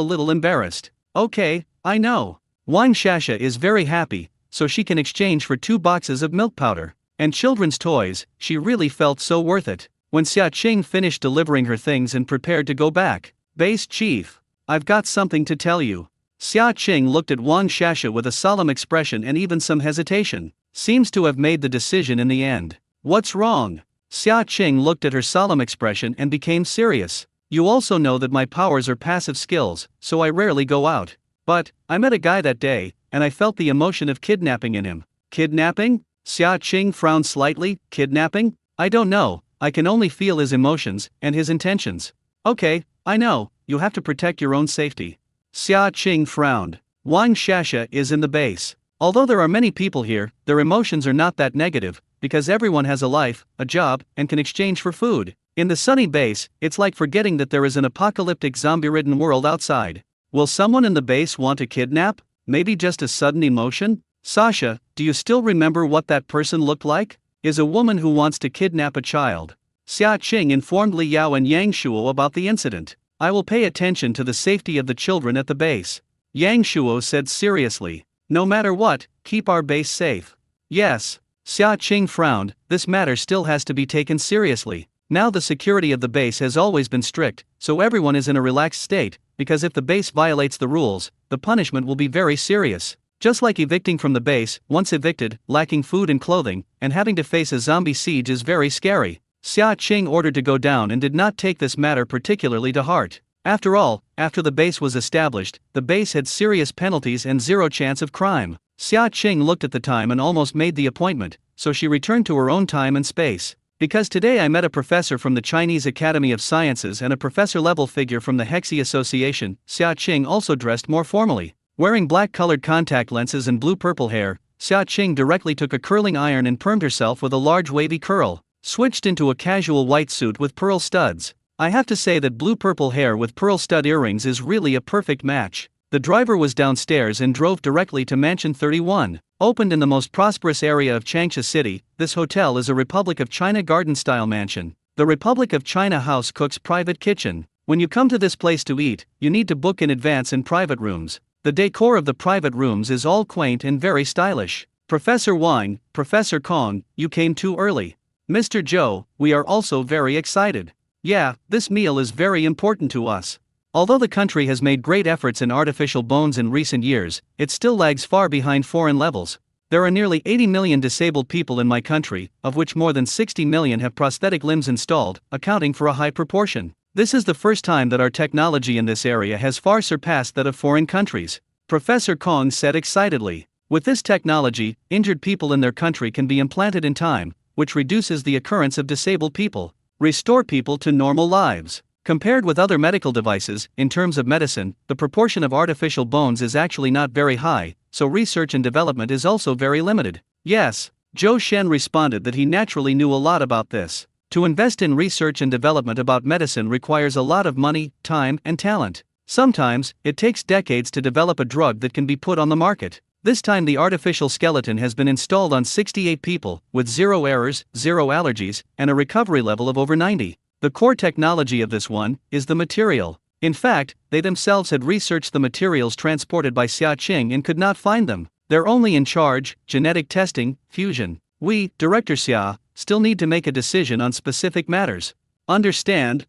little embarrassed. Okay, I know. Wang Shasha is very happy, so she can exchange for 2 boxes of milk powder. And children's toys, she really felt so worth it. When Xia Qing finished delivering her things and prepared to go back, Base Chief, I've got something to tell you. Xia Qing looked at Wang Shasha with a solemn expression and even some hesitation. Seems to have made the decision in the end. What's wrong? Xia Qing looked at her solemn expression and became serious. You also know that my powers are passive skills, so I rarely go out. But, I met a guy that day, and I felt the emotion of kidnapping in him. Kidnapping? Xia Qing frowned slightly. Kidnapping? I don't know, I can only feel his emotions, and his intentions. Okay, I know, you have to protect your own safety. Xia Qing frowned. Wang Shasha is in the base. Although there are many people here, their emotions are not that negative, because everyone has a life, a job, and can exchange for food. In the sunny base, it's like forgetting that there is an apocalyptic zombie-ridden world outside. Will someone in the base want to kidnap? Maybe just a sudden emotion? Sasha, do you still remember what that person looked like? Is a woman who wants to kidnap a child. Xia Qing informed Li Yao and Yang Shuo about the incident. I will pay attention to the safety of the children at the base. Yang Shuo said seriously. No matter what, keep our base safe. Yes. Xia Qing frowned, this matter still has to be taken seriously. Now the security of the base has always been strict, so everyone is in a relaxed state, because if the base violates the rules, the punishment will be very serious. Just like evicting from the base, once evicted, lacking food and clothing, and having to face a zombie siege is very scary. Xia Qing ordered to go down and did not take this matter particularly to heart. After all, after the base was established, the base had serious penalties and zero chance of crime. Xia Qing looked at the time and almost made the appointment, so she returned to her own time and space. Because today I met a professor from the Chinese Academy of Sciences and a professor-level figure from the Hexi Association, Xia Qing also dressed more formally. Wearing black-colored contact lenses and blue-purple hair, Xia Qing directly took a curling iron and permed herself with a large wavy curl. Switched into a casual white suit with pearl studs. I have to say that blue-purple hair with pearl stud earrings is really a perfect match. The driver was downstairs and drove directly to Mansion 31. Opened in the most prosperous area of Changsha City, this hotel is a Republic of China garden-style mansion. The Republic of China house cook's private kitchen. When you come to this place to eat, you need to book in advance in private rooms. The decor of the private rooms is all quaint and very stylish. Professor Wang, Professor Kong, you came too early. Mr. Zhou, we are also very excited. Yeah, this meal is very important to us. Although the country has made great efforts in artificial bones in recent years, it still lags far behind foreign levels. There are nearly 80 million disabled people in my country, of which more than 60 million have prosthetic limbs installed, accounting for a high proportion. This is the first time that our technology in this area has far surpassed that of foreign countries. Professor Kong said excitedly. With this technology, injured people in their country can be implanted in time, which reduces the occurrence of disabled people, restore people to normal lives. Compared with other medical devices, in terms of medicine, the proportion of artificial bones is actually not very high, so research and development is also very limited. Yes, Zhou Shen responded that he naturally knew a lot about this. To invest in research and development about medicine requires a lot of money, time, and talent. Sometimes, it takes decades to develop a drug that can be put on the market. This time the artificial skeleton has been installed on 68 people, with 0 errors, 0 allergies, and a recovery level of over 90. The core technology of this one is the material. In fact, they themselves had researched the materials transported by Xia Qing and could not find them. They're only in charge, genetic testing, fusion. We, Director Xia, still need to make a decision on specific matters. Understand.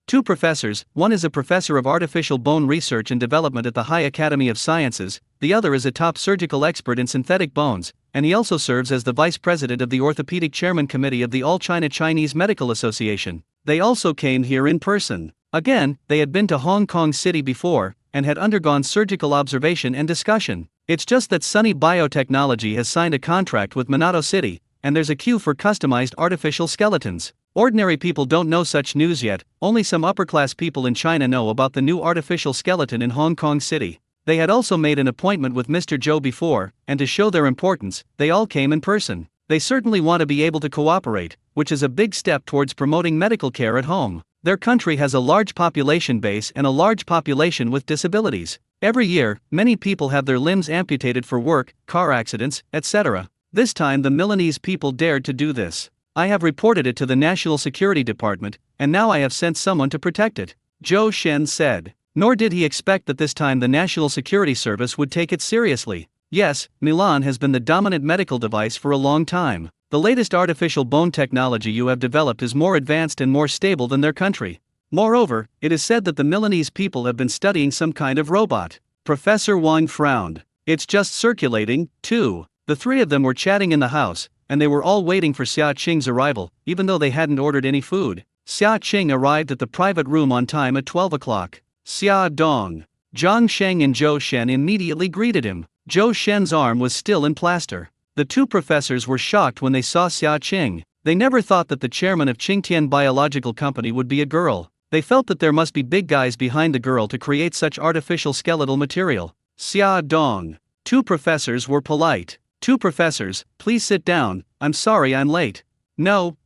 2 professors, one is a professor of artificial bone research and development at the High Academy of Sciences, the other is a top surgical expert in synthetic bones, and he also serves as the vice president of the Orthopedic Chairman Committee of the All China Chinese Medical Association. They also came here in person. Again, they had been to Hong Kong City before, and had undergone surgical observation and discussion. It's just that Sunny Biotechnology has signed a contract with Minato City, and there's a queue for customized artificial skeletons. Ordinary people don't know such news yet, only some upper-class people in China know about the new artificial skeleton in Hong Kong City. They had also made an appointment with Mr. Zhou before, and to show their importance, they all came in person. They certainly want to be able to cooperate, which is a big step towards promoting medical care at home. Their country has a large population base and a large population with disabilities. Every year, many people have their limbs amputated for work, car accidents, etc. This time the Milanese people dared to do this. I have reported it to the National Security Department, and now I have sent someone to protect it, Zhou Shen said. Nor did he expect that this time the National Security Service would take it seriously. Yes, Milan has been the dominant medical device for a long time. The latest artificial bone technology you have developed is more advanced and more stable than their country. Moreover, it is said that the Milanese people have been studying some kind of robot. Professor Wang frowned. It's just circulating, too. The 3 of them were chatting in the house, and they were all waiting for Xia Qing's arrival, even though they hadn't ordered any food. Xia Qing arrived at the private room on time at 12 o'clock. Xia Dong. Zhang Sheng and Zhou Shen immediately greeted him. Zhou Shen's arm was still in plaster. The 2 professors were shocked when they saw Xia Qing. They never thought that the chairman of Qingtian Biological Company would be a girl. They felt that there must be big guys behind the girl to create such artificial skeletal material. Xia Dong. 2 professors were polite. 2 professors, please sit down, I'm sorry I'm late. No,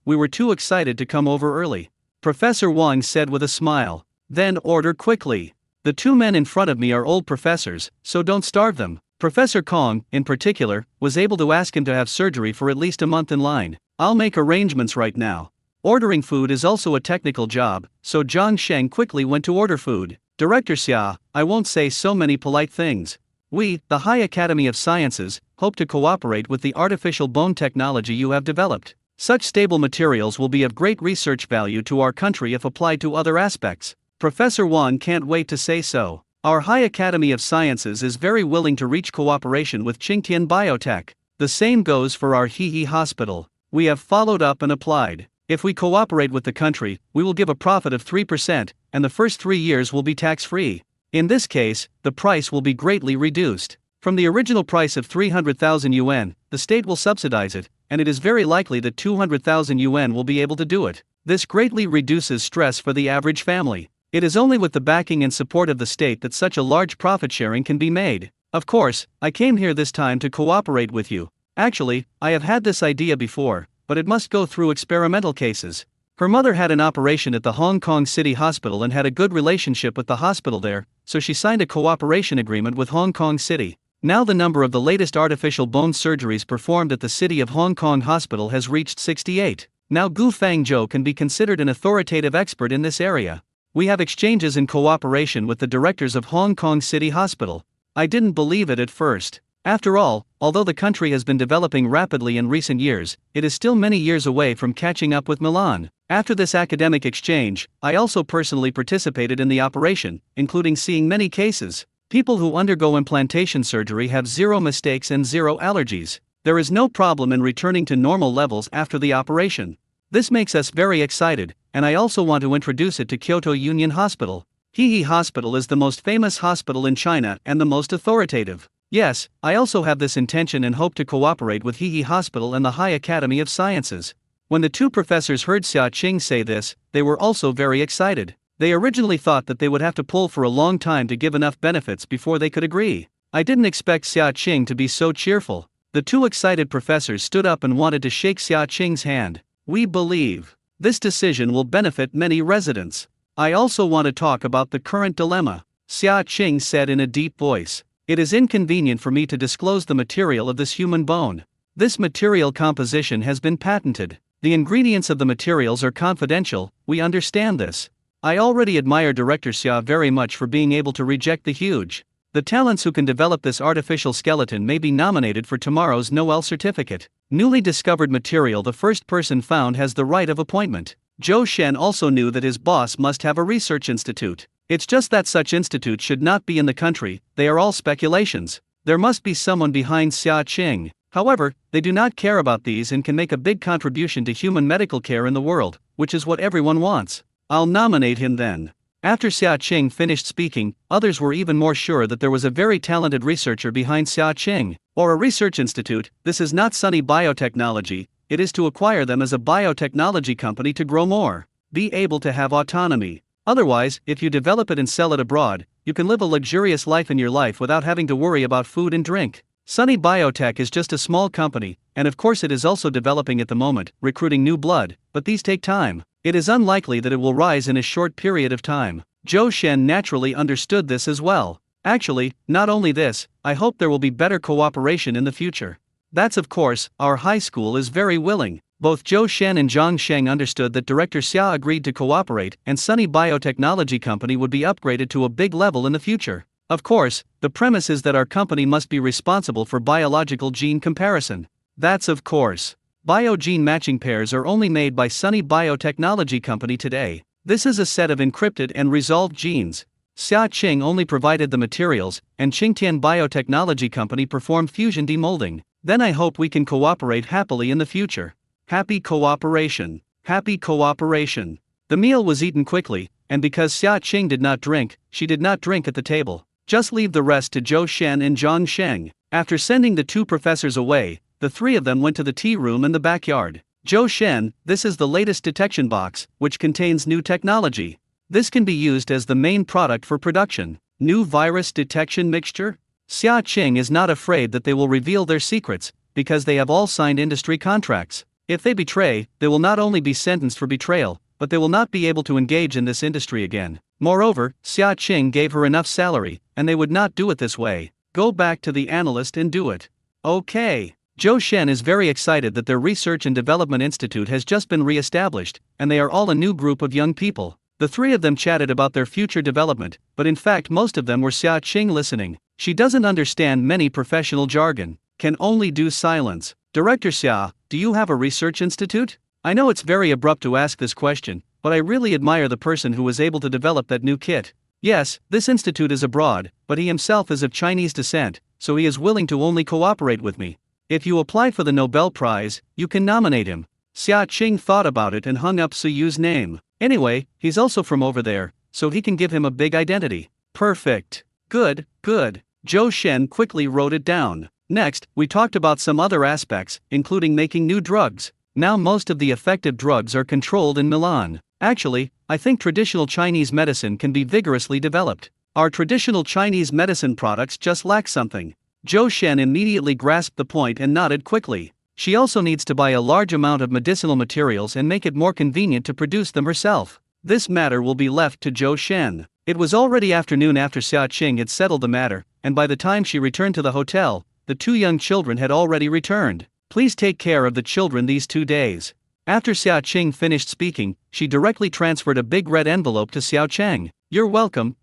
we were too excited to come over early. Professor Wang said with a smile. Then order quickly. The 2 men in front of me are old professors, so don't starve them. Professor Kong, in particular, was able to ask him to have surgery for at least a month in line. I'll make arrangements right now. Ordering food is also a technical job, so Zhang Sheng quickly went to order food. Director Xia, I won't say so many polite things. We, the High Academy of Sciences, hope to cooperate with the artificial bone technology you have developed. Such stable materials will be of great research value to our country if applied to other aspects. Professor Wang can't wait to say so. Our High Academy of Sciences is very willing to reach cooperation with Qingtian Biotech. The same goes for our Hehe Hospital. We have followed up and applied. If we cooperate with the country, we will give a profit of 3%, and the first 3 years will be tax-free. In this case, the price will be greatly reduced. From the original price of 300,000 yuan, the state will subsidize it, and it is very likely that 200,000 yuan will be able to do it. This greatly reduces stress for the average family. It is only with the backing and support of the state that such a large profit sharing can be made. Of course, I came here this time to cooperate with you. Actually, I have had this idea before, but it must go through experimental cases. Her mother had an operation at the Hong Kong City Hospital and had a good relationship with the hospital there, so she signed a cooperation agreement with Hong Kong City. Now the number of the latest artificial bone surgeries performed at the City of Hong Kong Hospital has reached 68. Now Gu Fangzhou can be considered an authoritative expert in this area. We have exchanges in cooperation with the directors of Hong Kong City Hospital. I didn't believe it at first. After all, although the country has been developing rapidly in recent years, it is still many years away from catching up with Milan. After this academic exchange, I also personally participated in the operation, including seeing many cases. People who undergo implantation surgery have 0 mistakes and 0 allergies. There is no problem in returning to normal levels after the operation. This makes us very excited, and I also want to introduce it to Kyoto Union Hospital. Hehe Hospital is the most famous hospital in China and the most authoritative. Yes, I also have this intention and hope to cooperate with Hehe Hospital and the High Academy of Sciences. When the 2 professors heard Xia Qing say this, they were also very excited. They originally thought that they would have to pull for a long time to give enough benefits before they could agree. I didn't expect Xia Qing to be so cheerful. The 2 excited professors stood up and wanted to shake Xia Qing's hand. We believe this decision will benefit many residents. I also want to talk about the current dilemma. Xia Qing said in a deep voice. It is inconvenient for me to disclose the material of this human bone. This material composition has been patented. The ingredients of the materials are confidential, we understand this. I already admire Director Xia very much for being able to reject the huge. The talents who can develop this artificial skeleton may be nominated for tomorrow's Noel certificate. Newly discovered material the first person found has the right of appointment. Zhou Shen also knew that his boss must have a research institute. It's just that such institutes should not be in the country, they are all speculations. There must be someone behind Xia Qing. However, they do not care about these and can make a big contribution to human medical care in the world, which is what everyone wants. I'll nominate him then. After Xia Qing finished speaking, others were even more sure that there was a very talented researcher behind Xia Qing. Or a research institute. This is not Sunny Biotechnology, it is to acquire them as a biotechnology company to grow more. Be able to have autonomy. Otherwise, if you develop it and sell it abroad, you can live a luxurious life in your life without having to worry about food and drink. Sunny Biotech is just a small company, and of course it is also developing at the moment, recruiting new blood, but these take time. It is unlikely that it will rise in a short period of time. Zhou Shen naturally understood this as well. Actually, not only this, I hope there will be better cooperation in the future. That's of course, our high school is very willing. Both Zhou Shen and Zhang Sheng understood that Director Xia agreed to cooperate and Sunny Biotechnology Company would be upgraded to a big level in the future. Of course, the premise is that our company must be responsible for biological gene comparison. That's of course. Bio-gene matching pairs are only made by Sunny Biotechnology Company today. This is a set of encrypted and resolved genes. Xia Qing only provided the materials, and Qingtian Biotechnology Company performed fusion demolding. Then I hope we can cooperate happily in the future. Happy cooperation. Happy cooperation. The meal was eaten quickly, and because Xia Qing did not drink, she did not drink at the table. Just leave the rest to Zhou Shen and Zhang Sheng. After sending the 2 professors away, the 3 of them went to the tea room in the backyard. Zhou Shen, this is the latest detection box, which contains new technology. This can be used as the main product for production. New virus detection mixture? Xia Qing is not afraid that they will reveal their secrets, because they have all signed industry contracts. If they betray, they will not only be sentenced for betrayal, but they will not be able to engage in this industry again. Moreover, Xia Qing gave her enough salary, and they would not do it this way. Go back to the analyst and do it. Okay. Zhou Shen is very excited that their Research and Development Institute has just been re-established, and they are all a new group of young people. The three of them chatted about their future development, but in fact most of them were Xia Qing listening. She doesn't understand many professional jargon, can only do silence. Director Xia, do you have a research institute? I know it's very abrupt to ask this question, but I really admire the person who was able to develop that new kit. Yes, this institute is abroad, but he himself is of Chinese descent, so he is willing to only cooperate with me. If you apply for the Nobel Prize, you can nominate him. Xia Qing thought about it and hung up Suyu's name. Anyway, he's also from over there, so he can give him a big identity. Perfect. Good, good. Zhou Shen quickly wrote it down. Next, we talked about some other aspects, including making new drugs. Now most of the effective drugs are controlled in Milan. Actually, I think traditional Chinese medicine can be vigorously developed. Our traditional Chinese medicine products just lack something. Zhou Shen immediately grasped the point and nodded quickly. She also needs to buy a large amount of medicinal materials and make it more convenient to produce them herself. This matter will be left to Zhou Shen. It was already afternoon after Xia Qing had settled the matter, and by the time she returned to the hotel, the two young children had already returned. Please take care of the children these 2 days. After Xia Qing finished speaking, she directly transferred a big red envelope to Xiao Cheng. You're welcome,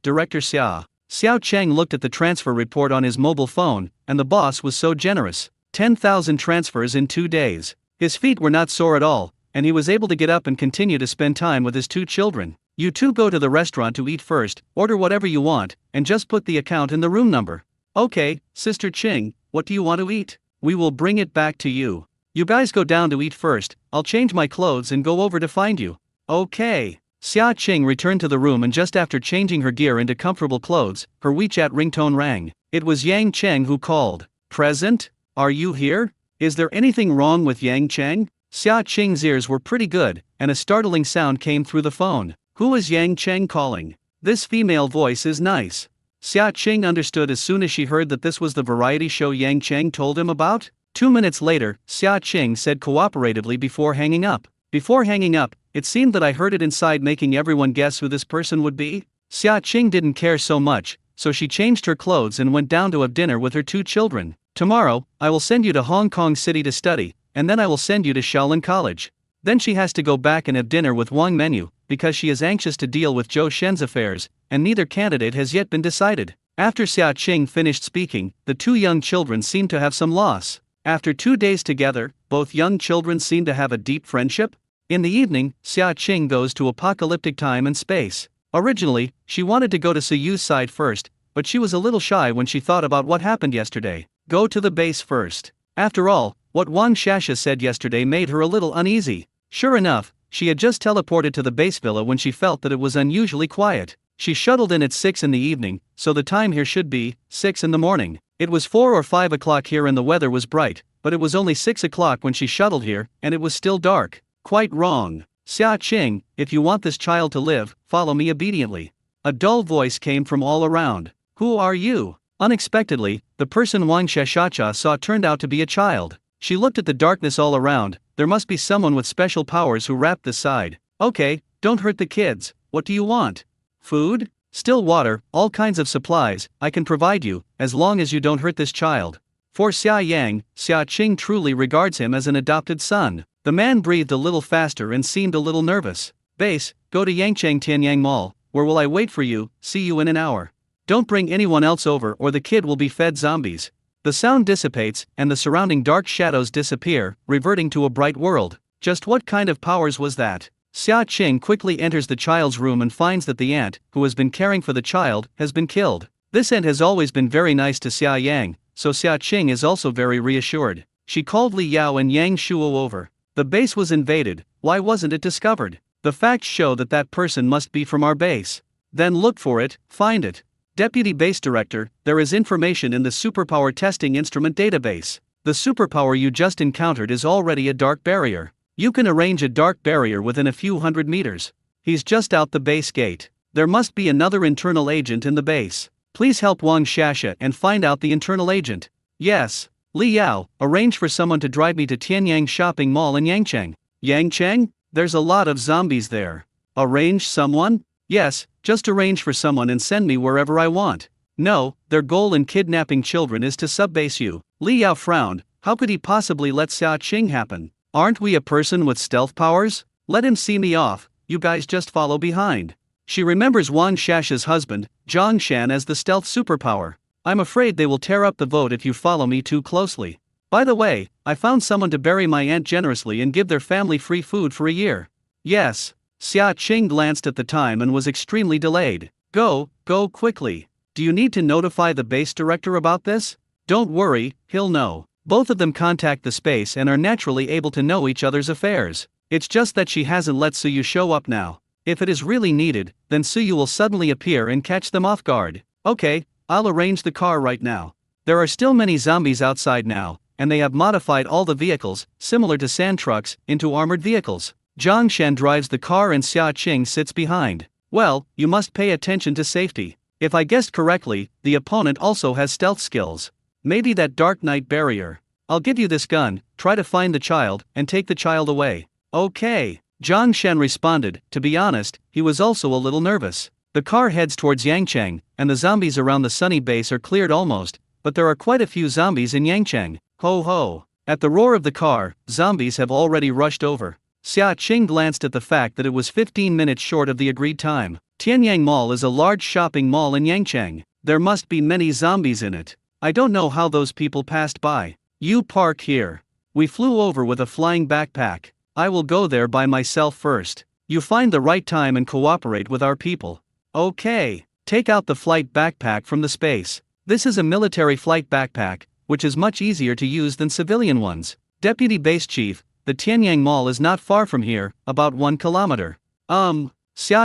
Director Xia. Xiao Cheng looked at the transfer report on his mobile phone, and the boss was so generous. 10,000 transfers in 2 days. His feet were not sore at all, and he was able to get up and continue to spend time with his two children. You two go to the restaurant to eat first, order whatever you want, and just put the account in the room number. Okay, Sister Qing, what do you want to eat? We will bring it back to you. You guys go down to eat first, I'll change my clothes and go over to find you. Okay. Xia Qing returned to the room, and just after changing her gear into comfortable clothes, her WeChat ringtone rang. It was Yang Cheng who called. Present? Are you here? Is there anything wrong with Yang Cheng? Xia Qing's ears were pretty good, and a startling sound came through the phone. Who is Yang Cheng calling? This female voice is nice. Xia Qing understood as soon as she heard that this was the variety show Yang Cheng told him about. 2 minutes later, Xia Qing said cooperatively before hanging up. Before hanging up, it seemed that I heard it inside, making everyone guess who this person would be. Xia Qing didn't care so much, so she changed her clothes and went down to have dinner with her two children. Tomorrow, I will send you to Hong Kong City to study, and then I will send you to Shaolin College. Then she has to go back and have dinner with Wang Menu, because she is anxious to deal with Zhou Shen's affairs, and neither candidate has yet been decided. After Xia Qing finished speaking, the two young children seemed to have some loss. After 2 days together, both young children seemed to have a deep friendship. In the evening, Xia Qing goes to apocalyptic time and space. Originally, she wanted to go to Suyu's side first, but she was a little shy when she thought about what happened yesterday. Go to the base first. After all, what Wang Shasha said yesterday made her a little uneasy. Sure enough, she had just teleported to the base villa when she felt that it was unusually quiet. She shuttled in at 6 in the evening, so the time here should be 6 in the morning. It was 4 or 5 o'clock here and the weather was bright, but it was only 6 o'clock when she shuttled here, and it was still dark. Quite wrong. Xia Qing, if you want this child to live, follow me obediently. A dull voice came from all around. Who are you? Unexpectedly, the person Wang Shashacha saw turned out to be a child. She looked at the darkness all around. There must be someone with special powers who wrapped this side. Okay, don't hurt the kids. What do you want? Food? Still water, all kinds of supplies, I can provide you, as long as you don't hurt this child. For Xia Yang, Xia Qing truly regards him as an adopted son. The man breathed a little faster and seemed a little nervous. Base, go to Yangcheng Tianyang Mall, where will I wait for you, see you in an hour. Don't bring anyone else over or the kid will be fed zombies. The sound dissipates, and the surrounding dark shadows disappear, reverting to a bright world. Just what kind of powers was that? Xia Qing quickly enters the child's room and finds that the aunt, who has been caring for the child, has been killed. This aunt has always been very nice to Xia Yang, so Xia Qing is also very reassured. She called Li Yao and Yang Shuo over. The base was invaded, why wasn't it discovered? The facts show that that person must be from our base. Then look for it, find it. Deputy Base Director, there is information in the Superpower Testing Instrument database. The superpower you just encountered is already a dark barrier. You can arrange a dark barrier within a few hundred meters. He's just out the base gate. There must be another internal agent in the base. Please help Wang Shasha and find out the internal agent. Yes. Li Yao, arrange for someone to drive me to Tianyang Shopping Mall in Yangcheng. Yangcheng? There's a lot of zombies there. Arrange someone? Yes, just arrange for someone and send me wherever I want. No, their goal in kidnapping children is to subbase you. Li Yao frowned. How could he possibly let Xia Qing happen? Aren't we a person with stealth powers? Let him see me off, you guys just follow behind. She remembers Wang Shasha's husband, Zhang Shan, as the stealth superpower. I'm afraid they will tear up the vote if you follow me too closely. By the way, I found someone to bury my aunt generously and give their family free food for a year. Yes. Xia Qing glanced at the time and was extremely delayed. Go quickly. Do you need to notify the base director about this? Don't worry, he'll know. Both of them contact the space and are naturally able to know each other's affairs. It's just that she hasn't let Suyu show up now. If it is really needed, then Suyu will suddenly appear and catch them off guard. Okay, I'll arrange the car right now. There are still many zombies outside now, and they have modified all the vehicles, similar to sand trucks, into armored vehicles. Zhang Shan drives the car and Xia Qing sits behind. Well, you must pay attention to safety. If I guessed correctly, the opponent also has stealth skills. Maybe that dark night barrier. I'll give you this gun, try to find the child, and take the child away. Okay. Zhang Shan responded. To be honest, he was also a little nervous. The car heads towards Yangcheng, and the zombies around the sunny base are cleared almost, but there are quite a few zombies in Yangcheng. Ho ho. At the roar of the car, zombies have already rushed over. Xia Qing glanced at the fact that it was 15 minutes short of the agreed time. Tianyang Mall is a large shopping mall in Yangcheng. There must be many zombies in it. I don't know how those people passed by. You park here. We flew over with a flying backpack. I will go there by myself first. You find the right time and cooperate with our people. Okay. Take out the flight backpack from the space. This is a military flight backpack, which is much easier to use than civilian ones. Deputy Base Chief, the Tianyang Mall is not far from here, about 1 kilometer. Xia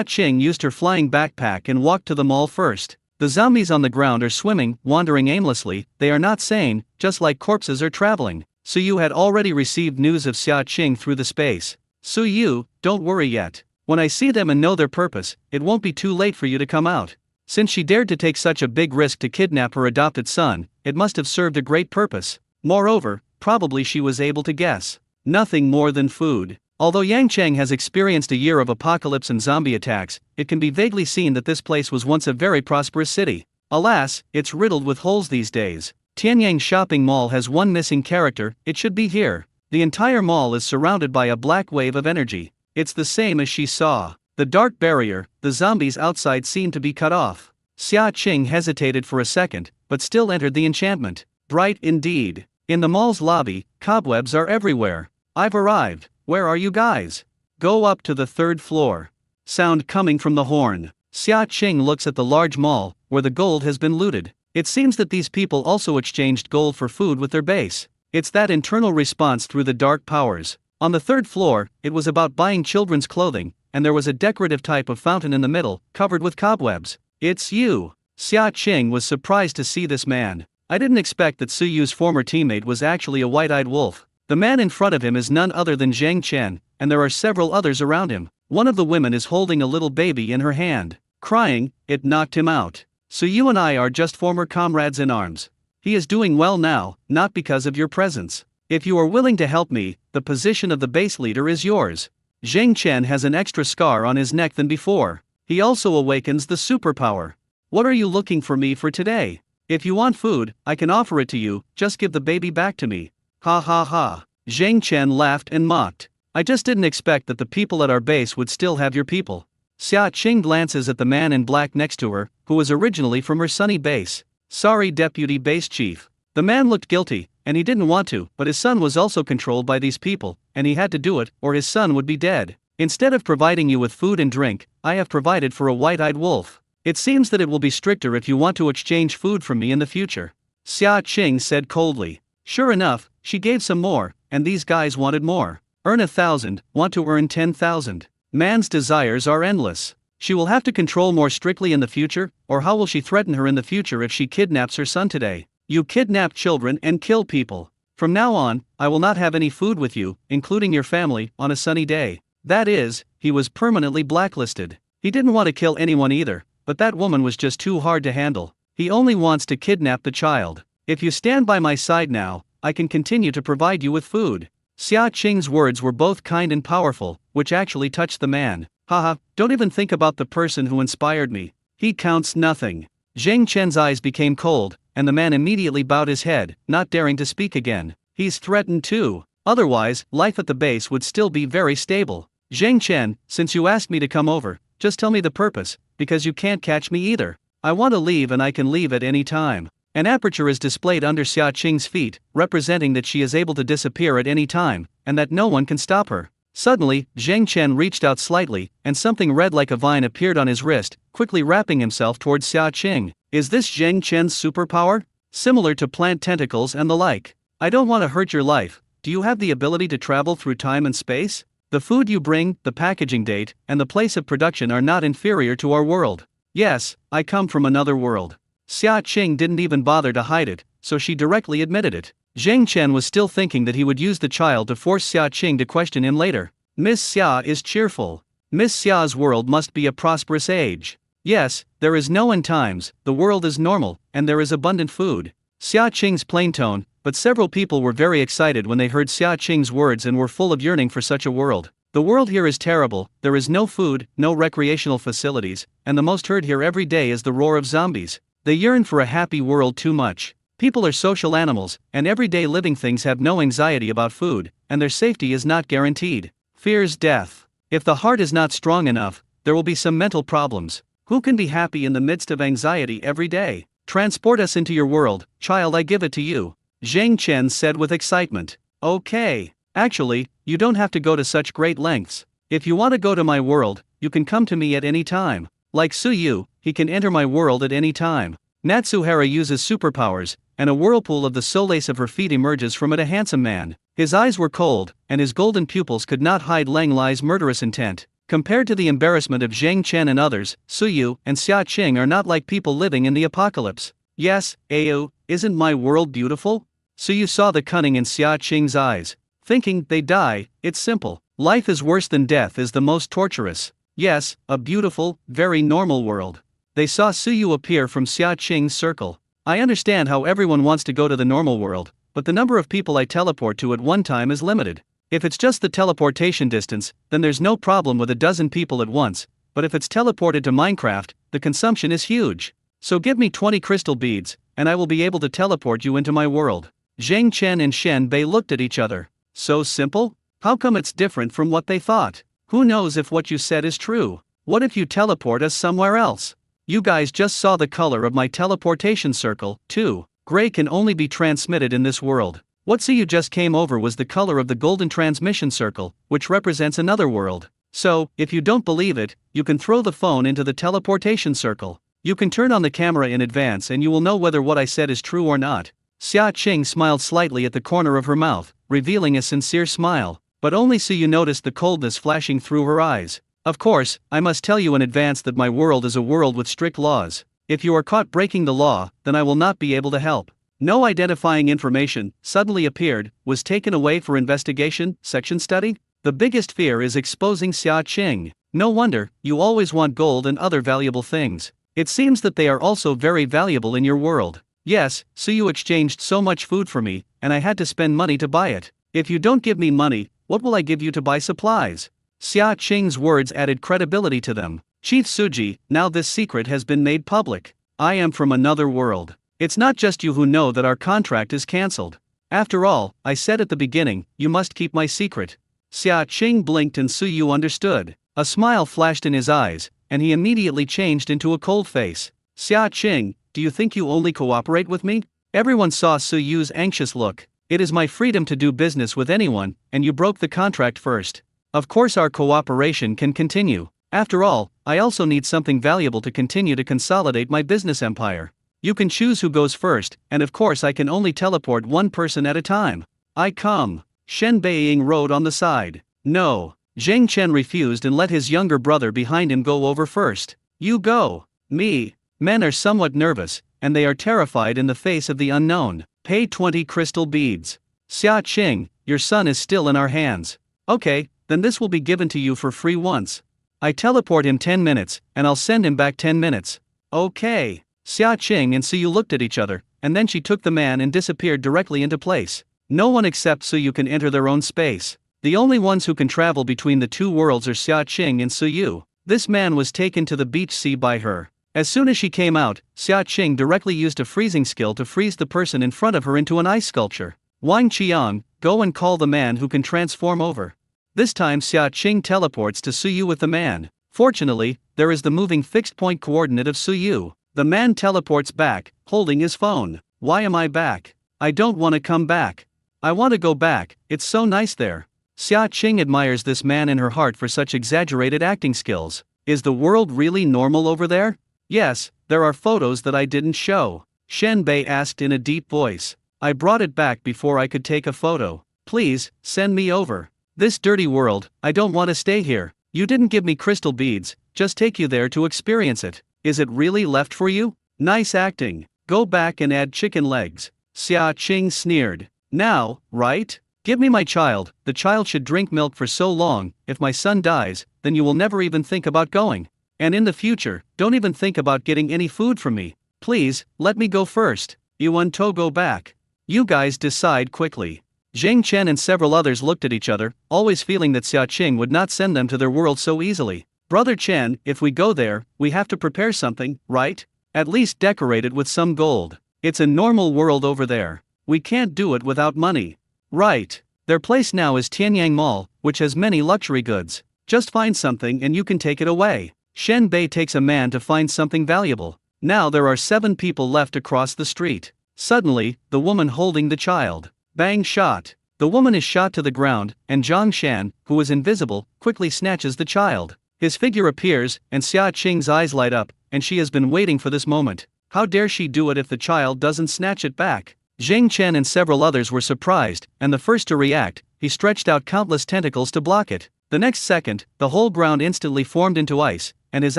Qing used her flying backpack and walked to the mall first. The zombies on the ground are swimming, wandering aimlessly, they are not sane, just like corpses are traveling. Suyu had already received news of Xia Qing through the space. Suyu, don't worry yet. When I see them and know their purpose, it won't be too late for you to come out. Since she dared to take such a big risk to kidnap her adopted son, it must have served a great purpose. Moreover, probably she was able to guess. Nothing more than food. Although Yangcheng has experienced a year of apocalypse and zombie attacks, it can be vaguely seen that this place was once a very prosperous city. Alas, it's riddled with holes these days. Tianyang Shopping Mall has one missing character, it should be here. The entire mall is surrounded by a black wave of energy. It's the same as she saw. The dark barrier, the zombies outside seem to be cut off. Xia Qing hesitated for a second, but still entered the enchantment. Bright indeed. In the mall's lobby, cobwebs are everywhere. I've arrived. Where are you guys? Go up to the 3rd floor. Sound coming from the horn. Xia Qing looks at the large mall, where the gold has been looted. It seems that these people also exchanged gold for food with their base. It's that internal response through the dark powers. On the 3rd floor, it was about buying children's clothing, and there was a decorative type of fountain in the middle, covered with cobwebs. It's you. Xia Qing was surprised to see this man. I didn't expect that Suyu's former teammate was actually a white-eyed wolf. The man in front of him is none other than Zhang Chen, and there are several others around him. One of the women is holding a little baby in her hand. Crying, it knocked him out. Suyu and I are just former comrades in arms. He is doing well now, not because of your presence. If you are willing to help me, the position of the base leader is yours. Zhang Chen has an extra scar on his neck than before. He also awakens the superpower. What are you looking for me for today? If you want food, I can offer it to you, just give the baby back to me. Ha ha ha. Zhang Chen laughed and mocked. I just didn't expect that the people at our base would still have your people. Xia Qing glances at the man in black next to her, who was originally from her sunny base. Sorry, Deputy Base Chief. The man looked guilty, and he didn't want to, but his son was also controlled by these people, and he had to do it, or his son would be dead. Instead of providing you with food and drink, I have provided for a white-eyed wolf. It seems that it will be stricter if you want to exchange food from me in the future. Xia Qing said coldly. Sure enough, she gave some more, and these guys wanted more. Earn 1,000, want to earn 10,000. Man's desires are endless. She will have to control more strictly in the future, or how will she threaten her in the future if she kidnaps her son today? You kidnap children and kill people. From now on, I will not have any food with you, including your family, on a sunny day. That is, he was permanently blacklisted. He didn't want to kill anyone either, but that woman was just too hard to handle. He only wants to kidnap the child. If you stand by my side now, I can continue to provide you with food. Xia Qing's words were both kind and powerful, which actually touched the man. Haha, don't even think about the person who inspired me. He counts nothing. Zheng Chen's eyes became cold, and the man immediately bowed his head, not daring to speak again. He's threatened too. Otherwise, life at the base would still be very stable. Zheng Chen, since you asked me to come over, just tell me the purpose, because you can't catch me either. I want to leave and I can leave at any time. An aperture is displayed under Xia Qing's feet, representing that she is able to disappear at any time, and that no one can stop her. Suddenly, Zheng Chen reached out slightly, and something red like a vine appeared on his wrist, quickly wrapping himself towards Xia Qing. Is this Zheng Chen's superpower? Similar to plant tentacles and the like. I don't want to hurt your life. Do you have the ability to travel through time and space? The food you bring, the packaging date, and the place of production are not inferior to our world. Yes, I come from another world. Xia Qing didn't even bother to hide it, so she directly admitted it. Zheng Chen was still thinking that he would use the child to force Xia Qing to question him later. Miss Xia is cheerful. Miss Xia's world must be a prosperous age. Yes, there is no end times, the world is normal, and there is abundant food. Xia Qing's plain tone, but several people were very excited when they heard Xia Qing's words and were full of yearning for such a world. The world here is terrible, there is no food, no recreational facilities, and the most heard here every day is the roar of zombies. They yearn for a happy world too much. People are social animals, and everyday living things have no anxiety about food, and their safety is not guaranteed. Fears death. If the heart is not strong enough, there will be some mental problems. Who can be happy in the midst of anxiety every day? Transport us into your world, child, I give it to you. Zheng Chen said with excitement. Okay. Actually, you don't have to go to such great lengths. If you want to go to my world, you can come to me at any time. Like Su Yu, he can enter my world at any time. Natsuhara uses superpowers, and a whirlpool of the solace of her feet emerges from it. A handsome man. His eyes were cold, and his golden pupils could not hide Lang Lai's murderous intent. Compared to the embarrassment of Zheng Chen and others, Su Yu and Xia Qing are not like people living in the apocalypse. Yes, Ayu, isn't my world beautiful? Su Yu saw the cunning in Xia Qing's eyes. Thinking, they die, it's simple. Life is worse than death is the most torturous. Yes, a beautiful, very normal world. They saw Su Yu appear from Xia Qing's circle. I understand how everyone wants to go to the normal world, but the number of people I teleport to at one time is limited. If it's just the teleportation distance, then there's no problem with a dozen people at once, but if it's teleported to Minecraft, the consumption is huge. So give me 20 crystal beads, and I will be able to teleport you into my world. Zheng Chen and Shen Bei looked at each other. So simple? How come it's different from what they thought? Who knows if what you said is true? What if you teleport us somewhere else? You guys just saw the color of my teleportation circle, too. Gray can only be transmitted in this world. What Su Yu just came over was the color of the golden transmission circle, which represents another world. So, if you don't believe it, you can throw the phone into the teleportation circle. You can turn on the camera in advance and you will know whether what I said is true or not. Xia Qing smiled slightly at the corner of her mouth, revealing a sincere smile, but only Su Yu noticed the coldness flashing through her eyes. Of course, I must tell you in advance that my world is a world with strict laws. If you are caught breaking the law, then I will not be able to help. No identifying information suddenly appeared, was taken away for investigation, section study? The biggest fear is exposing Xia Qing. No wonder, you always want gold and other valuable things. It seems that they are also very valuable in your world. Yes, Su Yu exchanged so much food for me, and I had to spend money to buy it. If you don't give me money, what will I give you to buy supplies? Xia Qing's words added credibility to them. Chief Suji, now this secret has been made public. I am from another world. It's not just you who know that our contract is cancelled. After all, I said at the beginning, you must keep my secret. Xia Qing blinked and Su Yu understood. A smile flashed in his eyes, and he immediately changed into a cold face. Xia Qing, do you think you only cooperate with me? Everyone saw Su Yu's anxious look. It is my freedom to do business with anyone, and you broke the contract first. Of course our cooperation can continue. After all, I also need something valuable to continue to consolidate my business empire. You can choose who goes first, and of course I can only teleport one person at a time. I come. Shen Beiying rode on the side. No. Zheng Chen refused and let his younger brother behind him go over first. You go. Me. Men are somewhat nervous, and they are terrified in the face of the unknown. Pay 20 crystal beads. Xia Qing, your son is still in our hands. Okay, then this will be given to you for free once. I teleport him 10 minutes, and I'll send him back 10 minutes. Okay. Xia Qing and Suyu looked at each other, and then she took the man and disappeared directly into place. No one except Suyu can enter their own space. The only ones who can travel between the two worlds are Xia Qing and Suyu. This man was taken to the beach sea by her. As soon as she came out, Xia Qing directly used a freezing skill to freeze the person in front of her into an ice sculpture. Wang Qiang, go and call the man who can transform over. This time Xia Qing teleports to Suyu with the man. Fortunately, there is the moving fixed point coordinate of Suyu. The man teleports back, holding his phone. Why am I back? I don't want to come back. I want to go back, it's so nice there. Xia Qing admires this man in her heart for such exaggerated acting skills. Is the world really normal over there? Yes, there are photos that I didn't show. Shen Bei asked in a deep voice. I brought it back before I could take a photo. Please, send me over. This dirty world, I don't want to stay here. You didn't give me crystal beads, just take you there to experience it. Is it really left for you? Nice acting. Go back and add chicken legs. Xia Qing sneered. Now, right? Give me my child. The child should drink milk for so long. If my son dies, then you will never even think about going. And in the future, don't even think about getting any food from me. Please, let me go first. Yuan To go back. You guys decide quickly. Zheng Chen and several others looked at each other, always feeling that Xia Qing would not send them to their world so easily. Brother Chen, if we go there, we have to prepare something, right? At least decorate it with some gold. It's a normal world over there. We can't do it without money. Right. Their place now is Tianyang Mall, which has many luxury goods. Just find something and you can take it away. Shen Bei takes a man to find something valuable. Now there are 7 people left across the street. Suddenly, the woman holding the child. Bang shot. The woman is shot to the ground, and Zhang Shan, who is invisible, quickly snatches the child. His figure appears, and Xia Qing's eyes light up, and she has been waiting for this moment. How dare she do it if the child doesn't snatch it back? Zheng Chen and several others were surprised, and the first to react, he stretched out countless tentacles to block it. The next second, the whole ground instantly formed into ice, and his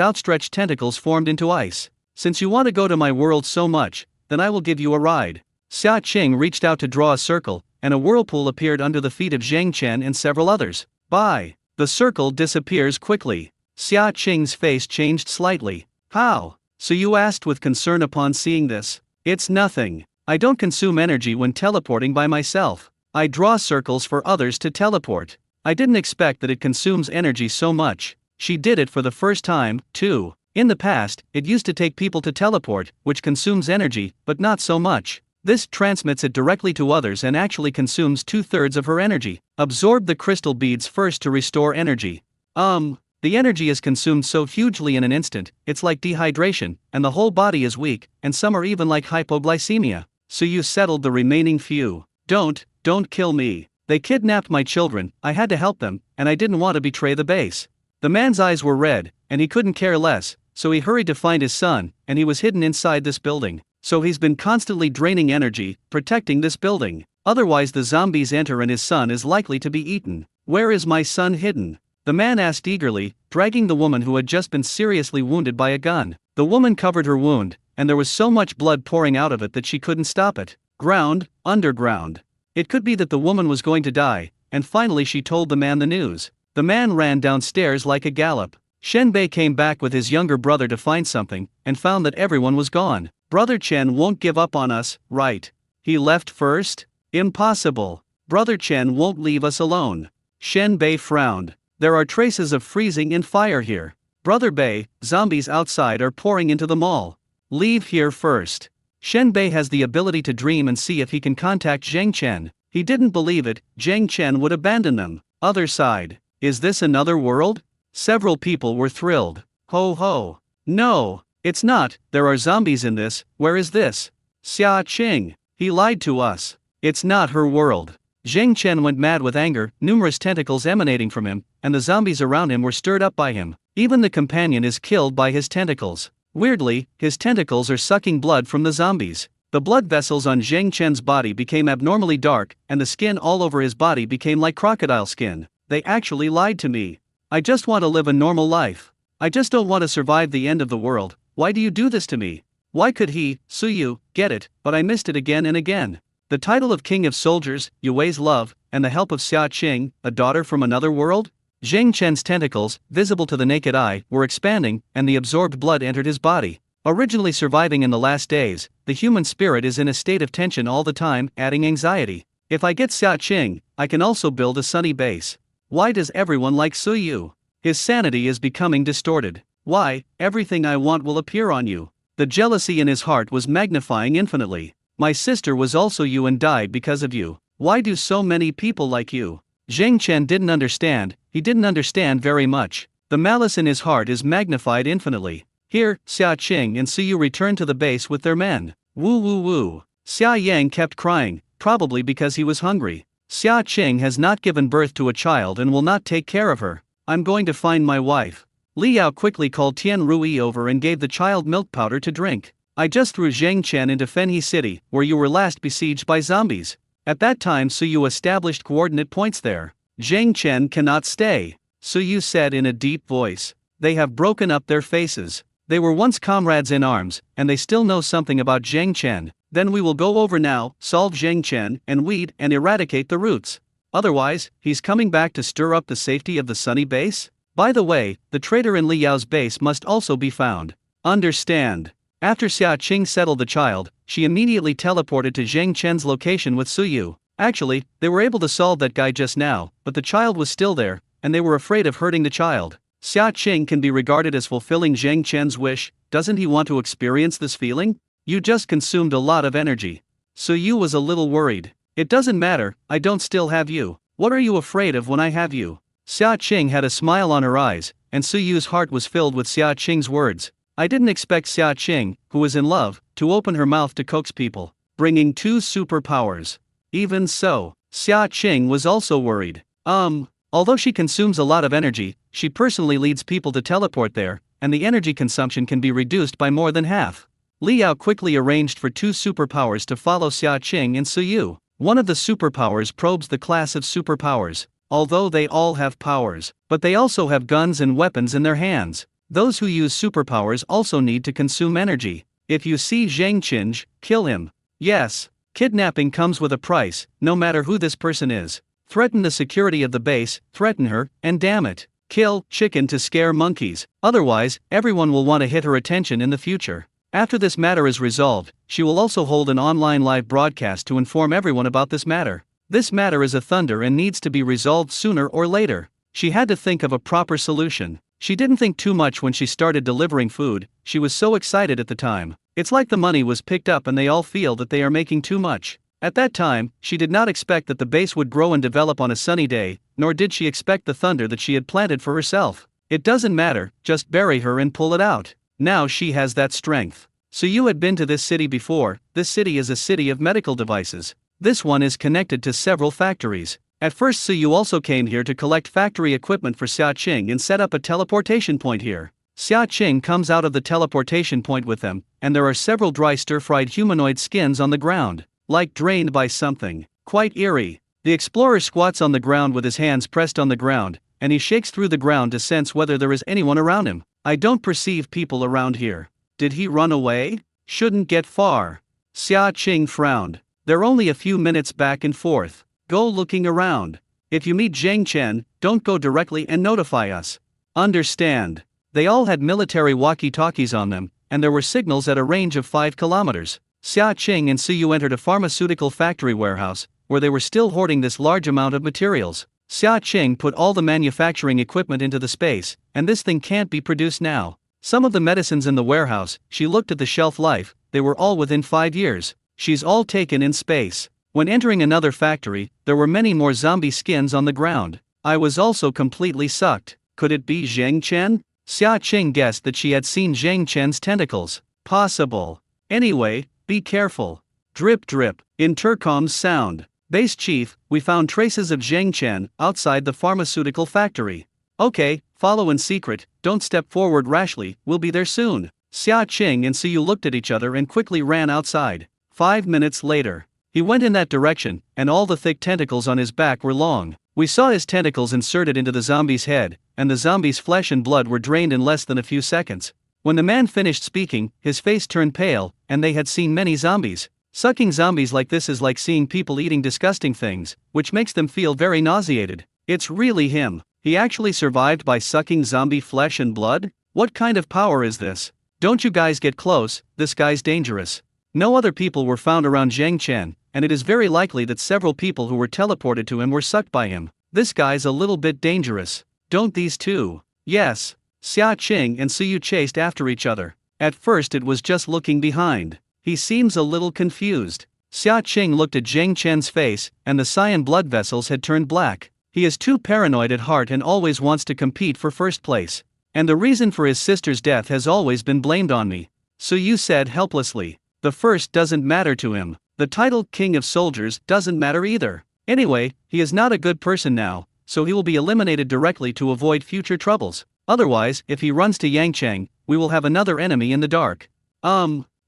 outstretched tentacles formed into ice. Since you want to go to my world so much, then I will give you a ride. Xia Qing reached out to draw a circle, and a whirlpool appeared under the feet of Zheng Chen and several others. Bye. The circle disappears quickly. Xia Qing's face changed slightly. How? So you asked with concern upon seeing this. It's nothing. I don't consume energy when teleporting by myself. I draw circles for others to teleport. I didn't expect that it consumes energy so much. She did it for the first time, too. In the past, it used to take people to teleport, which consumes energy, but not so much. This transmits it directly to others and actually consumes 2/3 of her energy. Absorb the crystal beads first to restore energy. The energy is consumed so hugely in an instant, it's like dehydration, and the whole body is weak, and some are even like hypoglycemia. So you settled the remaining few. Don't kill me. They kidnapped my children, I had to help them, and I didn't want to betray the base. The man's eyes were red, and he couldn't care less, so he hurried to find his son, and he was hidden inside this building. So he's been constantly draining energy, protecting this building. Otherwise the zombies enter and his son is likely to be eaten. Where is my son hidden? The man asked eagerly, dragging the woman who had just been seriously wounded by a gun. The woman covered her wound, and there was so much blood pouring out of it that she couldn't stop it. Ground, underground. It could be that the woman was going to die, and finally she told the man the news. The man ran downstairs like a gallop. Shen Bei came back with his younger brother to find something, and found that everyone was gone. Brother Chen won't give up on us, right? He left first? Impossible. Brother Chen won't leave us alone. Shen Bei frowned. There are traces of freezing and fire here. Brother Bei, zombies outside are pouring into the mall. Leave here first. Shen Bei has the ability to dream and see if he can contact Zheng Chen. He didn't believe it, Zheng Chen would abandon them. Other side. Is this another world? Several people were thrilled. Ho ho. No, it's not, there are zombies in this, where is this? Xia Qing. He lied to us. It's not her world. Zheng Chen went mad with anger, numerous tentacles emanating from him, and the zombies around him were stirred up by him. Even the companion is killed by his tentacles. Weirdly, his tentacles are sucking blood from the zombies. The blood vessels on Zheng Chen's body became abnormally dark, and the skin all over his body became like crocodile skin. They actually lied to me. I just want to live a normal life. I just don't want to survive the end of the world. Why do you do this to me? Why could he, Suyu, get it, but I missed it again and again? The title of King of Soldiers, Yue's love, and the help of Xia Qing, a daughter from another world? Zheng Chen's tentacles, visible to the naked eye, were expanding, and the absorbed blood entered his body. Originally surviving in the last days, the human spirit is in a state of tension all the time, adding anxiety. If I get Xia Qing, I can also build a sunny base. Why does everyone like Suyu? His sanity is becoming distorted. Why, everything I want will appear on you. The jealousy in his heart was magnifying infinitely. My sister was also you and died because of you. Why do so many people like you? Zheng Chen didn't understand, he didn't understand very much. The malice in his heart is magnified infinitely. Here, Xia Qing and Suyu returned to the base with their men. Woo woo woo. Xia Yang kept crying, probably because he was hungry. Xia Qing has not given birth to a child and will not take care of her. I'm going to find my wife. Li Yao quickly called Tian Rui over and gave the child milk powder to drink. I just threw Zheng Chen into Fenhe City, where you were last besieged by zombies. At that time Suyu established coordinate points there. Zheng Chen cannot stay, Suyu said in a deep voice. They have broken up their faces. They were once comrades in arms, and they still know something about Zheng Chen. Then we will go over now, solve Zheng Chen, and weed and eradicate the roots. Otherwise, he's coming back to stir up the safety of the sunny base? By the way, the traitor in Li Yao's base must also be found. Understand. After Xia Qing settled the child, she immediately teleported to Zheng Chen's location with Suyu. Actually, they were able to solve that guy just now, but the child was still there, and they were afraid of hurting the child. Xia Qing can be regarded as fulfilling Zheng Chen's wish. Doesn't he want to experience this feeling? You just consumed a lot of energy. Suyu was a little worried. It doesn't matter, I don't still have you. What are you afraid of when I have you? Xia Qing had a smile on her eyes, and Suyu's heart was filled with Xia Qing's words. I didn't expect Xia Qing, who was in love, to open her mouth to coax people, bringing 2 superpowers. Even so, Xia Qing was also worried. Although she consumes a lot of energy, she personally leads people to teleport there, and the energy consumption can be reduced by more than half. Li Yao quickly arranged for 2 superpowers to follow Xia Qing and Suyu. One of the superpowers probes the class of superpowers. Although they all have powers, but they also have guns and weapons in their hands. Those who use superpowers also need to consume energy. If you see Zheng Qing, kill him. Yes, kidnapping comes with a price, no matter who this person is. Threaten the security of the base, threaten her, and damn it, kill chicken to scare monkeys. Otherwise, everyone will want to hit her attention in the future. After this matter is resolved, she will also hold an online live broadcast to inform everyone about this matter. This matter is a thunder and needs to be resolved sooner or later. She had to think of a proper solution. She didn't think too much when she started delivering food, she was so excited at the time. It's like the money was picked up and they all feel that they are making too much. At that time, she did not expect that the base would grow and develop on a sunny day, nor did she expect the thunder that she had planted for herself. It doesn't matter, just bury her and pull it out. Now she has that strength. Suyu had been to this city before. This city is a city of medical devices. This one is connected to several factories. At first Suyu also came here to collect factory equipment for Xia Qing and set up a teleportation point here. Xia Qing comes out of the teleportation point with them, and there are several dry stir-fried humanoid skins on the ground, like drained by something. Quite eerie. The explorer squats on the ground with his hands pressed on the ground, and he shakes through the ground to sense whether there is anyone around him. I don't perceive people around here. Did he run away? Shouldn't get far. Xia Qing frowned. They're only a few minutes back and forth. Go looking around. If you meet Zheng Chen, don't go directly and notify us. Understand. They all had military walkie-talkies on them, and there were signals at a range of 5 kilometers. Xia Qing and Suyu entered a pharmaceutical factory warehouse, where they were still hoarding this large amount of materials. Xia Qing put all the manufacturing equipment into the space, and this thing can't be produced now. Some of the medicines in the warehouse, she looked at the shelf life, they were all within 5 years. She's all taken in space. When entering another factory, there were many more zombie skins on the ground. I was also completely sucked. Could it be Zheng Chen? Xia Qing guessed that she had seen Zheng Chen's tentacles. Possible. Anyway, be careful. Drip drip. Intercom's sound. Base chief, we found traces of Zheng Chen outside the pharmaceutical factory. Okay, follow in secret, don't step forward rashly, we'll be there soon. Xia Qing and Suyu looked at each other and quickly ran outside. 5 minutes later. He went in that direction, and all the thick tentacles on his back were long. We saw his tentacles inserted into the zombie's head, and the zombie's flesh and blood were drained in less than a few seconds. When the man finished speaking, his face turned pale, and they had seen many zombies. Sucking zombies like this is like seeing people eating disgusting things, which makes them feel very nauseated. It's really him. He actually survived by sucking zombie flesh and blood? What kind of power is this? Don't you guys get close, this guy's dangerous. No other people were found around Zhang Chen, and it is very likely that several people who were teleported to him were sucked by him. This guy's a little bit dangerous. Don't these two? Yes. Xia Qing and Suyu chased after each other. At first it was just looking behind. He seems a little confused. Xia Qing looked at Zhang Chen's face, and the cyan blood vessels had turned black. He is too paranoid at heart and always wants to compete for first place. And the reason for his sister's death has always been blamed on me. Suyu said helplessly. The first doesn't matter to him. The title King of Soldiers doesn't matter either. Anyway, he is not a good person now, so he will be eliminated directly to avoid future troubles. Otherwise, if he runs to Yangchang, we will have another enemy in the dark.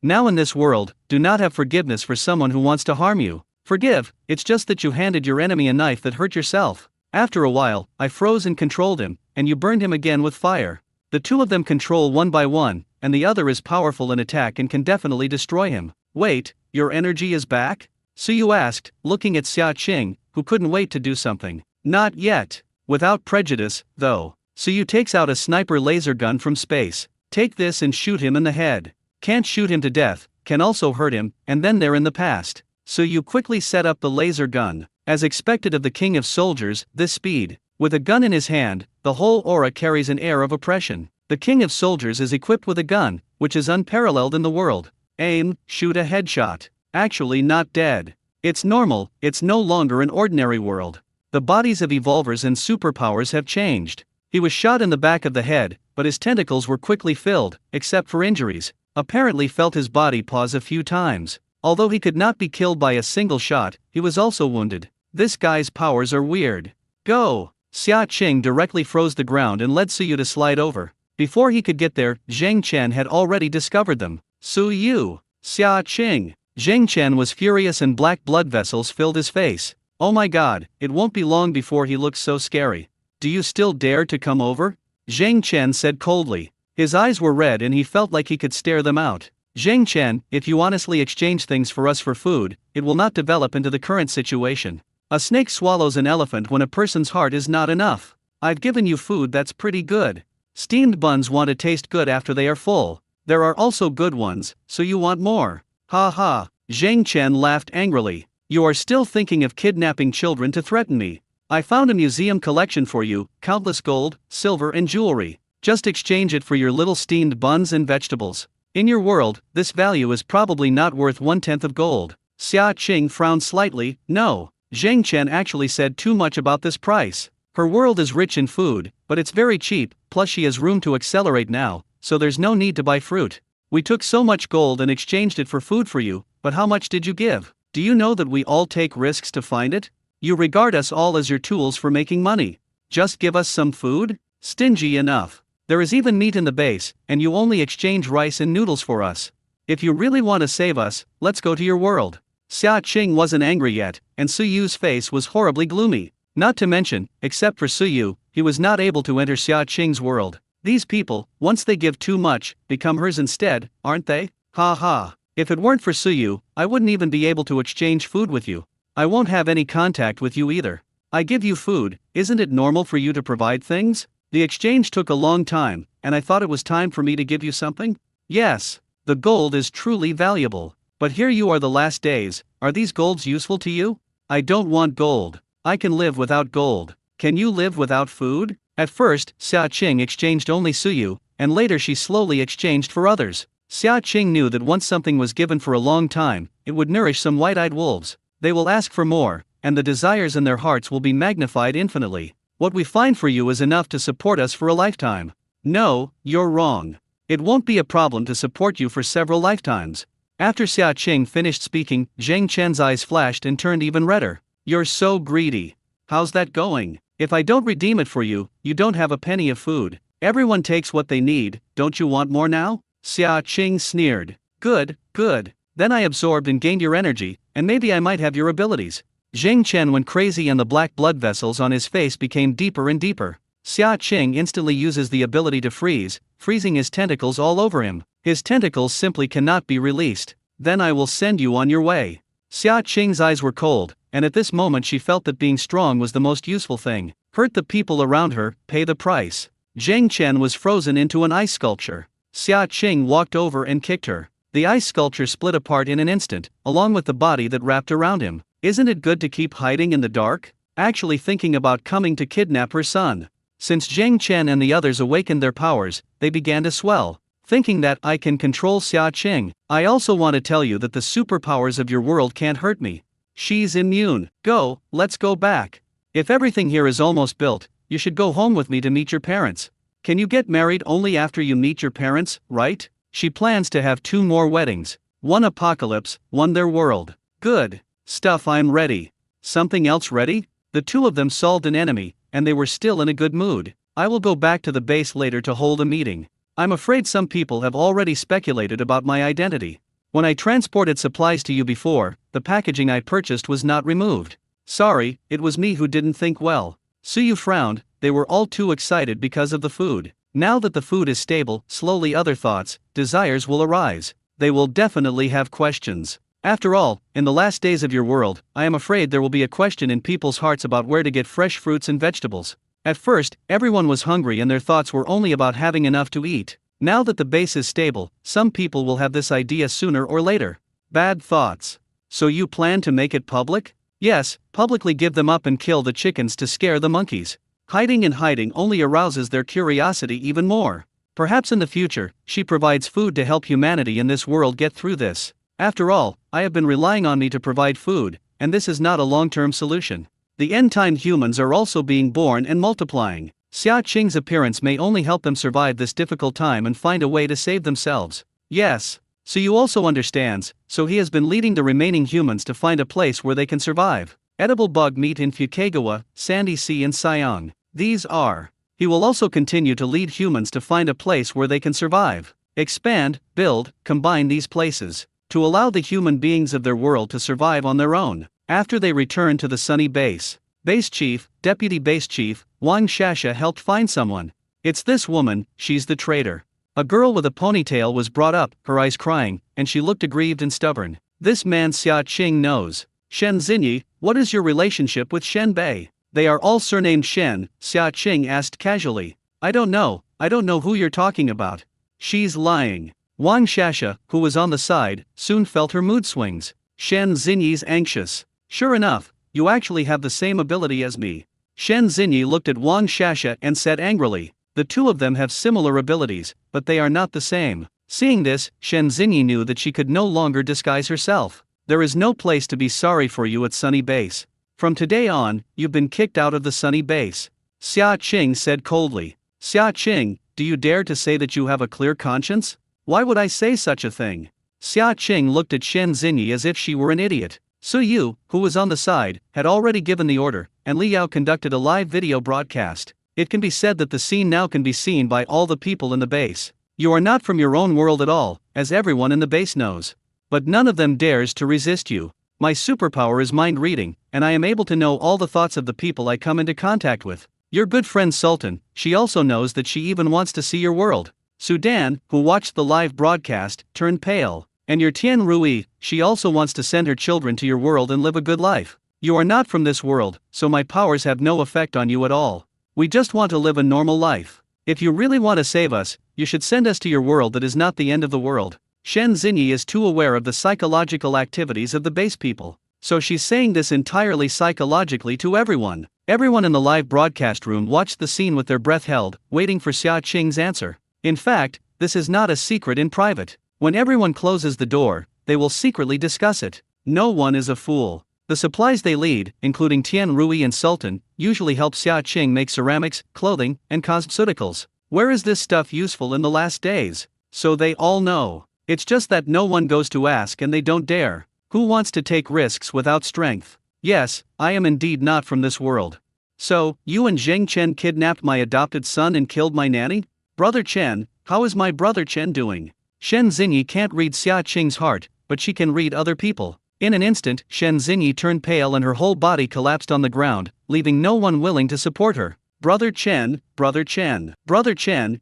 Now in this world, do not have forgiveness for someone who wants to harm you. Forgive, it's just that you handed your enemy a knife that hurt yourself. After a while, I froze and controlled him, and you burned him again with fire. The two of them control one by one, and the other is powerful in attack and can definitely destroy him. Wait, your energy is back? Suyu asked, looking at Xia Qing, who couldn't wait to do something. Not yet. Without prejudice, though. Suyu takes out a sniper laser gun from space. Take this and shoot him in the head. Can't shoot him to death, can also hurt him, and then they're in the past. Suyu quickly set up the laser gun. As expected of the King of Soldiers, this speed. With a gun in his hand, the whole aura carries an air of oppression. The King of Soldiers is equipped with a gun, which is unparalleled in the world. Aim, shoot a headshot. Actually not dead. It's normal, it's no longer an ordinary world. The bodies of evolvers and superpowers have changed. He was shot in the back of the head, but his tentacles were quickly filled, except for injuries. Apparently felt his body pause a few times. Although he could not be killed by a single shot, he was also wounded. This guy's powers are weird. Go! Xia Qing directly froze the ground and led Suyu to slide over. Before he could get there, Zhang Chen had already discovered them. Suyu! Xia Qing! Zhang Chen was furious and black blood vessels filled his face. Oh my god, it won't be long before he looks so scary. Do you still dare to come over? Zhang Chen said coldly. His eyes were red and he felt like he could stare them out. Zhang Chen, if you honestly exchange things for us for food, it will not develop into the current situation. A snake swallows an elephant when a person's heart is not enough. I've given you food that's pretty good. Steamed buns want to taste good after they are full. There are also good ones, so you want more. Ha ha, Zhang Chen laughed angrily. You are still thinking of kidnapping children to threaten me. I found a museum collection for you, countless gold, silver and jewelry. Just exchange it for your little steamed buns and vegetables. In your world, this value is probably not worth 1/10 of gold. Xia Qing frowned slightly. No, Zhang Chen actually said too much about this price. Her world is rich in food, but it's very cheap, plus she has room to accelerate now, so there's no need to buy fruit. We took so much gold and exchanged it for food for you, but how much did you give? Do you know that we all take risks to find it? You regard us all as your tools for making money. Just give us some food? Stingy enough. There is even meat in the base, and you only exchange rice and noodles for us. If you really want to save us, let's go to your world. Xia Qing wasn't angry yet, and Suyu's face was horribly gloomy. Not to mention, except for Suyu, he was not able to enter Xia Qing's world. These people, once they give too much, become hers instead, aren't they? Ha ha. If it weren't for Suyu, I wouldn't even be able to exchange food with you. I won't have any contact with you either. I give you food, isn't it normal for you to provide things? The exchange took a long time, and I thought it was time for me to give you something? Yes, the gold is truly valuable. But here you are the last days, are these golds useful to you? I don't want gold. I can live without gold. Can you live without food? At first, Xia Qing exchanged only Suyu, and later she slowly exchanged for others. Xia Qing knew that once something was given for a long time, it would nourish some white-eyed wolves. They will ask for more, and the desires in their hearts will be magnified infinitely. What we find for you is enough to support us for a lifetime. No, you're wrong. It won't be a problem to support you for several lifetimes. After Xia Qing finished speaking, Zhang Chen's eyes flashed and turned even redder. You're so greedy. How's that going? If I don't redeem it for you, you don't have a penny of food. Everyone takes what they need, don't you want more now? Xia Qing sneered. Good, good. Then I absorbed and gained your energy, and maybe I might have your abilities. Zhang Chen went crazy and the black blood vessels on his face became deeper and deeper. Xia Qing instantly uses the ability to freeze, freezing his tentacles all over him. His tentacles simply cannot be released. then I will send you on your way. Xia Qing's eyes were cold, and at this moment she felt that being strong was the most useful thing. Hurt the people around her, pay the price. Zheng Chen was frozen into an ice sculpture. Xia Qing walked over and kicked her. The ice sculpture split apart in an instant, along with the body that wrapped around him. Isn't it good to keep hiding in the dark? Actually thinking about coming to kidnap her son. Since Zheng Chen and the others awakened their powers, they began to swell. Thinking that I can control Xia Qing, I also want to tell you that the superpowers of your world can't hurt me. She's immune. Go, let's go back. If everything here is almost built, you should go home with me to meet your parents. Can you get married only after you meet your parents, right? She plans to have 2 more weddings. One apocalypse, one their world. Good stuff, I'm ready. Something else ready? The 2 of them solved an enemy, and they were still in a good mood. I will go back to the base later to hold a meeting. I'm afraid some people have already speculated about my identity. When I transported supplies to you before, the packaging I purchased was not removed. Sorry, it was me who didn't think well. Suyu frowned. They were all too excited because of the food. Now that the food is stable, slowly other thoughts, desires will arise. They will definitely have questions. After all, in the last days of your world, I am afraid there will be a question in people's hearts about where to get fresh fruits and vegetables. At first, everyone was hungry and their thoughts were only about having enough to eat. Now that the base is stable, some people will have this idea sooner or later. Bad thoughts. So you plan to make it public? Yes, publicly give them up and kill the chickens to scare the monkeys. Hiding and hiding only arouses their curiosity even more. Perhaps in the future, she provides food to help humanity in this world get through this. After all, I have been relying on me to provide food, and this is not a long-term solution. The end-time humans are also being born and multiplying. Xia Qing's appearance may only help them survive this difficult time and find a way to save themselves. Yes. So you also understands, so he has been leading the remaining humans to find a place where they can survive. Edible bug meat in Fukagawa, Sandy Sea and Siang. These are. He will also continue to lead humans to find a place where they can survive. Expand, build, combine these places. To allow the human beings of their world to survive on their own. After they return to the sunny base. Base Chief, Deputy Base Chief, Wang Shasha helped find someone. It's this woman, she's the traitor. A girl with a ponytail was brought up, her eyes crying, and she looked aggrieved and stubborn. This man Xia Qing knows. Shen Xinyi, what is your relationship with Shen Bei? They are all surnamed Shen, Xia Qing asked casually. I don't know who you're talking about. She's lying. Wang Shasha, who was on the side, soon felt her mood swings. Shen Xinyi's anxious. Sure enough, you actually have the same ability as me. Shen Xinyi looked at Wang Shasha and said angrily, the 2 of them have similar abilities, but they are not the same. Seeing this, Shen Xinyi knew that she could no longer disguise herself. There is no place to be sorry for you at Sunny Base. From today on, you've been kicked out of the Sunny Base. Xia Qing said coldly. Xia Qing, do you dare to say that you have a clear conscience? Why would I say such a thing? Xia Qing looked at Shen Xinyi as if she were an idiot. Su Yu, who was on the side, had already given the order, and Li Yao conducted a live video broadcast. It can be said that the scene now can be seen by all the people in the base. You are not from your own world at all, as everyone in the base knows. But none of them dares to resist you. My superpower is mind reading, and I am able to know all the thoughts of the people I come into contact with. Your good friend Sultan, she also knows that she even wants to see your world. Sudan, who watched the live broadcast, turned pale. And your Tian Rui, she also wants to send her children to your world and live a good life. You are not from this world, so my powers have no effect on you at all. We just want to live a normal life. If you really want to save us, you should send us to your world that is not the end of the world. Shen Xinyi is too aware of the psychological activities of the base people. So she's saying this entirely psychologically to everyone. Everyone in the live broadcast room watched the scene with their breath held, waiting for Xia Qing's answer. In fact, this is not a secret in private. When everyone closes the door, they will secretly discuss it. No one is a fool. The supplies they lead, including Tian Rui and Sultan, usually help Xia Qing make ceramics, clothing, and cosmeceuticals. Where is this stuff useful in the last days? So they all know. It's just that no one goes to ask and they don't dare. Who wants to take risks without strength? Yes, I am indeed not from this world. So, you and Zheng Chen kidnapped my adopted son and killed my nanny? Brother Chen, how is my brother Chen doing? Shen Xinyi can't read Xia Qing's heart, but she can read other people. In an instant, Shen Xinyi turned pale and her whole body collapsed on the ground, leaving no one willing to support her. Brother Chen,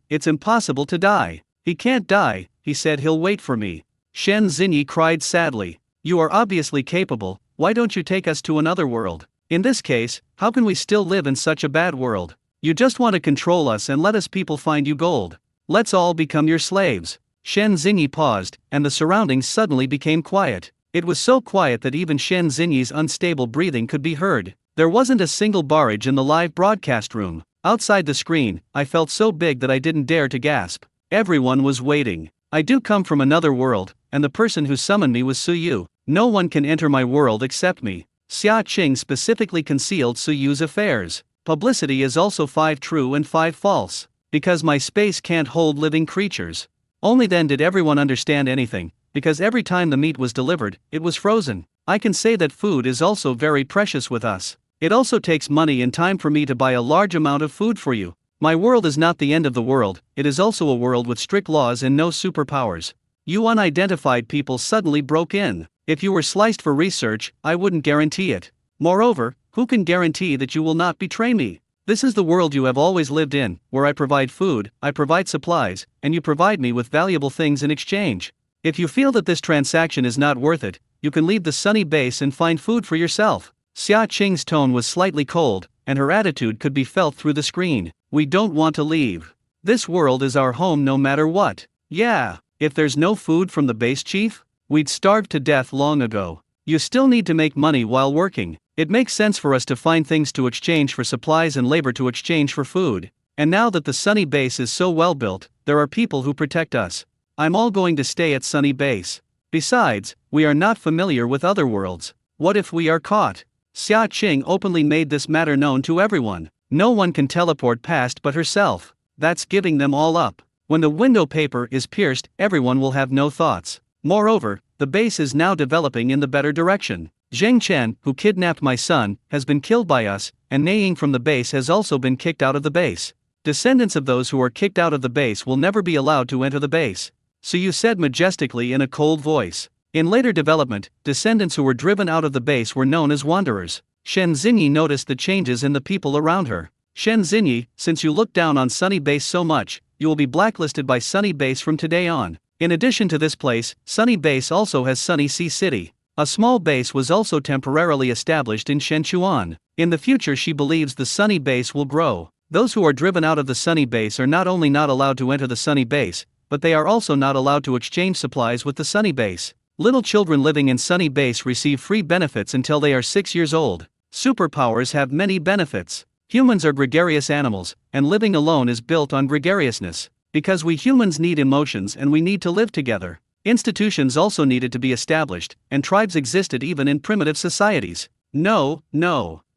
it's impossible to die. He can't die, he said he'll wait for me. Shen Xinyi cried sadly. You are obviously capable, why don't you take us to another world? In this case, how can we still live in such a bad world? You just want to control us and let us people find you gold. Let's all become your slaves. Shen Xinyi paused, and the surroundings suddenly became quiet. It was so quiet that even Shen Xinyi's unstable breathing could be heard. There wasn't a single barrage in the live broadcast room. Outside the screen, I felt so big that I didn't dare to gasp. Everyone was waiting. I do come from another world, and the person who summoned me was Suyu. No one can enter my world except me. Xia Qing specifically concealed Suyu's affairs. Publicity is also 5 true and 5 false. Because my space can't hold living creatures. Only then did everyone understand anything, because every time the meat was delivered, it was frozen. I can say that food is also very precious with us. It also takes money and time for me to buy a large amount of food for you. My world is not the end of the world, it is also a world with strict laws and no superpowers. You unidentified people suddenly broke in. If you were sliced for research, I wouldn't guarantee it. Moreover, who can guarantee that you will not betray me? This is the world you have always lived in, where I provide food, I provide supplies, and you provide me with valuable things in exchange. If you feel that this transaction is not worth it, you can leave the sunny base and find food for yourself. Xia Qing's tone was slightly cold, and her attitude could be felt through the screen. We don't want to leave. This world is our home no matter what. Yeah, if there's no food from the base chief, we'd starved to death long ago. You still need to make money while working. It makes sense for us to find things to exchange for supplies and labor to exchange for food. And now that the Sunny Base is so well built, there are people who protect us. I'm all going to stay at Sunny Base. Besides, we are not familiar with other worlds. What if we are caught? Xia Qing openly made this matter known to everyone. No one can teleport past but herself. That's giving them all up. When the window paper is pierced, everyone will have no thoughts. Moreover, the base is now developing in the better direction. Zheng Chen, who kidnapped my son, has been killed by us, and Neiying from the base has also been kicked out of the base. Descendants of those who are kicked out of the base will never be allowed to enter the base. Suyu said majestically in a cold voice. In later development, descendants who were driven out of the base were known as wanderers. Shen Xinyi noticed the changes in the people around her. Shen Xinyi, since you look down on Sunny Base so much, you will be blacklisted by Sunny Base from today on. In addition to this place, Sunny Base also has Sunny Sea City. A small base was also temporarily established in Shenchuan. In the future she believes the Sunny Base will grow. Those who are driven out of the Sunny Base are not only not allowed to enter the Sunny Base, but they are also not allowed to exchange supplies with the Sunny Base. Little children living in Sunny Base receive free benefits until they are 6 years old. Superpowers have many benefits. Humans are gregarious animals, and living alone is built on gregariousness. Because we humans need emotions and we need to live together. Institutions also needed to be established, and tribes existed even in primitive societies. No.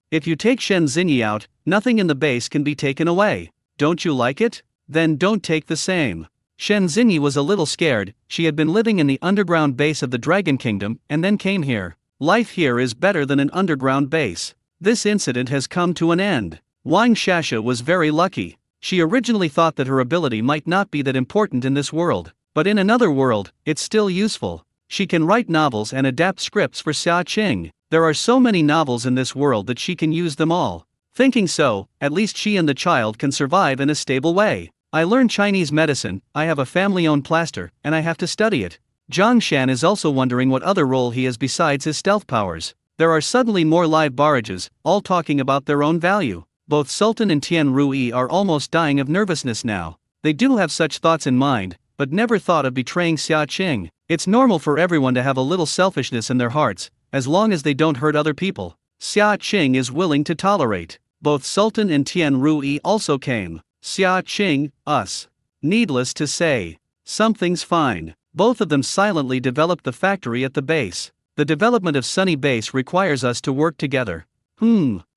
If you take Shen Xinyi out, nothing in the base can be taken away. Don't you like it? Then don't take the same. Shen Xinyi was a little scared. She had been living in the underground base of the Dragon Kingdom and then came here. Life here is better than an underground base. This incident has come to an end. Wang Shasha was very lucky. She originally thought that her ability might not be that important in this world, but in another world, it's still useful. She can write novels and adapt scripts for Xia Qing. There are so many novels in this world that she can use them all. Thinking so, at least she and the child can survive in a stable way. I learned Chinese medicine, I have a family-owned plaster, and I have to study it. Zhang Shan is also wondering what other role he has besides his stealth powers. There are suddenly more live barrages, all talking about their own value. Both Sultan and Tian Rui are almost dying of nervousness now. They do have such thoughts in mind, but never thought of betraying Xia Qing. It's normal for everyone to have a little selfishness in their hearts, as long as they don't hurt other people. Xia Qing is willing to tolerate. Both Sultan and Tian Rui also came. Xia Qing, us. Needless to say, something's fine. Both of them silently developed the factory at the base. The development of Sunny Base requires us to work together.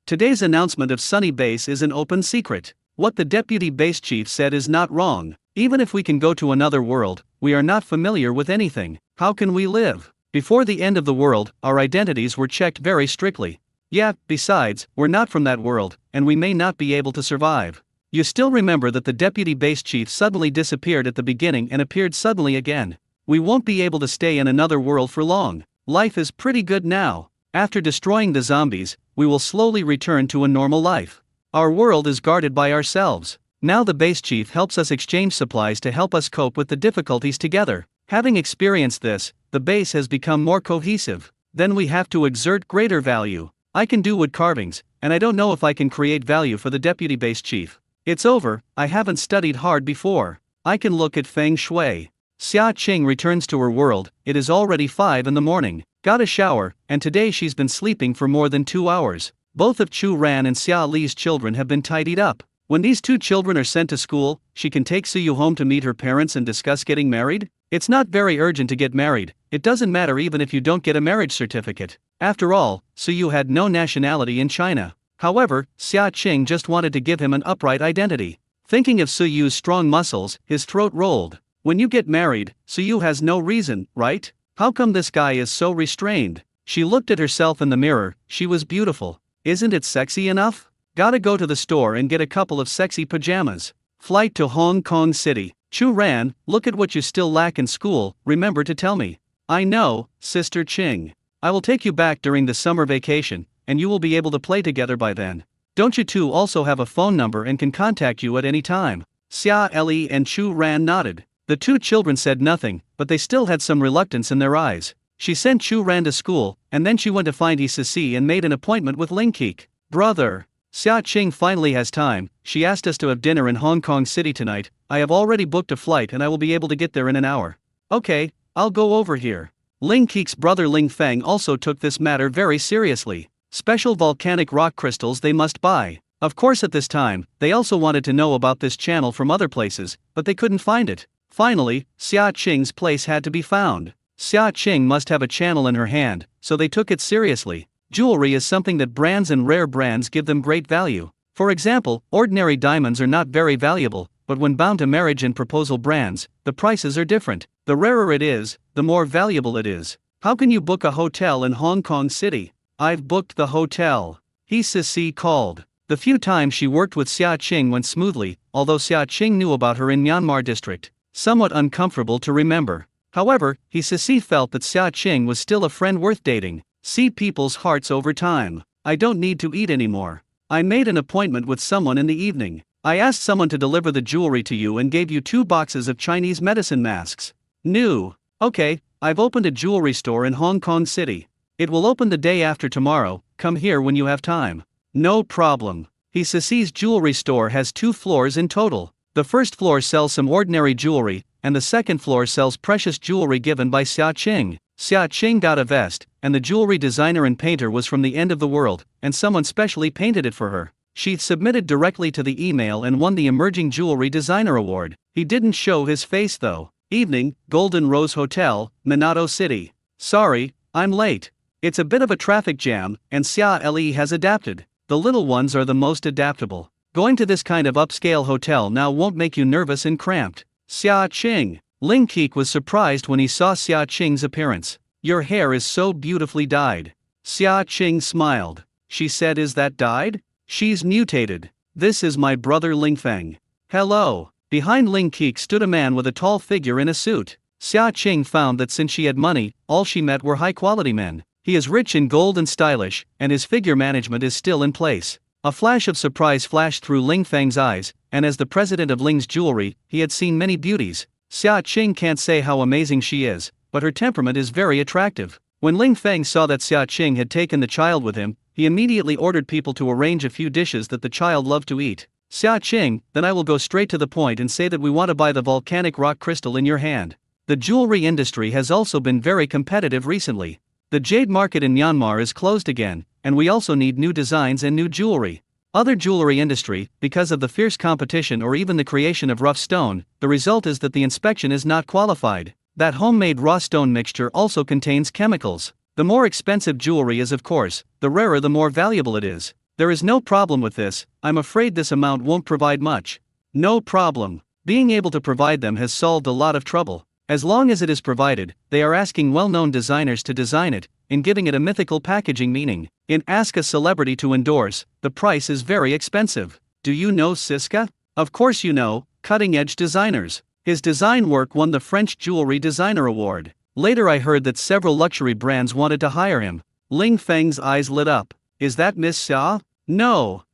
Today's announcement of Sunny Base is an open secret. What the deputy base chief said is not wrong. Even if we can go to another world, we are not familiar with anything. How can we live? Before the end of the world, our identities were checked very strictly. Yeah, besides, we're not from that world, and we may not be able to survive. You still remember that the deputy base chief suddenly disappeared at the beginning and appeared suddenly again. We won't be able to stay in another world for long. Life is pretty good now. After destroying the zombies, we will slowly return to a normal life. Our world is guarded by ourselves. Now the base chief helps us exchange supplies to help us cope with the difficulties together. Having experienced this, the base has become more cohesive. Then we have to exert greater value. I can do wood carvings, and I don't know if I can create value for the deputy base chief. It's over, I haven't studied hard before. I can look at feng shui. Xia Qing returns to her world. It is already 5 in the morning. Got a shower, and today she's been sleeping for more than 2 hours. Both of Chu Ran and Xia Li's children have been tidied up. When these 2 children are sent to school, she can take Suyu home to meet her parents and discuss getting married? It's not very urgent to get married. It doesn't matter even if you don't get a marriage certificate. After all, Suyu had no nationality in China. However, Xia Qing just wanted to give him an upright identity. Thinking of Suyu's strong muscles, his throat rolled. When you get married, Suyu has no reason, right? How come this guy is so restrained? She looked at herself in the mirror. She was beautiful. Isn't it sexy enough? Gotta go to the store and get a couple of sexy pajamas. Flight to Hong Kong City. Chu Ran, look at what you still lack in school, remember to tell me. I know, Sister Qing. I will take you back during the summer vacation, and you will be able to play together by then. Don't you two also have a phone number and can contact you at any time? Xia Li and Chu Ran nodded. The 2 children said nothing, but they still had some reluctance in their eyes. She sent Chu Ran to school, and then she went to find Sisi and made an appointment with Ling Keek. Brother. Xia Qing finally has time. She asked us to have dinner in Hong Kong City tonight. I have already booked a flight and I will be able to get there in an hour. Okay, I'll go over here. Ling Keek's brother Ling Feng also took this matter very seriously. Special volcanic rock crystals they must buy. Of course at this time, they also wanted to know about this channel from other places, but they couldn't find it. Finally, Xia Qing's place had to be found. Xia Qing must have a channel in her hand, so they took it seriously. Jewelry is something that brands and rare brands give them great value. For example, ordinary diamonds are not very valuable, but when bound to marriage and proposal brands, the prices are different. The rarer it is, the more valuable it is. How can you book a hotel in Hong Kong City? I've booked the hotel. Sisi called. The few times she worked with Xia Qing went smoothly, although Xia Qing knew about her in Myanmar district. Somewhat uncomfortable to remember. However, Sisi felt that Xia Qing was still a friend worth dating. See people's hearts over time. I don't need to eat anymore. I made an appointment with someone in the evening. I asked someone to deliver the jewelry to you and gave you 2 boxes of Chinese medicine masks. New. Okay, I've opened a jewelry store in Hong Kong City. It will open the day after tomorrow. Come here when you have time. No problem. Sisi's jewelry store has 2 floors in total. The first floor sells some ordinary jewelry, and the second floor sells precious jewelry given by Xia Qing. Xia Qing got a vest, and the jewelry designer and painter was from the end of the world, and someone specially painted it for her. She submitted directly to the email and won the Emerging Jewelry Designer Award. He didn't show his face though. Evening, Golden Rose Hotel, Minato City. Sorry, I'm late. It's a bit of a traffic jam, and Xia Li has adapted. The little ones are the most adaptable. Going to this kind of upscale hotel now won't make you nervous and cramped. Xia Qing. Ling Keek was surprised when he saw Xia Qing's appearance. Your hair is so beautifully dyed. Xia Qing smiled. She said, is that dyed? She's mutated. This is my brother Ling Feng. Hello. Behind Ling Keek stood a man with a tall figure in a suit. Xia Qing found that since she had money, all she met were high-quality men. He is rich in gold and stylish, and his figure management is still in place. A flash of surprise flashed through Ling Feng's eyes, and as the president of Ling's Jewelry, he had seen many beauties. Xia Qing can't say how amazing she is, but her temperament is very attractive. When Ling Feng saw that Xia Qing had taken the child with him, he immediately ordered people to arrange a few dishes that the child loved to eat. Xia Qing, then I will go straight to the point and say that we want to buy the volcanic rock crystal in your hand. The jewelry industry has also been very competitive recently. The jade market in Myanmar is closed again, and we also need new designs and new jewelry. Other jewelry industry, because of the fierce competition or even the creation of rough stone, the result is that the inspection is not qualified. That homemade raw stone mixture also contains chemicals. The more expensive jewelry is, of course, the rarer the more valuable it is. There is no problem with this. I'm afraid this amount won't provide much. No problem. Being able to provide them has solved a lot of trouble. As long as it is provided, they are asking well-known designers to design it, in giving it a mythical packaging meaning. In ask a celebrity to endorse, the price is very expensive. Do you know Siska? Of course you know, cutting-edge designers. His design work won the French Jewelry Designer Award. Later I heard that several luxury brands wanted to hire him. Ling Feng's eyes lit up. Is that Miss Xia? No,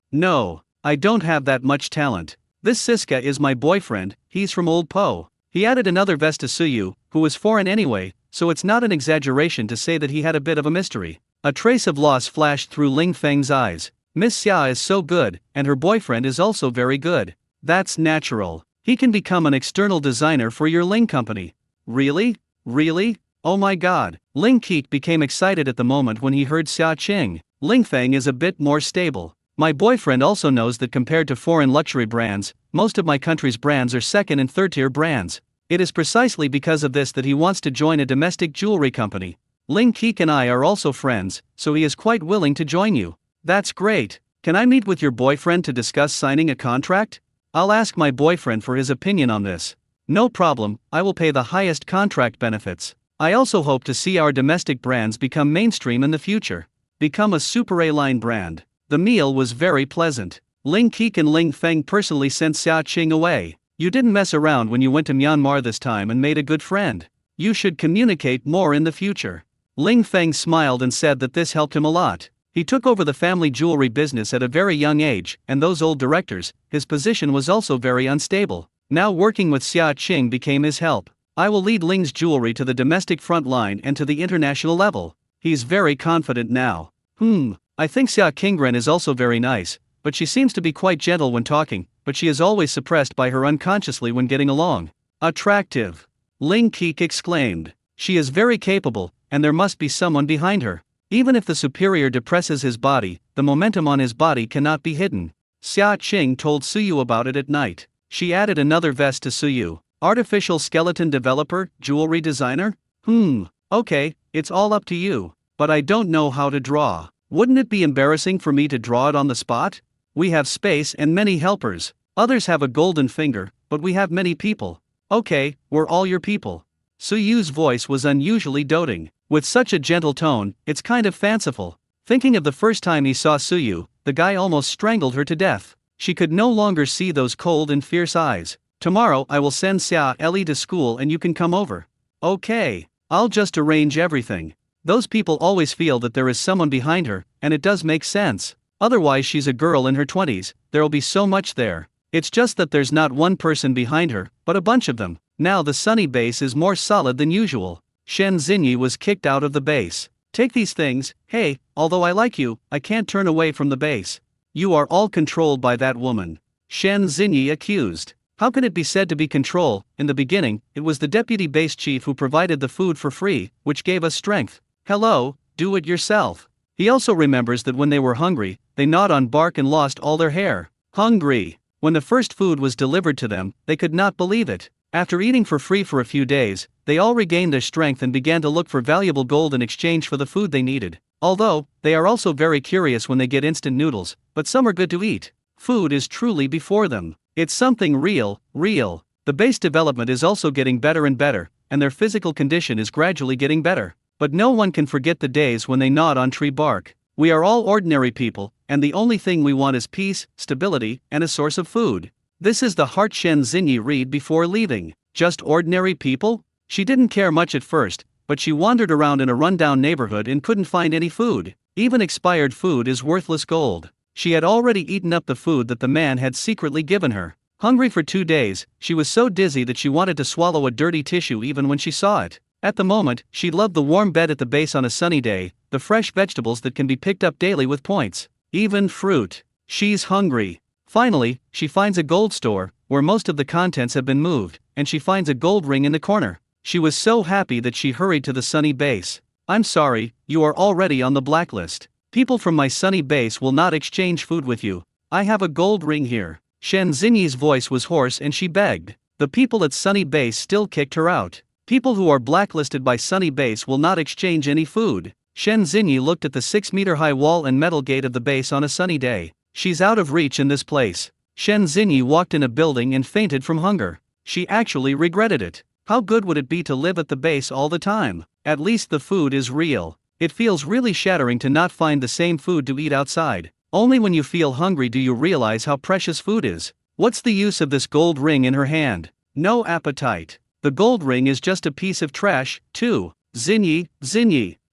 I don't have that much talent. This Siska is my boyfriend, he's from Old Po. He added another vest to Suyu, who was foreign anyway, so it's not an exaggeration to say that he had a bit of a mystery. A trace of loss flashed through Ling Feng's eyes. Miss Xia is so good, and her boyfriend is also very good. That's natural. He can become an external designer for your Ling company. Really? Really? Oh my god. Ling Keek became excited at the moment when he heard Xia Qing. Ling Feng is a bit more stable. My boyfriend also knows that compared to foreign luxury brands, most of my country's brands are second and third tier brands. It is precisely because of this that he wants to join a domestic jewelry company. Ling Keek and I are also friends, so he is quite willing to join you. That's great. Can I meet with your boyfriend to discuss signing a contract? I'll ask my boyfriend for his opinion on this. No problem, I will pay the highest contract benefits. I also hope to see our domestic brands become mainstream in the future. Become a super A-line brand. The meal was very pleasant. Ling Keek and Ling Feng personally sent Xia Qing away. You didn't mess around when you went to Myanmar this time and made a good friend. You should communicate more in the future. Ling Feng smiled and said that this helped him a lot. He took over the family jewelry business at a very young age, and those old directors, his position was also very unstable. Now working with Xia Qing became his help. I will lead Ling's jewelry to the domestic front line and to the international level. He's very confident now. I think Xia Qingren is also very nice, but she seems to be quite gentle when talking, but she is always suppressed by her unconsciously when getting along. Attractive. Ling Keek exclaimed. She is very capable, and there must be someone behind her. Even if the superior depresses his body, the momentum on his body cannot be hidden. Xia Qing told Suyu about it at night. She added another vest to Suyu. Artificial skeleton developer, jewelry designer? Okay, it's all up to you. But I don't know how to draw. Wouldn't it be embarrassing for me to draw it on the spot? We have space and many helpers. Others have a golden finger, but we have many people. Okay, we're all your people. Suyu's voice was unusually doting. With such a gentle tone, it's kind of fanciful. Thinking of the first time he saw Suyu, the guy almost strangled her to death. She could no longer see those cold and fierce eyes. Tomorrow I will send Xia Ellie to school and you can come over. Okay, I'll just arrange everything. Those people always feel that there is someone behind her, and it does make sense. Otherwise she's a girl in her 20s, there'll be so much there. It's just that there's not one person behind her, but a bunch of them. Now the Sunny base is more solid than usual. Shen Xinyi was kicked out of the base. Take these things. Hey, although I like you, I can't turn away from the base. You are all controlled by that woman. Shen Xinyi accused. How can it be said to be control? In the beginning, it was the deputy base chief who provided the food for free, which gave us strength. Hello, do it yourself. He also remembers that when they were hungry, they gnawed on bark and lost all their hair. Hungry. When the first food was delivered to them, they could not believe it. After eating for free for a few days, they all regained their strength and began to look for valuable gold in exchange for the food they needed. Although, they are also very curious when they get instant noodles, but some are good to eat. Food is truly before them. It's something real. The base development is also getting better and better, and their physical condition is gradually getting better. But no one can forget the days when they gnawed on tree bark. We are all ordinary people, and the only thing we want is peace, stability, and a source of food. This is the heart Shen Xinyi read before leaving. Just ordinary people? She didn't care much at first, but she wandered around in a rundown neighborhood and couldn't find any food. Even expired food is worthless gold. She had already eaten up the food that the man had secretly given her. Hungry for 2 days, she was so dizzy that she wanted to swallow a dirty tissue even when she saw it. At the moment, she loved the warm bed at the base on a sunny day, the fresh vegetables that can be picked up daily with points. Even fruit. She's hungry. Finally, she finds a gold store, where most of the contents have been moved, and she finds a gold ring in the corner. She was so happy that she hurried to the sunny base. I'm sorry, you are already on the blacklist. People from my sunny base will not exchange food with you. I have a gold ring here. Shen Xinyi's voice was hoarse and she begged. The people at sunny base still kicked her out. People who are blacklisted by sunny base will not exchange any food. Shen Xinyi looked at the 6-meter-high wall and metal gate of the base on a sunny day. She's out of reach in this place. Shen Xinyi walked in a building and fainted from hunger. She actually regretted it. How good would it be to live at the base all the time? At least the food is real. It feels really shattering to not find the same food to eat outside. Only when you feel hungry do you realize how precious food is. What's the use of this gold ring in her hand? No appetite. The gold ring is just a piece of trash, too. Xinyi.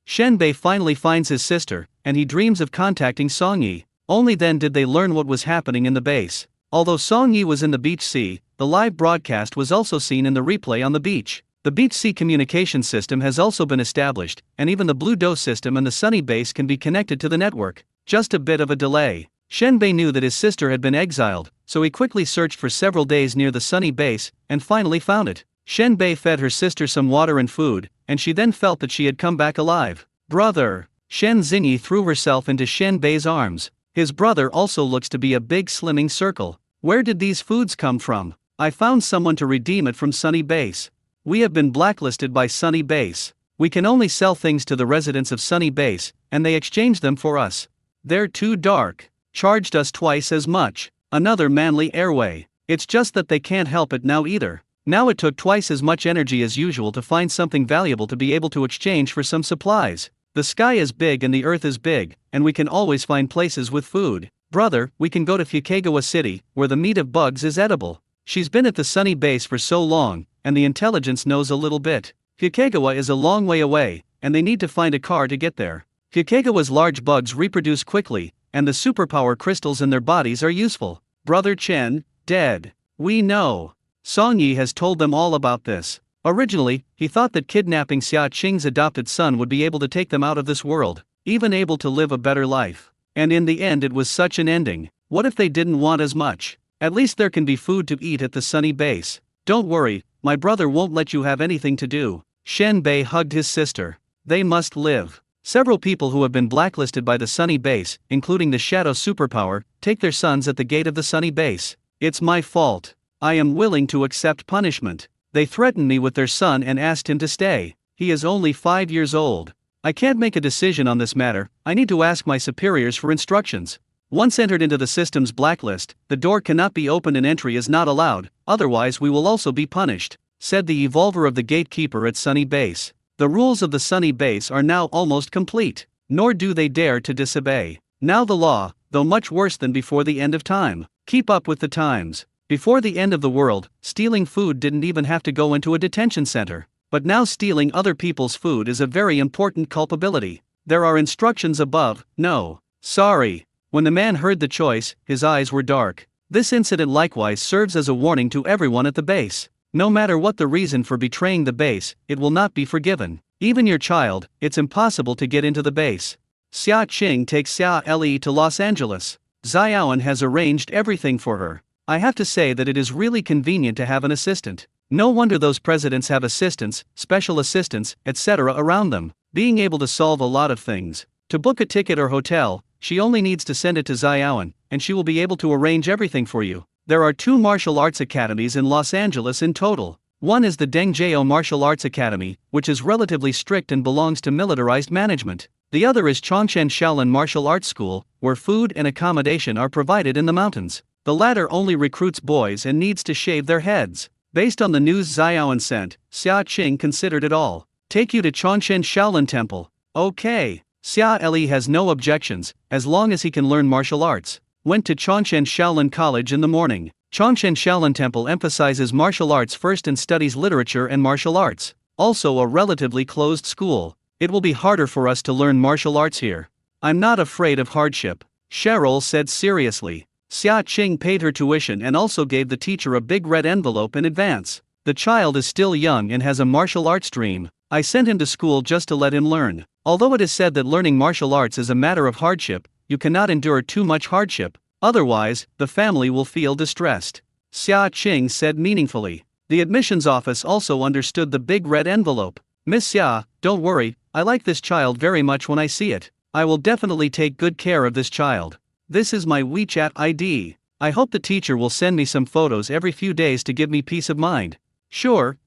Shenbei finally finds his sister, and he dreams of contacting Songyi. Only then did they learn what was happening in the base. Although Songyi was in the beach sea, the live broadcast was also seen in the replay on the beach. The beach sea communication system has also been established, and even the Blue Dose system and the Sunny base can be connected to the network. Just a bit of a delay. Shenbei knew that his sister had been exiled, so he quickly searched for several days near the Sunny base, and finally found it. Shenbei fed her sister some water and food, and she then felt that she had come back alive. Brother! Shen Xingyi threw herself into Shenbei's arms. His brother also looks to be a big slimming circle. Where did these foods come from? I found someone to redeem it from Sunny base. We have been blacklisted by Sunny base. We can only sell things to the residents of Sunny base, and they exchange them for us. They're too dark. Charged us twice as much. Another manly airway. It's just that they can't help it now either. Now it took twice as much energy as usual to find something valuable to be able to exchange for some supplies. The sky is big and the earth is big, and we can always find places with food. Brother, we can go to Fukagawa City, where the meat of bugs is edible. She's been at the Sunny base for so long, and the intelligence knows a little bit. Fukagawa is a long way away, and they need to find a car to get there. Fukagawa's large bugs reproduce quickly, and the superpower crystals in their bodies are useful. Brother Chen, dead. We know. Song Yi has told them all about this. Originally, he thought that kidnapping Xia Qing's adopted son would be able to take them out of this world, even able to live a better life. And in the end it was such an ending. What if they didn't want as much? At least there can be food to eat at the Sunny base. Don't worry, my brother won't let you have anything to do. Shen Bei hugged his sister. They must live. Several people who have been blacklisted by the Sunny base, including the Shadow superpower, take their sons at the gate of the Sunny base. It's my fault. I am willing to accept punishment. They threatened me with their son and asked him to stay. He is only 5 years old. I can't make a decision on this matter. I need to ask my superiors for instructions. Once entered into the system's blacklist, the door cannot be opened and entry is not allowed, otherwise we will also be punished, said the evolver of the gatekeeper at Sunny base. The rules of the Sunny base are now almost complete, nor do they dare to disobey. Now the law, though much worse than before the end of time. Keep up with the times. Before the end of the world, stealing food didn't even have to go into a detention center. But now stealing other people's food is a very important culpability. There are instructions above. No. Sorry. When the man heard the choice, his eyes were dark. This incident likewise serves as a warning to everyone at the base. No matter what the reason for betraying the base, it will not be forgiven. Even your child, it's impossible to get into the base. Xia Qing takes Xia Le to Los Angeles. Xiaoan has arranged everything for her. I have to say that it is really convenient to have an assistant. No wonder those presidents have assistants, special assistants, etc. around them, being able to solve a lot of things. To book a ticket or hotel, she only needs to send it to Xiaoan, and she will be able to arrange everything for you. There are 2 martial arts academies in Los Angeles in total. One is the Dengjao Martial Arts Academy, which is relatively strict and belongs to militarized management. The other is Chongshen Shaolin Martial Arts School, where food and accommodation are provided in the mountains. The latter only recruits boys and needs to shave their heads. Based on the news Xiaoan sent, Xia Qing considered it all. Take you to Chongshen Shaolin Temple. Okay. Xia Le has no objections, as long as he can learn martial arts. Went to Chongshen Shaolin College in the morning. Chongshen Shaolin Temple emphasizes martial arts first and studies literature and martial arts. Also a relatively closed school. It will be harder for us to learn martial arts here. I'm not afraid of hardship, Cheryl said seriously. Xia Qing paid her tuition and also gave the teacher a big red envelope in advance. The child is still young and has a martial arts dream. I sent him to school just to let him learn. Although it is said that learning martial arts is a matter of hardship, you cannot endure too much hardship. Otherwise, the family will feel distressed. Xia Qing said meaningfully. The admissions office also understood the big red envelope. Miss Xia, don't worry, I like this child very much when I see it. I will definitely take good care of this child. This is my WeChat ID. I hope the teacher will send me some photos every few days to give me peace of mind. Sure.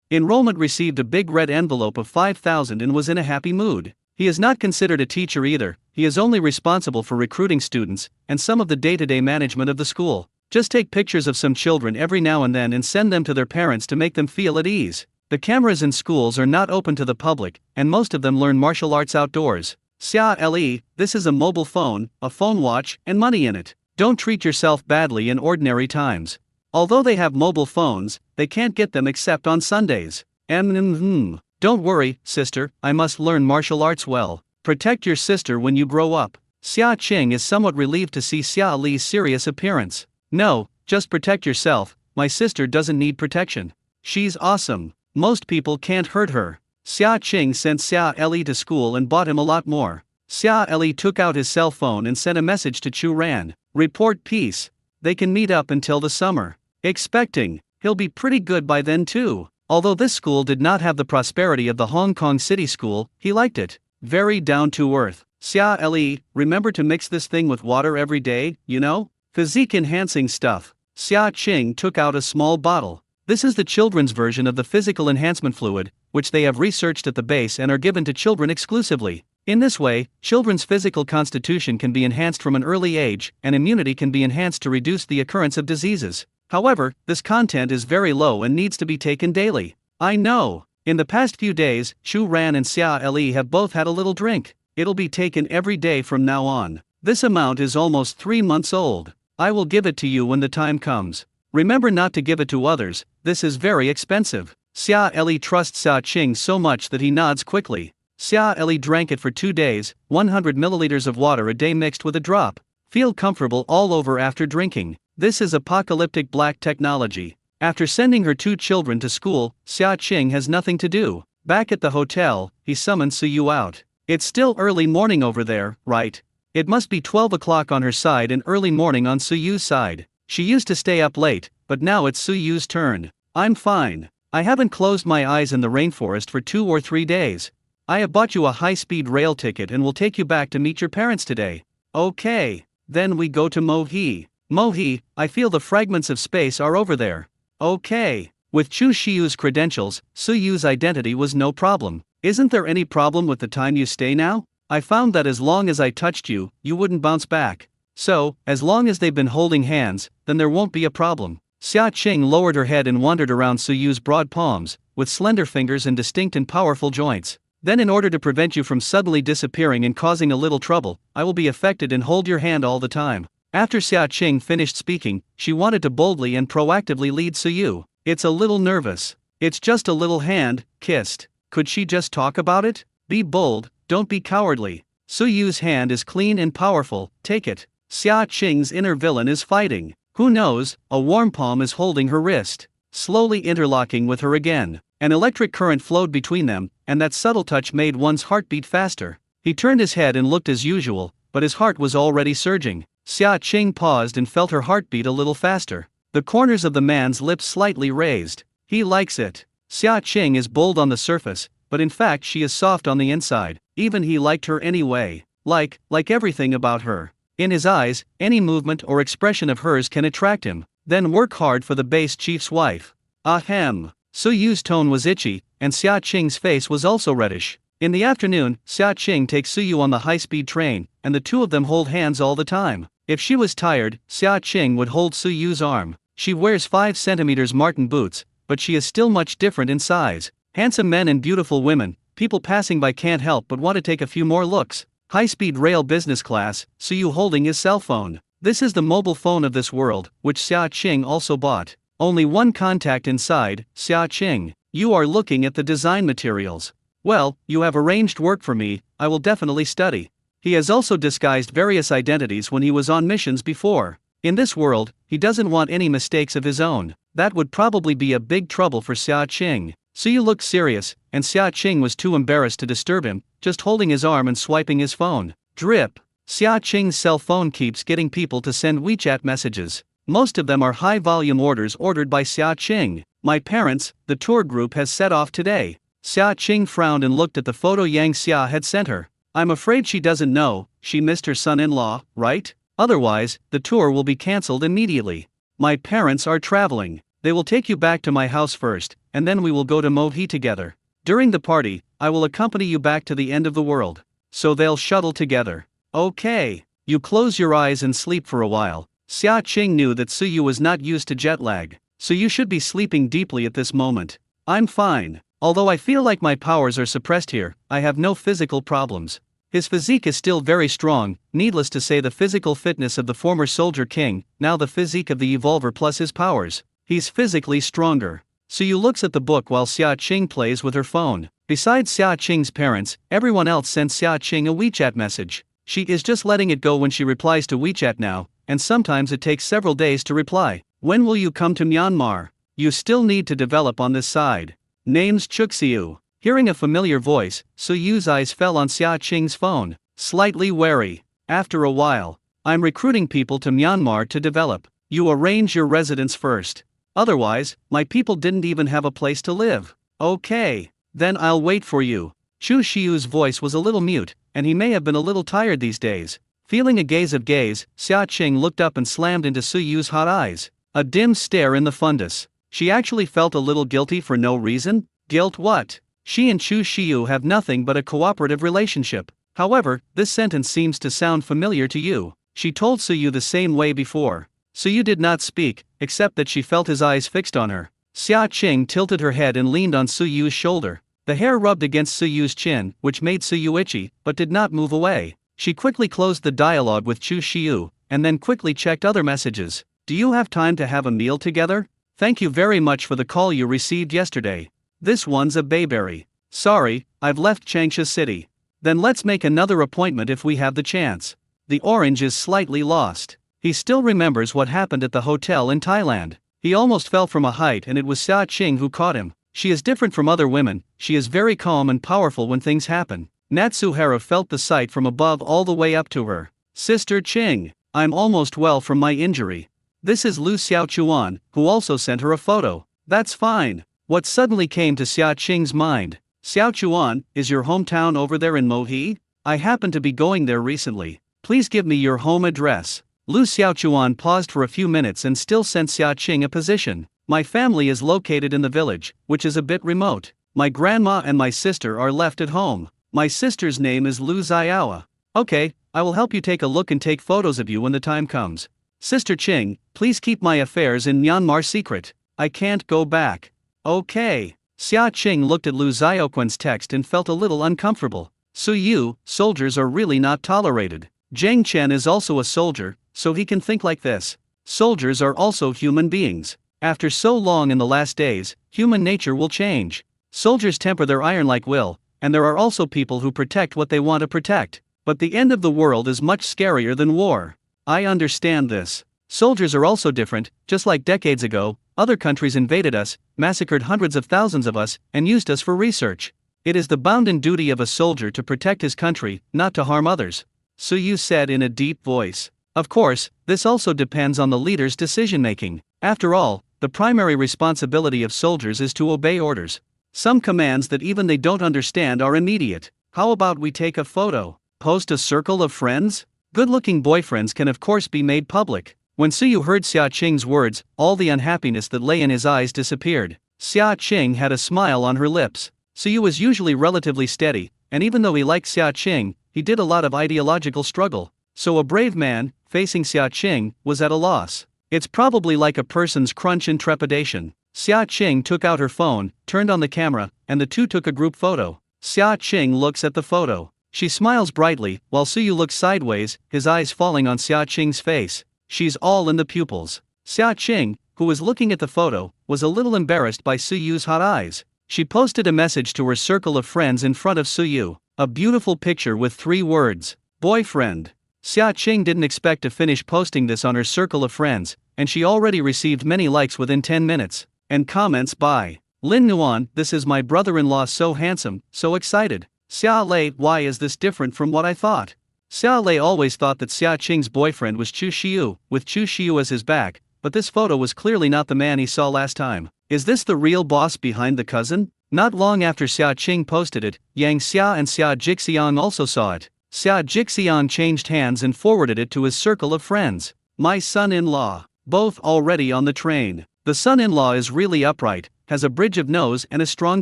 Enrollment received a big red envelope of 5,000 and was in a happy mood. He is not considered a teacher either, he is only responsible for recruiting students, and some of the day-to-day management of the school. Just take pictures of some children every now and then and send them to their parents to make them feel at ease. The cameras in schools are not open to the public, and most of them learn martial arts outdoors. Xia Le, this is a mobile phone, a phone watch, and money in it. Don't treat yourself badly in ordinary times. Although they have mobile phones, they can't get them except on Sundays. Don't worry, sister, I must learn martial arts well. Protect your sister when you grow up. Xia Qing is somewhat relieved to see Xia Li's serious appearance. No, just protect yourself, my sister doesn't need protection. She's awesome. Most people can't hurt her. Xia Qing sent Xia Li to school and bought him a lot more. Xia Li took out his cell phone and sent a message to Chu Ran. Report peace. They can meet up until the summer. Expecting, he'll be pretty good by then too. Although this school did not have the prosperity of the Hong Kong City School, he liked it. Very down to earth. Xia Li, remember to mix this thing with water every day, you know? Physique enhancing stuff. Xia Qing took out a small bottle. This is the children's version of the physical enhancement fluid, which they have researched at the base and are given to children exclusively. In this way, children's physical constitution can be enhanced from an early age, and immunity can be enhanced to reduce the occurrence of diseases. However, this content is very low and needs to be taken daily. I know. In the past few days, Chu Ran and Xia Li have both had a little drink. It'll be taken every day from now on. This amount is almost 3 months old. I will give it to you when the time comes. Remember not to give it to others, this is very expensive. Xia Li trusts Xia Qing so much that he nods quickly. Xia Li drank it for 2 days, 100 milliliters of water a day mixed with a drop. Feel comfortable all over after drinking. This is apocalyptic black technology. After sending her 2 children to school, Xia Qing has nothing to do. Back at the hotel, he summons Suyu out. It's still early morning over there, right? It must be 12 o'clock on her side and early morning on Suyu's side. She used to stay up late, but now it's Suyu's turn. I'm fine. I haven't closed my eyes in the rainforest for 2 or 3 days. I have bought you a high-speed rail ticket and will take you back to meet your parents today. Okay. Then we go to Mohi. Mohi, I feel the fragments of space are over there. Okay. With Chu Shiyu's credentials, Suyu's identity was no problem. Isn't there any problem with the time you stay now? I found that as long as I touched you, you wouldn't bounce back. So, as long as they've been holding hands, then there won't be a problem. Xia Qing lowered her head and wandered around Suyu's broad palms, with slender fingers and distinct and powerful joints. Then in order to prevent you from suddenly disappearing and causing a little trouble, I will be affected and hold your hand all the time. After Xia Qing finished speaking, she wanted to boldly and proactively lead Suyu. It's a little nervous. It's just a little hand, kissed. Could she just talk about it? Be bold, don't be cowardly. Suyu's hand is clean and powerful, take it. Xia Qing's inner villain is fighting. Who knows, a warm palm is holding her wrist. Slowly interlocking with her again. An electric current flowed between them, and that subtle touch made one's heart beat faster. He turned his head and looked as usual, but his heart was already surging. Xia Qing paused and felt her heartbeat a little faster. The corners of the man's lips slightly raised. He likes it. Xia Qing is bold on the surface, but in fact she is soft on the inside. Even he liked her anyway. Like everything about her. In his eyes, any movement or expression of hers can attract him. Then work hard for the base chief's wife. Ahem. Suyu's tone was itchy, and Xia Qing's face was also reddish. In the afternoon, Xia Qing takes Suyu on the high-speed train, and the two of them hold hands all the time. If she was tired, Xia Qing would hold Suyu's arm. She wears 5 centimeters Martin boots, but she is still much different in size. Handsome men and beautiful women, people passing by can't help but want to take a few more looks. High-speed rail business class, Suyu holding his cell phone. This is the mobile phone of this world, which Xia Qing also bought. Only one contact inside. Xia Qing, you are looking at the design materials. Well, you have arranged work for me, I will definitely study. He has also disguised various identities when he was on missions before. In this world, he doesn't want any mistakes of his own. That would probably be a big trouble for Xia Qing. Suyu looked serious, and Xia Qing was too embarrassed to disturb him, just holding his arm and swiping his phone. Drip. Xia Qing's cell phone keeps getting people to send WeChat messages. Most of them are high-volume orders ordered by Xia Qing. My parents, the tour group has set off today. Xia Qing frowned and looked at the photo Yang Xia had sent her. I'm afraid she doesn't know, she missed her son-in-law, right? Otherwise, the tour will be cancelled immediately. My parents are traveling. They will take you back to my house first, and then we will go to Mohi together. During the party, I will accompany you back to the end of the world. So they'll shuttle together. Okay. You close your eyes and sleep for a while. Xia Qing knew that Suyu was not used to jet lag, so you should be sleeping deeply at this moment. I'm fine. Although I feel like my powers are suppressed here, I have no physical problems. His physique is still very strong, needless to say the physical fitness of the former Soldier King, now the physique of the Evolver plus his powers. He's physically stronger. Suyu looks at the book while Xia Qing plays with her phone. Besides Xia Qing's parents, everyone else sends Xia Qing a WeChat message. She is just letting it go when she replies to WeChat now, and sometimes it takes several days to reply. When will you come to Myanmar? You still need to develop on this side. Name's Chuxiu. Hearing a familiar voice, Suyu's eyes fell on Xia Qing's phone, slightly wary. After a while, I'm recruiting people to Myanmar to develop. You arrange your residence first. Otherwise, my people didn't even have a place to live. Okay, then I'll wait for you. Chu Xiu's voice was a little mute, and he may have been a little tired these days. Feeling a gaze, Xia Qing looked up and slammed into Suyu's hot eyes. A dim stare in the fundus. She actually felt a little guilty for no reason. Guilt what? She and Chu Xiu have nothing but a cooperative relationship. However, this sentence seems to sound familiar to you. She told Suyu the same way before. Suyu did not speak, except that she felt his eyes fixed on her. Xia Qing tilted her head and leaned on Suyu's shoulder. The hair rubbed against Suyu's chin, which made Suyu itchy, but did not move away. She quickly closed the dialogue with Chu Xiu, and then quickly checked other messages. Do you have time to have a meal together? Thank you very much for the call you received yesterday. This one's a bayberry. Sorry, I've left Changsha City. Then let's make another appointment if we have the chance. The orange is slightly lost. He still remembers what happened at the hotel in Thailand. He almost fell from a height and it was Xia Qing who caught him. She is different from other women, she is very calm and powerful when things happen. Natsuhara felt the sight from above all the way up to her. Sister Qing, I'm almost well from my injury. This is Lu Xiaochuan, who also sent her a photo. That's fine. What suddenly came to Xia Qing's mind? Xiaochuan, is your hometown over there in Mohe? I happen to be going there recently. Please give me your home address. Lu Xiaochuan paused for a few minutes and still sent Xia Qing a position. My family is located in the village, which is a bit remote. My grandma and my sister are left at home. My sister's name is Lu Xiaoa. Okay, I will help you take a look and take photos of you when the time comes. Sister Qing, please keep my affairs in Myanmar secret. I can't go back. Okay. Xia Qing looked at Lu Xiaoquan's text and felt a little uncomfortable. Suyu, soldiers are really not tolerated. Zheng Chen is also a soldier, so he can think like this. Soldiers are also human beings. After so long in the last days, human nature will change. Soldiers temper their iron-like will, and there are also people who protect what they want to protect. But the end of the world is much scarier than war. I understand this. Soldiers are also different, just like decades ago, other countries invaded us, massacred hundreds of thousands of us, and used us for research. It is the bounden duty of a soldier to protect his country, not to harm others. Suyu said in a deep voice. Of course, this also depends on the leader's decision-making. After all, the primary responsibility of soldiers is to obey orders. Some commands that even they don't understand are immediate. How about we take a photo? Post a circle of friends? Good-looking boyfriends can of course be made public. When Suyu heard Xia Qing's words, all the unhappiness that lay in his eyes disappeared. Xia Qing had a smile on her lips. Suyu was usually relatively steady, and even though he liked Xia Qing, he did a lot of ideological struggle. So a brave man, facing Xia Qing, was at a loss. It's probably like a person's crunch and trepidation. Xia Qing took out her phone, turned on the camera, and the two took a group photo. Xia Qing looks at the photo. She smiles brightly, while Suyu looks sideways, his eyes falling on Xia Qing's face. She's all in the pupils. Xia Qing, who was looking at the photo, was a little embarrassed by Suyu's hot eyes. She posted a message to her circle of friends in front of Suyu. A beautiful picture with 3 words. Boyfriend. Xia Qing didn't expect to finish posting this on her circle of friends, and she already received many likes within 10 minutes. And comments by Lin Nuan, this is my brother-in-law, so handsome, so excited. Xia Lei, why is this different from what I thought? Xia Lei always thought that Xia Qing's boyfriend was Chu Xiu, with Chu Xiu as his back, but this photo was clearly not the man he saw last time. Is this the real boss behind the cousin? Not long after Xia Qing posted it, Yang Xia and Xia Jixiang also saw it. Xia Jixiang changed hands and forwarded it to his circle of friends. My son-in-law. Both already on the train. The son-in-law is really upright, has a bridge of nose and a strong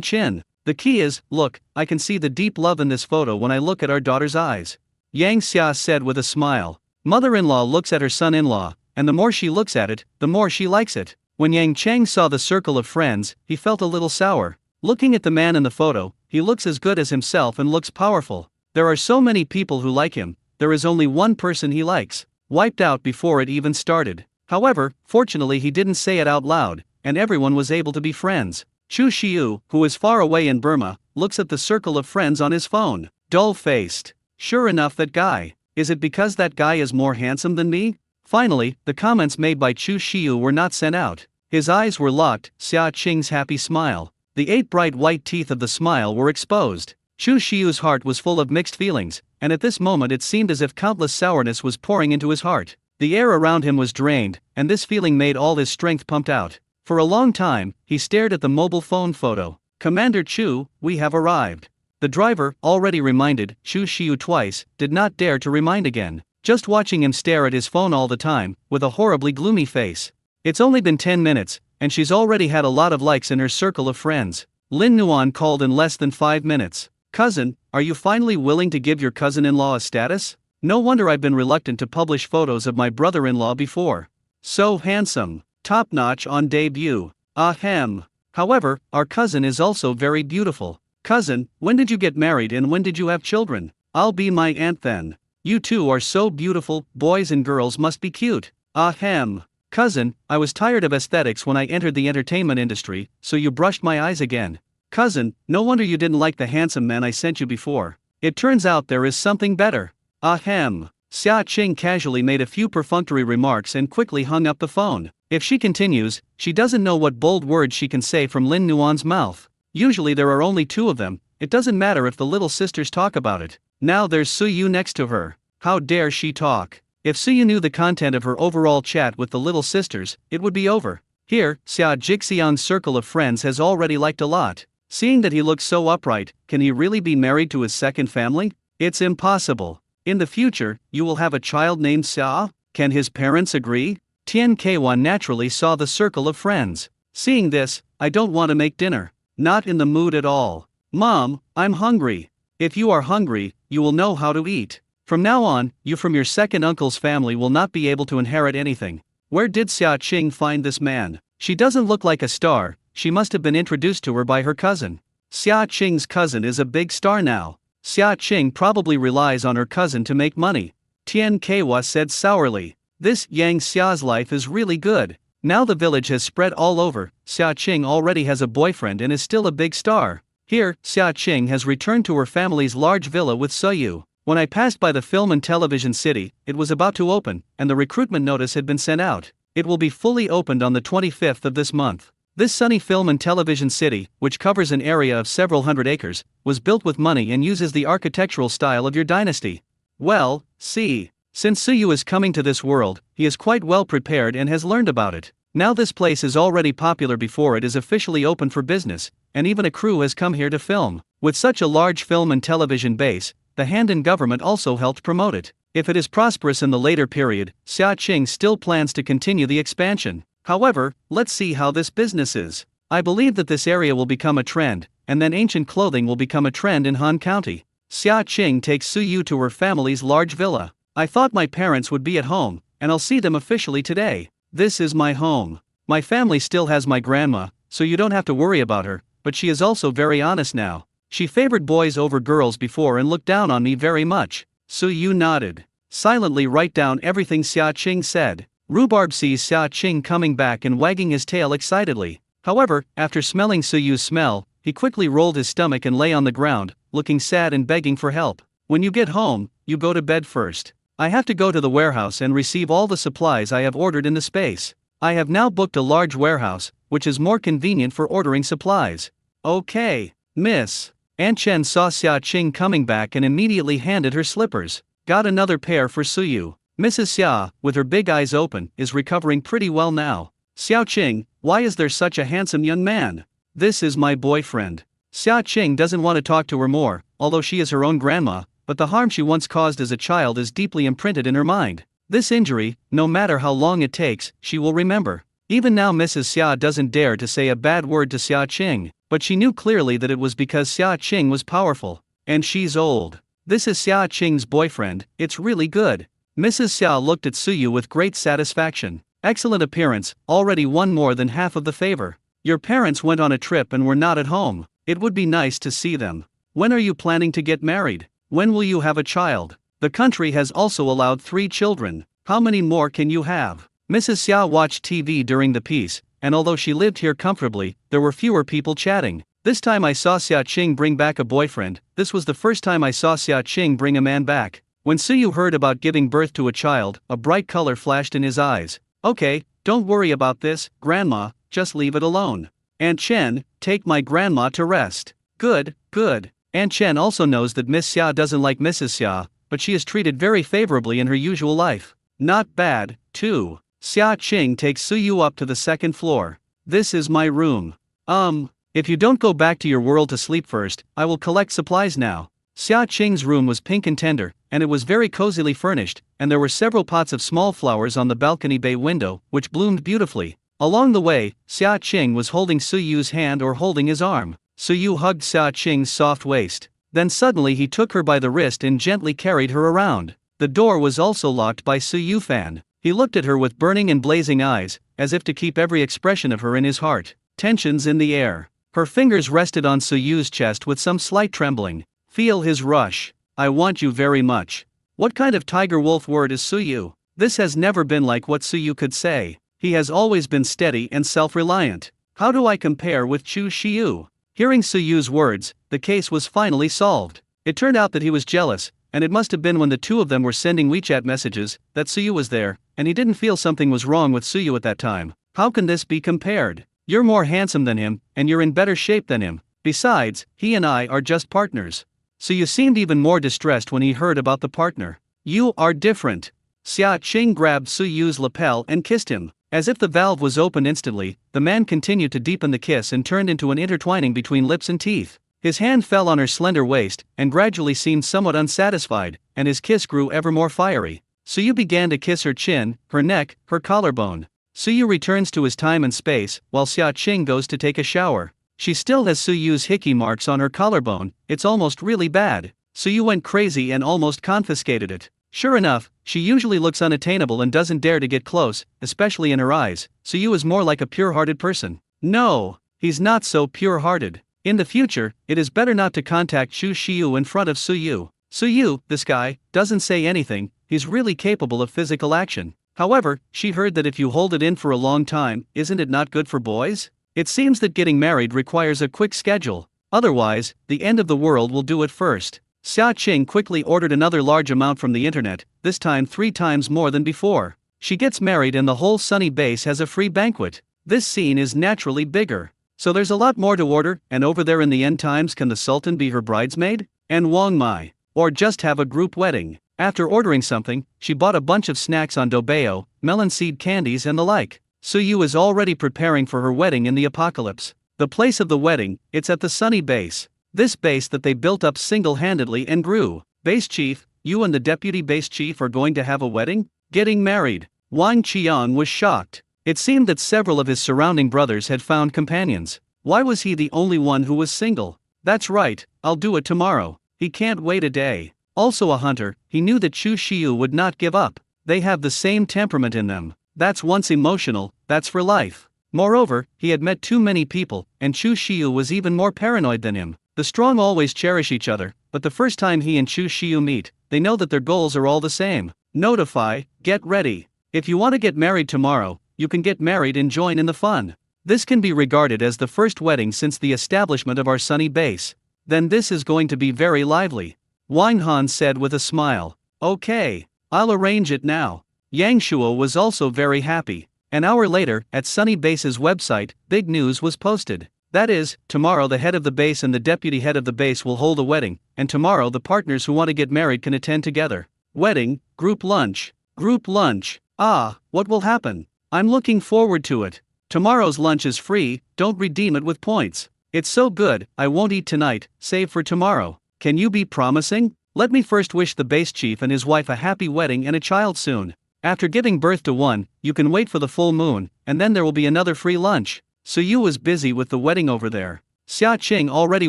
chin. The key is, look, I can see the deep love in this photo when I look at our daughter's eyes. Yang Xia said with a smile. Mother-in-law looks at her son-in-law, and the more she looks at it, the more she likes it. When Yang Cheng saw the circle of friends, he felt a little sour. Looking at the man in the photo, he looks as good as himself and looks powerful. There are so many people who like him, there is only one person he likes. Wiped out before it even started. However, fortunately he didn't say it out loud, and everyone was able to be friends. Chu Xiu, who is far away in Burma, looks at the circle of friends on his phone. Dull-faced. Sure enough, that guy. Is it because that guy is more handsome than me? Finally, the comments made by Chu Shiyu were not sent out. His eyes were locked, Xia Qing's happy smile. The 8 bright white teeth of the smile were exposed. Chu Shiyu's heart was full of mixed feelings, and at this moment it seemed as if countless sourness was pouring into his heart. The air around him was drained, and this feeling made all his strength pumped out. For a long time, he stared at the mobile phone photo. "Commander Chu, we have arrived." The driver, already reminded Chu Shiyu twice, did not dare to remind again, just watching him stare at his phone all the time, with a horribly gloomy face. It's only been 10 minutes, and she's already had a lot of likes in her circle of friends. Lin Nuan called in less than 5 minutes. "Cousin, are you finally willing to give your cousin-in-law a status? No wonder I've been reluctant to publish photos of my brother-in-law before. So handsome, top-notch on debut. Ahem. However, our cousin is also very beautiful. Cousin, when did you get married and when did you have children? I'll be my aunt then. You two are so beautiful, boys and girls must be cute. Ahem. Cousin, I was tired of aesthetics when I entered the entertainment industry, so you brushed my eyes again. Cousin, no wonder you didn't like the handsome man I sent you before. It turns out there is something better. Ahem." Xia Qing casually made a few perfunctory remarks and quickly hung up the phone. If she continues, she doesn't know what bold words she can say from Lin Nuan's mouth. Usually there are only 2 of them, it doesn't matter if the little sisters talk about it. Now there's Suyu next to her. How dare she talk? If Suyu knew the content of her overall chat with the little sisters, it would be over. Here, Xia Jixiang's circle of friends has already liked a lot. Seeing that he looks so upright, can he really be married to his second family? It's impossible. In the future, you will have a child named Xia? Can his parents agree? Tian Kwan naturally saw the circle of friends. Seeing this, I don't want to make dinner. Not in the mood at all. Mom, I'm hungry. If you are hungry, you will know how to eat. From now on, you from your second uncle's family will not be able to inherit anything. Where did Xia Qing find this man? She doesn't look like a star, she must have been introduced to her by her cousin. Xia Qing's cousin is a big star now. Xia Qing probably relies on her cousin to make money. Tian Kwa said sourly. This Yang Xia's life is really good. Now the village has spread all over, Xia Qing already has a boyfriend and is still a big star. Here, Xia Qing has returned to her family's large villa with Suyu. When I passed by the film and television city, it was about to open, and the recruitment notice had been sent out. It will be fully opened on the 25th of this month. This sunny film and television city, which covers an area of several hundred acres, was built with money and uses the architectural style of your dynasty. Well, see. Since Suyu is coming to this world, he is quite well prepared and has learned about it. Now this place is already popular before it is officially open for business, and even a crew has come here to film. With such a large film and television base, the Handan government also helped promote it. If it is prosperous in the later period, Xia Qing still plans to continue the expansion. However, let's see how this business is. I believe that this area will become a trend, and then ancient clothing will become a trend in Han County. Xia Qing takes Suyu to her family's large villa. I thought my parents would be at home, and I'll see them officially today. This is my home. My family still has my grandma, so you don't have to worry about her, but she is also very honest now. She favored boys over girls before and looked down on me very much. Suyu nodded. Silently write down everything Xia Qing said. Rhubarb sees Xia Qing coming back and wagging his tail excitedly. However, after smelling Suyu's smell, he quickly rolled his stomach and lay on the ground, looking sad and begging for help. When you get home, you go to bed first. I have to go to the warehouse and receive all the supplies I have ordered in the space. I have now booked a large warehouse, which is more convenient for ordering supplies. Okay, miss. Aunt Chen saw Xia Qing coming back and immediately handed her slippers. Got another pair for Suyu. Mrs. Xia, with her big eyes open, is recovering pretty well now. Xiao Qing, why is there such a handsome young man? This is my boyfriend. Xia Qing doesn't want to talk to her more, although she is her own grandma, but the harm she once caused as a child is deeply imprinted in her mind. This injury, no matter how long it takes, she will remember. Even now Mrs. Xia doesn't dare to say a bad word to Xia Qing, but she knew clearly that it was because Xia Qing was powerful. And she's old. This is Xia Qing's boyfriend, it's really good. Mrs. Xia looked at Suyu with great satisfaction. Excellent appearance, already won more than half of the favor. Your parents went on a trip and were not at home. It would be nice to see them. When are you planning to get married? When will you have a child? The country has also allowed 3 children. How many more can you have? Mrs. Xia watched TV during the piece, and although she lived here comfortably, there were fewer people chatting. This time I saw Xia Qing bring back a boyfriend. This was the first time I saw Xia Qing bring a man back. When Suyu heard about giving birth to a child, a bright color flashed in his eyes. Okay, don't worry about this, Grandma, just leave it alone. Aunt Chen, take my grandma to rest. Good, good. Aunt Chen also knows that Miss Xia doesn't like Mrs. Xia, but she is treated very favorably in her usual life. Not bad, too. Xia Qing takes Suyu up to the second floor. This is my room. If you don't go back to your world to sleep first, I will collect supplies now. Xia Qing's room was pink and tender, and it was very cozily furnished, and there were several pots of small flowers on the balcony bay window, which bloomed beautifully. Along the way, Xia Qing was holding Suyu's hand or holding his arm. Suyu hugged Xia Qing's soft waist. Then suddenly he took her by the wrist and gently carried her around. The door was also locked by Suyu Fan. He looked at her with burning and blazing eyes, as if to keep every expression of her in his heart. Tensions in the air. Her fingers rested on Suyu's chest with some slight trembling. Feel his rush. I want you very much. What kind of tiger wolf word is Suyu? This has never been like what Suyu could say. He has always been steady and self-reliant. How do I compare with Chu Xiu? Hearing Suyu's words, the case was finally solved. It turned out that he was jealous, and it must have been when the two of them were sending WeChat messages, that Suyu was there, and he didn't feel something was wrong with Suyu at that time. How can this be compared? You're more handsome than him, and you're in better shape than him. Besides, he and I are just partners. Suyu seemed even more distressed when he heard about the partner. You are different. Xia Qing grabbed Suyu's lapel and kissed him. As if the valve was opened instantly, the man continued to deepen the kiss and turned into an intertwining between lips and teeth. His hand fell on her slender waist, and gradually seemed somewhat unsatisfied, and his kiss grew ever more fiery. Suyu began to kiss her chin, her neck, her collarbone. Suyu returns to his time and space, while Xia Qing goes to take a shower. She still has Suyu's hickey marks on her collarbone. It's almost really bad. Suyu went crazy and almost confiscated it. Sure enough, she usually looks unattainable and doesn't dare to get close, especially in her eyes. Suyu is more like a pure-hearted person. No, he's not so pure-hearted. In the future, it is better not to contact Chu Xiu in front of Suyu. Suyu, this guy, doesn't say anything. He's really capable of physical action. However, she heard that if you hold it in for a long time, isn't it not good for boys? It seems that getting married requires a quick schedule. Otherwise, the end of the world will do it first. Xia Qing quickly ordered another large amount from the internet, this time 3 times more than before. She gets married and the whole Sunny base has a free banquet. This scene is naturally bigger. So there's a lot more to order, and over there in the end times can the Sultan be her bridesmaid? And Wang Mai. Or just have a group wedding. After ordering something, she bought a bunch of snacks on Dobeo, melon seed candies and the like. Suyu is already preparing for her wedding in the apocalypse. The place of the wedding, it's at the Sunny base. This base that they built up single-handedly and grew. Base chief, you and the deputy base chief are going to have a wedding? Getting married. Wang Qian was shocked. It seemed that several of his surrounding brothers had found companions. Why was he the only one who was single? That's right, I'll do it tomorrow. He can't wait a day. Also a hunter, he knew that Chu Xiu would not give up. They have the same temperament in them. That's once emotional, that's for life. Moreover, he had met too many people, and Chu Xiu was even more paranoid than him. The strong always cherish each other, but the first time he and Chu Xiu meet, they know that their goals are all the same. Notify, get ready. If you want to get married tomorrow, you can get married and join in the fun. This can be regarded as the first wedding since the establishment of our Sunny base. Then this is going to be very lively. Wang Han said with a smile. Okay, I'll arrange it now. Yang Shuo was also very happy. An hour later, at Sunny Base's website, big news was posted. That is, tomorrow the head of the base and the deputy head of the base will hold a wedding, and tomorrow the partners who want to get married can attend together. Wedding, group lunch. Group lunch. Ah, what will happen? I'm looking forward to it. Tomorrow's lunch is free, don't redeem it with points. It's so good, I won't eat tonight, save for tomorrow. Can you be promising? Let me first wish the base chief and his wife a happy wedding and a child soon. After giving birth to one, you can wait for the full moon, and then there will be another free lunch. Suyu was busy with the wedding over there. Xia Qing already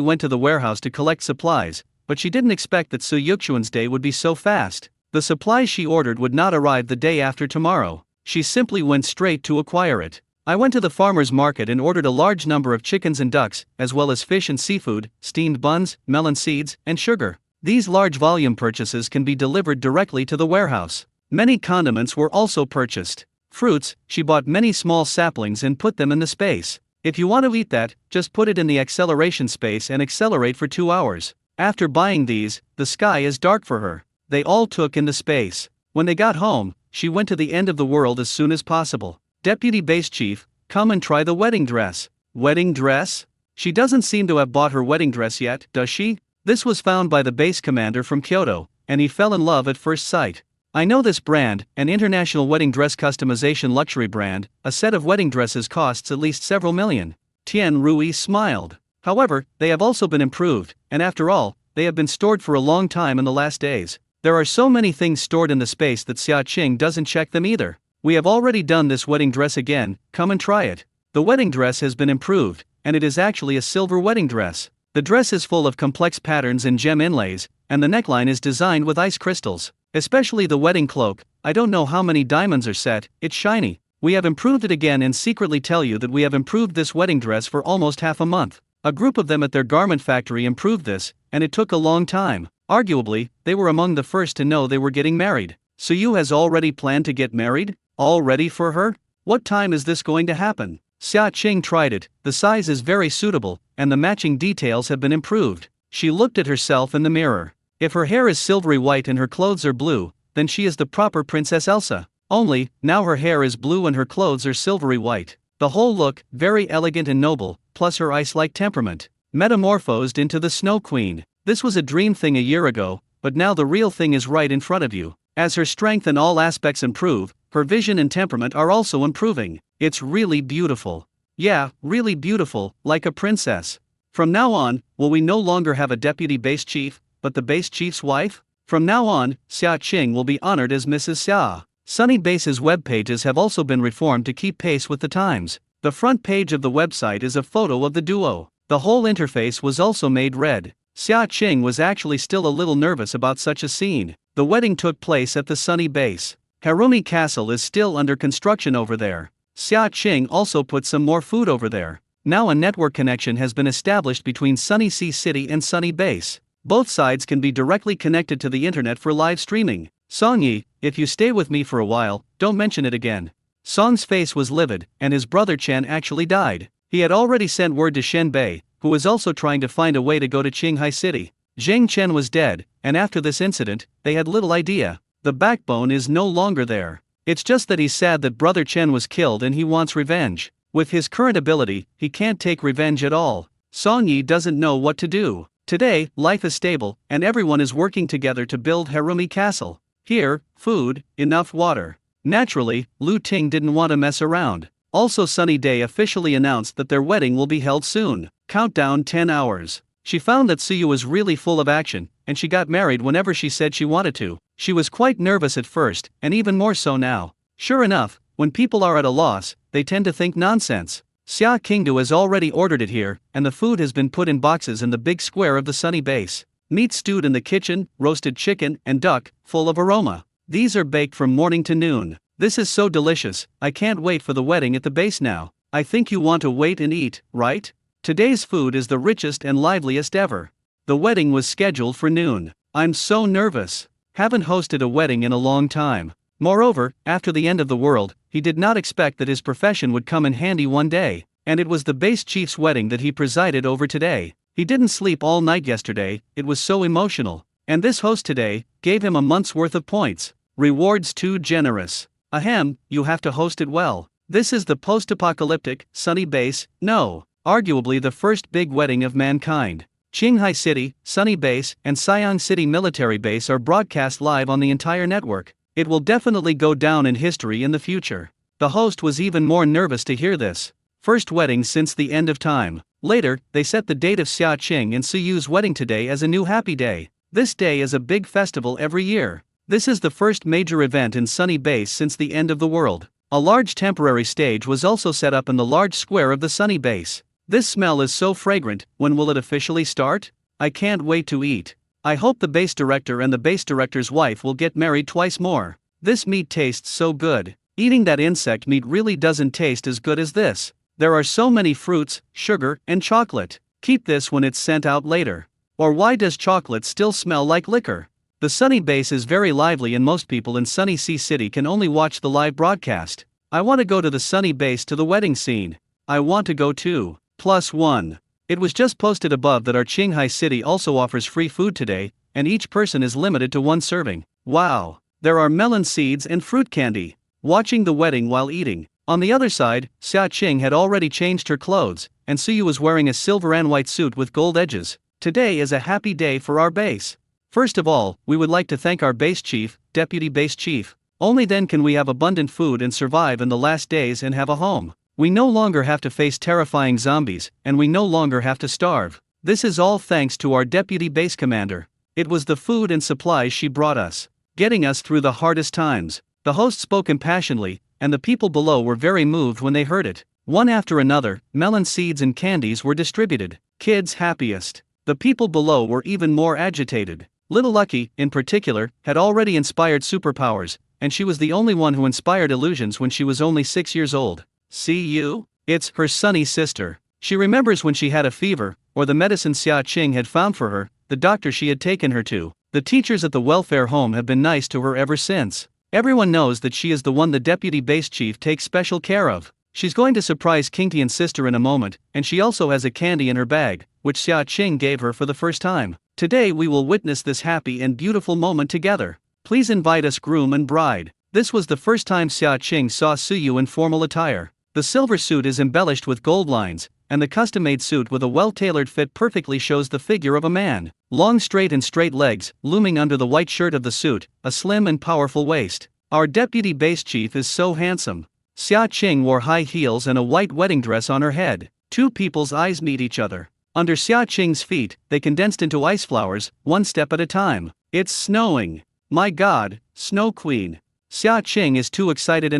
went to the warehouse to collect supplies, but she didn't expect that Su Yuxuan's day would be so fast. The supplies she ordered would not arrive the day after tomorrow. She simply went straight to acquire it. I went to the farmer's market and ordered a large number of chickens and ducks, as well as fish and seafood, steamed buns, melon seeds, and sugar. These large volume purchases can be delivered directly to the warehouse. Many condiments were also purchased. Fruits, she bought many small saplings and put them in the space. If you want to eat that, just put it in the acceleration space and accelerate for 2 hours. After buying these, the sky is dark for her. they all took into space. When they got home, she went to the end of the world as soon as possible. Deputy Base Chief, come and try the wedding dress. Wedding dress? She doesn't seem to have bought her wedding dress yet, does she? This was found by the base commander from Kyoto, and he fell in love at first sight. I know this brand, an international wedding dress customization luxury brand. A set of wedding dresses costs at least several million. Tian Rui smiled. However, they have also been improved, and after all, they have been stored for a long time in the last days. There are so many things stored in the space that Xia Qing doesn't check them either. We have already done this wedding dress again, come and try it. The wedding dress has been improved, and it is actually a silver wedding dress. The dress is full of complex patterns and gem inlays, and the neckline is designed with ice crystals. Especially the wedding cloak, I don't know how many diamonds are set, it's shiny. We have improved it again and secretly tell you that we have improved this wedding dress for almost half a month. A group of them at their garment factory improved this, and it took a long time. Arguably, they were among the first to know they were getting married. Suyu has already planned to get married? All ready for her? What time is this going to happen? Xia Qing tried it, the size is very suitable, and the matching details have been improved. She looked at herself in the mirror. If her hair is silvery white and her clothes are blue, then she is the proper Princess Elsa. Only, now her hair is blue and her clothes are silvery white. The whole look, very elegant and noble, plus her ice-like temperament. Metamorphosed into the Snow Queen. This was a dream thing a year ago, but now the real thing is right in front of you. As her strength in all aspects improve, her vision and temperament are also improving. It's really beautiful. Yeah, really beautiful, like a princess. From now on, will we no longer have a deputy base chief, but the base chief's wife? From now on, Xia Qing will be honored as Mrs. Xia. Sunny Base's web pages have also been reformed to keep pace with the times. The front page of the website is a photo of the duo. The whole interface was also made red. Xia Qing was actually still a little nervous about such a scene. The wedding took place at the Sunny Base. Harumi Castle is still under construction over there. Xia Qing also put some more food over there. Now a network connection has been established between Sunny Sea City and Sunny Base. Both sides can be directly connected to the internet for live streaming. Songyi, if you stay with me for a while, don't mention it again. Song's face was livid, and his brother Chen actually died. He had already sent word to Shen Bei, who was also trying to find a way to go to Qinghai City. Zheng Chen was dead, and after this incident, they had little idea. The backbone is no longer there. It's just that he's sad that brother Chen was killed and he wants revenge. With his current ability, he can't take revenge at all. Songyi doesn't know what to do. Today, life is stable, and everyone is working together to build Harumi Castle. Here, food, enough water. Naturally, Lu Ting didn't want to mess around. Also Sunny Day officially announced that their wedding will be held soon. Countdown 10 hours. She found that Suyu was really full of action, and she got married whenever she said she wanted to. She was quite nervous at first, and even more so now. Sure enough, when people are at a loss, they tend to think nonsense. Xia Qingdu has already ordered it here, and the food has been put in boxes in the big square of the Sunny Base. Meat stewed in the kitchen, roasted chicken, and duck, full of aroma. These are baked from morning to noon. This is so delicious, I can't wait for the wedding at the base now. I think you want to wait and eat, right? Today's food is the richest and liveliest ever. The wedding was scheduled for noon. I'm so nervous. Haven't hosted a wedding in a long time. Moreover, after the end of the world, he did not expect that his profession would come in handy one day, and it was the base chief's wedding that he presided over today. He didn't sleep all night yesterday, it was so emotional. And this host today gave him a month's worth of points. Rewards too generous. Ahem, you have to host it well. This is the post-apocalyptic, Sunny Base, no, arguably the first big wedding of mankind. Qinghai City, Sunny Base, and Siang City Military Base are broadcast live on the entire network. It will definitely go down in history in the future. The host was even more nervous to hear this. First wedding since the end of time. Later, they set the date of Xia Qing and Suyu's wedding today as a new happy day. This day is a big festival every year. This is the first major event in Sunny Base since the end of the world. A large temporary stage was also set up in the large square of the Sunny Base. This smell is so fragrant, when will it officially start? I can't wait to eat. I hope the base director and the base director's wife will get married twice more. This meat tastes so good. Eating that insect meat really doesn't taste as good as this. There are so many fruits, sugar, and chocolate. Keep this when it's sent out later. Or why does chocolate still smell like liquor? The Sunny Base is very lively and most people in Sunny Sea City can only watch the live broadcast. I want to go to the Sunny Base to the wedding scene. I want to go too. +1. It was just posted above that our Qinghai City also offers free food today, and each person is limited to one serving. Wow! There are melon seeds and fruit candy. Watching the wedding while eating. On the other side, Xia Qing had already changed her clothes, and Suyu was wearing a silver and white suit with gold edges. Today is a happy day for our base. First of all, we would like to thank our base chief, deputy base chief. Only then can we have abundant food and survive in the last days and have a home. We no longer have to face terrifying zombies, and we no longer have to starve. This is all thanks to our deputy base commander. It was the food and supplies she brought us, getting us through the hardest times. The host spoke impassionedly, and the people below were very moved when they heard it. One after another, melon seeds and candies were distributed. Kids happiest. The people below were even more agitated. Little Lucky, in particular, had already inspired superpowers, and she was the only one who inspired illusions when she was only 6 years old. See you? It's her sunny sister. She remembers when she had a fever, or the medicine Xia Qing had found for her, the doctor she had taken her to. The teachers at the welfare home have been nice to her ever since. Everyone knows that she is the one the deputy base chief takes special care of. She's going to surprise Qingtian's sister in a moment, and she also has a candy in her bag, which Xia Qing gave her for the first time. Today we will witness this happy and beautiful moment together. Please invite us groom and bride. This was the first time Xia Qing saw Suyu in formal attire. The silver suit is embellished with gold lines, and the custom-made suit with a well-tailored fit perfectly shows the figure of a man. Long straight legs, looming under the white shirt of the suit, a slim and powerful waist. Our deputy base chief is so handsome. Xia Qing wore high heels and a white wedding dress on her head. Two people's eyes meet each other. Under Xia Qing's feet, they condensed into ice flowers, one step at a time. It's snowing. My God, Snow Queen. Xia Qing is too excited,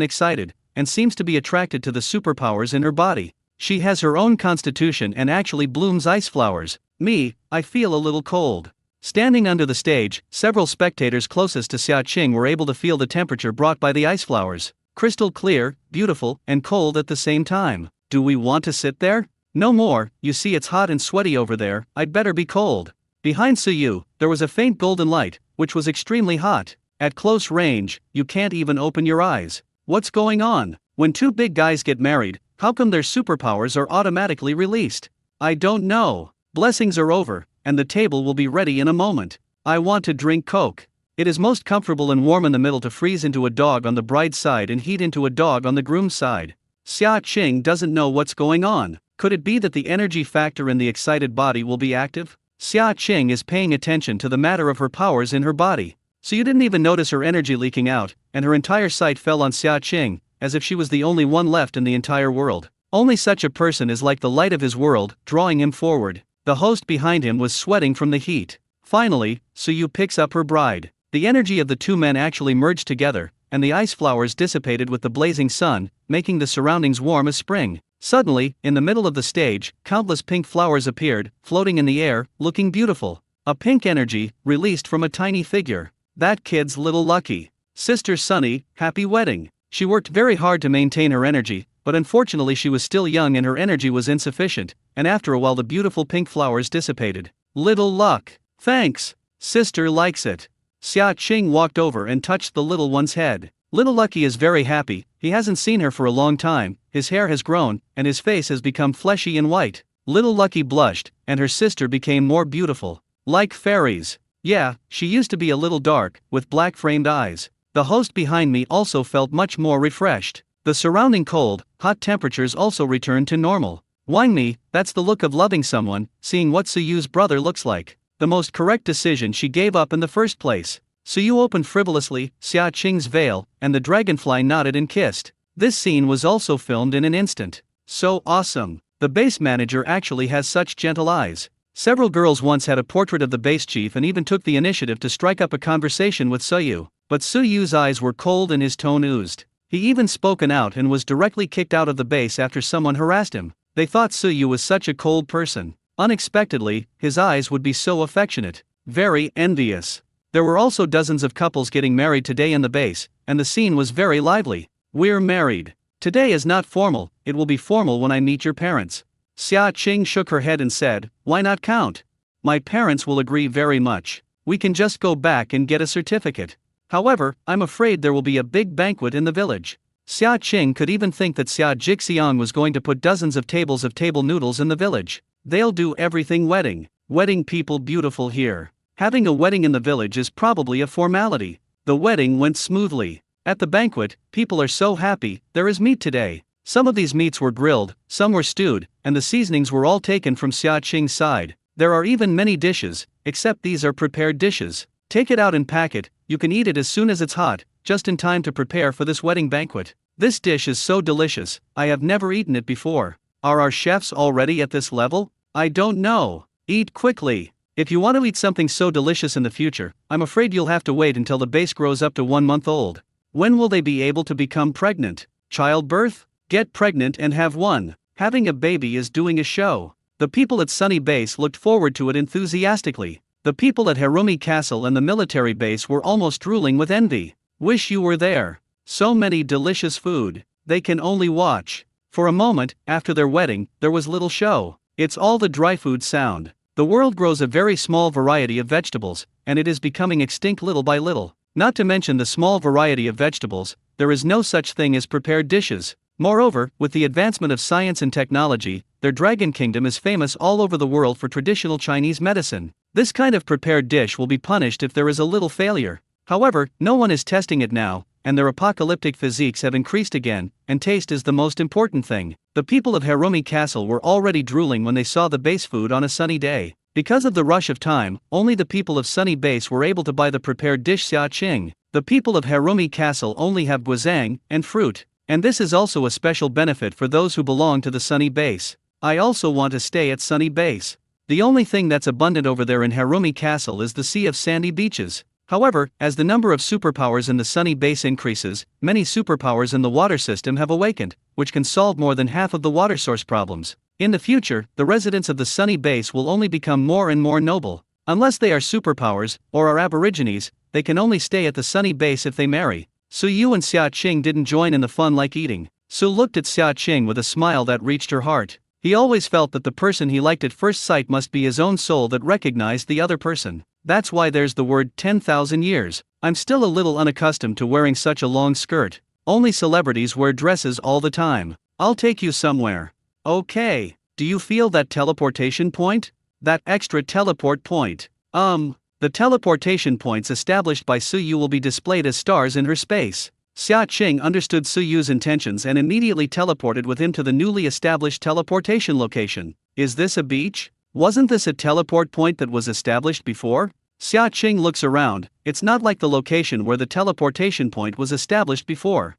and seems to be attracted to the superpowers in her body. She has her own constitution and actually blooms ice flowers. Me, I feel a little cold. Standing under the stage, several spectators closest to Xia Qing were able to feel the temperature brought by the ice flowers. Crystal clear, beautiful, and cold at the same time. Do we want to sit there? No more. You see, it's hot and sweaty over there. I'd better be cold. Behind Suyu, there was a faint golden light, which was extremely hot. At close range, you can't even open your eyes. What's going on? When two big guys get married, how come their superpowers are automatically released? I don't know. Blessings are over, and the table will be ready in a moment. I want to drink Coke. It is most comfortable and warm in the middle to freeze into a dog on the bride's side and heat into a dog on the groom's side. Xia Qing doesn't know what's going on. Could it be that the energy factor in the excited body will be active? Xia Qing is paying attention to the matter of her powers in her body. So you didn't even notice her energy leaking out, and her entire sight fell on Xia Qing, as if she was the only one left in the entire world. Only such a person is like the light of his world, drawing him forward. The host behind him was sweating from the heat. Finally, Suyu picks up her bride. The energy of the two men actually merged together, and the ice flowers dissipated with the blazing sun, making the surroundings warm as spring. Suddenly, in the middle of the stage, countless pink flowers appeared, floating in the air, looking beautiful. A pink energy, released from a tiny figure. That kid's Little Lucky. Sister Sunny, happy wedding. She worked very hard to maintain her energy, but unfortunately she was still young and her energy was insufficient, and after a while the beautiful pink flowers dissipated. Little Luck. Thanks. Sister likes it. Xia Qing walked over and touched the little one's head. Little Lucky is very happy. He hasn't seen her for a long time, his hair has grown, and his face has become fleshy and white. Little Lucky blushed, and her sister became more beautiful. Like fairies. Yeah, she used to be a little dark, with black framed eyes. The host behind me also felt much more refreshed. The surrounding cold, hot temperatures also returned to normal. Why me? That's the look of loving someone, seeing what Suyu's brother looks like. The most correct decision she gave up in the first place. Suyu opened frivolously Xia Qing's veil, and the dragonfly nodded and kissed. This scene was also filmed in an instant. So awesome. The base manager actually has such gentle eyes. Several girls once had a portrait of the base chief and even took the initiative to strike up a conversation with Suyu. But Suyu's eyes were cold and his tone oozed. He even spoken out and was directly kicked out of the base after someone harassed him. They thought Suyu was such a cold person. Unexpectedly, his eyes would be so affectionate. Very envious. There were also dozens of couples getting married today in the base, and the scene was very lively. We're married. Today is not formal, it will be formal when I meet your parents. Xia Qing shook her head and said, why not count? My parents will agree very much. We can just go back and get a certificate. However, I'm afraid there will be a big banquet in the village. Xia Qing could even think that Xia Jixiang was going to put dozens of tables of table noodles in the village. They'll do everything wedding people beautiful here. Having a wedding in the village is probably a formality. The wedding went smoothly. At the banquet, people are so happy. There is meat today. Some of these meats were grilled, some were stewed, and the seasonings were all taken from Xia Qing's side. There are even many dishes, except these are prepared dishes. Take it out and pack it, you can eat it as soon as it's hot, just in time to prepare for this wedding banquet. This dish is so delicious, I have never eaten it before. Are our chefs already at this level? I don't know. Eat quickly. If you want to eat something so delicious in the future, I'm afraid you'll have to wait until the base grows up to 1 month old. When will they be able to become pregnant? Childbirth? Get pregnant and have one. Having a baby is doing a show. The people at Sunny Base looked forward to it enthusiastically. The people at Harumi Castle and the military base were almost drooling with envy. Wish you were there. So many delicious food. They can only watch. For a moment, after their wedding, there was little show. It's all the dry food sound. The world grows a very small variety of vegetables, and it is becoming extinct little by little. Not to mention the small variety of vegetables, there is no such thing as prepared dishes. Moreover, with the advancement of science and technology, their Dragon Kingdom is famous all over the world for traditional Chinese medicine. This kind of prepared dish will be punished if there is a little failure. However, no one is testing it now, and their apocalyptic physiques have increased again, and taste is the most important thing. The people of Harumi Castle were already drooling when they saw the base food on a sunny day. Because of the rush of time, only the people of Sunny Base were able to buy the prepared dish Xia Qing. The people of Harumi Castle only have guizang and fruit. And this is also a special benefit for those who belong to the Sunny Base. I also want to stay at Sunny Base. The only thing that's abundant over there in Harumi Castle is the sea of sandy beaches. However, as the number of superpowers in the Sunny Base increases, many superpowers in the water system have awakened, which can solve more than half of the water source problems. In the future, the residents of the Sunny Base will only become more and more noble. Unless they are superpowers, or are aborigines, they can only stay at the Sunny Base if they marry. Su Yu and Xia Qing didn't join in the fun like eating. Su looked at Xia Qing with a smile that reached her heart. He always felt that the person he liked at first sight must be his own soul that recognized the other person. That's why there's the word 10,000 years. I'm still a little unaccustomed to wearing such a long skirt. Only celebrities wear dresses all the time. I'll take you somewhere. Okay. Do you feel that teleportation point? That extra teleport point. The teleportation points established by Su Yu will be displayed as stars in her space. Xia Qing understood Su Yu's intentions and immediately teleported with him to the newly established teleportation location. Is this a beach? Wasn't this a teleport point that was established before? Xia Qing looks around. It's not like the location where the teleportation point was established before.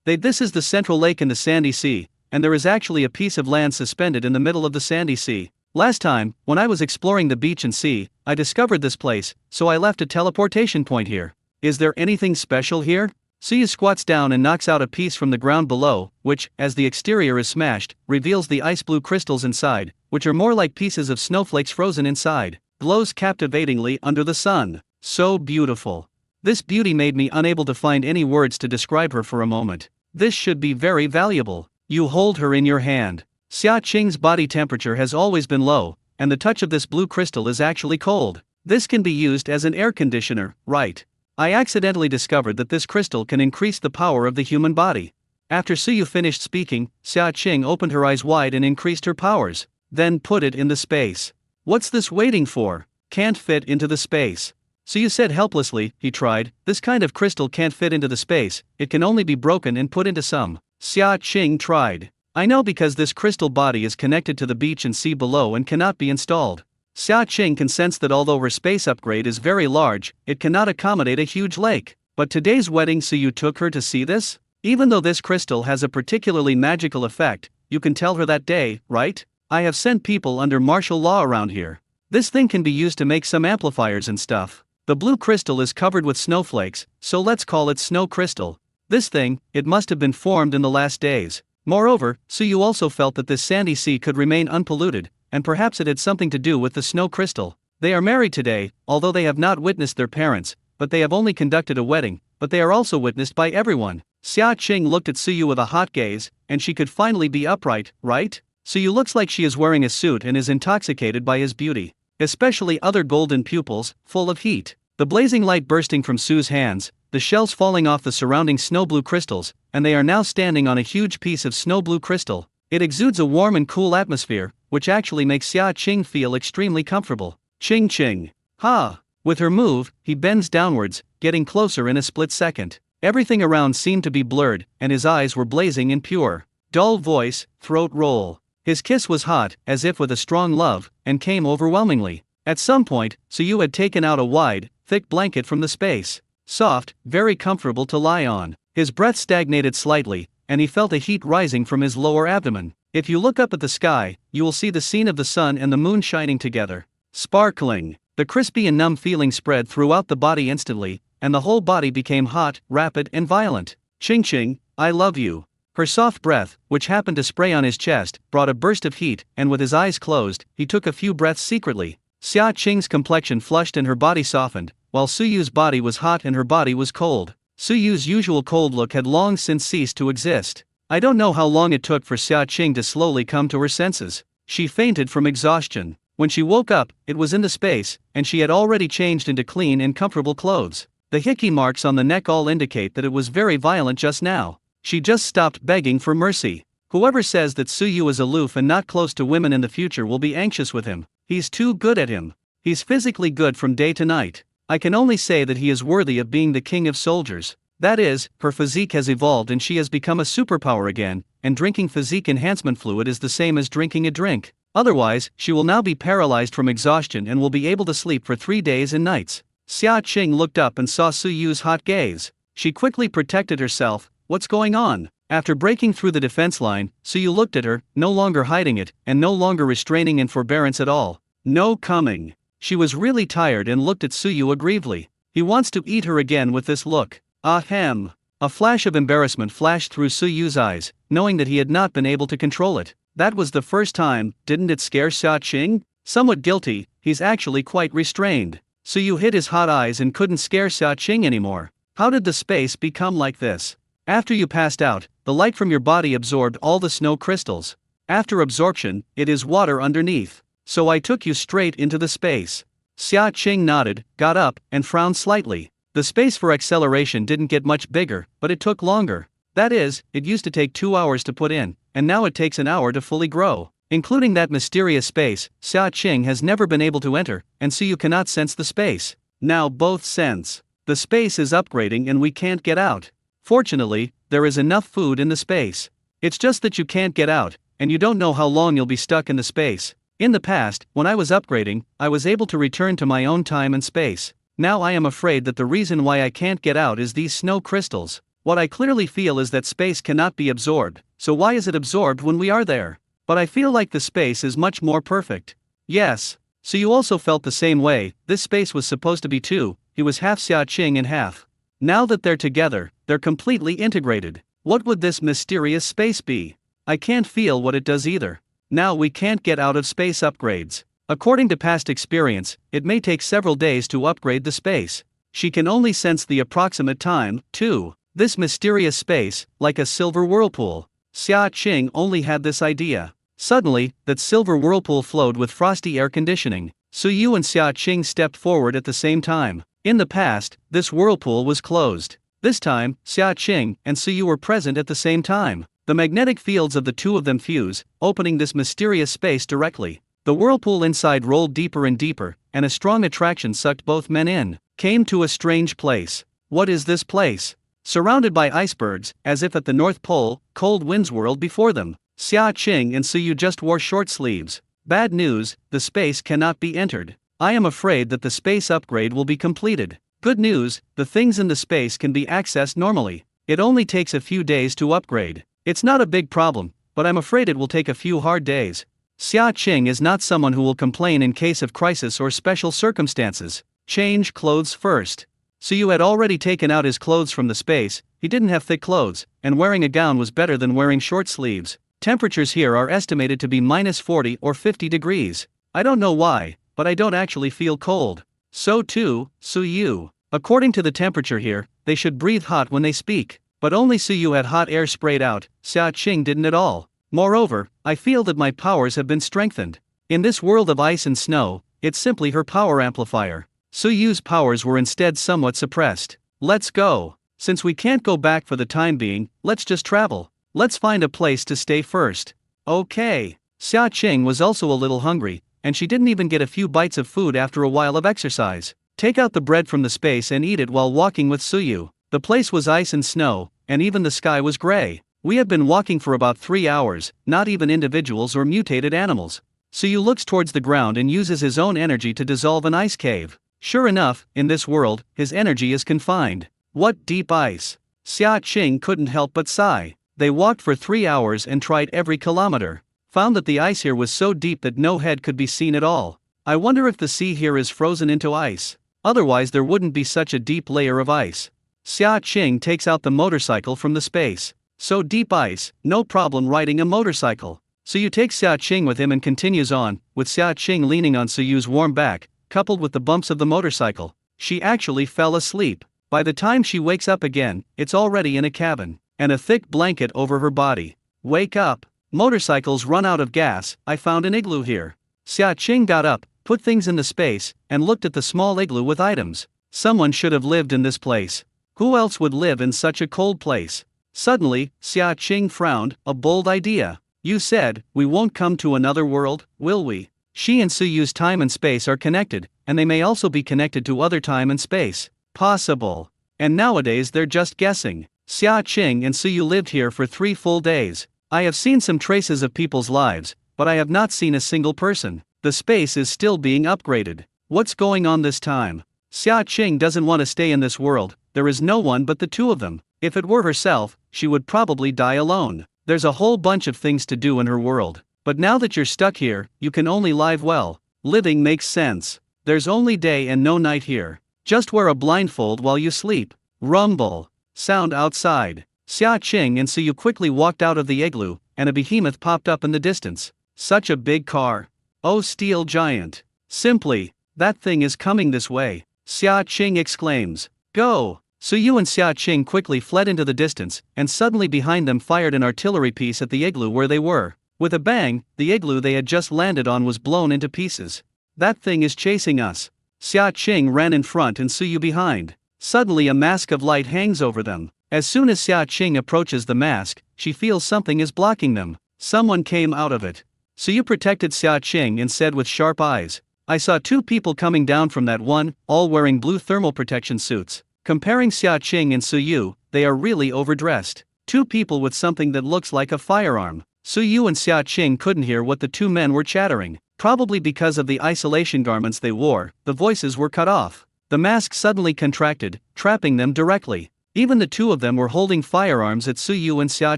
This is the central lake in the sandy sea, and there is actually a piece of land suspended in the middle of the sandy sea. Last time, when I was exploring the beach and sea, I discovered this place, so I left a teleportation point here. Is there anything special here? Su Yu squats down and knocks out a piece from the ground below, which, as the exterior is smashed, reveals the ice blue crystals inside, which are more like pieces of snowflakes frozen inside. Glows captivatingly under the sun. So beautiful. This beauty made me unable to find any words to describe her for a moment. This should be very valuable. You hold her in your hand. Xia Qing's body temperature has always been low, and the touch of this blue crystal is actually cold. This can be used as an air conditioner, right? I accidentally discovered that this crystal can increase the power of the human body. After Su Yu finished speaking, Xia Qing opened her eyes wide and increased her powers. Then put it in the space. What's this waiting for? Can't fit into the space. Su Yu said helplessly. He tried. This kind of crystal can't fit into the space, it can only be broken and put into some. Xia Qing tried. I know, because this crystal body is connected to the beach and sea below and cannot be installed. Xia Qing can sense that although her space upgrade is very large, it cannot accommodate a huge lake. But today's wedding, Su Yu took her to see this? Even though this crystal has a particularly magical effect, you can tell her that day, right? I have sent people under martial law around here. This thing can be used to make some amplifiers and stuff. The blue crystal is covered with snowflakes, so let's call it snow crystal. This thing, it must have been formed in the last days. Moreover, Su Yu also felt that this sandy sea could remain unpolluted, and perhaps it had something to do with the snow crystal. They are married today, although they have not witnessed their parents, but they have only conducted a wedding, but they are also witnessed by everyone. Xia Qing looked at Su Yu with a hot gaze, and she could finally be upright, right? Su Yu looks like she is wearing a suit and is intoxicated by his beauty. Especially other golden pupils, full of heat. The blazing light bursting from Su's hands, the shells falling off the surrounding snow blue crystals, and they are now standing on a huge piece of snow blue crystal. It exudes a warm and cool atmosphere, which actually makes Xia Qing feel extremely comfortable. Ching ching. Ha! With her move, he bends downwards, getting closer in a split second. Everything around seemed to be blurred, and his eyes were blazing in pure, dull voice, throat roll. His kiss was hot, as if with a strong love, and came overwhelmingly. At some point, Suyu had taken out a wide, thick blanket from the space. Soft, very comfortable to lie on. His breath stagnated slightly, and he felt a heat rising from his lower abdomen. If you look up at the sky, you will see the scene of the sun and the moon shining together. Sparkling. The crispy and numb feeling spread throughout the body instantly, and the whole body became hot, rapid, and violent. Ching Ching, I love you. Her soft breath, which happened to spray on his chest, brought a burst of heat, and with his eyes closed, he took a few breaths secretly. Xia Qing's complexion flushed and her body softened, while Suyu's body was hot and her body was cold. Suyu's usual cold look had long since ceased to exist. I don't know how long it took for Xia Qing to slowly come to her senses. She fainted from exhaustion. When she woke up, it was in the space, and she had already changed into clean and comfortable clothes. The hickey marks on the neck all indicate that it was very violent just now. She just stopped begging for mercy. Whoever says that Suyu is aloof and not close to women in the future will be anxious with him. He's too good at him. He's physically good from day to night. I can only say that he is worthy of being the king of soldiers. That is, her physique has evolved and she has become a superpower again, and drinking physique enhancement fluid is the same as drinking a drink. Otherwise, she will now be paralyzed from exhaustion and will be able to sleep for 3 days and nights. Xia Qing looked up and saw Suyu's hot gaze. She quickly protected herself. What's going on? After breaking through the defense line, Suyu looked at her, no longer hiding it, and no longer restraining in forbearance at all. No coming. She was really tired and looked at Suyu aggrievedly. He wants to eat her again with this look. Ahem. A flash of embarrassment flashed through Suyu's eyes, knowing that he had not been able to control it. That was the first time. Didn't it scare Xia Qing? Somewhat guilty, he's actually quite restrained. Suyu hid his hot eyes and couldn't scare Xia Qing anymore. How did the space become like this? After you passed out, the light from your body absorbed all the snow crystals. After absorption, it is water underneath. So I took you straight into the space. Xia Qing nodded, got up, and frowned slightly. The space for acceleration didn't get much bigger, but it took longer. That is, it used to take 2 hours to put in, and now it takes an hour to fully grow. Including that mysterious space, Xia Qing has never been able to enter, and so you cannot sense the space. Now both sense. The space is upgrading and we can't get out. Fortunately, there is enough food in the space. It's just that you can't get out, and you don't know how long you'll be stuck in the space. In the past, when I was upgrading, I was able to return to my own time and space. Now I am afraid that the reason why I can't get out is these snow crystals. What I clearly feel is that space cannot be absorbed, so why is it absorbed when we are there? But I feel like the space is much more perfect. Yes. So you also felt the same way. This space was supposed to be two. He was half Xia Qing and half. Now that they're together, they're completely integrated. What would this mysterious space be? I can't feel what it does either. Now we can't get out of space upgrades. According to past experience, it may take several days to upgrade the space. She can only sense the approximate time, too. This mysterious space, like a silver whirlpool. Xia Qing only had this idea. Suddenly, that silver whirlpool flowed with frosty air conditioning. Suyu and Xia Qing stepped forward at the same time. In the past, this whirlpool was closed. This time, Xia Qing and Suyu were present at the same time. The magnetic fields of the two of them fuse, opening this mysterious space directly. The whirlpool inside rolled deeper and deeper, and a strong attraction sucked both men in. Came to a strange place. What is this place? Surrounded by icebergs, as if at the North Pole, cold winds whirled before them. Xia Qing and Suyu just wore short sleeves. Bad news, the space cannot be entered. I am afraid that the space upgrade will be completed. Good news, the things in the space can be accessed normally. It only takes a few days to upgrade. It's not a big problem, but I'm afraid it will take a few hard days. Xia Qing is not someone who will complain in case of crisis or special circumstances. Change clothes first. Suyu had already taken out his clothes from the space. He didn't have thick clothes, and wearing a gown was better than wearing short sleeves. Temperatures here are estimated to be -40 or 50 degrees. I don't know why, but I don't actually feel cold. So too, Suyu. According to the temperature here, they should breathe hot when they speak. But only Suyu had hot air sprayed out, Xia Qing didn't at all. Moreover, I feel that my powers have been strengthened. In this world of ice and snow, it's simply her power amplifier. Suyu's powers were instead somewhat suppressed. Let's go. Since we can't go back for the time being, let's just travel. Let's find a place to stay first. Okay. Xia Qing was also a little hungry, and she didn't even get a few bites of food after a while of exercise. Take out the bread from the space and eat it while walking with Suyu. The place was ice and snow, and even the sky was gray. We have been walking for about 3 hours, not even individuals or mutated animals. Suyu looks towards the ground and uses his own energy to dissolve an ice cave. Sure enough, in this world, his energy is confined. What deep ice! Xia Qing couldn't help but sigh. They walked for 3 hours and tried every kilometer. Found that the ice here was so deep that no head could be seen at all. I wonder if the sea here is frozen into ice. Otherwise there wouldn't be such a deep layer of ice. Xia Qing takes out the motorcycle from the space. So deep ice, no problem riding a motorcycle. Suyu takes Xia Qing with him and continues on, with Xia Qing leaning on Suyu's warm back, coupled with the bumps of the motorcycle. She actually fell asleep. By the time she wakes up again, it's already in a cabin, and a thick blanket over her body. Wake up! Motorcycles run out of gas. I found an igloo here. Xia Qing got up, put things in the space, and looked at the small igloo with items. Someone should have lived in this place. Who else would live in such a cold place? Suddenly, Xia Qing frowned, a bold idea. You said, we won't come to another world, will we? She and Suyu's time and space are connected, and they may also be connected to other time and space. Possible. And nowadays they're just guessing. Xia Qing and Suyu lived here for 3 full days. I have seen some traces of people's lives, but I have not seen a single person. The space is still being upgraded. What's going on this time? Xia Qing doesn't want to stay in this world. There is no one but the two of them. If it were herself, she would probably die alone. There's a whole bunch of things to do in her world. But now that you're stuck here, you can only live well. Living makes sense. There's only day and no night here. Just wear a blindfold while you sleep. Rumble. Sound outside. Xia Qing and Suyu quickly walked out of the igloo, and a behemoth popped up in the distance. Such a big car. Oh, steel giant. Simply, that thing is coming this way. Xia Qing exclaims. Go! Suyu and Xia Qing quickly fled into the distance, and suddenly behind them fired an artillery piece at the igloo where they were. With a bang, the igloo they had just landed on was blown into pieces. That thing is chasing us. Xia Qing ran in front and Suyu behind. Suddenly a mask of light hangs over them. As soon as Xia Qing approaches the mask, she feels something is blocking them. Someone came out of it. Suyu protected Xia Qing and said with sharp eyes, I saw 2 people coming down from that one, all wearing blue thermal protection suits. Comparing Xia Qing and Suyu, they are really overdressed. 2 people with something that looks like a firearm. Suyu and Xia Qing couldn't hear what the 2 men were chattering. Probably because of the isolation garments they wore, the voices were cut off. The mask suddenly contracted, trapping them directly. Even the 2 of them were holding firearms at Suyu and Xia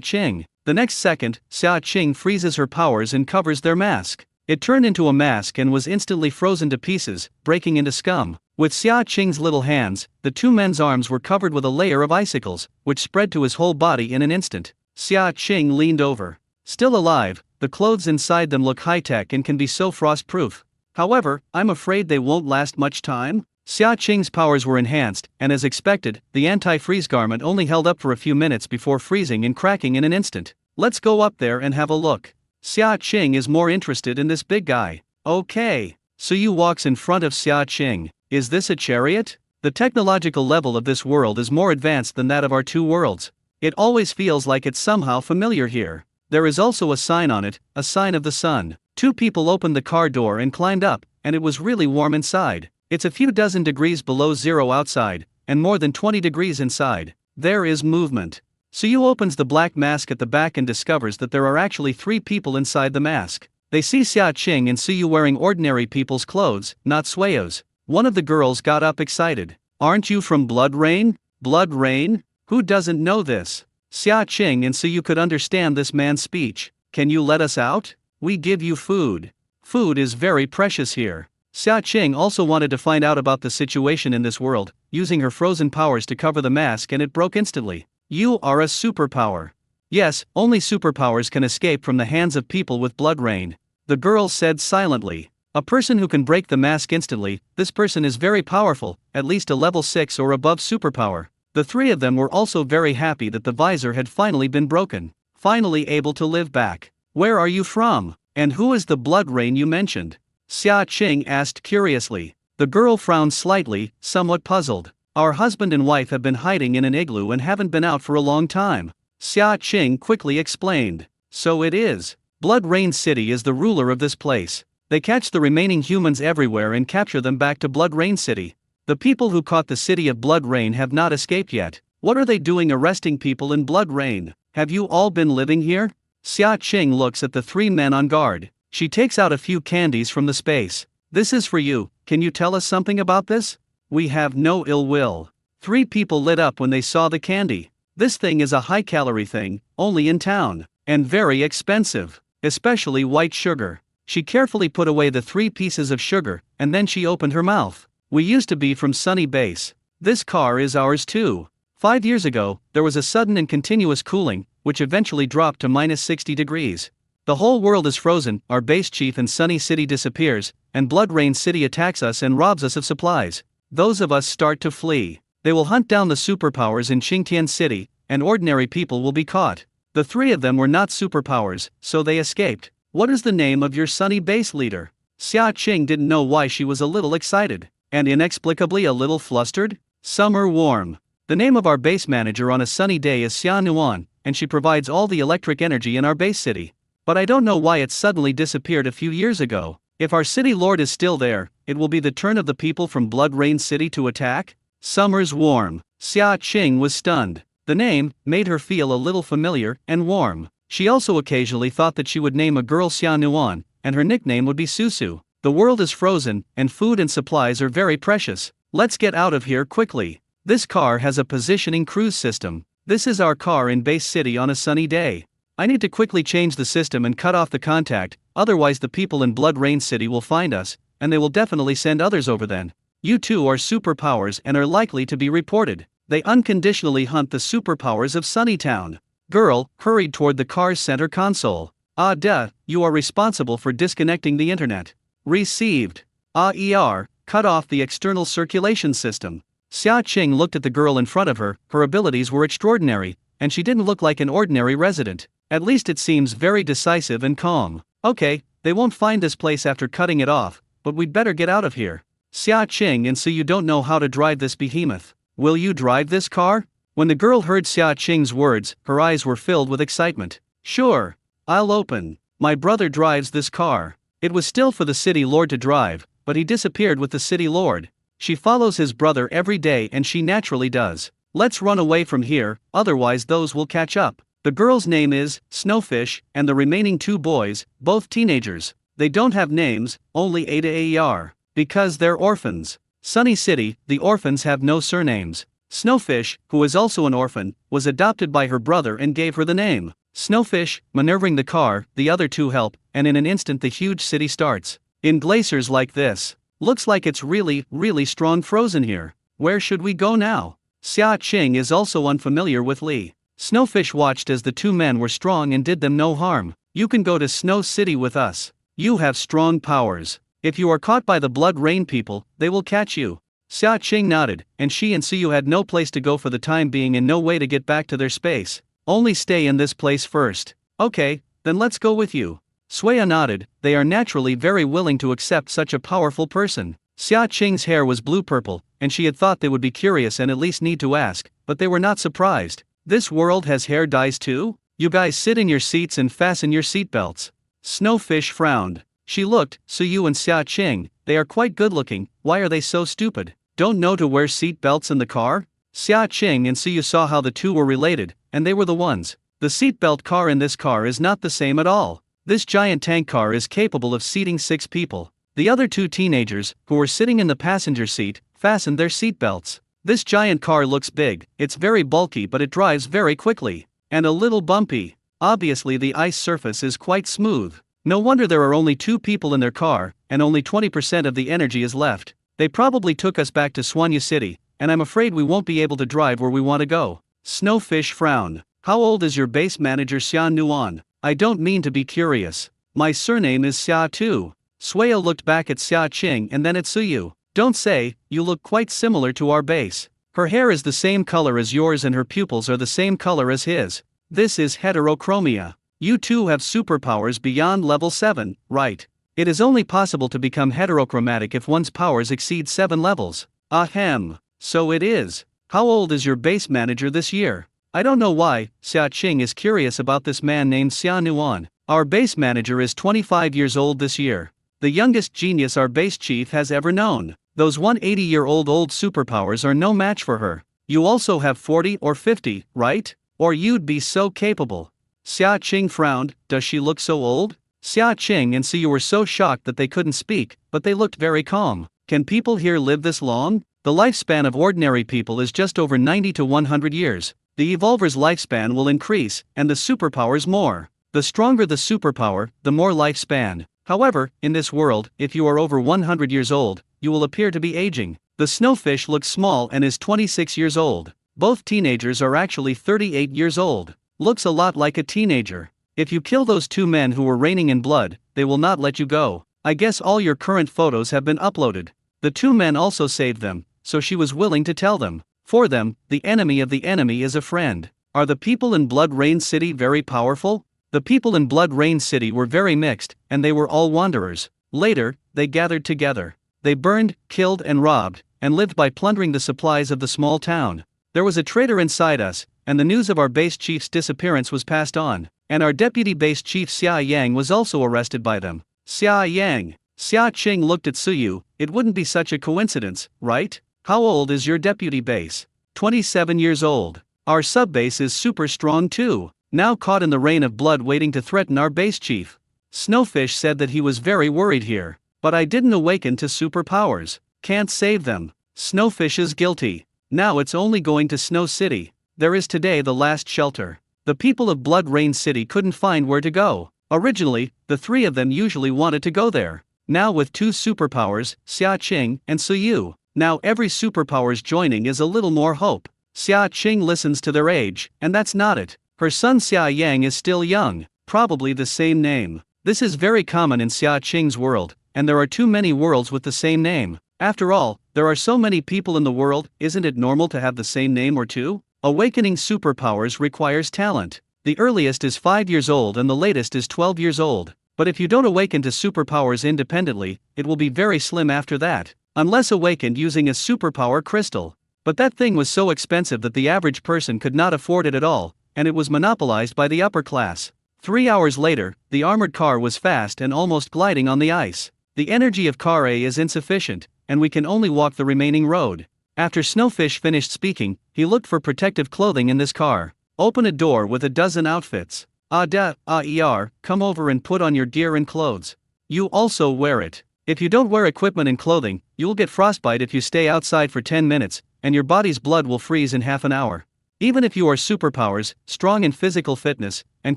Qing. The next second, Xia Qing freezes her powers and covers their mask. It turned into a mask and was instantly frozen to pieces, breaking into scum. With Xia Qing's little hands, the 2 men's arms were covered with a layer of icicles, which spread to his whole body in an instant. Xia Qing leaned over. Still alive, the clothes inside them look high-tech and can be so frost-proof. However, I'm afraid they won't last much time. Xia Qing's powers were enhanced, and as expected, the anti-freeze garment only held up for a few minutes before freezing and cracking in an instant. Let's go up there and have a look. Xia Qing is more interested in this big guy. Okay. Suyu walks in front of Xia Qing. Is this a chariot? The technological level of this world is more advanced than that of our 2 worlds. It always feels like it's somehow familiar here. There is also a sign on it, a sign of the sun. 2 people opened the car door and climbed up, and it was really warm inside. It's a few dozen degrees below zero outside, and more than 20 degrees inside. There is movement. Suyu opens the black mask at the back and discovers that there are actually 3 people inside the mask. They see Xia Qing and Suyu wearing ordinary people's clothes, not Sueyo's. One of the girls got up excited. Aren't you from Blood Rain? Blood Rain? Who doesn't know this? Xia Qing and Suyu could understand this man's speech. Can you let us out? We give you food. Food is very precious here. Xia Qing also wanted to find out about the situation in this world, using her frozen powers to cover the mask, and it broke instantly. You are a superpower. Yes, only superpowers can escape from the hands of people with blood rain. The girl said silently. A person who can break the mask instantly, this person is very powerful, at least a level 6 or above superpower. The 3 of them were also very happy that the visor had finally been broken. Finally able to live back. Where are you from? And who is the blood rain you mentioned? Xia Qing asked curiously. The girl frowned slightly, somewhat puzzled. Our husband and wife have been hiding in an igloo and haven't been out for a long time. Xia Qing quickly explained. So it is. Blood Rain City is the ruler of this place. They catch the remaining humans everywhere and capture them back to Blood Rain City. The people who caught the city of Blood Rain have not escaped yet. What are they doing arresting people in Blood Rain? Have you all been living here? Xia Qing looks at the three men on guard. She takes out a few candies from the space. This is for you, can you tell us something about this? We have no ill will. Three people lit up when they saw the candy. This thing is a high-calorie thing, only in town, and very expensive, especially white sugar. She carefully put away the 3 pieces of sugar, and then she opened her mouth. We used to be from Sunny Base. This car is ours too. 5 years ago, there was a sudden and continuous cooling, which eventually dropped to minus 60 degrees. The whole world is frozen, our base chief in Sunny City disappears, and Blood Rain City attacks us and robs us of supplies. Those of us start to flee. They will hunt down the superpowers in Qingtian City, and ordinary people will be caught. The 3 of them were not superpowers, so they escaped. What is the name of your Sunny Base leader? Xia Qing didn't know why she was a little excited, and inexplicably a little flustered. Summer Warm. The name of our base manager on a sunny day is Xia Nuan, and she provides all the electric energy in our base city. But I don't know why it suddenly disappeared a few years ago. If our city lord is still there, it will be the turn of the people from Blood Rain City to attack? Summer's Warm. Xia Qing was stunned. The name made her feel a little familiar and warm. She also occasionally thought that she would name a girl Xia Nuan, and her nickname would be Susu. The world is frozen, and food and supplies are very precious. Let's get out of here quickly. This car has a positioning cruise system. This is our car in Base City on a sunny day. I need to quickly change the system and cut off the contact, otherwise the people in Blood Rain City will find us, and they will definitely send others over then. You two are superpowers and are likely to be reported. They unconditionally hunt the superpowers of Sunnytown. Girl hurried toward the car's center console. Ah duh, you are responsible for disconnecting the internet. Received. Cut off the external circulation system. Xia Qing looked at the girl in front of her. Her abilities were extraordinary, and she didn't look like an ordinary resident. At least it seems very decisive and calm. Okay, they won't find this place after cutting it off, but we'd better get out of here. Xia Qing, and so you don't know how to drive this behemoth. Will you drive this car? When the girl heard Xia Qing's words, her eyes were filled with excitement. Sure. I'll open. My brother drives this car. It was still for the city lord to drive, but he disappeared with the city lord. She follows his brother every day and she naturally does. Let's run away from here, otherwise those will catch up. The girl's name is Snowfish, and the remaining 2 boys, both teenagers. They don't have names, only Ada, because they're orphans. Sunny City, the orphans have no surnames. Snowfish, who is also an orphan, was adopted by her brother and gave her the name. Snowfish, maneuvering the car, the other 2 help, and in an instant the huge city starts. In glaciers like this. Looks like it's really, really strong frozen here. Where should we go now? Xia Qing is also unfamiliar with Li. Snowfish watched as the 2 men were strong and did them no harm. You can go to Snow City with us. You have strong powers. If you are caught by the Blood Rain people, they will catch you. Xia Qing nodded, and she and Suyu had no place to go for the time being and no way to get back to their space. Only stay in this place first. Okay, then let's go with you. Suya nodded. They are naturally very willing to accept such a powerful person. Xia Qing's hair was blue-purple, and she had thought they would be curious and at least need to ask, but they were not surprised. This world has hair dyes too? You guys sit in your seats and fasten your seatbelts. Snowfish frowned. She looked, Suyu and Xia Qing, they are quite good-looking, why are they so stupid? Don't know to wear seat belts in the car? Xia Qing and Suyu saw how the 2 were related, and they were the ones. The seatbelt car in this car is not the same at all. This giant tank car is capable of seating 6 people. The other 2 teenagers, who were sitting in the passenger seat, fastened their seatbelts. This giant car looks big, it's very bulky but it drives very quickly. And a little bumpy. Obviously the ice surface is quite smooth. No wonder there are only 2 people in their car, and only 20% of the energy is left. They probably took us back to Swanya City, and I'm afraid we won't be able to drive where we want to go. Snowfish frowned. How old is your base manager Xia Nuan? I don't mean to be curious. My surname is Xia too. Suya looked back at Xia Qing and then at Suyu. Don't say, you look quite similar to our base. Her hair is the same color as yours and her pupils are the same color as his. This is heterochromia. You two have superpowers beyond level 7, right? It is only possible to become heterochromatic if one's powers exceed 7 levels. Ahem. So it is. How old is your base manager this year? I don't know why. Xia Qing is curious about this man named Xia Nuan. Our base manager is 25 years old this year. the youngest genius our base chief has ever known. Those 180-year-old old superpowers are no match for her. You also have 40 or 50, right? Or you'd be so capable. Xia Qing frowned. Does she look so old? Xia Qing and Siyu were so shocked that they couldn't speak, but they looked very calm. Can people here live this long? The lifespan of ordinary people is just over 90 to 100 years. The evolver's lifespan will increase, and the superpowers more. The stronger the superpower, the more lifespan. However, in this world, if you are over 100 years old, you will appear to be aging. The snowfish looks small and is 26 years old. Both teenagers are actually 38 years old. Looks a lot like a teenager. If you kill those two men who were raining in blood, they will not let you go. I guess all your current photos have been uploaded. The two men also saved them, so she was willing to tell them. For them, the enemy of the enemy is a friend. Are the people in Blood Rain City very powerful? The people in Blood Rain City were very mixed, and they were all wanderers. Later, they gathered together. They burned, killed and robbed, and lived by plundering the supplies of the small town. There was a traitor inside us, and the news of our base chief's disappearance was passed on, and our deputy base chief Xia Yang was also arrested by them. Xia Yang. Xia Qing looked at Suyu. It wouldn't be such a coincidence, right? How old is your deputy base? 27 years old. Our sub-base is super strong too. Now caught in the rain of blood waiting to threaten our base chief. Snowfish said that he was very worried here. But I didn't awaken to superpowers. Can't save them. Snowfish is guilty. Now it's only going to Snow City. There is today the last shelter. The people of Blood Rain City couldn't find where to go. Originally, the three of them usually wanted to go there. Now with two superpowers, Xia Qing and Suyu. Now every superpower's joining is a little more hope. Xia Qing listens to their age, and that's not it. Her son Xia Yang is still young, probably the same name. This is very common in Xia Qing's world, and there are too many worlds with the same name. After all, there are so many people in the world, isn't it normal to have the same name or two? Awakening superpowers requires talent. The earliest is 5 years old and the latest is 12 years old. But if you don't awaken to superpowers independently, it will be very slim after that, unless awakened using a superpower crystal. But that thing was so expensive that the average person could not afford it at all, and it was monopolized by the upper class. 3 hours later, the armored car was fast and almost gliding on the ice. The energy of car A is insufficient, and we can only walk the remaining road. After Snowfish finished speaking, he looked for protective clothing in this car. Open a door with a dozen outfits. Come over and put on your gear and clothes. You also wear it. If you don't wear equipment and clothing, you'll get frostbite if you stay outside for 10 minutes, and your body's blood will freeze in half an hour. Even if you are superpowers, strong in physical fitness, and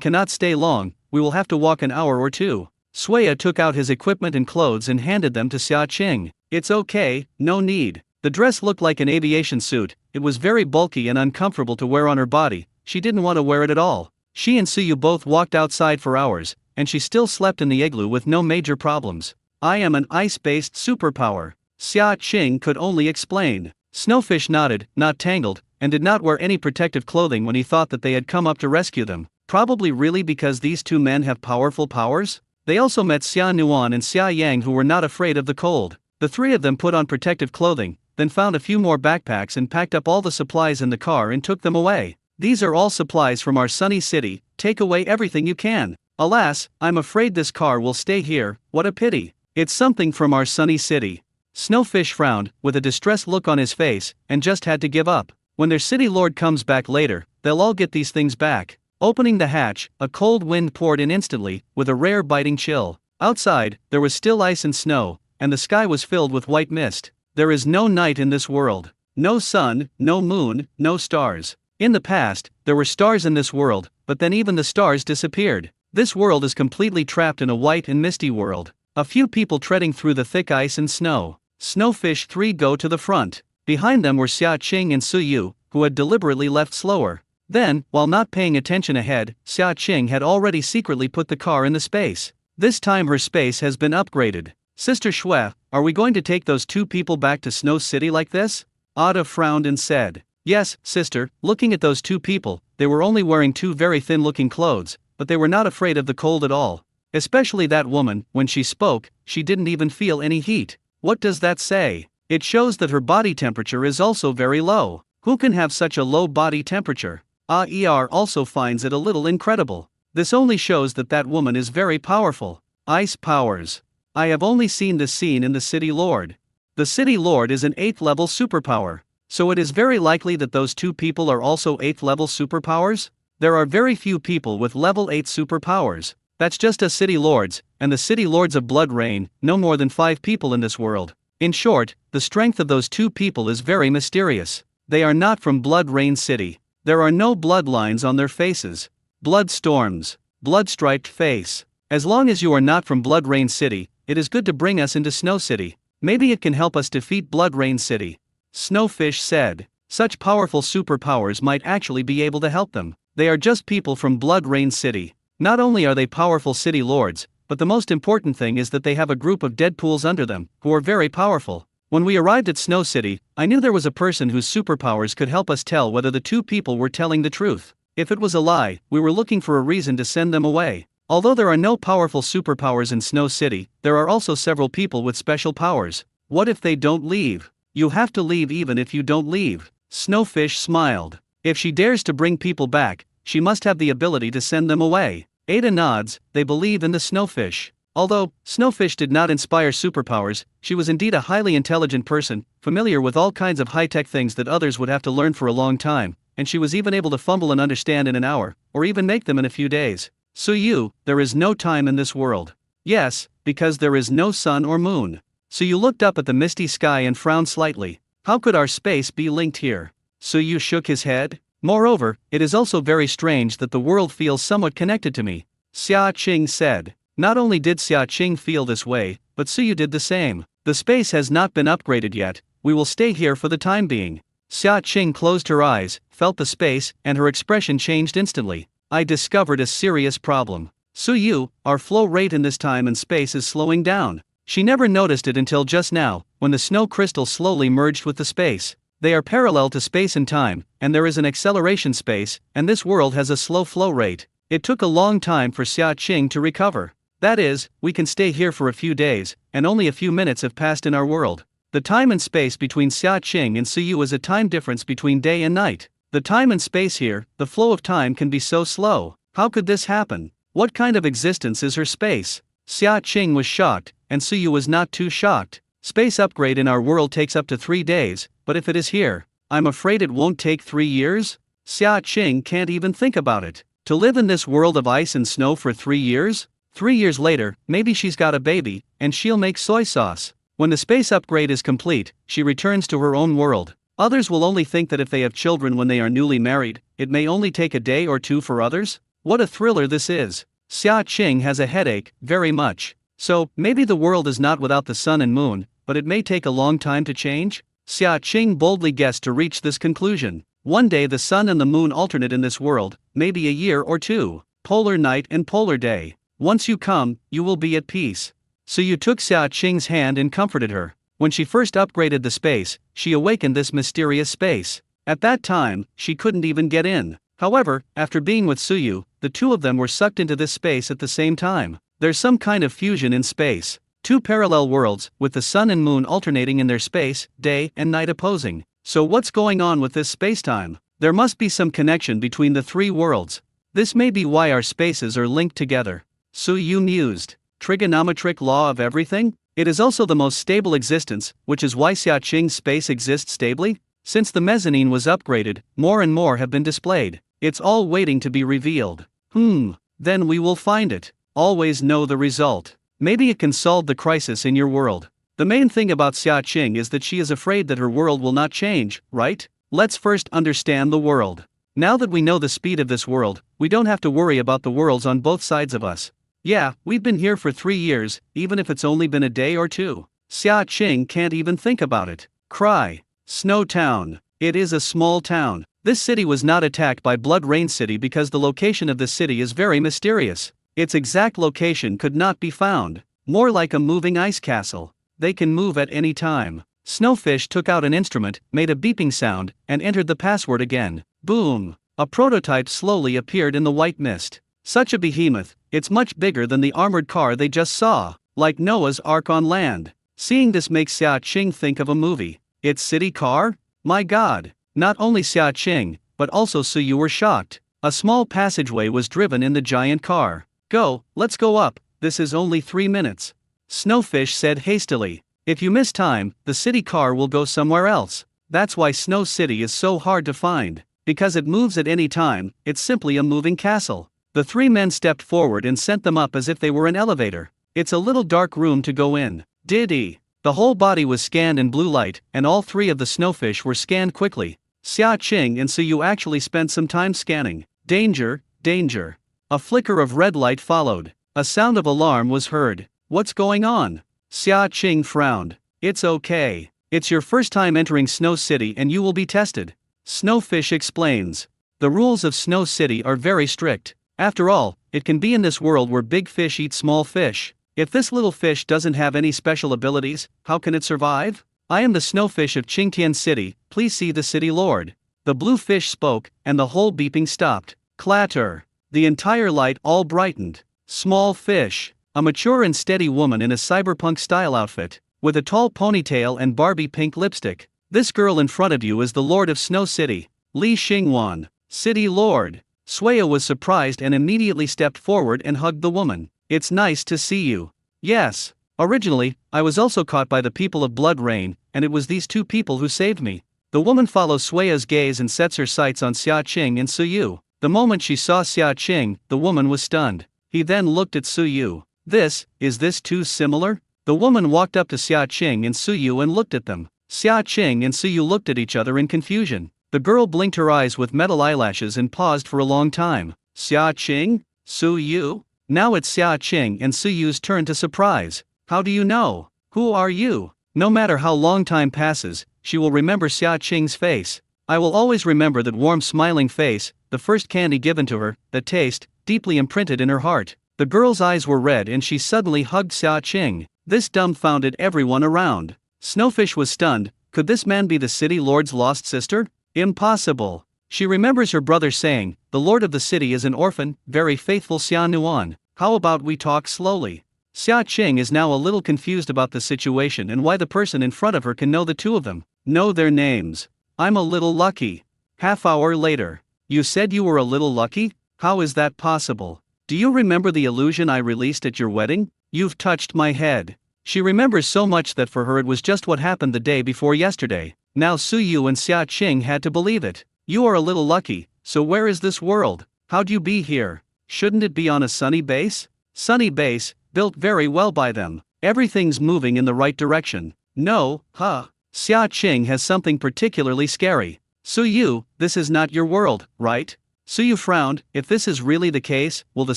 cannot stay long, we will have to walk an hour or two. Suya took out his equipment and clothes and handed them to Xia Qing. It's okay, no need. The dress looked like an aviation suit. It was very bulky and uncomfortable to wear on her body. She didn't want to wear it at all. She and Suyu both walked outside for hours, and she still slept in the igloo with no major problems. I am an ice-based superpower. Xia Qing could only explain. Snowfish nodded, not tangled, and did not wear any protective clothing when he thought that they had come up to rescue them. Probably really because these two men have powerful powers? They also met Xia Nuan and Xia Yang who were not afraid of the cold. The three of them put on protective clothing, then found a few more backpacks and packed up all the supplies in the car and took them away. These are all supplies from our sunny city, take away everything you can. Alas, I'm afraid this car will stay here, what a pity. It's something from our sunny city. Snowfish frowned, with a distressed look on his face, and just had to give up. When their city lord comes back later, they'll all get these things back. Opening the hatch, a cold wind poured in instantly, with a rare biting chill. Outside, there was still ice and snow, and the sky was filled with white mist. There is no night in this world. No sun, no moon, no stars. In the past, there were stars in this world, but then even the stars disappeared. This world is completely trapped in a white and misty world. A few people treading through the thick ice and snow. Snowfish 3 go to the front. Behind them were Xia Qing and Suyu, who had deliberately left slower. Then, while not paying attention ahead, Xia Qing had already secretly put the car in the space. This time her space has been upgraded. Sister Xue, are we going to take those two people back to Snow City like this? Ada frowned and said, yes, sister, looking at those two people, they were only wearing two very thin-looking clothes, but they were not afraid of the cold at all. Especially that woman, when she spoke, she didn't even feel any heat. What does that say? It shows that her body temperature is also very low. Who can have such a low body temperature? AER also finds it a little incredible. This only shows that that woman is very powerful. Ice powers. I have only seen this scene in the City Lord. The City Lord is an 8th level superpower. So it is very likely that those two people are also 8th level superpowers? There are very few people with level 8 superpowers. That's just us City Lords, and the City Lords of Blood Rain, no more than 5 people in this world. In short, the strength of those two people is very mysterious. They are not from Blood Rain City. There are no bloodlines on their faces. Blood storms. Blood-striped face. As long as you are not from Blood Rain City, it is good to bring us into Snow City. Maybe it can help us defeat Blood Rain City. Snowfish said. Such powerful superpowers might actually be able to help them. They are just people from Blood Rain City. Not only are they powerful city lords, but the most important thing is that they have a group of Deadpools under them, who are very powerful. When we arrived at Snow City, I knew there was a person whose superpowers could help us tell whether the two people were telling the truth. If it was a lie, we were looking for a reason to send them away. Although there are no powerful superpowers in Snow City, there are also several people with special powers. What if they don't leave? You have to leave even if you don't leave. Snowfish smiled. If she dares to bring people back, she must have the ability to send them away. Ada nods, they believe in the Snowfish. Although Snowfish did not inspire superpowers, she was indeed a highly intelligent person, familiar with all kinds of high-tech things that others would have to learn for a long time, and she was even able to fumble and understand in an hour, or even make them in a few days. Suyu, there is no time in this world. Yes, because there is no sun or moon. Suyu looked up at the misty sky and frowned slightly. How could our space be linked here? Suyu shook his head. Moreover, it is also very strange that the world feels somewhat connected to me. Xia Qing said. Not only did Xia Qing feel this way, but Suyu did the same. The space has not been upgraded yet, we will stay here for the time being. Xia Qing closed her eyes, felt the space, and her expression changed instantly. I discovered a serious problem. Suyu, our flow rate in this time and space is slowing down. She never noticed it until just now, when the snow crystal slowly merged with the space. They are parallel to space and time, and there is an acceleration space, and this world has a slow flow rate. It took a long time for Xia Qing to recover. That is, we can stay here for a few days, and only a few minutes have passed in our world. The time and space between Xia Qing and Suyu is a time difference between day and night. The time and space here, the flow of time can be so slow. How could this happen? What kind of existence is her space? Xia Qing was shocked, and Suyu was not too shocked. Space upgrade in our world takes up to 3 days, but if it is here, I'm afraid it won't take 3 years? Xia Qing can't even think about it. To live in this world of ice and snow for 3 years? 3 years later, maybe she's got a baby, and she'll make soy sauce. When the space upgrade is complete, she returns to her own world. Others will only think that if they have children when they are newly married, it may only take a day or two for others? What a thriller this is. Xia Qing has a headache, very much. So, maybe the world is not without the sun and moon, but it may take a long time to change? Xia Qing boldly guessed to reach this conclusion. One day the sun and the moon alternate in this world, maybe a year or two. Polar night and polar day. Once you come, you will be at peace. Suyu took Xia Qing's hand and comforted her. When she first upgraded the space, she awakened this mysterious space. At that time, she couldn't even get in. However, after being with Suyu, the two of them were sucked into this space at the same time. There's some kind of fusion in space. Two parallel worlds, with the sun and moon alternating in their space, day and night opposing. So what's going on with this spacetime? There must be some connection between the 3 worlds. This may be why our spaces are linked together. Suyu mused. Trigonometric law of everything? It is also the most stable existence, which is why Xia Qing's space exists stably? Since the mezzanine was upgraded, more and more have been displayed. It's all waiting to be revealed. Then we will find it. Always know the result. Maybe it can solve the crisis in your world. The main thing about Xia Qing is that she is afraid that her world will not change, right? Let's first understand the world. Now that we know the speed of this world, we don't have to worry about the worlds on both sides of us. Yeah, we've been here for 3 years, even if it's only been a day or two. Xia Qing can't even think about it. Cry. Snow Town. It is a small town. This city was not attacked by Blood Rain City because the location of the city is very mysterious. Its exact location could not be found. More like a moving ice castle. They can move at any time. Snowfish took out an instrument, made a beeping sound, and entered the password again. Boom. A prototype slowly appeared in the white mist. Such a behemoth, it's much bigger than the armored car they just saw. Like Noah's Ark on land. Seeing this makes Xia Qing think of a movie. It's city car? My god. Not only Xia Qing, but also Suyu were shocked. A small passageway was driven in the giant car. Go, let's go up, this is only 3 minutes. Snowfish said hastily. If you miss time, the city car will go somewhere else. That's why Snow City is so hard to find. Because it moves at any time, it's simply a moving castle. The three men stepped forward and sent them up as if they were an elevator. It's a little dark room to go in. Diddy. The whole body was scanned in blue light, and all three of the snowfish were scanned quickly. Xia Qing and Suyu actually spent some time scanning. Danger, danger. A flicker of red light followed. A sound of alarm was heard. What's going on? Xia Qing frowned. It's okay. It's your first time entering Snow City and you will be tested. Snowfish explains. The rules of Snow City are very strict. After all, it can be in this world where big fish eat small fish. If this little fish doesn't have any special abilities, how can it survive? I am the snowfish of Qingtian City, please see the city lord. The blue fish spoke, and the whole beeping stopped. Clatter. The entire light all brightened. Small fish. A mature and steady woman in a cyberpunk-style outfit, with a tall ponytail and Barbie pink lipstick. This girl in front of you is the Lord of Snow City, Li Xingwan, City Lord. Suya was surprised and immediately stepped forward and hugged the woman. It's nice to see you. Yes. Originally, I was also caught by the people of Blood Rain, and it was these two people who saved me. The woman follows Suya's gaze and sets her sights on Xia Qing and Suyu. The moment she saw Xia Qing, the woman was stunned. He then looked at Suyu. Is this too similar? The woman walked up to Xia Qing and Suyu and looked at them. Xia Qing and Suyu looked at each other in confusion. The girl blinked her eyes with metal eyelashes and paused for a long time. Xia Qing? Suyu? Now it's Xia Qing and Suyu's turn to surprise. How do you know? Who are you? No matter how long time passes, she will remember Xia Qing's face. I will always remember that warm smiling face, the first candy given to her, that taste, deeply imprinted in her heart. The girl's eyes were red and she suddenly hugged Xia Qing. This dumbfounded everyone around. Snowfish was stunned. Could this man be the city lord's lost sister? Impossible. She remembers her brother saying, the lord of the city is an orphan, very faithful Xia Nuan. How about we talk slowly? Xia Qing is now a little confused about the situation and why the person in front of her can know the two of them. Know their names. I'm a little lucky. Half-hour later. You said you were a little lucky? How is that possible? Do you remember the illusion I released at your wedding? You've touched my head. She remembers so much that for her it was just what happened the day before yesterday. Now Suyu and Xia Qing had to believe it. You are a little lucky, so where is this world? How'd you be here? Shouldn't it be on a sunny base? Sunny base, built very well by them. Everything's moving in the right direction. No, huh? Xia Qing has something particularly scary. Suyu, this is not your world, right? Suyu frowned. If this is really the case, will the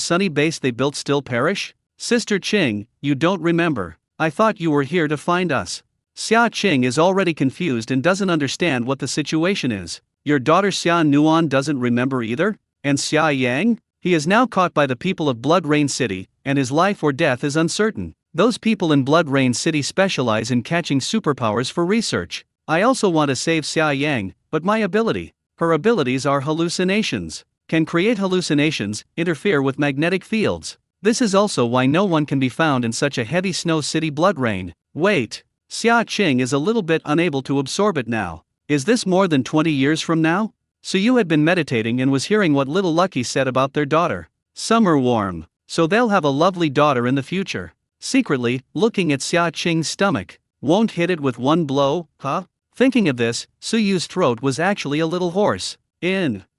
sunny base they built still perish? Sister Qing, you don't remember. I thought you were here to find us. Xia Qing is already confused and doesn't understand what the situation is. Your daughter Xia Nuan doesn't remember either? And Xia Yang? He is now caught by the people of Blood Rain City, and his life or death is uncertain. Those people in Blood Rain City specialize in catching superpowers for research. I also want to save Xia Yang, but my ability. Her abilities are hallucinations. Can create hallucinations, interfere with magnetic fields. This is also why no one can be found in such a heavy Snow City Blood Rain. Wait. Xia Qing is a little bit unable to absorb it now. Is this more than 20 years from now? Suyu had been meditating and was hearing what Little Lucky said about their daughter. Summer warm. So they'll have a lovely daughter in the future. Secretly, looking at Xia Qing's stomach. Won't hit it with one blow, huh? Thinking of this, Suyu's throat was actually a little hoarse.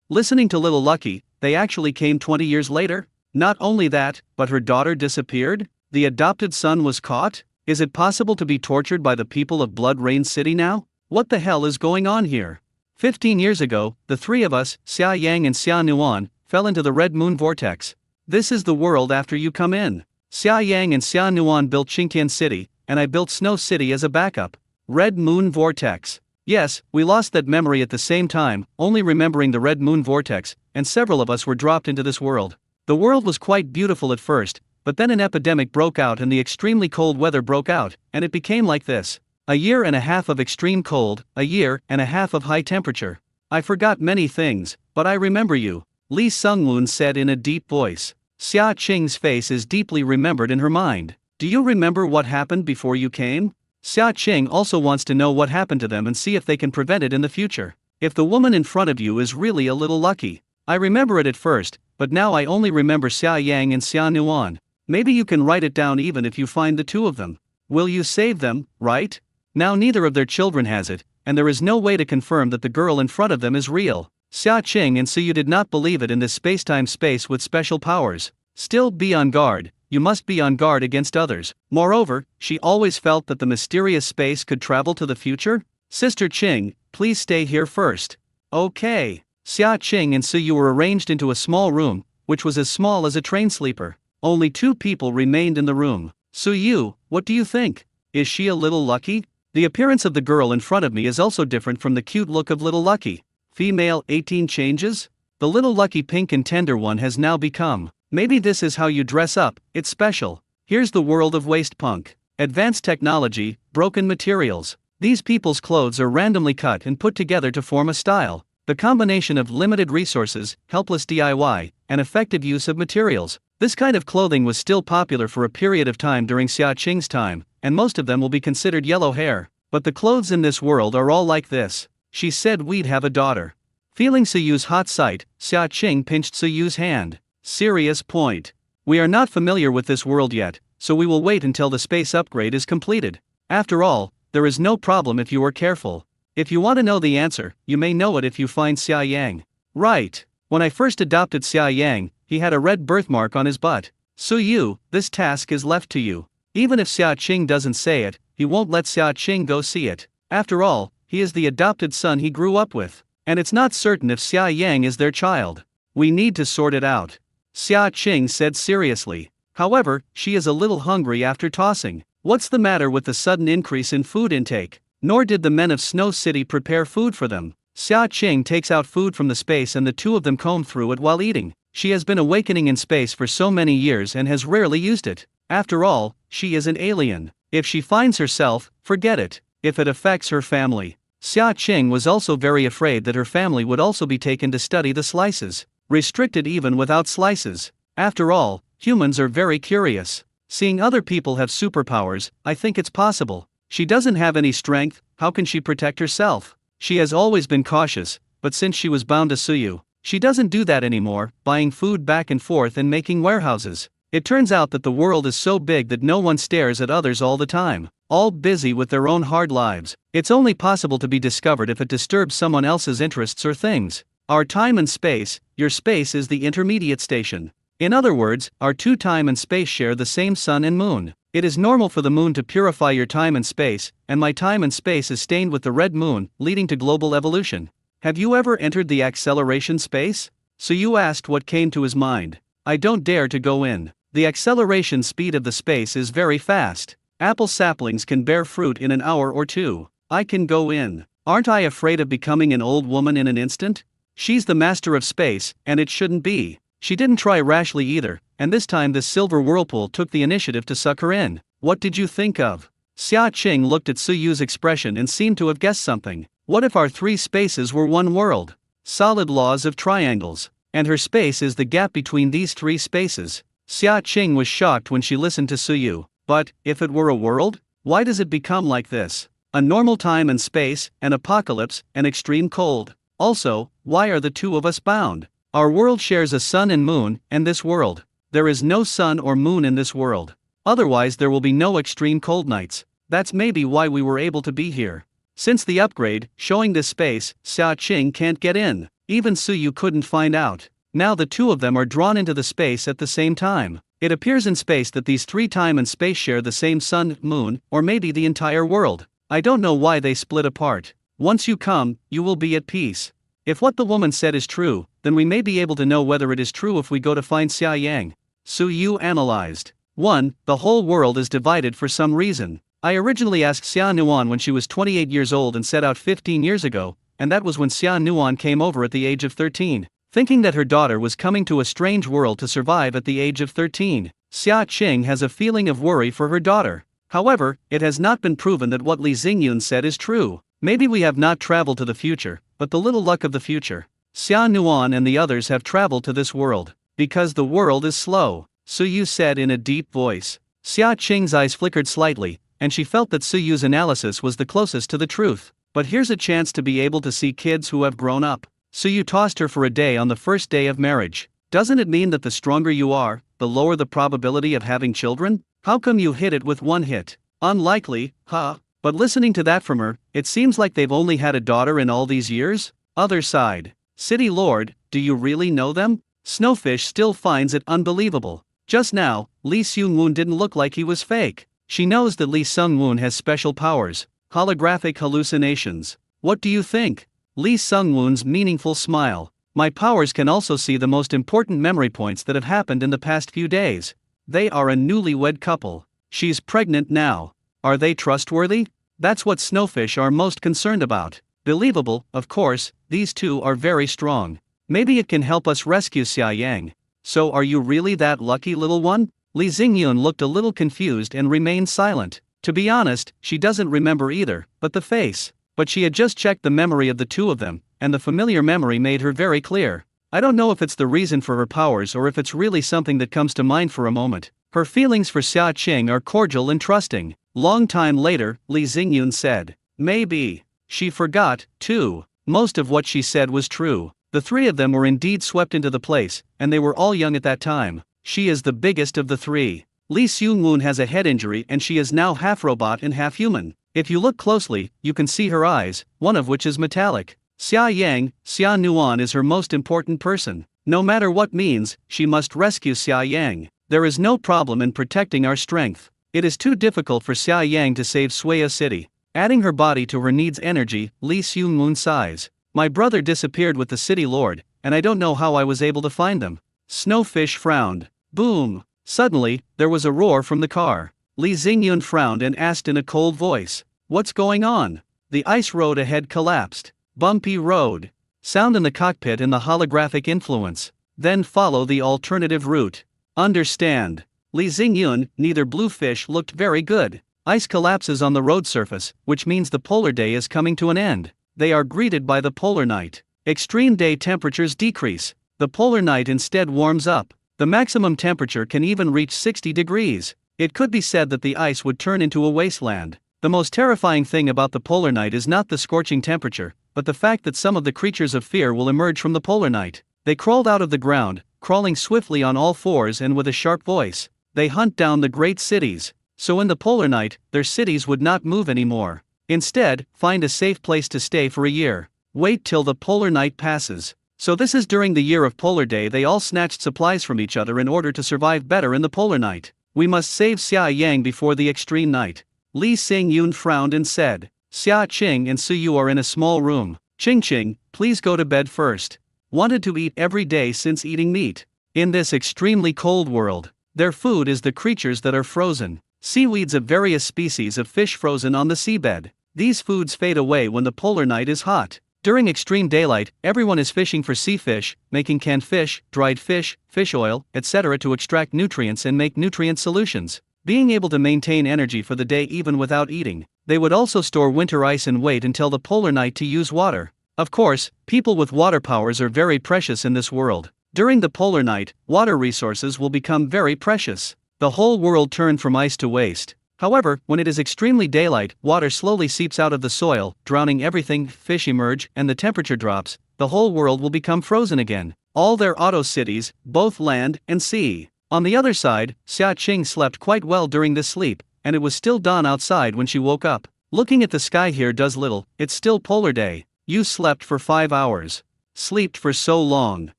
Listening to Little Lucky, they actually came 20 years later? Not only that, but her daughter disappeared? The adopted son was caught? Is it possible to be tortured by the people of Blood Rain City now? What the hell is going on here? 15 years ago, the three of us, Xia Yang and Xia Nuan, fell into the Red Moon Vortex. This is the world after you come in. Xia Yang and Xia Nuan built Qingtian City, and I built Snow City as a backup. Red Moon Vortex. Yes, we lost that memory at the same time, only remembering the Red Moon Vortex, and several of us were dropped into this world. The world was quite beautiful at first, but then an epidemic broke out and the extremely cold weather broke out, and it became like this. A year and a half of extreme cold, a year and a half of high temperature. I forgot many things, but I remember you, Li Sunglun said in a deep voice. Xia Qing's face is deeply remembered in her mind. Do you remember what happened before you came? Xia Qing also wants to know what happened to them and see if they can prevent it in the future. If the woman in front of you is really a little lucky. I remember it at first, but now I only remember Xia Yang and Xia Nuan. Maybe you can write it down even if you find the two of them. Will you save them, right? Now neither of their children has it, and there is no way to confirm that the girl in front of them is real. Xia Qing and Suyu did not believe it in this spacetime space with special powers. Still, be on guard. You must be on guard against others. Moreover, she always felt that the mysterious space could travel to the future. Sister Qing, please stay here first. Okay. Xia Qing and Suyu were arranged into a small room, which was as small as a train sleeper. Only 2 people remained in the room. Suyu, what do you think? Is she a little lucky? The appearance of the girl in front of me is also different from the cute look of Little Lucky. Female 18 changes? The Little Lucky pink and tender one has now become. Maybe this is how you dress up, it's special. Here's the world of waste punk. Advanced technology, broken materials. These people's clothes are randomly cut and put together to form a style. The combination of limited resources, helpless DIY, and effective use of materials. This kind of clothing was still popular for a period of time during Xia Qing's time, and most of them will be considered yellow hair. But the clothes in this world are all like this. She said we'd have a daughter. Feeling Suyu's hot sight, Xia Qing pinched Suyu's hand. Serious point. We are not familiar with this world yet, so we will wait until the space upgrade is completed. After all, there is no problem if you are careful. If you want to know the answer, you may know it if you find Xia Yang. Right. When I first adopted Xia Yang, he had a red birthmark on his butt. Suyu, this task is left to you. Even if Xia Qing doesn't say it, he won't let Xia Qing go see it. After all, he is the adopted son he grew up with. And it's not certain if Xia Yang is their child. We need to sort it out. Xia Qing said seriously. However, she is a little hungry after tossing. What's the matter with the sudden increase in food intake? Nor did the men of Snow City prepare food for them. Xia Qing takes out food from the space and the 2 of them comb through it while eating. She has been awakening in space for so many years and has rarely used it. After all, she is an alien. If she finds herself, forget it. If it affects her family. Xia Qing was also very afraid that her family would also be taken to study the slices. Restricted even without slices. After all, humans are very curious. Seeing other people have superpowers, I think it's possible. She doesn't have any strength, how can she protect herself? She has always been cautious, but since she was bound to Suyu, she doesn't do that anymore, buying food back and forth and making warehouses. It turns out that the world is so big that no one stares at others all the time, all busy with their own hard lives. It's only possible to be discovered if it disturbs someone else's interests or things. Our time and space, your space is the intermediate station. In other words, our 2 time and space share the same sun and moon. It is normal for the moon to purify your time and space, and my time and space is stained with the red moon, leading to global evolution. Have you ever entered the acceleration space? So you asked what came to his mind. I don't dare to go in. The acceleration speed of the space is very fast. Apple saplings can bear fruit in an hour or 2. I can go in. Aren't I afraid of becoming an old woman in an instant? She's the master of space, and it shouldn't be. She didn't try rashly either, and this time this silver whirlpool took the initiative to suck her in. What did you think of? Xia Qing looked at Suyu's expression and seemed to have guessed something. What if our 3 spaces were one world? Solid laws of triangles. And her space is the gap between these 3 spaces. Xia Qing was shocked when she listened to Suyu. But, if it were a world? Why does it become like this? A normal time and space, an apocalypse, an extreme cold. Also, why are the 2 of us bound? Our world shares a sun and moon, and this world. There is no sun or moon in this world. Otherwise there will be no extreme cold nights. That's maybe why we were able to be here. Since the upgrade, showing this space, Xia Qing can't get in. Even Suyu couldn't find out. Now the 2 of them are drawn into the space at the same time. It appears in space that these 3 time and space share the same sun, moon, or maybe the entire world. I don't know why they split apart. Once you come, you will be at peace. If what the woman said is true, then we may be able to know whether it is true if we go to find Xia Yang. Suyu analyzed. 1. The whole world is divided for some reason. I originally asked Xia Nuan when she was 28 years old and set out 15 years ago, and that was when Xia Nuan came over at the age of 13. Thinking that her daughter was coming to a strange world to survive at the age of 13. Xia Qing has a feeling of worry for her daughter. However, it has not been proven that what Li Xingyun said is true. Maybe we have not traveled to the future, but the little luck of the future. Xia Nuan and the others have traveled to this world. Because the world is slow, Suyu said in a deep voice. Xia Qing's eyes flickered slightly, and she felt that Suyu's analysis was the closest to the truth. But here's a chance to be able to see kids who have grown up. Suyu tossed her for a day on the first day of marriage. Doesn't it mean that the stronger you are, the lower the probability of having children? How come you hit it with one hit? Unlikely, huh? But listening to that from her, it seems like they've only had a daughter in all these years? Other side. City Lord, do you really know them? Snowfish still finds it unbelievable. Just now, Lee Seung-woon didn't look like he was fake. She knows that Lee Seung-woon has special powers, holographic hallucinations. What do you think? Lee Seung-woon's meaningful smile. My powers can also see the most important memory points that have happened in the past few days. They are a newlywed couple. She's pregnant now. Are they trustworthy? That's what Snowfish are most concerned about. Believable, of course, these two are very strong. Maybe it can help us rescue Xia Yang. So are you really that lucky, little one? Lee Xingyun looked a little confused and remained silent. To be honest, she doesn't remember either, but the face. But she had just checked the memory of the two of them, and the familiar memory made her very clear. I don't know if it's the reason for her powers or if it's really something that comes to mind for a moment. Her feelings for Xia Qing are cordial and trusting. Long time later, Lee Xingyun said. Maybe. She forgot, too. Most of what she said was true. The three of them were indeed swept into the place, and they were all young at that time. She is the biggest of the three. Lee Seung-woon has a head injury and she is now half robot and half human. If you look closely, you can see her eyes, one of which is metallic. Xia Yang, Xia Nuan is her most important person. No matter what means, she must rescue Xia Yang. There is no problem in protecting our strength. It is too difficult for Xia Yang to save Sueya City. Adding her body to her needs energy, Lee Seung-woon sighs. My brother disappeared with the city lord, and I don't know how I was able to find them. Snowfish frowned. Boom! Suddenly, there was a roar from the car. Lee Xingyun frowned and asked in a cold voice. What's going on? The ice road ahead collapsed. Bumpy road. Sound in the cockpit and the holographic influence. Then follow the alternative route. Understand. Lee Xingyun, neither bluefish looked very good. Ice collapses on the road surface, which means the polar day is coming to an end. They are greeted by the polar night. Extreme day temperatures decrease. The polar night instead warms up. The maximum temperature can even reach 60 degrees. It could be said that the ice would turn into a wasteland. The most terrifying thing about the polar night is not the scorching temperature, but the fact that some of the creatures of fear will emerge from the polar night. They crawled out of the ground, crawling swiftly on all fours and with a sharp voice. They hunt down the great cities. So in the polar night, their cities would not move anymore. Instead, find a safe place to stay for a year. Wait till the polar night passes. So this is during the year of polar day they all snatched supplies from each other in order to survive better in the polar night. We must save Xia Yang before the extreme night. Lee Xingyun frowned and said. Xia Qing and Suyu are in a small room. Qing, please go to bed first. Wanted to eat every day since eating meat. In this extremely cold world, their food is the creatures that are frozen. Seaweeds of various species of fish frozen on the seabed. These foods fade away when the polar night is hot. During extreme daylight, everyone is fishing for sea fish, making canned fish, dried fish oil, etc. to extract nutrients and make nutrient solutions. Being able to maintain energy for the day even without eating, they would also store winter ice and wait until the polar night to use water. Of course, people with water powers are very precious in this world. During the polar night, water resources will become very precious. The whole world turned from ice to waste. However, when it is extremely daylight, water slowly seeps out of the soil, drowning everything, fish emerge, and the temperature drops. The whole world will become frozen again. All their auto cities, both land and sea. On the other side, Xia Qing slept quite well during this sleep, and it was still dawn outside when she woke up. Looking at the sky here does little, it's still polar day. You slept for 5 hours. Slept for so long.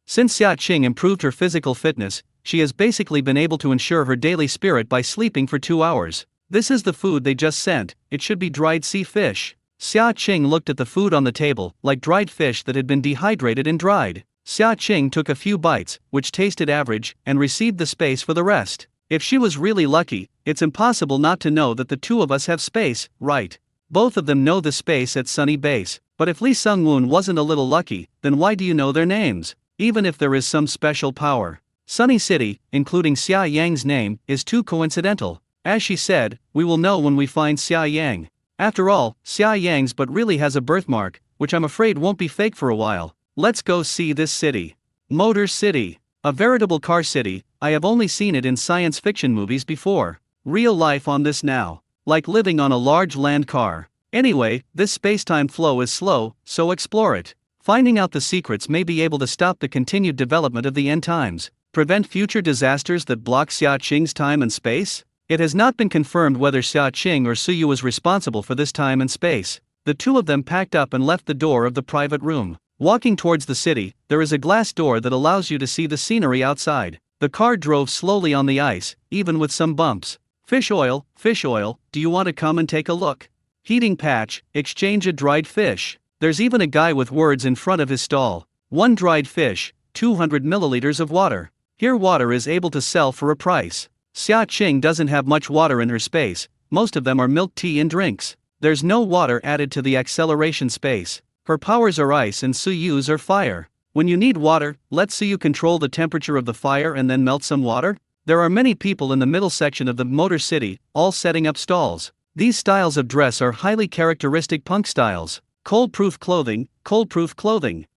Since Xia Qing improved her physical fitness, she has basically been able to ensure her daily spirit by sleeping for 2 hours. This is the food they just sent, it should be dried sea fish. Xia Qing looked at the food on the table, like dried fish that had been dehydrated and dried. Xia Qing took a few bites, which tasted average, and received the space for the rest. If she was really lucky, it's impossible not to know that the two of us have space, right? Both of them know the space at Sunny Base, but if Lee Seung-woon wasn't a little lucky, then why do you know their names? Even if there is some special power. Sunny City, including Xia Yang's name, is too coincidental. As she said, we will know when we find Xia Yang. After all, Xia Yang's but really has a birthmark, which I'm afraid won't be fake for a while. Let's go see this city. Motor City. A veritable car city, I have only seen it in science fiction movies before. Real life on this now. Like living on a large land car. Anyway, this space-time flow is slow, so explore it. Finding out the secrets may be able to stop the continued development of the end times. Prevent future disasters that block Xia Qing's time and space? It has not been confirmed whether Xia Qing or Suyu was responsible for this time and space. The two of them packed up and left the door of the private room. Walking towards the city, there is a glass door that allows you to see the scenery outside. The car drove slowly on the ice, even with some bumps. Fish oil, do you want to come and take a look? Heating patch, exchange a dried fish. There's even a guy with words in front of his stall. 1 dried fish, 200 milliliters of water. Here water is able to sell for a price. Xia Qing doesn't have much water in her space, most of them are milk tea and drinks. There's no water added to the acceleration space. Her powers are ice and Suyu's are fire. When you need water, let Suyu control the temperature of the fire and then melt some water? There are many people in the middle section of the Motor City, all setting up stalls. These styles of dress are highly characteristic punk styles. Cold-proof clothing,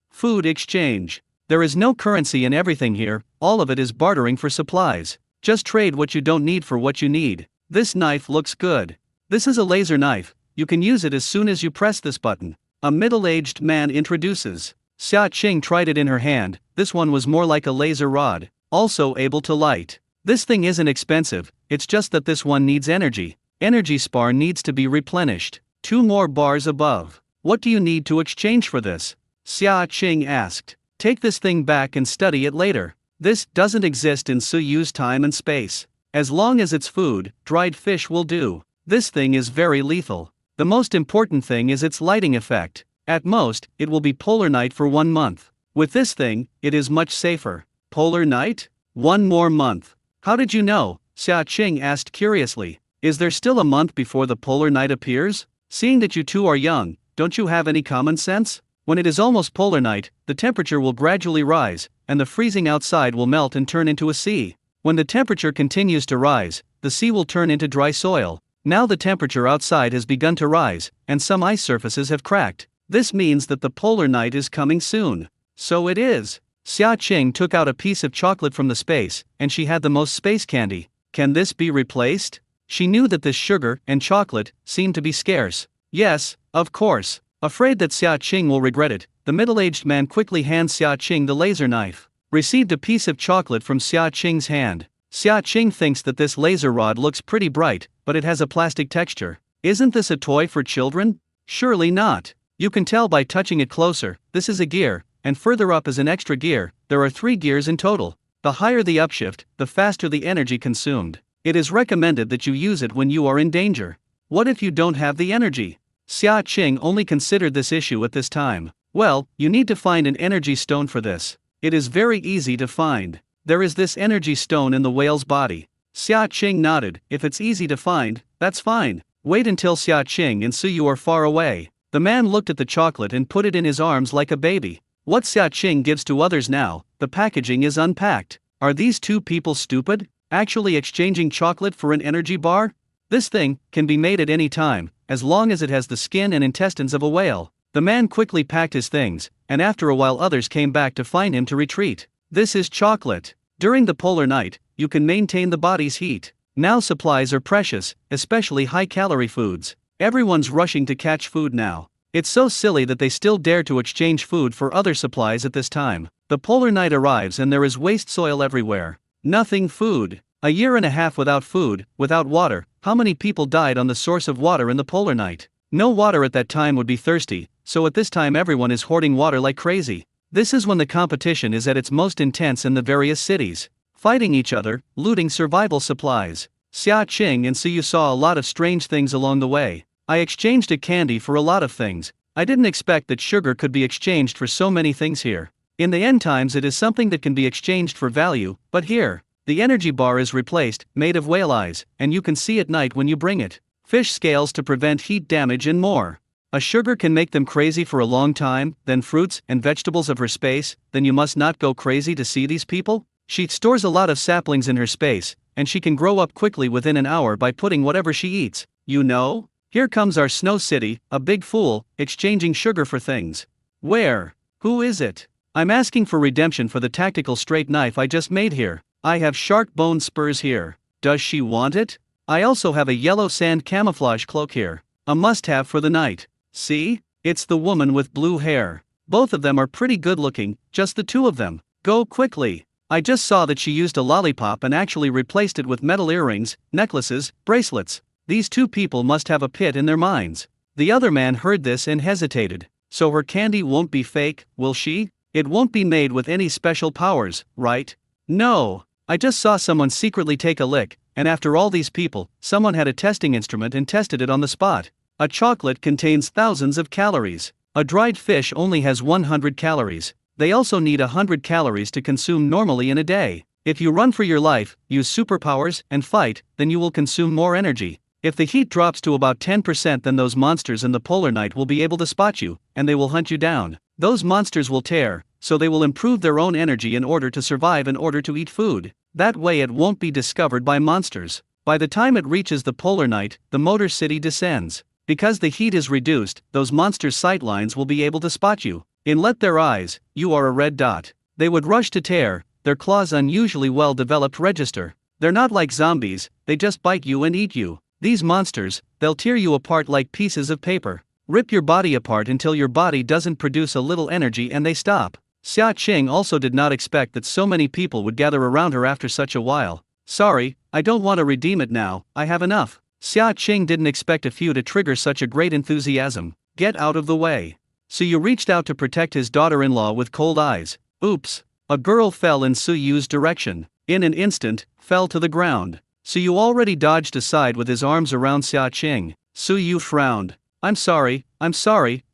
food exchange. There is no currency in everything here, all of it is bartering for supplies. Just trade what you don't need for what you need. This knife looks good. This is a laser knife, you can use it as soon as you press this button. A middle-aged man introduces. Xia Qing tried it in her hand, this one was more like a laser rod, also able to light. This thing isn't expensive, it's just that this one needs energy. Energy spar needs to be replenished. 2 more bars above. What do you need to exchange for this? Xia Qing asked. Take this thing back and study it later. This doesn't exist in Suyu's time and space. As long as it's food, dried fish will do. This thing is very lethal. The most important thing is its lighting effect. At most, it will be polar night for 1 month. With this thing, it is much safer. Polar night? 1 more month. How did you know? Xia Qing asked curiously. Is there still a month before the polar night appears? Seeing that you two are young, don't you have any common sense? When it is almost polar night, the temperature will gradually rise, and the freezing outside will melt and turn into a sea. When the temperature continues to rise, the sea will turn into dry soil. Now the temperature outside has begun to rise, and some ice surfaces have cracked. This means that the polar night is coming soon. So it is. Xia Qing took out a piece of chocolate from the space, and she had the most space candy. Can this be replaced? She knew that this sugar and chocolate seemed to be scarce. Yes, of course. Afraid that Xia Qing will regret it, the middle-aged man quickly hands Xia Qing the laser knife. Received a piece of chocolate from Xia Qing's hand. Xia Qing thinks that this laser rod looks pretty bright, but it has a plastic texture. Isn't this a toy for children? Surely not. You can tell by touching it closer, this is a gear, and further up is an extra gear. There are 3 gears in total. The higher the upshift, the faster the energy consumed. It is recommended that you use it when you are in danger. What if you don't have the energy? Xia Qing only considered this issue at this time. Well, you need to find an energy stone for this. It is very easy to find. There is this energy stone in the whale's body. Xia Qing nodded. If it's easy to find, that's fine. Wait until Xia Qing and Suyu are far away. The man looked at the chocolate and put it in his arms like a baby. What Xia Qing gives to others now, the packaging is unpacked. Are these two people stupid? Actually exchanging chocolate for an energy bar? This thing can be made at any time, as long as it has the skin and intestines of a whale. The man quickly packed his things, and after a while others came back to find him to retreat. This is chocolate. During the polar night, you can maintain the body's heat. Now supplies are precious, especially high-calorie foods. Everyone's rushing to catch food now. It's so silly that they still dare to exchange food for other supplies at this time. The polar night arrives and there is waste soil everywhere. Nothing food. A year and a half without food, without water. How many people died on the source of water in the polar night? No water at that time would be thirsty, so at this time everyone is hoarding water like crazy. This is when the competition is at its most intense in the various cities. Fighting each other, looting survival supplies. Xia Qing and Suyu saw a lot of strange things along the way. I exchanged a candy for a lot of things. I didn't expect that sugar could be exchanged for so many things here. In the end times it is something that can be exchanged for value, but here, the energy bar is replaced, made of whale eyes, and you can see at night when you bring it. Fish scales to prevent heat damage and more. A sugar can make them crazy for a long time, then fruits and vegetables of her space, then you must not go crazy to see these people? She stores a lot of saplings in her space, and she can grow up quickly within an hour by putting whatever she eats. You know? Here comes our snow city, a big fool, exchanging sugar for things. Where? Who is it? I'm asking for redemption for the tactical straight knife I just made here. I have shark bone spurs here. Does she want it? I also have a yellow sand camouflage cloak here. A must-have for the night. See? It's the woman with blue hair. Both of them are pretty good looking, just the two of them. Go quickly. I just saw that she used a lollipop and actually replaced it with metal earrings, necklaces, bracelets. These two people must have a pit in their minds. The other man heard this and hesitated. So her candy won't be fake, will she? It won't be made with any special powers, right? No. I just saw someone secretly take a lick, and after all these people, someone had a testing instrument and tested it on the spot. A chocolate contains thousands of calories. A dried fish only has 100 calories. They also need 100 calories to consume normally in a day. If you run for your life, use superpowers, and fight, then you will consume more energy. If the heat drops to about 10%, then those monsters in the polar night will be able to spot you, and they will hunt you down. Those monsters will tear, so they will improve their own energy in order to survive, in order to eat food. That way it won't be discovered by monsters. By the time it reaches the polar night, the motor city descends. Because the heat is reduced, those monsters' sight lines will be able to spot you. In Let Their Eyes, you are a red dot. They would rush to tear, their claws unusually well developed register. They're not like zombies, they just bite you and eat you. These monsters, they'll tear you apart like pieces of paper. Rip your body apart until your body doesn't produce a little energy and they stop. Xia Qing also did not expect that so many people would gather around her after such a while. Sorry, I don't want to redeem it now, I have enough. Xia Qing didn't expect a few to trigger such a great enthusiasm. Get out of the way. Su Yu reached out to protect his daughter-in-law with cold eyes. Oops. A girl fell in Su Yu's direction. In an instant, fell to the ground. Su Yu already dodged aside with his arms around Xia Qing. Su Yu frowned. I'm sorry,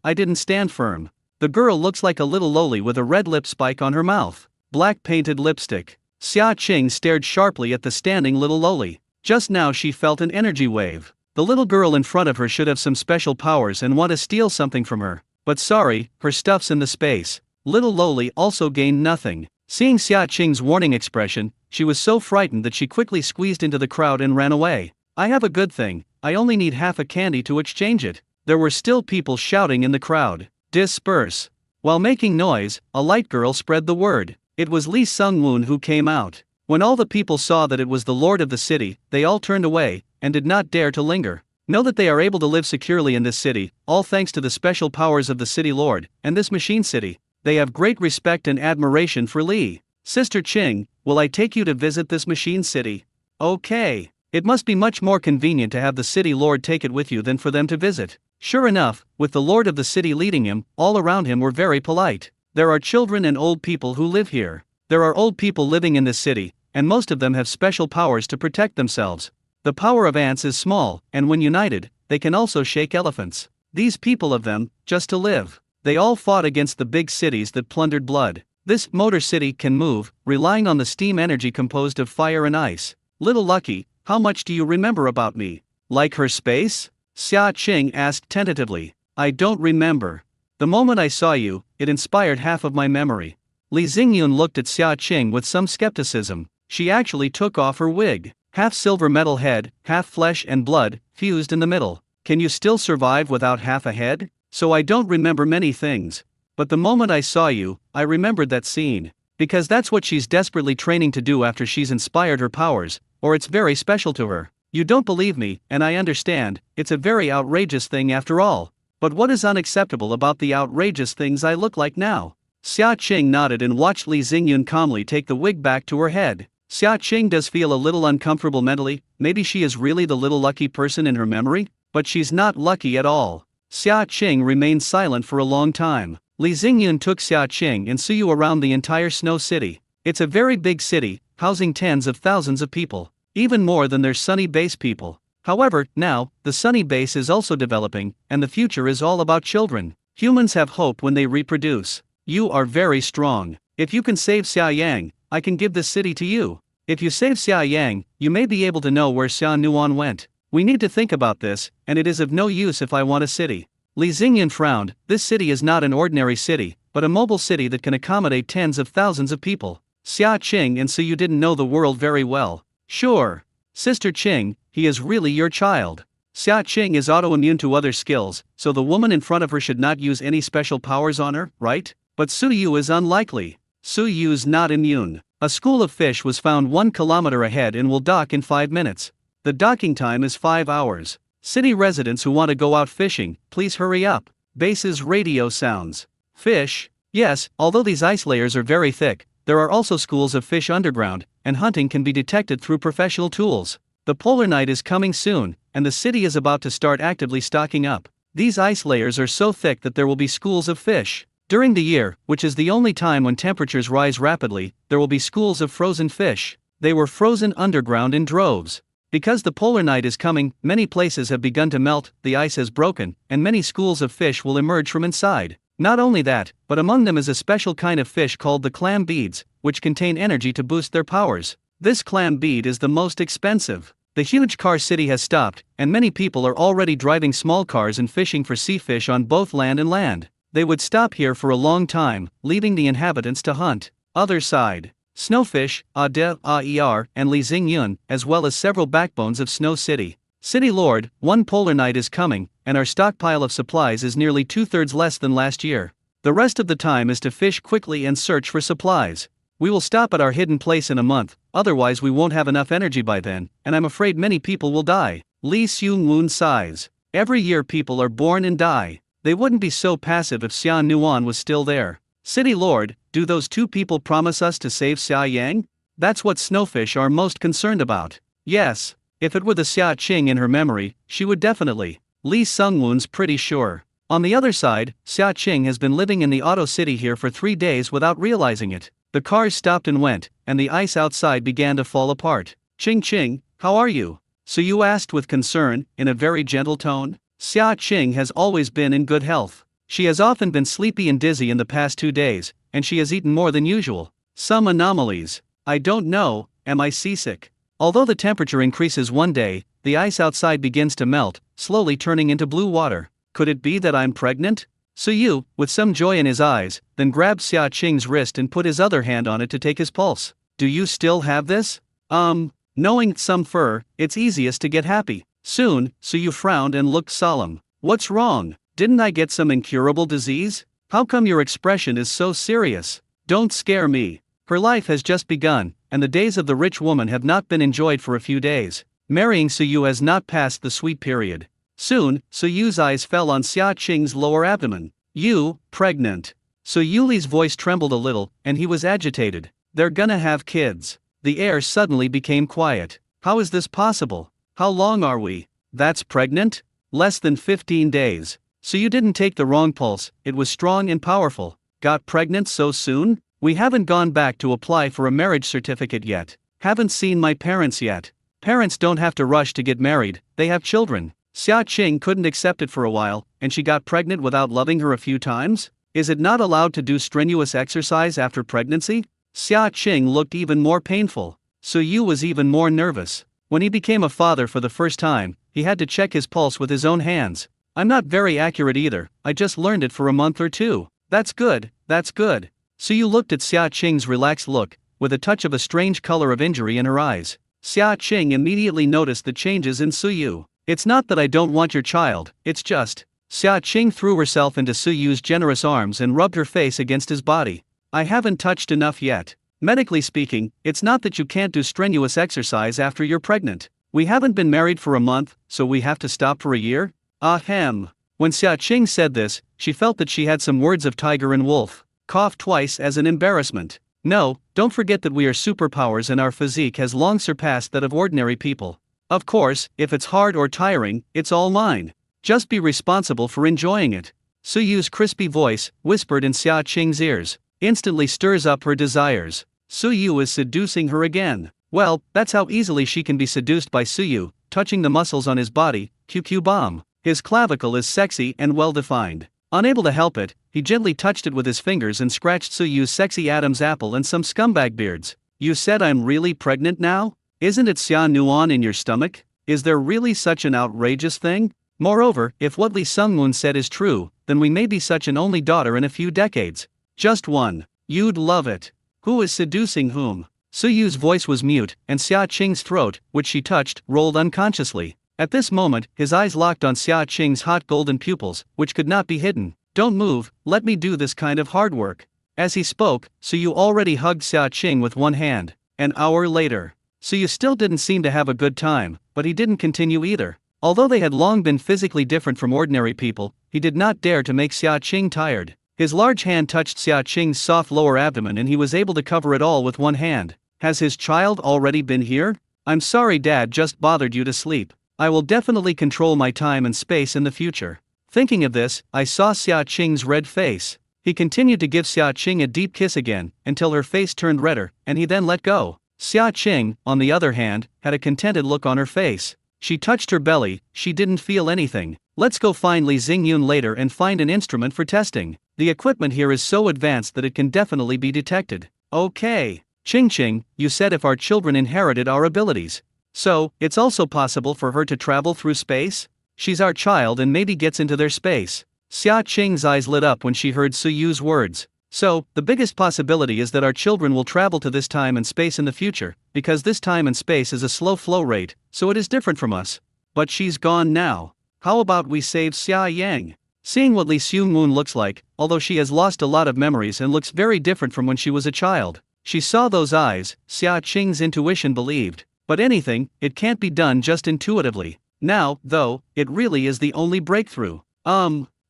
I didn't stand firm. The girl looks like a little loli with a red lip spike on her mouth. Black painted lipstick. Xia Qing stared sharply at the standing little loli. Just now she felt an energy wave. The little girl in front of her should have some special powers and want to steal something from her. But sorry, her stuff's in the space. Little loli also gained nothing. Seeing Xia Qing's warning expression, she was so frightened that she quickly squeezed into the crowd and ran away. I have a good thing, I only need half a candy to exchange it. There were still people shouting in the crowd. Disperse. While making noise, a light girl spread the word. It was Li Sungwoon who came out. When all the people saw that it was the lord of the city, they all turned away, and did not dare to linger. Know that they are able to live securely in this city, all thanks to the special powers of the city lord, and this machine city. They have great respect and admiration for Li. Sister Qing, will I take you to visit this machine city? Okay. It must be much more convenient to have the city lord take it with you than for them to visit. Sure enough, with the lord of the city leading him, all around him were very polite. There are children and old people who live here. There are old people living in this city, and most of them have special powers to protect themselves. The power of ants is small, and when united, they can also shake elephants. These people of them, just to live. They all fought against the big cities that plundered blood. This motor city can move, relying on the steam energy composed of fire and ice. Little Lucky, how much do you remember about me? Like her space? Xia Qing asked tentatively. I don't remember. The moment I saw you, it inspired half of my memory. Li Xingyun looked at Xia Qing with some skepticism. She actually took off her wig. Half silver metal head, half flesh and blood, fused in the middle. Can you still survive without half a head? So I don't remember many things. But the moment I saw you, I remembered that scene. Because that's what she's desperately training to do after she's inspired her powers, or it's very special to her. You don't believe me, and I understand, it's a very outrageous thing after all. But what is unacceptable about the outrageous things I look like now? Xia Qing nodded and watched Li Xingyun calmly take the wig back to her head. Xia Qing does feel a little uncomfortable mentally. Maybe she is really the little lucky person in her memory? But she's not lucky at all. Xia Qing remained silent for a long time. Li Xingyun took Xia Qing and Su Yu around the entire snow city. It's a very big city, housing tens of thousands of people. Even more than their sunny base people. However, now, the sunny base is also developing, and the future is all about children. Humans have hope when they reproduce. You are very strong. If you can save Xia Yang, I can give this city to you. If you save Xia Yang, you may be able to know where Xia Nuan went. We need to think about this, and it is of no use if I want a city. Li Xingyun frowned. This city is not an ordinary city, but a mobile city that can accommodate tens of thousands of people. Xia Qing and Su Yu didn't know the world very well. Sure. Sister Qing, he is really your child. Xia Qing is autoimmune to other skills, so the woman in front of her should not use any special powers on her, right? But Su Yu is unlikely. Su Yu's not immune. A school of fish was found 1 kilometer ahead and will dock in 5 minutes. The docking time is 5 hours. City residents who want to go out fishing, please hurry up. Base's radio sounds. Fish? Yes, although these ice layers are very thick, there are also schools of fish underground, and hunting can be detected through professional tools. The polar night is coming soon, and the city is about to start actively stocking up. These ice layers are so thick that there will be schools of fish. During the year, which is the only time when temperatures rise rapidly, there will be schools of frozen fish. They were frozen underground in droves. Because the polar night is coming, many places have begun to melt, the ice has broken, and many schools of fish will emerge from inside. Not only that, but among them is a special kind of fish called the clam beads, which contain energy to boost their powers. This clam bead is the most expensive. The huge car city has stopped, and many people are already driving small cars and fishing for sea fish on both land and land. They would stop here for a long time, leaving the inhabitants to hunt. Other side. Snowfish, Aer, and Li Xingyun, as well as several backbones of Snow City. City Lord, one polar night is coming, and our stockpile of supplies is nearly 2/3 less than last year. The rest of the time is to fish quickly and search for supplies. We will stop at our hidden place in a month, otherwise we won't have enough energy by then, and I'm afraid many people will die. Li Xiongwun sighs. Every year people are born and die. They wouldn't be so passive if Xia Nuan was still there. City Lord, do those two people promise us to save Xia Yang? That's what snowfish are most concerned about. Yes. If it were the Xia Qing in her memory, she would definitely. Li Sungwun's pretty sure. On the other side, Xia Qing has been living in the auto city here for 3 days without realizing it. The cars stopped and went, and the ice outside began to fall apart. Qing, how are you? So you asked with concern, in a very gentle tone. Xia Qing has always been in good health. She has often been sleepy and dizzy in the past 2 days, and she has eaten more than usual. Some anomalies. I don't know, am I seasick? Although the temperature increases one day, the ice outside begins to melt, slowly turning into blue water. Could it be that I'm pregnant? Su Yu, with some joy in his eyes, then grabbed Xia Qing's wrist and put his other hand on it to take his pulse. Do you still have this? Knowing some fur, it's easiest to get happy. Soon, Su Yu frowned and looked solemn. What's wrong? Didn't I get some incurable disease? How come your expression is so serious? Don't scare me. Her life has just begun, and the days of the rich woman have not been enjoyed for a few days. Marrying Su Yu has not passed the sweet period. Soon, Su Yu's eyes fell on Xia Qing's lower abdomen. You, pregnant. Su Yuli's voice trembled a little, and he was agitated. They're gonna have kids. The air suddenly became quiet. How is this possible? How long are we? That's pregnant? Less than 15 days. So you didn't take the wrong pulse, it was strong and powerful. Got pregnant so soon? We haven't gone back to apply for a marriage certificate yet. Haven't seen my parents yet. Parents don't have to rush to get married, they have children. Xia Qing couldn't accept it for a while, and she got pregnant without loving her a few times? Is it not allowed to do strenuous exercise after pregnancy? Xia Qing looked even more painful. Su Yu was even more nervous. When he became a father for the first time, he had to check his pulse with his own hands. I'm not very accurate either, I just learned it for a month or two. That's good, that's good. Su Yu looked at Xia Qing's relaxed look, with a touch of a strange color of injury in her eyes. Xia Qing immediately noticed the changes in Su Yu. It's not that I don't want your child, it's just. Xia Qing threw herself into Su Yu's generous arms and rubbed her face against his body. I haven't touched enough yet. Medically speaking, it's not that you can't do strenuous exercise after you're pregnant. We haven't been married for a month, so we have to stop for a year? Ahem. When Xia Qing said this, she felt that she had some words of tiger and wolf. Coughed twice as an embarrassment. No, don't forget that we are superpowers and our physique has long surpassed that of ordinary people. Of course, if it's hard or tiring, it's all mine. Just be responsible for enjoying it. Su Yu's crispy voice, whispered in Xia Qing's ears, instantly stirs up her desires. Su Yu is seducing her again. Well, that's how easily she can be seduced by Su Yu, touching the muscles on his body, QQ bomb. His clavicle is sexy and well-defined. Unable to help it, he gently touched it with his fingers and scratched Su Yu's sexy Adam's apple and some scumbag beards. You said I'm really pregnant now? Isn't it Xia Nuan in your stomach? Is there really such an outrageous thing? Moreover, if what Li Sungwun said is true, then we may be such an only daughter in a few decades. Just one. You'd love it. Who is seducing whom? Su Yu's voice was mute, and Xia Qing's throat, which she touched, rolled unconsciously. At this moment, his eyes locked on Xia Qing's hot golden pupils, which could not be hidden. Don't move, let me do this kind of hard work. As he spoke, Su Yu already hugged Xia Qing with one hand. An hour later. Su Yu still didn't seem to have a good time, but he didn't continue either. Although they had long been physically different from ordinary people, he did not dare to make Xia Qing tired. His large hand touched Xia Qing's soft lower abdomen and he was able to cover it all with one hand. Has his child already been here? I'm sorry Dad just bothered you to sleep. I will definitely control my time and space in the future. Thinking of this, I saw Xia Qing's red face. He continued to give Xia Qing a deep kiss again, until her face turned redder, and he then let go. Xia Qing, on the other hand, had a contented look on her face. She touched her belly, she didn't feel anything. Let's go find Li Xingyun later and find an instrument for testing. The equipment here is so advanced that it can definitely be detected. Okay. Qing, you said if our children inherited our abilities. So, it's also possible for her to travel through space? She's our child and maybe gets into their space. Xia Qing's eyes lit up when she heard Su Yu's words. So, the biggest possibility is that our children will travel to this time and space in the future, because this time and space is a slow flow rate, so it is different from us. But she's gone now. How about we save Xia Yang? Seeing what Li Xingyun looks like, although she has lost a lot of memories and looks very different from when she was a child. She saw those eyes, Xia Qing's intuition believed. But anything, it can't be done just intuitively. Now, though, it really is the only breakthrough.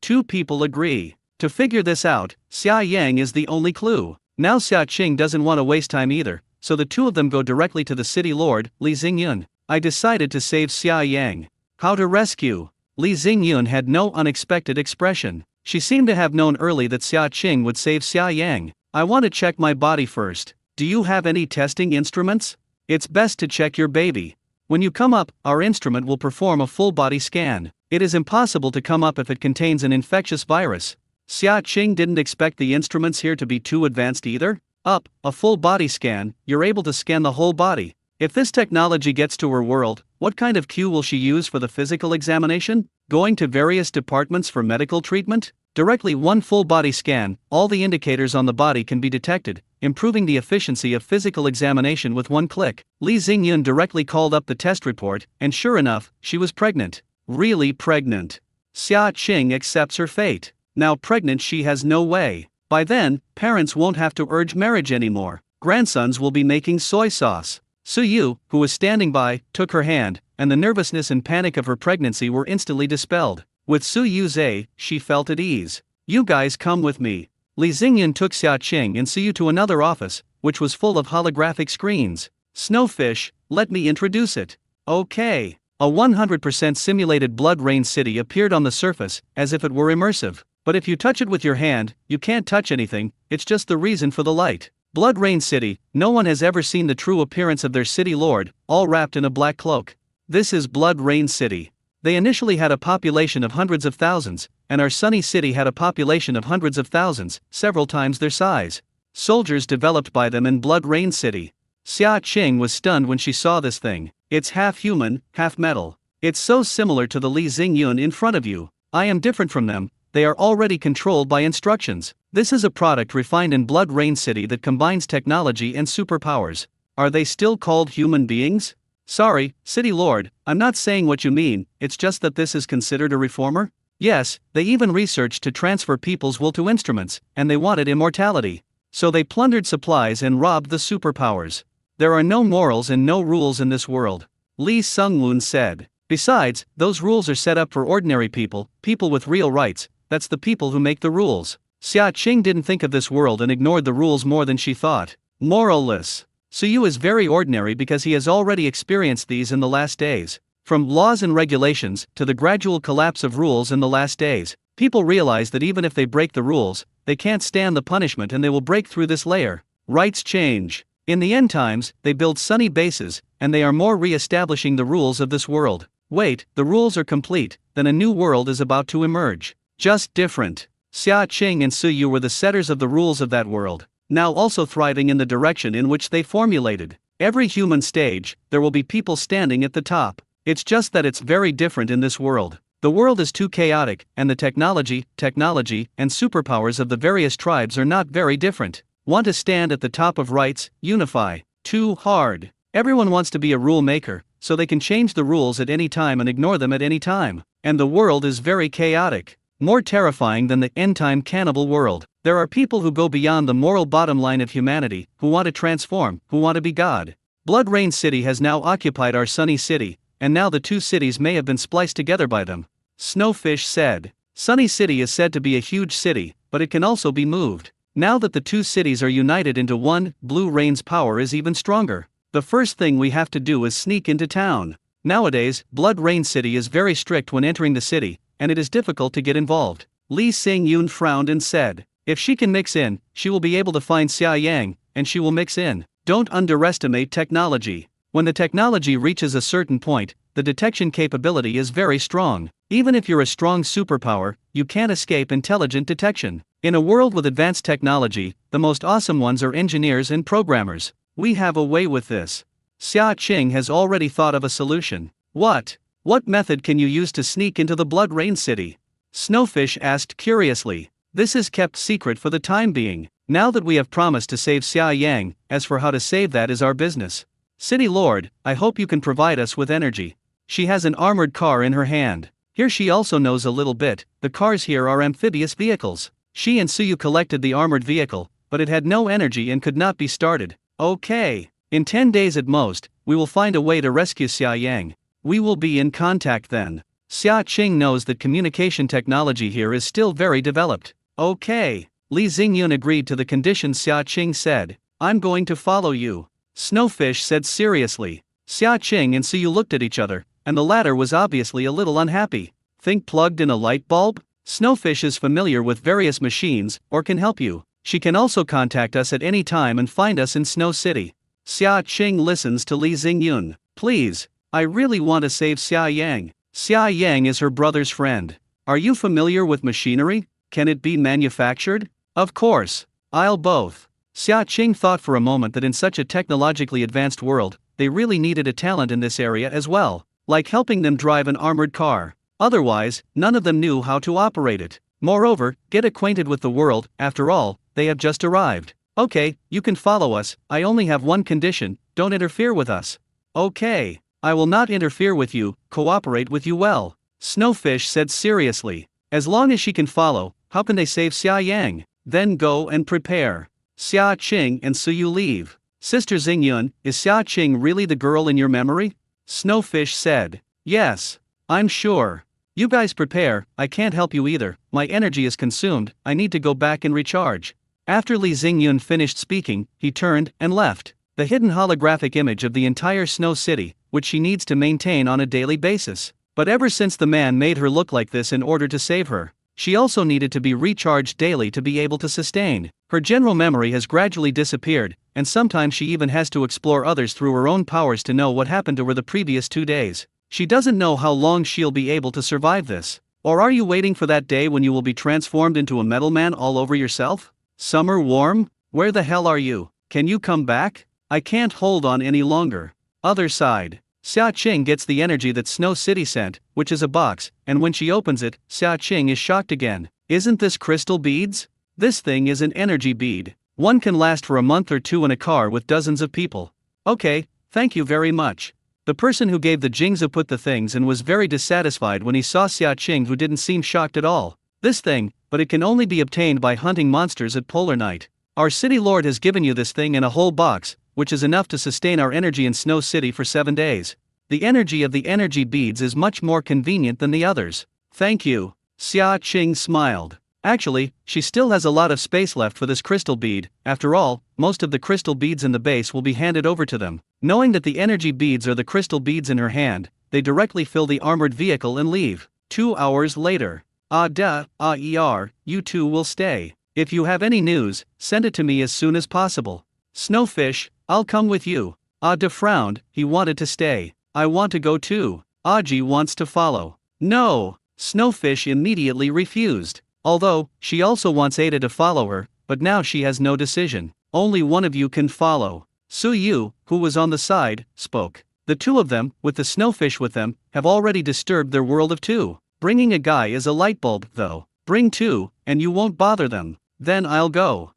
Two people agree. To figure this out, Xia Yang is the only clue. Now Xia Qing doesn't want to waste time either, so the two of them go directly to the city lord, Li Xingyun. I decided to save Xia Yang. How to rescue? Li Xingyun had no unexpected expression. She seemed to have known early that Xia Qing would save Xia Yang. I want to check my body first. Do you have any testing instruments? It's best to check your baby. When you come up, our instrument will perform a full body scan. It is impossible to come up if it contains an infectious virus. Xia Qing didn't expect the instruments here to be too advanced either. Up, a full body scan, you're able to scan the whole body. If this technology gets to her world, what kind of cue will she use for the physical examination? Going to various departments for medical treatment? Directly one full body scan, all the indicators on the body can be detected, improving the efficiency of physical examination with one click. Li Xingyun directly called up the test report, and sure enough, she was pregnant. Really pregnant. Xia Qing accepts her fate. Now pregnant she has no way. By then, parents won't have to urge marriage anymore. Grandsons will be making soy sauce. Su Yu, who was standing by, took her hand, and the nervousness and panic of her pregnancy were instantly dispelled. With Su Yu's aid, she felt at ease. You guys come with me. Li Xingyun took Xia Qing and Su Yu to another office, which was full of holographic screens. Snowfish, let me introduce it. Okay. A 100% simulated blood rain city appeared on the surface, as if it were immersive. But if you touch it with your hand, you can't touch anything, it's just the reason for the light. Blood Rain City, no one has ever seen the true appearance of their city lord, all wrapped in a black cloak. This is Blood Rain City. They initially had a population of hundreds of thousands, and our sunny city had a population of hundreds of thousands, several times their size. Soldiers developed by them in Blood Rain City. Xia Qing was stunned when she saw this thing. It's half human, half metal. It's so similar to the Li Xingyun in front of you. I am different from them. They are already controlled by instructions. This is a product refined in Blood Rain City that combines technology and superpowers. Are they still called human beings? Sorry, City Lord, I'm not saying what you mean, it's just that this is considered a reformer? Yes, they even researched to transfer people's will to instruments, and they wanted immortality. So they plundered supplies and robbed the superpowers. There are no morals and no rules in this world. Li Sungwun said. Besides, those rules are set up for ordinary people, people with real rights. That's the people who make the rules. Xia Qing didn't think of this world and ignored the rules more than she thought. Moralless. Su Yu is very ordinary because he has already experienced these in the last days. From laws and regulations to the gradual collapse of rules in the last days, people realize that even if they break the rules, they can't stand the punishment and they will break through this layer. Rights change. In the end times, they build sunny bases, and they are more re-establishing the rules of this world. Wait, the rules are complete, then a new world is about to emerge. Just different. Xia Qing and Su Yu were the setters of the rules of that world, now also thriving in the direction in which they formulated. Every human stage, there will be people standing at the top. It's just that it's very different in this world. The world is too chaotic, and the technology, and superpowers of the various tribes are not very different. Want to stand at the top of rights, unify. Too hard. Everyone wants to be a rule maker, so they can change the rules at any time and ignore them at any time. And the world is very chaotic. More terrifying than the end-time cannibal world. There are people who go beyond the moral bottom line of humanity, who want to transform, who want to be God. Blood Rain City has now occupied our sunny city, and now the two cities may have been spliced together by them. Snowfish said. Sunny City is said to be a huge city, but it can also be moved. Now that the two cities are united into one, Blue Rain's power is even stronger. The first thing we have to do is sneak into town. Nowadays, Blood Rain City is very strict when entering the city, and it is difficult to get involved. Lee Sing-yoon frowned and said, if she can mix in, she will be able to find Xia Yang, and she will mix in. Don't underestimate technology. When the technology reaches a certain point, the detection capability is very strong. Even if you're a strong superpower, you can't escape intelligent detection. In a world with advanced technology, the most awesome ones are engineers and programmers. We have a way with this. Xia Qing has already thought of a solution. What? What method can you use to sneak into the Blood Rain City? Snowfish asked curiously. This is kept secret for the time being. Now that we have promised to save Xia Yang, as for how to save that is our business. City Lord, I hope you can provide us with energy. She has an armored car in her hand. Here she also knows a little bit, the cars here are amphibious vehicles. She and Suyu collected the armored vehicle, but it had no energy and could not be started. Okay. In 10 days at most, we will find a way to rescue Xia Yang. We will be in contact then. Xia Qing knows that communication technology here is still very developed. Okay. Li Xingyun agreed to the conditions Xia Qing said. I'm going to follow you. Snowfish said seriously. Xia Qing and Suyu looked at each other, and the latter was obviously a little unhappy. Think plugged in a light bulb? Snowfish is familiar with various machines, or can help you. She can also contact us at any time and find us in Snow City. Xia Qing listens to Li Xingyun. Please, I really want to save Xia Yang. Xia Yang is her brother's friend. Are you familiar with machinery? Can it be manufactured? Of course. I'll both. Xia Qing thought for a moment that in such a technologically advanced world, they really needed a talent in this area as well, like helping them drive an armored car. Otherwise, none of them knew how to operate it. Moreover, get acquainted with the world, after all, they have just arrived. Okay, you can follow us, I only have one condition, don't interfere with us. Okay, I will not interfere with you, cooperate with you well. Snowfish said seriously. As long as she can follow, how can they save Xia Yang? Then go and prepare. Xia Qing and Suyu leave. Sister Xingyun, is Xia Qing really the girl in your memory? Snowfish said. Yes. I'm sure. You guys prepare, I can't help you either, my energy is consumed, I need to go back and recharge. After Li Xingyun finished speaking, he turned and left. The hidden holographic image of the entire Snow City, which she needs to maintain on a daily basis. But ever since the man made her look like this in order to save her, she also needed to be recharged daily to be able to sustain. Her general memory has gradually disappeared, and sometimes she even has to explore others through her own powers to know what happened to her the previous 2 days. She doesn't know how long she'll be able to survive this. Or are you waiting for that day when you will be transformed into a metal man all over yourself? Summer warm? Where the hell are you? Can you come back? I can't hold on any longer. Other side. Xia Qing gets the energy that Snow City sent, which is a box, and when she opens it, Xia Qing is shocked again. Isn't this crystal beads? This thing is an energy bead. One can last for a month or two in a car with dozens of people. Okay, thank you very much. The person who gave the Jingzu put the things and was very dissatisfied when he saw Xia Qing, who didn't seem shocked at all. This thing, but it can only be obtained by hunting monsters at polar night. Our city lord has given you this thing in a whole box, which is enough to sustain our energy in Snow City for 7 days. The energy of the energy beads is much more convenient than the others. Thank you. Xia Qing smiled. Actually, she still has a lot of space left for this crystal bead. After all, most of the crystal beads in the base will be handed over to them. Knowing that the energy beads are the crystal beads in her hand, they directly fill the armored vehicle and leave. 2 hours later. You two will stay. If you have any news, send it to me as soon as possible. Snowfish, I'll come with you. Da frowned, he wanted to stay. I want to go too. Aji wants to follow. No. Snowfish immediately refused. Although, she also wants Ada to follow her, but now she has no decision. Only one of you can follow. Suyu, who was on the side, spoke. The two of them, with the snowfish with them, have already disturbed their world of 2. Bringing a guy is a light bulb, though. Bring 2, and you won't bother them. Then I'll go.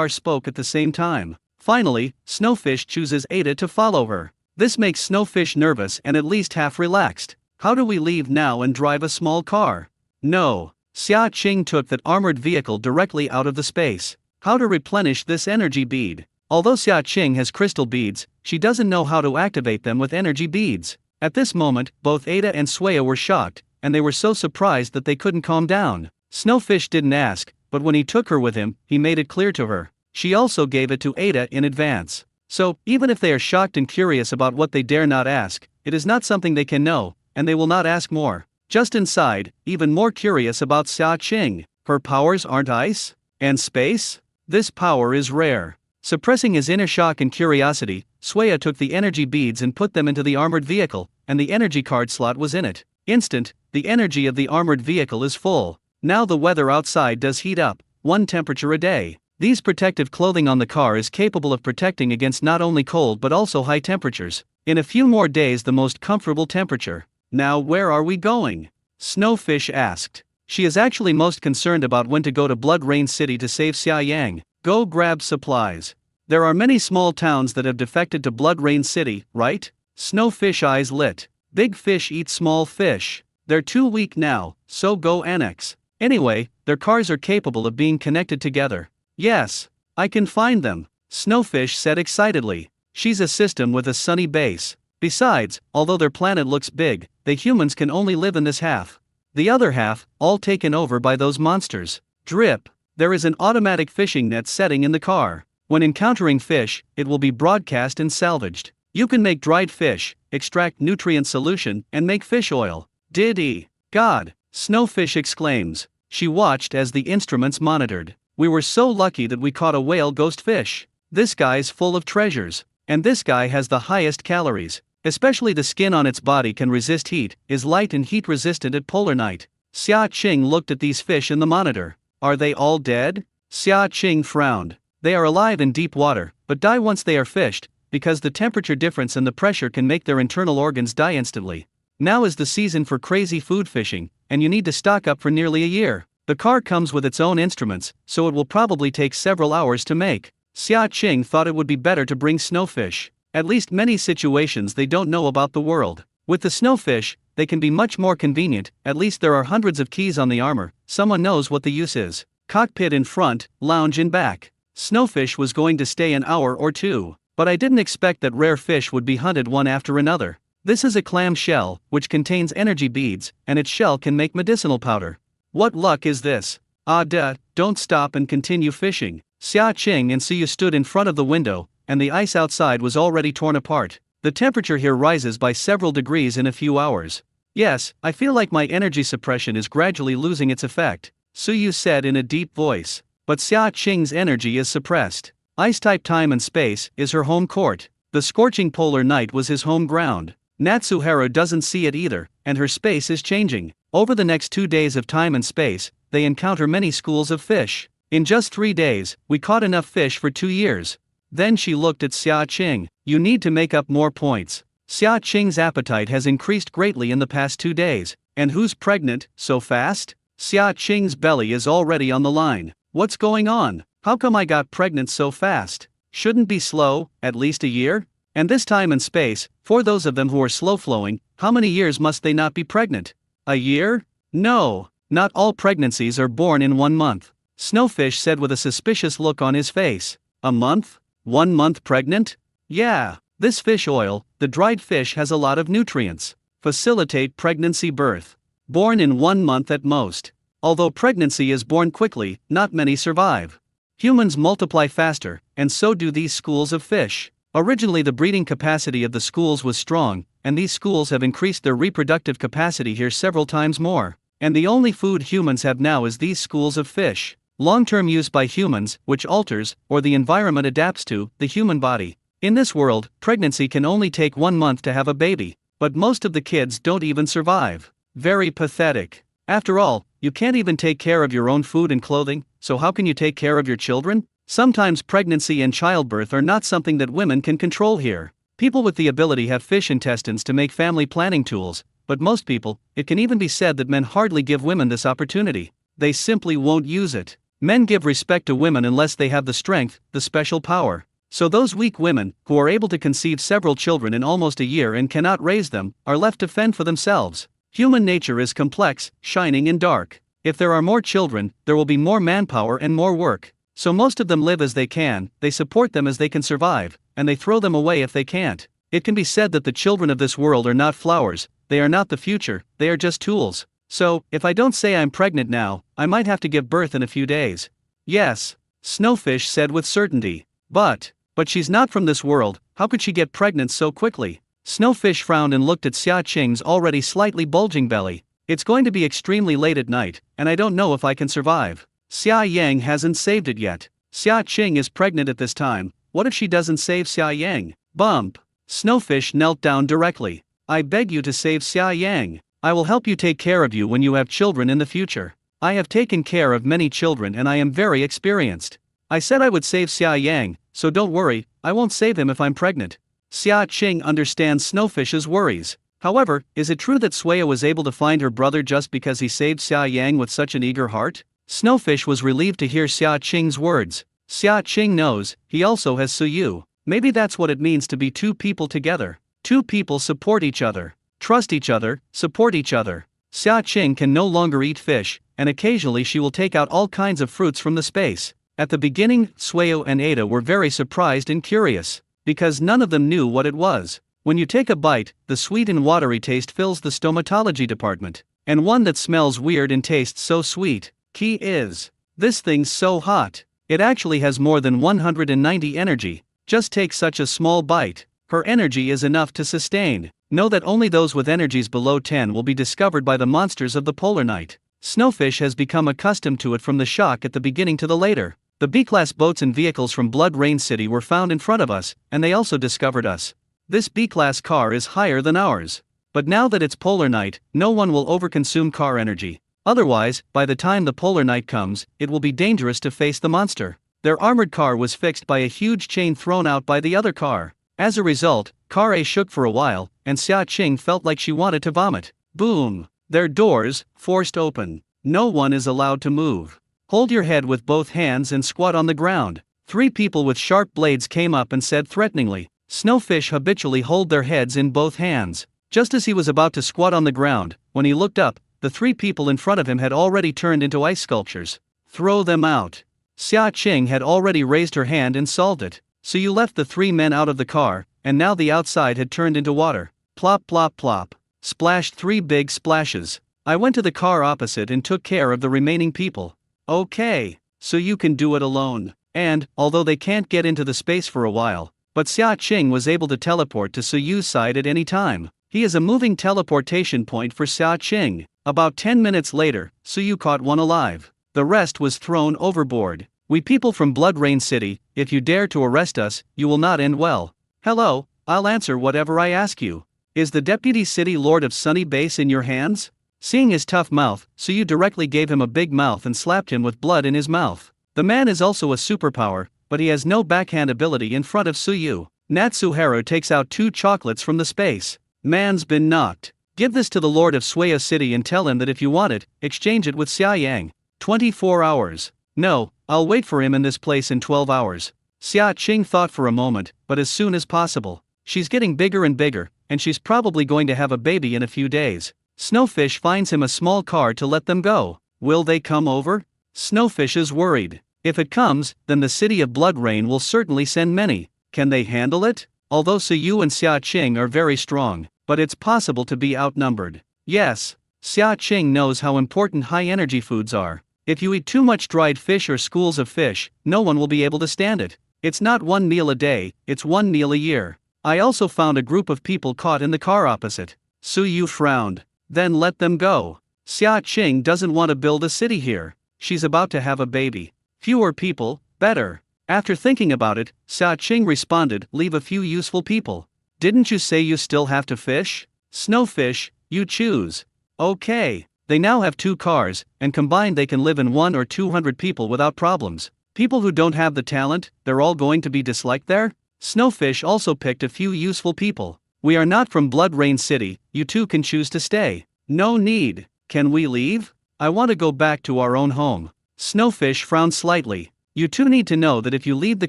Spoke at the same time. Finally, Snowfish chooses Ada to follow her. This makes Snowfish nervous and at least half relaxed. How do we leave now and drive a small car? No. Xia Qing took that armored vehicle directly out of the space. How to replenish this energy bead? Although Xia Qing has crystal beads, she doesn't know how to activate them with energy beads. At this moment, both Ada and Suya were shocked, and they were so surprised that they couldn't calm down. Snowfish didn't ask, but when he took her with him, he made it clear to her. She also gave it to Ada in advance. So, even if they are shocked and curious about what they dare not ask, it is not something they can know, and they will not ask more. Just inside, even more curious about Xia Qing. Her powers aren't ice? And space? This power is rare. Suppressing his inner shock and curiosity, Sueya took the energy beads and put them into the armored vehicle, and the energy card slot was in it. Instant, the energy of the armored vehicle is full. Now the weather outside does heat up, 1 temperature a day. These protective clothing on the car is capable of protecting against not only cold but also high temperatures. In a few more days the most comfortable temperature. Now where are we going? Snowfish asked. She is actually most concerned about when to go to Blood Rain City to save Xia Yang. Go grab supplies. There are many small towns that have defected to Blood Rain City, right? Snowfish eyes lit. Big fish eat small fish. They're too weak now, so go annex. Anyway, their cars are capable of being connected together. Yes, I can find them, Snowfish said excitedly. She's a system with a sunny base. Besides, although their planet looks big, the humans can only live in this half. The other half, all taken over by those monsters. Drip. There is an automatic fishing net setting in the car. When encountering fish, it will be broadcast and salvaged. You can make dried fish, extract nutrient solution, and make fish oil. Diddy. God, Snowfish exclaims. She watched as the instruments monitored. We were so lucky that we caught a whale ghost fish. This guy's full of treasures. And this guy has the highest calories. Especially the skin on its body can resist heat, is light and heat resistant at polar night. Xia Qing looked at these fish in the monitor. Are they all dead? Xia Qing frowned. They are alive in deep water, but die once they are fished, because the temperature difference and the pressure can make their internal organs die instantly. Now is the season for crazy food fishing, and you need to stock up for nearly a year. The car comes with its own instruments, so it will probably take several hours to make. Xia Qing thought it would be better to bring Snowfish. At least many situations they don't know about the world. With the Snowfish, they can be much more convenient, at least there are hundreds of keys on the armor, someone knows what the use is. Cockpit in front, lounge in back. Snowfish was going to stay an hour or two, but I didn't expect that rare fish would be hunted one after another. This is a clam shell, which contains energy beads, and its shell can make medicinal powder. What luck is this? Don't stop and continue fishing. Xia Qing and Suyu stood in front of the window, and the ice outside was already torn apart. The temperature here rises by several degrees in a few hours. Yes, I feel like my energy suppression is gradually losing its effect, Suyu said in a deep voice. But Xia Qing's energy is suppressed. Ice-type time and space is her home court. The scorching polar night was his home ground. Natsuharu doesn't see it either, and her space is changing. Over the next 2 days of time and space, they encounter many schools of fish. In just 3 days, we caught enough fish for 2 years. Then she looked at Xia Qing. You need to make up more points. Xia Qing's appetite has increased greatly in the past 2 days. And who's pregnant, so fast? Xia Qing's belly is already on the line. What's going on? How come I got pregnant so fast? Shouldn't be slow, at least a year? And this time and space, for those of them who are slow-flowing, how many years must they not be pregnant? A year? No, not all pregnancies are born in 1 month. Snowfish said with a suspicious look on his face. A month? 1 month pregnant? Yeah, this fish oil, the dried fish has a lot of nutrients. Facilitate pregnancy birth. Born in 1 month at most. Although pregnancy is born quickly, not many survive. Humans multiply faster, and so do these schools of fish. Originally the breeding capacity of the schools was strong, and these schools have increased their reproductive capacity here several times more. And the only food humans have now is these schools of fish. Long-term use by humans, which alters, or the environment adapts to, the human body. In this world, pregnancy can only take 1 month to have a baby, but most of the kids don't even survive. Very pathetic. After all, you can't even take care of your own food and clothing, so how can you take care of your children? Sometimes pregnancy and childbirth are not something that women can control here. People with the ability have fish intestines to make family planning tools, but most people, it can even be said that men hardly give women this opportunity. They simply won't use it. Men give respect to women unless they have the strength, the special power. So those weak women, who are able to conceive several children in almost a year and cannot raise them, are left to fend for themselves. Human nature is complex, shining and dark. If there are more children, there will be more manpower and more work. So most of them live as they can, they support them as they can survive, and they throw them away if they can't. It can be said that the children of this world are not flowers, they are not the future, they are just tools. So, if I don't say I'm pregnant now, I might have to give birth in a few days. Yes, Snowfish said with certainty. But she's not from this world, how could she get pregnant so quickly? Snowfish frowned and looked at Xia Qing's already slightly bulging belly. It's going to be extremely late at night, and I don't know if I can survive. Xia Yang hasn't saved it yet. Xia Qing is pregnant at this time, what if she doesn't save Xia Yang? Bump. Snowfish knelt down directly. I beg you to save Xia Yang. I will help you take care of you when you have children in the future. I have taken care of many children and I am very experienced. I said I would save Xia Yang, so don't worry, I won't save him if I'm pregnant. Xia Qing understands Snowfish's worries. However, is it true that Suya was able to find her brother just because he saved Xia Yang with such an eager heart? Snowfish was relieved to hear Xia Qing's words. Xia Qing knows, he also has Suyu. Maybe that's what it means to be two people together. Two people support each other, trust each other, support each other. Xia Qing can no longer eat fish, and occasionally she will take out all kinds of fruits from the space. At the beginning, Suyo and Ada were very surprised and curious, because none of them knew what it was. When you take a bite, the sweet and watery taste fills the stomatology department, and one that smells weird and tastes so sweet. Key is, this thing's so hot. It actually has more than 190 energy. Just take such a small bite. Her energy is enough to sustain. Know that only those with energies below 10 will be discovered by the monsters of the polar night. Snowfish has become accustomed to it from the shock at the beginning to the later. The B-class boats and vehicles from Blood Rain City were found in front of us, and they also discovered us. This B-class car is higher than ours. But now that it's polar night, no one will overconsume car energy. Otherwise, by the time the polar night comes, it will be dangerous to face the monster. Their armored car was fixed by a huge chain thrown out by the other car. As a result, Car A shook for a while, and Xia Qing felt like she wanted to vomit. Boom! Their doors, forced open. No one is allowed to move. Hold your head with both hands and squat on the ground. 3 people with sharp blades came up and said threateningly. Snowfish habitually hold their heads in both hands. Just as he was about to squat on the ground, when he looked up, the 3 people in front of him had already turned into ice sculptures. Throw them out. Xia Qing had already raised her hand and solved it. So you left the 3 men out of the car, and now the outside had turned into water. Plop plop plop. Splashed 3 big splashes. I went to the car opposite and took care of the remaining people. Okay, so you can do it alone. And, although they can't get into the space for a while, but Xia Qing was able to teleport to Suyu's side at any time. He is a moving teleportation point for Xia Qing. About 10 minutes later, Suyu caught one alive. The rest was thrown overboard. We people from Blood Rain City, if you dare to arrest us, you will not end well. Hello, I'll answer whatever I ask you. Is the Deputy City Lord of Sunny Base in your hands? Seeing his tough mouth, Suyu directly gave him a big mouth and slapped him with blood in his mouth. The man is also a superpower, but he has no backhand ability in front of Suyu. Natsuharu takes out 2 chocolates from the space. Man's been knocked. Give this to the Lord of Sueya City and tell him that if you want it, exchange it with Xia Yang. 24 hours. No, I'll wait for him in this place in 12 hours. Xia Qing thought for a moment, but as soon as possible. She's getting bigger and bigger, and she's probably going to have a baby in a few days. Snowfish finds him a small car to let them go. Will they come over? Snowfish is worried. If it comes, then the city of Blood Rain will certainly send many. Can they handle it? Although Suyu and Xia Qing are very strong, but it's possible to be outnumbered. Yes, Xia Qing knows how important high-energy foods are. If you eat too much dried fish or schools of fish, no one will be able to stand it. It's not 1 meal a day, it's 1 meal a year. I also found a group of people caught in the car opposite. Suyu frowned. Then let them go. Xia Qing doesn't want to build a city here. She's about to have a baby. Fewer people, better. After thinking about it, Xia Qing responded, leave a few useful people. Didn't you say you still have to fish? Snowfish, you choose. Okay. They now have 2 cars, and combined they can live in 1 or 200 people without problems. People who don't have the talent, they're all going to be disliked there? Snowfish also picked a few useful people. We are not from Blood Rain City, you 2 can choose to stay. No need. Can we leave? I want to go back to our own home. Snowfish frowned slightly. You 2 need to know that if you leave the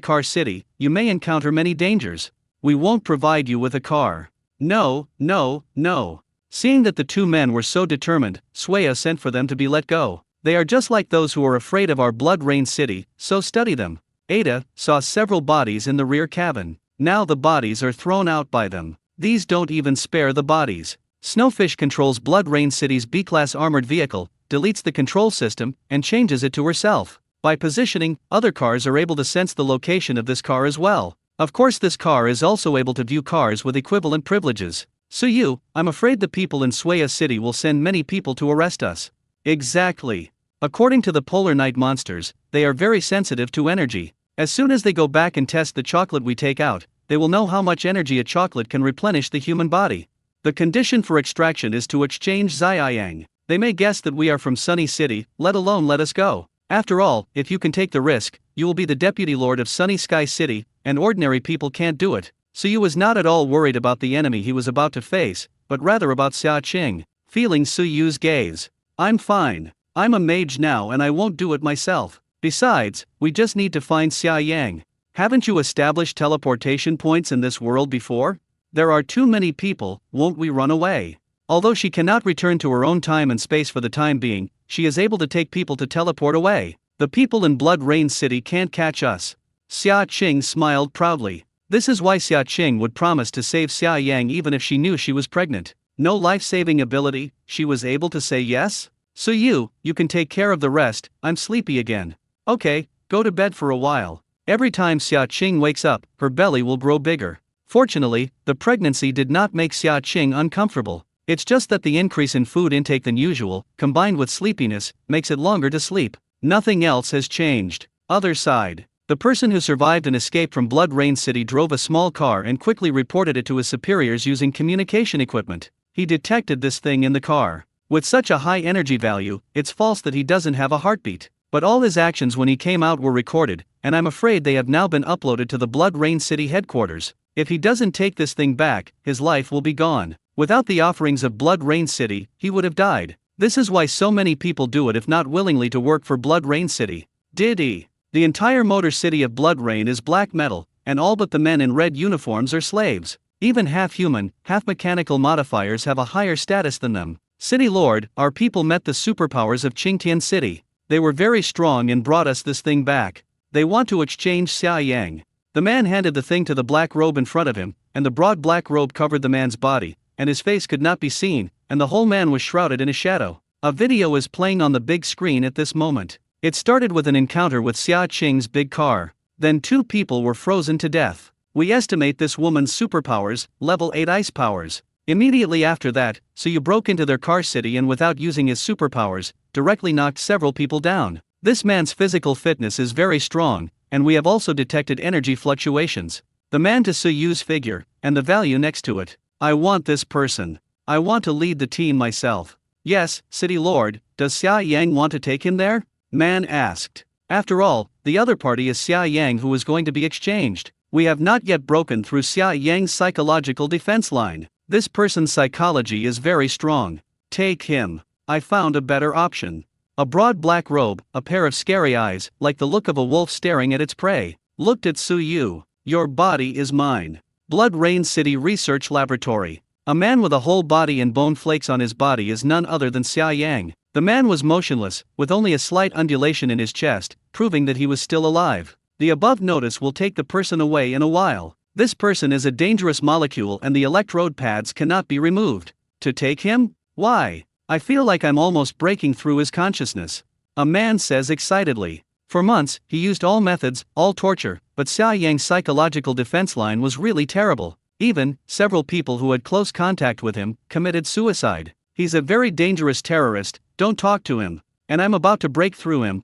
car city, you may encounter many dangers. We won't provide you with a car. No, no, no. Seeing that the 2 men were so determined, Sueya sent for them to be let go. They are just like those who are afraid of our Blood Rain City, so study them. Ada saw several bodies in the rear cabin. Now the bodies are thrown out by them. These don't even spare the bodies. Snowfish controls Blood Rain City's B-class armored vehicle, deletes the control system, and changes it to herself. By positioning, other cars are able to sense the location of this car as well. Of course, this car is also able to view cars with equivalent privileges. Suyu, I'm afraid the people in Sueya City will send many people to arrest us. Exactly. According to the polar night monsters, they are very sensitive to energy. As soon as they go back and test the chocolate we take out, they will know how much energy a chocolate can replenish the human body. The condition for extraction is to exchange Xiaoyang. They may guess that we are from Sunny City, let alone let us go. After all, if you can take the risk, you will be the deputy lord of Sunny Sky City, and ordinary people can't do it. Suyu was not at all worried about the enemy he was about to face, but rather about Xia Qing. Feeling Suyu's gaze. I'm fine. I'm a mage now and I won't do it myself. Besides, we just need to find Xia Yang. Haven't you established teleportation points in this world before? There are too many people, won't we run away? Although she cannot return to her own time and space for the time being, she is able to take people to teleport away. The people in Blood Rain City can't catch us. Xia Qing smiled proudly. This is why Xia Qing would promise to save Xia Yang even if she knew she was pregnant. No life-saving ability, she was able to say yes? So you can take care of the rest, I'm sleepy again. Okay, go to bed for a while. Every time Xia Qing wakes up, her belly will grow bigger. Fortunately, the pregnancy did not make Xia Qing uncomfortable. It's just that the increase in food intake than usual, combined with sleepiness, makes it longer to sleep. Nothing else has changed. Other side. The person who survived an escape from Blood Rain City drove a small car and quickly reported it to his superiors using communication equipment. He detected this thing in the car. With such a high energy value, it's false that he doesn't have a heartbeat. But all his actions when he came out were recorded, and I'm afraid they have now been uploaded to the Blood Rain City headquarters. If he doesn't take this thing back, his life will be gone. Without the offerings of Blood Rain City, he would have died. This is why so many people do it if not willingly to work for Blood Rain City. Diddy. The entire motor city of Blood Rain is black metal, and all but the men in red uniforms are slaves. Even half-human, half-mechanical modifiers have a higher status than them. City Lord, our people met the superpowers of Qingtian City. They were very strong and brought us this thing back. They want to exchange Xia Yang. The man handed the thing to the black robe in front of him, and the broad black robe covered the man's body, and his face could not be seen, and the whole man was shrouded in a shadow. A video is playing on the big screen at this moment. It started with an encounter with Xia Qing's big car. Then 2 people were frozen to death. We estimate this woman's superpowers, level 8 ice powers. Immediately after that, Suyu broke into their car city and without using his superpowers, directly knocked several people down. This man's physical fitness is very strong, and we have also detected energy fluctuations. The man to Suyu's figure, and the value next to it. I want this person. I want to lead the team myself. Yes, City Lord, does Xia Yang want to take him there? Man asked. After all, the other party is Xia Yang who is going to be exchanged. We have not yet broken through Xia Yang's psychological defense line. This person's psychology is very strong. Take him. I found a better option. A broad black robe, a pair of scary eyes, like the look of a wolf staring at its prey, looked at Suyu. Your body is mine. Blood Rain City Research Laboratory. A man with a whole body and bone flakes on his body is none other than Xia Yang. The man was motionless, with only a slight undulation in his chest, proving that he was still alive. The above notice will take the person away in a while. This person is a dangerous molecule and the electrode pads cannot be removed. To take him? Why? I feel like I'm almost breaking through his consciousness. A man says excitedly. For months, he used all methods, all torture, but Xia Yang's psychological defense line was really terrible. Even, several people who had close contact with him, committed suicide. He's a very dangerous terrorist, don't talk to him. And I'm about to break through him,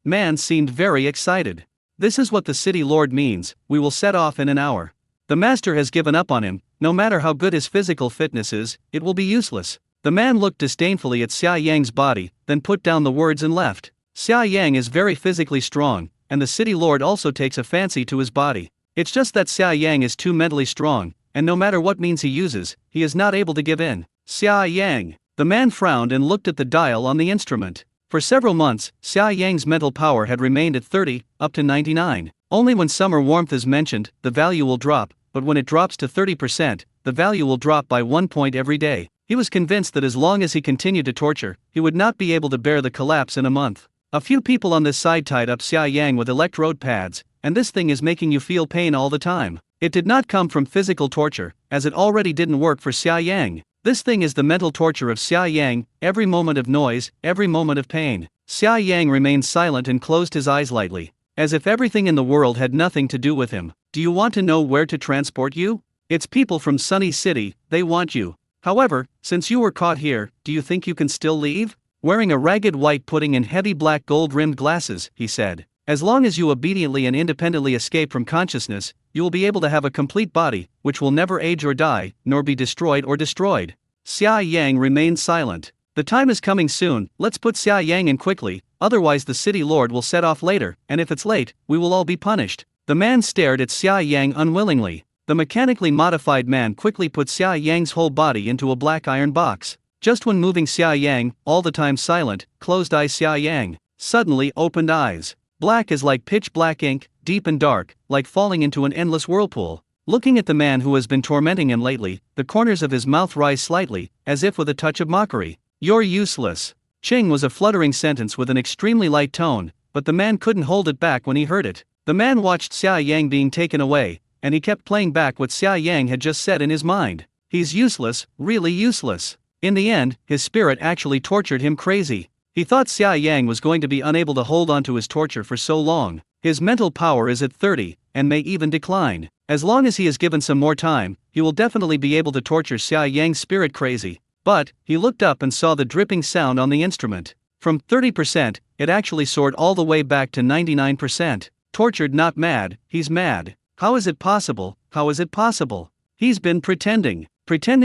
Man seemed very excited. This is what the City Lord means, we will set off in an hour. The master has given up on him, no matter how good his physical fitness is, it will be useless. The man looked disdainfully at Xia Yang's body, then put down the words and left. Xia Yang is very physically strong, and the City Lord also takes a fancy to his body. It's just that Xia Yang is too mentally strong, and no matter what means he uses, he is not able to give in. Xia Yang. The man frowned and looked at the dial on the instrument. For several months, Xia Yang's mental power had remained at 30, up to 99. Only when summer warmth is mentioned, the value will drop, but when it drops to 30%, the value will drop by 1 point every day. He was convinced that as long as he continued to torture, he would not be able to bear the collapse in a month. A few people on this side tied up Xia Yang with electrode pads, and this thing is making you feel pain all the time. It did not come from physical torture, as it already didn't work for Xia Yang. This thing is the mental torture of Xia Yang, every moment of noise, every moment of pain. Xia Yang remained silent and closed his eyes lightly, as if everything in the world had nothing to do with him. Do you want to know where to transport you? It's people from Sunny City, they want you. However, since you were caught here, do you think you can still leave? Wearing a ragged white pudding and heavy black gold-rimmed glasses, he said. As long as you obediently and independently escape from consciousness, you will be able to have a complete body, which will never age or die, nor be destroyed or destroyed. Xia Yang remained silent. The time is coming soon, let's put Xia Yang in quickly, otherwise the city lord will set off later, and if it's late, we will all be punished. The man stared at Xia Yang unwillingly. The mechanically modified man quickly put Xia Yang's whole body into a black iron box. Just when moving Xia Yang, all the time silent, closed eyes Xia Yang suddenly opened eyes. Black is like pitch black ink, deep and dark, like falling into an endless whirlpool. Looking at the man who has been tormenting him lately, the corners of his mouth rise slightly, as if with a touch of mockery. You're useless. Ching was a fluttering sentence with an extremely light tone, but the man couldn't hold it back when he heard it. The man watched Xia Yang being taken away, and he kept playing back what Xia Yang had just said in his mind. He's useless, really useless. In the end, his spirit actually tortured him crazy. He thought Xia Yang was going to be unable to hold on to his torture for so long. His mental power is at 30, and may even decline. As long as he is given some more time, he will definitely be able to torture Xia Yang's spirit crazy. But, he looked up and saw the dripping sound on the instrument. From 30%, it actually soared all the way back to 99%. Tortured, not mad, he's mad. How is it possible? How is it possible? He's been pretending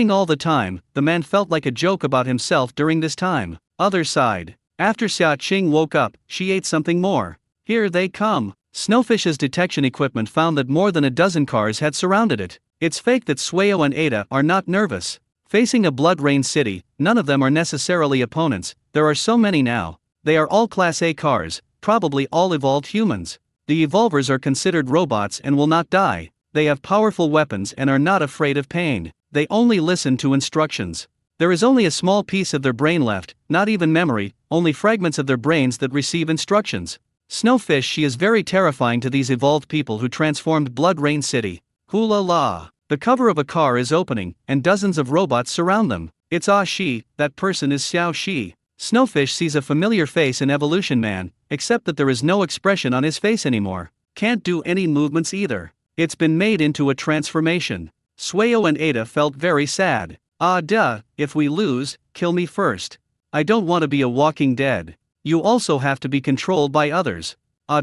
all the time. The man felt like a joke about himself during this time. Other side. After Xia Qing woke up, she ate something more. Here they come. Snowfish's detection equipment found that more than a dozen cars had surrounded it. It's fake that Sueo and Ada are not nervous. Facing a blood-rain city, none of them are necessarily opponents. There are so many now. They are all Class A cars, probably all evolved humans. The evolvers are considered robots and will not die. They have powerful weapons and are not afraid of pain. They only listen to instructions. There is only a small piece of their brain left, not even memory, only fragments of their brains that receive instructions. Snowfish, she is very terrifying to these evolved people who transformed Blood Rain City. Hula la. The cover of a car is opening, and dozens of robots surround them. It's she, that person is Xiao Shi. Snowfish sees a familiar face in Evolution Man, except that there is no expression on his face anymore. Can't do any movements either. It's been made into a transformation. Sueo and Ada felt very sad. Duh, if we lose, kill me first. I don't want to be a walking dead. You also have to be controlled by others.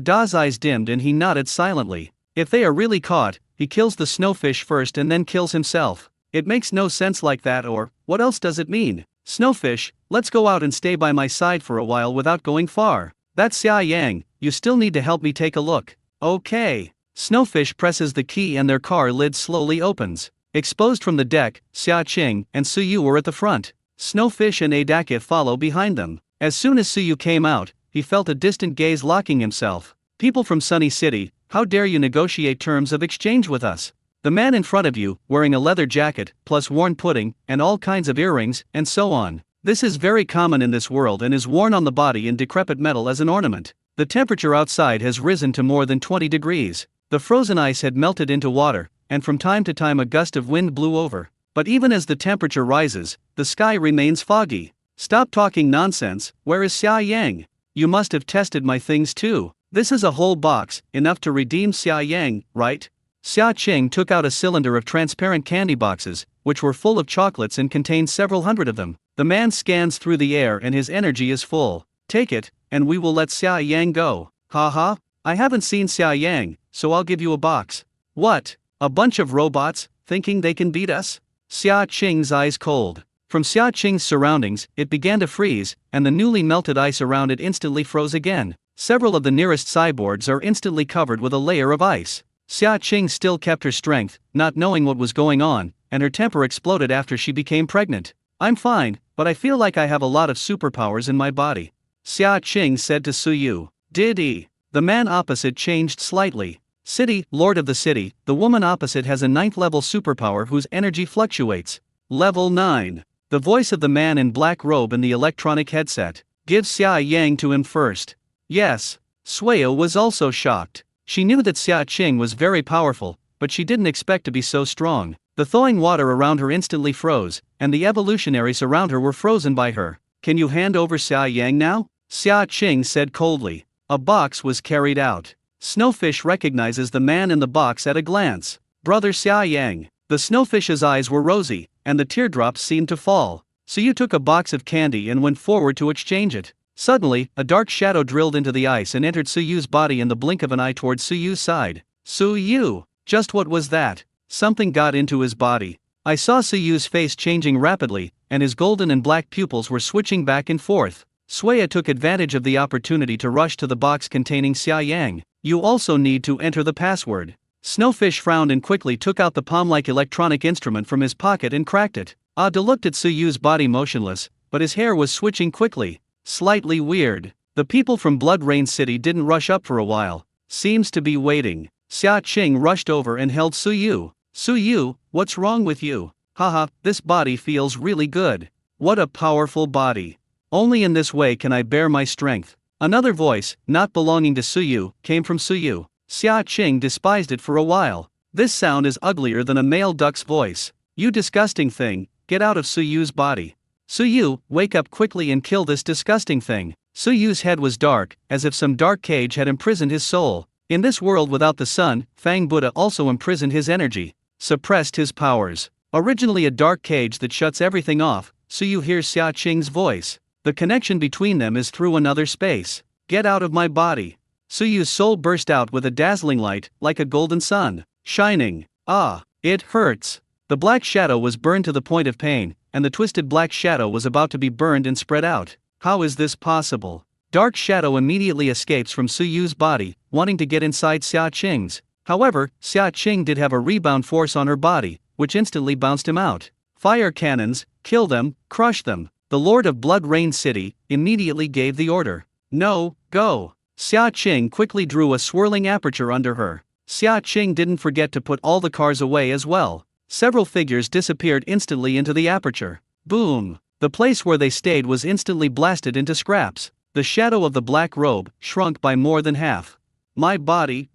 Da's eyes dimmed and he nodded silently. If they are really caught, he kills the snowfish first and then kills himself. It makes no sense like that, or what else does it mean? Snowfish, let's go out and stay by my side for a while without going far. That's Xia Yang, you still need to help me take a look. Okay. Snowfish presses the key and their car lid slowly opens. Exposed from the deck, Xia Qing and Suyu were at the front. Snowfish and Adaka follow behind them. As soon as Suyu came out, he felt a distant gaze locking himself. People from Sunny City, how dare you negotiate terms of exchange with us? The man in front of you, wearing a leather jacket, plus worn pudding, and all kinds of earrings, and so on. This is very common in this world and is worn on the body in decrepit metal as an ornament. The temperature outside has risen to more than 20 degrees. The frozen ice had melted into water, and from time to time a gust of wind blew over. But even as the temperature rises, the sky remains foggy. Stop talking nonsense, where is Xia Yang? You must have tested my things too. This is a whole box, enough to redeem Xia Yang, right? Xia Qing took out a cylinder of transparent candy boxes, which were full of chocolates and contained several hundred of them. The man scans through the air and his energy is full. Take it, and we will let Xia Yang go. Haha, I haven't seen Xia Yang, so I'll give you a box. What? A bunch of robots, thinking they can beat us? Xia Qing's eyes cold. From Xia Qing's surroundings, it began to freeze, and the newly melted ice around it instantly froze again. Several of the nearest cyborgs are instantly covered with a layer of ice. Xia Qing still kept her strength, not knowing what was going on, and her temper exploded after she became pregnant. I'm fine, but I feel like I have a lot of superpowers in my body. Xia Qing said to Suyu. Did he? The man opposite changed slightly. City, Lord of the City, the woman opposite has a 9th level superpower whose energy fluctuates. Level 9. The voice of the man in black robe in the electronic headset. Give Xia Yang to him first. Yes. Sueo was also shocked. She knew that Xia Qing was very powerful, but she didn't expect to be so strong. The thawing water around her instantly froze, and the evolutionaries around her were frozen by her. Can you hand over Xia Yang now? Xia Qing said coldly. A box was carried out. Snowfish recognizes the man in the box at a glance. Brother Xia Yang. The snowfish's eyes were rosy, and the teardrops seemed to fall. So you took a box of candy and went forward to exchange it. Suddenly, a dark shadow drilled into the ice and entered Suyu's body in the blink of an eye towards Suyu's side. Suyu! Just what was that? Something got into his body. I saw Suyu's face changing rapidly, and his golden and black pupils were switching back and forth. Suya took advantage of the opportunity to rush to the box containing Xia Yang. You also need to enter the password. Snowfish frowned and quickly took out the palm-like electronic instrument from his pocket and cracked it. Ada looked at Suyu's body motionless, but his hair was switching quickly. Slightly weird. The people from Blood Rain City didn't rush up for a while. Seems to be waiting. Xia Qing rushed over and held Suyu. Suyu, what's wrong with you? Haha, this body feels really good. What a powerful body. Only in this way can I bear my strength. Another voice, not belonging to Suyu, came from Suyu. Xia Qing despised it for a while. This sound is uglier than a male duck's voice. You disgusting thing, get out of Suyu's body. Suyu, wake up quickly and kill this disgusting thing. Suyu's head was dark, as if some dark cage had imprisoned his soul. In this world without the sun, Fang Buddha also imprisoned his energy, suppressed his powers. Originally a dark cage that shuts everything off, Suyu hears Xia Qing's voice. The connection between them is through another space. Get out of my body. Suyu's soul burst out with a dazzling light, like a golden sun, shining. Ah, it hurts. The black shadow was burned to the point of pain, and the twisted black shadow was about to be burned and spread out. How is this possible? Dark shadow immediately escapes from Suyu's body, wanting to get inside Xia Qing's. However, Xia Qing did have a rebound force on her body, which instantly bounced him out. Fire cannons, kill them, crush them. The Lord of Blood Rain City immediately gave the order. No, go. Xia Qing quickly drew a swirling aperture under her. Xia Qing didn't forget to put all the cars away as well. Several figures disappeared instantly into the aperture. Boom! The place where they stayed was instantly blasted into scraps. The shadow of the black robe shrunk by more than half. My body.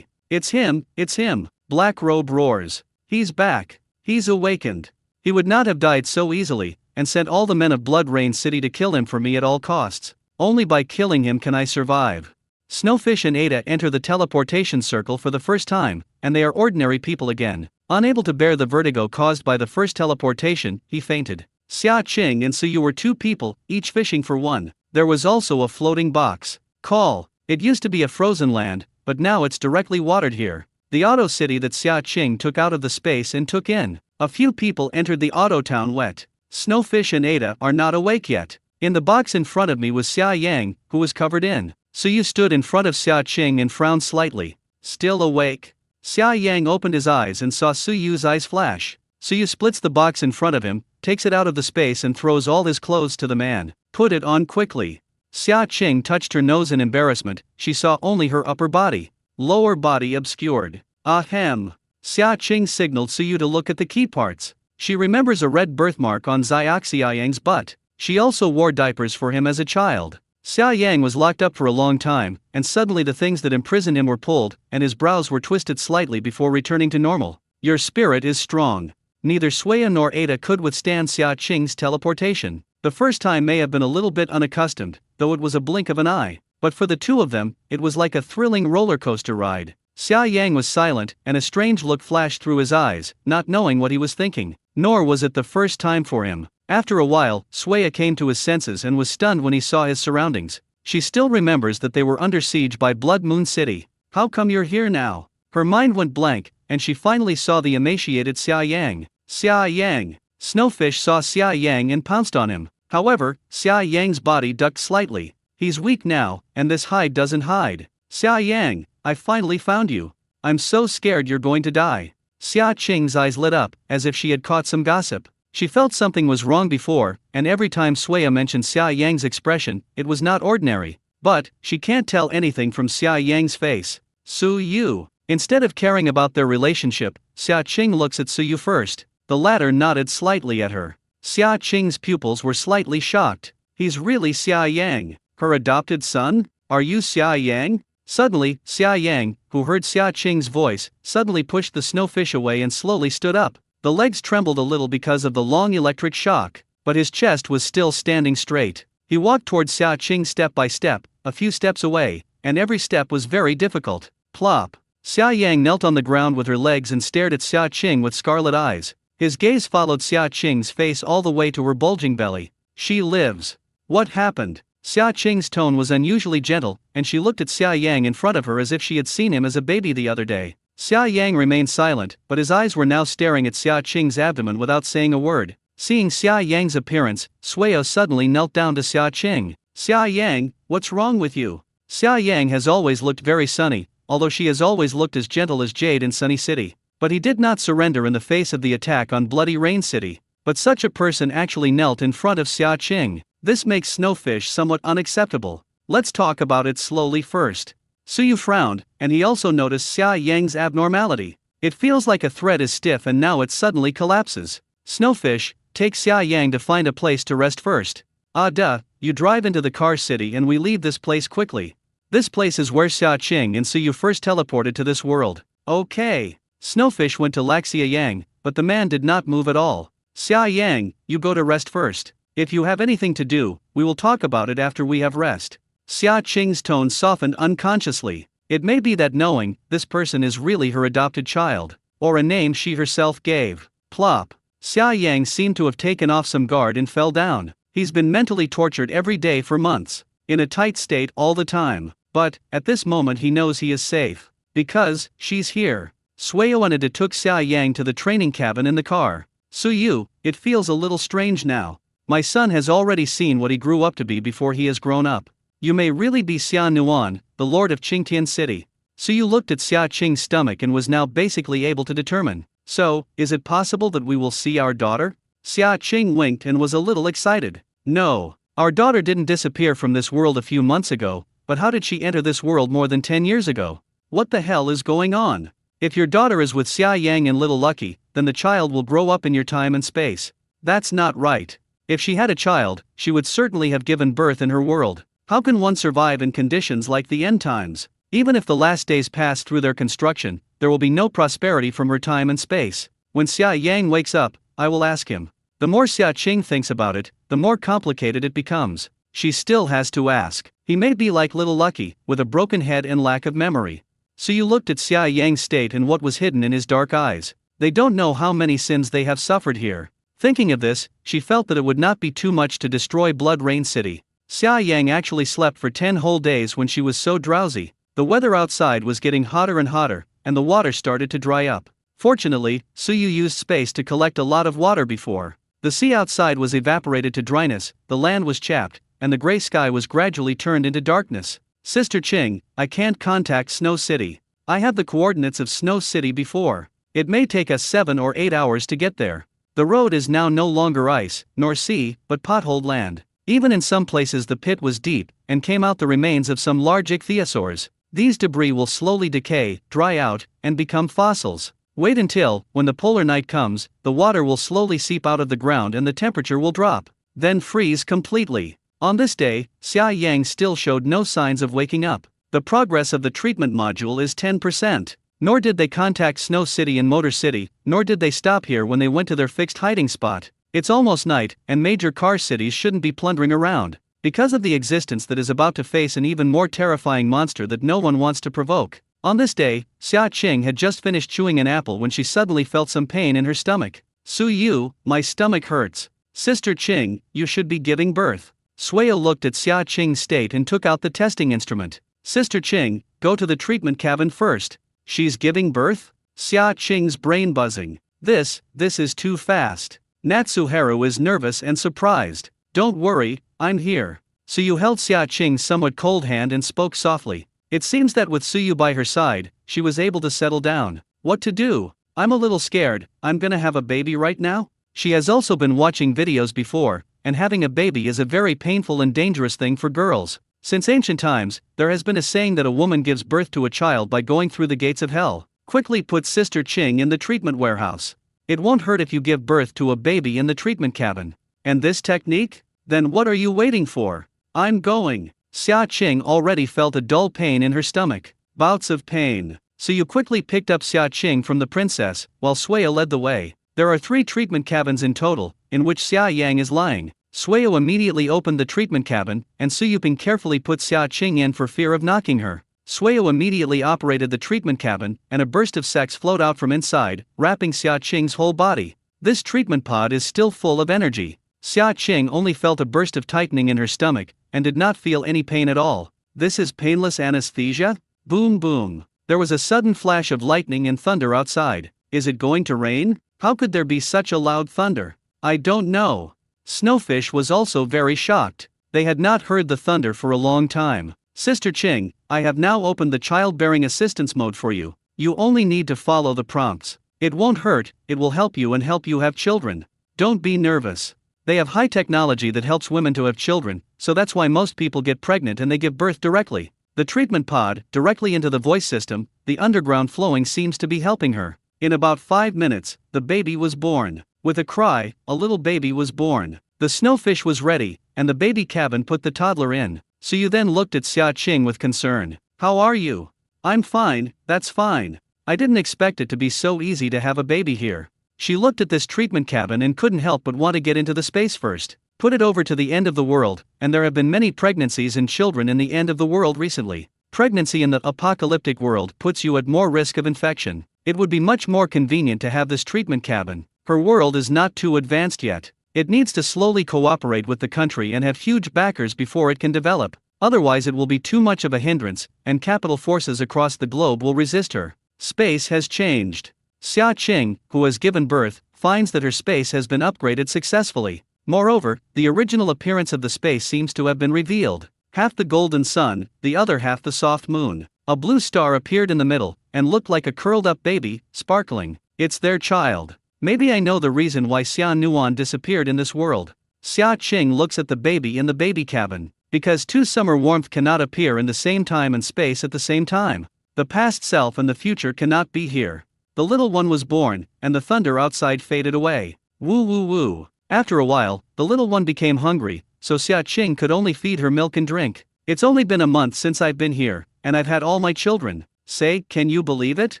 It's him. Black robe roars. He's back. He's awakened. He would not have died so easily, and sent all the men of Blood Rain City to kill him for me at all costs. Only by killing him can I survive. Snowfish and Ada enter the teleportation circle for the first time, and they are ordinary people again. Unable to bear the vertigo caused by the first teleportation, he fainted. Xia Qing and Suyu were two people, each fishing for one. There was also a floating box. Call. It used to be a frozen land, but now it's directly watered here. The auto city that Xia Qing took out of the space and took in. A few people entered the auto town wet. Snowfish and Ada are not awake yet. In the box in front of me was Xia Yang, who was covered in. Suyu stood in front of Xia Qing and frowned slightly. Still awake? Xia Yang opened his eyes and saw Suyu's eyes flash. Suyu splits the box in front of him, takes it out of the space and throws all his clothes to the man. Put it on quickly. Xia Qing touched her nose in embarrassment. She saw only her upper body. Lower body obscured. Ahem. Xia Qing signaled Suyu to look at the key parts. She remembers a red birthmark on Xia Yang's butt. She also wore diapers for him as a child. Xia Yang was locked up for a long time, and suddenly the things that imprisoned him were pulled, and his brows were twisted slightly before returning to normal. Your spirit is strong. Neither Suya nor Ada could withstand Xia Qing's teleportation. The first time may have been a little bit unaccustomed, though it was a blink of an eye, but for the two of them, it was like a thrilling roller coaster ride. Xia Yang was silent, and a strange look flashed through his eyes, not knowing what he was thinking. Nor was it the first time for him. After a while, Suya came to his senses and was stunned when he saw his surroundings. She still remembers that they were under siege by Blood Moon City. How come you're here now? Her mind went blank, and she finally saw the emaciated Xia Yang. Xia Yang. Snowfish saw Xia Yang and pounced on him. However, Xia Yang's body ducked slightly. He's weak now, and this hide doesn't hide. Xia Yang, I finally found you. I'm so scared you're going to die. Xia Qing's eyes lit up, as if she had caught some gossip. She felt something was wrong before, and every time Suya mentioned Xia Yang's expression, it was not ordinary. But, she can't tell anything from Xia Yang's face. Suyu. Instead of caring about their relationship, Xia Qing looks at Suyu first. The latter nodded slightly at her. Xia Qing's pupils were slightly shocked. He's really Xia Yang, her adopted son? Are you Xia Yang? Suddenly, Xia Yang, who heard Xia Qing's voice, suddenly pushed the snowfish away and slowly stood up. The legs trembled a little because of the long electric shock, but his chest was still standing straight. He walked towards Xia Qing step by step, a few steps away, and every step was very difficult. Plop. Xia Yang knelt on the ground with her legs and stared at Xia Qing with scarlet eyes. His gaze followed Xia Qing's face all the way to her bulging belly. She lives. What happened? Xia Qing's tone was unusually gentle, and she looked at Xia Yang in front of her as if she had seen him as a baby the other day. Xia Yang remained silent, but his eyes were now staring at Xia Qing's abdomen without saying a word. Seeing Xia Yang's appearance, Sueo suddenly knelt down to Xia Qing. Xia Yang, what's wrong with you? Xia Yang has always looked very sunny, although she has always looked as gentle as jade in Sunny City. But he did not surrender in the face of the attack on Bloody Rain City. But such a person actually knelt in front of Xia Qing. This makes Snowfish somewhat unacceptable. Let's talk about it slowly first. Suyu frowned, and he also noticed Xia Yang's abnormality. It feels like a thread is stiff and now it suddenly collapses. Snowfish, take Xia Yang to find a place to rest first. Ah duh, you drive into the car city and we leave this place quickly. This place is where Xia Qing and Suyu first teleported to this world. Okay. Snowfish went to Xia Yang, but the man did not move at all. Xia Yang, you go to rest first. If you have anything to do, we will talk about it after we have rest. Xia Qing's tone softened unconsciously. It may be that knowing this person is really her adopted child, or a name she herself gave. Plop. Xia Yang seemed to have taken off some guard and fell down. He's been mentally tortured every day for months, in a tight state all the time. But, at this moment he knows he is safe. Because, she's here. Sueo Anada took Xia Yang to the training cabin in the car. Suyu, it feels a little strange now. My son has already seen what he grew up to be before he has grown up. You may really be Xia Nuan, the lord of Qingtian City. Suyu looked at Xia Qing's stomach and was now basically able to determine. So, is it possible that we will see our daughter? Xia Qing winked and was a little excited. No, our daughter didn't disappear from this world a few months ago, but how did she enter this world more than 10 years ago? What the hell is going on? If your daughter is with Xia Yang and Little Lucky, then the child will grow up in your time and space. That's not right. If she had a child, she would certainly have given birth in her world. How can one survive in conditions like the end times? Even if the last days pass through their construction, there will be no prosperity from her time and space. When Xia Yang wakes up, I will ask him. The more Xia Qing thinks about it, the more complicated it becomes. She still has to ask. He may be like Little Lucky, with a broken head and lack of memory. So you looked at Xia Yang's state and what was hidden in his dark eyes. They don't know how many sins they have suffered here. Thinking of this, she felt that it would not be too much to destroy Blood Rain City. Xia Yang actually slept for 10 whole days when she was so drowsy. The weather outside was getting hotter and hotter, and the water started to dry up. Fortunately, Suyu used space to collect a lot of water before. The sea outside was evaporated to dryness, the land was chapped, and the gray sky was gradually turned into darkness. Sister Qing, I can't contact Snow City. I have the coordinates of Snow City before. It may take us 7 or 8 hours to get there. The road is now no longer ice, nor sea, but potholed land. Even in some places the pit was deep, and came out the remains of some large ichthyosaurs. These debris will slowly decay, dry out, and become fossils. Wait until, when the polar night comes, the water will slowly seep out of the ground and the temperature will drop. Then freeze completely. On this day, Xia Yang still showed no signs of waking up. The progress of the treatment module is 10%. Nor did they contact Snow City and Motor City, nor did they stop here when they went to their fixed hiding spot. It's almost night, and major car cities shouldn't be plundering around, because of the existence that is about to face an even more terrifying monster that no one wants to provoke. On this day, Xia Qing had just finished chewing an apple when she suddenly felt some pain in her stomach. Suyu, my stomach hurts. Sister Qing, you should be giving birth. Sueo looked at Xia Qing's state and took out the testing instrument. Sister Qing, go to the treatment cabin first. She's giving birth? Xia Qing's brain buzzing. This is too fast. Natsuharu is nervous and surprised. Don't worry, I'm here. Suyu held Xia Qing's somewhat cold hand and spoke softly. It seems that with Suyu by her side, she was able to settle down. What to do? I'm a little scared. I'm gonna have a baby right now? She has also been watching videos before, and having a baby is a very painful and dangerous thing for girls. Since ancient times, there has been a saying that a woman gives birth to a child by going through the gates of hell. Quickly put Sister Qing in the treatment warehouse. It won't hurt if you give birth to a baby in the treatment cabin. And this technique? Then what are you waiting for? I'm going. Xia Qing already felt a dull pain in her stomach. Bouts of pain. Suyu quickly picked up Xia Qing from the princess, while Suya led the way. There are 3 treatment cabins in total, in which Xia Yang is lying. Suyo immediately opened the treatment cabin, and Suyuping carefully put Xia Qing in for fear of knocking her. Suyo immediately operated the treatment cabin, and a burst of sex flowed out from inside, wrapping Xia Qing's whole body. This treatment pod is still full of energy. Xia Qing only felt a burst of tightening in her stomach, and did not feel any pain at all. This is painless anesthesia? Boom boom. There was a sudden flash of lightning and thunder outside. Is it going to rain? How could there be such a loud thunder? I don't know. Snowfish was also very shocked. They had not heard the thunder for a long time. Sister Qing, I have now opened the childbearing assistance mode for you. You only need to follow the prompts. It won't hurt, it will help you and help you have children. Don't be nervous. They have high technology that helps women to have children, so that's why most people get pregnant and they give birth directly. The treatment pod, directly into the voice system, the underground flowing seems to be helping her. In about 5 minutes, the baby was born. With a cry, a little baby was born. The snowfish was ready, and the baby cabin put the toddler in. So you then looked at Xia Qing with concern. How are you? I'm fine, that's fine. I didn't expect it to be so easy to have a baby here. She looked at this treatment cabin and couldn't help but want to get into the space first. Put it over to the end of the world, and there have been many pregnancies and children in the end of the world recently. Pregnancy in the apocalyptic world puts you at more risk of infection. It would be much more convenient to have this treatment cabin. Her world is not too advanced yet. It needs to slowly cooperate with the country and have huge backers before it can develop. Otherwise it will be too much of a hindrance, and capital forces across the globe will resist her. Space has changed. Xia Qing, who has given birth, finds that her space has been upgraded successfully. Moreover, the original appearance of the space seems to have been revealed. Half the golden sun, the other half the soft moon. A blue star appeared in the middle, and looked like a curled-up baby, sparkling. It's their child. Maybe I know the reason why Xia Nuan disappeared in this world. Xia Qing looks at the baby in the baby cabin. Because 2 summer warmth cannot appear in the same time and space at the same time. The past self and the future cannot be here. The little one was born, and the thunder outside faded away. Woo woo woo. After a while, the little one became hungry, so Xia Qing could only feed her milk and drink. It's only been a month since I've been here, and I've had all my children. Say, can you believe it?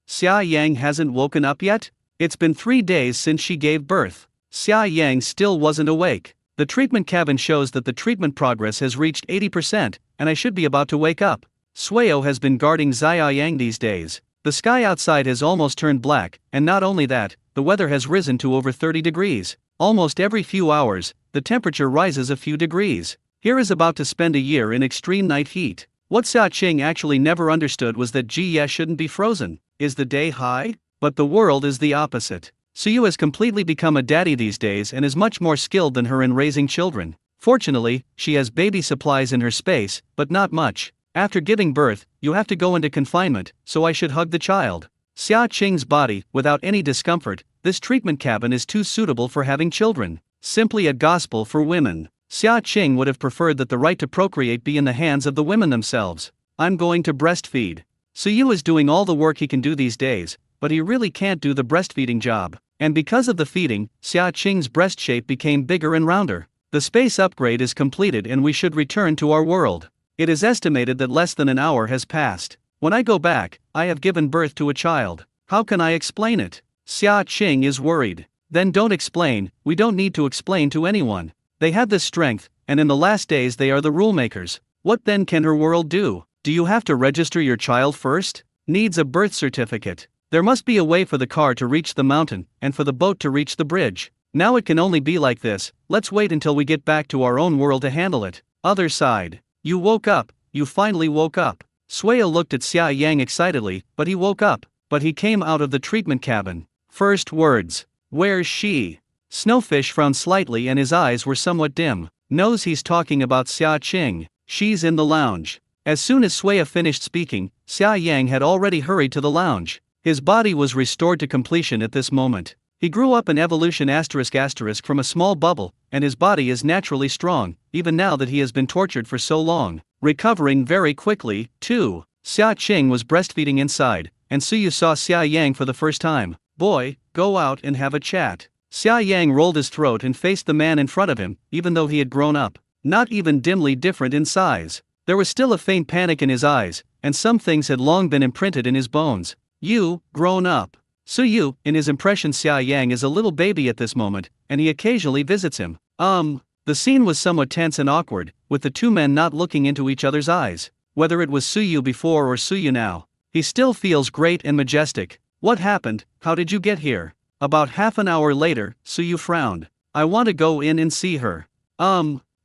Xia Yang hasn't woken up yet? It's been 3 days since she gave birth. Xia Yang still wasn't awake. The treatment cabin shows that the treatment progress has reached 80%, and I should be about to wake up. Suyo has been guarding Xia Yang these days. The sky outside has almost turned black, and not only that, the weather has risen to over 30 degrees. Almost every few hours, the temperature rises a few degrees. Here is about to spend a year in extreme night heat. What Xia Qing actually never understood was that Jie shouldn't be frozen. Is the day high? But the world is the opposite. Suyu has completely become a daddy these days and is much more skilled than her in raising children. Fortunately, she has baby supplies in her space, but not much. After giving birth, you have to go into confinement, so I should hug the child. Xia Qing's body, without any discomfort, this treatment cabin is too suitable for having children. Simply a gospel for women. Xia Qing would have preferred that the right to procreate be in the hands of the women themselves. I'm going to breastfeed. Suyu is doing all the work he can do these days, but he really can't do the breastfeeding job. And because of the feeding, Xia Qing's breast shape became bigger and rounder. The space upgrade is completed and we should return to our world. It is estimated that less than an hour has passed. When I go back, I have given birth to a child. How can I explain it? Xia Qing is worried. Then don't explain, we don't need to explain to anyone. They have this strength, and in the last days they are the rule makers. What then can her world do? Do you have to register your child first? Needs a birth certificate. There must be a way for the car to reach the mountain, and for the boat to reach the bridge. Now it can only be like this, let's wait until we get back to our own world to handle it. Other side. You woke up, you finally woke up. Suya looked at Xia Yang excitedly, but he woke up. But he came out of the treatment cabin. First words. Where's she? Snowfish frowned slightly and his eyes were somewhat dim. Knows he's talking about Xia Qing. She's in the lounge. As soon as Suya finished speaking, Xia Yang had already hurried to the lounge. His body was restored to completion at this moment. He grew up in evolution ** from a small bubble, and his body is naturally strong, even now that he has been tortured for so long. Recovering very quickly, too. Xia Qing was breastfeeding inside, and Suyu saw Xia Yang for the first time. Boy, go out and have a chat. Xia Yang rolled his throat and faced the man in front of him, even though he had grown up. Not even dimly different in size. There was still a faint panic in his eyes, and some things had long been imprinted in his bones. You, grown up. Suyu, in his impression Xia Yang is a little baby at this moment, and he occasionally visits him. The scene was somewhat tense and awkward, with the two men not looking into each other's eyes. Whether it was Suyu before or Suyu now, he still feels great and majestic. What happened? How did you get here? About half an hour later, Suyu frowned. I want to go in and see her.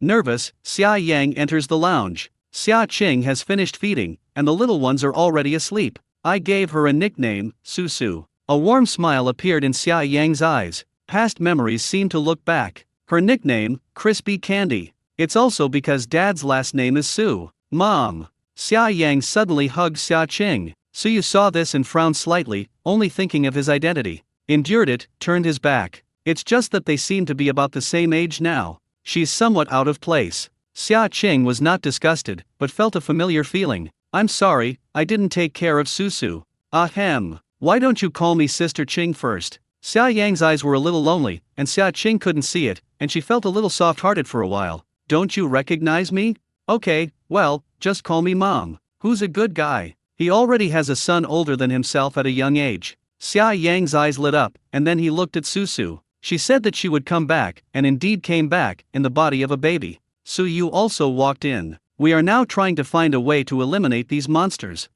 Nervous, Xia Yang enters the lounge. Xia Qing has finished feeding, and the little ones are already asleep. I gave her a nickname, Susu. A warm smile appeared in Xia Yang's eyes. Past memories seemed to look back. Her nickname, Crispy Candy. It's also because Dad's last name is Su. Mom. Xia Yang suddenly hugged Xia Qing. Suyu saw this and frowned slightly, only thinking of his identity. Endured it, turned his back. It's just that they seem to be about the same age now. She's somewhat out of place. Xia Qing was not disgusted, but felt a familiar feeling. I'm sorry, I didn't take care of Susu. Ahem. Why don't you call me Sister Qing first? Xia Yang's eyes were a little lonely, and Xia Qing couldn't see it, and she felt a little soft-hearted for a while. Don't you recognize me? Okay, well, just call me Mom. Who's a good guy? He already has a son older than himself at a young age. Xia Yang's eyes lit up, and then he looked at Susu. She said that she would come back, and indeed came back, in the body of a baby. Suyu also walked in. We are now trying to find a way to eliminate these monsters.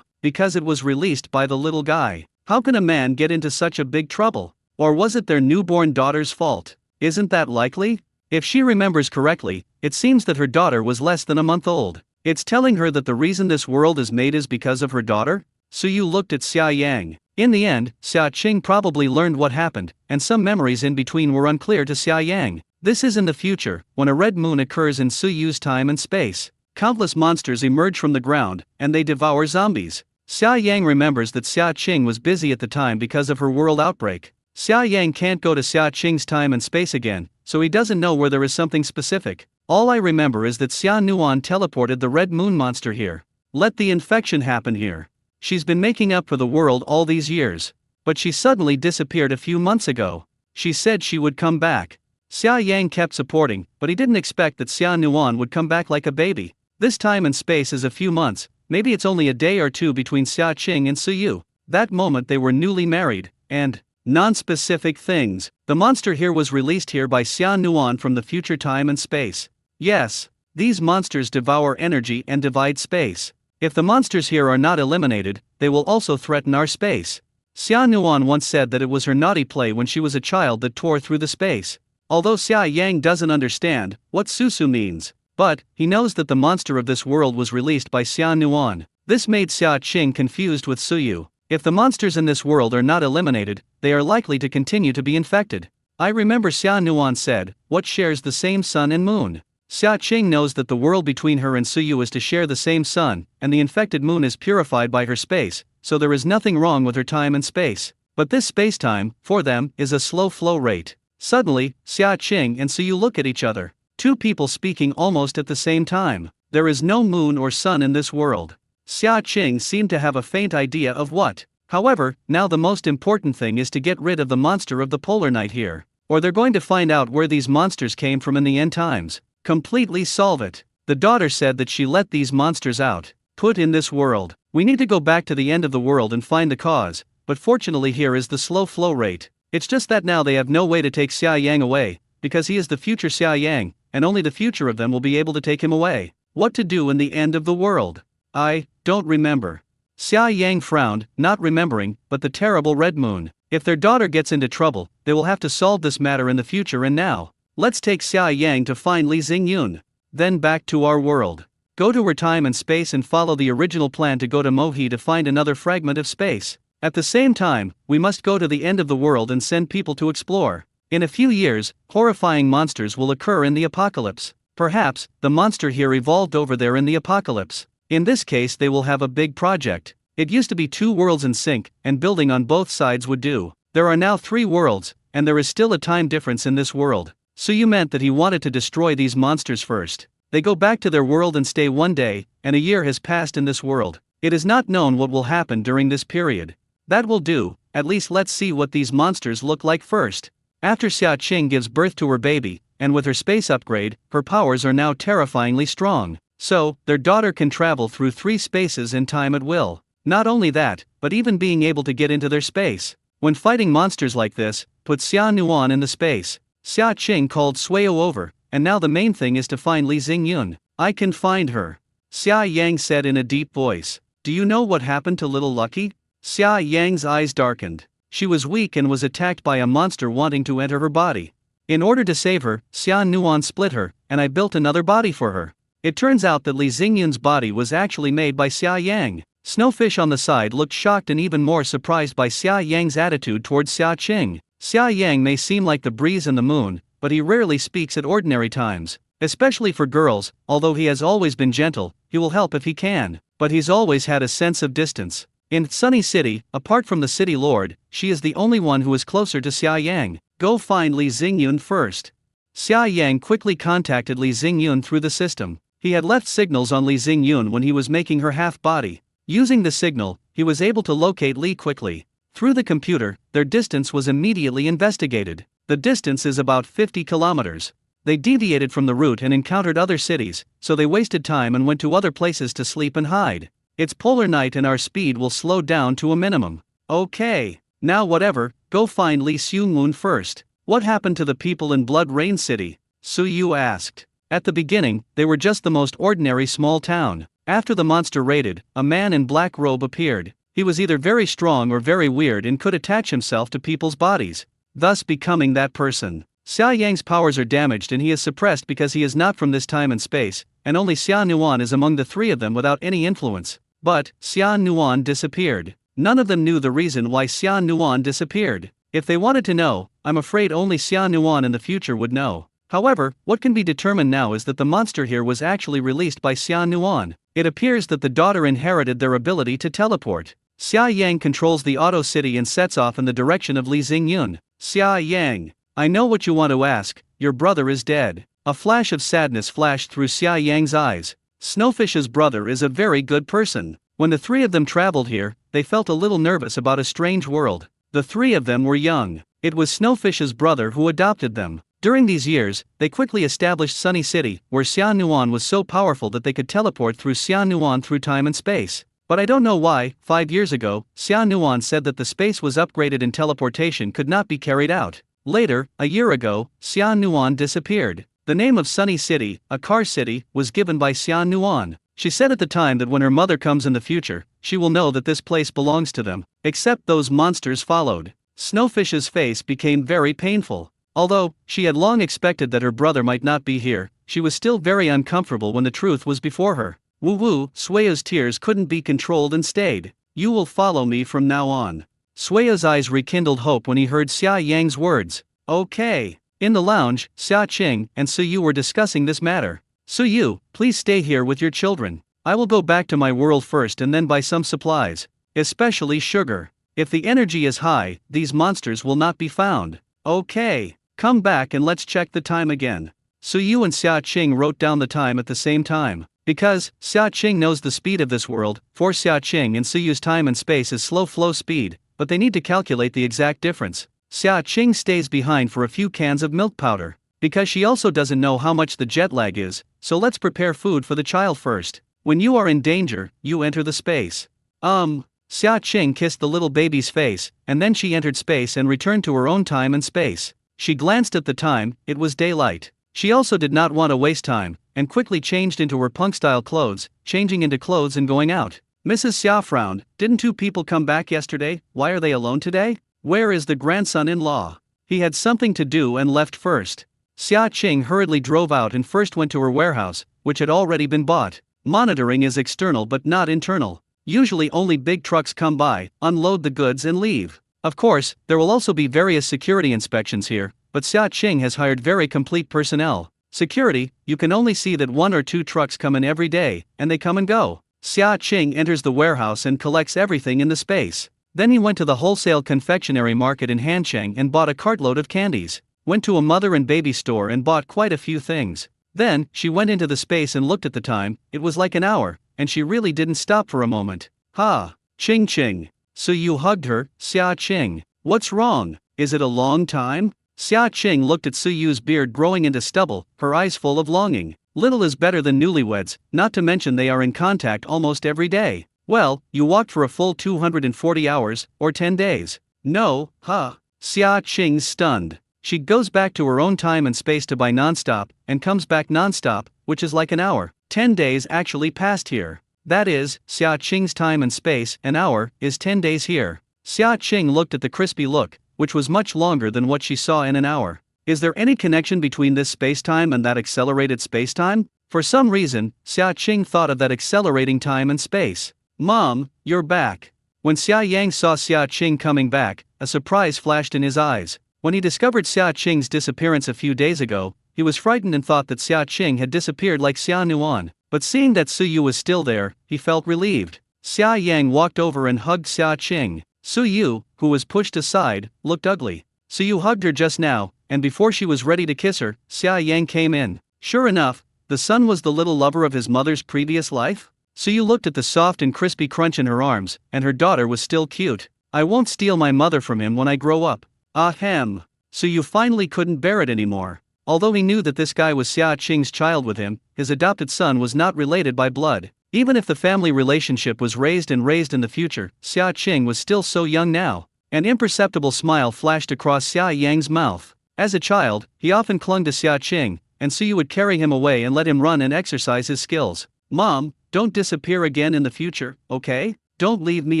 Because it was released by the little guy. How can a man get into such a big trouble? Or was it their newborn daughter's fault? Isn't that likely? If she remembers correctly, it seems that her daughter was less than a month old. It's telling her that the reason this world is made is because of her daughter? Suyu looked at Xia Yang. In the end, Xia Qing probably learned what happened, and some memories in between were unclear to Xia Yang. This is in the future, when a red moon occurs in Suyu's time and space. Countless monsters emerge from the ground, and they devour zombies. Xia Yang remembers that Xia Qing was busy at the time because of her world outbreak. Xia Yang can't go to Xia Qing's time and space again, so he doesn't know where there is something specific. All I remember is that Xia Nuan teleported the red moon monster here. Let the infection happen here. She's been making up for the world all these years. But she suddenly disappeared a few months ago. She said she would come back. Xia Yang kept supporting, but he didn't expect that Xia Nuan would come back like a baby. This time and space is a few months. Maybe it's only a day or two between Xia Qing and Suyu. That moment they were newly married, and non-specific things. The monster here was released here by Xia Nuan from the future time and space. Yes, these monsters devour energy and divide space. If the monsters here are not eliminated, they will also threaten our space. Xia Nuan once said that it was her naughty play when she was a child that tore through the space. Although Xia Yang doesn't understand what Susu means, but he knows that the monster of this world was released by Xia Nuan. This made Xia Qing confused with Suyu. If the monsters in this world are not eliminated, they are likely to continue to be infected. I remember Xia Nuan said, what shares the same sun and moon? Xia Qing knows that the world between her and Suyu is to share the same sun, and the infected moon is purified by her space, so there is nothing wrong with her time and space. But this space-time, for them, is a slow flow rate. Suddenly, Xia Qing and Suyu look at each other. Two people speaking almost at the same time. There is no moon or sun in this world. Xia Qing seemed to have a faint idea of what. However, now the most important thing is to get rid of the monster of the polar night here. Or they're going to find out where these monsters came from in the end times. Completely solve it. The daughter said that she let these monsters out. Put in this world. We need to go back to the end of the world and find the cause, but fortunately here is the slow flow rate. It's just that now they have no way to take Xia Yang away, because he is the future Xia Yang, and only the future of them will be able to take him away. What to do in the end of the world? I don't remember. Xia Yang frowned, not remembering, but the terrible red moon. If their daughter gets into trouble, they will have to solve this matter in the future and now. Let's take Xia Yang to find Li Xingyun. Then back to our world. Go to her time and space and follow the original plan to go to Mohi to find another fragment of space. At the same time, we must go to the end of the world and send people to explore. In a few years, horrifying monsters will occur in the apocalypse. Perhaps, the monster here evolved over there in the apocalypse. In this case they will have a big project. It used to be 2 worlds in sync, and building on both sides would do. There are now 3 worlds, and there is still a time difference in this world. Suyu meant that he wanted to destroy these monsters first. They go back to their world and stay 1 day, and a year has passed in this world. It is not known what will happen during this period. That will do, at least let's see what these monsters look like first. After Xia Qing gives birth to her baby, and with her space upgrade, her powers are now terrifyingly strong. So, their daughter can travel through 3 spaces and time at will. Not only that, but even being able to get into their space. When fighting monsters like this, put Xia Nuan in the space. Xia Qing called Sueo over, and now the main thing is to find Li Xingyun. I can find her. Xia Yang said in a deep voice. Do you know what happened to little Lucky? Xia Yang's eyes darkened. She was weak and was attacked by a monster wanting to enter her body. In order to save her, Xia Nuan split her, and I built another body for her. It turns out that Li Xingyun's body was actually made by Xia Yang. Snowfish on the side looked shocked and even more surprised by Xia Yang's attitude towards Xia Qing. Xia Yang may seem like the breeze and the moon, but he rarely speaks at ordinary times. Especially for girls, although he has always been gentle, he will help if he can, but he's always had a sense of distance. In Sunny City, apart from the city lord, she is the only one who is closer to Xia Yang. Go find Li Xingyun first. Xia Yang quickly contacted Li Xingyun through the system. He had left signals on Li Xingyun when he was making her half-body. Using the signal, he was able to locate Li quickly. Through the computer, their distance was immediately investigated. The distance is about 50 kilometers. They deviated from the route and encountered other cities, so they wasted time and went to other places to sleep and hide. It's polar night and our speed will slow down to a minimum. Okay, now whatever, go find Li Xingyun first. What happened to the people in Blood Rain City? Su Yu asked. At the beginning, they were just the most ordinary small town. After the monster raided, a man in black robe appeared. He was either very strong or very weird and could attach himself to people's bodies, thus becoming that person. Xia Yang's powers are damaged and he is suppressed because he is not from this time and space, and only Xia Nuan is among the 3 of them without any influence. But, Xia Nuan disappeared. None of them knew the reason why Xia Nuan disappeared. If they wanted to know, I'm afraid only Xia Nuan in the future would know. However, what can be determined now is that the monster here was actually released by Xia Nuan. It appears that the daughter inherited their ability to teleport. Xia Yang controls the auto city and sets off in the direction of Li Xingyun. Xia Yang, I know what you want to ask, your brother is dead. A flash of sadness flashed through Xia Yang's eyes. Snowfish's brother is a very good person. When the 3 of them traveled here, they felt a little nervous about a strange world. The 3 of them were young. It was Snowfish's brother who adopted them. During these years, they quickly established Sunny City, where Xia Nuan was so powerful that they could teleport through Xia Nuan through time and space. But I don't know why, 5 years ago, Xia Nuan said that the space was upgraded and teleportation could not be carried out. Later, a year ago, Xia Nuan disappeared. The name of Sunny City, a car city, was given by Xia Nuan. She said at the time that when her mother comes in the future, she will know that this place belongs to them. Except those monsters followed. Snowfish's face became very painful. Although, she had long expected that her brother might not be here, she was still very uncomfortable when the truth was before her. Woo-woo, Sueya's tears couldn't be controlled and stayed. You will follow me from now on. Sueya's eyes rekindled hope when he heard Xia Yang's words. Okay. In the lounge, Xia Qing and Su Yu were discussing this matter. Su Yu, please stay here with your children. I will go back to my world first and then buy some supplies. Especially sugar. If the energy is high, these monsters will not be found. Okay. Come back and let's check the time again. Su Yu and Xia Qing wrote down the time at the same time. Because Xia Qing knows the speed of this world, for Xia Qing and Su Yu's time and space is slow flow speed, but they need to calculate the exact difference. Xia Qing stays behind for a few cans of milk powder, because she also doesn't know how much the jet lag is, so let's prepare food for the child first. When you are in danger, you enter the space. Xia Qing kissed the little baby's face, and then she entered space and returned to her own time and space. She glanced at the time, it was daylight. She also did not want to waste time, and quickly changed into her punk-style clothes, changing into clothes and going out. Mrs. Xia frowned. Didn't 2 people come back yesterday? Why are they alone today? Where is the grandson-in-law? He had something to do and left first. Xia Qing hurriedly drove out and first went to her warehouse, which had already been bought. Monitoring is external but not internal. Usually only big trucks come by, unload the goods and leave. Of course, there will also be various security inspections here, but Xia Qing has hired very complete personnel. Security, you can only see that 1 or 2 trucks come in every day, and they come and go. Xia Qing enters the warehouse and collects everything in the space. Then he went to the wholesale confectionery market in Hancheng and bought a cartload of candies. Went to a mother and baby store and bought quite a few things. Then, she went into the space and looked at the time, it was like an hour, and she really didn't stop for a moment. Ha! Ching Ching! Su Yu hugged her. Xia Qing, what's wrong? Is it a long time? Xia Qing looked at Suyu's beard growing into stubble, her eyes full of longing. Little is better than newlyweds, not to mention they are in contact almost every day. Well, you walked for a full 240 hours, or 10 days. No, huh? Xia Qing's stunned. She goes back to her own time and space to buy nonstop, and comes back nonstop, which is like an hour. 10 days actually passed here. That is, Xia Qing's time and space, an hour, is 10 days here. Xia Qing looked at the crispy look, which was much longer than what she saw in an hour. Is there any connection between this spacetime and that accelerated spacetime? For some reason, Xia Qing thought of that accelerating time and space. Mom, you're back. When Xia Yang saw Xia Qing coming back, a surprise flashed in his eyes. When he discovered Xia Qing's disappearance a few days ago, he was frightened and thought that Xia Qing had disappeared like Xia Nuan. But seeing that Suyu was still there, he felt relieved. Xia Yang walked over and hugged Xia Qing. Suyu, who was pushed aside, looked ugly. Suyu hugged her just now, and before she was ready to kiss her, Xia Yang came in. Sure enough, the son was the little lover of his mother's previous life? Suyu looked at the soft and crispy crunch in her arms, and her daughter was still cute. I won't steal my mother from him when I grow up. Ahem. Suyu finally couldn't bear it anymore. Although he knew that this guy was Xia Qing's child with him, his adopted son was not related by blood. Even if the family relationship was raised in the future, Xia Qing was still so young now. An imperceptible smile flashed across Xia Yang's mouth. As a child, he often clung to Xia Qing, and Suyu would carry him away and let him run and exercise his skills. Mom, don't disappear again in the future, okay? Don't leave me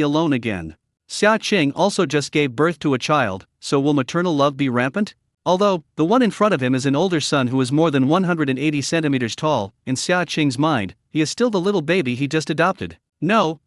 alone again. Xia Qing also just gave birth to a child, so will maternal love be rampant? Although, the one in front of him is an older son who is more than 180 centimeters tall, in Xia Qing's mind, he is still the little baby he just adopted. No,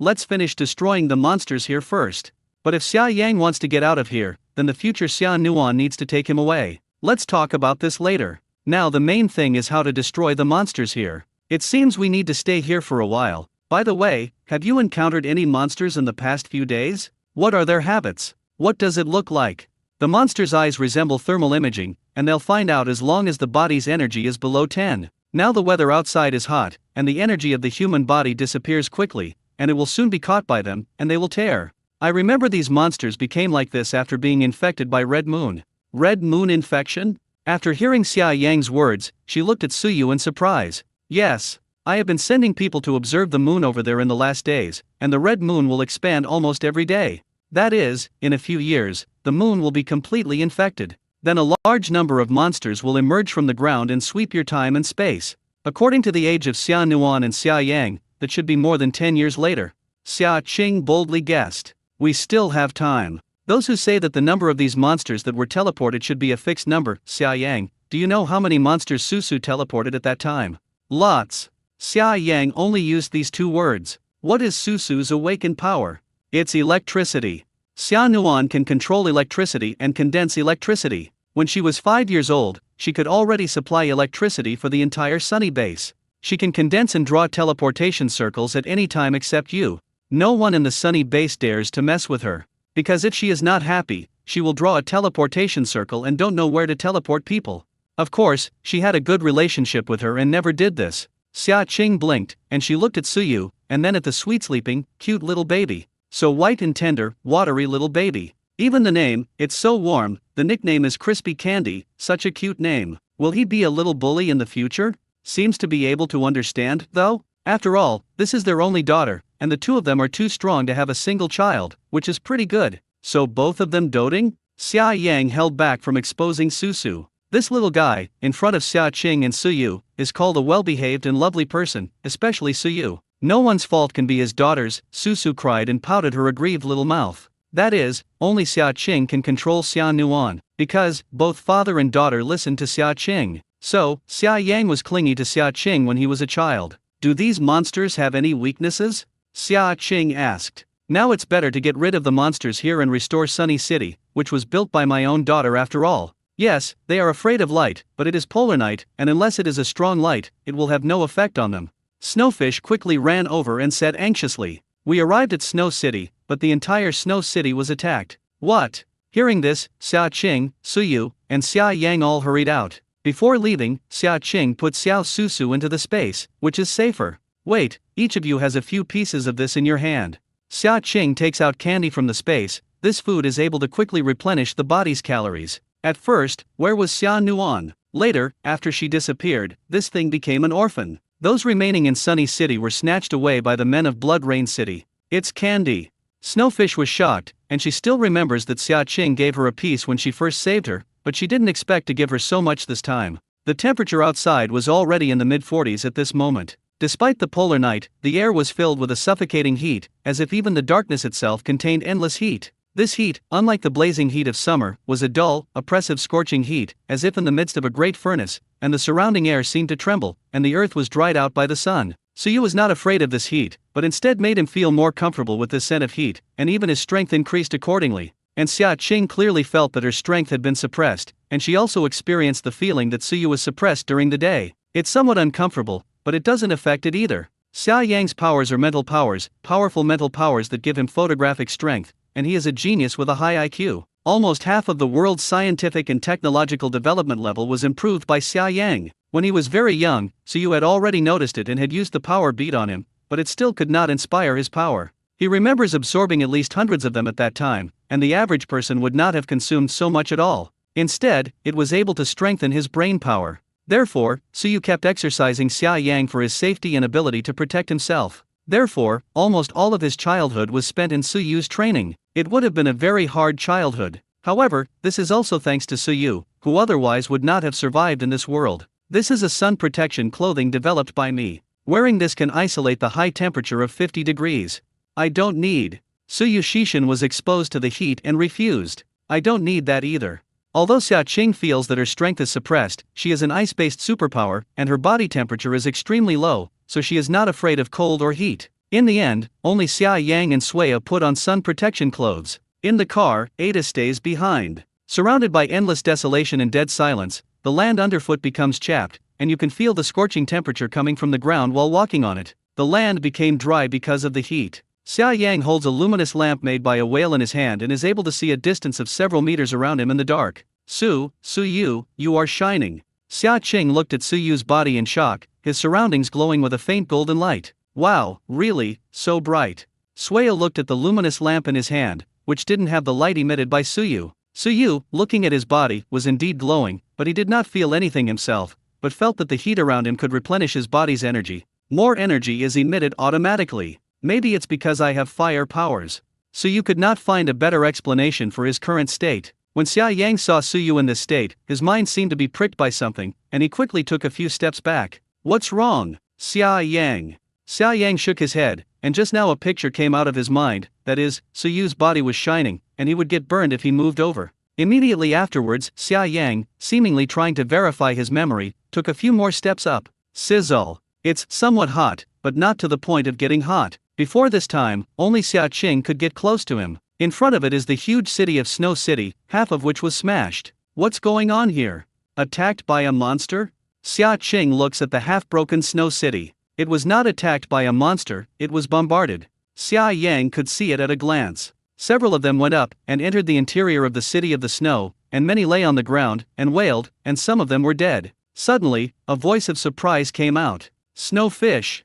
let's finish destroying the monsters here first. But if Xia Yang wants to get out of here, then the future Xia Nuan needs to take him away. Let's talk about this later. Now the main thing is how to destroy the monsters here. It seems we need to stay here for a while. By the way, have you encountered any monsters in the past few days? What are their habits? What does it look like? The monster's eyes resemble thermal imaging, and they'll find out as long as the body's energy is below 10. Now the weather outside is hot, and the energy of the human body disappears quickly, and it will soon be caught by them, and they will tear. I remember these monsters became like this after being infected by Red Moon. Red Moon infection? After hearing Xia Yang's words, she looked at Suyu in surprise. Yes, I have been sending people to observe the moon over there in the last days, and the Red Moon will expand almost every day. That is, in a few years, the moon will be completely infected. Then a large number of monsters will emerge from the ground and sweep your time and space. According to the age of Xia Nuan and Xia Yang, that should be more than 10 years later. Xia Qing boldly guessed. We still have time. Those who say that the number of these monsters that were teleported should be a fixed number, Xia Yang, do you know how many monsters Susu teleported at that time? Lots. Xia Yang only used these 2 words. What is Susu's awakened power? It's electricity. Xia Nuan can control electricity and condense electricity. When she was 5 years old, she could already supply electricity for the entire Sunny base. She can condense and draw teleportation circles at any time except you. No one in the Sunny base dares to mess with her. Because if she is not happy, she will draw a teleportation circle and don't know where to teleport people. Of course, she had a good relationship with her and never did this. Xia Qing blinked, and she looked at Suyu, and then at the sweet-sleeping, cute little baby. So white and tender, watery little baby. Even the name, it's so warm, the nickname is Crispy Candy, such a cute name. Will he be a little bully in the future? Seems to be able to understand, though. After all, this is their only daughter, and the 2 of them are too strong to have a single child, which is pretty good. So both of them doting? Xia Yang held back from exposing Susu. This little guy, in front of Xia Qing and Suyu, is called a well-behaved and lovely person, especially Suyu. No one's fault can be his daughter's, Susu cried and pouted her aggrieved little mouth. That is, only Xia Qing can control Xia Nuan, because both father and daughter listened to Xia Qing. So, Xia Yang was clingy to Xia Qing when he was a child. Do these monsters have any weaknesses? Xia Qing asked. Now it's better to get rid of the monsters here and restore Sunny City, which was built by my own daughter after all. Yes, they are afraid of light, but it is polar night, and unless it is a strong light, it will have no effect on them. Snowfish quickly ran over and said anxiously, We arrived at Snow City, but the entire Snow City was attacked. What? Hearing this, Xia Qing, Suyu, and Xia Yang all hurried out. Before leaving, Xia Qing put Xiao Susu into the space, which is safer. Wait, each of you has a few pieces of this in your hand. Xia Qing takes out candy from the space. This food is able to quickly replenish the body's calories. At first, where was Xia Nuan? Later, after she disappeared, this thing became an orphan. Those remaining in Sunny City were snatched away by the men of Blood Rain City. It's candy. Snowfish was shocked, and she still remembers that Xia Qing gave her a piece when she first saved her, but she didn't expect to give her so much this time. The temperature outside was already in the mid-40s at this moment. Despite the polar night, the air was filled with a suffocating heat, as if even the darkness itself contained endless heat. This heat, unlike the blazing heat of summer, was a dull, oppressive scorching heat, as if in the midst of a great furnace, and the surrounding air seemed to tremble, and the earth was dried out by the sun. Suyu was not afraid of this heat, but instead made him feel more comfortable with this scent of heat, and even his strength increased accordingly. And Xia Qing clearly felt that her strength had been suppressed, and she also experienced the feeling that Suyu was suppressed during the day. It's somewhat uncomfortable, but it doesn't affect it either. Xia Yang's powers are mental powers, powerful mental powers that give him photographic strength, and he is a genius with a high IQ. Almost half of the world's scientific and technological development level was improved by Xia Yang. When he was very young, Suyu had already noticed it and had used the power bead on him, but it still could not inspire his power. He remembers absorbing at least hundreds of them at that time, and the average person would not have consumed so much at all. Instead, it was able to strengthen his brain power. Therefore, Suyu kept exercising Xia Yang for his safety and ability to protect himself. Therefore, almost all of his childhood was spent in Suyu's training. It would have been a very hard childhood. However, this is also thanks to Suyu, who otherwise would not have survived in this world. This is a sun protection clothing developed by me. Wearing this can isolate the high temperature of 50 degrees. I don't need. Suyu Shishin was exposed to the heat and refused. I don't need that either. Although Xia Qing feels that her strength is suppressed, she is an ice-based superpower, and her body temperature is extremely low, so she is not afraid of cold or heat. In the end, only Xia Yang and Suya put on sun protection clothes. In the car, Ada stays behind. Surrounded by endless desolation and dead silence, the land underfoot becomes chapped, and you can feel the scorching temperature coming from the ground while walking on it. The land became dry because of the heat. Xia Yang holds a luminous lamp made by a whale in his hand and is able to see a distance of several meters around him in the dark. Suyu, you are shining. Xia Qing looked at Suyu's body in shock, his surroundings glowing with a faint golden light. Wow, really, so bright. Suya looked at the luminous lamp in his hand, which didn't have the light emitted by Suyu. Suyu, looking at his body, was indeed glowing, but he did not feel anything himself, but felt that the heat around him could replenish his body's energy. More energy is emitted automatically. Maybe it's because I have fire powers. Suyu could not find a better explanation for his current state. When Xia Yang saw Suyu in this state, his mind seemed to be pricked by something, and he quickly took a few steps back. What's wrong, Xia Yang? Xia Yang shook his head, and just now a picture came out of his mind, that is, Suyu's body was shining, and he would get burned if he moved over. Immediately afterwards, Xia Yang, seemingly trying to verify his memory, took a few more steps up. Sizzle. It's somewhat hot, but not to the point of getting hot. Before this time, only Xia Qing could get close to him. In front of it is the huge city of Snow City, half of which was smashed. What's going on here? Attacked by a monster? Xia Qing looks at the half-broken Snow City. It was not attacked by a monster, it was bombarded. Xia Yang could see it at a glance. Several of them went up and entered the interior of the city of the snow, and many lay on the ground and wailed, and some of them were dead. Suddenly, a voice of surprise came out. Snowfish.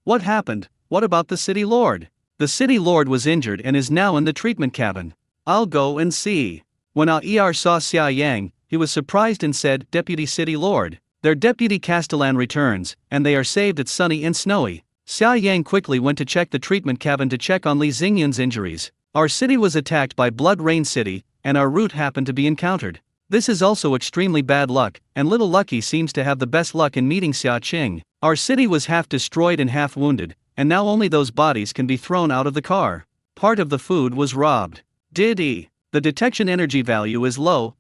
What happened? What about the city lord? The city lord was injured and is now in the treatment cabin. I'll go and see. When Aer saw Xia Yang, he was surprised and said, Deputy City Lord. Their deputy Castellan returns, and they are saved at sunny and snowy. Xia Yang quickly went to check the treatment cabin to check on Li Xingyun's injuries. Our city was attacked by Blood Rain City, and our route happened to be encountered. This is also extremely bad luck, and Little Lucky seems to have the best luck in meeting Xia Qing. Our city was half destroyed and half wounded, and now only those bodies can be thrown out of the car. Part of the food was robbed. The detection energy value is low,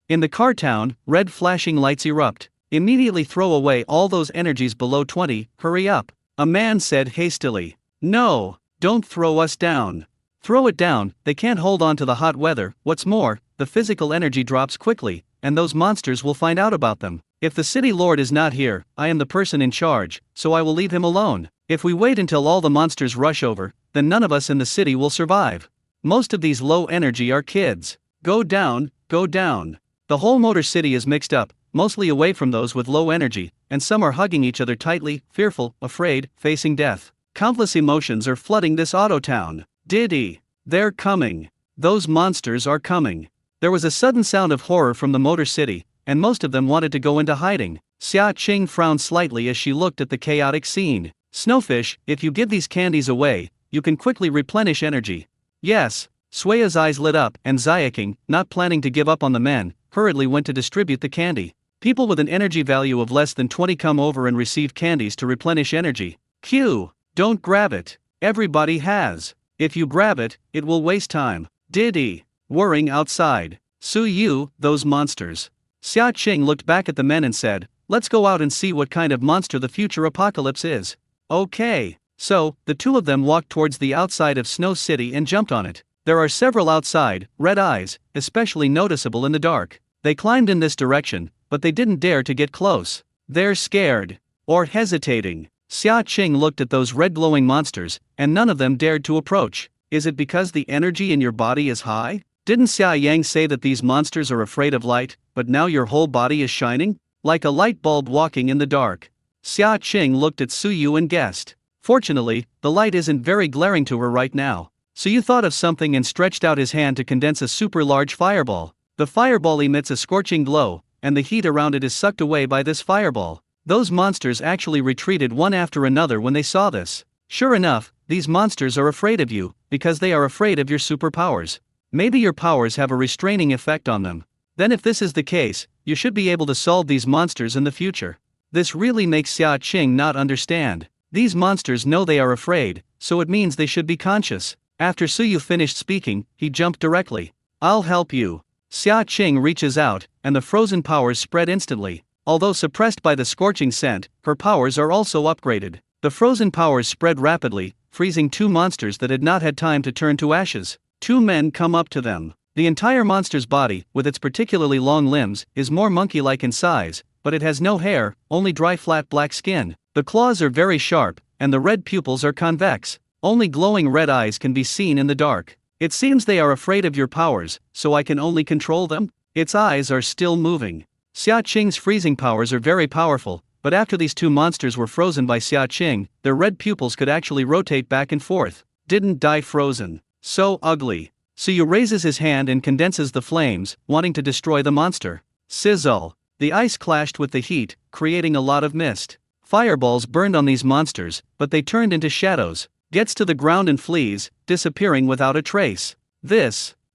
In the car town, red flashing lights erupt. Immediately throw away all those energies below 20, hurry up. A man said hastily. No, don't throw us down. Throw it down, they can't hold on to the hot weather. What's more, the physical energy drops quickly, and those monsters will find out about them. If the city lord is not here, I am the person in charge, so I will leave him alone. If we wait until all the monsters rush over, then none of us in the city will survive. Most of these low energy are kids. Go down, go down. The whole motor city is mixed up, mostly away from those with low energy, and some are hugging each other tightly, fearful, afraid, facing death. Countless emotions are flooding this auto town. They're coming. Those monsters are coming. There was a sudden sound of horror from the Motor City, and most of them wanted to go into hiding. Xia Qing frowned slightly as she looked at the chaotic scene. Snowfish, if you give these candies away, you can quickly replenish energy. Yes. Sueya's eyes lit up, and Xiaoqing, not planning to give up on the men, hurriedly went to distribute the candy. People with an energy value of less than 20 come over and receive candies to replenish energy. Q. Don't grab it. Everybody has. If you grab it, it will waste time. Diddy. Whirring outside. Su Yu, those monsters. Xia Qing looked back at the men and said, let's go out and see what kind of monster the future apocalypse is. Okay. So, the two of them walked towards the outside of Snow City and jumped on it. There are several outside, red eyes, especially noticeable in the dark. They climbed in this direction, but they didn't dare to get close. They're scared. Or hesitating. Xia Qing looked at those red glowing monsters, and none of them dared to approach. Is it because the energy in your body is high? Didn't Xia Yang say that these monsters are afraid of light, but now your whole body is shining? Like a light bulb walking in the dark. Xia Qing looked at Su Yu and guessed. Fortunately, the light isn't very glaring to her right now. Su Yu thought of something and stretched out his hand to condense a super large fireball. The fireball emits a scorching glow, and the heat around it is sucked away by this fireball. Those monsters actually retreated one after another when they saw this. Sure enough, these monsters are afraid of you, because they are afraid of your superpowers. Maybe your powers have a restraining effect on them. Then if this is the case, you should be able to solve these monsters in the future. This really makes Xia Qing not understand. These monsters know they are afraid, so it means they should be conscious. After Su Yu finished speaking, he jumped directly. I'll help you. Xia Qing reaches out, and the frozen powers spread instantly. Although suppressed by the scorching scent, her powers are also upgraded. The frozen powers spread rapidly, freezing two monsters that had not had time to turn to ashes. Two men come up to them. The entire monster's body, with its particularly long limbs, is more monkey-like in size, but it has no hair, only dry flat black skin. The claws are very sharp, and the red pupils are convex. Only glowing red eyes can be seen in the dark. It seems they are afraid of your powers, so I can only control them? Its eyes are still moving. Xia Qing's freezing powers are very powerful, but after these two monsters were frozen by Xia Qing, their red pupils could actually rotate back and forth. Didn't die frozen. So ugly. Su Yu raises his hand and condenses the flames, wanting to destroy the monster. Sizzle. The ice clashed with the heat, creating a lot of mist. Fireballs burned on these monsters, but they turned into shadows. Gets to the ground and flees, disappearing without a trace.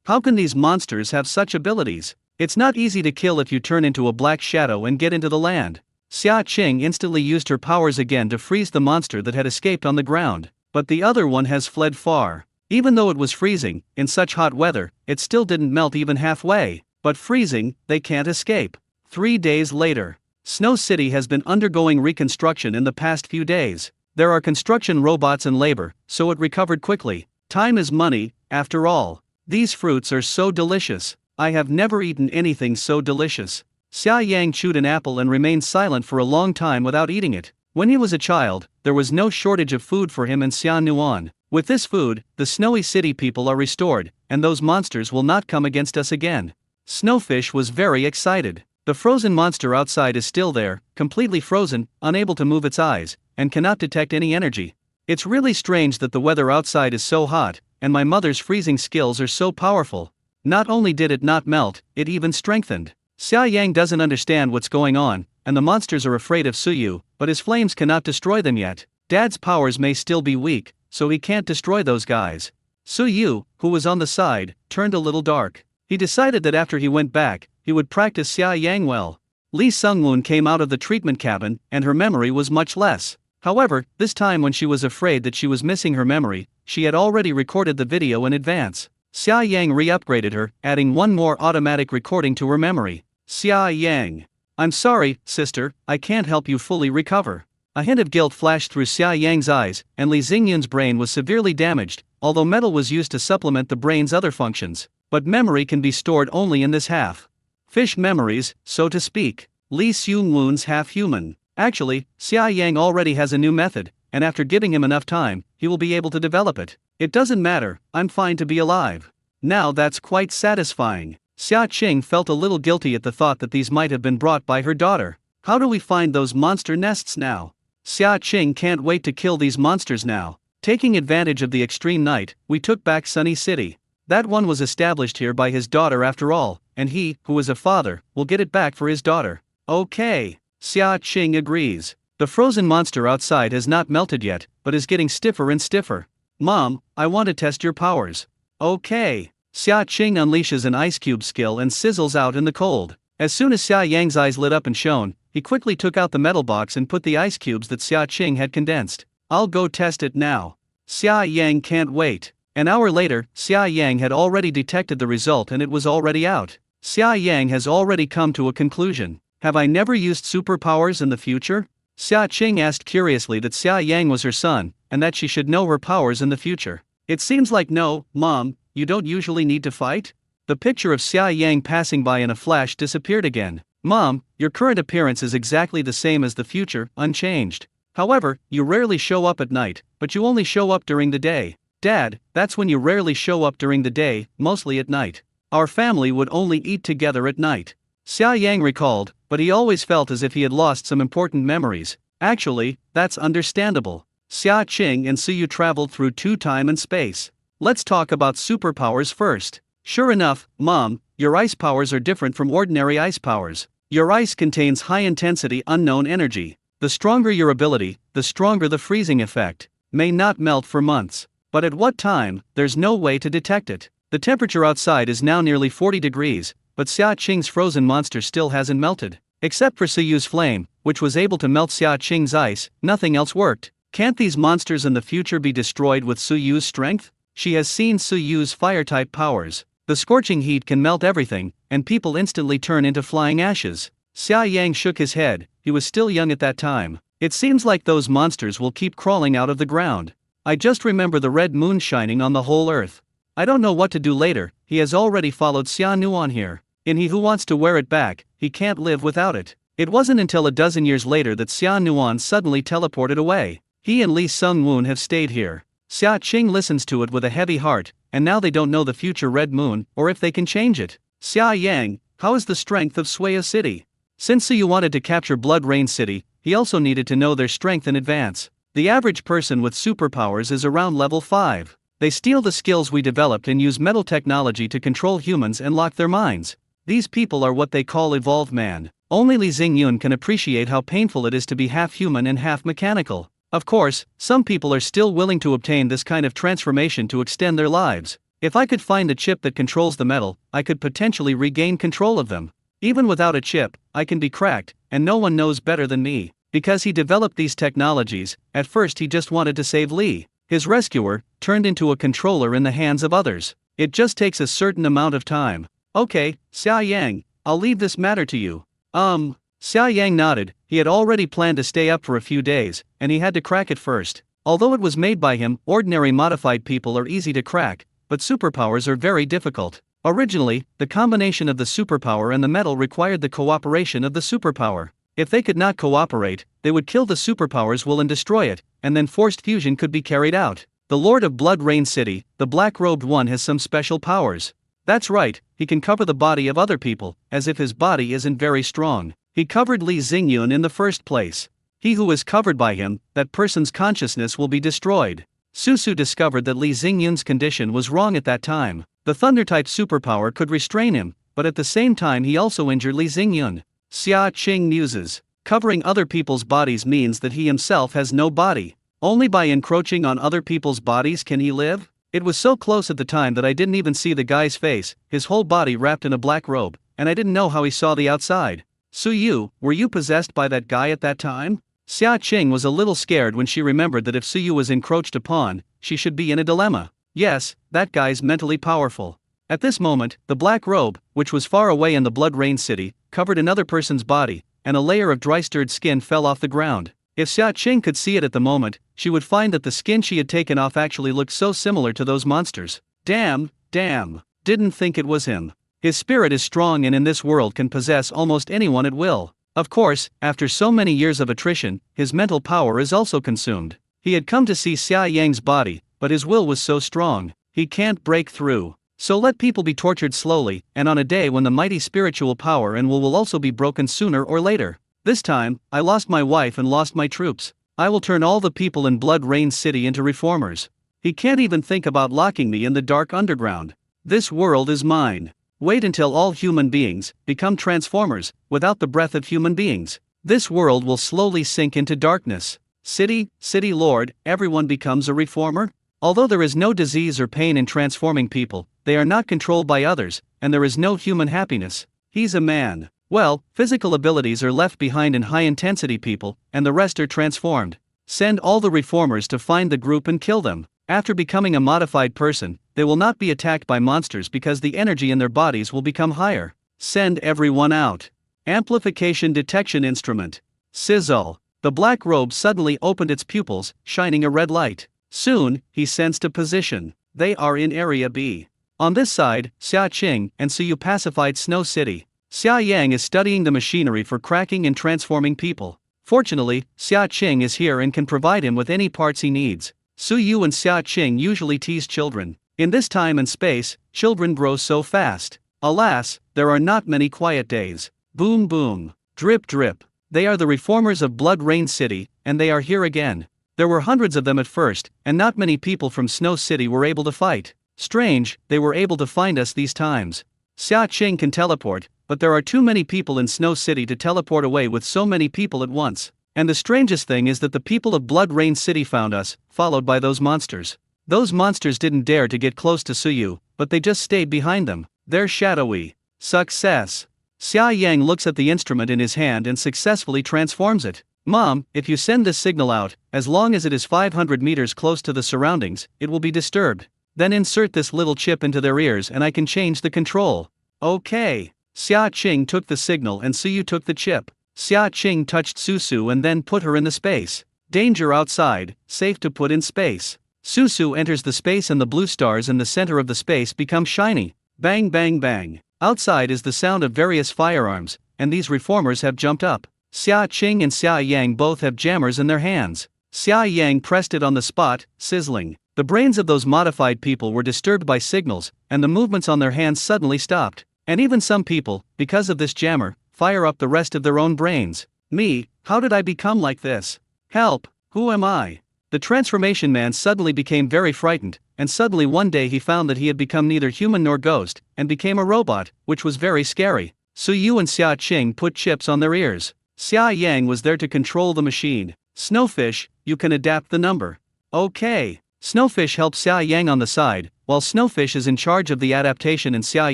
How can these monsters have such abilities? It's not easy to kill if you turn into a black shadow and get into the land. Xia Qing instantly used her powers again to freeze the monster that had escaped on the ground, but the other one has fled far. Even though it was freezing, in such hot weather, it still didn't melt even halfway. But freezing, they can't escape. 3 days later. Snow City has been undergoing reconstruction in the past few days. There are construction robots and labor, so it recovered quickly. Time is money, after all. These fruits are so delicious. I have never eaten anything so delicious. Xia Yang chewed an apple and remained silent for a long time without eating it. When he was a child, there was no shortage of food for him in Xianyuan. With this food, the Snowy City people are restored, and those monsters will not come against us again. Snowfish was very excited. The frozen monster outside is still there, completely frozen, unable to move its eyes, and cannot detect any energy. It's really strange that the weather outside is so hot, and my mother's freezing skills are so powerful. Not only did it not melt, it even strengthened. Xia Yang doesn't understand what's going on, and the monsters are afraid of Su Yu, but his flames cannot destroy them yet. Dad's powers may still be weak, so he can't destroy those guys. Su Yu, who was on the side, turned a little dark. He decided that after he went back, he would practice Xia Yang well. Li Sungwoon came out of the treatment cabin, and her memory was much less. However, this time when she was afraid that she was missing her memory, she had already recorded the video in advance. Xia Yang re-upgraded her, adding one more automatic recording to her memory. Xia Yang. I'm sorry, sister, I can't help you fully recover. A hint of guilt flashed through Xia Yang's eyes, and Li Xingyun's brain was severely damaged, although metal was used to supplement the brain's other functions. But memory can be stored only in this half. Fish memories, so to speak. Li Xunwoon's half-human. Actually, Xia Yang already has a new method, and after giving him enough time, he will be able to develop it. It doesn't matter, I'm fine to be alive. Now that's quite satisfying. Xia Qing felt a little guilty at the thought that these might have been brought by her daughter. How do we find those monster nests now? Xia Qing can't wait to kill these monsters now. Taking advantage of the extreme night, we took back Sunny City. That one was established here by his daughter after all, and he, who is a father, will get it back for his daughter. Okay. Xia Qing agrees. The frozen monster outside has not melted yet, but is getting stiffer and stiffer. Mom, I want to test your powers. Okay. Xia Qing unleashes an ice cube skill and sizzles out in the cold. As soon as Xia Yang's eyes lit up and shone, he quickly took out the metal box and put the ice cubes that Xia Qing had condensed. I'll go test it now. Xia Yang can't wait. An hour later, Xia Yang had already detected the result and it was already out. Xia Yang has already come to a conclusion. Have I never used superpowers in the future? Xia Qing asked curiously that Xia Yang was her son, and that she should know her powers in the future. It seems like no, Mom, you don't usually need to fight? The picture of Xia Yang passing by in a flash disappeared again. Mom, your current appearance is exactly the same as the future, unchanged. However, you rarely show up at night, but you only show up during the day. Dad, that's when you rarely show up during the day, mostly at night. Our family would only eat together at night. Xia Yang recalled, but he always felt as if he had lost some important memories. Actually, that's understandable. Xia Qing and Suyu traveled through time and space. Let's talk about superpowers first. Sure enough, Mom, your ice powers are different from ordinary ice powers. Your ice contains high-intensity unknown energy. The stronger your ability, the stronger the freezing effect. May not melt for months. But at what time, there's no way to detect it. The temperature outside is now nearly 40 degrees, but Xia Qing's frozen monster still hasn't melted. Except for Suyu's flame, which was able to melt Xia Qing's ice, nothing else worked. Can't these monsters in the future be destroyed with Suyu's strength? She has seen Suyu's fire-type powers. The scorching heat can melt everything, and people instantly turn into flying ashes. Xia Yang shook his head. He was still young at that time. It seems like those monsters will keep crawling out of the ground. I just remember the red moon shining on the whole earth. I don't know what to do later. He has already followed Xia Nuan here. And he who wants to wear it back, he can't live without it. It wasn't until a dozen years later that Xia Nuan suddenly teleported away. He and Li Sung-woon have stayed here. Xia Qing listens to it with a heavy heart, and now they don't know the future red moon, or if they can change it. Xia Yang, how is the strength of Suya City? Since Suyu wanted to capture Blood Rain City, he also needed to know their strength in advance. The average person with superpowers is around level 5. They steal the skills we developed and use metal technology to control humans and lock their minds. These people are what they call evolved man. Only Li Xingyun can appreciate how painful it is to be half human and half mechanical. Of course, some people are still willing to obtain this kind of transformation to extend their lives. If I could find the chip that controls the metal, I could potentially regain control of them. Even without a chip, I can be cracked, and no one knows better than me. Because he developed these technologies, at first he just wanted to save Li, his rescuer, turned into a controller in the hands of others. It just takes a certain amount of time. Okay, Xia Yang, I'll leave this matter to you. Xia Yang nodded. He had already planned to stay up for a few days, and he had to crack it first. Although it was made by him, ordinary modified people are easy to crack, but superpowers are very difficult. Originally, the combination of the superpower and the metal required the cooperation of the superpower. If they could not cooperate, they would kill the superpower's will and destroy it, and then forced fusion could be carried out. The Lord of Blood Rain City, the black-robed one, has some special powers. That's right, he can cover the body of other people, as if his body isn't very strong. He covered Li Xingyun in the first place. He who is covered by him, that person's consciousness will be destroyed. Susu discovered that Li Xingyun's condition was wrong at that time. The Thunder-type superpower could restrain him, but at the same time he also injured Li Xingyun. Xia Qing muses. Covering other people's bodies means that he himself has no body. Only by encroaching on other people's bodies can he live? It was so close at the time that I didn't even see the guy's face, his whole body wrapped in a black robe, and I didn't know how he saw the outside. Suyu, were you possessed by that guy at that time? Xia Qing was a little scared when she remembered that if Suyu was encroached upon, she should be in a dilemma. Yes, that guy's mentally powerful. At this moment, the black robe, which was far away in the Blood Rain City, covered another person's body, and a layer of dry-stirred skin fell off the ground. If Xia Qing could see it at the moment, she would find that the skin she had taken off actually looked so similar to those monsters. Damn, didn't think it was him. His spirit is strong and in this world can possess almost anyone at will. Of course, after so many years of attrition, his mental power is also consumed. He had come to see Xia Yang's body, but his will was so strong, he can't break through. So let people be tortured slowly, and on a day when the mighty spiritual power and will also be broken sooner or later. This time, I lost my wife and lost my troops. I will turn all the people in Blood Rain City into reformers. He can't even think about locking me in the dark underground. This world is mine. Wait until all human beings become transformers, without the breath of human beings. This world will slowly sink into darkness. City Lord, everyone becomes a reformer? Although there is no disease or pain in transforming people, they are not controlled by others, and there is no human happiness. He's a man. Well, physical abilities are left behind in high-intensity people, and the rest are transformed. Send all the reformers to find the group and kill them. After becoming a modified person, they will not be attacked by monsters because the energy in their bodies will become higher. Send everyone out. Amplification detection instrument. Sizzle. The black robe suddenly opened its pupils, shining a red light. Soon, he sensed a position. They are in Area B. On this side, Xia Qing and Suyu pacified Snow City. Xia Yang is studying the machinery for cracking and transforming people. Fortunately, Xia Qing is here and can provide him with any parts he needs. Suyu and Xia Qing usually tease children. In this time and space, children grow so fast. Alas, there are not many quiet days. Boom boom. Drip drip. They are the reformers of Blood Rain City, and they are here again. There were hundreds of them at first, and not many people from Snow City were able to fight. Strange, they were able to find us these times. Xia Qing can teleport, but there are too many people in Snow City to teleport away with so many people at once. And the strangest thing is that the people of Blood Rain City found us, followed by those monsters. Those monsters didn't dare to get close to Suyu, but they just stayed behind them. They're shadowy. Success. Xia Yang looks at the instrument in his hand and successfully transforms it. Mom, if you send this signal out, as long as it is 500 meters close to the surroundings, it will be disturbed. Then insert this little chip into their ears and I can change the control. Okay. Xia Qing took the signal and Suyu took the chip. Xia Qing touched Susu and then put her in the space. Danger outside, safe to put in space. Susu enters the space and the blue stars in the center of the space become shiny. Bang bang bang. Outside is the sound of various firearms, and these reformers have jumped up. Xia Qing and Xia Yang both have jammers in their hands. Xia Yang pressed it on the spot, sizzling. The brains of those modified people were disturbed by signals, and the movements on their hands suddenly stopped. And even some people, because of this jammer, fire up the rest of their own brains. Me, how did I become like this? Help, who am I? The transformation man suddenly became very frightened, and suddenly one day he found that he had become neither human nor ghost, and became a robot, which was very scary. Suyu and Xia Qing put chips on their ears. Xia Yang was there to control the machine. Snowfish, you can adapt the number. Okay. Snowfish helps Xia Yang on the side, while Snowfish is in charge of the adaptation and Xia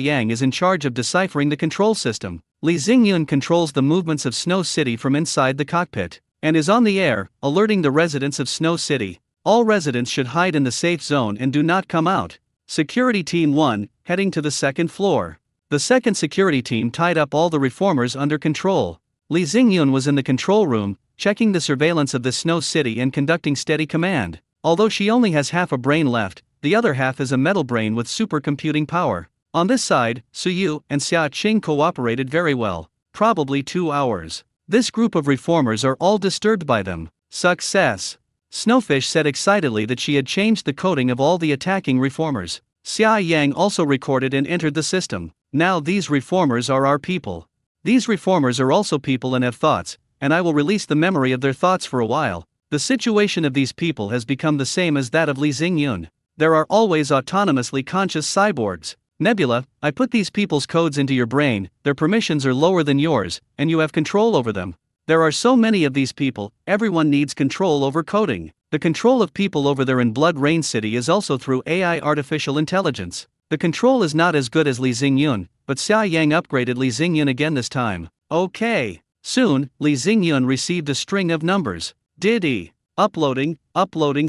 Yang is in charge of deciphering the control system. Li Xingyun controls the movements of Snow City from inside the cockpit, and is on the air, alerting the residents of Snow City. All residents should hide in the safe zone and do not come out. Security Team 1, heading to the second floor. The second security team tied up all the reformers under control. Li Xingyun was in the control room, checking the surveillance of the Snow City and conducting steady command. Although she only has half a brain left, the other half is a metal brain with supercomputing power. On this side, Suyu and Xia Qing cooperated very well. Probably 2 hours. This group of reformers are all disturbed by them. Success. Snowfish said excitedly that she had changed the coding of all the attacking reformers. Xia Yang also recorded and entered the system. Now these reformers are our people. These reformers are also people and have thoughts, and I will release the memory of their thoughts for a while. The situation of these people has become the same as that of Li Xingyun. There are always autonomously conscious cyborgs. Nebula, I put these people's codes into your brain, their permissions are lower than yours, and you have control over them. There are so many of these people, everyone needs control over coding. The control of people over there in Blood Rain City is also through AI artificial intelligence. The control is not as good as Li Xingyun, but Xia Yang upgraded Li Xingyun again this time. Okay. Soon, Li Xingyun received a string of numbers. Diddy. Uploading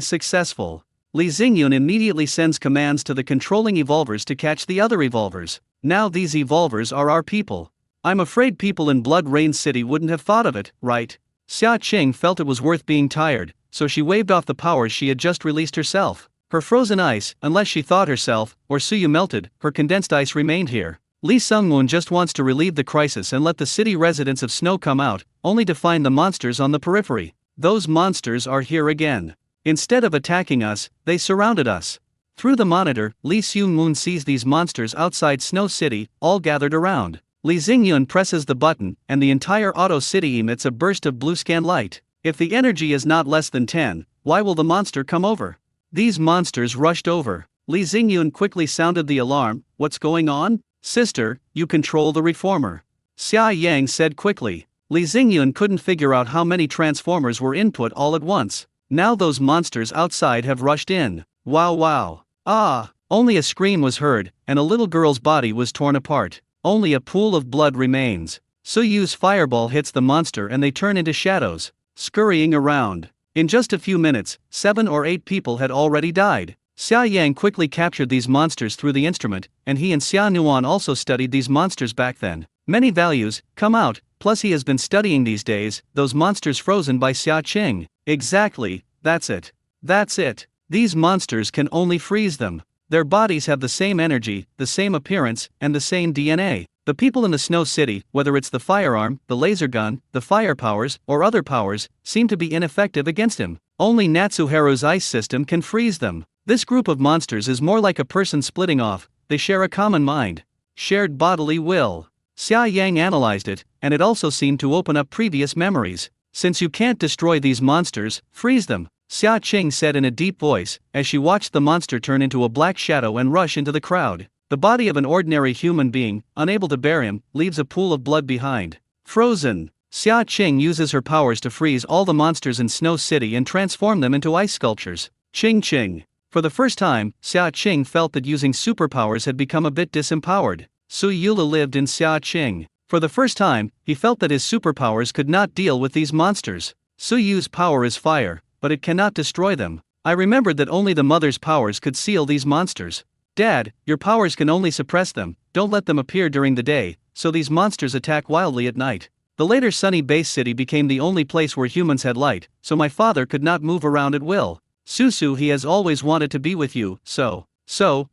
successful. Li Xingyun immediately sends commands to the controlling evolvers to catch the other evolvers. Now these evolvers are our people. I'm afraid people in Blood Rain City wouldn't have thought of it, right? Xia Qing felt it was worth being tired, so she waved off the powers she had just released herself. Her frozen ice, unless she thawed herself, or Suyu melted, her condensed ice remained here. Li Sungmoon just wants to relieve the crisis and let the city residents of Snow come out, only to find the monsters on the periphery. Those monsters are here again. Instead of attacking us, they surrounded us. Through the monitor, Li Sungmoon sees these monsters outside Snow City, all gathered around. Li Xingyun presses the button, and the entire Auto City emits a burst of blue scan light. If the energy is not less than 10, why will the monster come over? These monsters rushed over. Li Xingyun quickly sounded the alarm. What's going on? Sister, you control the reformer. Xia Yang said quickly. Li Xingyun couldn't figure out how many transformers were input all at once. Now those monsters outside have rushed in. Wow wow. Ah! Only a scream was heard, and a little girl's body was torn apart. Only a pool of blood remains. Suyu's fireball hits the monster and they turn into shadows, scurrying around. In just a few minutes, 7 or 8 people had already died. Xia Yang quickly captured these monsters through the instrument, and he and Xia Nuan also studied these monsters back then. Many values come out, plus he has been studying these days, those monsters frozen by Xia Qing. Exactly, that's it. That's it. These monsters can only freeze them. Their bodies have the same energy, the same appearance, and the same DNA. The people in the Snow City, whether it's the firearm, the laser gun, the fire powers, or other powers, seem to be ineffective against him. Only Natsuharu's ice system can freeze them. This group of monsters is more like a person splitting off. They share a common mind. Shared bodily will. Xia Yang analyzed it, and it also seemed to open up previous memories. Since you can't destroy these monsters, freeze them, Xia Qing said in a deep voice, as she watched the monster turn into a black shadow and rush into the crowd. The body of an ordinary human being, unable to bear him, leaves a pool of blood behind. Frozen. Xia Qing uses her powers to freeze all the monsters in Snow City and transform them into ice sculptures. Ching Ching. For the first time, Xia Qing felt that using superpowers had become a bit disempowered. Su Yula lived in Xia Qing. For the first time, he felt that his superpowers could not deal with these monsters. Su Yu's power is fire, but it cannot destroy them. I remembered that only the mother's powers could seal these monsters. Dad, your powers can only suppress them, don't let them appear during the day, so these monsters attack wildly at night. The later sunny base city became the only place where humans had light, so my father could not move around at will. Susu, he has always wanted to be with you, so,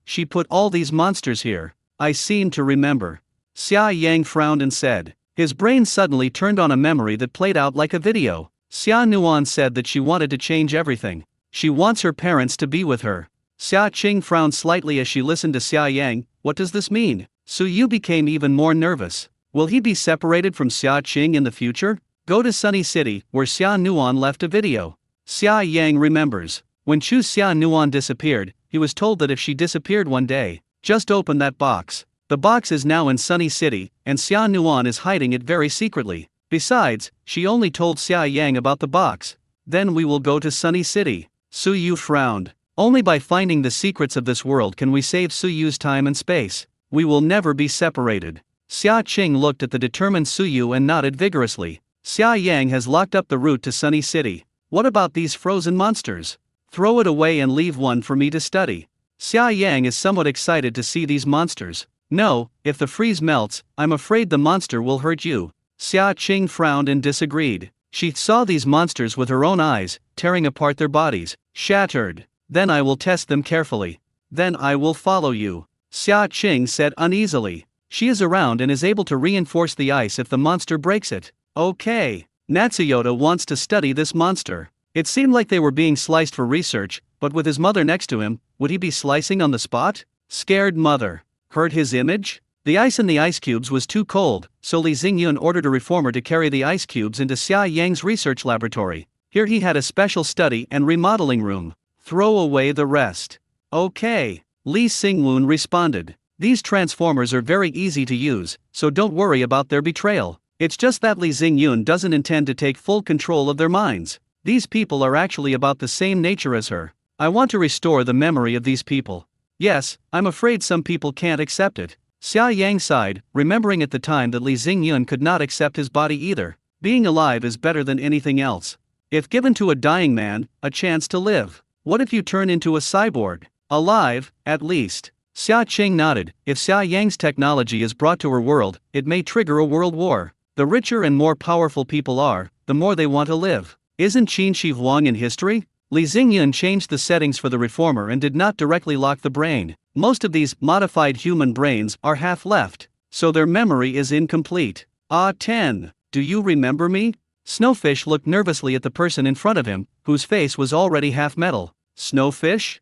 she put all these monsters here. I seem to remember. Xia Yang frowned and said. His brain suddenly turned on a memory that played out like a video. Xia Nuan said that she wanted to change everything. She wants her parents to be with her. Xia Qing frowned slightly as she listened to Xia Yang. What does this mean? Su Yu became even more nervous. Will he be separated from Xia Qing in the future? Go to Sunny City, where Xia Nuan left a video. Xia Yang remembers. When Chu Xia Nuan disappeared, he was told that if she disappeared one day, just open that box. The box is now in Sunny City, and Xia Nuan is hiding it very secretly. Besides, she only told Xia Yang about the box. Then we will go to Sunny City. Su Yu frowned. Only by finding the secrets of this world can we save Su Yu's time and space. We will never be separated. Xia Qing looked at the determined Su Yu and nodded vigorously. Xia Yang has locked up the route to Sunny City. What about these frozen monsters? Throw it away and leave one for me to study. Xia Yang is somewhat excited to see these monsters. No, if the freeze melts, I'm afraid the monster will hurt you. Xia Qing frowned and disagreed. She saw these monsters with her own eyes, tearing apart their bodies, shattered. Then I will test them carefully. Then I will follow you. Xia Qing said uneasily. She is around and is able to reinforce the ice if the monster breaks it. Okay. Natsuyota wants to study this monster. It seemed like they were being sliced for research, but with his mother next to him, would he be slicing on the spot? Scared mother. Hurt his image? The ice in the ice cubes was too cold, so Li Xingyun ordered a reformer to carry the ice cubes into Xia Yang's research laboratory. Here he had a special study and remodeling room. Throw away the rest. Okay. Li Xingwun responded. These transformers are very easy to use, so don't worry about their betrayal. It's just that Li Xingyun doesn't intend to take full control of their minds. These people are actually about the same nature as her. I want to restore the memory of these people. Yes, I'm afraid some people can't accept it. Xia Yang sighed, remembering at the time that Li Xingyun could not accept his body either. Being alive is better than anything else. If given to a dying man, a chance to live. What if you turn into a cyborg? Alive, at least. Xia Qing nodded. If Xia Yang's technology is brought to her world, it may trigger a world war. The richer and more powerful people are, the more they want to live. Isn't Qin Shi Huang in history? Li Xingyun changed the settings for the reformer and did not directly lock the brain. Most of these modified human brains are half left, so their memory is incomplete. Ah 10. Do you remember me? Snowfish looked nervously at the person in front of him, whose face was already half metal. Snowfish?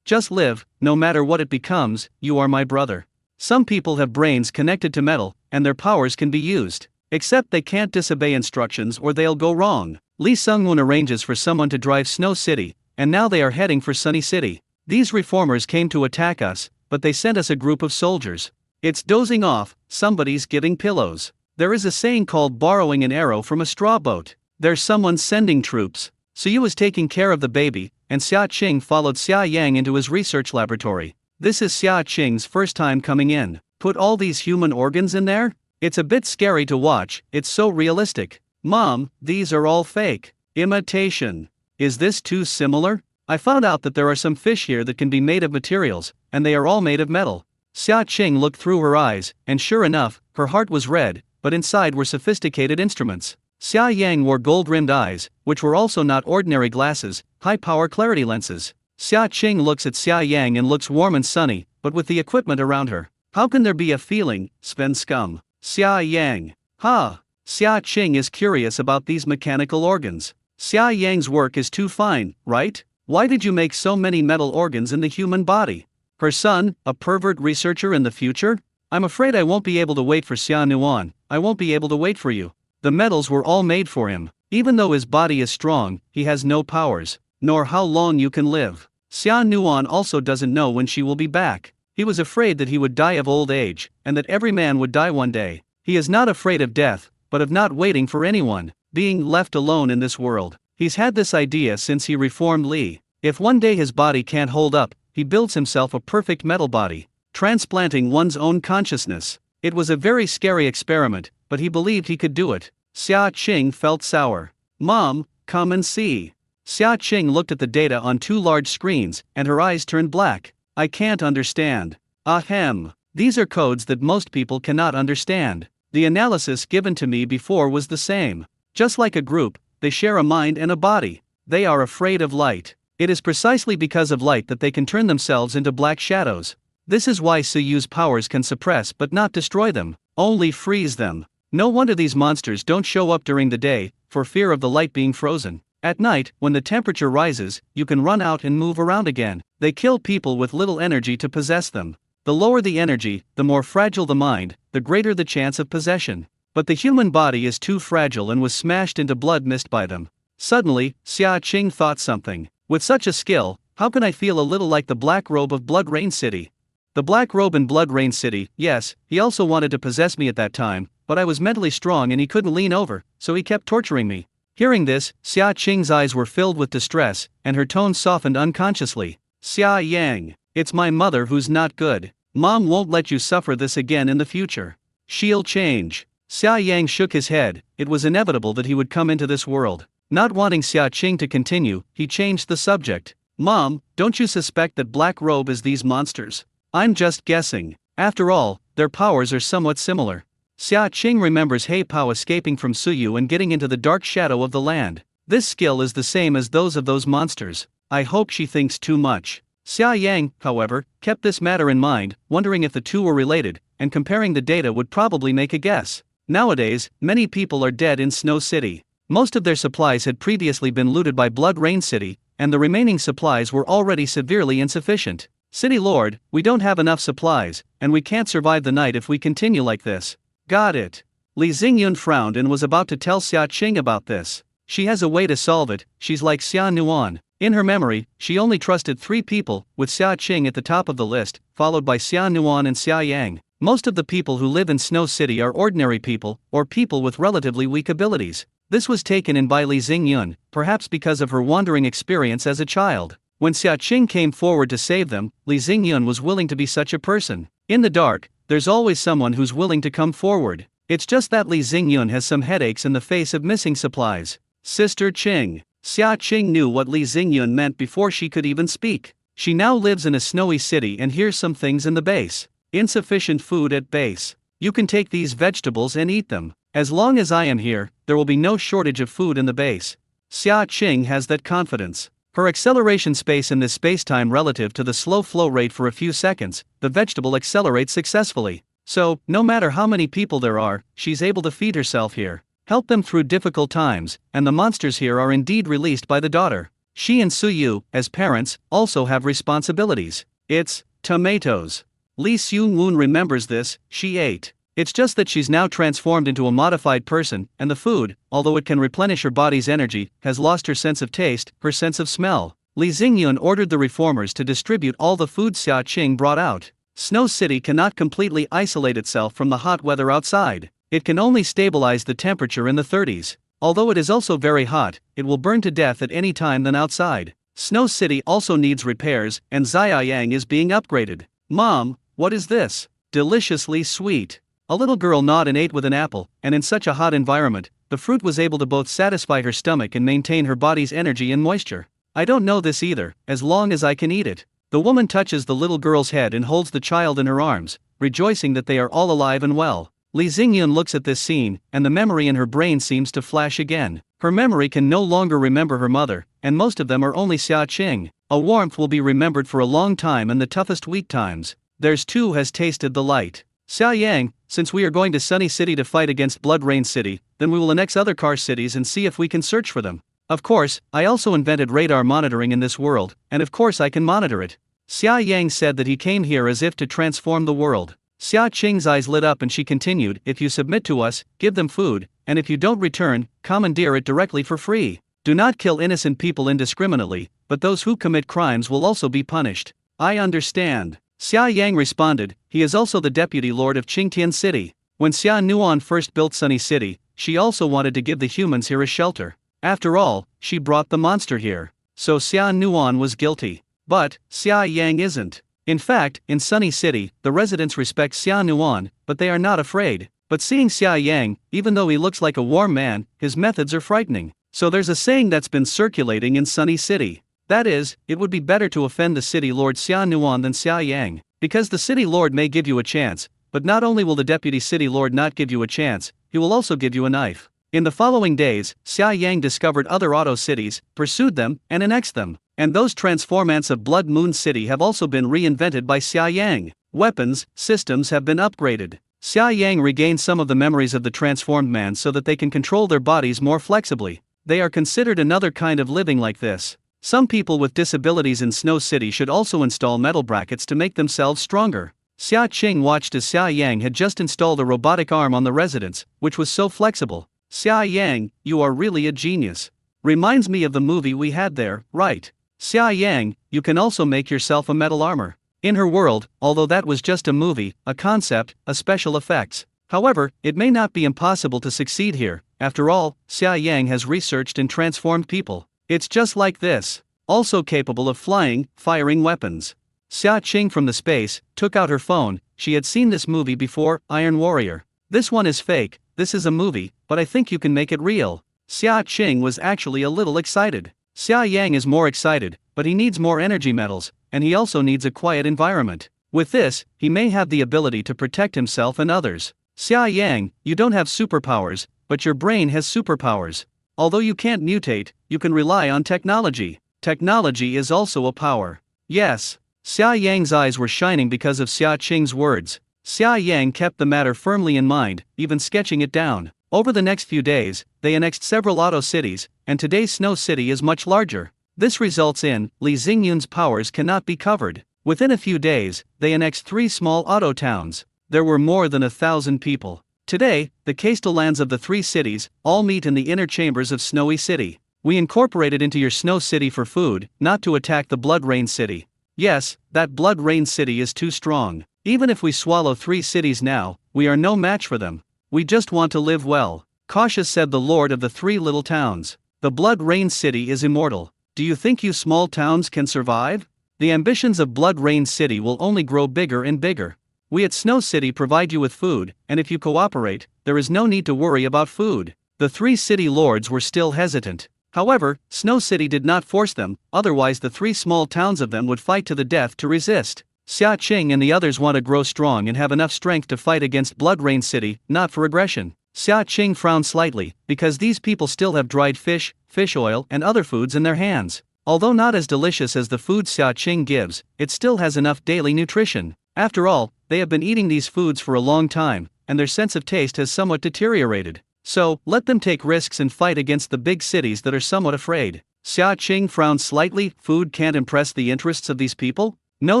Just live, no matter what it becomes, you are my brother. Some people have brains connected to metal, and their powers can be used. Except they can't disobey instructions or they'll go wrong. Li Sungwon arranges for someone to drive Snow City, and now they are heading for Sunny City. These reformers came to attack us, but they sent us a group of soldiers. It's dozing off, somebody's giving pillows. There is a saying called borrowing an arrow from a straw boat. There's someone sending troops. Suyu was taking care of the baby, and Xia Qing followed Xia Yang into his research laboratory. This is Xia Qing's first time coming in. Put all these human organs in there? It's a bit scary to watch, it's so realistic. Mom, these are all fake. Imitation. Is this too similar? I found out that there are some fish here that can be made of materials, and they are all made of metal. Xia Qing looked through her eyes, and sure enough, her heart was red, but inside were sophisticated instruments. Xia Yang wore gold-rimmed eyes, which were also not ordinary glasses, high-power clarity lenses. Xia Qing looks at Xia Yang and looks warm and sunny, but with the equipment around her. How can there be a feeling, Sven scum? Xia Yang. Xia Qing is curious about these mechanical organs. Xia Yang's work is too fine, right? Why did you make so many metal organs in the human body? Her son, a pervert researcher in the future? I'm afraid I won't be able to wait for Xia Nuan. I won't be able to wait for you. The metals were all made for him. Even though his body is strong, he has no powers, nor how long you can live. Xia Nuan also doesn't know when she will be back. He was afraid that he would die of old age, and that every man would die one day. He is not afraid of death, but of not waiting for anyone, being left alone in this world. He's had this idea since he reformed Li. If one day his body can't hold up, he builds himself a perfect metal body, transplanting one's own consciousness. It was a very scary experiment, but he believed he could do it. Xia Qing felt sour. Mom, come and see. Xia Qing looked at the data on two large screens, and her eyes turned black. I can't understand. Ahem. These are codes that most people cannot understand. The analysis given to me before was the same. Just like a group, they share a mind and a body. They are afraid of light. It is precisely because of light that they can turn themselves into black shadows. This is why Suyu's powers can suppress but not destroy them, only freeze them. No wonder these monsters don't show up during the day, for fear of the light being frozen. At night, when the temperature rises, you can run out and move around again. They kill people with little energy to possess them. The lower the energy, the more fragile the mind, the greater the chance of possession. But the human body is too fragile and was smashed into blood mist by them. Suddenly, Xia Qing thought something. With such a skill, how can I feel a little like the Black Robe of Blood Rain City? The Black Robe in Blood Rain City, yes, he also wanted to possess me at that time, but I was mentally strong and he couldn't lean over, so he kept torturing me. Hearing this, Xia Qing's eyes were filled with distress, and her tone softened unconsciously. Xia Yang, it's my mother who's not good. Mom won't let you suffer this again in the future. She'll change. Xia Yang shook his head. It was inevitable that he would come into this world. Not wanting Xia Qing to continue, he changed the subject. Mom, don't you suspect that Black Robe is these monsters? I'm just guessing. After all, their powers are somewhat similar. Xia Qing remembers He Pao escaping from Suyu and getting into the dark shadow of the land. This skill is the same as those of those monsters. I hope she thinks too much. Xia Yang, however, kept this matter in mind, wondering if the two were related, and comparing the data would probably make a guess. Nowadays, many people are dead in Snow City. Most of their supplies had previously been looted by Blood Rain City, and the remaining supplies were already severely insufficient. City Lord, we don't have enough supplies, and we can't survive the night if we continue like this. Got it. Li Xingyun frowned and was about to tell Xia Qing about this. She has a way to solve it, she's like Xia Nuan. In her memory, she only trusted 3 people, with Xia Qing at the top of the list, followed by Xia Nuan and Xia Yang. Most of the people who live in Snow City are ordinary people, or people with relatively weak abilities. This was taken in by Li Xingyun, perhaps because of her wandering experience as a child. When Xia Qing came forward to save them, Li Xingyun was willing to be such a person. In the dark, there's always someone who's willing to come forward. It's just that Li Xingyun has some headaches in the face of missing supplies. Sister Qing. Xia Qing knew what Li Xingyun meant before she could even speak. She now lives in a snowy city and hears some things in the base. Insufficient food at base. You can take these vegetables and eat them. As long as I am here, there will be no shortage of food in the base. Xia Qing has that confidence. Her acceleration space in this spacetime relative to the slow flow rate for a few seconds, the vegetable accelerates successfully. So, no matter how many people there are, she's able to feed herself here. Help them through difficult times, and the monsters here are indeed released by the daughter. She and Suyu, as parents, also have responsibilities. It's tomatoes. Li Xiongwun remembers this. She ate. It's just that she's now transformed into a modified person, and the food, although it can replenish her body's energy, has lost her sense of taste, her sense of smell. Li Xingyun ordered the reformers to distribute all the food Xia Qing brought out. Snow City cannot completely isolate itself from the hot weather outside. It can only stabilize the temperature in the 30s. Although it is also very hot, it will burn to death at any time than outside. Snow City also needs repairs, and Xiaoyang is being upgraded. Mom, what is this? Deliciously sweet. A little girl gnawed and ate with an apple, and in such a hot environment, the fruit was able to both satisfy her stomach and maintain her body's energy and moisture. I don't know this either, as long as I can eat it. The woman touches the little girl's head and holds the child in her arms, rejoicing that they are all alive and well. Li Xingyun looks at this scene, and the memory in her brain seems to flash again. Her memory can no longer remember her mother, and most of them are only Xia Qing. A warmth will be remembered for a long time in the toughest weak times. Theirs too has tasted the light. Xiaoyang, since we are going to Sunny City to fight against Blood Rain City, then we will annex other car cities and see if we can search for them. Of course, I also invented radar monitoring in this world, and of course I can monitor it. Xiaoyang said that he came here as if to transform the world. Xia Qing's eyes lit up and she continued, if you submit to us, give them food, and if you don't return, commandeer it directly for free. Do not kill innocent people indiscriminately, but those who commit crimes will also be punished. I understand. Xiaoyang responded, he is also the deputy lord of Qingtian City. When Xia Nuan first built Sunny City, she also wanted to give the humans here a shelter. After all, she brought the monster here. So Xia Nuan was guilty. But Xiaoyang isn't. In fact, in Sunny City, the residents respect Xia Nuan, but they are not afraid. But seeing Xiaoyang, even though he looks like a warm man, his methods are frightening. So there's a saying that's been circulating in Sunny City. That is, it would be better to offend the city lord Xia Nuan than Xiaoyang. Because the city lord may give you a chance, but not only will the deputy city lord not give you a chance, he will also give you a knife. In the following days, Xiaoyang discovered other auto cities, pursued them, and annexed them. And those transformants of Blood Moon City have also been reinvented by Xiaoyang. Weapons, systems have been upgraded. Xiaoyang regained some of the memories of the transformed man so that they can control their bodies more flexibly. They are considered another kind of living like this. Some people with disabilities in Snow City should also install metal brackets to make themselves stronger. Xia Qing watched as Xiaoyang had just installed a robotic arm on the residence, which was so flexible. Xiaoyang, you are really a genius. Reminds me of the movie we had there, right? Xiaoyang, you can also make yourself a metal armor. In her world, although that was just a movie, a concept, a special effects. However, it may not be impossible to succeed here. After all, Xiaoyang has researched and transformed people. It's just like this. Also capable of flying, firing weapons. Xia Qing from the space took out her phone. She had seen this movie before, Iron Warrior. This one is fake, this is a movie, but I think you can make it real. Xia Qing was actually a little excited. Xiaoyang is more excited, but he needs more energy metals, and he also needs a quiet environment. With this, he may have the ability to protect himself and others. Xiaoyang, you don't have superpowers, but your brain has superpowers. Although you can't mutate, you can rely on technology. Technology is also a power. Yes. Xiaoyang's eyes were shining because of Xia Qing's words. Xiaoyang kept the matter firmly in mind, even sketching it down. Over the next few days, they annexed several auto cities, and today's Snow City is much larger. This results in, Li Xingyun's powers cannot be covered. Within a few days, they annexed 3 small auto towns. There were more than 1,000 people. Today, the Castellans of the 3 cities all meet in the inner chambers of Snowy City. We incorporated into your Snow City for food, not to attack the Blood Rain City. Yes, that Blood Rain City is too strong. Even if we swallow 3 cities now, we are no match for them. We just want to live well. Cautious said the lord of the 3 little towns. The Blood Rain City is immortal. Do you think you small towns can survive? The ambitions of Blood Rain City will only grow bigger and bigger. We at Snow City provide you with food, and if you cooperate, there is no need to worry about food. The 3 city lords were still hesitant. However, Snow City did not force them, otherwise the 3 small towns of them would fight to the death to resist. Xia Qing and the others want to grow strong and have enough strength to fight against Blood Rain City, not for aggression. Xia Qing frowned slightly, because these people still have dried fish, fish oil, and other foods in their hands. Although not as delicious as the food Xia Qing gives, it still has enough daily nutrition. After all, they have been eating these foods for a long time, and their sense of taste has somewhat deteriorated. So, let them take risks and fight against the big cities that are somewhat afraid. Xia Qing frowned slightly. Food can't impress the interests of these people? Know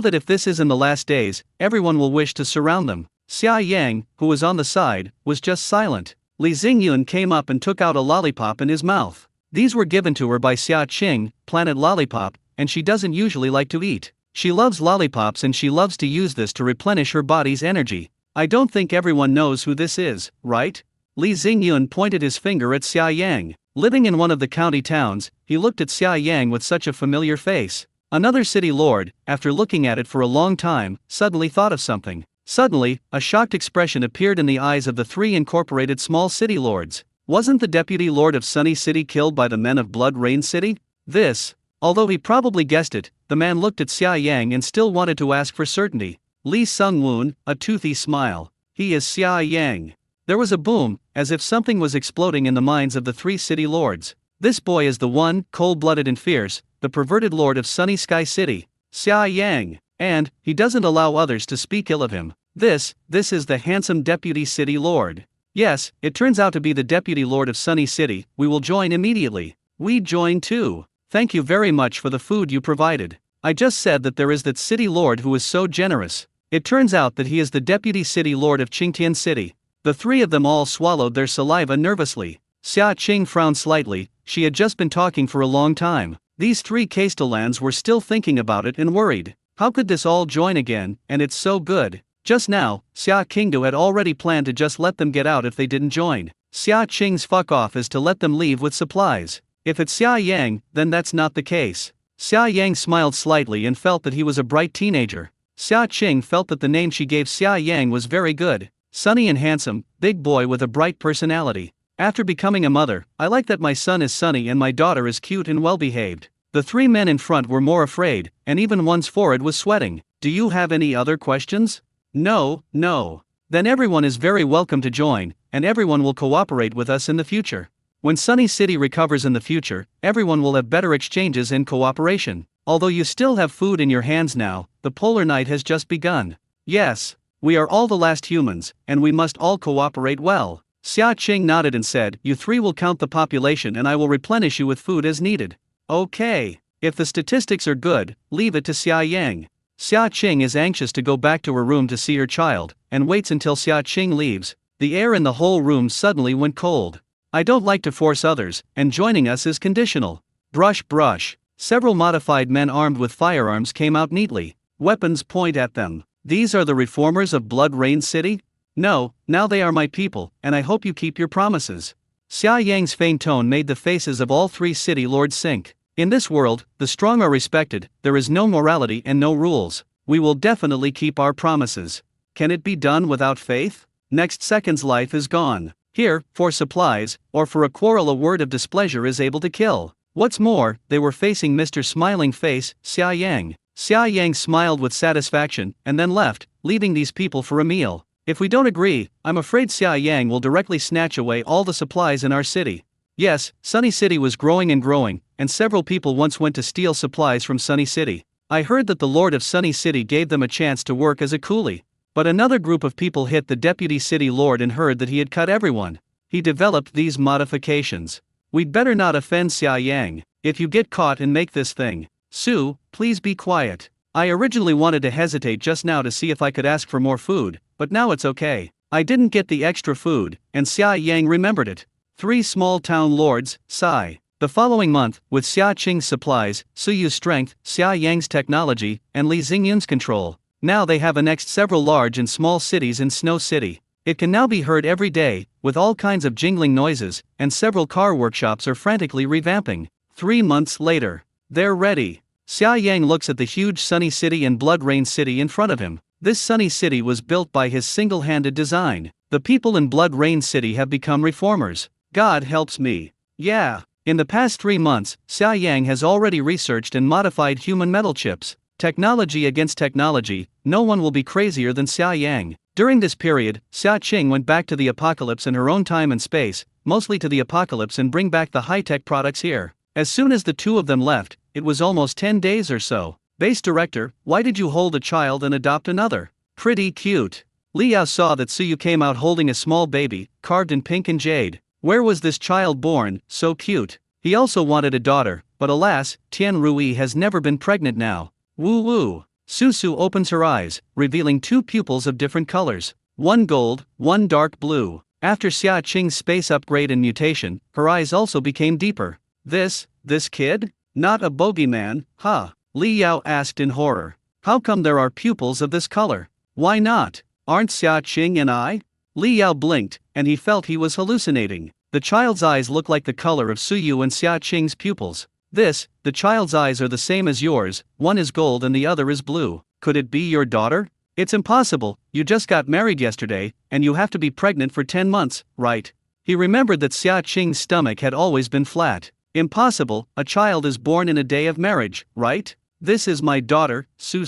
that if this is in the last days, everyone will wish to surround them. Xiaoyang, who was on the side, was just silent. Li Xingyun came up and took out a lollipop in his mouth. These were given to her by Xia Qing, Planet Lollipop, and she doesn't usually like to eat. She loves lollipops and she loves to use this to replenish her body's energy. I don't think everyone knows who this is, right? Li Xingyun pointed his finger at Xia Yang. Living in one of the county towns, he looked at Xia Yang with such a familiar face. Another city lord, after looking at it for a long time, suddenly thought of something. Suddenly, a shocked expression appeared in the eyes of the three incorporated small city lords. Wasn't the deputy lord of Sunny City killed by the men of Blood Rain City? Although he probably guessed it, the man looked at Xia Yang and still wanted to ask for certainty. Li Sung-woon, a toothy smile. He is Xia Yang. There was a boom, as if something was exploding in the minds of the three city lords. This boy is the one, cold-blooded and fierce, the perverted lord of Sunny Sky City. Xia Yang. And he doesn't allow others to speak ill of him. This is the handsome deputy city lord. Yes, it turns out to be the deputy lord of Sunny City. We will join immediately. We join too. Thank you very much for the food you provided. I just said that there is that city lord who is so generous. It turns out that he is the deputy city lord of Qingtian City. The three of them all swallowed their saliva nervously. Xia Qing frowned slightly. She had just been talking for a long time. These three Castellans were still thinking about it and worried. How could this all join again, and it's so good? Just now, Xia Qingdu had already planned to just let them get out if they didn't join. Xia Qing's fuck off is to let them leave with supplies. If it's Xia Yang, then that's not the case. Xia Yang smiled slightly and felt that he was a bright teenager. Xia Qing felt that the name she gave Xia Yang was very good. Sunny and handsome, big boy with a bright personality. After becoming a mother, I like that my son is sunny and my daughter is cute and well-behaved. The three men in front were more afraid, and even one's forehead was sweating. Do you have any other questions? No. Then everyone is very welcome to join, and everyone will cooperate with us in the future. When Sunny City recovers in the future, everyone will have better exchanges and cooperation. Although you still have food in your hands now, the polar night has just begun. Yes, we are all the last humans, and we must all cooperate well. Xia Qing nodded and said, you three will count the population and I will replenish you with food as needed. Okay. If the statistics are good, leave it to Xia Yang. Xia Qing is anxious to go back to her room to see her child, and waits until Xia Qing leaves. The air in the whole room suddenly went cold. I don't like to force others, and joining us is conditional. Brush. Several modified men armed with firearms came out neatly. Weapons point at them. These are the reformers of Blood Rain City? No, now they are my people, and I hope you keep your promises. Xia Yang's feigned tone made the faces of all three city lords sink. In this world, the strong are respected, there is no morality and no rules. We will definitely keep our promises. Can it be done without faith? Next second's life is gone. Here, for supplies, or for a quarrel a word of displeasure is able to kill. What's more, they were facing Mr. Smiling Face, Xia Yang. Xia Yang smiled with satisfaction, and then left, leaving these people for a meal. If we don't agree, I'm afraid Xia Yang will directly snatch away all the supplies in our city. Yes, Sunny City was growing, and several people once went to steal supplies from Sunny City. I heard that the Lord of Sunny City gave them a chance to work as a coolie. But another group of people hit the deputy city lord and heard that he had cut everyone. He developed these modifications. We'd better not offend Xia Yang. If you get caught and make this thing. Sue, please be quiet. I originally wanted to hesitate just now to see if I could ask for more food, but now it's okay. I didn't get the extra food, and Xia Yang remembered it. Three small town lords, sigh. The following month, with Xia Qing's supplies, Su Yu's strength, Xia Yang's technology, and Li Xingyun's control, now they have annexed several large and small cities in Snow City. It can now be heard every day, with all kinds of jingling noises, and several car workshops are frantically revamping. 3 months later. They're ready. Xia Yang looks at the huge Sunny City and Blood Rain City in front of him. This Sunny City was built by his single-handed design. The people in Blood Rain City have become reformers. God helps me. Yeah. In the past 3 months, Xia Yang has already researched and modified human metal chips. Technology against technology, no one will be crazier than Xia Yang. During this period, Xia Qing went back to the apocalypse in her own time and space, mostly to the apocalypse, and bring back the high-tech products here. As soon as the two of them left, it was almost 10 days or so. Base director, why did you hold a child and adopt another? Pretty cute. Liao saw that Suyu came out holding a small baby, carved in pink and jade. Where was this child born, so cute? He also wanted a daughter, but alas, Tian Rui has never been pregnant now. Woo woo. Susu opens her eyes, revealing 2 pupils of different colors. One gold, one dark blue. After Xia Qing's space upgrade and mutation, her eyes also became deeper. This kid? Not a bogeyman, huh? Li Yao asked in horror. How come there are pupils of this color? Why not? Aren't Xia Qing and I? Li Yao blinked, and he felt he was hallucinating. The child's eyes look like the color of Suyu and Xia Qing's pupils. The child's eyes are the same as yours, one is gold and the other is blue. Could it be your daughter? It's impossible, you just got married yesterday, and you have to be pregnant for 10 months, right? He remembered that Xia Qing's stomach had always been flat. Impossible, a child is born in a day of marriage, right? This is my daughter, Su.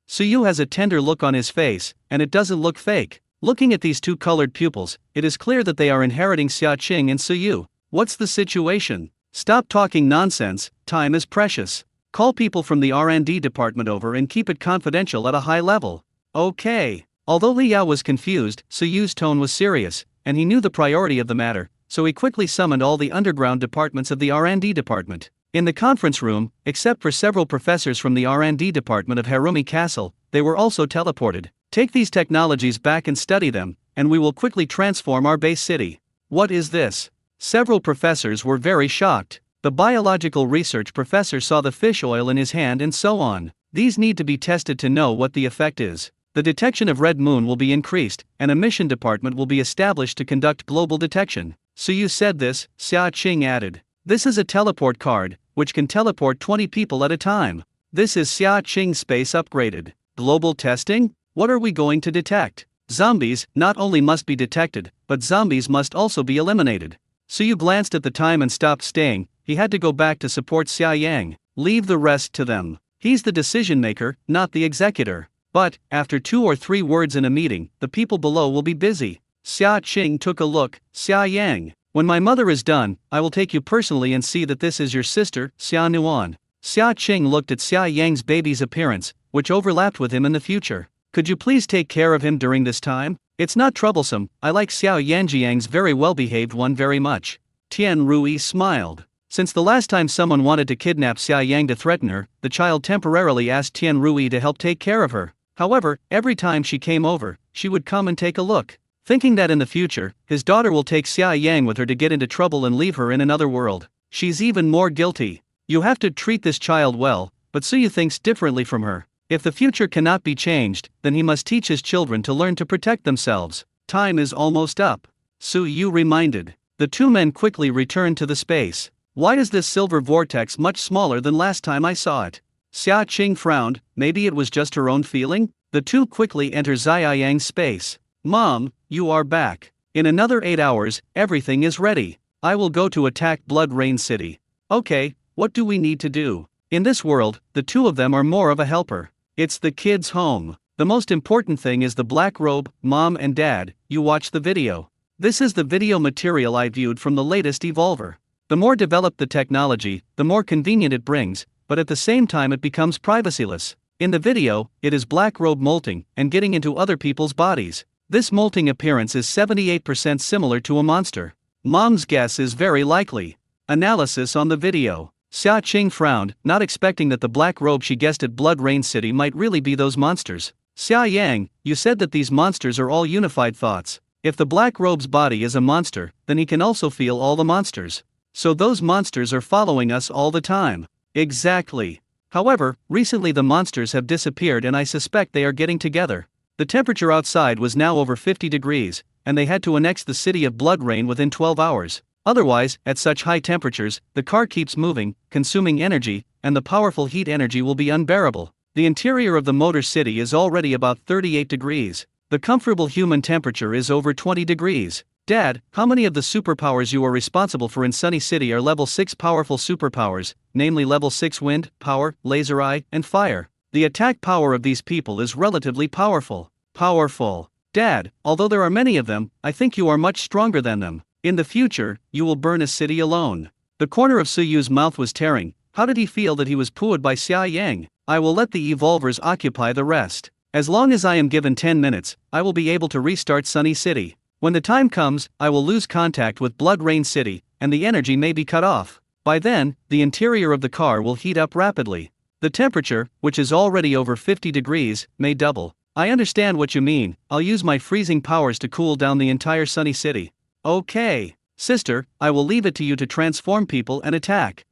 Suyu has a tender look on his face, and it doesn't look fake. Looking at these two colored pupils, it is clear that they are inheriting Xia Qing and Suyu. What's the situation? Stop talking nonsense, time is precious. Call people from the R&D department over and keep it confidential at a high level. Okay. Although Li Yao was confused, Suyu's tone was serious, and he knew the priority of the matter, so he quickly summoned all the underground departments of the R&D department. In the conference room, except for several professors from the R&D department of Harumi Castle, they were also teleported. Take these technologies back and study them, and we will quickly transform our base city. What is this? Several professors were very shocked. The biological research professor saw the fish oil in his hand and so on. These need to be tested to know what the effect is. The detection of red moon will be increased, and a mission department will be established to conduct global detection. So you said this, Xia Qing added. This is a teleport card, which can teleport 20 people at a time. This is Xia Qing space upgraded. Global testing? What are we going to detect? Zombies not only must be detected, but zombies must also be eliminated. Suyu glanced at the time and stopped staying. He had to go back to support Xia Yang. Leave the rest to them. He's the decision maker, not the executor. But, after 2 or 3 words in a meeting, the people below will be busy. Xia Qing took a look. Xia Yang. When my mother is done, I will take you personally and see that this is your sister, Xia Nuan. Xia Qing looked at Xia Yang's baby's appearance, which overlapped with him in the future. Could you please take care of him during this time? It's not troublesome, I like Xiao Yanjiang's very well-behaved one very much. Tian Rui smiled. Since the last time someone wanted to kidnap Xia Yang to threaten her, the child temporarily asked Tian Rui to help take care of her. However, every time she came over, she would come and take a look. Thinking that in the future, his daughter will take Xia Yang with her to get into trouble and leave her in another world. She's even more guilty. You have to treat this child well, but Suyu thinks differently from her. If the future cannot be changed, then he must teach his children to learn to protect themselves. Time is almost up. Suyu reminded. The two men quickly returned to the space. Why is this silver vortex much smaller than last time I saw it? Xia Qing frowned, maybe it was just her own feeling? The two quickly enter Xia Yang's space. Mom, you are back. In another 8 hours, everything is ready. I will go to attack Blood Rain City. Okay, what do we need to do? In this world, the two of them are more of a helper. It's the kids' home. The most important thing is the black robe. Mom and Dad, you watch the video. This is the video material I viewed from the latest Evolver. The more developed the technology, the more convenient it brings, but at the same time it becomes privacyless. In the video, it is black robe molting and getting into other people's bodies. This molting appearance is 78% similar to a monster. Mom's guess is very likely. Analysis on the video. Xia Qing frowned, not expecting that the black robe she guessed at Blood Rain City might really be those monsters. Xia Yang, you said that these monsters are all unified thoughts. If the black robe's body is a monster, then he can also feel all the monsters. So those monsters are following us all the time. Exactly. However, recently the monsters have disappeared and I suspect they are getting together. The temperature outside was now over 50 degrees, and they had to annex the city of Blood Rain within 12 hours. Otherwise, at such high temperatures, the car keeps moving, consuming energy, and the powerful heat energy will be unbearable. The interior of the Motor City is already about 38 degrees. The comfortable human temperature is over 20 degrees. Dad, how many of the superpowers you are responsible for in Sunny City are level 6 powerful superpowers, namely level 6 wind, power, laser eye, and fire? The attack power of these people is relatively powerful. Powerful. Dad, although there are many of them, I think you are much stronger than them. In the future, you will burn a city alone. The corner of Suyu's mouth was tearing. How did he feel that he was pooed by Xia Yang? I will let the evolvers occupy the rest. As long as I am given 10 minutes, I will be able to restart Sunny City. When the time comes, I will lose contact with Blood Rain City, and the energy may be cut off. By then, the interior of the car will heat up rapidly. The temperature, which is already over 50 degrees, may double. I understand what you mean. I'll use my freezing powers to cool down the entire Sunny City. Okay. Sister, I will leave it to you to transform people and attack.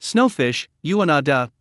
Snowfish, Yuanada,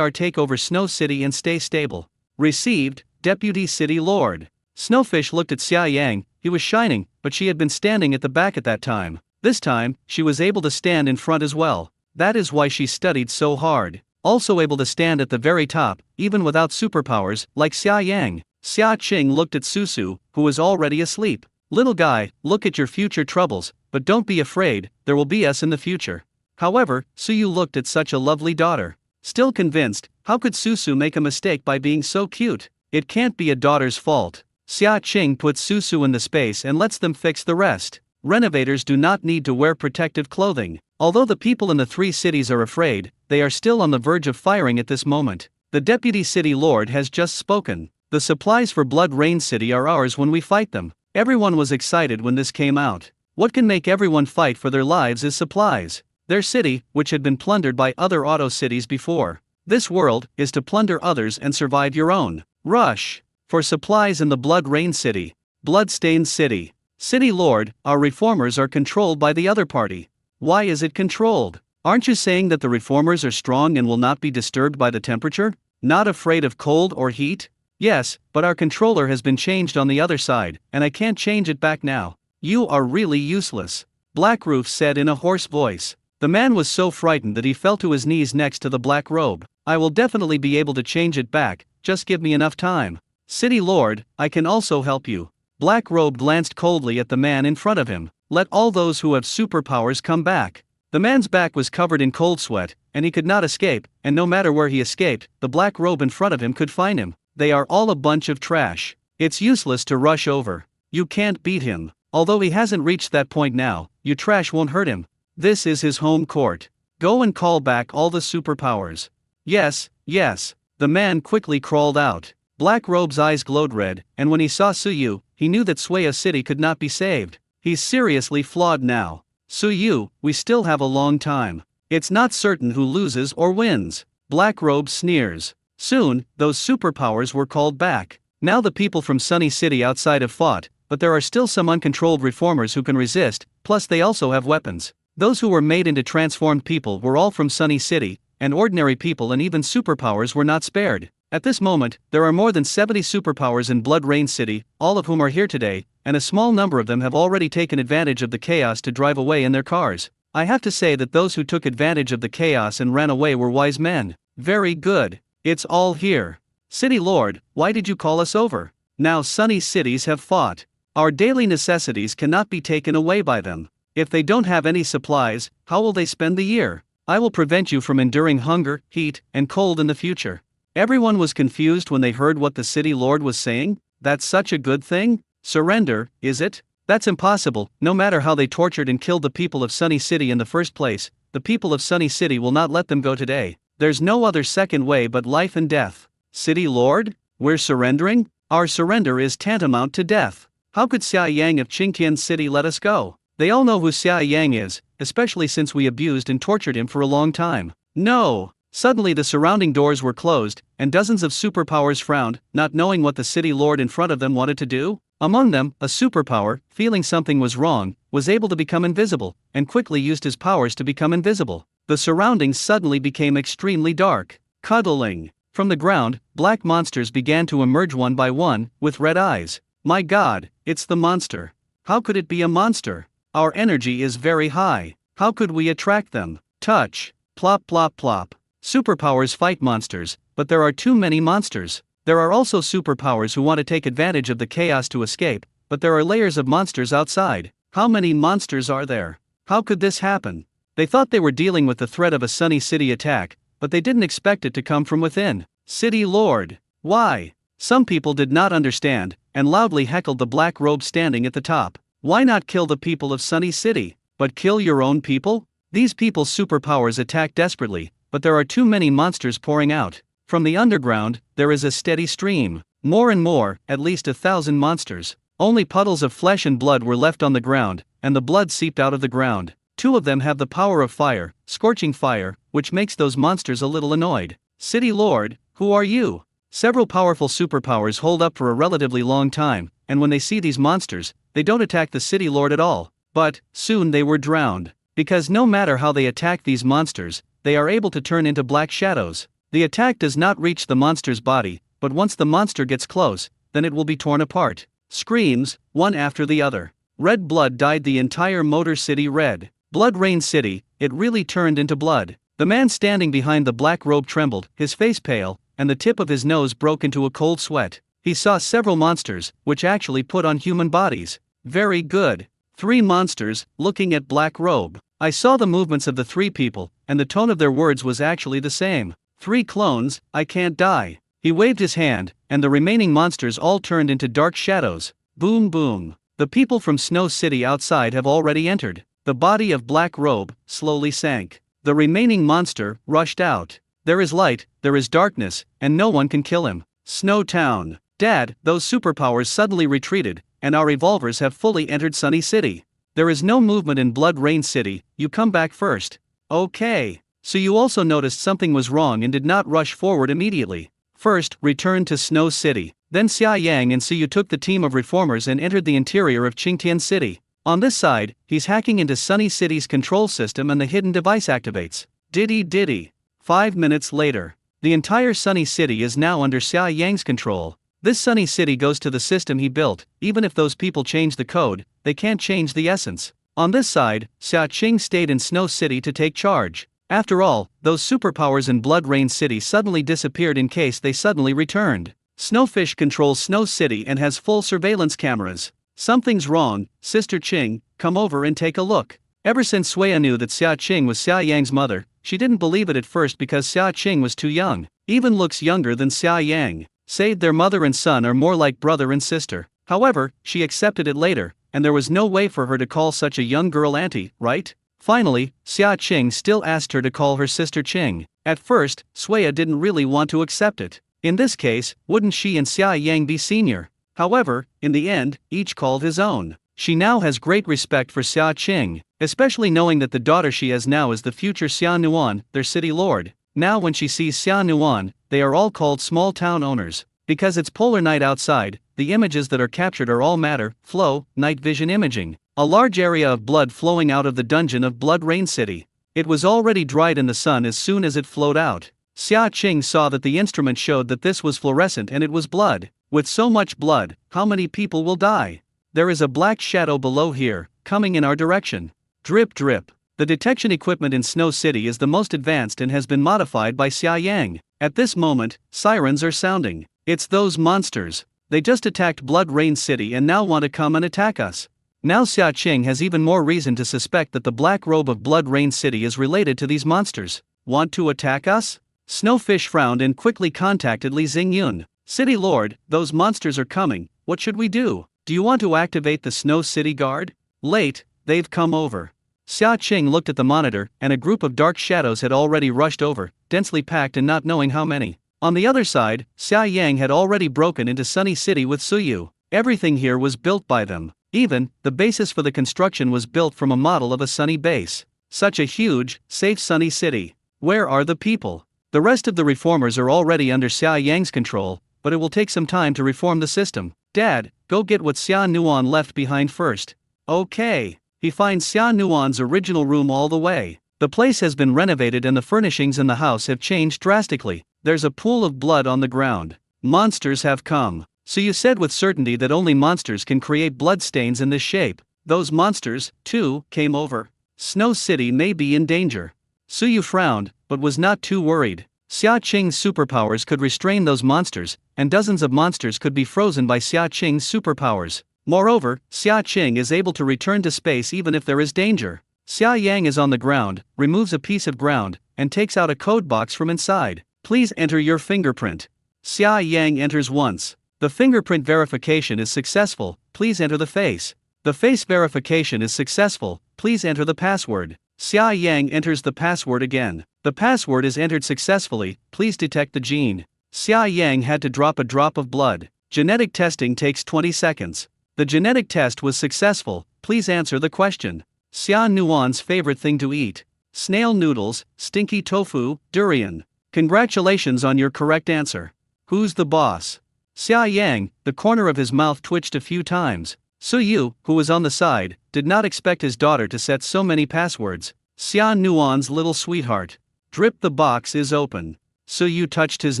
take over Snow City and stay stable. Received, Deputy City Lord. Snowfish looked at Xia Yang. He was shining, but she had been standing at the back at that time. This time, she was able to stand in front as well. That is why she studied so hard. Also able to stand at the very top, even without superpowers, like Xia Yang. Xia Qing looked at Susu, who was already asleep. Little guy, look at your future troubles, but don't be afraid, there will be us in the future. However, Suyu looked at such a lovely daughter. Still convinced, how could Susu make a mistake by being so cute? It can't be a daughter's fault. Xia Qing puts Susu in the space and lets them fix the rest. Renovators do not need to wear protective clothing. Although the people in the 3 cities are afraid, they are still on the verge of firing at this moment. The Deputy City Lord has just spoken. The supplies for Blood Rain City are ours when we fight them. Everyone was excited when this came out. What can make everyone fight for their lives is supplies. Their city, which had been plundered by other auto cities before. This world is to plunder others and survive your own. Rush for supplies in the Blood Rain City. Bloodstained City. City Lord, our reformers are controlled by the other party. Why is it controlled? Aren't you saying that the reformers are strong and will not be disturbed by the temperature? Not afraid of cold or heat? Yes, but our controller has been changed on the other side, and I can't change it back now. You are really useless. Blackroof said in a hoarse voice. The man was so frightened that he fell to his knees next to the black robe. I will definitely be able to change it back, just give me enough time. City Lord, I can also help you. Black Robe glanced coldly at the man in front of him. Let all those who have superpowers come back. The man's back was covered in cold sweat, and he could not escape, and no matter where he escaped, the Black Robe in front of him could find him. They are all a bunch of trash. It's useless to rush over. You can't beat him. Although he hasn't reached that point now, you trash won't hurt him. This is his home court. Go and call back all the superpowers. Yes, yes. The man quickly crawled out. Black Robe's eyes glowed red, and when he saw Suyu, he knew that Sueya City could not be saved. He's seriously flawed now. Suyu, we still have a long time. It's not certain who loses or wins. Black Robe sneers. Soon, those superpowers were called back. Now the people from Sunny City outside have fought, but there are still some uncontrolled reformers who can resist, plus they also have weapons. Those who were made into transformed people were all from Sunny City, and ordinary people and even superpowers were not spared. At this moment, there are more than 70 superpowers in Blood Rain City, all of whom are here today, and a small number of them have already taken advantage of the chaos to drive away in their cars. I have to say that those who took advantage of the chaos and ran away were wise men. Very good. It's all here. City Lord, why did you call us over? Now sunny cities have fought. Our daily necessities cannot be taken away by them. If they don't have any supplies, how will they spend the year? I will prevent you from enduring hunger, heat, and cold in the future. Everyone was confused when they heard what the City Lord was saying. That's such a good thing? Surrender, is it? That's impossible. No matter how they tortured and killed the people of Sunny City in the first place, the people of Sunny City will not let them go today. There's no other second way but life and death. City Lord? We're surrendering? Our surrender is tantamount to death. How could Xia Yang of Qingtian City let us go? They all know who Xia Yang is, especially since we abused and tortured him for a long time. No! Suddenly the surrounding doors were closed, and dozens of superpowers frowned, not knowing what the City Lord in front of them wanted to do. Among them, a superpower, feeling something was wrong, was able to become invisible, and quickly used his powers to become invisible. The surroundings suddenly became extremely dark. Cuddling. From the ground, black monsters began to emerge one by one, with red eyes. My God, it's the monster. How could it be a monster? Our energy is very high. How could we attract them? Touch. Plop plop plop. Superpowers fight monsters, but there are too many monsters. There are also superpowers who want to take advantage of the chaos to escape, but there are layers of monsters outside. How many monsters are there? How could this happen? They thought they were dealing with the threat of a Sunny City attack, but they didn't expect it to come from within. City Lord. Why? Some people did not understand, and loudly heckled the Black Robe standing at the top. Why not kill the people of Sunny City, but kill your own people? These people's superpowers attack desperately, but there are too many monsters pouring out. From the underground, there is a steady stream. More and more, at least 1,000 monsters. Only puddles of flesh and blood were left on the ground, and the blood seeped out of the ground. 2 of them have the power of fire, scorching fire, which makes those monsters a little annoyed. City Lord, who are you? Several powerful superpowers hold up for a relatively long time, and when they see these monsters, they don't attack the City Lord at all. But, soon they were drowned. Because no matter how they attack these monsters, they are able to turn into black shadows. The attack does not reach the monster's body, but once the monster gets close, then it will be torn apart. Screams, one after the other. Red blood dyed the entire Motor City red. Blood Rain City, it really turned into blood. The man standing behind the black robe trembled, his face pale, and the tip of his nose broke into a cold sweat. He saw several monsters, which actually put on human bodies. Very good. 3 monsters, looking at black robe. I saw the movements of the 3 people, and the tone of their words was actually the same. 3 clones, I can't die. He waved his hand, and the remaining monsters all turned into dark shadows. Boom boom. The people from Snow City outside have already entered. The body of Black Robe slowly sank. The remaining monster rushed out. There is light, there is darkness, and no one can kill him. Snow Town. Dad, those superpowers suddenly retreated, and our revolvers have fully entered Sunny City. There is no movement in Blood Rain City, you come back first. Okay. So you also noticed something was wrong and did not rush forward immediately. First, return to Snow City. Then Xia Yang and Suyu took the team of reformers and entered the interior of Qingtian City. On this side, he's hacking into Sunny City's control system and the hidden device activates. Diddy. 5 minutes later. The entire Sunny City is now under Xia Yang's control. This Sunny City goes to the system he built. Even if those people change the code, they can't change the essence. On this side, Xia Qing stayed in Snow City to take charge. After all, those superpowers in Blood Rain City suddenly disappeared in case they suddenly returned. Snowfish controls Snow City and has full surveillance cameras. Something's wrong, Sister Qing, come over and take a look. Ever since Suya knew that Xia Qing was Xia Yang's mother, she didn't believe it at first because Xia Qing was too young. Even looks younger than Xia Yang. Said their mother and son are more like brother and sister. However, she accepted it later, and there was no way for her to call such a young girl auntie, right? Finally, Xia Qing still asked her to call her sister Qing. At first, Suya didn't really want to accept it. In this case, wouldn't she and Xia Yang be senior? However, in the end, each called his own. She now has great respect for Xia Qing, especially knowing that the daughter she has now is the future Xia Nuan, their city lord. Now when she sees Xia Nuan, they are all called small town owners. Because it's polar night outside, the images that are captured are all matter, flow, night vision imaging. A large area of blood flowing out of the dungeon of Blood Rain City. It was already dried in the sun as soon as it flowed out. Xia Qing saw that the instrument showed that this was fluorescent and it was blood. With so much blood, how many people will die? There is a black shadow below here, coming in our direction. Drip drip. The detection equipment in Snow City is the most advanced and has been modified by Xia Yang. At this moment, sirens are sounding. It's those monsters. They just attacked Blood Rain City and now want to come and attack us. Now Xia Qing has even more reason to suspect that the Black Robe of Blood Rain City is related to these monsters. Want to attack us? Snowfish frowned and quickly contacted Li Xingyun. City Lord, those monsters are coming, what should we do? Do you want to activate the Snow City Guard? Late, they've come over. Xia Qing looked at the monitor, and a group of dark shadows had already rushed over, densely packed and not knowing how many. On the other side, Xia Yang had already broken into Sunny City with Suyu. Everything here was built by them. Even, the basis for the construction was built from a model of a sunny base. Such a huge, safe Sunny City. Where are the people? The rest of the reformers are already under Xia Yang's control, but it will take some time to reform the system. Dad, go get what Xia Nuan left behind first. Okay. He finds Xia Nuan's original room all the way. The place has been renovated and the furnishings in the house have changed drastically. There's a pool of blood on the ground. Monsters have come. So you said with certainty that only monsters can create bloodstains in this shape. Those monsters, too, came over. Snow City may be in danger. Suyu frowned, but was not too worried. Xia Qing's superpowers could restrain those monsters, and dozens of monsters could be frozen by Xia Qing's superpowers. Moreover, Xia Qing is able to return to space even if there is danger. Xia Yang is on the ground, removes a piece of ground, and takes out a code box from inside. Please enter your fingerprint. Xia Yang enters once. The fingerprint verification is successful, please enter the face. The face verification is successful, please enter the password. Xia Yang enters the password again. The password is entered successfully, please detect the gene. Xia Yang had to drop a drop of blood. Genetic testing takes 20 seconds. The genetic test was successful, please answer the question. Xia Nuan's favorite thing to eat. Snail noodles, stinky tofu, durian. Congratulations on your correct answer. Who's the boss? Xia Yang, the corner of his mouth twitched a few times. Suyu, who was on the side, did not expect his daughter to set so many passwords. Xia Nuan's little sweetheart. Drip, the box is open. Suyu touched his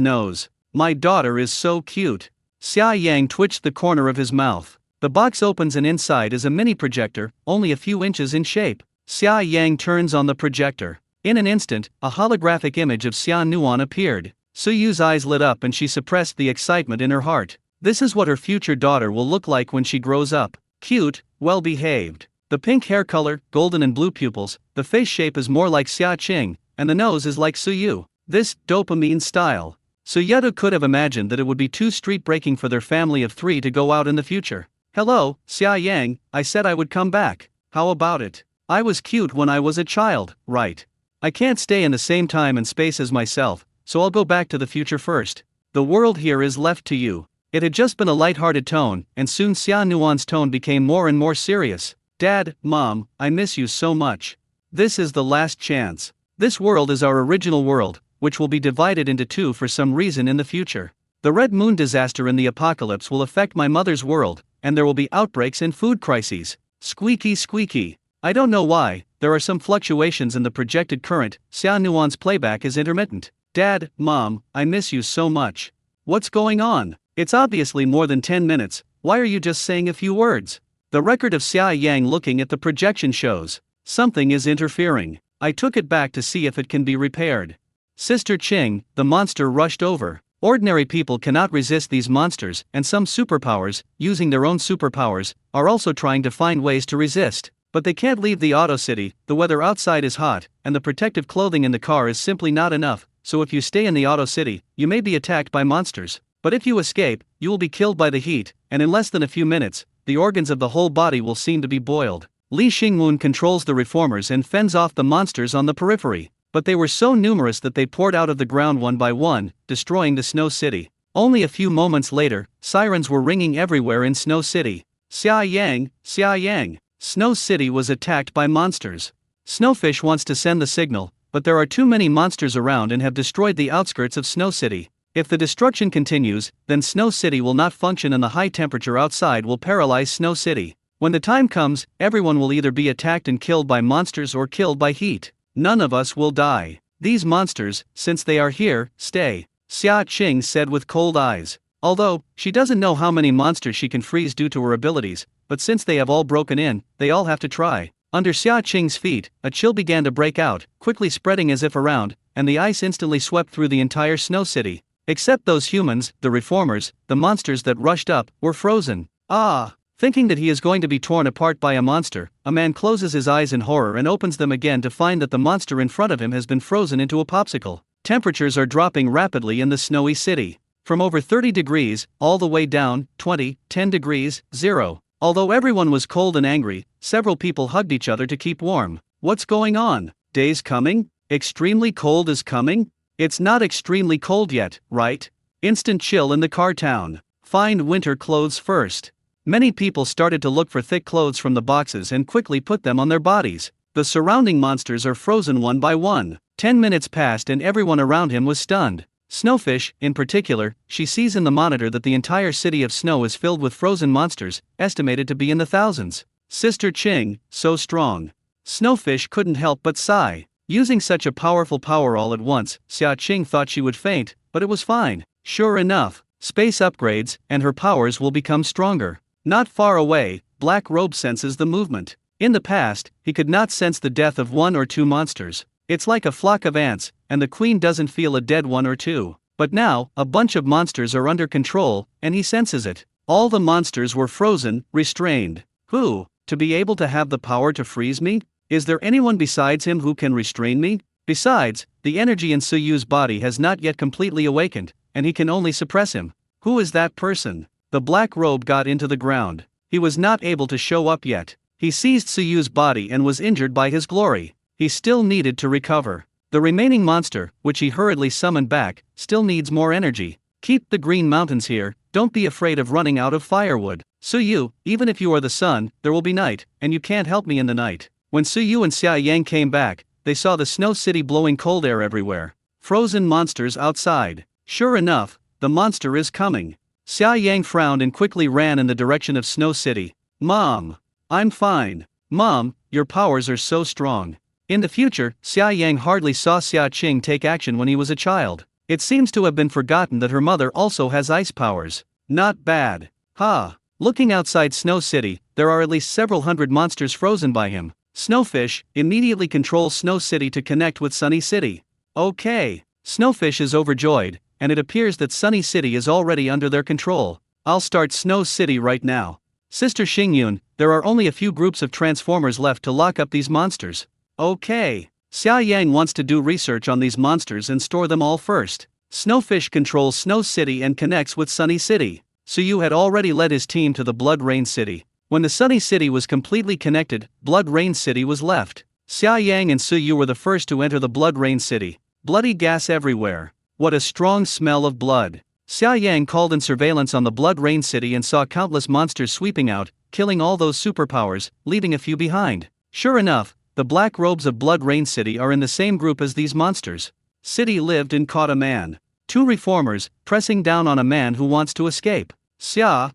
nose. My daughter is so cute. Xia Yang twitched the corner of his mouth. The box opens and inside is a mini projector, only a few inches in shape. Xia Yang turns on the projector. In an instant, a holographic image of Xia Nuan appeared. Suyu's eyes lit up and she suppressed the excitement in her heart. This is what her future daughter will look like when she grows up. Cute, well-behaved. The pink hair color, golden and blue pupils, the face shape is more like Xia Qing, and the nose is like Suyu. This, dopamine style. Suyeta could have imagined that it would be too street-breaking for their family of 3 to go out in the future. Hello, Xia Yang, I said I would come back. How about it? I was cute when I was a child, right? I can't stay in the same time and space as myself, so I'll go back to the future first. The world here is left to you. It had just been a light-hearted tone, and soon Xia Nuan's tone became more and more serious. Dad, Mom, I miss you so much. This is the last chance. This world is our original world, which will be divided into 2 for some reason in the future. The Red Moon disaster in the apocalypse will affect my mother's world, and there will be outbreaks and food crises. Squeaky squeaky. I don't know why, there are some fluctuations in the projected current. Xia Nuan's playback is intermittent. Dad, Mom, I miss you so much. What's going on? It's obviously more than 10 minutes, why are you just saying a few words? The record of Xia Yang looking at the projection shows. Something is interfering. I took it back to see if it can be repaired. Sister Qing, the monster rushed over. Ordinary people cannot resist these monsters, and some superpowers, using their own superpowers, are also trying to find ways to resist. But they can't leave the auto city, the weather outside is hot, and the protective clothing in the car is simply not enough, so if you stay in the auto city, you may be attacked by monsters. But if you escape, you will be killed by the heat, and in less than a few minutes, the organs of the whole body will seem to be boiled. Li Xingmun controls the reformers and fends off the monsters on the periphery. But they were so numerous that they poured out of the ground one by one, destroying the Snow City. Only a few moments later, sirens were ringing everywhere in Snow City. Xia Yang, Xia Yang. Snow City was attacked by monsters. Snowfish wants to send the signal, but there are too many monsters around and have destroyed the outskirts of Snow City. If the destruction continues, then Snow City will not function and the high temperature outside will paralyze Snow City. When the time comes, everyone will either be attacked and killed by monsters or killed by heat. None of us will die. These monsters, since they are here, stay. Xia Qing said with cold eyes. Although, she doesn't know how many monsters she can freeze due to her abilities, but since they have all broken in, they all have to try. Under Xia Qing's feet, a chill began to break out, quickly spreading as if around, and the ice instantly swept through the entire Snow City. Except those humans, the reformers, the monsters that rushed up, were frozen. Ah! Thinking that he is going to be torn apart by a monster, a man closes his eyes in horror and opens them again to find that the monster in front of him has been frozen into a popsicle. Temperatures are dropping rapidly in the snowy city. From over 30 degrees, all the way down, 20, 10 degrees, 0. Although everyone was cold and angry, several people hugged each other to keep warm. What's going on? Day's coming? Extremely cold is coming? It's not extremely cold yet, right? Instant chill in the car town. Find winter clothes first. Many people started to look for thick clothes from the boxes and quickly put them on their bodies. The surrounding monsters are frozen one by one. 10 minutes passed and everyone around him was stunned. Snowfish, in particular, she sees in the monitor that the entire city of snow is filled with frozen monsters, estimated to be in the thousands. Sister Qing, so strong. Snowfish couldn't help but sigh. Using such a powerful power all at once, Xia Qing thought she would faint, but it was fine. Sure enough, space upgrades, and her powers will become stronger. Not far away, Black Robe senses the movement. In the past, he could not sense the death of 1 or 2 monsters. It's like a flock of ants, and the queen doesn't feel a dead 1 or 2. But now, a bunch of monsters are under control, and he senses it. All the monsters were frozen, restrained. Who? To be able to have the power to freeze me? Is there anyone besides him who can restrain me? Besides, the energy in Suyu's body has not yet completely awakened, and he can only suppress him. Who is that person? The Black Robe got into the ground. He was not able to show up yet. He seized Suyu's body and was injured by his glory. He still needed to recover. The remaining monster, which he hurriedly summoned back, still needs more energy. Keep the Green Mountains here, don't be afraid of running out of firewood. Suyu, even if you are the sun, there will be night, and you can't help me in the night. When Suyu and Xia Yang came back, they saw the Snow City blowing cold air everywhere. Frozen monsters outside. Sure enough, the monster is coming. Xia Yang frowned and quickly ran in the direction of Snow City. Mom! I'm fine. Mom, your powers are so strong. In the future, Xia Yang hardly saw Xia Qing take action when he was a child. It seems to have been forgotten that her mother also has ice powers. Not bad. Ha! Looking outside Snow City, there are at least several hundred monsters frozen by him. Snowfish immediately controls Snow City to connect with Sunny City. Okay. Snowfish is overjoyed, and it appears that Sunny City is already under their control. I'll start Snow City right now. Sister Xingyun, there are only a few groups of transformers left to lock up these monsters. Okay. Xia Yang wants to do research on these monsters and store them all first. Snowfish controls Snow City and connects with Sunny City. Suyu had already led his team to the Blood Rain City. When the Sunny City was completely connected, Blood Rain City was left. Xia Yang and Suyu were the first to enter the Blood Rain City. Bloody gas everywhere. What a strong smell of blood. Xia Yang called in surveillance on the Blood Rain City and saw countless monsters sweeping out, killing all those superpowers, leaving a few behind. Sure enough, the black robes of Blood Rain City are in the same group as these monsters. City lived and caught a man. Two reformers, pressing down on a man who wants to escape. Xia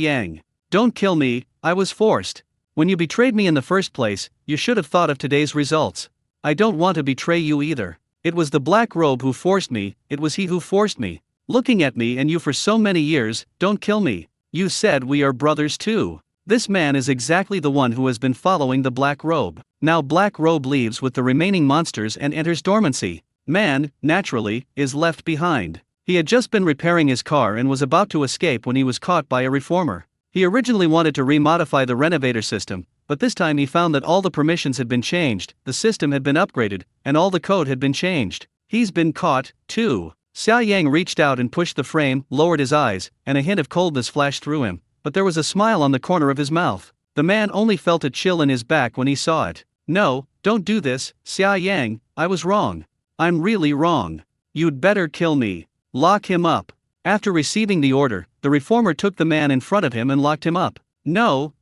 Yang. Don't kill me, I was forced. When you betrayed me in the first place, you should have thought of today's results. I don't want to betray you either. It was the black robe who forced me, it was he who forced me. Looking at me and you for so many years, don't kill me. You said we are brothers too. This man is exactly the one who has been following the black robe. Now black robe leaves with the remaining monsters and enters dormancy. Man, naturally, is left behind. He had just been repairing his car and was about to escape when he was caught by a reformer. He originally wanted to remodify the renovator system, but this time he found that all the permissions had been changed, the system had been upgraded, and all the code had been changed. He's been caught, too. Xia Yang reached out and pushed the frame, lowered his eyes, and a hint of coldness flashed through him, but there was a smile on the corner of his mouth. The man only felt a chill in his back when he saw it. No, don't do this, Xia Yang, I was wrong. I'm really wrong. You'd better kill me. Lock him up. After receiving the order, the reformer took the man in front of him and locked him up. No,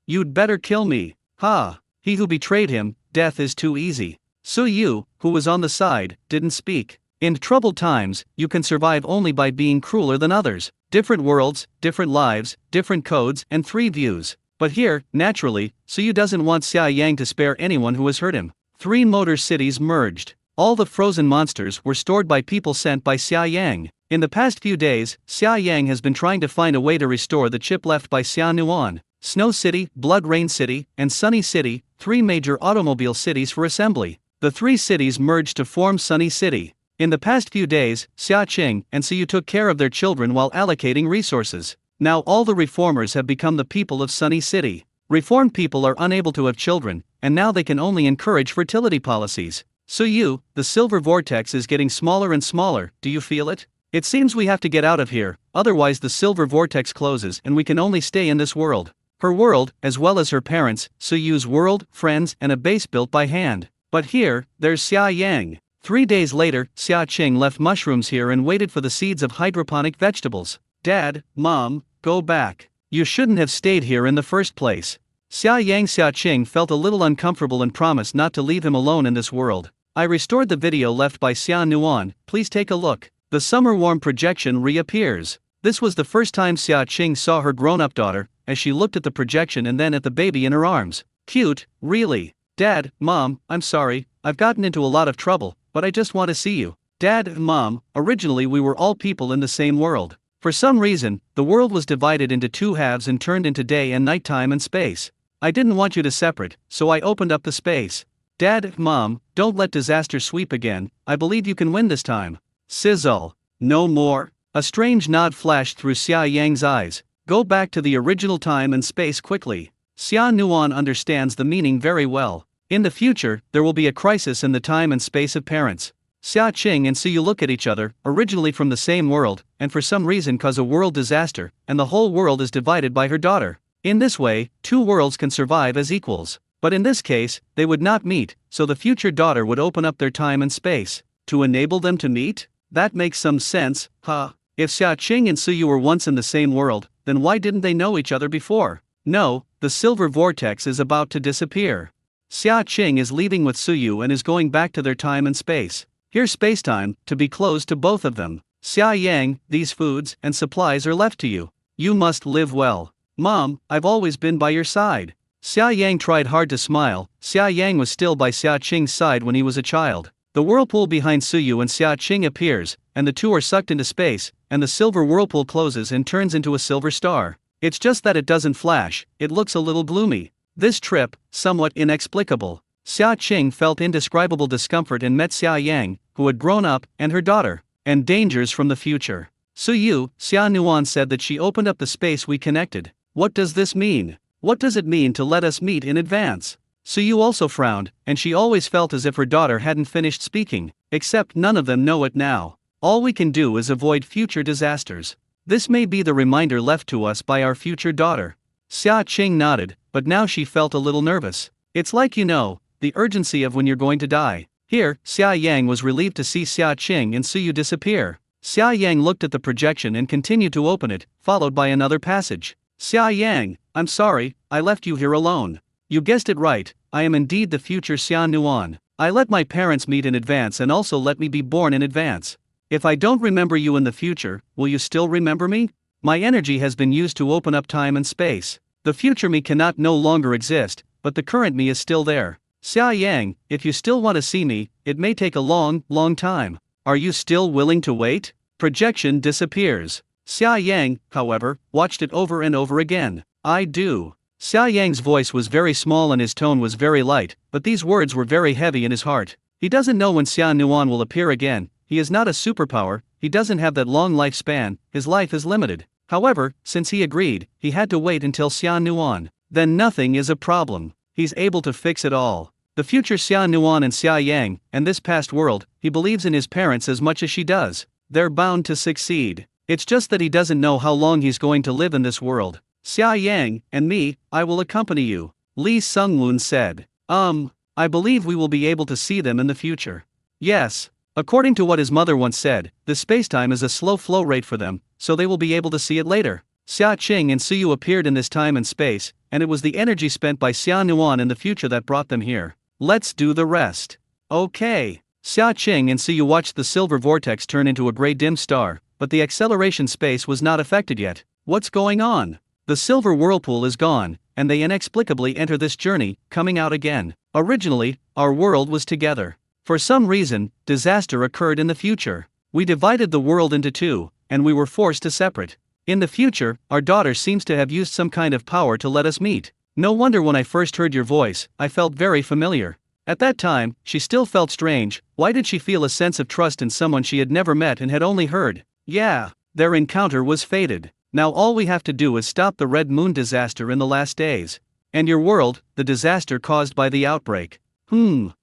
you'd better kill me. Ha! He who betrayed him, death is too easy. Suyu, who was on the side, didn't speak. In troubled times, you can survive only by being crueler than others. Different worlds, different lives, different codes, and 3 views. But here, naturally, Suyu doesn't want Xia Yang to spare anyone who has hurt him. 3 motor cities merged. All the frozen monsters were stored by people sent by Xia Yang. In the past few days, Xia Yang has been trying to find a way to restore the chip left by Xia Nuan. Snow City, Blood Rain City, and Sunny City, 3 major automobile cities for assembly. The 3 cities merged to form Sunny City. In the past few days, Xia Qing and Suyu took care of their children while allocating resources. Now all the reformers have become the people of Sunny City. Reformed people are unable to have children, and now they can only encourage fertility policies. Suyu, the silver vortex is getting smaller and smaller, do you feel it? It seems we have to get out of here, otherwise the silver vortex closes and we can only stay in this world. Her world, as well as her parents, Suyu's world, friends, and a base built by hand. But here, there's Xia Yang. 3 days later, Xia Qing left mushrooms here and waited for the seeds of hydroponic vegetables. Dad, Mom, go back. You shouldn't have stayed here in the first place. Xia Qing felt a little uncomfortable and promised not to leave him alone in this world. I restored the video left by Xia Nuan, please take a look. The summer warm projection reappears. This was the first time Xia Qing saw her grown-up daughter, as she looked at the projection and then at the baby in her arms. Cute, really. Dad, Mom, I'm sorry, I've gotten into a lot of trouble, but I just want to see you. Dad, Mom, originally we were all people in the same world. For some reason, the world was divided into 2 halves and turned into day and nighttime and space. I didn't want you to separate, so I opened up the space. Dad, Mom, don't let disaster sweep again, I believe you can win this time. Sizzle. No more. A strange nod flashed through Xia Yang's eyes. Go back to the original time and space quickly. Xia Nuan understands the meaning very well. In the future, there will be a crisis in the time and space of parents. Xia Qing and Suyu look at each other, originally from the same world, and for some reason cause a world disaster, and the whole world is divided by her daughter. In this way, 2 worlds can survive as equals. But in this case, they would not meet, so the future daughter would open up their time and space. To enable them to meet? That makes some sense, huh? If Xia Qing and Suyu were once in the same world, then why didn't they know each other before? No, the silver vortex is about to disappear. Xia Qing is leaving with Suyu and is going back to their time and space. Here's spacetime, to be closed to both of them. Xia Yang, these foods and supplies are left to you. You must live well. Mom, I've always been by your side. Xia Yang tried hard to smile. Xia Yang was still by Xia Qing's side when he was a child. The whirlpool behind Suyu and Xia Qing appears, and the two are sucked into space, and the silver whirlpool closes and turns into a silver star. It's just that it doesn't flash, it looks a little gloomy. This trip, somewhat inexplicable. Xia Qing felt indescribable discomfort and met Xia Yang, who had grown up, and her daughter, and dangers from the future. Suyu, Xia Nuan said that she opened up the space we connected. What does this mean? What does it mean to let us meet in advance? Suyu also frowned, and she always felt as if her daughter hadn't finished speaking, except none of them know it now. All we can do is avoid future disasters. This may be the reminder left to us by our future daughter. Xia Qing nodded, but now she felt a little nervous. It's like the urgency of when you're going to die. Here, Xia Yang was relieved to see Xia Qing and Suyu disappear. Xia Yang looked at the projection and continued to open it, followed by another passage. Xia Yang, I'm sorry, I left you here alone. You guessed it right, I am indeed the future Xia Nuan. I let my parents meet in advance and also let me be born in advance. If I don't remember you in the future, will you still remember me? My energy has been used to open up time and space. The future me cannot no longer exist, but the current me is still there. Xia Yang, if you still want to see me, it may take a long, long time. Are you still willing to wait? Projection disappears. Xia Yang, however, watched it over and over again. I do. Xia Yang's voice was very small and his tone was very light, but these words were very heavy in his heart. He doesn't know when Xia Nuan will appear again. He is not a superpower, he doesn't have that long lifespan, his life is limited. However, since he agreed, he had to wait until Xia Nuan. Then nothing is a problem. He's able to fix it all. The future Xia Nuan and Xia Yang, and this past world, he believes in his parents as much as she does. They're bound to succeed. It's just that he doesn't know how long he's going to live in this world. Xia Yang, and me, I will accompany you. Li Sungwun said. I believe we will be able to see them in the future. Yes. According to what his mother once said, the spacetime is a slow flow rate for them, so they will be able to see it later. Xia Qing and Suyu appeared in this time and space, and it was the energy spent by Xia Nuan in the future that brought them here. Let's do the rest. Okay. Xia Qing and Suyu watched the silver vortex turn into a gray dim star, but the acceleration space was not affected yet. What's going on? The silver whirlpool is gone, and they inexplicably enter this journey, coming out again. Originally, our world was together. For some reason, disaster occurred in the future. We divided the world into two, and we were forced to separate. In the future, our daughter seems to have used some kind of power to let us meet. No wonder when I first heard your voice, I felt very familiar. At that time, she still felt strange. Why did she feel a sense of trust in someone she had never met and had only heard? Yeah, their encounter was fated. Now all we have to do is stop the Red Moon disaster in the last days. And your world, the disaster caused by the outbreak.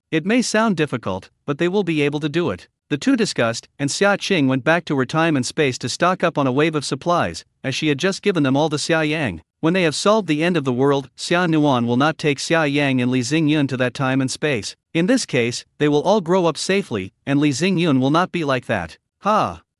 It may sound difficult, but they will be able to do it. The two discussed, and Xia Qing went back to her time and space to stock up on a wave of supplies, as she had just given them all to Xia Yang. When they have solved the end of the world, Xia Nuan will not take Xia Yang and Li Xingyun to that time and space. In this case, they will all grow up safely, and Li Xingyun will not be like that.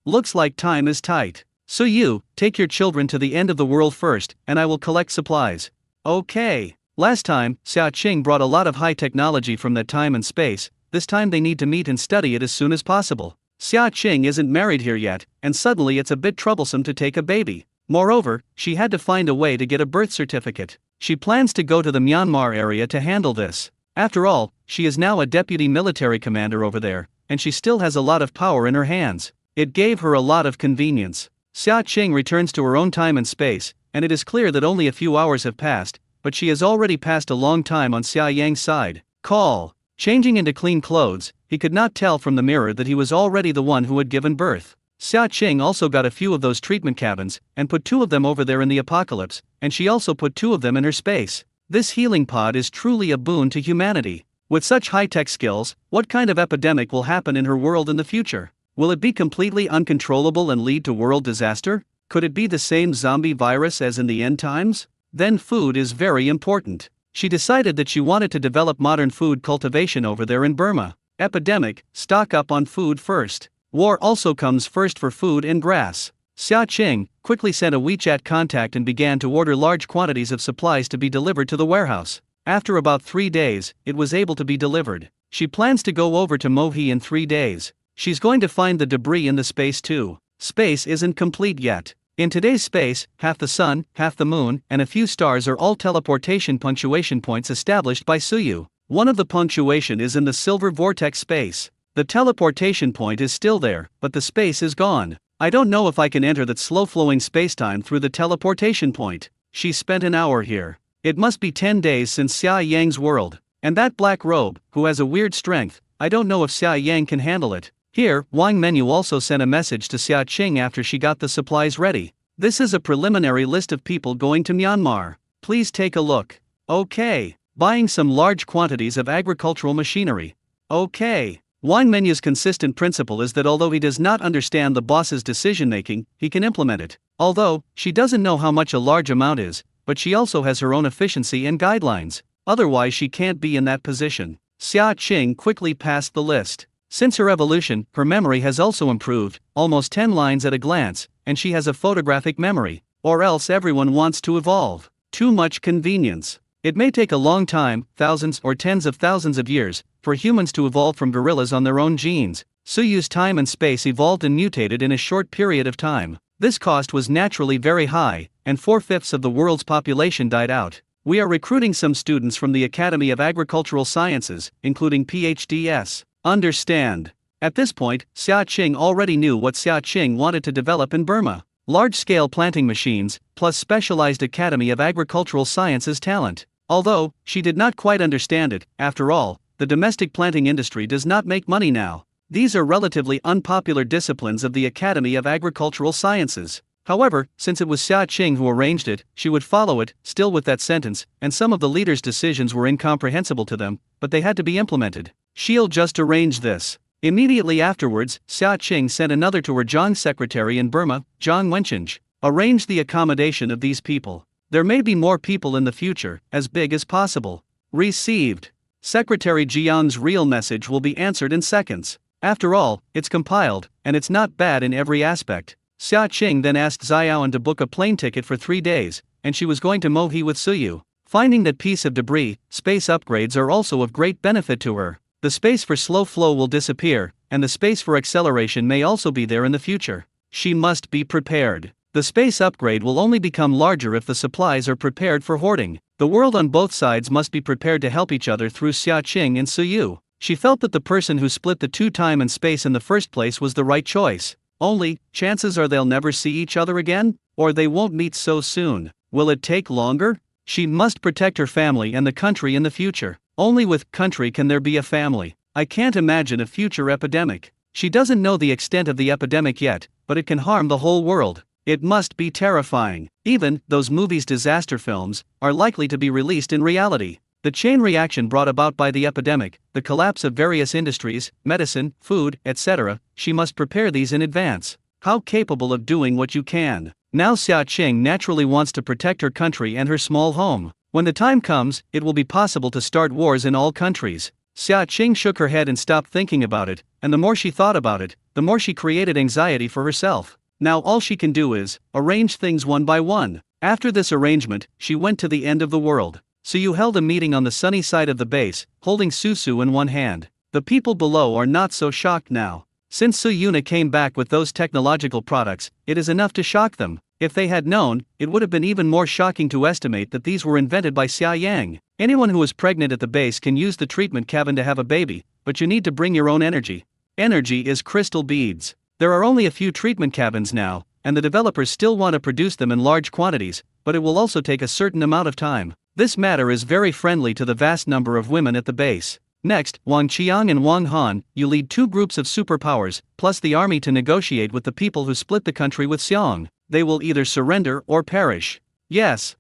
Looks like time is tight. So you, take your children to the end of the world first, and I will collect supplies. Okay. Last time, Xia Qing brought a lot of high technology from that time and space. This time they need to meet and study it as soon as possible. Xia Qing isn't married here yet, and suddenly it's a bit troublesome to take a baby. Moreover, she had to find a way to get a birth certificate. She plans to go to the Myanmar area to handle this. After all, she is now a deputy military commander over there, and she still has a lot of power in her hands. It gave her a lot of convenience. Xia Qing returns to her own time and space, and it is clear that only a few hours have passed, but she has already passed a long time on Xia Yang's side. Call. Changing into clean clothes, he could not tell from the mirror that he was already the one who had given birth. Xia Qing also got a few of those treatment cabins, and put 2 of them over there in the apocalypse, and she also put 2 of them in her space. This healing pod is truly a boon to humanity. With such high-tech skills, what kind of epidemic will happen in her world in the future? Will it be completely uncontrollable and lead to world disaster? Could it be the same zombie virus as in the end times? Then food is very important. She decided that she wanted to develop modern food cultivation over there in Burma. Epidemic, stock up on food first. War also comes first for food and grass. Xia Qing quickly sent a WeChat contact and began to order large quantities of supplies to be delivered to the warehouse. After about 3 days, it was able to be delivered. She plans to go over to Mohi in 3 days. She's going to find the debris in the space too. Space isn't complete yet. In today's space, half the sun, half the moon, and a few stars are all teleportation punctuation points established by Suyu. One of the punctuation is in the silver vortex space. The teleportation point is still there, but the space is gone. I don't know if I can enter that slow-flowing spacetime through the teleportation point. She spent an hour here. It must be 10 days since Xia Yang's world. And that black robe, who has a weird strength, I don't know if Xia Yang can handle it. Here, Wang Menu also sent a message to Xia Qing after she got the supplies ready. This is a preliminary list of people going to Myanmar. Please take a look. Okay. Buying some large quantities of agricultural machinery. Okay. Wang Menu's consistent principle is that although he does not understand the boss's decision-making, he can implement it. Although, she doesn't know how much a large amount is, but she also has her own efficiency and guidelines. Otherwise she can't be in that position. Xia Qing quickly passed the list. Since her evolution, her memory has also improved, almost 10 lines at a glance, and she has a photographic memory. Or else everyone wants to evolve. Too much convenience. It may take a long time, thousands or tens of thousands of years, for humans to evolve from gorillas on their own genes. Suyu's time and space evolved and mutated in a short period of time. This cost was naturally very high, and 4/5 of the world's population died out. We are recruiting some students from the Academy of Agricultural Sciences, including PhDs. Understand. At this point, Xia Qing already knew what Xia Qing wanted to develop in Burma. Large-scale planting machines, plus specialized Academy of Agricultural Sciences talent. Although, she did not quite understand it, after all, the domestic planting industry does not make money now. These are relatively unpopular disciplines of the Academy of Agricultural Sciences. However, since it was Xia Qing who arranged it, she would follow it, still with that sentence, and some of the leaders' decisions were incomprehensible to them, but they had to be implemented. She'll just arrange this. Immediately afterwards, Xia Qing sent another to her Zhang secretary in Burma, Zhang Wenchange. Arrange the accommodation of these people. There may be more people in the future, as big as possible. Received. Secretary Jiang's real message will be answered in seconds. After all, it's compiled, and it's not bad in every aspect. Xia Qing then asked Xiaoan to book a plane ticket for 3 days, and she was going to Mohi with Suyu. Finding that piece of debris, space upgrades are also of great benefit to her. The space for slow flow will disappear, and the space for acceleration may also be there in the future. She must be prepared. The space upgrade will only become larger if the supplies are prepared for hoarding. The world on both sides must be prepared to help each other through Xia Qing and Suyu. She felt that the person who split the two time and space in the first place was the right choice. Only, chances are they'll never see each other again? Or they won't meet so soon. Will it take longer? She must protect her family and the country in the future. Only with country can there be a family. I can't imagine a future epidemic. She doesn't know the extent of the epidemic yet, but it can harm the whole world. It must be terrifying. Even, those movies' disaster films, are likely to be released in reality. The chain reaction brought about by the epidemic, the collapse of various industries, medicine, food, etc., she must prepare these in advance. How capable of doing what you can. Now Xia Qing naturally wants to protect her country and her small home. When the time comes, it will be possible to start wars in all countries. Xia Qing shook her head and stopped thinking about it, and the more she thought about it, the more she created anxiety for herself. Now all she can do is arrange things one by one. After this arrangement, she went to the end of the world. Suyu held a meeting on the sunny side of the base, holding Susu in one hand. The people below are not so shocked now. Since Suyuna came back with those technological products, it is enough to shock them. If they had known, it would have been even more shocking to estimate that these were invented by Xia Yang. Anyone who is pregnant at the base can use the treatment cabin to have a baby, but you need to bring your own energy. Energy is crystal beads. There are only a few treatment cabins now, and the developers still want to produce them in large quantities, but it will also take a certain amount of time. This matter is very friendly to the vast number of women at the base. Next, Wang Qiang and Wang Han, you lead two groups of superpowers, plus the army to negotiate with the people who split the country with Xiong. They will either surrender or perish. Yes.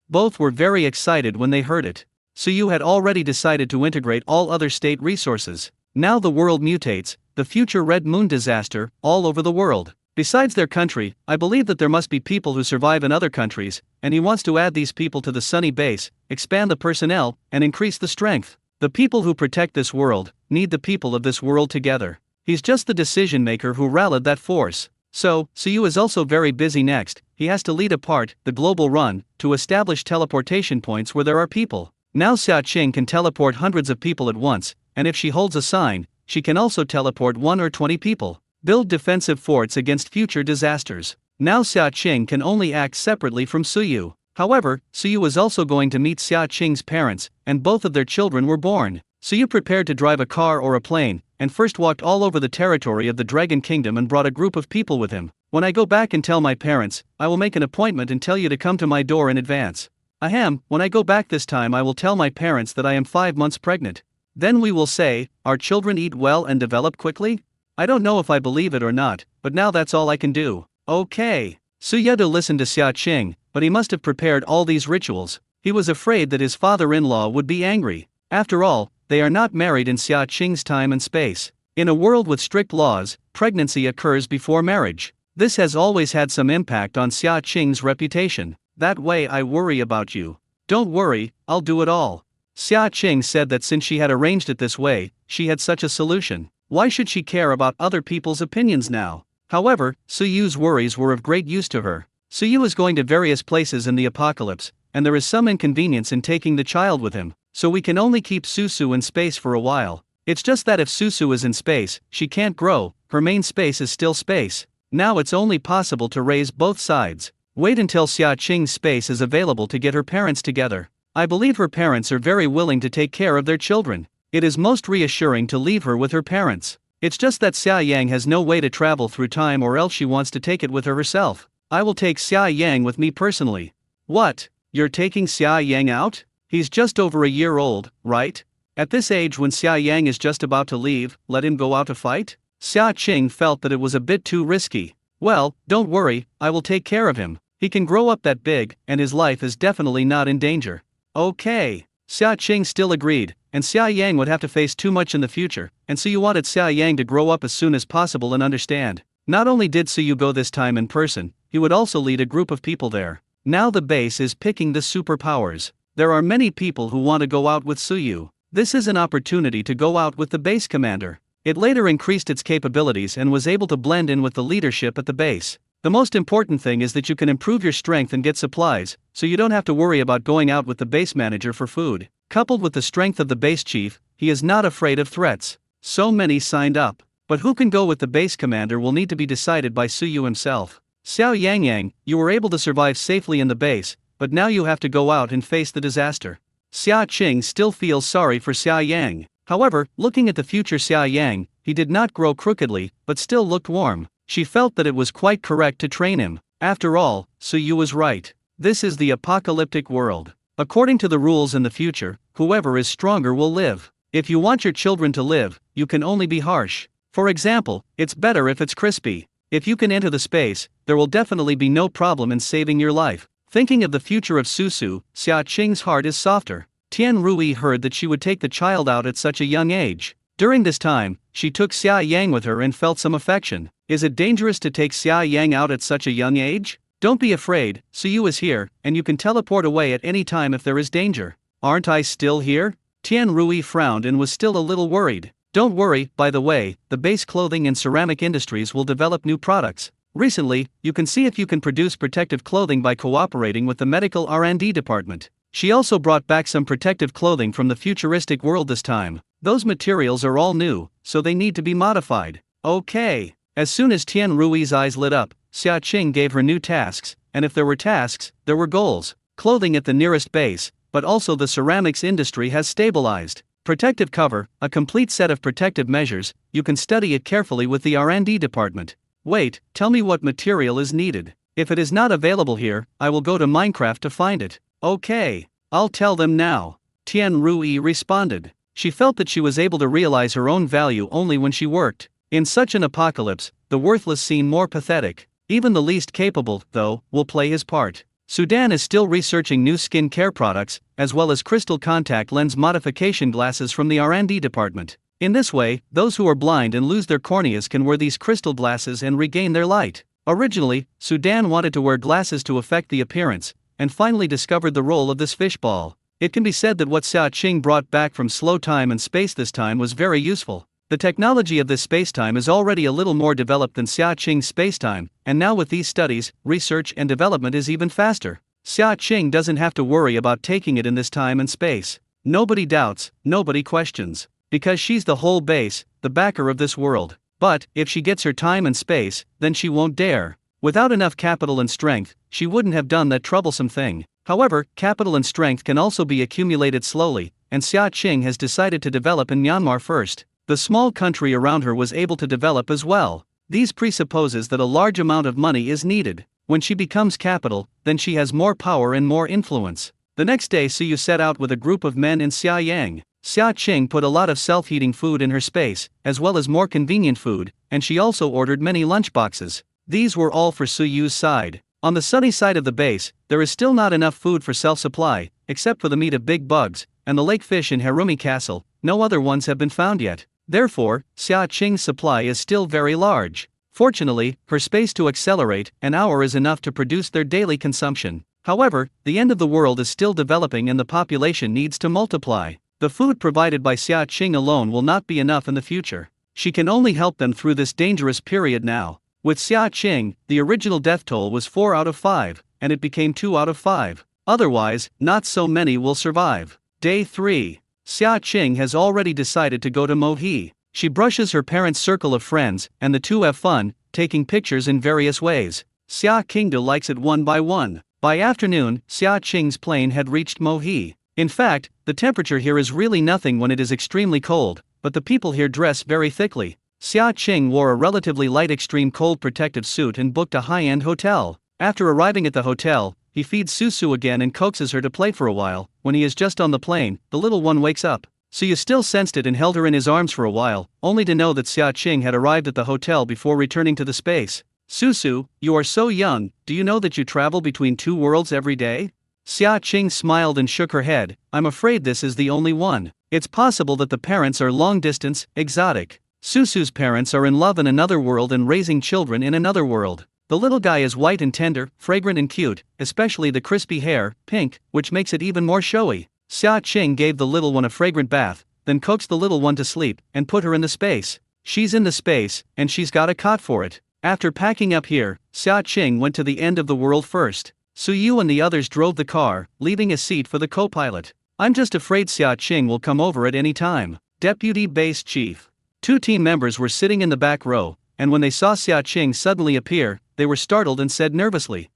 Both were very excited when they heard it. Suyu had already decided to integrate all other state resources. Now the world mutates, the future Red Moon disaster, all over the world. Besides their country, I believe that there must be people who survive in other countries, and he wants to add these people to the sunny base, expand the personnel, and increase the strength. The people who protect this world need the people of this world together. He's just the decision maker who rallied that force. So, Suyu is also very busy next. He has to lead a part, the global run, to establish teleportation points where there are people. Now Xia Qing can teleport hundreds of people at once, and if she holds a sign, she can also teleport 1 or 20 people. Build defensive forts against future disasters. Now Xia Qing can only act separately from Suyu. However, Suyu was also going to meet Xia Qing's parents, and both of their children were born. Suyu prepared to drive a car or a plane, and first walked all over the territory of the Dragon Kingdom and brought a group of people with him. When I go back and tell my parents, I will make an appointment and tell you to come to my door in advance. Ahem, when I go back this time I will tell my parents that I am 5 months pregnant. Then we will say, our children eat well and develop quickly? I don't know if I believe it or not, but now that's all I can do. Okay. Suyado listened to Xia Qing, but he must have prepared all these rituals. He was afraid that his father-in-law would be angry. After all, they are not married in Xia Qing's time and space. In a world with strict laws, pregnancy occurs before marriage. This has always had some impact on Xia Qing's reputation. That way I worry about you. Don't worry, I'll do it all. Xia Qing said that since she had arranged it this way, she had such a solution. Why should she care about other people's opinions now? However, Suyu's worries were of great use to her. Suyu is going to various places in the apocalypse, and there is some inconvenience in taking the child with him, so we can only keep Susu in space for a while. It's just that if Susu is in space, she can't grow, her main space is still space. Now it's only possible to raise both sides. Wait until Xia Qing's space is available to get her parents together. I believe her parents are very willing to take care of their children. It is most reassuring to leave her with her parents. It's just that Xia Yang has no way to travel through time, or else she wants to take it with her herself. I will take Xia Yang with me personally. What? You're taking Xia Yang out? He's just over a year old, right? At this age, when Xia Yang is just about to leave, let him go out to fight? Xia Qing felt that it was a bit too risky. Well, don't worry, I will take care of him. He can grow up that big, and his life is definitely not in danger. Okay. Xia Qing still agreed, and Xia Yang would have to face too much in the future, and Suyu wanted Xia Yang to grow up as soon as possible and understand. Not only did Suyu go this time in person, he would also lead a group of people there. Now the base is picking the superpowers. There are many people who want to go out with Suyu. This is an opportunity to go out with the base commander. It later increased its capabilities and was able to blend in with the leadership at the base. The most important thing is that you can improve your strength and get supplies, so you don't have to worry about going out with the base manager for food. Coupled with the strength of the base chief, he is not afraid of threats. So many signed up. But who can go with the base commander will need to be decided by Suyu himself. Xiao Yangyang, you were able to survive safely in the base, but now you have to go out and face the disaster. Xia Qing still feels sorry for Xia Yang. However, looking at the future Xia Yang, he did not grow crookedly, but still looked warm. She felt that it was quite correct to train him. After all, Suyu was right. This is the apocalyptic world. According to the rules in the future, whoever is stronger will live. If you want your children to live, you can only be harsh. For example, it's better if it's crispy. If you can enter the space, there will definitely be no problem in saving your life. Thinking of the future of Susu, Xia Qing's heart is softer. Tian Rui heard that she would take the child out at such a young age. During this time, she took Xia Yang with her and felt some affection. Is it dangerous to take Xia Yang out at such a young age? Don't be afraid, Suyu is here, and you can teleport away at any time if there is danger. Aren't I still here? Tian Rui frowned and was still a little worried. Don't worry, by the way, the base clothing and ceramic industries will develop new products. Recently, you can see if you can produce protective clothing by cooperating with the medical R&D department. She also brought back some protective clothing from the futuristic world this time. Those materials are all new, so they need to be modified. Okay. As soon as Tian Rui's eyes lit up, Xia Qing gave her new tasks, and if there were tasks, there were goals. Clothing at the nearest base, but also the ceramics industry has stabilized. Protective cover, a complete set of protective measures, you can study it carefully with the R&D department. Wait, tell me what material is needed. If it is not available here, I will go to Minecraft to find it. Okay, I'll tell them now. Tian Rui responded. She felt that she was able to realize her own value only when she worked. In such an apocalypse, the worthless seem more pathetic. Even the least capable, though, will play his part. Sudan is still researching new skin care products, as well as crystal contact lens modification glasses from the R&D department. In this way, those who are blind and lose their corneas can wear these crystal glasses and regain their light. Originally, Sudan wanted to wear glasses to affect the appearance, and finally discovered the role of this fishball. It can be said that what Xia Qing brought back from slow time and space this time was very useful. The technology of this spacetime is already a little more developed than Xia Qing's spacetime, and now with these studies, research and development is even faster. Xia Qing doesn't have to worry about taking it in this time and space. Nobody doubts, nobody questions. Because she's the whole base, the backer of this world. But, if she gets her time and space, then she won't dare. Without enough capital and strength, she wouldn't have done that troublesome thing. However, capital and strength can also be accumulated slowly, and Xia Qing has decided to develop in Myanmar first. The small country around her was able to develop as well. These presupposes that a large amount of money is needed. When she becomes capital, then she has more power and more influence. The next day Suyu set out with a group of men in Xiayang. Xia Qing put a lot of self-heating food in her space, as well as more convenient food, and she also ordered many lunchboxes. These were all for Suyu's side. On the sunny side of the base, there is still not enough food for self-supply, except for the meat of big bugs, and the lake fish in Harumi Castle. No other ones have been found yet. Therefore, Xia Qing's supply is still very large. Fortunately, her space to accelerate, an hour is enough to produce their daily consumption. However, the end of the world is still developing and the population needs to multiply. The food provided by Xia Qing alone will not be enough in the future. She can only help them through this dangerous period now. With Xia Qing, the original death toll was 4 out of 5, and it became 2 out of 5. Otherwise, not so many will survive. Day 3. Xia Qing has already decided to go to Mohe. She brushes her parents' circle of friends, and the two have fun, taking pictures in various ways. Xia Qing likes it one by one. By afternoon, Xia Qing's plane had reached Mohe. In fact, the temperature here is really nothing when it is extremely cold, but the people here dress very thickly. Xia Qing wore a relatively light extreme cold protective suit and booked a high-end hotel. After arriving at the hotel, he feeds Susu again and coaxes her to play for a while. When he is just on the plane, the little one wakes up. Suyu still sensed it and held her in his arms for a while, only to know that Xia Qing had arrived at the hotel before returning to the space. Susu, you are so young, do you know that you travel between 2 worlds every day? Xia Qing smiled and shook her head. I'm afraid this is the only one. It's possible that the parents are long-distance, exotic. Susu's parents are in love in another world and raising children in another world. The little guy is white and tender, fragrant and cute, especially the crispy hair, pink, which makes it even more showy. Xia Qing gave the little one a fragrant bath, then coaxed the little one to sleep, and put her in the space. She's in the space, and she's got a cot for it. After packing up here, Xia Qing went to the end of the world first. Suyu and the others drove the car, leaving a seat for the co-pilot. I'm just afraid Xia Qing will come over at any time. Deputy Base Chief. 2 team members were sitting in the back row, and when they saw Xia Qing suddenly appear, they were startled and said nervously,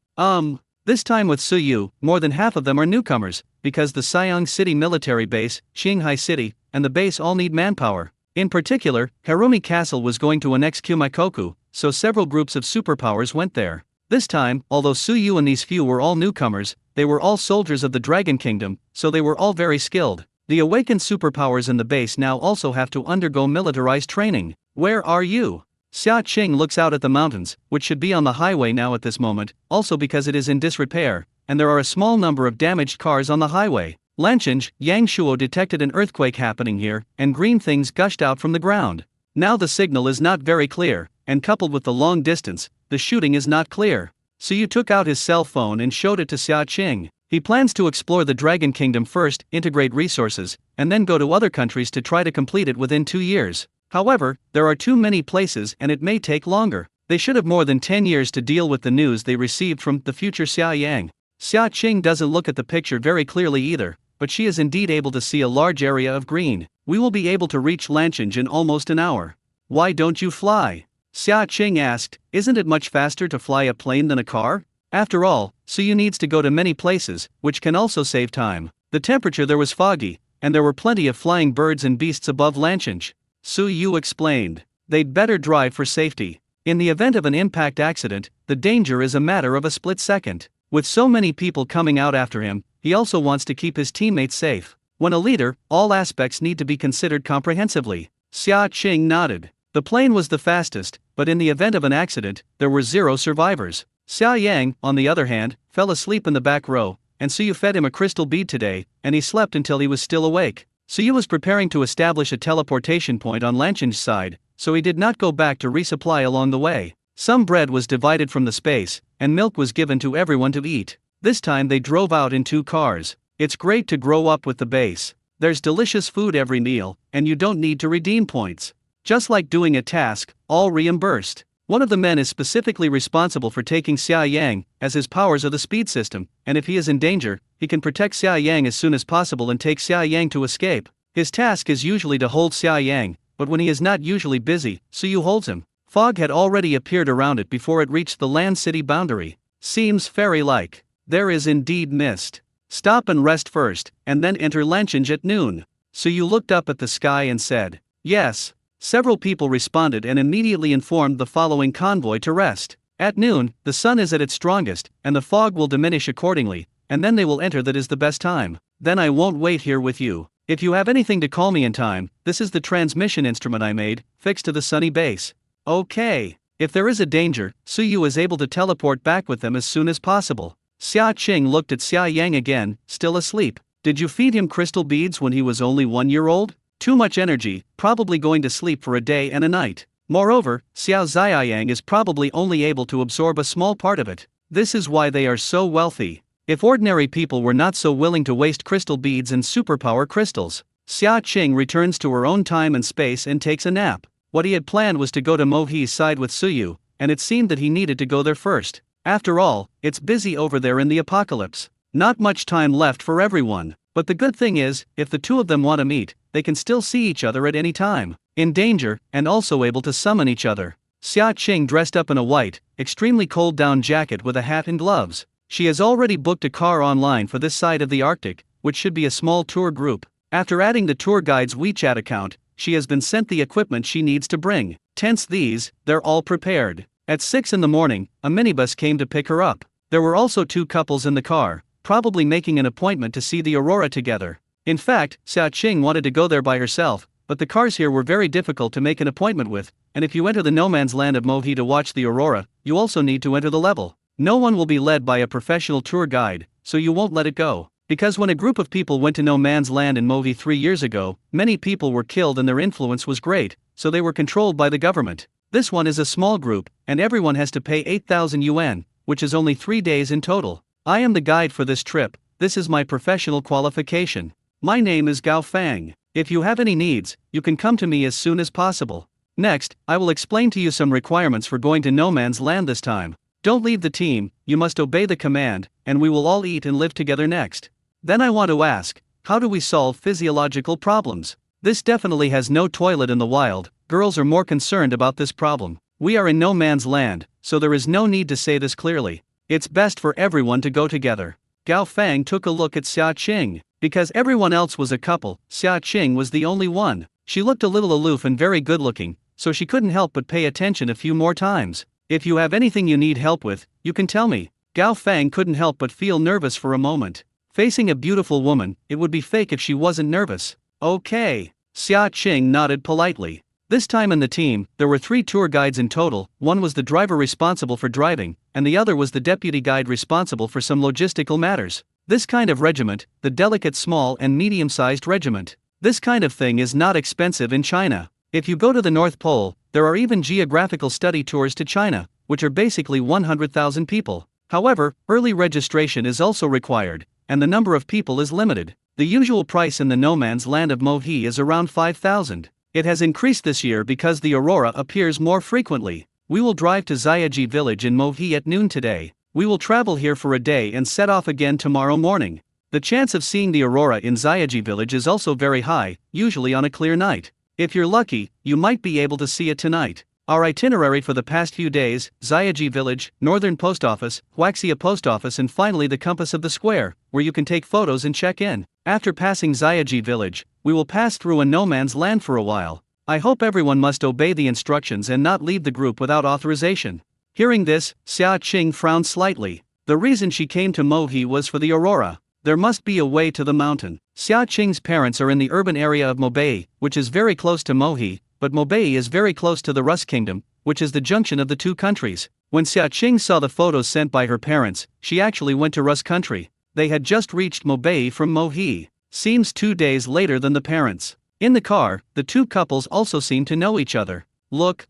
This time with Suyu, more than half of them are newcomers, because the Siang City military base, Qinghai City, and the base all need manpower. In particular, Harumi Castle was going to annex Kumaikoku, so several groups of superpowers went there. This time, although Suyu and these few were all newcomers, they were all soldiers of the Dragon Kingdom, so they were all very skilled. The awakened superpowers in the base now also have to undergo militarized training. Where are you? Xia Qing looks out at the mountains, which should be on the highway now at this moment, also because it is in disrepair, and there are a small number of damaged cars on the highway. Lanchange, Yangshuo detected an earthquake happening here, and green things gushed out from the ground. Now the signal is not very clear, and coupled with the long distance, the shooting is not clear. Suyu took out his cell phone and showed it to Xia Qing. He plans to explore the Dragon Kingdom first, integrate resources, and then go to other countries to try to complete it within 2 years. However, there are too many places and it may take longer. They should have more than 10 years to deal with the news they received from the future Xiaoyang. Xia Qing doesn't look at the picture very clearly either, but she is indeed able to see a large area of green. We will be able to reach Lanchange in almost an hour. Why don't you fly? Xia Qing asked, isn't it much faster to fly a plane than a car? After all, Suyu needs to go to many places, which can also save time. The temperature there was foggy, and there were plenty of flying birds and beasts above Lanchange. Suyu explained. They'd better drive for safety. In the event of an impact accident, the danger is a matter of a split second. With so many people coming out after him, he also wants to keep his teammates safe. When a leader, all aspects need to be considered comprehensively. Xia Qing nodded. The plane was the fastest, but in the event of an accident, there were 0 survivors. Xia Yang, on the other hand, fell asleep in the back row, and Suyu fed him a crystal bead today, and he slept until he was still awake. Suyu was preparing to establish a teleportation point on Lanchange's side, so he did not go back to resupply along the way. Some bread was divided from the space, and milk was given to everyone to eat. This time they drove out in 2 cars. It's great to grow up with the base. There's delicious food every meal, and you don't need to redeem points. Just like doing a task, all reimbursed. One of the men is specifically responsible for taking Xia Yang, as his powers are the speed system, and if he is in danger, he can protect Xia Yang as soon as possible and take Xia Yang to escape. His task is usually to hold Xia Yang, but when he is not usually busy, Suyu holds him. Fog had already appeared around it before it reached the land city boundary. Seems fairy-like. There is indeed mist. Stop and rest first, and then enter Lanchange at noon. Suyu looked up at the sky and said, yes. Several people responded and immediately informed the following convoy to rest. At noon, the sun is at its strongest, and the fog will diminish accordingly, and then they will enter. That is the best time. Then I won't wait here with you. If you have anything to call me in time, this is the transmission instrument I made, fixed to the sunny base. Okay. If there is a danger, Suyu is able to teleport back with them as soon as possible. Xia Qing looked at Xia Yang again, still asleep. Did you feed him crystal beads when he was only 1 year old? Too much energy, probably going to sleep for a day and a night. Moreover, Xiao Xiaoyang is probably only able to absorb a small part of it. This is why they are so wealthy. If ordinary people were not so willing to waste crystal beads and superpower crystals. Xia Qing returns to her own time and space and takes a nap. What he had planned was to go to Mo He's side with Suyu, and it seemed that he needed to go there first. After all, it's busy over there in the apocalypse. Not much time left for everyone. But the good thing is, if the two of them want to meet, they can still see each other at any time. In danger, and also able to summon each other. Xia Qing dressed up in a white, extremely cold down jacket with a hat and gloves. She has already booked a car online for this side of the Arctic, which should be a small tour group. After adding the tour guide's WeChat account, she has been sent the equipment she needs to bring. Tents these, they're all prepared. At 6 in the morning, a minibus came to pick her up. There were also 2 couples in the car, probably making an appointment to see the aurora together. In fact, Xia Qing wanted to go there by herself, but the cars here were very difficult to make an appointment with, and if you enter the no man's land of Mo He to watch the aurora, you also need to enter the level. No one will be led by a professional tour guide, so you won't let it go. Because when a group of people went to no man's land in Mo He 3 years ago, many people were killed and their influence was great, so they were controlled by the government. This one is a small group, and everyone has to pay 8,000 yuan, which is only 3 days in total. I am the guide for this trip. This is my professional qualification. My name is Gao Fang. If you have any needs, you can come to me as soon as possible. Next, I will explain to you some requirements for going to no man's land this time. Don't leave the team, you must obey the command, and we will all eat and live together next. Then I want to ask, how do we solve physiological problems? This definitely has no toilet in the wild. Girls are more concerned about this problem. We are in no man's land, so there is no need to say this clearly. It's best for everyone to go together. Gao Fang took a look at Xia Qing. Because everyone else was a couple, Xia Qing was the only one. She looked a little aloof and very good looking, so she couldn't help but pay attention a few more times. If you have anything you need help with, you can tell me. Gao Fang couldn't help but feel nervous for a moment. Facing a beautiful woman, it would be fake if she wasn't nervous. Okay. Xia Qing nodded politely. This time in the team, there were 3 tour guides in total. One was the driver responsible for driving, and the other was the deputy guide responsible for some logistical matters. This kind of regiment, the delicate small and medium-sized regiment. This kind of thing is not expensive in China. If you go to the North Pole, there are even geographical study tours to China, which are basically 100,000 people. However, early registration is also required, and the number of people is limited. The usual price in the no man's land of Mo He is around 5,000. It has increased this year because the aurora appears more frequently. We will drive to Xiaoji village in Mo He at noon today. We will travel here for a day and set off again tomorrow morning. The chance of seeing the aurora in Xiaoji village is also very high, usually on a clear night. If you're lucky, you might be able to see it tonight. Our itinerary for the past few days: Xiaoji village, Northern Post Office, Huaxia Post Office, and finally the compass of the square, where you can take photos and check in. After passing Xiaoji village, we will pass through a no man's land for a while. I hope everyone must obey the instructions and not leave the group without authorization. Hearing this, Xia Qing frowned slightly. The reason she came to Mo He was for the aurora. There must be a way to the mountain. Xia Qing's parents are in the urban area of Mobei, which is very close to Mo He, but Mobei is very close to the Rus Kingdom, which is the junction of the 2 countries. When Xia Qing saw the photos sent by her parents, she actually went to Rus country. They had just reached Mobei from Mo He. Seems 2 days later than the parents. In the car, the 2 couples also seem to know each other. Look,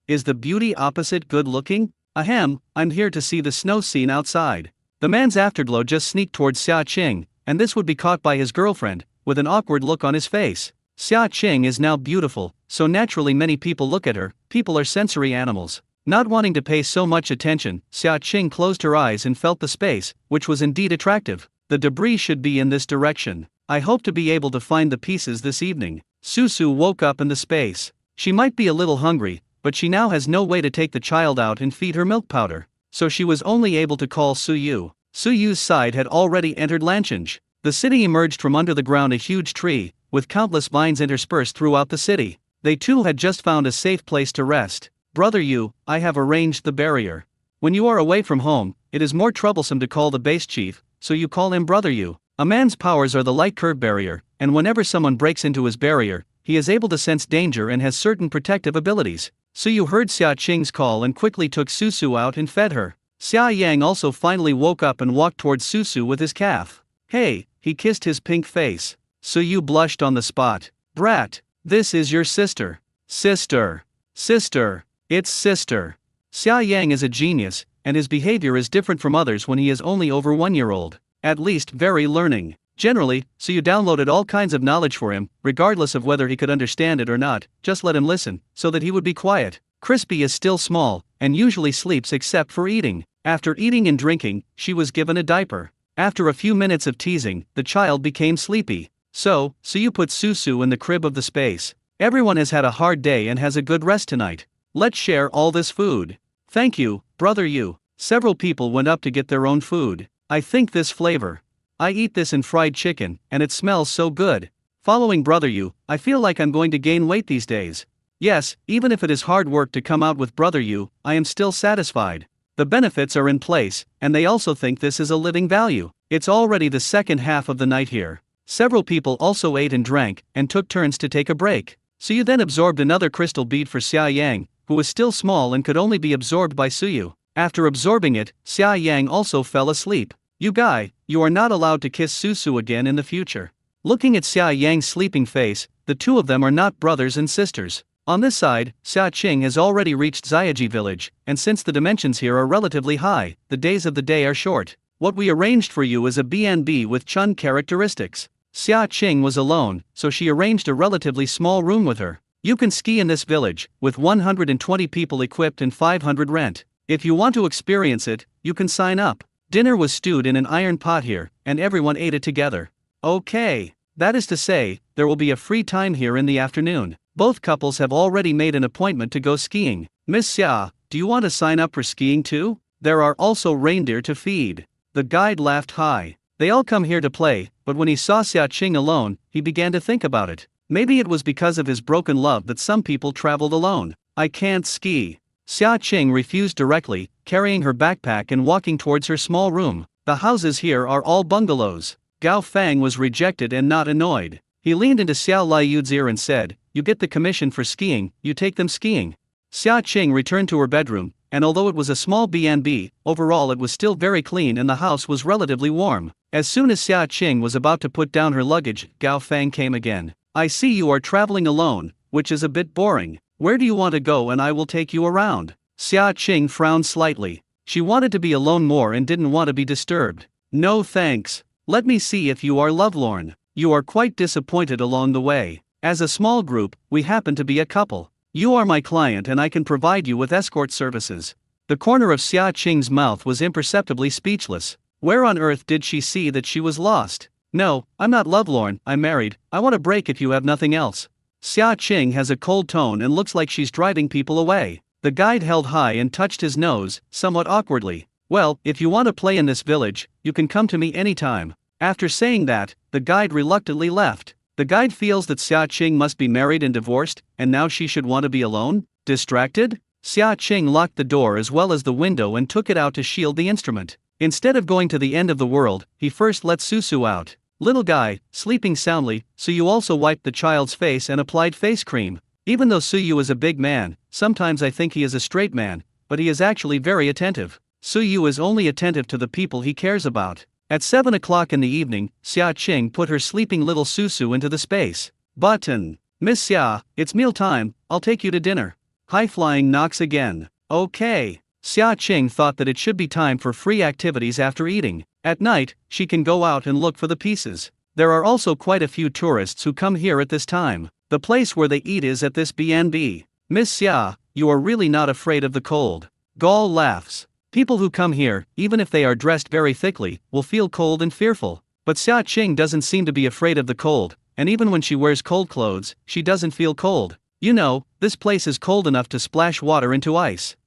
is the beauty opposite good looking? Ahem, I'm here to see the snow scene outside. The man's afterglow just sneaked towards Xia Qing, and this would be caught by his girlfriend, with an awkward look on his face. Xia Qing is now beautiful, so naturally many people look at her. People are sensory animals. Not wanting to pay so much attention, Xia Qing closed her eyes and felt the space, which was indeed attractive. The debris should be in this direction. I hope to be able to find the pieces this evening. Susu woke up in the space. She might be a little hungry, but she now has no way to take the child out and feed her milk powder. So she was only able to call Suyu. Suyu's side had already entered Lanchange. The city emerged from under the ground a huge tree, with countless vines interspersed throughout the city. They too had just found a safe place to rest. Brother Yu, I have arranged the barrier. When you are away from home, it is more troublesome to call the base chief, so you call him Brother Yu. A man's powers are the light curve barrier, and whenever someone breaks into his barrier, he is able to sense danger and has certain protective abilities. Suyu heard Xia Qing's call and quickly took Susu out and fed her. Xia Yang also finally woke up and walked towards Susu with his calf. Hey, he kissed his pink face. Suyu blushed on the spot. Brat, this is your sister. Sister. Sister. It's sister. Xia Yang is a genius, and his behavior is different from others when he is only over 1 year old. At least very learning. Generally, Suyu downloaded all kinds of knowledge for him, regardless of whether he could understand it or not, just let him listen, so that he would be quiet. Crispy is still small, and usually sleeps except for eating. After eating and drinking, she was given a diaper. After a few minutes of teasing, the child became sleepy. So you put Susu in the crib of the space. Everyone has had a hard day and has a good rest tonight. Let's share all this food. Thank you, Brother Yu. Several people went up to get their own food. I think this flavor. I eat this in fried chicken, and it smells so good. Following Brother Yu, I feel like I'm going to gain weight these days. Yes, even if it is hard work to come out with Brother Yu, I am still satisfied. The benefits are in place, and they also think this is a living value. It's already the second half of the night here. Several people also ate and drank, and took turns to take a break. Suyu then absorbed another crystal bead for Xia Yang, who was still small and could only be absorbed by Suyu. After absorbing it, Xia Yang also fell asleep. You guy, you are not allowed to kiss Susu again in the future. Looking at Xia Yang's sleeping face, the two of them are not brothers and sisters. On this side, Xia Qing has already reached Xiaji village, and since the dimensions here are relatively high, the days of the day are short. What we arranged for you is a BNB with Chun characteristics. Xia Qing was alone, so she arranged a relatively small room with her. You can ski in this village, with 120 people equipped and 500 rent. If you want to experience it, you can sign up. Dinner was stewed in an iron pot here, and everyone ate it together. Okay. That is to say, there will be a free time here in the afternoon. Both couples have already made an appointment to go skiing. Miss Xia, do you want to sign up for skiing too? There are also reindeer to feed. The guide laughed high. They all come here to play, but when he saw Xia Qing alone, he began to think about it. Maybe it was because of his broken love that some people traveled alone. I can't ski. Xia Qing refused directly, carrying her backpack and walking towards her small room. The houses here are all bungalows. Gao Fang was rejected and not annoyed. He leaned into Xiao Liuyu's ear and said, you get the commission for skiing, you take them skiing. Xia Qing returned to her bedroom, and although it was a small BNB, overall it was still very clean and the house was relatively warm. As soon as Xia Qing was about to put down her luggage, Gao Fang came again. I see you are traveling alone, which is a bit boring. Where do you want to go and I will take you around? Xia Qing frowned slightly. She wanted to be alone more and didn't want to be disturbed. No thanks. Let me see if you are lovelorn. You are quite disappointed along the way. As a small group, we happen to be a couple. You are my client and I can provide you with escort services. The corner of Xia Qing's mouth was imperceptibly speechless. Where on earth did she see that she was lost? No, I'm not lovelorn, I'm married. I want a break if you have nothing else. Xia Qing has a cold tone and looks like she's driving people away. The guide held high and touched his nose, somewhat awkwardly. Well, if you want to play in this village, you can come to me anytime. After saying that, the guide reluctantly left. The guide feels that Xia Qing must be married and divorced, and now she should want to be alone? Distracted? Xia Qing locked the door as well as the window and took it out to shield the instrument. Instead of going to the end of the world, he first let Susu out. Little guy, sleeping soundly, Suyu also wiped the child's face and applied face cream. Even though Suyu is a big man, sometimes I think he is a straight man, but he is actually very attentive. Suyu is only attentive to the people he cares about. At 7 o'clock in the evening, Xia Qing put her sleeping little Susu into the space. Button. Miss Xia, it's meal time, I'll take you to dinner. High-flying knocks again. Okay. Xia Qing thought that it should be time for free activities after eating. At night, she can go out and look for the pieces. There are also quite a few tourists who come here at this time. The place where they eat is at this BNB. Miss Xia, you are really not afraid of the cold. Gall laughs. People who come here, even if they are dressed very thickly, will feel cold and fearful. But Xia Qing doesn't seem to be afraid of the cold, and even when she wears cold clothes, she doesn't feel cold. You know, this place is cold enough to splash water into ice.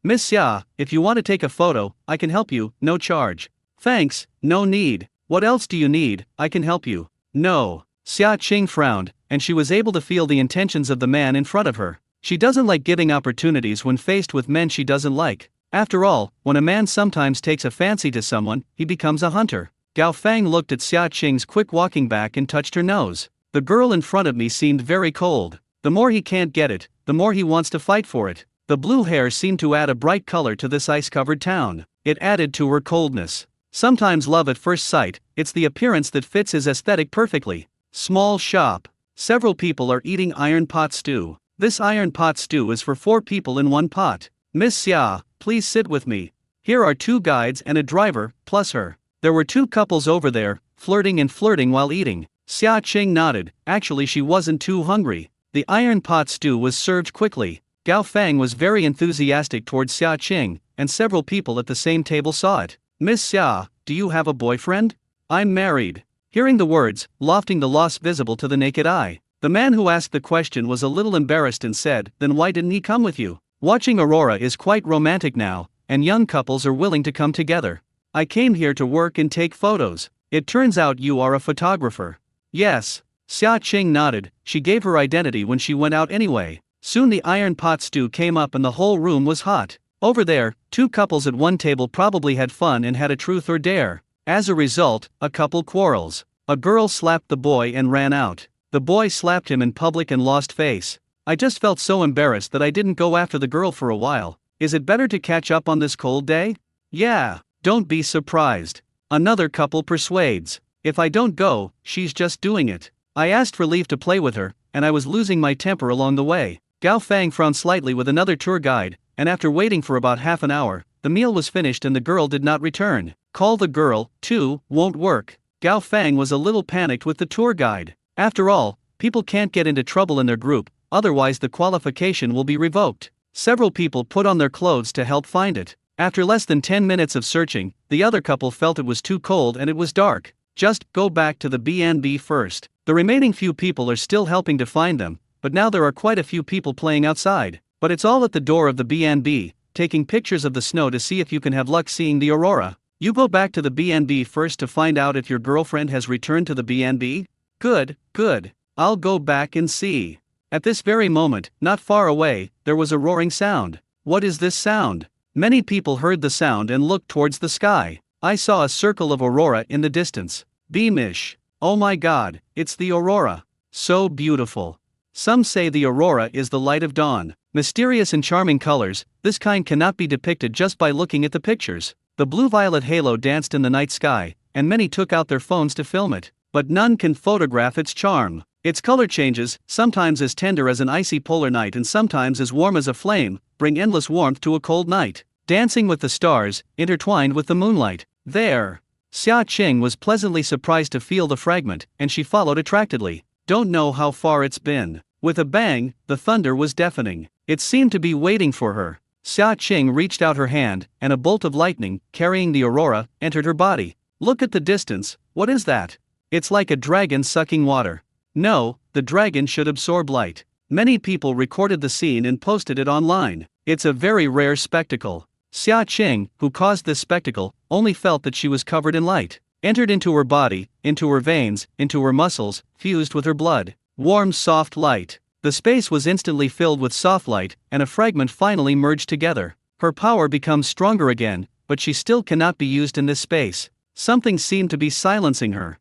Miss Xia, if you want to take a photo, I can help you, no charge. Thanks, no need. What else do you need? I can help you. No. Xia Qing frowned, and she was able to feel the intentions of the man in front of her. She doesn't like getting opportunities when faced with men she doesn't like. After all, when a man sometimes takes a fancy to someone, he becomes a hunter. Gao Fang looked at Xia Qing's quick walking back and touched her nose. The girl in front of me seemed very cold. The more he can't get it, the more he wants to fight for it. The blue hair seemed to add a bright color to this ice-covered town. It added to her coldness. Sometimes love at first sight, it's the appearance that fits his aesthetic perfectly. Small shop. Several people are eating iron pot stew. This iron pot stew is for 4 people in one pot. Miss Xia, please sit with me. Here are 2 guides and a driver, plus her. There were 2 couples over there, flirting while eating. Xia Qing nodded. Actually, she wasn't too hungry. The iron pot stew was served quickly. Gao Fang was very enthusiastic towards Xia Qing, and several people at the same table saw it. Miss Xia, do you have a boyfriend? I'm married. Hearing the words, lofting the loss visible to the naked eye, the man who asked the question was a little embarrassed and said, then why didn't he come with you? Watching Aurora is quite romantic now, and young couples are willing to come together. I came here to work and take photos. It turns out you are a photographer. Yes. Xia Qing nodded. She gave her identity when she went out anyway. Soon the iron pot stew came up and the whole room was hot. Over there, 2 couples at one table probably had fun and had a truth or dare. As a result, a couple quarrels. A girl slapped the boy and ran out. The boy slapped him in public and lost face. I just felt so embarrassed that I didn't go after the girl for a while. Is it better to catch up on this cold day? Yeah, don't be surprised. Another couple persuades. If I don't go, she's just doing it. I asked for leave to play with her, and I was losing my temper along the way. Gao Fang frowned slightly with another tour guide, and after waiting for about half an hour, the meal was finished and the girl did not return. Call the girl, too, won't work. Gao Fang was a little panicked with the tour guide. After all, people can't get into trouble in their group, otherwise the qualification will be revoked. Several people put on their clothes to help find it. After less than 10 minutes of searching, the other couple felt it was too cold and it was dark. Just go back to the B&B first. The remaining few people are still helping to find them, but now there are quite a few people playing outside. But it's all at the door of the B&B, taking pictures of the snow to see if you can have luck seeing the aurora. You go back to the B&B first to find out if your girlfriend has returned to the B&B? Good. I'll go back and see. At this very moment, not far away, there was a roaring sound. What is this sound? Many people heard the sound and looked towards the sky. I saw a circle of aurora in the distance. Beamish. Oh my god, it's the aurora. So beautiful. Some say the aurora is the light of dawn. Mysterious and charming colors, this kind cannot be depicted just by looking at the pictures. The blue-violet halo danced in the night sky, and many took out their phones to film it. But none can photograph its charm. Its color changes, sometimes as tender as an icy polar night and sometimes as warm as a flame, bring endless warmth to a cold night. Dancing with the stars, intertwined with the moonlight. There. Xia Qing was pleasantly surprised to feel the fragment, and she followed attractedly. Don't know how far it's been. With a bang, the thunder was deafening. It seemed to be waiting for her. Xia Qing reached out her hand, and a bolt of lightning, carrying the aurora, entered her body. Look at the distance. What is that? It's like a dragon sucking water. No, the dragon should absorb light. Many people recorded the scene and posted it online. It's a very rare spectacle. Xia Qing, who caused this spectacle, only felt that she was covered in light. Entered into her body, into her veins, into her muscles, fused with her blood. Warm, soft light. The space was instantly filled with soft light, and a fragment finally merged together. Her power becomes stronger again, but she still cannot be used in this space. Something seemed to be silencing her.